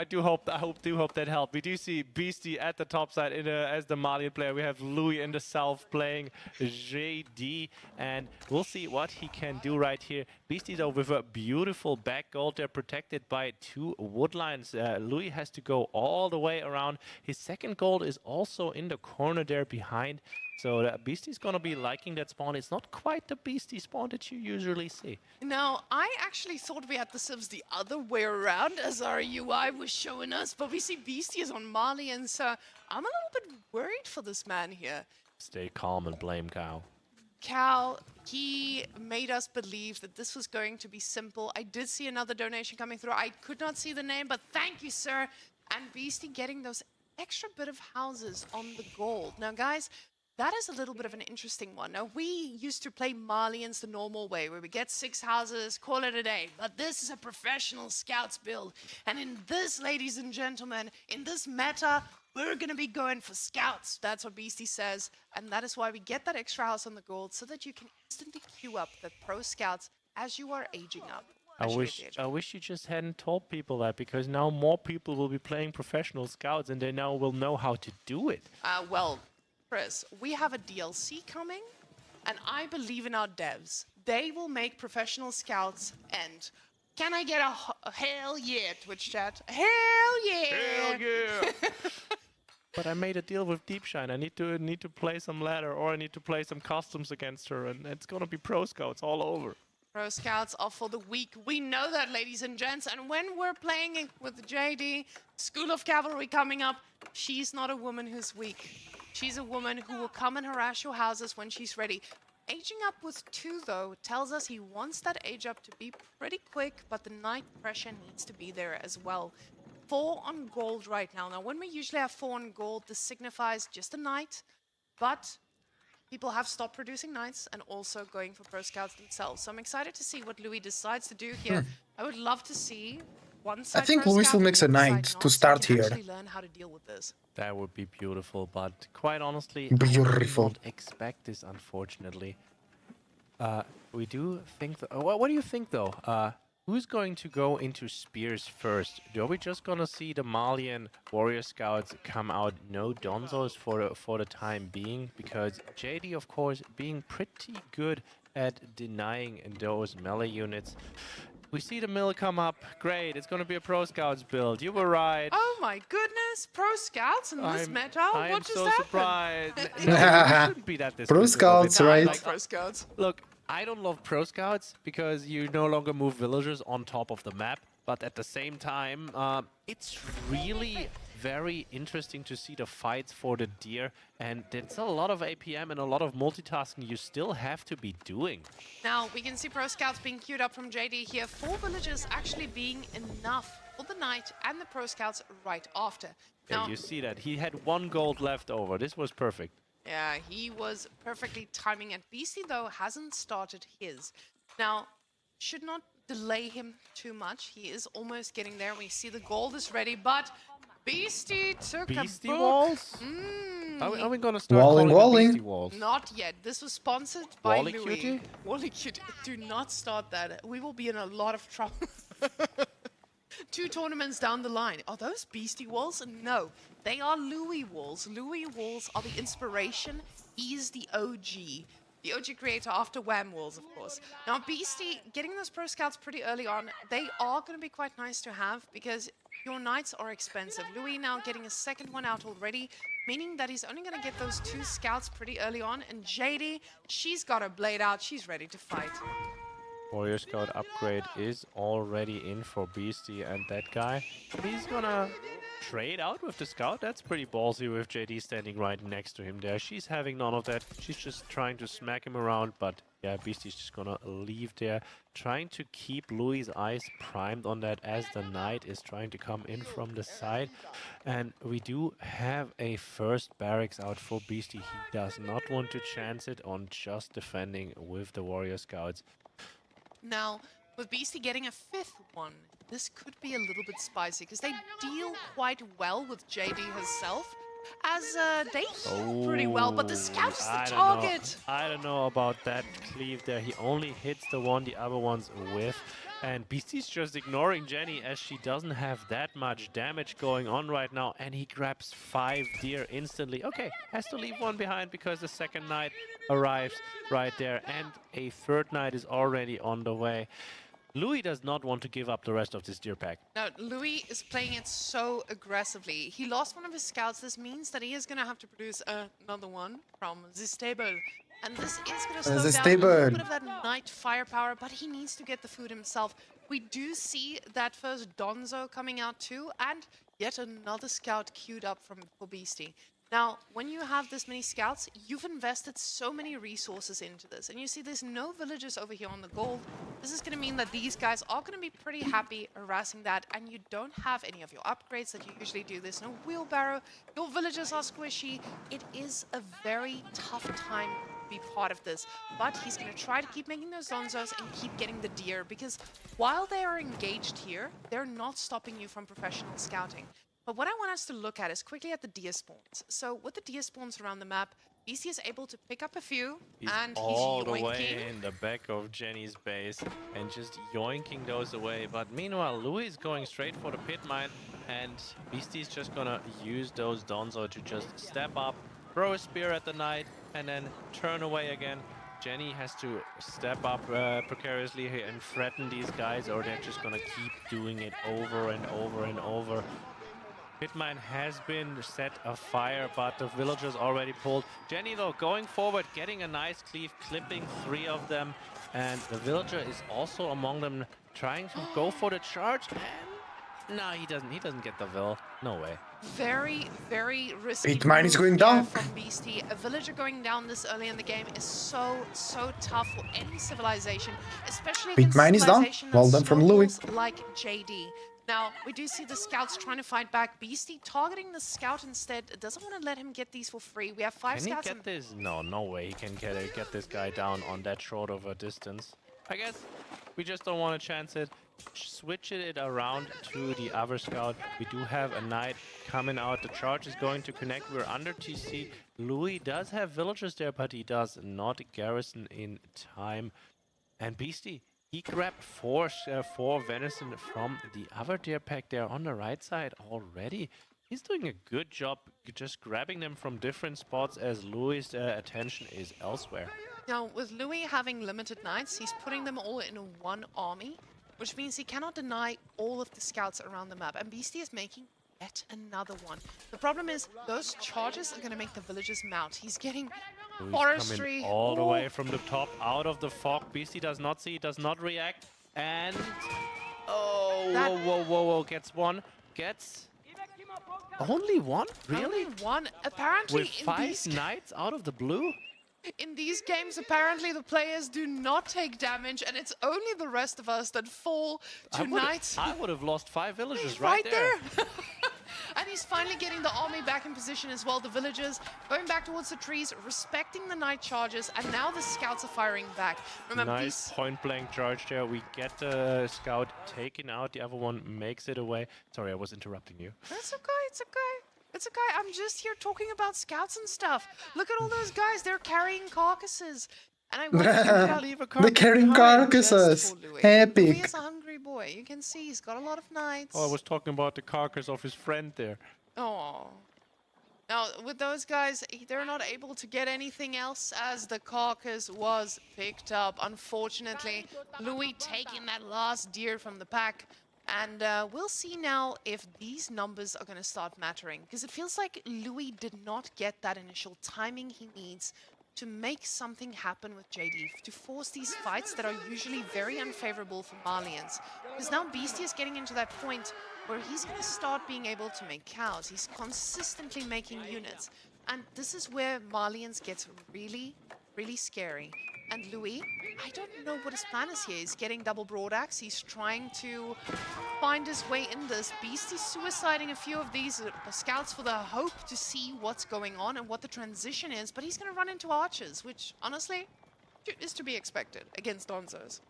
I do hope that helped. We do see Beastie at the top side as the Malian player. We have Louis in the south playing JD, and we'll see what he can do right here. Beastie though with a beautiful back gold. They're protected by 2 wood lines. Louis has to go all the way around. His second gold is also in the corner there behind. So Beastie's gonna be liking that spawn. It's not quite the Beastie spawn that you usually see. Now, I actually thought we had the civs the other way around as our UI was showing us, but we see Beastie is on Mali, and so I'm a little bit worried for this man here. Stay calm and blame Cow. Cal, he made us believe that this was going to be simple. I did see another donation coming through. I could not see the name, but thank you, sir. And Beastie getting those extra bit of houses on the gold. Now, guys, that is a little bit of an interesting one. Now, we used to play Malians the normal way, where we get 6 houses, call it a day. But this is a professional scouts build. And in this, ladies and gentlemen, in this meta, we're going to be going for scouts. That's what Beastie says. And that is why we get that extra house on the gold, so that you can instantly queue up the pro scouts as you are aging up. I wish you just hadn't told people that, because now more people will be playing professional scouts and they now will know how to do it. Well, Chris, we have a DLC coming, and I believe in our devs. They will make professional scouts, and can I get a hell yeah, Twitch chat? Hell yeah! Hell yeah! But I made a deal with Deepshine. I need to play some ladder, or I need to play some customs against her, and it's gonna be pro scouts all over. Pro scouts are for the weak. We know that, ladies and gents. And when we're playing with JD, School of Cavalry coming up, she's not a woman who's weak. She's a woman who will come and harass your houses when she's ready. Aging up with 2, though, tells us he wants that age up to be pretty quick, but the night pressure needs to be there as well. 4 on gold right now. Now, when we usually have 4 on gold, this signifies just a night, but people have stopped producing knights and also going for pro scouts themselves. So I'm excited to see what Louis decides to do here. I would love to see one side I think pro Louis scout will and mix the a other side knight not, to so start we can here. actually learn how to deal with this. That would be beautiful, but quite honestly, Beautiful. I did not expect this, unfortunately. We do think... what do you think, though? Who's going to go into spears first? Are we just gonna see the Malian warrior scouts come out no donzos for the time being? Because JD, of course, being pretty good at denying those melee units. We see the mill come up. Great, it's gonna be a pro scouts build. You were right. Oh my goodness, pro scouts in this meta? I am What just so happened? surprised. No, we shouldn't be that Pro dismissive of scouts, it. right? Like pro scouts. Look, I don't love pro scouts because you no longer move villagers on top of the map, but at the same time, it's really very interesting to see the fights for the deer, and it's a lot of APM and a lot of multitasking you still have to be doing. Now, we can see pro scouts being queued up from JD here. 4 villagers actually being enough for the knight and the pro scouts right after. Yeah, Now, you see that. He had 1 gold left over. This was perfect. yeah, he was perfectly timing it. BC, though, hasn't started his. Now, should not delay him too much. He is almost getting there. We see the gold is ready, but Beastie took Beastie a book. walls? Mm, Are we gonna start Walling, calling them walling. Beastie walls? Not yet. This was sponsored by Wally Louis. Cutie? Wally Cutie. Do not start that. We will be in a lot of trouble. 2 tournaments down the line. Are those Beastie walls? No. They are Louis walls. Louis walls are the inspiration. He's the OG. The OG creator after Wham walls, of course. Now, Beastie, getting those pro scouts pretty early on, they are going to be quite nice to have because your knights are expensive. Louis now getting a second one out already, meaning that he's only going to get those 2 scouts pretty early on. And JD, she's got her blade out. She's ready to fight. Warrior Scout upgrade is already in for Beastie, and that guy, he's gonna trade out with the Scout. That's pretty ballsy with JD standing right next to him there. She's having none of that. She's just trying to smack him around, but Yeah, Beastie's just gonna leave there, trying to keep Louis' eyes primed on that as the knight is trying to come in from the side. And we do have a first barracks out for Beastie. He does not want to chance it on just defending with the warrior scouts. Now, with Beastie getting a 5th one, this could be a little bit spicy because they deal quite well with JD herself, as they heal pretty well, but the scout is the target. I don't know about that cleave there. He only hits the one the other ones with. And Beastie's just ignoring Jenny as she doesn't have that much damage going on right now. And he grabs 5 deer instantly. Okay, has to leave one behind because the second knight arrives right there. And a third knight is already on the way. Louis does not want to give up the rest of this deer pack. Now, Louis is playing it so aggressively. He lost one of his scouts. This means that he is going to have to produce another one from the stable. And this is going to slow down a little bit of that knight firepower, but he needs to get the food himself. We do see that first Donzo coming out too, and yet another scout queued up for Beastie. Now, when you have this many scouts, you've invested so many resources into this. And you see there's no villagers over here on the gold. This is going to mean that these guys are going to be pretty happy harassing that. And you don't have any of your upgrades that you usually do. There's no wheelbarrow. Your villagers are squishy. It is a very tough time to be part of this. But he's going to try to keep making those Donzos and keep getting the deer. Because while they are engaged here, they're not stopping you from professional scouting. But what I want us to look at is quickly at the deer spawns. So with the deer spawns around the map, BC is able to pick up a few, and he's all yoinking. the way in the back of Jenny's base and just yoinking those away. But meanwhile, Louis is going straight for the pit mine, and Beastie's just gonna use those Donzo to just step up, throw a spear at the knight, and then turn away again. Jenny has to step up precariously here and threaten these guys, or they're just gonna keep doing it over and over and over. Pitmine has been set afire, but the villagers already pulled. Jenny, though, going forward, getting a nice cleave, clipping 3 of them. And the villager is also among them, trying to go for the charge. And no, he doesn't get the vill. No way. Very, very risky. Pitmine is going down. From Beastie. A villager going down this early in the game is so tough for any civilization, especially against Pitmine is down. civilization Well that done from Louis. snowballs like JD. Now, we do see the scouts trying to fight back. Beastie targeting the scout instead. Doesn't want to let him get these for free. We have 5 scouts. Can he get this? No way he can get this guy down on that short of a distance. I guess we just don't want to chance it. Switch it around to the other scout. We do have a knight coming out. The charge is going to connect. We're under TC. Louis does have villagers there, but he does not Garrison in time. And Beastie, he grabbed 4 venison from the other deer pack there on the right side already. He's doing a good job just grabbing them from different spots as Louis' attention is elsewhere. Now, with Louis having limited knights, he's putting them all in one army, which means he cannot deny all of the scouts around the map. And Beastie is making yet another one. The problem is those charges are going to make the villagers mount. He's getting forestry coming all the way from the top, out of the fog. Beastie does not see, does not react, and whoa, gets one, gets only one, really? Only one, apparently. With 5 knights out of the blue. In these games, apparently the players do not take damage, and it's only the rest of us that fall to knights. I would have lost 5 villagers right there. And he's finally getting the army back in position as well. The villagers going back towards the trees, respecting the knight charges, and now the scouts are firing back. Remember, nice point-blank charge there. We get the scout taken out. The other one makes it away. Sorry, I was interrupting you. That's okay. It's okay. It's okay. I'm just here talking about scouts and stuff. Look at all those guys. They're carrying carcasses. And I want to leave a They're carrying carcasses. Epic. Louis is a hungry boy. You can see he's got a lot of knights. Oh, I was talking about the carcass of his friend there. Oh. Now, with those guys, they're not able to get anything else as the carcass was picked up. Unfortunately, Louis taking that last deer from the pack. And we'll see now if these numbers are going to start mattering. Because it feels like Louis did not get that initial timing he needs to make something happen with JD, to force these fights that are usually very unfavorable for Malians. Because now Beastie is getting into that point where he's going to start being able to make cows. He's consistently making units. And this is where Malians gets really, really scary. And Louis, I don't know what his plan is here. He's getting double broad axe. He's trying to find his way in this. Beastie's suiciding a few of these scouts for the hope to see what's going on and what the transition is. But he's going to run into archers, which honestly is to be expected against Donzos.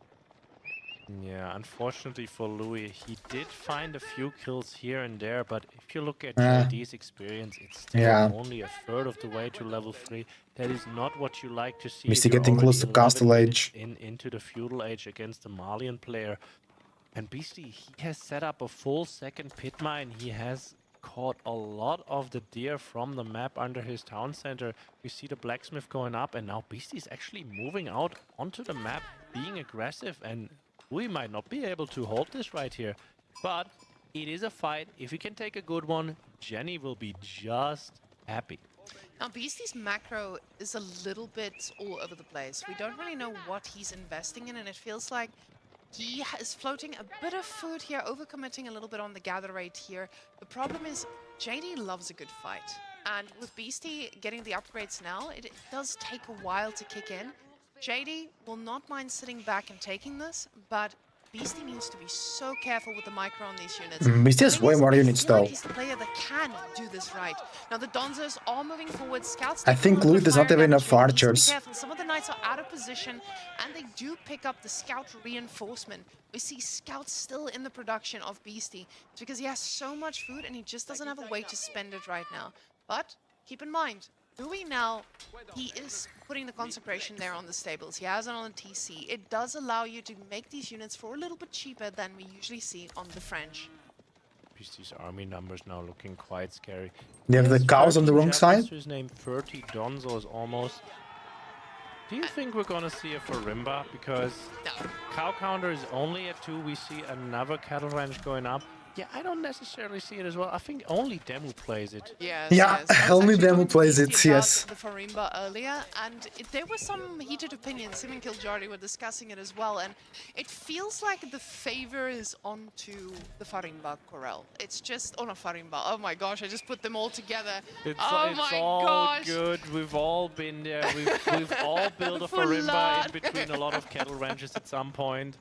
Yeah, unfortunately for Louis, he did find a few kills here and there, but if you look at JD's experience, it's still only a third of the way to level 3. That is not what you like to see. Beastie getting close to Castle Age. Into the Feudal Age against the Malian player. And Beastie, he has set up a full second pit mine. He has caught a lot of the deer from the map under his town center. We see the blacksmith going up, and now Beastie is actually moving out onto the map, being aggressive, and we might not be able to hold this right here, but it is a fight. If he can take a good one, Jenny will be just happy. Now, Beastie's macro is a little bit all over the place. We don't really know what he's investing in, and it feels like he is floating a bit of food here, overcommitting a little bit on the gather rate here. The problem is JD loves a good fight, and with Beastie getting the upgrades now, it does take a while to kick in. JD will not mind sitting back and taking this, but Beastie needs to be so careful with the micro on these units. Beastie has way more units though. He's the player that can do this right. Now the Donzos are moving forward. Scouts. I think Louis does not have enough archers. Be careful. Some of the knights are out of position, and they do pick up the scout reinforcement. We see scouts still in the production of Beastie. It's because he has so much food and he just doesn't have a way to spend it right now. But keep in mind, Louis now, he is putting the consecration there on the stables. He has it on the TC. It does allow you to make these units for a little bit cheaper than we usually see on the French. Beastie's army numbers now looking quite scary. They have the cows on the wrong side. His name 30 Donzos almost. Do you think we're gonna see a Farimba? Because cow counter is only at 2. We see another cattle ranch going up. Yeah, I don't necessarily see it as well. I think only Demu plays it. Yes, yeah, yes. only Demu plays it, yes. The Farimba earlier, and there were some heated opinions. Sim and Kiljardi were discussing it as well, and it feels like the favor is onto the Farimba Corel. It's just on a Farimba. Oh my gosh, I just put them all together. It's my all gosh. good. We've all been there. We've all built a Farimba in between a lot of cattle ranches at some point.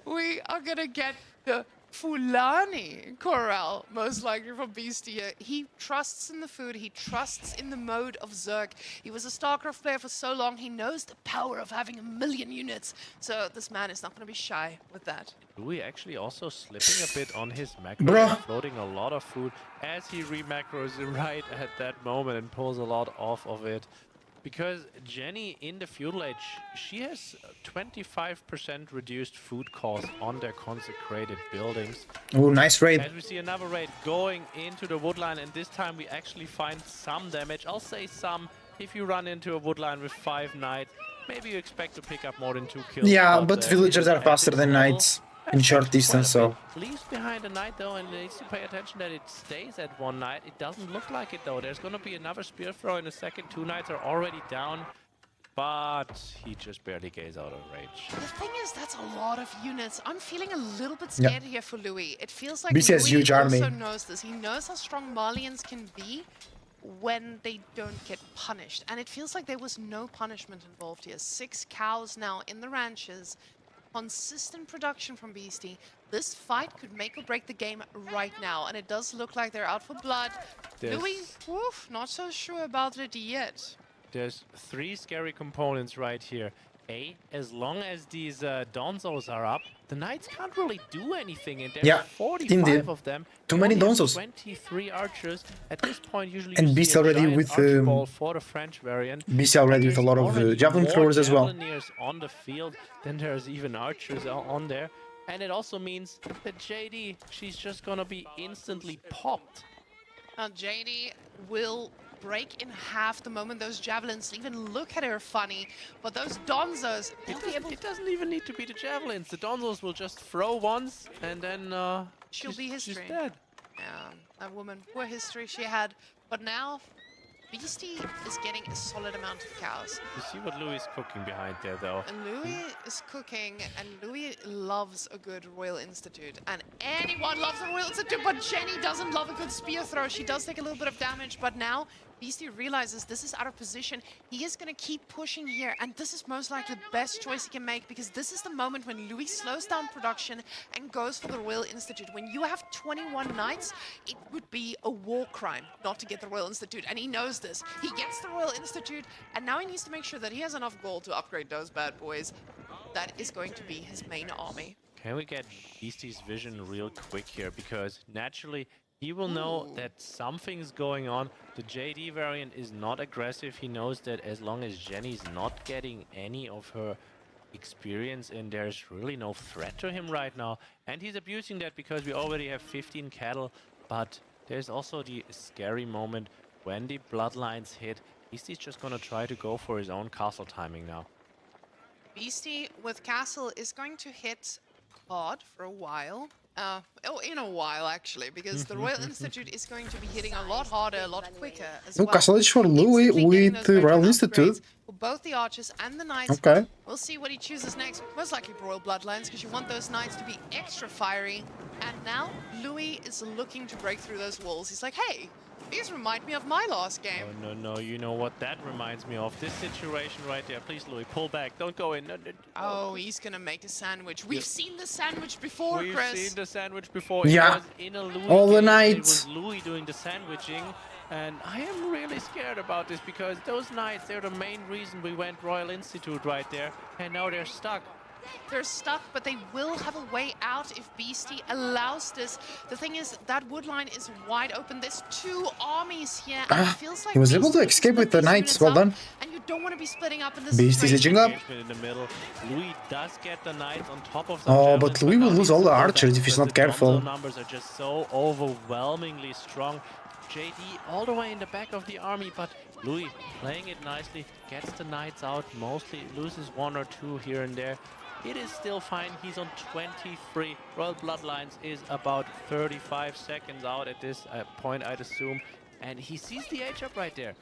We are gonna get the Fulani Corral, most likely from Beastie. He trusts in the food, he trusts in the mode of Zerg. He was a StarCraft player for so long, he knows the power of having 1,000,000 units. So this man is not going to be shy with that. Louis actually also slipping a bit on his macro, floating a lot of food as he re-macros right at that moment and pulls a lot off of it. Because Jenny in the Feudal Age, she has 25% reduced food cost on their consecrated buildings. Oh, nice raid. As we see another raid going into the woodline, and this time we actually find some damage. I'll say some. If you run into a woodline with 5 knights, maybe you expect to pick up more than 2 kills. Yeah, but villagers are faster than knights in short distance, so... Leaves behind a knight though, and needs to pay attention that it stays at 1 knight. It doesn't look like it though. There's gonna be another spear throw in a second. 2 knights are already down, but he just barely gets out of rage. The thing is, that's a lot of units. I'm feeling a little bit scared here for Louis. It feels like Beastie has Louis huge army. also knows this. He knows how strong Malians can be when they don't get punished. And it feels like there was no punishment involved here. 6 cows now in the ranches. Consistent production from Beastie. This fight could make or break the game right now, and it does look like they're out for blood. Louis, woof, not so sure about it yet. There's 3 scary components right here. A, as long as these Donzos are up, the knights can't really do anything, and there's 45 of them. Too many Donzos. 23 archers. At this point, usually and you Beastie see a already giant with archball for the French variant. Beastie already with a lot of javelin throwers as well. Javeliniers on the field, then there's even archers on there. And it also means that JD, she's just gonna be instantly popped. Now JD will break in half the moment those javelins even look at her funny, but those Donzos, it doesn't even need to be the javelins. The Donzos will just throw once, and then she'll be history. She's dead. Yeah, that woman, poor history she had, but now Beastie is getting a solid amount of cows. You see what Louis is cooking behind there, though. And Louis is cooking, and Louis loves a good Royal Institute. And anyone loves a Royal Institute, but Jenny doesn't love a good spear throw. She does take a little bit of damage, but now Beastie realizes this is out of position. He is going to keep pushing here, and this is most likely the best choice he can make, because this is the moment when Louis slows down production and goes for the Royal Institute. When you have 21 knights, it would be a war crime not to get the Royal Institute, and he knows this. He gets the Royal Institute, and now he needs to make sure that he has enough gold to upgrade those bad boys. That is going to be his main army. Can we get Beastie's vision real quick here? Because naturally, he will know that something's going on. The JD variant is not aggressive. He knows that as long as Jenny's not getting any of her experience in, there's really no threat to him right now. And he's abusing that because we already have 15 cattle. But there's also the scary moment when the bloodlines hit. Beastie's just gonna try to go for his own castle timing now. Beastie with castle is going to hit hard for a while. In a while, actually, because the Royal Institute is going to be hitting a lot harder, a lot quicker as well. Castle Age for Louis with the Royal Institute. For both the archers and the knights. Okay. We'll see what he chooses next. Most likely Royal Bloodlines, because you want those knights to be extra fiery. And now Louis is looking to break through those walls. He's like, hey, these remind me of my last game. Oh, no, you know what that reminds me of? This situation right there. Please, Louis, pull back. Don't go in. No. Oh, he's going to make a sandwich. We've seen the sandwich before, We've Chris. seen the sandwich before. Yeah. It was in a Louis All the game. nights. It was Louis doing the sandwiching. And I am really scared about this because those knights, they're the main reason we went Royal Institute right there. And now they're stuck. They're stuck, but they will have a way out if Beastie allows this. The thing is, that wood line is wide open. There's two armies here, and it feels like He was able to Beastie escape split with the these knights. units Well up, done. And you don't want to be splitting up in this Beastie's situation. edging up. In the middle. Louis does get the knights on top of Oh, javelins, but Louis will now lose he all the needs to pull archers back if he's because not the careful. Donzo numbers are just so overwhelmingly strong. JD all the way in the back of the army, but Louis playing it nicely, gets the knights out, mostly loses one or two here and there. It is still fine. He's on 23. Royal Bloodlines is about 35 seconds out at this point, I'd assume. And he sees the H up right there.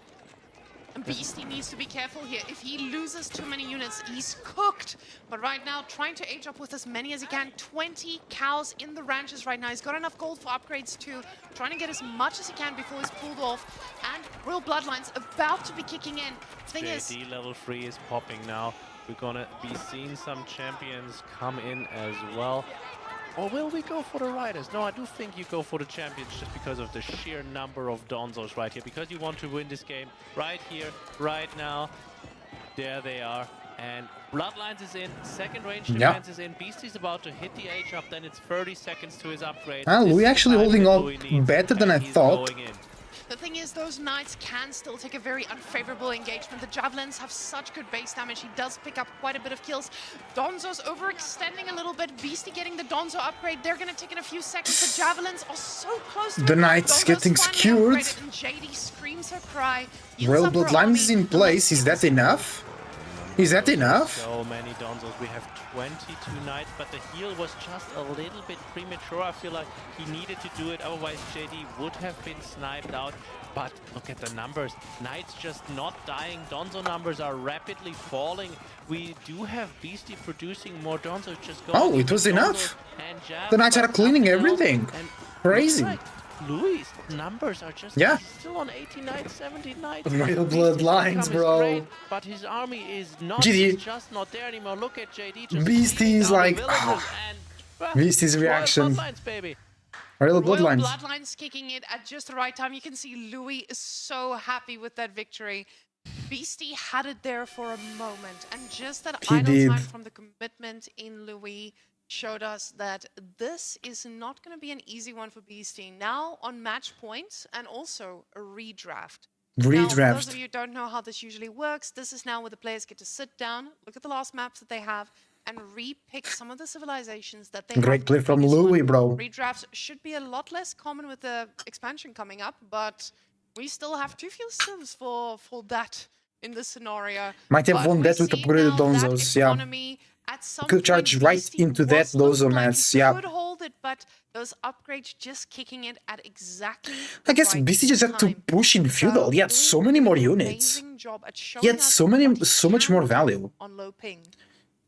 And Beastie needs to be careful here. If he loses too many units, he's cooked. But right now, trying to age up with as many as he can. 20 cows in the ranches right now. He's got enough gold for upgrades too. Trying to get as much as he can before he's pulled off. And Royal Bloodlines about to be kicking in. Thing is, JD level 3 is popping now. We're gonna be seeing some champions come in as well. Or will we go for the riders? No, I do think you go for the champions just because of the sheer number of Donzos right here. Because you want to win this game right here, right now. There they are. And Bloodlines is in, second range defense is in. Beastie's about to hit the H up, then it's 30 seconds to his upgrade. Louis actually holding on better than I thought. the thing is, those knights can still take a very unfavorable engagement. The javelins have such good base damage. He does pick up quite a bit of kills. Donzo's overextending a little bit. Beastie getting the Donzo upgrade. They're going to take in a few seconds. The javelins are so close to The him. knight's Donzo's getting finally secured. upgraded, and JD screams her cry. Royal Bloodlines is in place. Is that enough? Is that enough? So many Donzos. We have 22 knights, but the heal was just a little bit premature. I feel like he needed to do it, otherwise JD would have been sniped out. But look at the numbers. Knights just not dying. Donzo numbers are rapidly falling. We do have Beastie producing more Donzos. Just going. Oh, it was enough. The knights are cleaning everything. Crazy. Louis' numbers are just still on 89, 79. Royal Bloodlines, bro. Great, but his army is not just not there anymore. Look at JD. Just Beastie's like Beastie's reaction. Royal Bloodlines. Bloodlines kicking it at just the right time. You can see Louis is so happy with that victory. Beastie had it there for a moment, and just that idle time from the commitment in Louis showed us that this is not going to be an easy one for Beastie. Now on match points and also a redraft. Now, for those of you who don't know how this usually works, this is now where the players get to sit down, look at the last maps that they have, and re-pick some of the civilizations that they Great play from Louis, bro. Redrafts should be a lot less common with the expansion coming up, but we still have too few civs for that in this scenario. Might have won that with upgraded Donzos, yeah. Could charge right into that Donzo mats, yeah. Could hold it, but those upgrades just kicking it at exactly I guess Beastie just had to push in feudal. He had so many more units. He had so much more value. On low ping.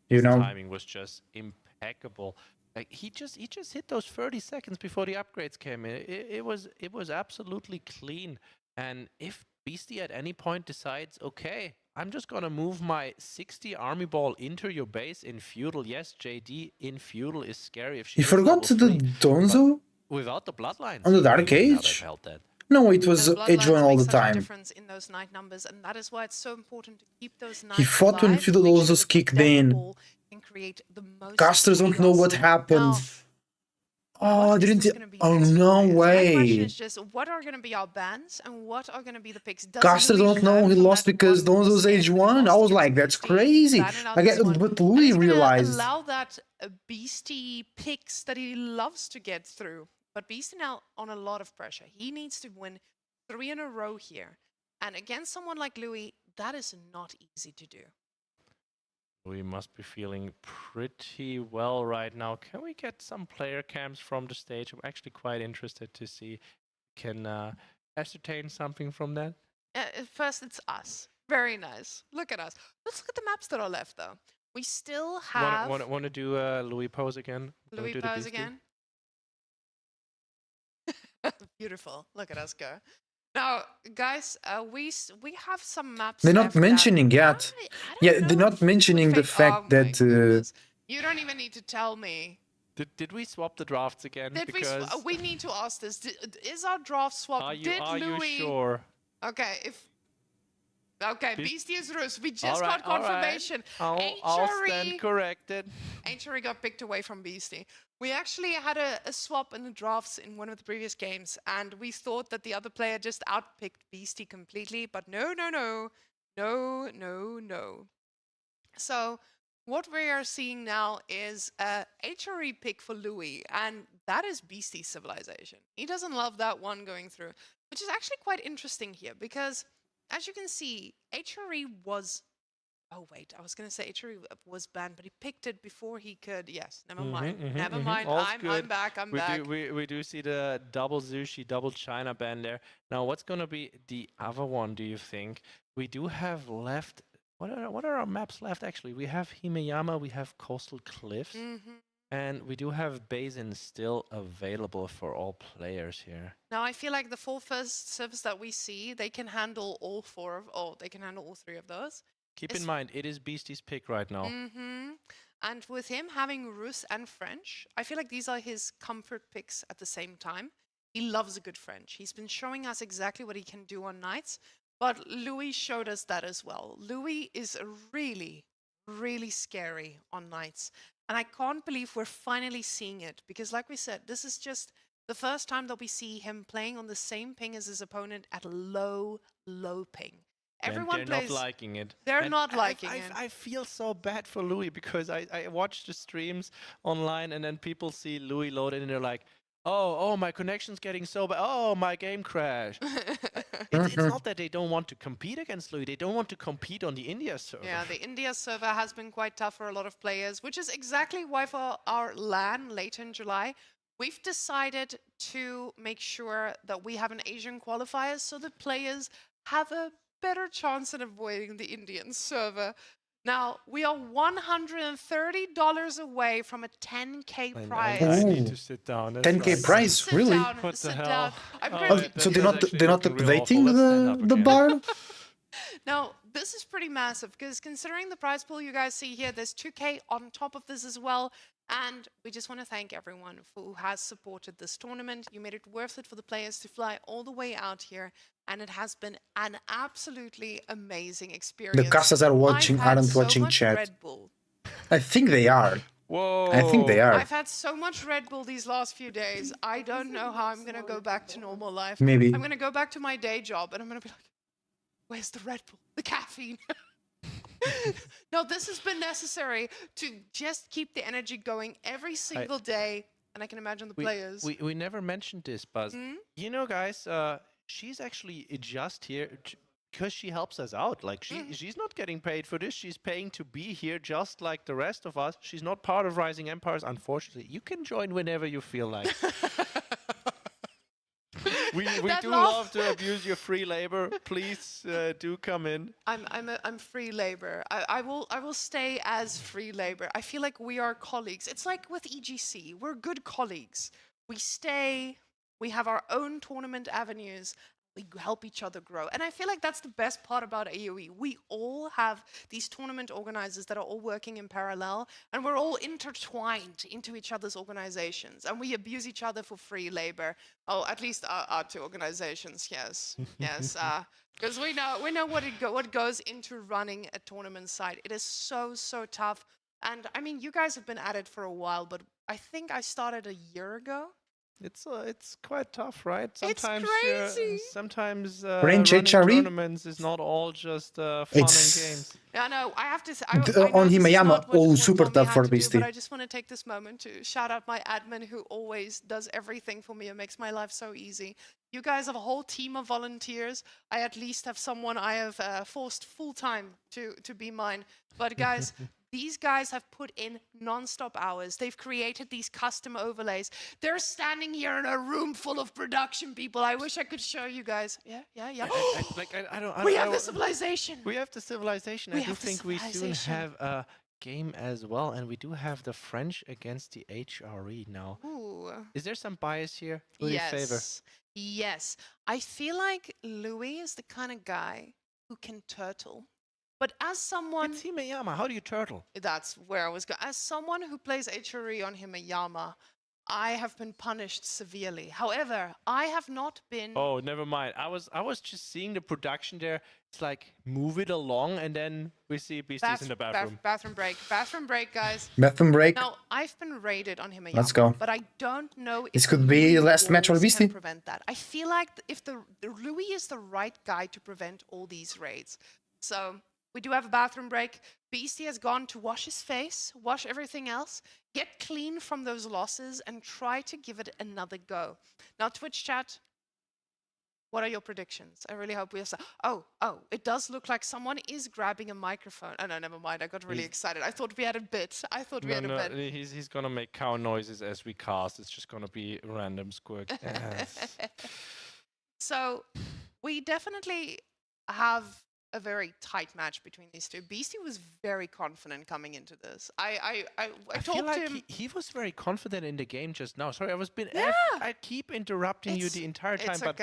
You know, timing was just impeccable. Like he just hit those 30 seconds before the upgrades came in. It was absolutely clean. And if Beastie at any point decides, okay, I'm just gonna move my 60 army ball into your base in feudal. Yes, JD in feudal is scary if she He is forgot level the 3, Donzo without the bloodlines. on the Dark Maybe now they've Age. held that. No, it And was the Age 1 bloodlines all make the such a time. difference in those knight numbers, and that is why it's so important to keep those knights He fought when alive, feudal make sure Donzos that the kicked death in. ball can create the most Casters don't know chaos. what happened. Now, Oh, what is didn't this he? going to be Oh, next, no guys? My question way. is just, what are going to be our bans and what are going to be the picks? Does Casters Louis don't know learn he from lost that because one Donzo's mistake Age when he 1. I lost was against like, that's Beastie, crazy. banning out Like, this one? but And Louis he's going to realized. allow that Beastie picks that he loves to get through. But Beastie now on a lot of pressure. He needs to win 3 in a row here. And against someone like Louis, that is not easy to do. We must be feeling pretty well right now. Can we get some player cams from the stage? I'm actually quite interested to see. Can ascertain something from that? First, it's us. Very nice. Look at us. Let's look at the maps that are left, though. We still have Want to do Louis pose again? Wanna Louis do the pose Beastie? again. Beautiful. Look at us go. Now, guys, we have some maps. They're not left that mentioning yet. Yeah, they're not mentioning the fact that. you don't even need to tell me. Did we swap the drafts again? Did Because we need to ask this. Is our draft swap? are you Did you Louis... sure? Okay, Beastie is Rus. We just Alright, got confirmation. I'll stand corrected. HRE got picked away from Beastie. We actually had a swap in the drafts in one of the previous games, and we thought that the other player just outpicked Beastie completely, but no. So what we are seeing now is a HRE pick for Louis, and that is Beastie's civilization. He doesn't love that one going through, which is actually quite interesting here, because as you can see, HRE was... Oh, wait, I was going to say HRE was banned, but he picked it before he could... Yes, never mind. Never mind. I'm back. I'm back. We do see the double Zushi, double China ban there. Now, what's going to be the other one, do you think? We do have left... What are our maps left, actually? We have Himeyama, we have Coastal Cliffs, and we do have Basin still available for all players here. Now, I feel like the full first service that we see, they can handle all they can handle all 3 of those. Keep in mind, it is Beastie's pick right now. And with him having Rus and French, I feel like these are his comfort picks at the same time. He loves a good French. He's been showing us exactly what he can do on nights, but Louis showed us that as well. Louis is really, really scary on nights. And I can't believe we're finally seeing it, because like we said, this is just the first time that we see him playing on the same ping as his opponent at a low ping. Everyone they're not liking it. They're not liking it. I feel so bad for Louis, because I watch the streams online and then people see Louis loaded and they're like, oh, my connection's getting so bad. Oh, my game crashed. It's not that they don't want to compete against Louis. They don't want to compete on the India server. Yeah, the India server has been quite tough for a lot of players, which is exactly why for our LAN later in July, we've decided to make sure that we have an Asian qualifier so that players have a better chance at avoiding the Indian server. Now, we are $130 away from a 10K prize. I need to sit down. 10K prize, really? What the hell? So they're not updating the bar? Now, this is pretty massive, because considering the prize pool you guys see here, there's 2K on top of this as well. And we just want to thank everyone who has supported this tournament. You made it worth it for the players to fly all the way out here. And it has been an absolutely amazing experience. The casters are watching, aren't watching chat. Red Bull. I think they are. Whoa. I think they are. I've had so much Red Bull these last few days. I don't know how I'm going to go back to normal life. Maybe. I'm going to go back to my day job and I'm going to be like, where's the Red Bull? The caffeine. No, this has been necessary to just keep the energy going every single day. And I can imagine the players. We never mentioned this, but you know, guys, she's actually just here because she helps us out. Like, she's not getting paid for this. She's paying to be here just like the rest of us. She's not part of Rising Empires, unfortunately. You can join whenever you feel like. We do love to abuse your free labor. Please do come in. I'm free labor. I will stay as free labor. I feel like we are colleagues. It's like with EGC. We're good colleagues. We stay. We have our own tournament avenues. We help each other grow. And I feel like that's the best part about AoE. We all have these tournament organizers that are all working in parallel, and we're all intertwined into each other's organizations, and we abuse each other for free labor. Oh, at least our two organizations, yes. Yes, because we know what goes into running a tournament site. It is so tough. And I mean, you guys have been at it for a while, but I think I started a year ago. It's quite tough, right? Sometimes it's crazy. Sometimes Range running HRE? tournaments is not all just fun and games. Yeah, no, I have to say, On Himayama, super tough for but Beastie. I just want to take this moment to shout out my admin who always does everything for me and makes my life so easy. You guys have a whole team of volunteers. I at least have someone I have forced full-time to be mine. But guys, these guys have put in non-stop hours. They've created these custom overlays. They're standing here in a room full of production people. I wish I could show you guys. Yeah. We have the civilization. We have the civilization. I do think we soon have a game as well, and we do have the French against the HRE now. Ooh. Is there some bias here? Who do you favor? Yes. I feel like Louis is the kind of guy who can turtle. But as someone... It's Himayama. How do you turtle? That's where I was going. As someone who plays HRE on Himayama, I have been punished severely. However, I have not been... Oh, never mind. I was just seeing the production there. It's like, move it along, and then we see Beasties in the bathroom. Bathroom break. Bathroom break, guys. Bathroom break. Now, I've been raided on Himayama. Let's go. But I don't know if This could be last match for Beastie. can prevent that. I feel like if the Louis is the right guy to prevent all these raids. So... we do have a bathroom break. Beastie has gone to wash his face, wash everything else, get clean from those losses, and try to give it another go. Now, Twitch chat, what are your predictions? I really hope we have... Oh, it does look like someone is grabbing a microphone. Oh, no, never mind. I got really excited. I thought we had a bit. He's going to make cow noises as we cast. It's just going to be random squirk. So, we definitely have a very tight match between these two. Beastie was very confident coming into this. I told him... He was very confident in the game just now. Sorry, I keep interrupting you the entire time, but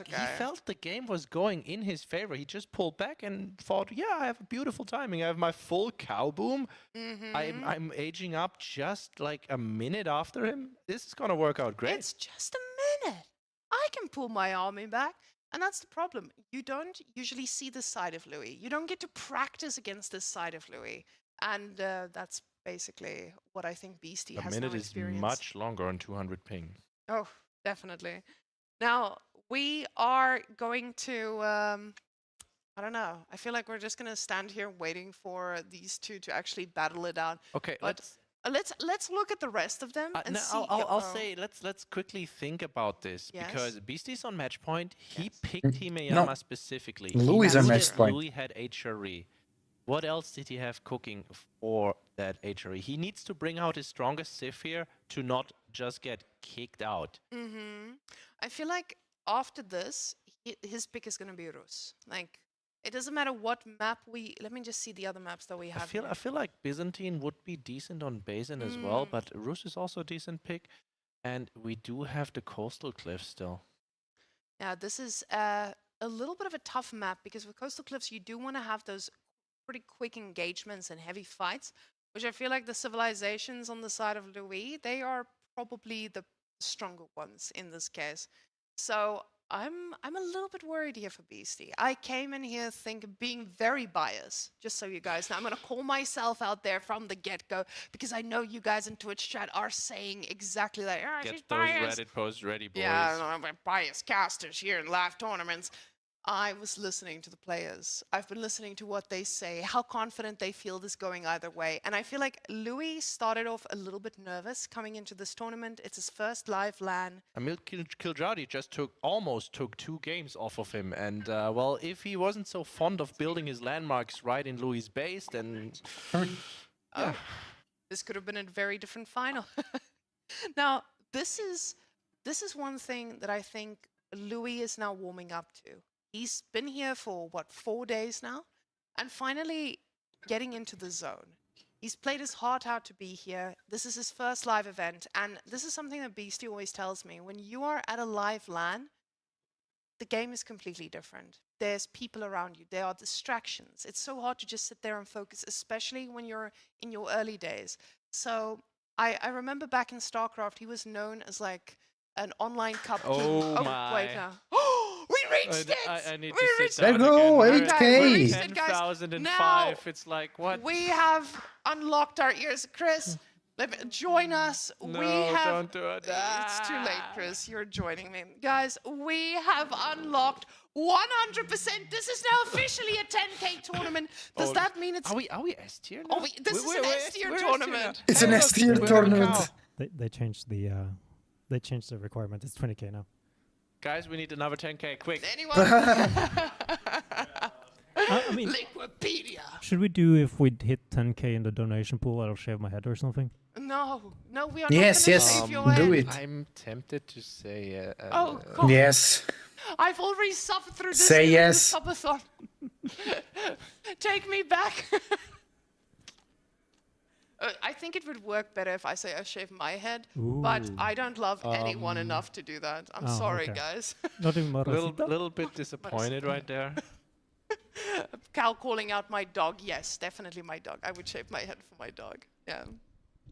he felt the game was going in his favor. He just pulled back and thought, yeah, I have a beautiful timing. I have my full cow boom. I'm aging up just like a minute after him. This is going to work out great. It's just a minute. I can pull my army back. And that's the problem. You don't usually see this side of Louis. You don't get to practice against this side of Louis. And that's basically what I think Beastie has now experienced. A minute is much longer on 200 ping. Oh, definitely. Now, we are going to... I don't know. I feel like we're just going to stand here waiting for these two to actually battle it out. Okay, let's look at the rest of them and see. I'll say let's quickly think about this because Beastie's on match point. He picked Himayama specifically. Louis on match point. Louis had HRE. What else did he have cooking for that HRE? He needs to bring out his strongest Sif here to not just get kicked out. I feel like after this, his pick is going to be Rus. Like. It doesn't matter what map we... Let me just see the other maps that we have. I feel like Byzantine would be decent on Basin as well, but Rus is also a decent pick. And we do have the coastal cliffs still. Yeah, this is a little bit of a tough map because with coastal cliffs, you do want to have those pretty quick engagements and heavy fights, which I feel like the civilizations on the side of Louis, they are probably the stronger ones in this case. So... I'm a little bit worried here for Beastie. I came in here being very biased, just so you guys know. I'm going to call myself out there from the get-go because I know you guys in Twitch chat are saying exactly like, get those Reddit posts ready, boys. Yeah, biased casters here in live tournaments. I was listening to the players. I've been listening to what they say, how confident they feel this going either way. And I feel like Louis started off a little bit nervous coming into this tournament. It's his first live LAN. Emil Kildradi just almost took 2 games off of him. And, well, if he wasn't so fond of building his landmarks right in Louis' base, then... This could have been a very different final. Now, this is one thing that I think Louis is now warming up to. He's been here for, 4 days now? And finally getting into the zone. He's played his heart out to be here. This is his first live event. And this is something that Beastie always tells me. When you are at a live LAN, the game is completely different. There's people around you. There are distractions. It's so hard to just sit there and focus, especially when you're in your early days. So I remember back in StarCraft, he was known as like an online cup king. Oh my. Wait now. We reached it! I need We to sit reached down Let's go, again. 8K. We reached it, guys. 10,005. Now It's like, what? we have unlocked our ears. Chris, join us. No, we have. don't do it. It's too late, Chris. You're joining me. Guys, we have unlocked 100%. This is now officially a 10K tournament. Does that mean it's... Are we S tier now? Oh, this is an S tier tournament. It's an S tier tournament. They changed the requirement. It's 20K now. Guys, we need another 10K, quick. Anyone? I mean, Wikipedia. should we do if we hit 10K in the donation pool? I'll shave my head or something. No, we are Yes, not going to yes, save your do head. it. I'm tempted to say... Oh, God. Yes. I've already suffered through this. Say during yes. the subathon. Take me back. I think it would work better if I say I shave my head, but I don't love anyone enough to do that. I'm sorry, okay. guys. Not even little bit disappointed right there. Cal calling out my dog. Yes, definitely my dog. I would shave my head for my dog. Yeah.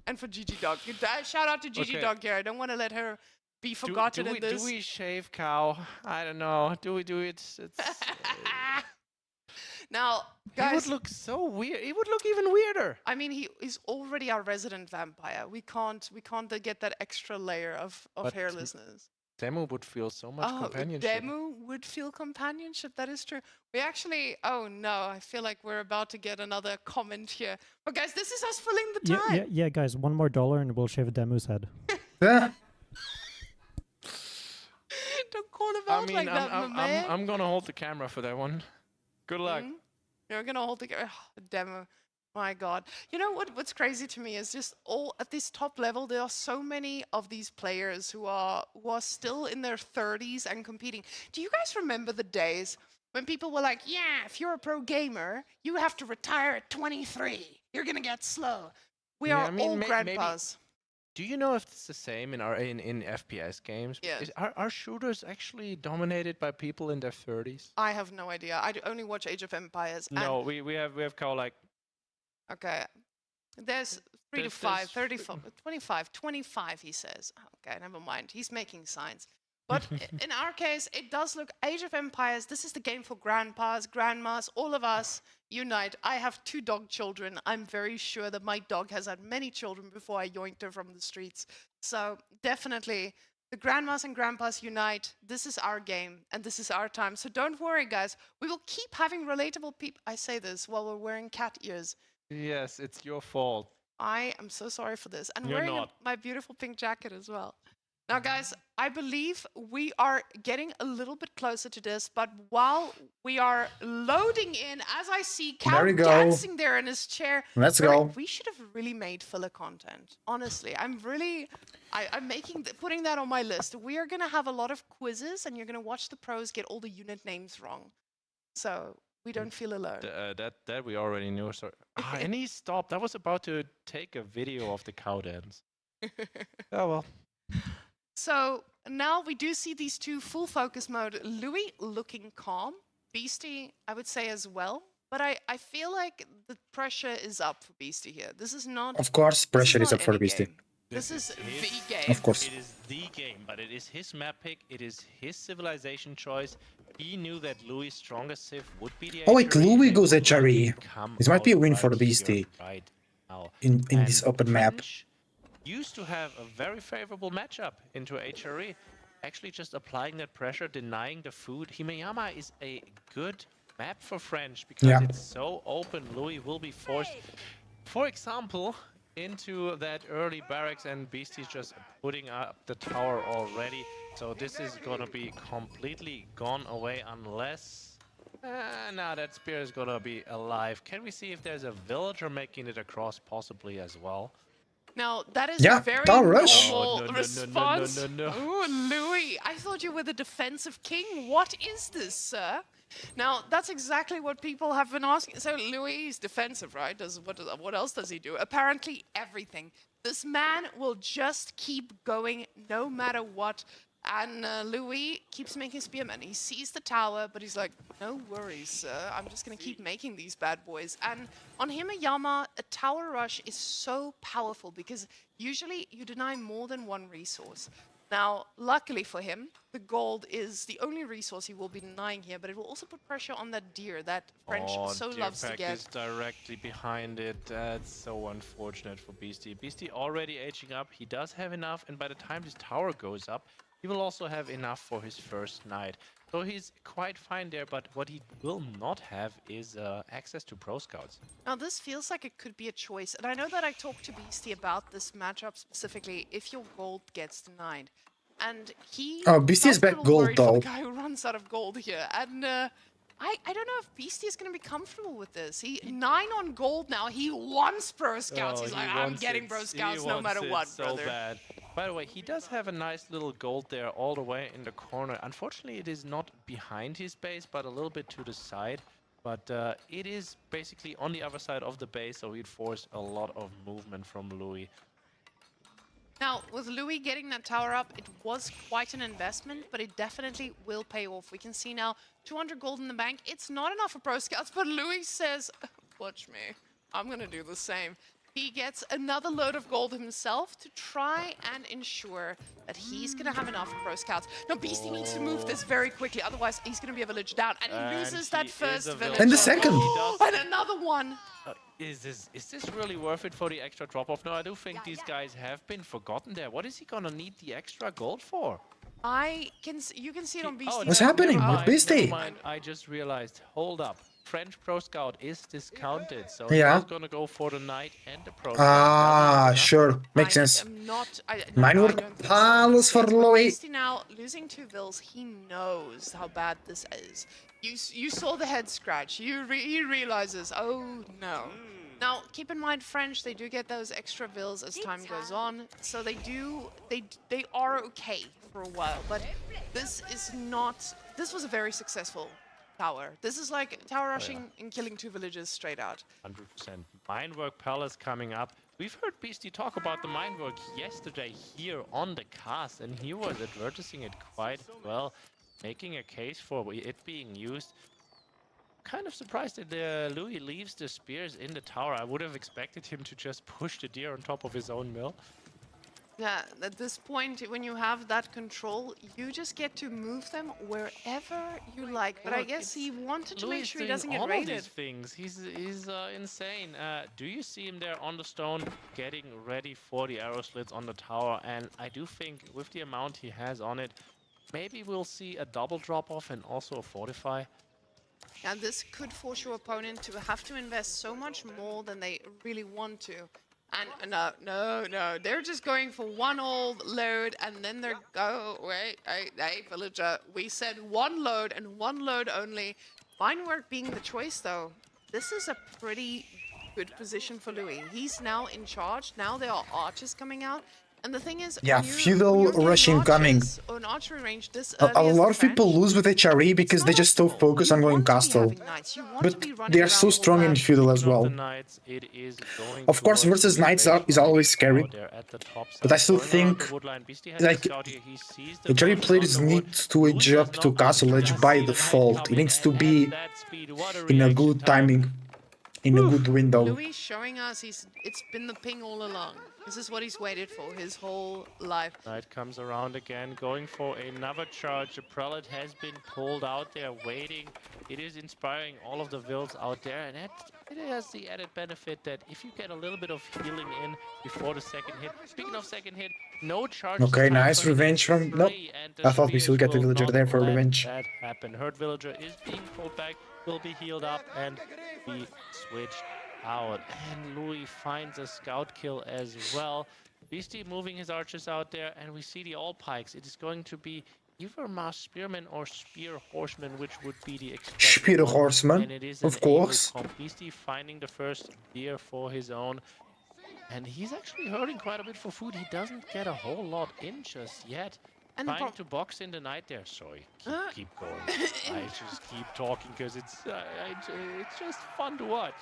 And for Gigi Dog. Shout out to Gigi Okay. Dog here. I don't want to let her be forgotten in this. Do we shave cow? I don't know. Do we do it? It's, Now, he would guys, look so weird. He would look even weirder. I mean, he's already our resident vampire. We can't get that extra layer of But hairlessness. Demu would feel so much companionship. Demu would feel companionship. That is true. We actually, oh no, I feel like we're about to get another comment here. But guys, this is us filling the time. Yeah, guys. $1 more and we'll shave Demu's head. Don't call him out like that, my man. I'm gonna hold the camera for that one. Good luck. You're gonna hold the demo. My God. You know what's crazy to me is just all at this top level, there are so many of these players who are still in their 30s and competing. Do you guys remember the days when people were like, yeah, if you're a pro gamer, you have to retire at 23. You're gonna get slow. We are all grandpas. Do you know if it's the same in FPS games? Yes. Are shooters actually dominated by people in their 30s? I have no idea. I only watch Age of Empires. No, we have kind of like... Okay. There's 3 to 5, 35, 25, he says. Okay, never mind. He's making signs. But in our case, it does look Age of Empires. This is the game for grandpas, grandmas, all of us unite. I have 2 dog children. I'm very sure that my dog has had many children before I yoinked her from the streets. So definitely, the grandmas and grandpas unite. This is our game, and this is our time. So don't worry, guys. We will keep having relatable people. I say this while we're wearing cat ears. Yes, it's your fault. I am so sorry for this. And You're wearing not. my beautiful pink jacket as well. Now, guys, I believe we are getting a little bit closer to this, but while we are loading in, as I see Cal There we go. dancing there in his chair, Let's go. We should have really made filler content. Honestly, I'm putting that on my list. We are gonna have a lot of quizzes, and you're gonna watch the pros get all the unit names wrong, so we don't feel alone. That we already knew. Sorry. And he stopped. I was about to take a video of the cow dance. Oh well. So now we do see these 2 full focus mode. Louis looking calm. Beastie, I would say as well. But I feel like the pressure is up for Beastie here. This is not... Of course, pressure is not up for any Beastie. game. This is the game. Of course. It is the game, but it is his map pick. It is his civilization choice. He knew that Louis' strongest civ would be the Oh wait, HRE, Louis and goes would HRE. come This might be a out win for the right here, Beastie right now. in this And open map. French used to have a very favorable matchup into HRE. Actually just applying that pressure, denying the food. Himeyama is a good map for French because it's so open. Louis will be forced, for example, into that early barracks, and Beastie's just putting up the tower already. So this is gonna be completely gone away unless... now that spear is gonna be alive. Can we see if there's a villager making it across possibly as well? Now, that is Yeah, a very tower rush. normal Oh, no, no, no, response. no, no, no. Ooh, Louis, I thought you were the defensive king. What is this, sir? Now, that's exactly what people have been asking. So Louis is defensive, right? What else does he do? Apparently everything. This man will just keep going no matter what. And Louis keeps making spearmen. He sees the tower, but he's like, no worries, sir. I'm just going to keep making these bad boys. And on Himayama, a tower rush is so powerful because usually you deny more than one resource. Now, luckily for him, the gold is the only resource he will be denying here, but it will also put pressure on that deer that French so loves to get. Is directly behind it. That's so unfortunate for Beastie. Beastie already aging up. He does have enough, and by the time this tower goes up, he will also have enough for his first night. So he's quite fine there, but what he will not have is access to pro scouts. Now this feels like it could be a choice, and I know that I talked to Beastie about this matchup specifically if your gold gets denied. And he Beastie is back gold though. though. The guy who runs out of gold here, and I don't know if Beastie is going to be comfortable with this. He 9 on gold now. He wants pro scouts. He's like, I'm getting pro scouts no matter what, so brother. Bad. By the way, he does have a nice little gold there all the way in the corner. Unfortunately, it is not behind his base, but a little bit to the side. But it is basically on the other side of the base, so he'd force a lot of movement from Louis. Now, with Louis getting that tower up, it was quite an investment, but it definitely will pay off. We can see now 200 gold in the bank. It's not enough for pro scouts, but Louis says, watch me, I'm going to do the same. He gets another load of gold himself to try and ensure that he's going to have enough for pro scouts. Now, Beastie needs to move this very quickly, otherwise he's going to be a village down, and he loses that first village. And the second. And another one. Is this really worth it for the extra drop-off? No, I do think these guys have been forgotten there. What is he gonna need the extra gold for? You can see it on Beastie. What's happening with Beastie? I just realized, hold up. French Pro Scout is discounted, so Yeah. he's gonna go for the Knight and the Pro Ah, sure. Makes sense. Minework Palace for Louis. Beastie now losing 2 vills. He knows how bad this is. You saw the head scratch. He realizes, oh no. Now, keep in mind, French, they do get those extra vills as time goes on, so they are okay for a while, but this is not, this was a very successful tower. This is like tower rushing and killing 2 villages straight out. 100%. Minework Palace coming up. We've heard Beastie talk about the Minework yesterday here on the cast, and he was advertising it quite well, making a case for it being used. Kind of surprised that Louis leaves the spears in the tower. I would have expected him to just push the deer on top of his own mill. Yeah, at this point, when you have that control, you just get to move them wherever you like. But I guess he wanted to make sure he doesn't get all raided. Of these things. He's insane. Do you see him there on the stone getting ready for the arrow slits on the tower? And I do think with the amount he has on it, maybe we'll see a double drop-off and also a fortify. And this could force your opponent to have to invest so much more than they really want to. And no, they're just going for one old load, and then they're hey, villager, we said one load and one load only. Minework being the choice, though. This is a pretty good position for Louis. He's now in charge. Now there are archers coming out. And the thing is, yeah, feudal rushing coming. On archery range, this A lot of people lose with HRE because they just so focus on going castle. But they are so strong in feudal as well. Of course, versus knights is always scary. But I still think like HRE players need to age up to castle edge by default. It needs to be in a good timing, in a good window. Louis showing us it's been the ping all along. This is what he's waited for his whole life. Knight comes around again, going for another charge. The prelate has been pulled out there, waiting. It is inspiring all of the vills out there, and it has the added benefit that if you get a little bit of healing in before the second hit. Speaking of second hit, no charge. Okay, nice revenge from... Nope. I thought we still get the villager there for revenge. That happened. Herd villager is being pulled back, will be healed up, and be switched out. And Louis finds a scout kill as well. Beastie moving his archers out there, and we see the all pikes. It is going to be either mass spearman or spear horseman, which would be the spear horseman, of course. Beastie finding the first deer for his own, and he's actually hurting quite a bit for food. He doesn't get a whole lot in just yet. And trying to box in the Knight there. Sorry, keep going. I just keep talking because it's just fun to watch.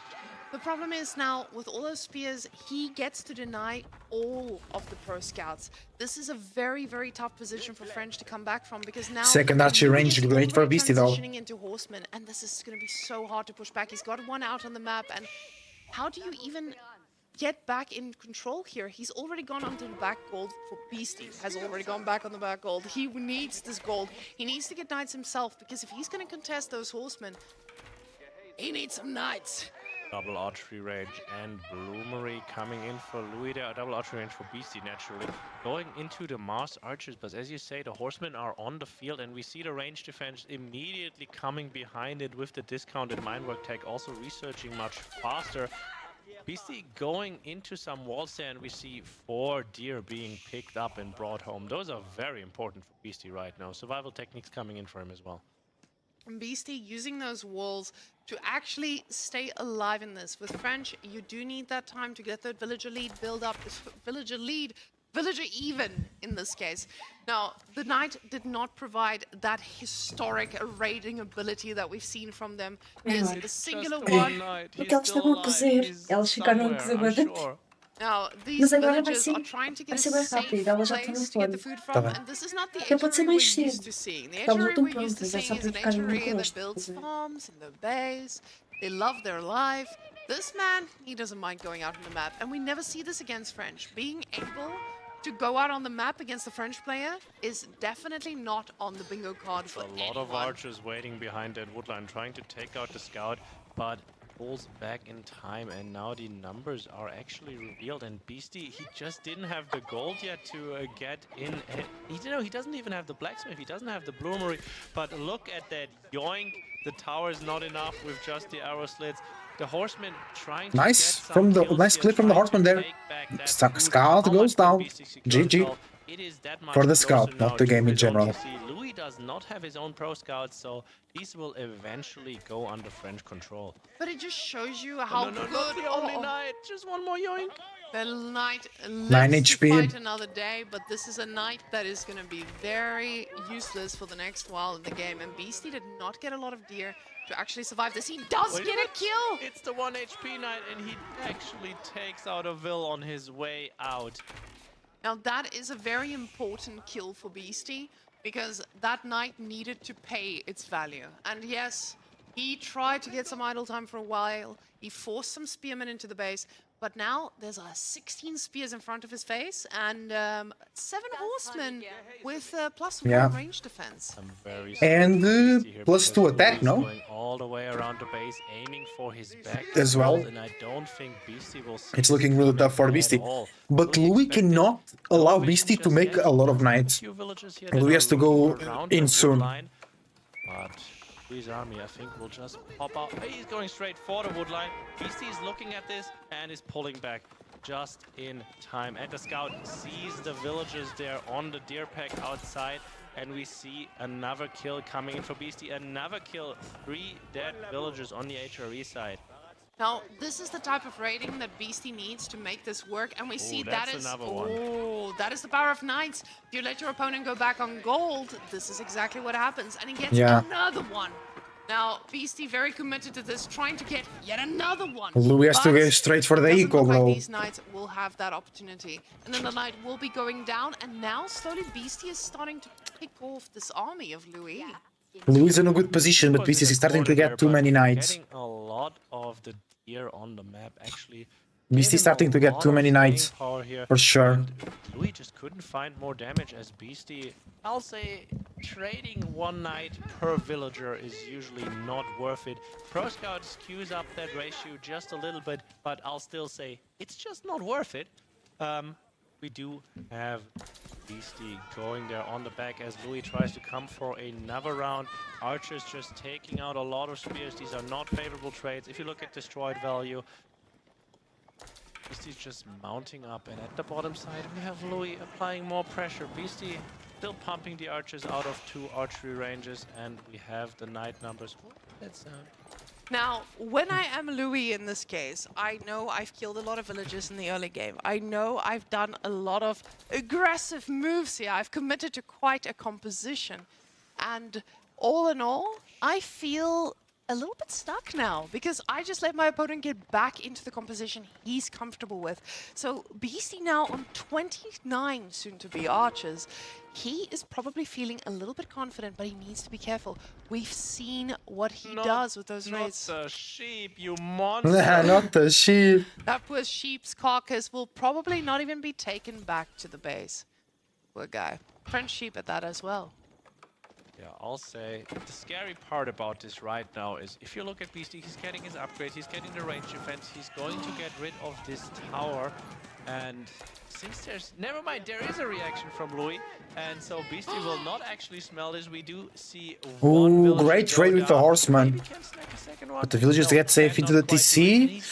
The problem is now, with all those spears, he gets to deny all of the pro scouts. This is a very, very tough position for French to come back from, because now Second archer Louis range is great for already Beastie though. transitioning into horseman, and this is going to be so hard to push back. He's got one out on the map, and how do you even get back in control here? He's already gone onto the back gold for Beastie, has already gone back on the back gold. He needs this gold. He needs to get knights himself, because if he's going to contest those horsemen, he needs some knights. Double archery range and Bloomery coming in for Louis there. Double archery range for Beastie naturally. Going into the masked archers, but as you say, the horsemen are on the field and we see the range defense immediately coming behind it with the discounted minework tech, also researching much faster. Beastie going into some walls there, and we see 4 deer being picked up and brought home. Those are very important for Beastie right now. Survival techniques coming in for him as well. And Beastie using those walls to actually stay alive in this. With French, you do need that time to get that villager lead, build up this villager even in this case. Now, the Knight did not provide that historic raiding ability that we've seen from them. There's a singular one. Porque eles estavam a cozer, elas ficaram a cozer bastante. Now, these Mas agora vai villagers ser, are trying to vai get ser a bem safe rápido, elas já place estão to no get the plano. food from, and this is not the Até pode ser HRE we're mais used cedo. to seeing. The Elas não HRE estão we're used to prontas, é seeing só is para an ficarem HRE muito that builds farms in the base. They love their life. This man, he doesn't mind going out on the map, and we never see this against French. Being able to go out on the map against the French player is definitely not on the bingo card for A lot of archers waiting behind that woodline, trying to take out the scout, but pulls back in time, and now the numbers are actually revealed. And Beastie, he just didn't have the gold yet to get in. He doesn't even have the blacksmith, he doesn't have the bloomery, but look at that yoink. The tower is not enough with just the arrow slits. The horseman trying to Nice get from the kills nice here, clip from the trying horseman to there. take back that Stuck boost. scout How goes much will down. Beastie secure GG. as well? It is that much For the closer scout, now not the to game in his own general. PC. Louis does not have his own pro scouts, so these will eventually go under French control. But it just shows you how No, good. not the only Knight. Just one more yoink. The Knight 9 lives to HP. fight another day, but this is a Knight that is going to be very useless for the next while in the game. And Beastie did not get a lot of deer to actually survive this. He does Wait a get a minute. kill! It's the 1 HP Knight, and he actually takes out a Vil on his way out. Now that is a very important kill for Beastie, because that Knight needed to pay its value. And yes, he tried to get some idle time for a while. He forced some spearmen into the base, but now there's 16 spears in front of his face and 7 horsemen with +1 Yeah. range defense. I'm very And Beastie here +2 because attack, Louis is no? Going all the way around the base, aiming for his back As well. And I don't think Beastie will see It's looking really tough for at Beastie. all. But Louis cannot allow Beastie to make a lot of knights. Few villagers here that Louis are has to go looking around in the soon. woodline, but Louis' army, I think, will just pop out. He's going straight for the woodline. Beastie is looking at this and is pulling back just in time. And the scout sees the villagers there on the deer pack outside, and we see another kill coming in for Beastie. Another kill, 3 dead villagers on the HRE side. Now, this is the type of raiding that Beastie needs to make this work, and we see that that's is another one. that is the power of Knights. If you let your opponent go back on gold, this is exactly what happens, and he gets Yeah. another one. Now, Beastie very committed to this, trying to get yet another one. Louis has to But go straight for the doesn't eco, look like bro. these Knights will have that opportunity, and then the Knight will be going down, and now slowly Beastie is starting to pick off this army of Louis. Louis is in a good position, but Was Beastie in a is starting to corner get there, too but many knights. Getting a lot of the deer on the map actually. Beastie starting to get too many knights, for sure. Louis just couldn't find more damage as Beastie. I'll say trading 1 knight per villager is usually not worth it. Pro Scout skews up that ratio just a little bit, but I'll still say it's just not worth it. We do have Beastie going there on the back as Louis tries to come for another round. Archers just taking out a lot of spears. These are not favorable trades. If you look at destroyed value, Beastie's just mounting up, and at the bottom side we have Louis applying more pressure. Beastie still pumping the archers out of 2 archery ranges, and we have the knight numbers. Oh, that's Now, when I am Louis in this case, I know I've killed a lot of villagers in the early game. I know I've done a lot of aggressive moves here. I've committed to quite a composition. And all in all, I feel a little bit stuck now because I just let my opponent get back into the composition he's comfortable with. So Beastie now on 29 soon-to-be archers. He is probably feeling a little bit confident, but he needs to be careful. We've seen what he does with those raids. Not the sheep, you monster! Not the sheep. That poor sheep's carcass will probably not even be taken back to the base. Poor guy. French sheep at that as well. Yeah, I'll say the scary part about this right now is if you look at Beastie, he's getting his upgrades, he's getting the range defense, he's going to get rid of this tower. And since there's, never mind, there is a reaction from Louis, and so Beastie will not actually smell this. We do see one Ooh, great trade with the horseman. But the villagers get safe into the TC.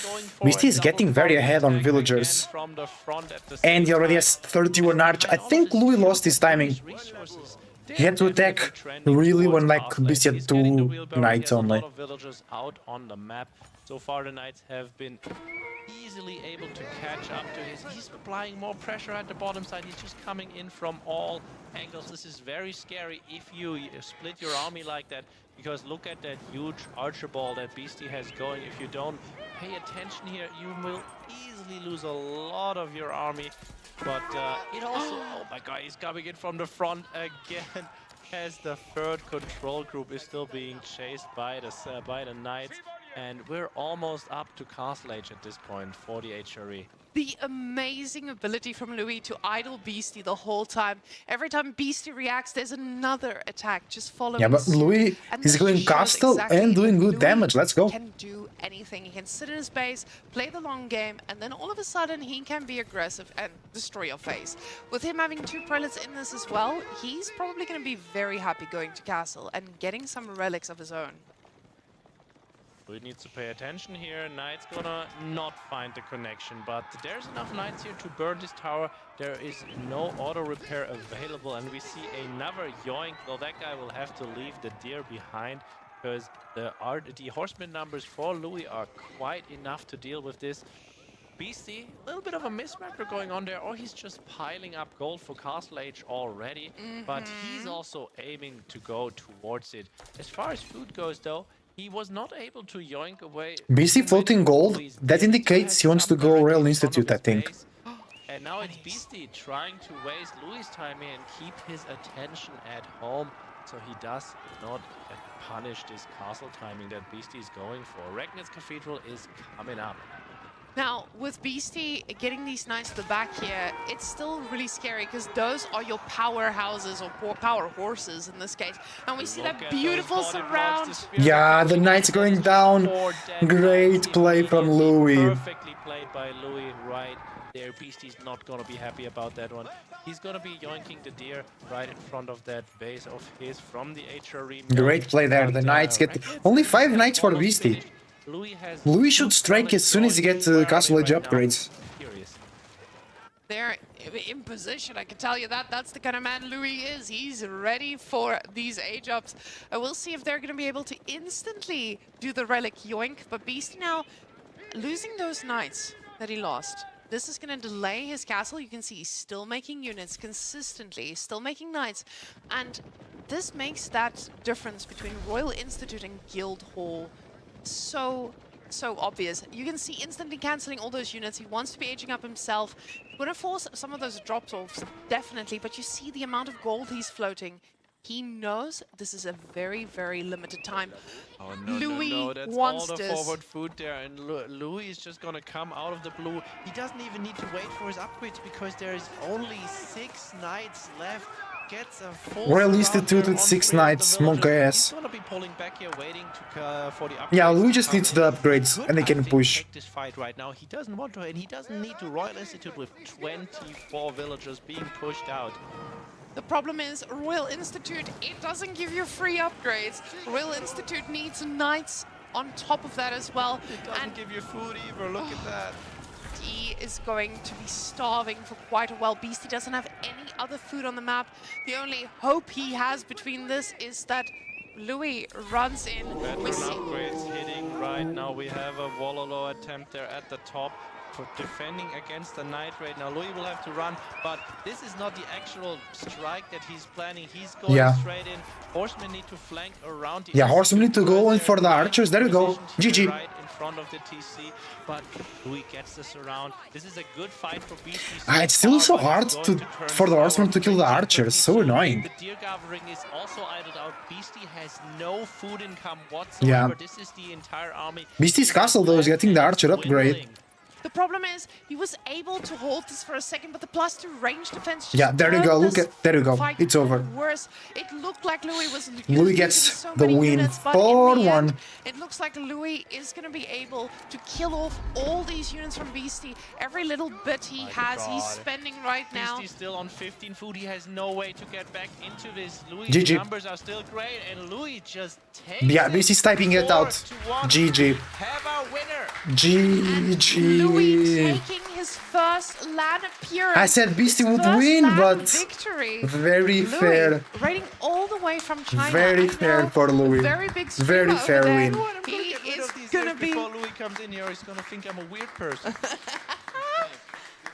Beastie is getting very ahead on villagers. And he already has 31 arch. I think Louis lost his timing. He had to attack really when like Beastie had 2 knights only. Villagers out on the map. So far the knights have been easily able to catch up to his. He's applying more pressure at the bottom side. He's just coming in from all angles. This is very scary if you split your army like that, because look at that huge archer ball that Beastie has going. If you don't pay attention here, you will easily lose a lot of your army. But it also, oh my god, he's coming in from the front again, as the third control group is still being chased by the knights. And we're almost up to Castle Age at this point for the HRE. The amazing ability from Louis to idle Beastie the whole time. Every time Beastie reacts, there's another attack just following. Yeah, but Louis is going castle and doing good damage. Let's go. He can do anything. He can sit in his base, play the long game, and then all of a sudden he can be aggressive and destroy your face. With him having 2 prelates in this as well, he's probably going to be very happy going to castle and getting some relics of his own. Louis needs to pay attention here. Knight's gonna not find the connection, but there's enough knights here to burn this tower. There is no auto repair available, and we see another yoink. Well, that guy will have to leave the deer behind, because the horseman numbers for Louis are quite enough to deal with this. Beastie, a little bit of a mismatch going on there, or he's just piling up gold for Castle Age already, but he's also aiming to go towards it. As far as food goes though, he was not able to yoink away. Beastie floating gold, that indicates he wants to go Royal Institute, I think. And now it's Beastie trying to waste Louis' time here and keep his attention at home, so he does not punish this castle timing that Beastie is going for. Regnitz Cathedral is coming up. Now, with Beastie getting these knights to the back here, it's still really scary because those are your powerhouses or power horses in this case. And we see that beautiful surround. Yeah, the knights going down. Great play from Louis. Perfectly played by Louis right there. Beastie's not going to be happy about that one. He's going to be yoinking the deer right in front of that base of his from the HRE. Great play there. The knights get only 5 knights for Beastie. Louis should strike as soon as he gets Castle Age upgrades. They're in position, I can tell you that. That's the kind of man Louis is. He's ready for these age ups. We'll see if they're going to be able to instantly do the relic yoink. But Beastie now losing those knights that he lost. This is going to delay his castle. You can see he's still making units consistently, still making knights. And this makes that difference between Royal Institute and Guild Hall so obvious. You can see instantly cancelling all those units. He wants to be aging up himself. Going to force some of those drops off, definitely, but you see the amount of gold he's floating. He knows this is a very, very limited time. Oh, no, Louis no, that's wants all the this. forward food there, and Louis is just gonna come out of the blue. He doesn't even need to wait for his upgrades because there is only 6 knights left. Gets a full Royal Institute with 6 knights, monk ass. He's gonna be pulling back here, waiting to, for the upgrades. Yeah, Louis just needs the upgrades and they can push. This fight right now, he doesn't want to, and he doesn't need to. Royal Institute with 24 villagers being pushed out. The problem is Royal Institute, it doesn't give you free upgrades. Royal Institute needs knights on top of that as well. It doesn't give you food either, look at that. He is going to be starving for quite a while. Beastie doesn't have any other food on the map. The only hope he has between this is that Louis runs in. Veteran upgrades hitting right now. We have a Wololo attempt there at the top for defending against the Knight right now. Louis will have to run, but this is not the actual strike that he's planning. He's going straight in. Horsemen need to flank around the Horsemen need to go in for the archers. There you go. GG. Right in front of the TC, but Louis gets this around. This is a good fight for Beastie. It's still so hard for the horsemen to kill the archers. So annoying. The deer gathering is also idled out. Beastie has no food income whatsoever. This is the entire army. Beastie's castle though is getting the archer upgrade. The problem is he was able to hold this for a second, but the +2 range defense just There you go. Look at there you go. It's over. Worse. It looked like Louis was Louis gets so the win. 4-1. It looks like Louis is going to be able to kill off all these units from Beastie. Every little bit he has, he's spending right now. Beastie's still on 15 food. He has no way to get back into this. Louis' GG. numbers are still great, and Louis just takes Beastie's typing it out. GG. Have our winner. GG. Louis taking his first LAN appearance. I said Beastie would win, but very fair. Rating all the way from China. Very fair for Louis. Very big Very fair win. He is gonna be. Before Louis comes in here, he's gonna think I'm a weird person.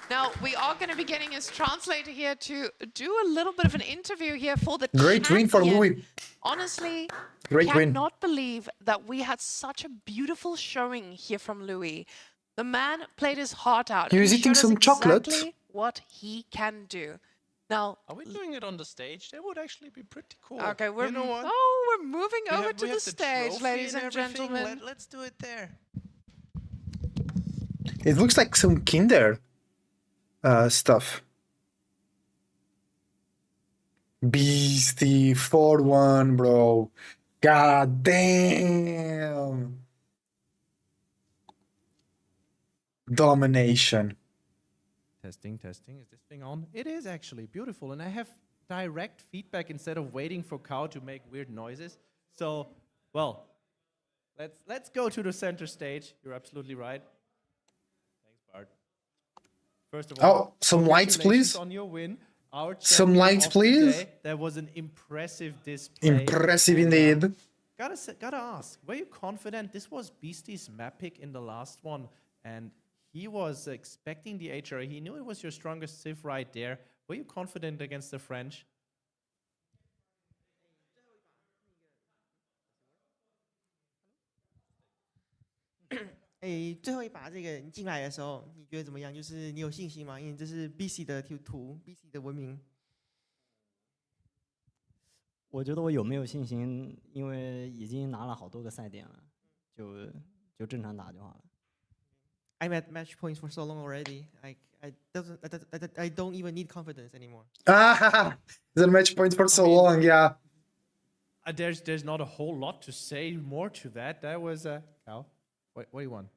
Now, we are going to be getting his translator here to do a little bit of an interview here for the Great win for Louis. Honestly, Great win. cannot believe that we had such a beautiful showing here from Louis. The man played his heart out. He was eating showed us some chocolate. exactly what he can do. Now, are we doing it on the stage? That would actually be pretty cool. Okay, we're you know what? we're moving over to the stage, ladies and gentlemen. Let's do it there. It looks like some Kinder stuff. Beastie 4-1, bro. God damn. Domination. Testing. Is this thing on? It is actually beautiful, and I have direct feedback instead of waiting for Cow to make weird noises. So, well, let's go to the center stage. You're absolutely right. Thanks, Bart. First of all, some lights, please. On your win. Our Some lights, please. Today, that was an impressive display. Impressive indeed. Gotta ask, were you confident? This was Beastie's map pick in the last one, and he was expecting the HRA. He knew it was your strongest civ right there. Were you confident against the French? 最后一把这个你进来的时候，你觉得怎么样？就是你有信心吗？因为这是 BC 的图 ，BC 的文明。我觉得我有没有信心？因为已经拿了好多个赛点了，就正常打就好了。I'm at match points for so long already. I don't even need confidence anymore. The match points for so long, yeah. There's not a whole lot to say more to that. That was a cow. What do you want?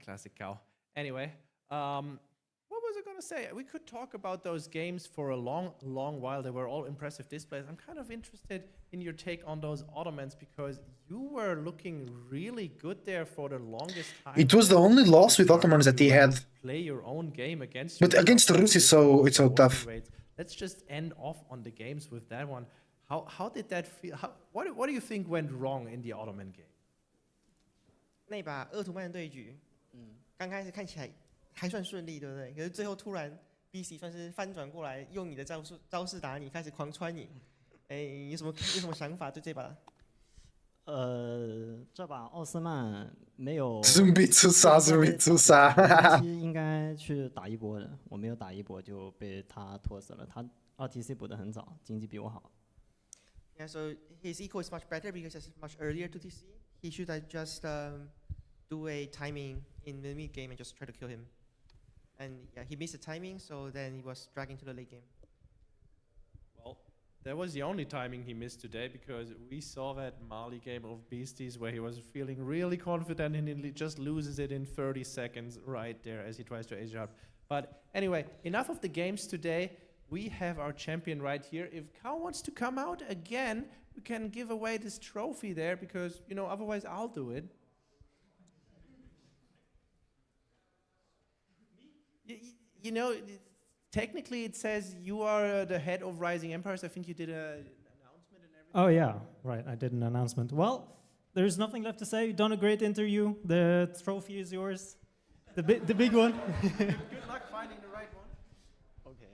Classic cow. Anyway, what was I going to say? We could talk about those games for a long while. They were all impressive displays. I'm kind of interested in your take on those Ottomans because you were looking really good there for the longest time. It was the only loss with Ottomans that he had. Play your own game against. But against the Rus, it's so tough. Let's just end off on the games with that one. How did that feel? What do you think went wrong in the Ottoman game? 那把鄂图曼对局，刚开始看起来还算顺利，对不对？可是最后突然 BC 算是翻转过来，用你的招式打你，开始狂穿你。有什么想法对这把？这把奥斯曼没有。准备出杀，应该去打一波的，我没有打一波就被他拖死了。他RTC 补得很早，经济比我好。Yeah, so his eco is much better because it's much earlier to TC. He should have just do a timing in the mid game and just try to kill him. And yeah, he missed the timing, so then he was dragging to the late game. Well, that was the only timing he missed today because we saw that Mali game of Beasties where he was feeling really confident and he just loses it in 30 seconds right there as he tries to ace out. But anyway, enough of the games today. We have our champion right here. If Kao wants to come out again, we can give away this trophy there because, you know, otherwise I'll do it. You know, technically it says you are the head of Rising Empires. I think you did an announcement and Oh yeah, right. I did an announcement. Well, there's nothing left to say. You've done a great interview. The trophy is yours. The big one. Good luck finding the right one. Okay.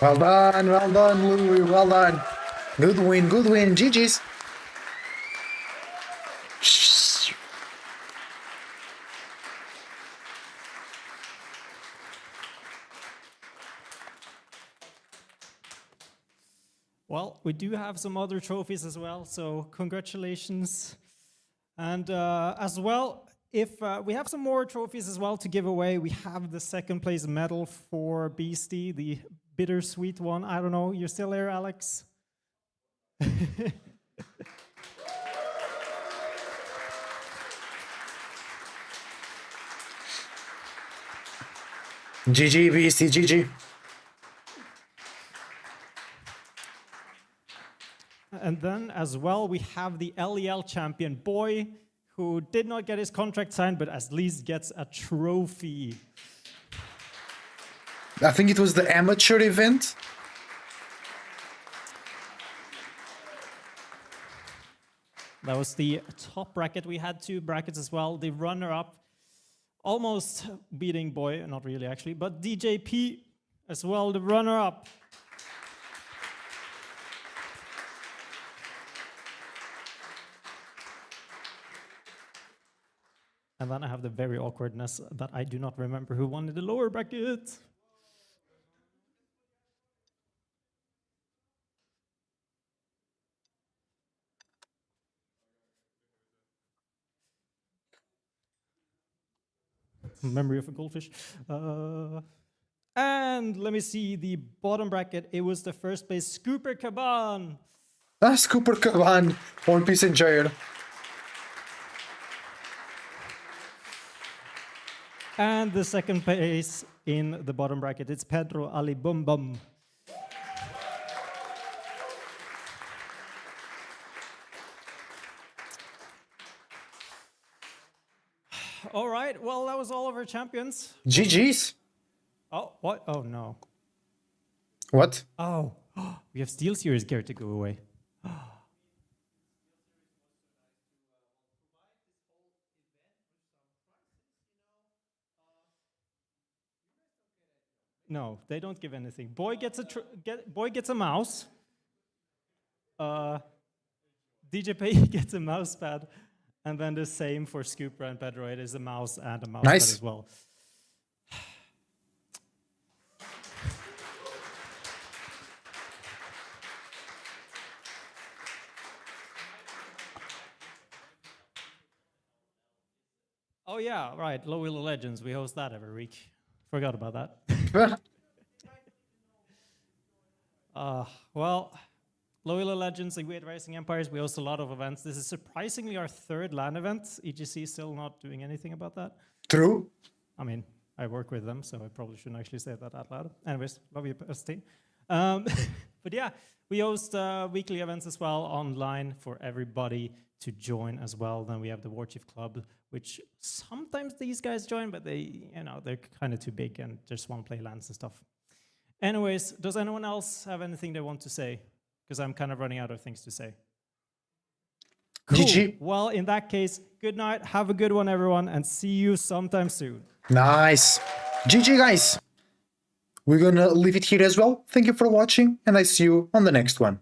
Well done, Louis, well done. Good win, GG's. Well, we do have some other trophies as well, so congratulations. And as well, if we have some more trophies as well to give away, we have the second place medal for Beastie, the bittersweet one. I don't know, you're still there, Alex? GG, Beastie, GG. And then as well, we have the LEL champion boy, who did not get his contract signed, but at least gets a trophy. I think it was the amateur event. That was the top bracket. We had 2 brackets as well. The runner-up, almost beating boy, not really actually, but DJP as well, the runner-up. And then I have the very awkwardness that I do not remember who won in the lower bracket. Memory of a goldfish. And let me see the bottom bracket. It was the first place Scooper Caban. Scooper Caban, One Piece enjoyer. And the second place in the bottom bracket, it's Pedro Ali Bum Bum. All right, well, that was all of our champions. GG's. Oh, what? Oh, no. What? Oh, we have Steel Series gear to go away. No, they don't give anything. Boy gets a mouse. DJP gets a mouse pad, and then the same for Scooper and Pedro. It is a mouse and a mouse pad as well. Oh yeah, right. Low Wheel of Legends. We host that every week. Forgot about that. Well, Low Wheel of Legends and Weird Rising Empires, we host a lot of events. This is surprisingly our 3rd LAN event. EGC is still not doing anything about that. True. I mean, I work with them, so I probably shouldn't actually say that out loud. Anyways, love you, ST. But yeah, we host weekly events as well online for everybody to join as well. Then we have the War Chief Club, which sometimes these guys join, but they're kind of too big and just want to play LANs and stuff. Anyways, does anyone else have anything they want to say? Because I'm kind of running out of things to say. Cool. GG. Well, in that case, good night. Have a good one, everyone, and see you sometime soon. Nice. GG, guys. We're gonna leave it here as well. Thank you for watching, and I see you on the next one.